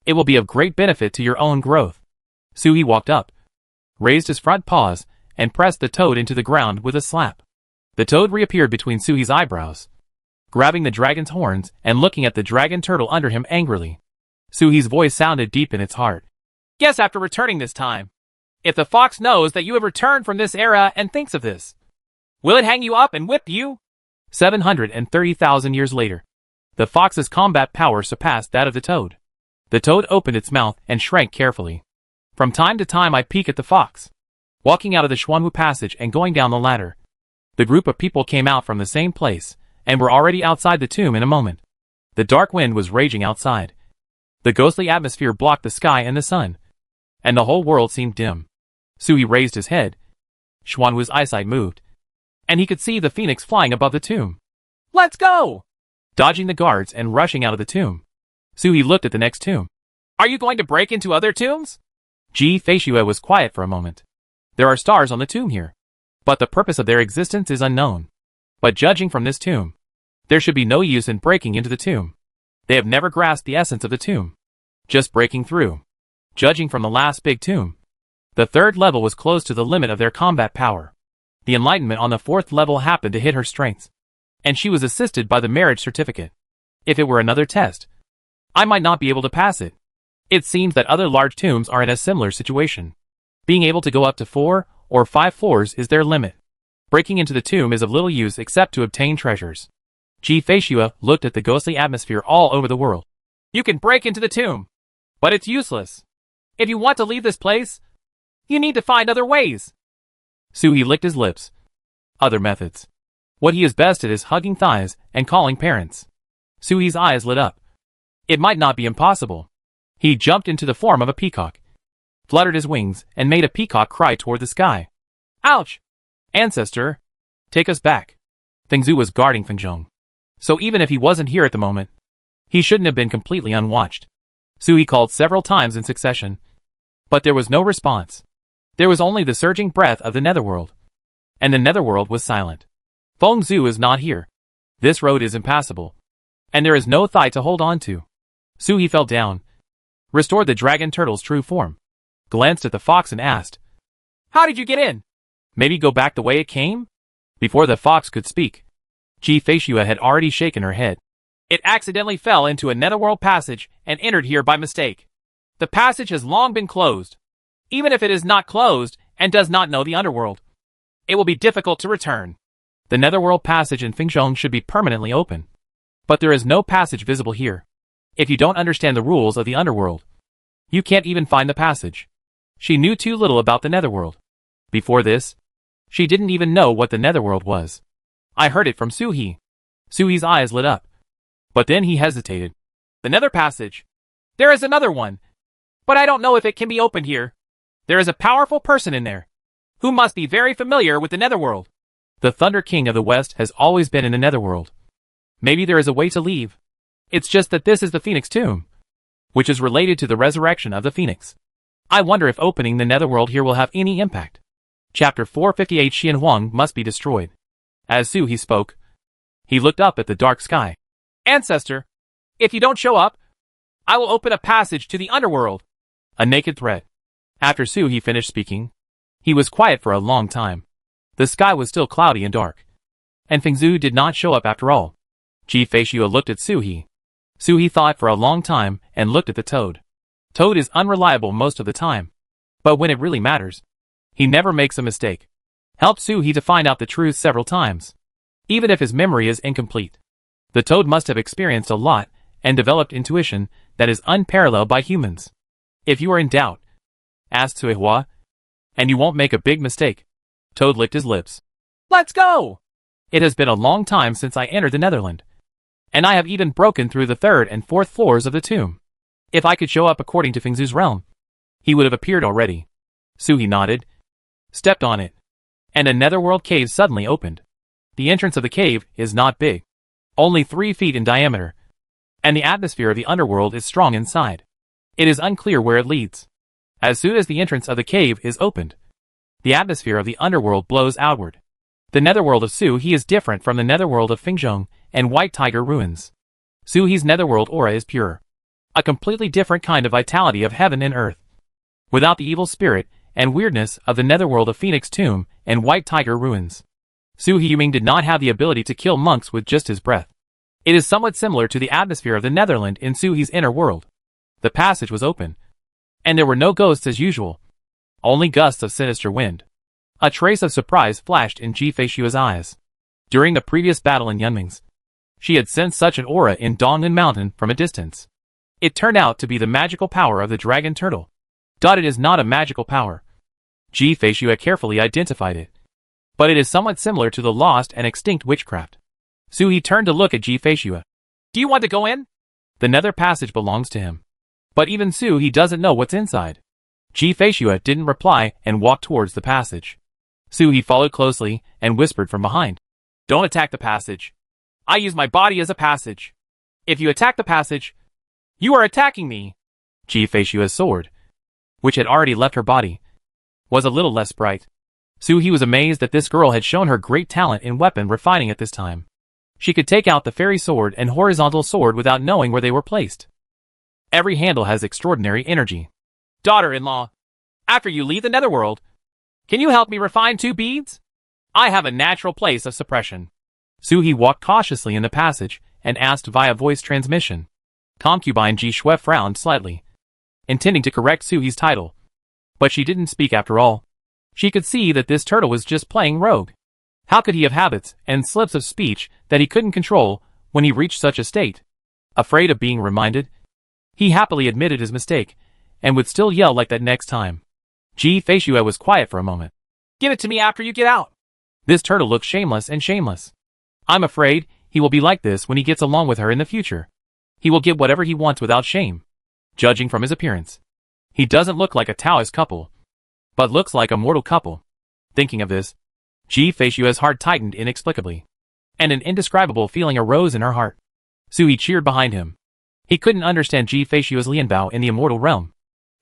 A: it will be of great benefit to your own growth. Suhi walked up, raised his front paws, and pressed the toad into the ground with a slap. The toad reappeared between Suhi's eyebrows, grabbing the dragon's horns and looking at the dragon turtle under him angrily. Suhi's voice sounded deep in its heart. Guess after returning this time, if the fox knows that you have returned from this era and thinks of this, will it hang you up and whip you? 730,000 years later, the fox's combat power surpassed that of the toad. The toad opened its mouth and shrank carefully. From time to time I peek at the fox, walking out of the Xuanwu passage and going down the ladder. The group of people came out from the same place, and were already outside the tomb in a moment. The dark wind was raging outside. The ghostly atmosphere blocked the sky and the sun, and the whole world seemed dim. Sui raised his head. Xuanwu's eyesight moved, and he could see the phoenix flying above the tomb. "Let's go!" Dodging the guards and rushing out of the tomb, Sui looked at the next tomb. "Are you going to break into other tombs?" Ji Feishue was quiet for a moment. "There are stars on the tomb here, but the purpose of their existence is unknown. But judging from this tomb, there should be no use in breaking into the tomb. They have never grasped the essence of the tomb. Just breaking through. Judging from the last big tomb, the third level was close to the limit of their combat power. The enlightenment on the fourth level happened to hit her strengths, and she was assisted by the marriage certificate. If it were another test, I might not be able to pass it. It seems that other large tombs are in a similar situation. Being able to go up to 4 or 5 floors is their limit. Breaking into the tomb is of little use except to obtain treasures." Ji Feishue looked at the ghostly atmosphere all over the world. "You can break into the tomb, but it's useless. If you want to leave this place, you need to find other ways." Sui licked his lips. Other methods. What he is best at is hugging thighs and calling parents. Sui's eyes lit up. It might not be impossible. He jumped into the form of a peacock, fluttered his wings, and made a peacock cry toward the sky. "Ouch! Ancestor, take us back." Fengzhu was guarding Fengzhong, so even if he wasn't here at the moment, he shouldn't have been completely unwatched. Sui called several times in succession, but there was no response. There was only the surging breath of the netherworld, and the netherworld was silent. Fengzhu is not here. This road is impassable, and there is no thigh to hold on to. Sui fell down, restored the dragon turtle's true form, glanced at the fox and asked, "How did you get in?" "Maybe go back the way it came?" Before the fox could speak, Ji Feishue had already shaken her head. "It accidentally fell into a netherworld passage and entered here by mistake. The passage has long been closed. Even if it is not closed and does not know the underworld, it will be difficult to return. The netherworld passage in Fengzhong should be permanently open, but there is no passage visible here. If you don't understand the rules of the underworld, you can't even find the passage." She knew too little about the netherworld. Before this, she didn't even know what the netherworld was. "I heard it from Sui." Sui's eyes lit up, but then he hesitated. "The nether passage. There is another one, but I don't know if it can be opened here. There is a powerful person in there, who must be very familiar with the netherworld. The Thunder King of the West has always been in the netherworld. Maybe there is a way to leave. It's just that this is the Phoenix Tomb, which is related to the resurrection of the Phoenix. I wonder if opening the netherworld here will have any impact." Chapter 458 Xian Huang must be destroyed. As Sui spoke, he looked up at the dark sky. "Ancestor, if you don't show up, I will open a passage to the underworld." A naked threat. After Sui finished speaking, he was quiet for a long time. The sky was still cloudy and dark, and Fengzhu did not show up after all. Ji Feishue looked at Sui. Sui thought for a long time and looked at the toad. Toad is unreliable most of the time, but when it really matters, he never makes a mistake. Help Sui to find out the truth several times, even if his memory is incomplete. The toad must have experienced a lot and developed intuition that is unparalleled by humans. If you are in doubt, ask Suihua, and you won't make a big mistake. Toad licked his lips. "Let's go!" It has been a long time since I entered the Netherland, and I have even broken through the 3rd and 4th floors of the tomb. If I could show up according to Fengzhu's realm, he would have appeared already. Sui nodded, stepped on it, and a netherworld cave suddenly opened. The entrance of the cave is not big, only 3 feet in diameter, and the atmosphere of the underworld is strong inside. It is unclear where it leads. As soon as the entrance of the cave is opened, the atmosphere of the underworld blows outward. The netherworld of Sui is different from the netherworld of Fengzhong and White Tiger Ruins. Sui's netherworld aura is pure, a completely different kind of vitality of heaven and earth, without the evil spirit and weirdness of the netherworld of Phoenix Tomb and White Tiger Ruins. Sui Yuming did not have the ability to kill monks with just his breath. It is somewhat similar to the atmosphere of the Netherland in Sui's inner world. The passage was open, and there were no ghosts as usual, only gusts of sinister wind. A trace of surprise flashed in Ji Feishue's eyes. During the previous battle in Yunming's, she had sensed such an aura in Dongnan Mountain from a distance. It turned out to be the magical power of the dragon turtle. It is not a magical power. Ji Feishuo carefully identified it. But it is somewhat similar to the lost and extinct witchcraft. He turned to look at Ji Feishuo. Do you want to go in? The nether passage belongs to him. But even he doesn't know what's inside. Ji Feishuo didn't reply and walked towards the passage. He followed closely and whispered from behind. Don't attack the passage. I use my body as a passage. If you attack the passage, you are attacking me. Ji Feishuo's sword, which had already left her body, was a little less bright. He was amazed that this girl had shown her great talent in weapon refining at this time. She could take out the fairy sword and horizontal sword without knowing where they were placed. Every handle has extraordinary energy. Daughter-in-law, after you leave the netherworld, can you help me refine 2 beads? I have a natural place of suppression. He walked cautiously in the passage and asked via voice transmission. Concubine Ji Shui frowned slightly, intending to correct Suhi's title. But she didn't speak after all. She could see that this turtle was just playing rogue. How could he have habits and slips of speech that he couldn't control when he reached such a state? Afraid of being reminded, he happily admitted his mistake, and would still yell like that next time. Ji Feishuo was quiet for a moment. Give it to me after you get out. This turtle looks shameless and shameless. I'm afraid he will be like this when he gets along with her in the future. He will get whatever he wants without shame. Judging from his appearance, he doesn't look like a Taoist couple, but looks like a mortal couple. Thinking of this, Ji Feishuo's heart tightened inexplicably, and an indescribable feeling arose in her heart. He cheered behind him. He couldn't understand Ji Feishuo's Lianbao in the immortal realm.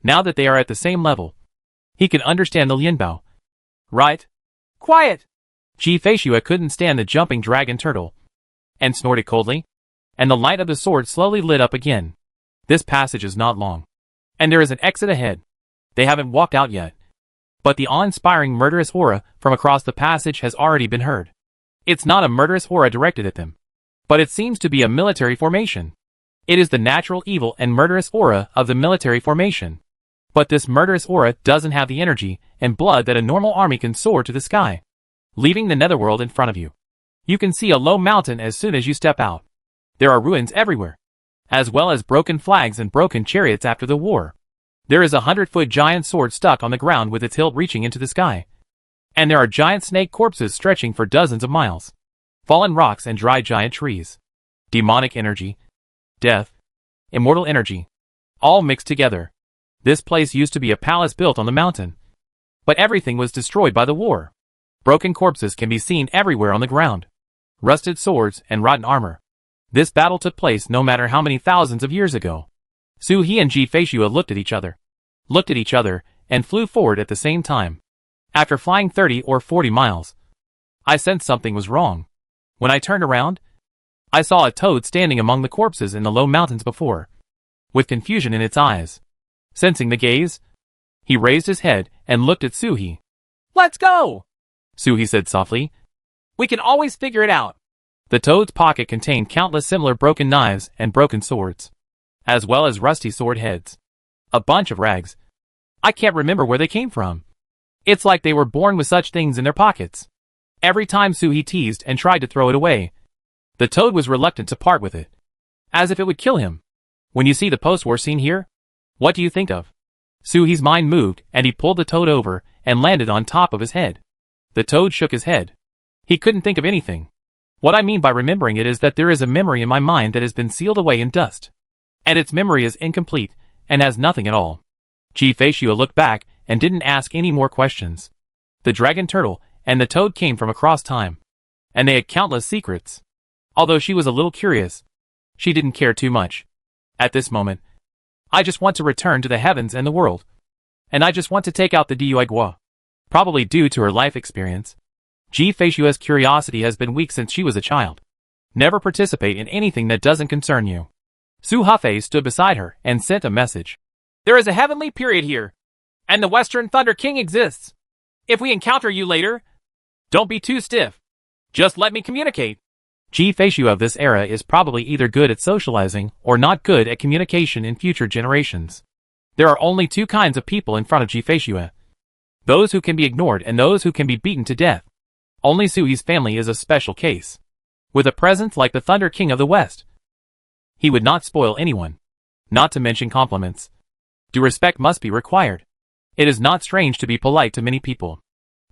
A: Now that they are at the same level, he could understand the Lianbao. Right? Quiet! Ji Feishuo couldn't stand the jumping dragon turtle, and snorted coldly, and the light of the sword slowly lit up again. This passage is not long, and there is an exit ahead. They haven't walked out yet, but the awe-inspiring murderous aura from across the passage has already been heard. It's not a murderous aura directed at them, but it seems to be a military formation. It is the natural evil and murderous aura of the military formation. But this murderous aura doesn't have the energy and blood that a normal army can soar to the sky. Leaving the netherworld in front of you, you can see a low mountain as soon as you step out. There are ruins everywhere, as well as broken flags and broken chariots after the war. There is a 100-foot giant sword stuck on the ground with its hilt reaching into the sky. And there are giant snake corpses stretching for dozens of miles. Fallen rocks and dry giant trees. Demonic energy, death, immortal energy, all mixed together. This place used to be a palace built on the mountain, but everything was destroyed by the war. Broken corpses can be seen everywhere on the ground. Rusted swords and rotten armor. This battle took place no matter how many thousands of years ago. He and Ji Feishuo looked at each other, and flew forward at the same time. After flying 30 or 40 miles, I sensed something was wrong. When I turned around, I saw a toad standing among the corpses in the low mountains before, with confusion in its eyes. Sensing the gaze, he raised his head and looked at Suhi. Let's go! Suhi said softly. We can always figure it out. The toad's pocket contained countless similar broken knives and broken swords, as well as rusty sword heads. A bunch of rags. I can't remember where they came from. It's like they were born with such things in their pockets. Every time Suhi teased and tried to throw it away, the toad was reluctant to part with it, as if it would kill him. When you see the post-war scene here, what do you think of? Suhi's mind moved, and he pulled the toad over and landed on top of his head. The toad shook his head. He couldn't think of anything. What I mean by remembering it is that there is a memory in my mind that has been sealed away in dust, and its memory is incomplete and has nothing at all. Ji Feishuo looked back and didn't ask any more questions. The dragon turtle and the toad came from across time, and they had countless secrets. Although she was a little curious, she didn't care too much. At this moment, I just want to return to the heavens and the world, and I just want to take out the Diuigua. Probably due to her life experience, Ji Feishuo's curiosity has been weak since she was a child. Never participate in anything that doesn't concern you. Su Hafei stood beside her and sent a message. There is a heavenly period here, and the Western Thunder King exists. If we encounter you later, don't be too stiff. Just let me communicate. Ji Feishuo of this era is probably either good at socializing or not good at communication in future generations. There are only 2 kinds of people in front of Ji Feishuo. Those who can be ignored and those who can be beaten to death. Only Suhi's family is a special case. With a presence like the Thunder King of the West, he would not spoil anyone. Not to mention compliments. Due respect must be required. It is not strange to be polite to many people.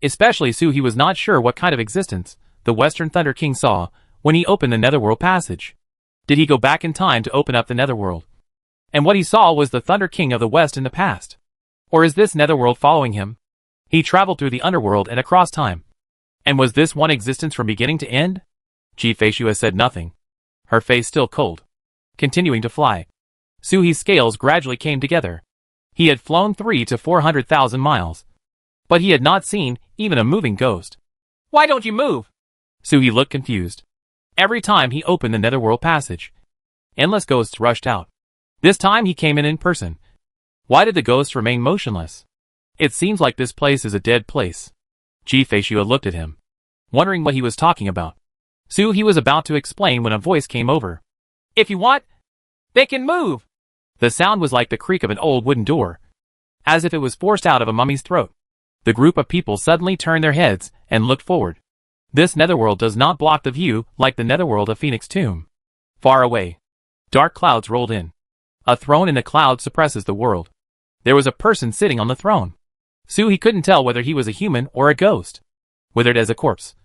A: Especially Suhi was not sure what kind of existence the Western Thunder King saw when he opened the Netherworld passage. Did he go back in time to open up the Netherworld? And what he saw was the Thunder King of the West in the past. Or is this Netherworld following him? He traveled through the underworld and across time. And was this one existence from beginning to end? Ji-Fei said nothing. Her face still cold. Continuing to fly. Suhi's scales gradually came together. He had flown 300,000 to 400,000 miles. But he had not seen even a moving ghost. Why don't you move? Suhi looked confused. Every time he opened the Netherworld passage, endless ghosts rushed out. This time he came in person. Why did the ghosts remain motionless? It seems like this place is a dead place. Ji-Fei looked at him, wondering what he was talking about. Suhi was about to explain when a voice came over. If you want, they can move. The sound was like the creak of an old wooden door, as if it was forced out of a mummy's throat. The group of people suddenly turned their heads and looked forward. This Netherworld does not block the view like the Netherworld of Phoenix Tomb. Far away, dark clouds rolled in. A throne in the cloud suppresses the world. There was a person sitting on the throne. Suhi couldn't tell whether he was a human or a ghost. Withered as a corpse,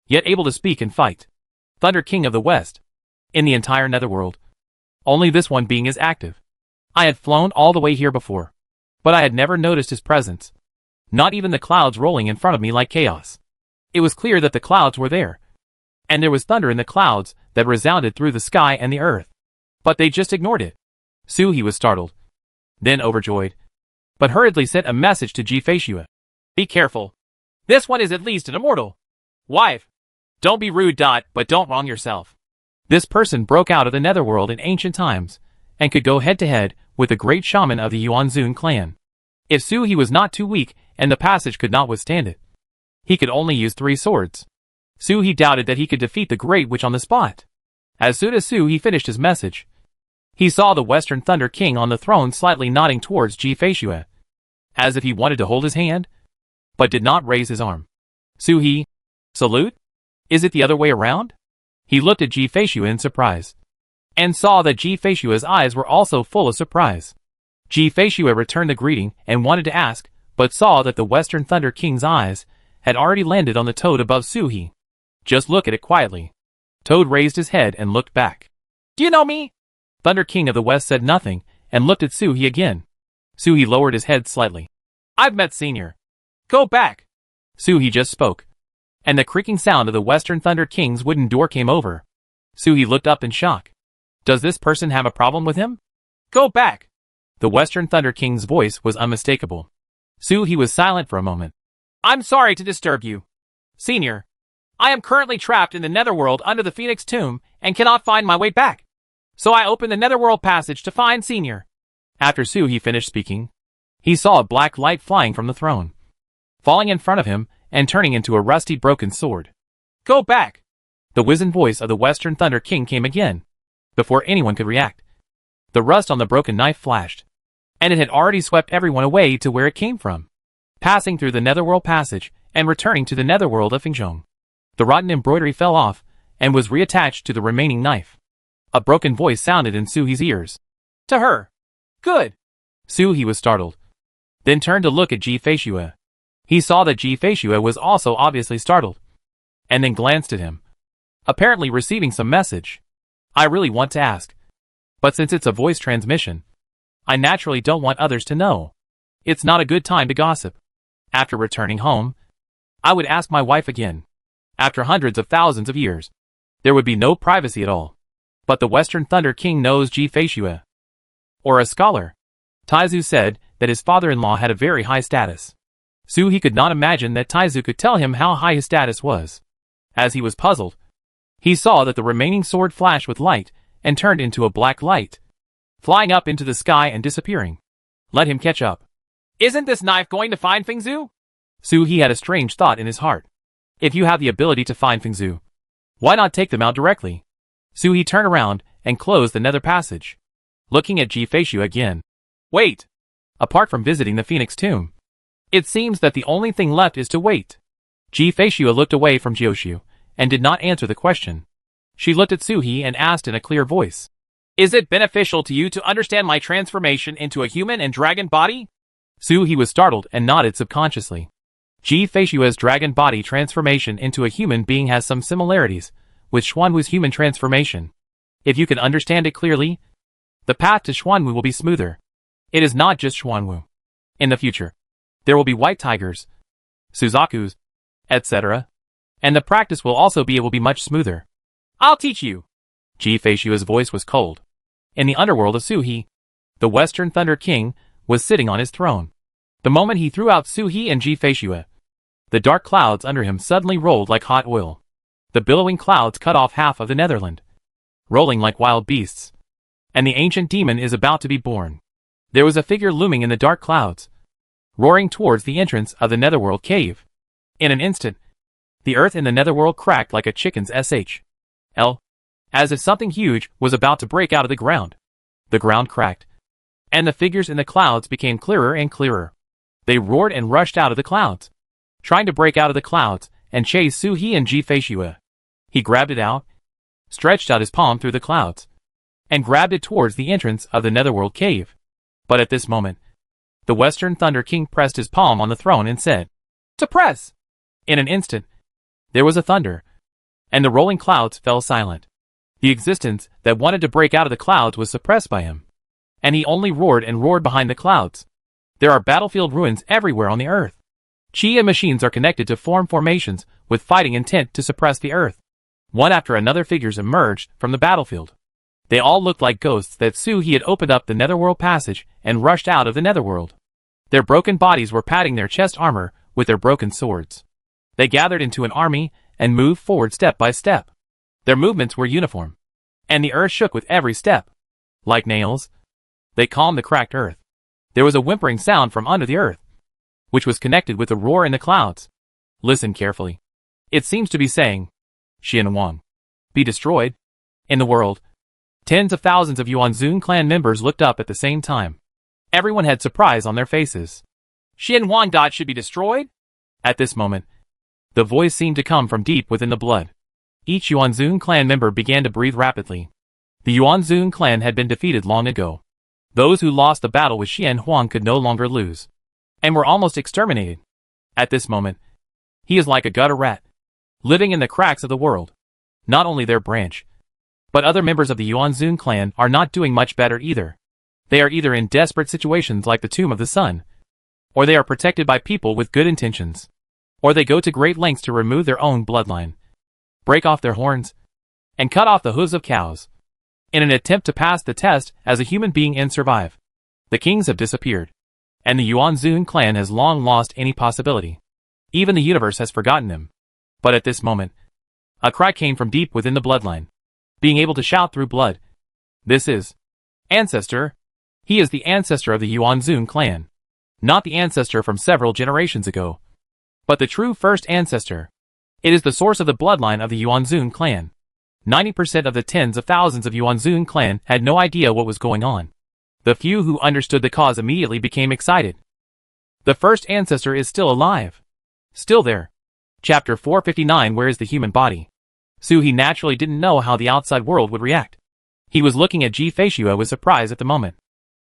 A: yet able to speak and fight. Thunder King of the West. In the entire Netherworld, only this one being is active. I had flown all the way here before, but I had never noticed his presence. Not even the clouds rolling in front of me like chaos. It was clear that the clouds were there. And there was thunder in the clouds that resounded through the sky and the earth. But they just ignored it. Suhi was startled, then overjoyed, but hurriedly sent a message to Ji-Fei. Be careful. This one is at least an immortal. Wife. Don't be rude. But don't wrong yourself. This person broke out of the Netherworld in ancient times, and could go head to head with the great shaman of the Yuanzun clan. If Suhi was not too weak and the passage could not withstand it, he could only use 3 swords. Suhi doubted that he could defeat the Great Witch on the spot. As soon as Suhi finished his message, he saw the Western Thunder King on the throne slightly nodding towards Ji-Fei, as if he wanted to hold his hand, but did not raise his arm. Suhi, salute? Is it the other way around? He looked at Ji-Fei in surprise, and saw that Ji-Fei's eyes were also full of surprise. Ji-Fei returned the greeting and wanted to ask, but saw that the Western Thunder King's eyes had already landed on the toad above Suhi. Just look at it quietly. Toad raised his head and looked back. Do you know me? Thunder King of the West said nothing and looked at Suhi again. Suhi lowered his head slightly. I've met Senior. Go back. Suhi just spoke, and the creaking sound of the Western Thunder King's wooden door came over. Suhi looked up in shock. Does this person have a problem with him? Go back. The Western Thunder King's voice was unmistakable. Suhi was silent for a moment. I'm sorry to disturb you, Senior. I am currently trapped in the Netherworld under the Phoenix Tomb and cannot find my way back. So I opened the Netherworld passage to find Senior. After Suhi finished speaking, he saw a black light flying from the throne, falling in front of him and turning into a rusty broken sword. Go back. The wizened voice of the Western Thunder King came again. Before anyone could react, the rust on the broken knife flashed, and it had already swept everyone away to where it came from, passing through the Netherworld passage and returning to the Netherworld of Fengzhong. The rotten embroidery fell off and was reattached to the remaining knife. A broken voice sounded in Suhi's ears. To her. Good. Suhi was startled, then turned to look at Ji-Fei. He saw that Ji-Fei was also obviously startled, and then glanced at him, apparently receiving some message. I really want to ask, but since it's a voice transmission, I naturally don't want others to know. It's not a good time to gossip. After returning home, I would ask my wife again. After hundreds of thousands of years, there would be no privacy at all. But the Western Thunder King knows Ji-Fei. Or a scholar. Taizu said that his father-in-law had a very high status. Suhi could not imagine that Taizu could tell him how high his status was. As he was puzzled, he saw that the remaining sword flashed with light and turned into a black light, flying up into the sky and disappearing. Let him catch up. Isn't this knife going to find Fengzhu? Suhi had a strange thought in his heart. If you have the ability to find Fengzhu, why not take them out directly? Suhi turned around and closed the nether passage, looking at Ji-Fei again. Wait! Apart from visiting the Phoenix Tomb, it seems that the only thing left is to wait. Ji Feishua looked away from Jioshu, and did not answer the question. She looked at Suhi and asked in a clear voice. Is it beneficial to you to understand my transformation into a human and dragon body? Suhi was startled and nodded subconsciously. Ji Feishua's dragon body transformation into a human being has some similarities with Xuanwu's human transformation. If you can understand it clearly, the path to Xuanwu will be smoother. It is not just Xuanwu. In the future, there will be white tigers, Suzakus, etc. And the practice will also be much smoother. I'll teach you. Ji Feishua's voice was cold. In the underworld of Suhi, the Western Thunder King was sitting on his throne. The moment he threw out Suhi and Ji Feishua, the dark clouds under him suddenly rolled like hot oil. The billowing clouds cut off half of the Netherland, rolling like wild beasts. And the ancient demon is about to be born. There was a figure looming in the dark clouds, roaring towards the entrance of the Netherworld cave. In an instant, the earth in the Netherworld cracked like a chicken's shell, as if something huge was about to break out of the ground. The ground cracked, and the figures in the clouds became clearer and clearer. They roared and rushed out of the clouds, trying to break out of the clouds and chase Suhi and Ji Feishua. He grabbed it out, stretched out his palm through the clouds, and grabbed it towards the entrance of the Netherworld cave. But at this moment, the Western Thunder King pressed his palm on the throne and said, "To press!" In an instant, there was a thunder, and the rolling clouds fell silent. The existence that wanted to break out of the clouds was suppressed by him, and he only roared and roared behind the clouds. There are battlefield ruins everywhere on the earth. Qi and machines are connected to form formations with fighting intent to suppress the earth. One after another figures emerged from the battlefield. They all looked like ghosts that Suhi had opened up the Netherworld passage and rushed out of the Netherworld. Their broken bodies were padding their chest armor with their broken swords. They gathered into an army and moved forward step by step. Their movements were uniform, and the earth shook with every step. Like nails, they calmed the cracked earth. There was a whimpering sound from under the earth, which was connected with a roar in the clouds. Listen carefully. It seems to be saying, Xian Wang, be destroyed. In the world, tens of thousands of Yuanzun clan members looked up at the same time. Everyone had surprise on their faces. Xian Wang should be destroyed? At this moment, the voice seemed to come from deep within the blood. Each Yuanzun clan member began to breathe rapidly. The Yuanzun clan had been defeated long ago. Those who lost the battle with Xian Huang could no longer lose, and were almost exterminated. At this moment, he is like a gutter rat, living in the cracks of the world. Not only their branch, but other members of the Yuanzun clan are not doing much better either. They are either in desperate situations like the Tomb of the Sun, or they are protected by people with good intentions, or they go to great lengths to remove their own bloodline, break off their horns, and cut off the hooves of cows, in an attempt to pass the test as a human being and survive. The kings have disappeared, and the Yuanzun clan has long lost any possibility. Even the universe has forgotten them. But at this moment, a cry came from deep within the bloodline, being able to shout through blood. This is Ancestor. He is the ancestor of the Yuanzun clan. Not the ancestor from several generations ago, but the true first ancestor. It is the source of the bloodline of the Yuanzun clan. 90% of the tens of thousands of Yuanzun clan had no idea what was going on. The few who understood the cause immediately became excited. The first ancestor is still alive. Still there. Chapter 459. Where is the human body? Suhi naturally didn't know how the outside world would react. He was looking at Ji Feishua with surprise at the moment.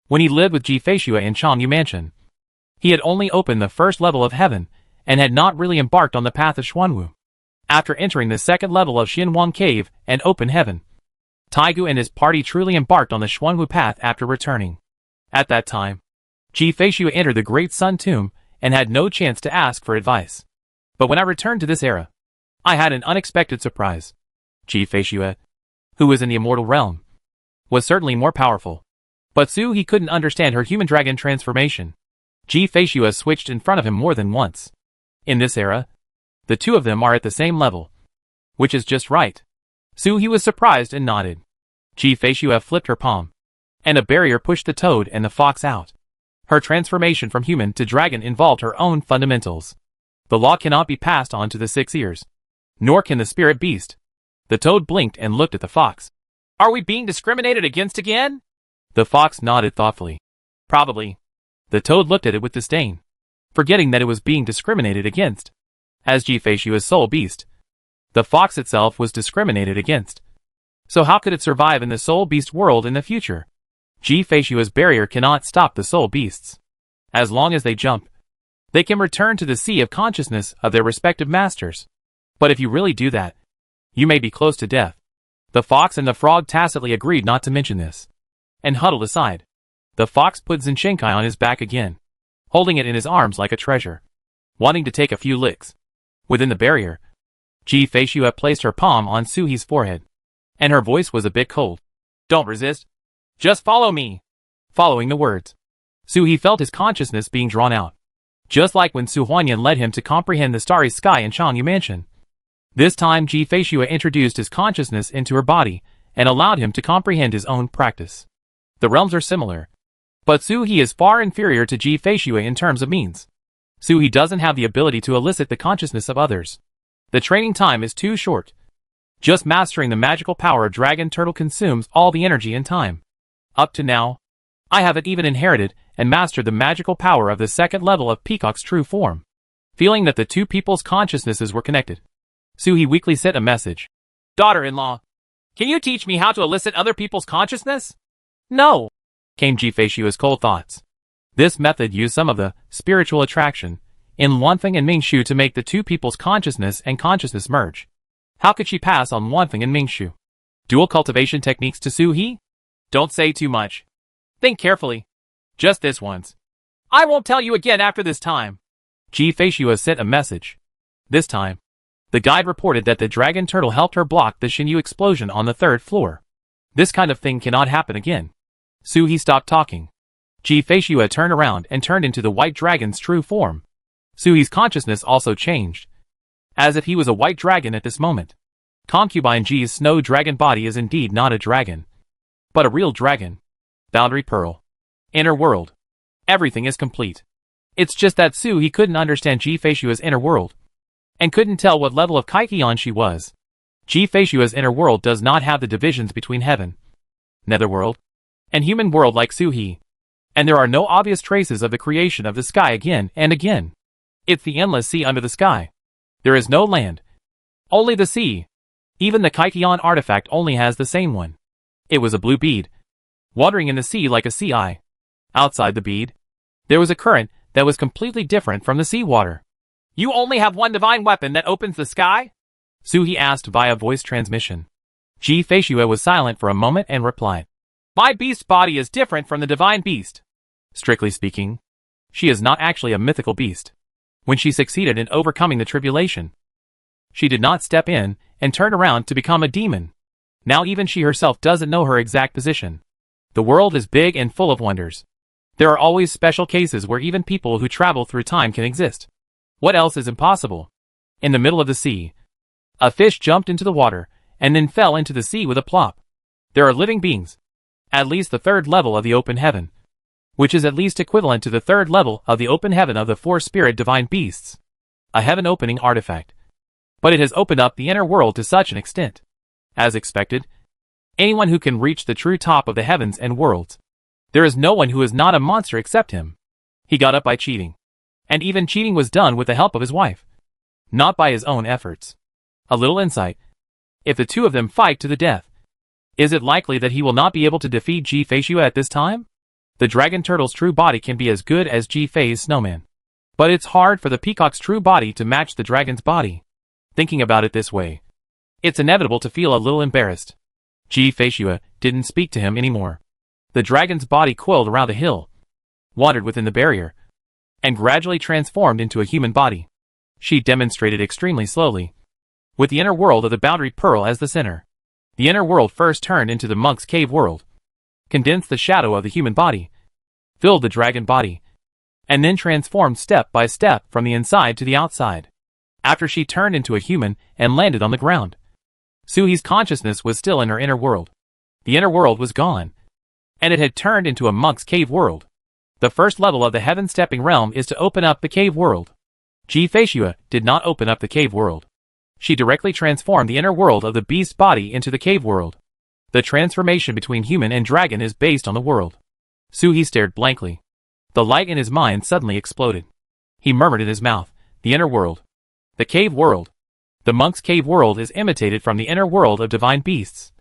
A: When he lived with Ji Feishua in Changyu Mansion, he had only opened the first level of heaven and had not really embarked on the path of Xuanwu. After entering the second level of Xinwang Cave and open heaven, Taigu and his party truly embarked on the Xuanwu path after returning. At that time, Ji Feishua entered the Great Sun Tomb and had no chance to ask for advice. But when I returned to this era, I had an unexpected surprise. Ji Feishua, who was in the immortal realm, was certainly more powerful. But he couldn't understand her human dragon transformation. Ji Feishua switched in front of him more than once. In this era, the two of them are at the same level, which is just right. He was surprised and nodded. Ji Feishua flipped her palm, and a barrier pushed the toad and the fox out. Her transformation from human to dragon involved her own fundamentals. The law cannot be passed on to the six ears, nor can the spirit beast. The toad blinked and looked at the fox. Are we being discriminated against again? The fox nodded thoughtfully. Probably. The toad looked at it with disdain, forgetting that it was being discriminated against. as Ji-Feishua's soul beast. The fox itself was discriminated against. So how could it survive in the soul beast world in the future? Ji-Feishua's barrier cannot stop the soul beasts. As long as they jump, they can return to the sea of consciousness of their respective masters. But if you really do that, you may be close to death. The fox and the frog tacitly agreed not to mention this, and huddled aside. The fox put Zinshenkai on his back again, holding it in his arms like a treasure, wanting to take a few licks. Within the barrier, Ji-Feishua placed her palm on Suhi's forehead, and her voice was a bit cold. Don't resist. Just follow me. Following the words, Suhi felt his consciousness being drawn out, just like when Su Huanyan led him to comprehend the starry sky in Changyu Mansion. This time Ji-Feishua introduced his consciousness into her body and allowed him to comprehend his own practice. The realms are similar, but Suhi is far inferior to Ji-Feishua in terms of means. Suhi doesn't have the ability to elicit the consciousness of others. The training time is too short. Just mastering the magical power of Dragon Turtle consumes all the energy and time. Up to now, I haven't even inherited and mastered the magical power of the second level of Peacock's true form. Feeling that the two people's consciousnesses were connected, Suhi weakly sent a message. Daughter-in-law, can you teach me how to elicit other people's consciousness? No, came Ji-Feishua's cold thoughts. This method used some of the spiritual attraction in Wanfeng and Mingshu to make the two people's consciousness and consciousness merge. How could she pass on Wanfeng and Mingshu? Dual cultivation techniques to Suhi? Don't say too much. Think carefully. Just this once. I won't tell you again after this time. Ji-Feishua sent a message. This time, the guide reported that the dragon turtle helped her block the Xinyu explosion on the third floor. This kind of thing cannot happen again. Suhi stopped talking. Ji-Feishua turned around and turned into the white dragon's true form. Suhi's consciousness also changed, as if he was a white dragon at this moment. Concubine Ji's snow dragon body is indeed not a dragon, but a real dragon. Boundary Pearl. Inner world. Everything is complete. It's just that Suhi couldn't understand Ji-Feishua's inner world, and couldn't tell what level of Kaikion she was. Ji-Feishua's inner world does not have the divisions between heaven, netherworld, and human world like Suhi. And there are no obvious traces of the creation of the sky again and again. It's the endless sea under the sky. There is no land, only the sea. Even the Kaikion artifact only has the same one. It was a blue bead, wandering in the sea like a sea eye. Outside the bead, there was a current that was completely different from the sea water. You only have one divine weapon that opens the sky? Suhi asked via voice transmission. Ji-Feishua was silent for a moment and replied. My beast body is different from the divine beast. Strictly speaking, she is not actually a mythical beast. When she succeeded in overcoming the tribulation, she did not step in and turn around to become a demon. Now even she herself doesn't know her exact position. The world is big and full of wonders. There are always special cases where even people who travel through time can exist. What else is impossible? In the middle of the sea, a fish jumped into the water and then fell into the sea with a plop. There are living beings, at least the third level of the open heaven, which is at least equivalent to the third level of the open heaven of the four spirit divine beasts. A heaven opening artifact. But it has opened up the inner world to such an extent. As expected, anyone who can reach the true top of the heavens and worlds, there is no one who is not a monster except him. He got up by cheating. And even cheating was done with the help of his wife, not by his own efforts. A little insight. If the two of them fight to the death, is it likely that he will not be able to defeat Ji-Feishua at this time? The dragon turtle's true body can be as good as Ji-Fei's snowman, but it's hard for the peacock's true body to match the dragon's body. Thinking about it this way, it's inevitable to feel a little embarrassed. Ji-Feishua didn't speak to him anymore. The dragon's body coiled around the hill, wandered within the barrier, and gradually transformed into a human body. She demonstrated extremely slowly, with the inner world of the Boundary Pearl as the center. The inner world first turned into the monk's cave world, condensed the shadow of the human body, filled the dragon body, and then transformed step by step from the inside to the outside. After she turned into a human and landed on the ground, Suhi's consciousness was still in her inner world. The inner world was gone, and it had turned into a monk's cave world. The first level of the heaven stepping realm is to open up the cave world. Ji-Feishua did not open up the cave world. She directly transformed the inner world of the beast body into the cave world. The transformation between human and dragon is based on the world. Suhi stared blankly. The light in his mind suddenly exploded. He murmured in his mouth, the inner world. The cave world. The monk's cave world is imitated from the inner world of divine beasts,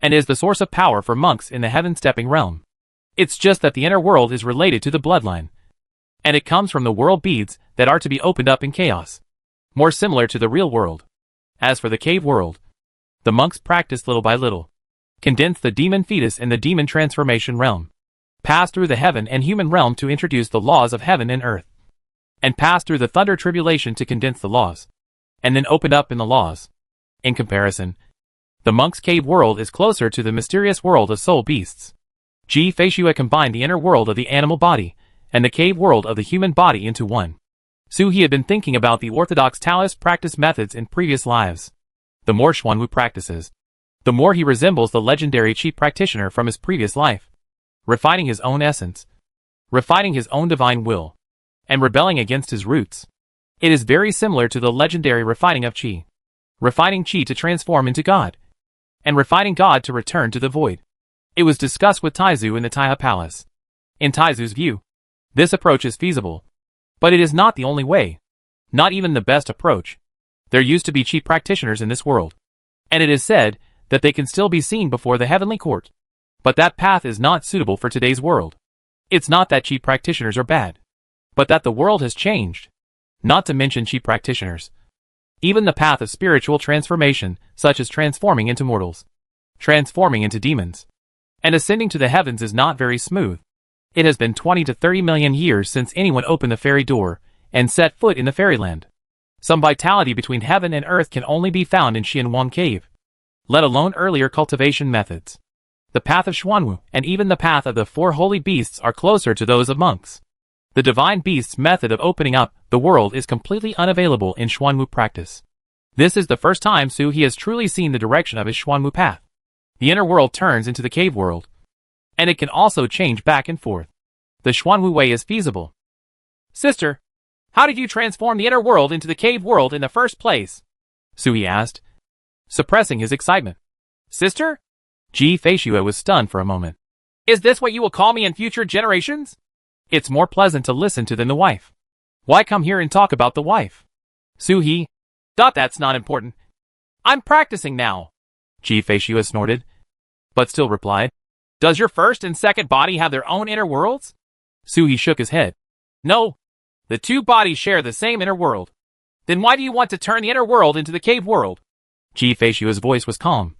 A: and is the source of power for monks in the heaven-stepping realm. It's just that the inner world is related to the bloodline, and it comes from the world beads that are to be opened up in chaos, more similar to the real world. As for the cave world, the monks practice little by little, condense the demon fetus in the demon transformation realm, pass through the heaven and human realm to introduce the laws of heaven and earth, and pass through the thunder tribulation to condense the laws, and then open up in the laws. In comparison, the monk's cave world is closer to the mysterious world of soul beasts. Ji-Fei combined the inner world of the animal body and the cave world of the human body into one. He had been thinking about the orthodox Taoist practice methods in previous lives. The more Xuanwu practices, the more he resembles the legendary Qi practitioner from his previous life, refining his own essence, refining his own divine will, and rebelling against his roots. It is very similar to the legendary refining of Qi. Refining Qi to transform into God, and refining God to return to the void. It was discussed with Taizu in the Taihe Palace. In Taizu's view, this approach is feasible, but it is not the only way. Not even the best approach. There used to be Qi practitioners in this world, and it is said that they can still be seen before the heavenly court. But that path is not suitable for today's world. It's not that Qi practitioners are bad, but that the world has changed. Not to mention Qi practitioners. Even the path of spiritual transformation, such as transforming into mortals, transforming into demons, and ascending to the heavens is not very smooth. It has been 20 to 30 million years since anyone opened the fairy door and set foot in the fairyland. Some vitality between heaven and earth can only be found in Xianwang Cave, let alone earlier cultivation methods. The path of Xuanwu and even the path of the four holy beasts are closer to those of monks. The divine beast's method of opening up the world is completely unavailable in Xuanwu practice. This is the first time he has truly seen the direction of his Xuanwu path. The inner world turns into the cave world, and it can also change back and forth. The Xuanwu way is feasible. Sister, how did you transform the inner world into the cave world in the first place? Sui asked, suppressing his excitement. Sister? Ji-Fei was stunned for a moment. Is this what you will call me in future generations? It's more pleasant to listen to than the wife. Why come here and talk about the wife? Sui, that's not important. I'm practicing now. Ji-Fei snorted, but still replied, does your first and second body have their own inner worlds? Sui shook his head. No. The two bodies share the same inner world. Then why do you want to turn the inner world into the cave world? Ji-Fei's voice was calm,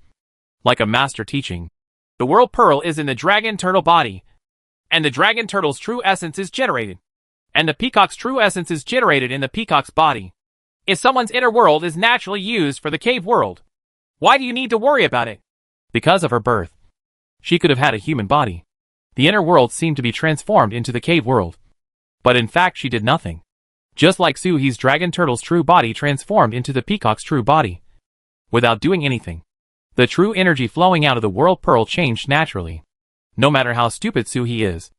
A: like a master teaching. The world pearl is in the dragon turtle body, and the dragon turtle's true essence is generated, and the peacock's true essence is generated in the peacock's body. If someone's inner world is naturally used for the cave world, why do you need to worry about it? Because of her birth, she could have had a human body. The inner world seemed to be transformed into the cave world, but in fact she did nothing. Just like Suhi's dragon turtle's true body transformed into the peacock's true body, without doing anything. The true energy flowing out of the world pearl changed naturally. No matter how stupid Suhi is,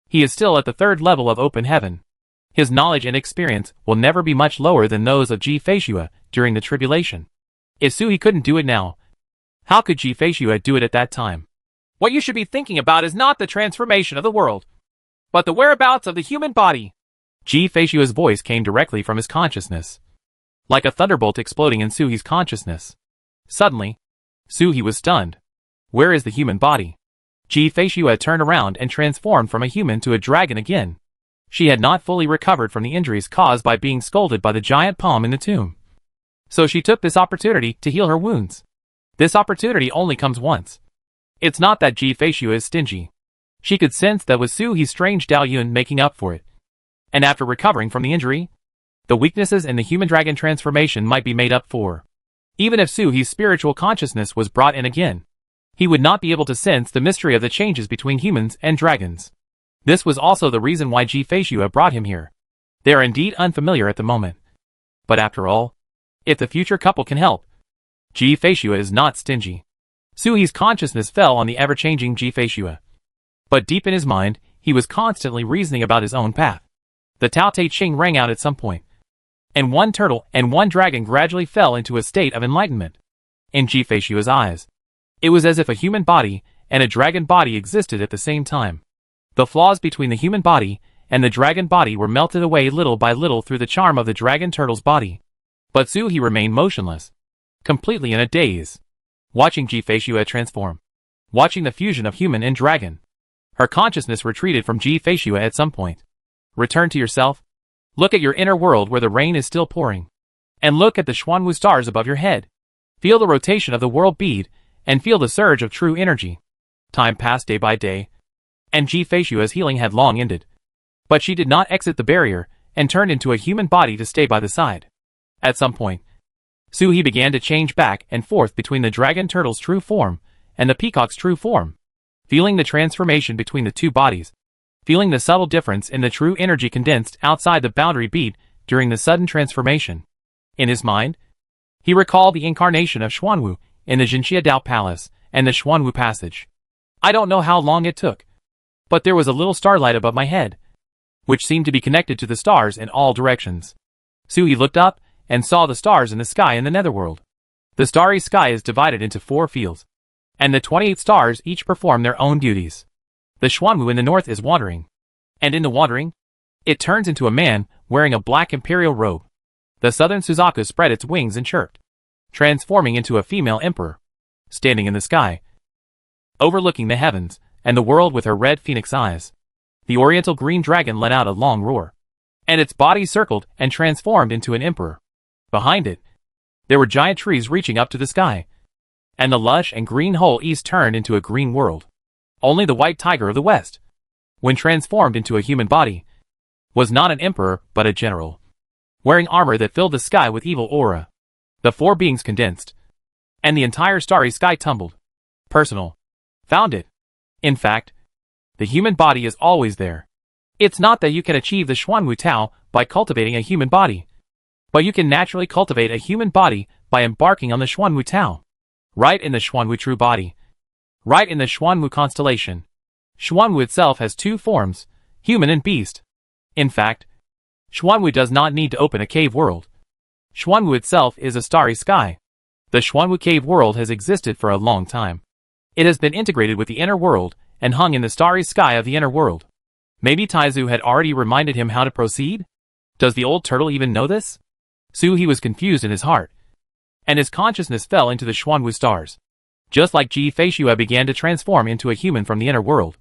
A: he is still at the third level of open heaven. His knowledge and experience will never be much lower than those of Ji-Fei during the tribulation. If Suhi couldn't do it now, how could Ji-Fei do it at that time? What you should be thinking about is not the transformation of the world, but the whereabouts of the human body. Ji-Fei's voice came directly from his consciousness, like a thunderbolt exploding in Suhi's consciousness. Suddenly, Suhi was stunned. Where is the human body? Ji-Fei turned around and transformed from a human to a dragon again. She had not fully recovered from the injuries caused by being scolded by the giant palm in the tomb. So she took this opportunity to heal her wounds. This opportunity only comes once. It's not that Ji-Fei is stingy. She could sense that with Suhi's strange Daoyun making up for it. And after recovering from the injury, the weaknesses in the human dragon transformation might be made up for. Even if Suhi's spiritual consciousness was brought in again, he would not be able to sense the mystery of the changes between humans and dragons. This was also the reason why Ji-Fei brought him here. They are indeed unfamiliar at the moment. But after all, if the future couple can help, Ji-Fei is not stingy. Suhi's consciousness fell on the ever-changing Ji-Fei. But deep in his mind, he was constantly reasoning about his own path. The Tao Te Ching rang out at some point, and one turtle and one dragon gradually fell into a state of enlightenment. In Ji-Fei's eyes, it was as if a human body and a dragon body existed at the same time. The flaws between the human body and the dragon body were melted away little by little through the charm of the dragon turtle's body. But Suhi remained motionless, completely in a daze, watching Ji-Fei transform, watching the fusion of human and dragon. Her consciousness retreated from Ji-Fei at some point. Return to yourself. Look at your inner world where the rain is still pouring. And look at the Xuanwu stars above your head. Feel the rotation of the world bead, and feel the surge of true energy. Time passed day by day, and Ji-Fei's healing had long ended. But she did not exit the barrier, and turned into a human body to stay by the side. At some point, Suhi began to change back and forth between the dragon turtle's true form and the peacock's true form, feeling the transformation between the two bodies, feeling the subtle difference in the true energy condensed outside the boundary bead during the sudden transformation. In his mind, he recalled the incarnation of Xuanwu in the Jinxia Dao Palace and the Xuanwu Passage. I don't know how long it took, but there was a little starlight above my head, which seemed to be connected to the stars in all directions. Suhi looked up and saw the stars in the sky in the netherworld. The starry sky is divided into 4 fields, and the 28 stars each perform their own duties. The Xuanwu in the north is wandering, and in the wandering, it turns into a man wearing a black imperial robe. The southern Suzaku spread its wings and chirped, transforming into a female emperor, standing in the sky, overlooking the heavens and the world with her red phoenix eyes. The oriental green dragon let out a long roar, and its body circled and transformed into an emperor. Behind it, there were giant trees reaching up to the sky, and the lush and green whole east turned into a green world. Only the white tiger of the west, when transformed into a human body, was not an emperor but a general, wearing armor that filled the sky with evil aura. The 4 beings condensed, and the entire starry sky tumbled. Personal. Found it. In fact, the human body is always there. It's not that you can achieve the Xuanwu Tao by cultivating a human body, but you can naturally cultivate a human body by embarking on the Xuanwu Tao. Right in the Xuanwu true body. Right in the Xuanwu constellation. Xuanwu itself has 2 forms, human and beast. In fact, Xuanwu does not need to open a cave world. Xuanwu itself is a starry sky. The Xuanwu cave world has existed for a long time. It has been integrated with the inner world and hung in the starry sky of the inner world. Maybe Taizu had already reminded him how to proceed? Does the old turtle even know this? Suhi was confused in his heart, and his consciousness fell into the Xuanwu stars, just like Ji-Fei began to transform into a human from the inner world,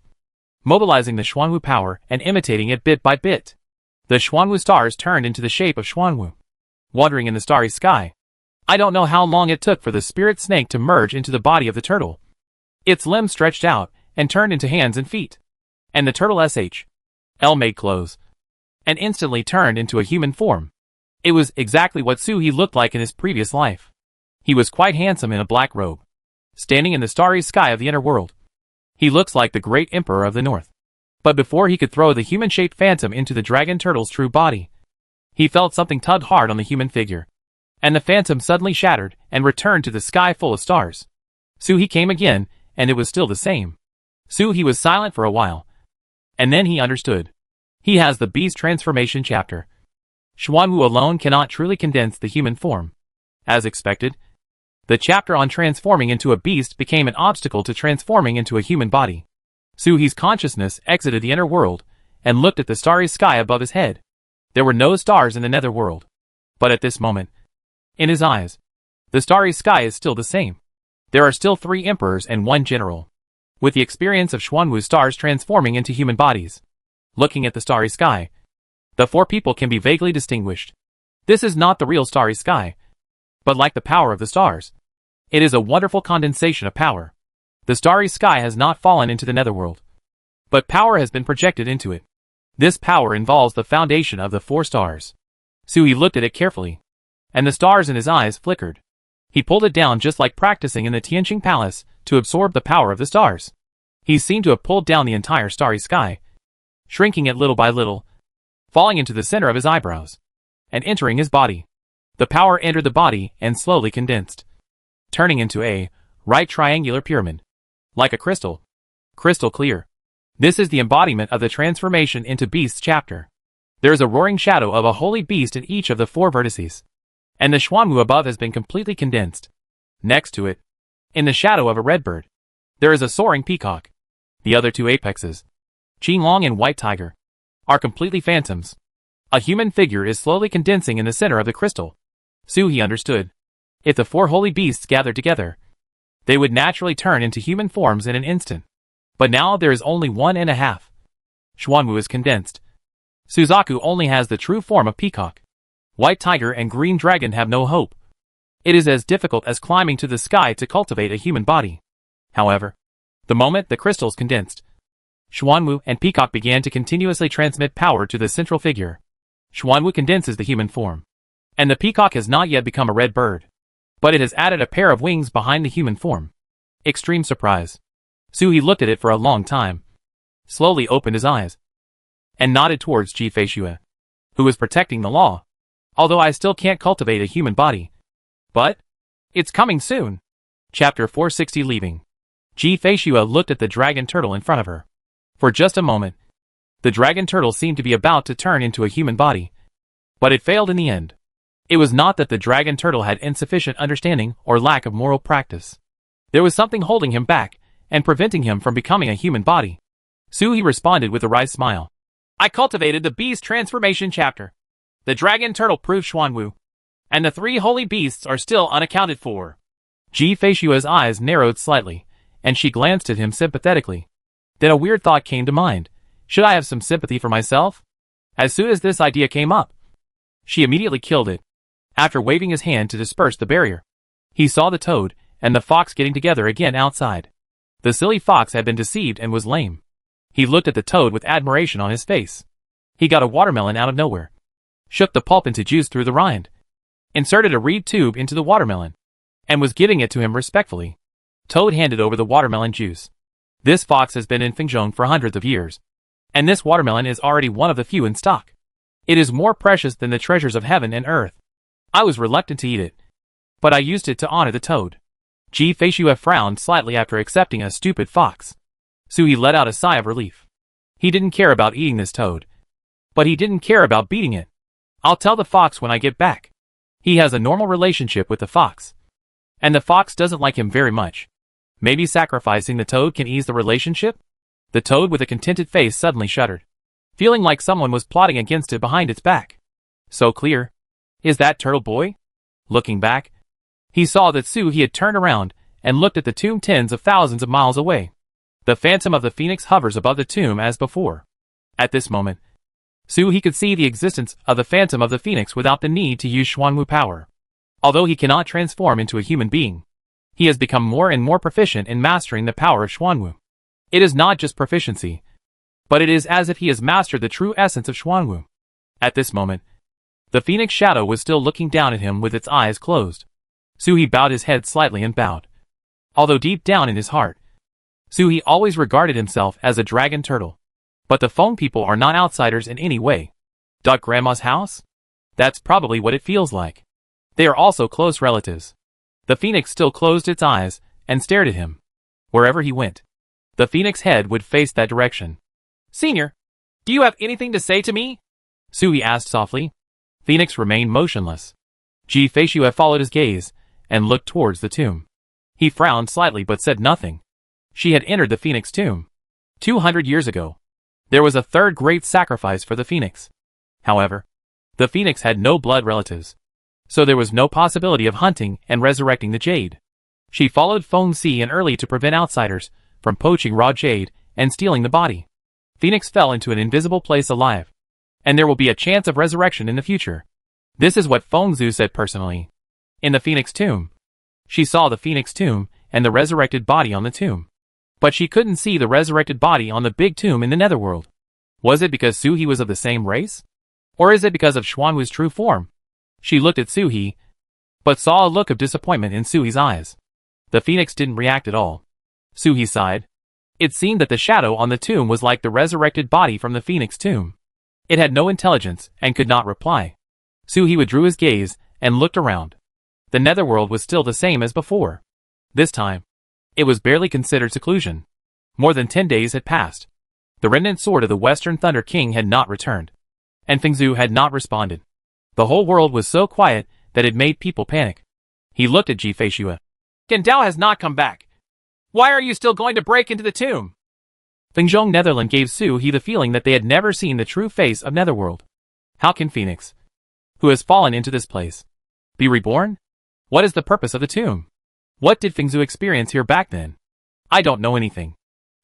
A: mobilizing the Xuanwu power and imitating it bit by bit. The Xuanwu stars turned into the shape of Xuanwu, wandering in the starry sky. I don't know how long it took for the spirit snake to merge into the body of the turtle. Its limbs stretched out and turned into hands and feet, and the turtle SHL made clothes, and instantly turned into a human form. It was exactly what Suhi looked like in his previous life. He was quite handsome in a black robe, standing in the starry sky of the inner world. He looks like the great emperor of the north. But before he could throw the human-shaped phantom into the dragon turtle's true body, he felt something tug hard on the human figure, and the phantom suddenly shattered and returned to the sky full of stars. Suhi came again, and it was still the same. Suhi was silent for a while, and then he understood. He has the beast transformation chapter. Xuanwu alone cannot truly condense the human form. As expected, the chapter on transforming into a beast became an obstacle to transforming into a human body. Suhi's consciousness exited the inner world and looked at the starry sky above his head. There were no stars in the nether world. But at this moment, in his eyes, the starry sky is still the same. There are still 3 emperors and 1 general, with the experience of Xuanwu stars transforming into human bodies. Looking at the starry sky, the 4 people can be vaguely distinguished. This is not the real starry sky, but like the power of the stars, it is a wonderful condensation of power. The starry sky has not fallen into the netherworld, but power has been projected into it. This power involves the foundation of the 4 stars. Suhi looked at it carefully, and the stars in his eyes flickered. He pulled it down just like practicing in the Tianqing Palace to absorb the power of the stars. He seemed to have pulled down the entire starry sky, shrinking it little by little, falling into the center of his eyebrows, and entering his body. The power entered the body and slowly condensed, turning into a right triangular pyramid, like a crystal clear. This is the embodiment of the transformation into beasts chapter. There is a roaring shadow of a holy beast in each of the 4 vertices, and the Xuanwu above has been completely condensed. Next to it, in the shadow of a red bird, there is a soaring peacock. The other 2 apexes, Qinglong and White Tiger, are completely phantoms. A human figure is slowly condensing in the center of the crystal. Su He understood. If the four holy beasts gathered together, they would naturally turn into human forms in an instant. But now there is only 1.5. Xuanwu is condensed. Suzaku only has the true form of peacock. White tiger and green dragon have no hope. It is as difficult as climbing to the sky to cultivate a human body. However, the moment the crystals condensed, Xuanwu and peacock began to continuously transmit power to the central figure. Xuanwu condenses the human form, and the peacock has not yet become a red bird, but it has added a pair of wings behind the human form. Extreme surprise. Su He looked at it for a long time, slowly opened his eyes, and nodded towards Ji Feishue, who was protecting the law. Although I still can't cultivate a human body. But it's coming soon. Chapter 460 Leaving. Ji Feishue looked at the dragon turtle in front of her. For just a moment, the dragon turtle seemed to be about to turn into a human body. But it failed in the end. It was not that the dragon turtle had insufficient understanding or lack of moral practice. There was something holding him back and preventing him from becoming a human body. Su He responded with a wry smile. I cultivated the beast transformation chapter. The dragon turtle proved Xuanwu, and the 3 holy beasts are still unaccounted for. Ji Feishue's eyes narrowed slightly, and she glanced at him sympathetically. Then a weird thought came to mind. Should I have some sympathy for myself? As soon as this idea came up, she immediately killed it. After waving his hand to disperse the barrier, he saw the toad and the fox getting together again outside. The silly fox had been deceived and was lame. He looked at the toad with admiration on his face. He got a watermelon out of nowhere, shook the pulp into juice through the rind, inserted a reed tube into the watermelon, and was giving it to him respectfully. Toad handed over the watermelon juice. This fox has been in Fengzhong for hundreds of years, and this watermelon is already one of the few in stock. It is more precious than the treasures of heaven and earth. I was reluctant to eat it, but I used it to honor the toad. Ji Feishue frowned slightly after accepting a stupid fox. Su He let out a sigh of relief. He didn't care about eating this toad, but he didn't care about beating it. I'll tell the fox when I get back. He has a normal relationship with the fox, and the fox doesn't like him very much. Maybe sacrificing the toad can ease the relationship? The toad with a contented face suddenly shuddered, feeling like someone was plotting against it behind its back. So clear. Is that Turtle Boy? Looking back, he saw that Su He had turned around and looked at the tomb tens of thousands of miles away. The phantom of the phoenix hovers above the tomb as before. At this moment, Su He could see the existence of the phantom of the phoenix without the need to use Xuanwu power. Although he cannot transform into a human being, he has become more and more proficient in mastering the power of Xuanwu. It is not just proficiency, but it is as if he has mastered the true essence of Xuanwu. At this moment, the phoenix shadow was still looking down at him with its eyes closed. Su He bowed his head slightly and bowed. Although deep down in his heart, Su He always regarded himself as a dragon turtle. But the Feng people are not outsiders in any way. Duck Grandma's house? That's probably what it feels like. They are also close relatives. The phoenix still closed its eyes and stared at him. Wherever he went, the phoenix head would face that direction. Senior, do you have anything to say to me? Su He asked softly. Phoenix remained motionless. Ji Feishue followed his gaze and looked towards the tomb. He frowned slightly but said nothing. She had entered the phoenix tomb 200 years ago. There was a third great sacrifice for the phoenix. However, the phoenix had no blood relatives, so there was no possibility of hunting and resurrecting the jade. She followed Feng Si and early to prevent outsiders from poaching raw jade and stealing the body. Phoenix fell into an invisible place alive, and there will be a chance of resurrection in the future. This is what Feng Zhu said personally. In the phoenix tomb, she saw the phoenix tomb and the resurrected body on the tomb. But she couldn't see the resurrected body on the big tomb in the netherworld. Was it because Su He was of the same race? Or is it because of Xuanwu's true form? She looked at Su He, but saw a look of disappointment in Su He's eyes. The phoenix didn't react at all. Su He sighed. It seemed that the shadow on the tomb was like the resurrected body from the phoenix tomb. It had no intelligence and could not reply. Su He withdrew his gaze and looked around. The netherworld was still the same as before. This time, it was barely considered seclusion. More than 10 days had passed. The remnant sword of the Western Thunder King had not returned, and Feng Zhu had not responded. The whole world was so quiet that it made people panic. He looked at Ji Feishue. Gandao has not come back. Why are you still going to break into the tomb? Fengzhong Netherland gave Su He the feeling that they had never seen the true face of Netherworld. How can Phoenix, who has fallen into this place, Be reborn? What is the purpose of the tomb? What did Fengzu experience here back then? I don't know anything.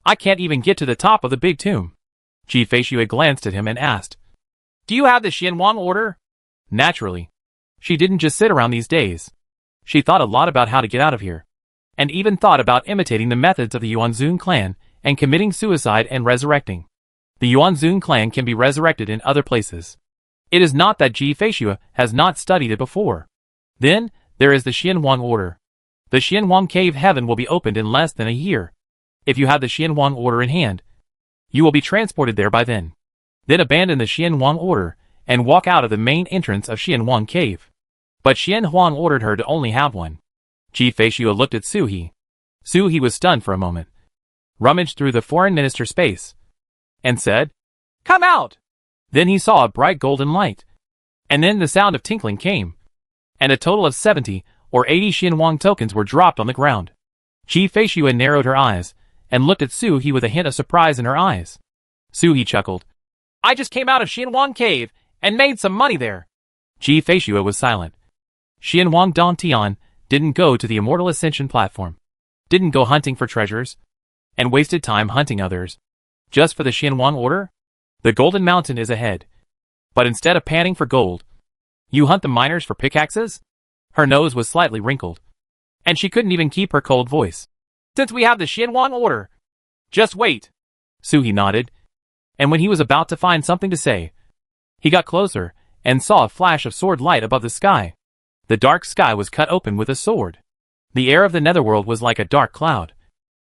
A: I can't even get to the top of the big tomb. Ji Feishui glanced at him and asked, Do you have the Xianwang order? Naturally. She didn't just sit around these days. She thought a lot about how to get out of here. And even thought about imitating the methods of the Yuanzun clan and committing suicide and resurrecting. The Yuanzun clan can be resurrected in other places. It is not that Ji Feishui has not studied it before. Then, there is the Xianwang order. The Xianwang cave heaven will be opened in less than a year. If you have the Xianwang order in hand, you will be transported there by then. Then abandon the Xianwang order and walk out of the main entrance of Xianwang cave. But Xianhuang ordered her to only have one. Ji Feishui looked at Su He. Su He was stunned for a moment, rummaged through the foreign minister's space, and said, Come out! Then he saw a bright golden light. And then the sound of tinkling came. And a total of 70 or 80 Xianwang tokens were dropped on the ground. Ji Feishui narrowed her eyes and looked at Su He with a hint of surprise in her eyes. Su He chuckled. I just came out of Xianwang cave and made some money there. Ji Feishui was silent. Xianwang Dantian didn't go to the Immortal Ascension platform, didn't go hunting for treasures, and wasted time hunting others. Just for the Xianwang order? The Golden Mountain is ahead. But instead of panning for gold, you hunt the miners for pickaxes? Her nose was slightly wrinkled, and she couldn't even keep her cold voice. Since we have the Xianwang order. Just wait. Su He nodded, and when he was about to find something to say, he got closer and saw a flash of sword light above the sky. The dark sky was cut open with a sword. The air of the netherworld was like a dark cloud,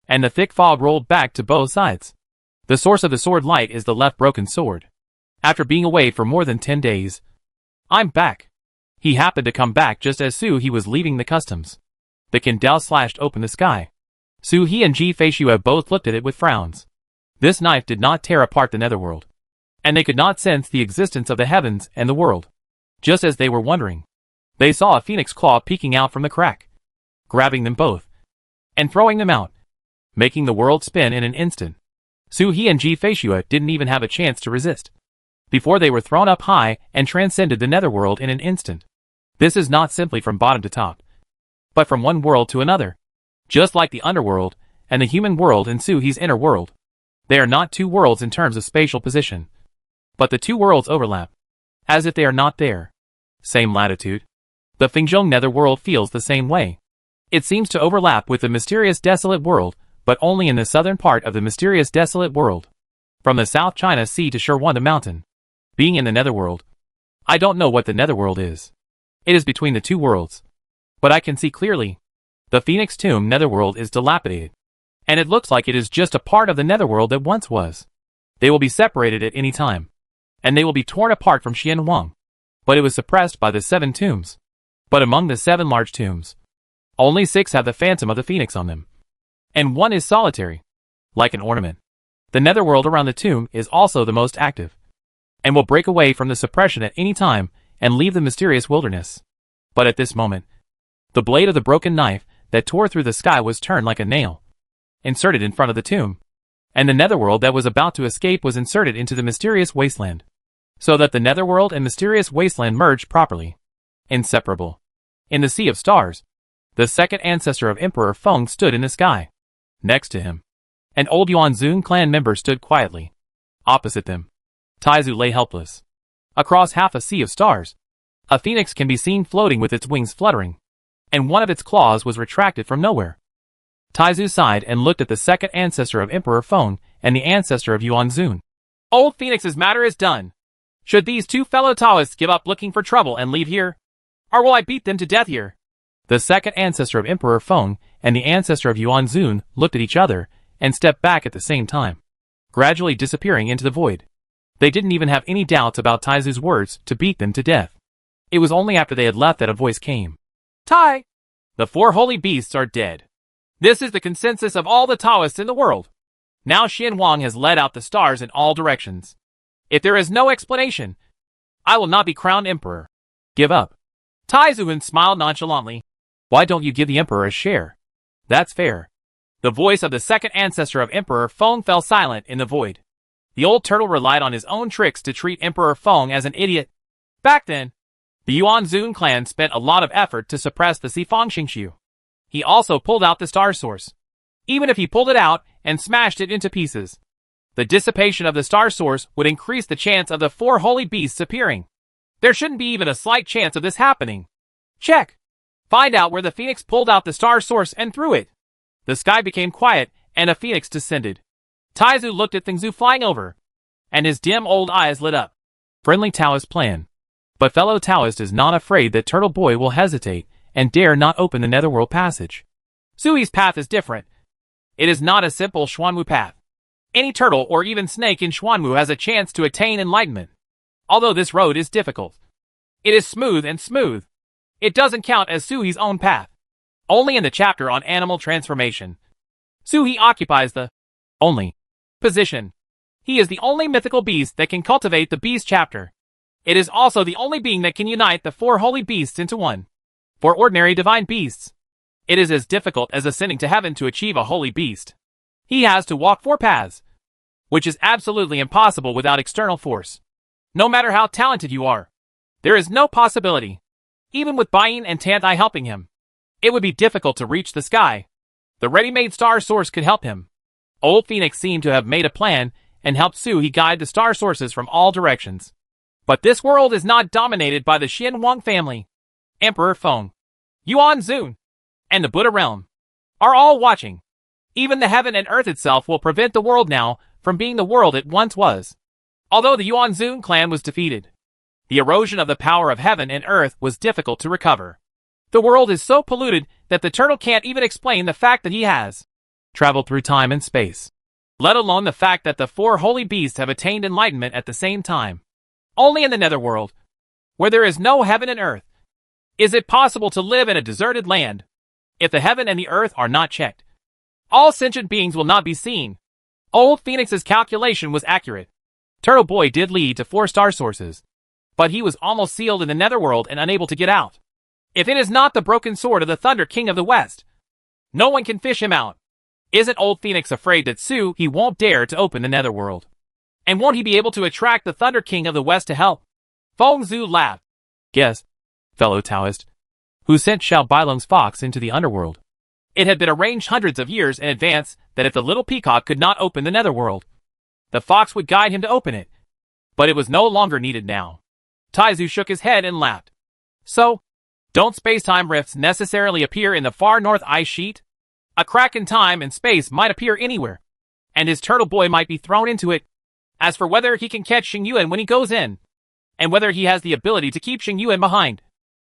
A: and the thick fog rolled back to both sides. The source of the sword light is the left broken sword. After being away for more than 10 days, I'm back. He happened to come back just as Su He was leaving the customs. The Kindao slashed open the sky. Su He and Ji Feishui both looked at it with frowns. This knife did not tear apart the netherworld, and they could not sense the existence of the heavens and the world. Just as they were wondering, they saw a phoenix claw peeking out from the crack, grabbing them both, and throwing them out, making the world spin in an instant. Su He and Ji Feishui didn't even have a chance to resist, before they were thrown up high and transcended the netherworld in an instant. This is not simply from bottom to top, but from one world to another. Just like the underworld and the human world in Su He's inner world. They are not two worlds in terms of spatial position, but the two worlds overlap, as if they are not there. Same latitude. The Fengzhong netherworld feels the same way. It seems to overlap with the mysterious desolate world, but only in the southern part of the mysterious desolate world. From the South China Sea to Shirwanda Mountain. Being in the netherworld, I don't know what the netherworld is. It is between the two worlds. But I can see clearly. The Phoenix Tomb netherworld is dilapidated, and it looks like it is just a part of the netherworld that once was. They will be separated at any time, and they will be torn apart from Xianwang. But it was suppressed by the 7 tombs. But among the 7 large tombs, only 6 have the phantom of the phoenix on them, and 1 is solitary, like an ornament. The netherworld around the tomb is also the most active, and will break away from the suppression at any time and leave the mysterious wilderness. But at this moment, the blade of the broken knife that tore through the sky was turned like a nail, inserted in front of the tomb, and the netherworld that was about to escape was inserted into the mysterious wasteland, so that the netherworld and mysterious wasteland merged properly, inseparable. In the sea of stars, the second ancestor of Emperor Feng stood in the sky. Next to him, an old Yuanzun clan member stood quietly. Opposite them, Taizu lay helpless. Across half a sea of stars, a phoenix can be seen floating with its wings fluttering, and one of its claws was retracted from nowhere. Taizu sighed and looked at the second ancestor of Emperor Feng and the ancestor of Yuanzun. Old Phoenix's matter is done. Should these 2 fellow Taoists give up looking for trouble and leave here? Or will I beat them to death here? The second ancestor of Emperor Feng and the ancestor of Yuanzun looked at each other and stepped back at the same time, gradually disappearing into the void. They didn't even have any doubts about Taizu's words to beat them to death. It was only after they had left that a voice came. Tai! The 4 holy beasts are dead. This is the consensus of all the Taoists in the world. Now Xianwang has led out the stars in all directions. If there is no explanation, I will not be crowned emperor. Give up. Taizuan smiled nonchalantly. Why don't you give the emperor a share? That's fair. The voice of the second ancestor of Emperor Feng fell silent in the void. The old turtle relied on his own tricks to treat Emperor Feng as an idiot. Back then, The Yuanzun clan spent a lot of effort to suppress the Sifang Xingshu. He also pulled out the star source. Even if he pulled it out and smashed it into pieces, the dissipation of the star source would increase the chance of the 4 holy beasts appearing. There shouldn't be even a slight chance of this happening. Check. Find out where the phoenix pulled out the star source and threw it. The sky became quiet, and a phoenix descended. Taizu looked at Fengzu flying over, and his dim old eyes lit up. Friendly Taoist plan. But fellow Taoist is not afraid that Turtle Boy will hesitate and dare not open the Netherworld passage. Sui's path is different. It is not a simple Xuanwu path. Any turtle or even snake in Xuanwu has a chance to attain enlightenment. Although this road is difficult, it is smooth and smooth. It doesn't count as Sui's own path. Only in the chapter on animal transformation, Sui occupies the only position. He is the only mythical beast that can cultivate the beast chapter. It is also the only being that can unite the 4 holy beasts into one. For ordinary divine beasts, it is as difficult as ascending to heaven to achieve a holy beast. He has to walk 4 paths, which is absolutely impossible without external force. No matter how talented you are, there is no possibility. Even with Bain and Tantai helping him, it would be difficult to reach the sky. The ready-made star source could help him. Old Phoenix seemed to have made a plan and helped Sui guide the star sources from all directions. But this world is not dominated by the Xin Wang family. Emperor Feng, Yuanzun, and the Buddha realm are all watching. Even the heaven and earth itself will prevent the world now from being the world it once was. Although the Yuanzun clan was defeated, the erosion of the power of heaven and earth was difficult to recover. The world is so polluted that the turtle can't even explain the fact that he has traveled through time and space, let alone the fact that the 4 holy beasts have attained enlightenment at the same time. Only in the netherworld, where there is no heaven and earth, is it possible to live in a deserted land. If the heaven and the earth are not checked, all sentient beings will not be seen. Old Phoenix's calculation was accurate. Turtle Boy did lead to 4 star sources, but he was almost sealed in the netherworld and unable to get out. If it is not the broken sword of the Thunder King of the West, no one can fish him out. Isn't Old Phoenix afraid that he won't dare to open the netherworld? And won't he be able to attract the Thunder King of the West to help? Feng Zhu laughed. Guess, fellow Taoist, who sent Xiao Bailong's fox into the underworld. It had been arranged hundreds of years in advance that if the little peacock could not open the netherworld, the fox would guide him to open it. But it was no longer needed now. Taizu shook his head and laughed. So, don't space-time rifts necessarily appear in the far north ice sheet? A crack in time and space might appear anywhere, and his turtle boy might be thrown into it. As for whether he can catch Xing Yuan when he goes in, and whether he has the ability to keep Xing Yuan behind,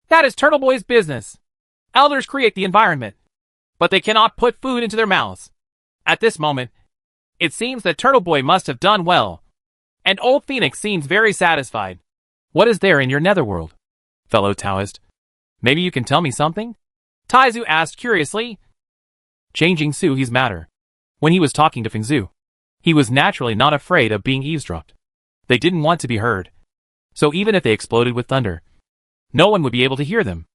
A: that is Turtle Boy's business. Elders create the environment, but they cannot put food into their mouths. At this moment, it seems that Turtle Boy must have done well, and Old Phoenix seems very satisfied. What is there in your netherworld, fellow Taoist? Maybe you can tell me something? Taizu asked curiously. Changing Sui's matter. When he was talking to Fengzu, he was naturally not afraid of being eavesdropped. They didn't want to be heard, so even if they exploded with thunder, no one would be able to hear them.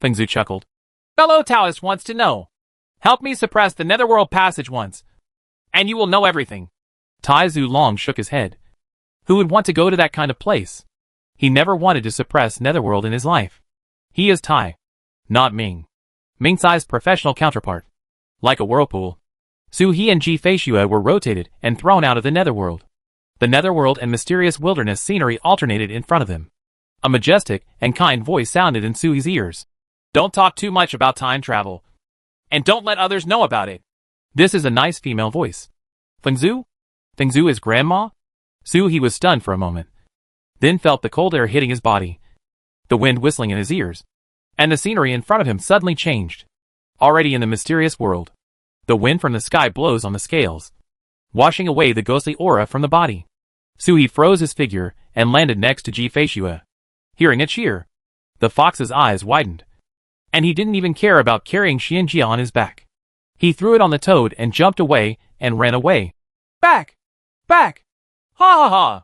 A: Fengzu chuckled. Fellow Taoist wants to know. Help me suppress the netherworld passage once, and you will know everything. Taizu Long shook his head. Who would want to go to that kind of place? He never wanted to suppress netherworld in his life. He is Tai, not Ming. Ming-Tsai's professional counterpart. Like a whirlpool, Su-He and Ji Feishue were rotated and thrown out of the netherworld. The netherworld and mysterious wilderness scenery alternated in front of them. A majestic and kind voice sounded in Su-He's ears. Don't talk too much about time travel, and don't let others know about it. This is a nice female voice. Fengzu? Fengzu is grandma? Su-He was stunned for a moment, then felt the cold air hitting his body, the wind whistling in his ears, and the scenery in front of him suddenly changed. Already in the mysterious world, the wind from the sky blows on the scales, washing away the ghostly aura from the body. Su-He froze his figure and landed next to Ji Feishue. Hearing a cheer, the fox's eyes widened, and he didn't even care about carrying Xianjia on his back. He threw it on the toad and jumped away and ran away. Back! Back! Ha ha ha!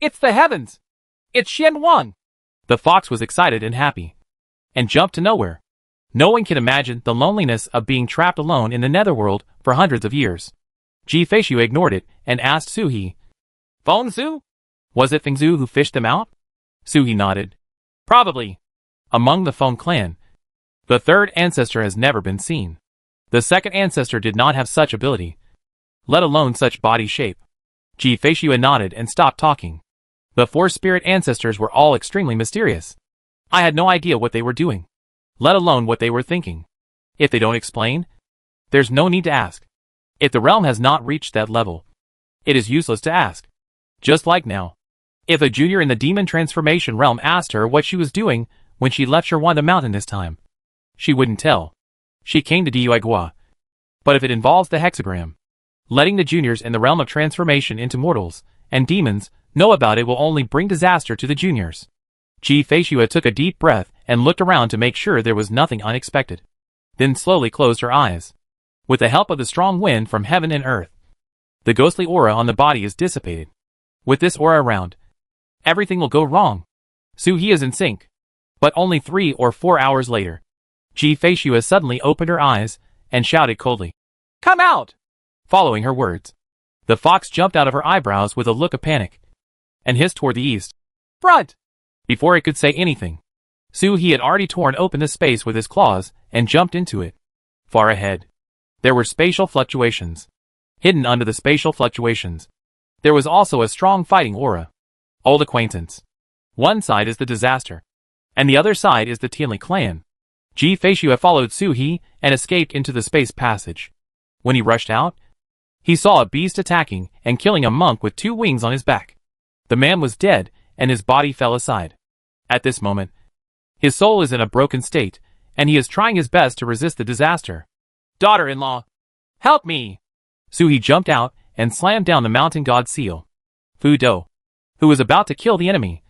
A: It's the heavens! It's Xian Wang! The fox was excited and happy, and jumped to nowhere. No one can imagine the loneliness of being trapped alone in the netherworld for hundreds of years. Ji Feishue ignored it and asked Su-He. Feng Zhu? Was it Fengzu who fished them out? Su-He nodded. Probably. Among the Feng clan, the third ancestor has never been seen. The second ancestor did not have such ability, let alone such body shape. Ji Feishue nodded and stopped talking. The four spirit ancestors were all extremely mysterious. I had no idea what they were doing, let alone what they were thinking. If they don't explain, there's no need to ask. If the realm has not reached that level, it is useless to ask. Just like now. If a junior in the demon transformation realm asked her what she was doing when she left Sherwan the mountain this time, she wouldn't tell. She came to Diuegua. But if it involves the hexagram, letting the juniors in the realm of transformation into mortals and demons know about it will only bring disaster to the juniors. Ji Feishue took a deep breath and looked around to make sure there was nothing unexpected. Then slowly closed her eyes. With the help of the strong wind from heaven and earth, the ghostly aura on the body is dissipated. With this aura around, everything will go wrong. Su-He is in sync. But only 3 or 4 hours later, Ji Feishue suddenly opened her eyes and shouted coldly, "Come out!" Following her words, the fox jumped out of her eyebrows with a look of panic and hissed toward the east. "Front!" Before it could say anything, Su-He had already torn open the space with his claws and jumped into it. Far ahead, there were spatial fluctuations. Hidden under the spatial fluctuations, there was also a strong fighting aura. Old acquaintance. One side is the disaster, and the other side is the Tianli clan. Ji Feishue followed Su-He and escaped into the space passage. When he rushed out, he saw a beast attacking and killing a monk with 2 wings on his back. The man was dead, and his body fell aside. At this moment, his soul is in a broken state, and he is trying his best to resist the disaster. "Daughter-in-law, help me!" Su-He jumped out and slammed down the mountain god seal. Fu Do, who was about to kill the enemy,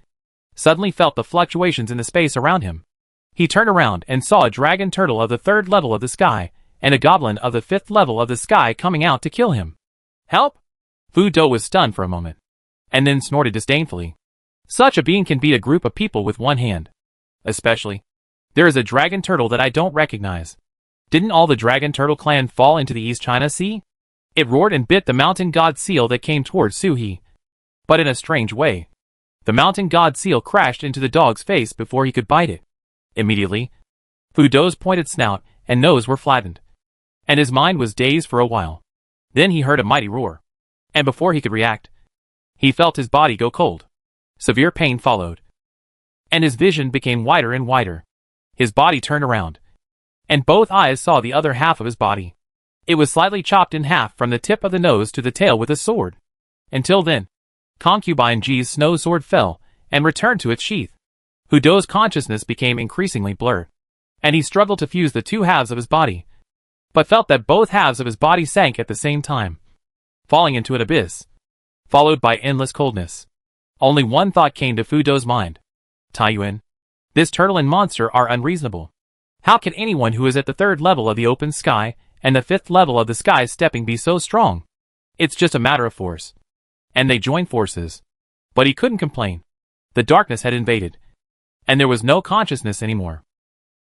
A: suddenly felt the fluctuations in the space around him. He turned around and saw a dragon turtle of the 3rd level of the sky and a goblin of the 5th level of the sky coming out to kill him. "Help!" Fu Do was stunned for a moment, and then snorted disdainfully. Such a being can beat a group of people with one hand. Especially, there is a dragon turtle that I don't recognize. Didn't all the dragon turtle clan fall into the East China Sea? It roared and bit the mountain god seal that came towards Su-He. But in a strange way, the mountain god seal crashed into the dog's face before he could bite it. Immediately, Fu Do's pointed snout and nose were flattened, and his mind was dazed for a while. Then he heard a mighty roar, and before he could react, he felt his body go cold. Severe pain followed, and his vision became wider and wider. His body turned around, and both eyes saw the other half of his body. It was slightly chopped in half from the tip of the nose to the tail with a sword. Until then, Concubine Ji's snow sword fell and returned to its sheath. Fu Do's consciousness became increasingly blurred, and he struggled to fuse the 2 halves of his body, but felt that both halves of his body sank at the same time, falling into an abyss, followed by endless coldness. Only one thought came to Fu Do's mind. Taiyuan, this turtle and monster are unreasonable. How can anyone who is at the 3rd level of the open sky and the 5th level of the sky stepping be so strong? It's just a matter of force. And they joined forces. But he couldn't complain. The darkness had invaded, and there was no consciousness anymore.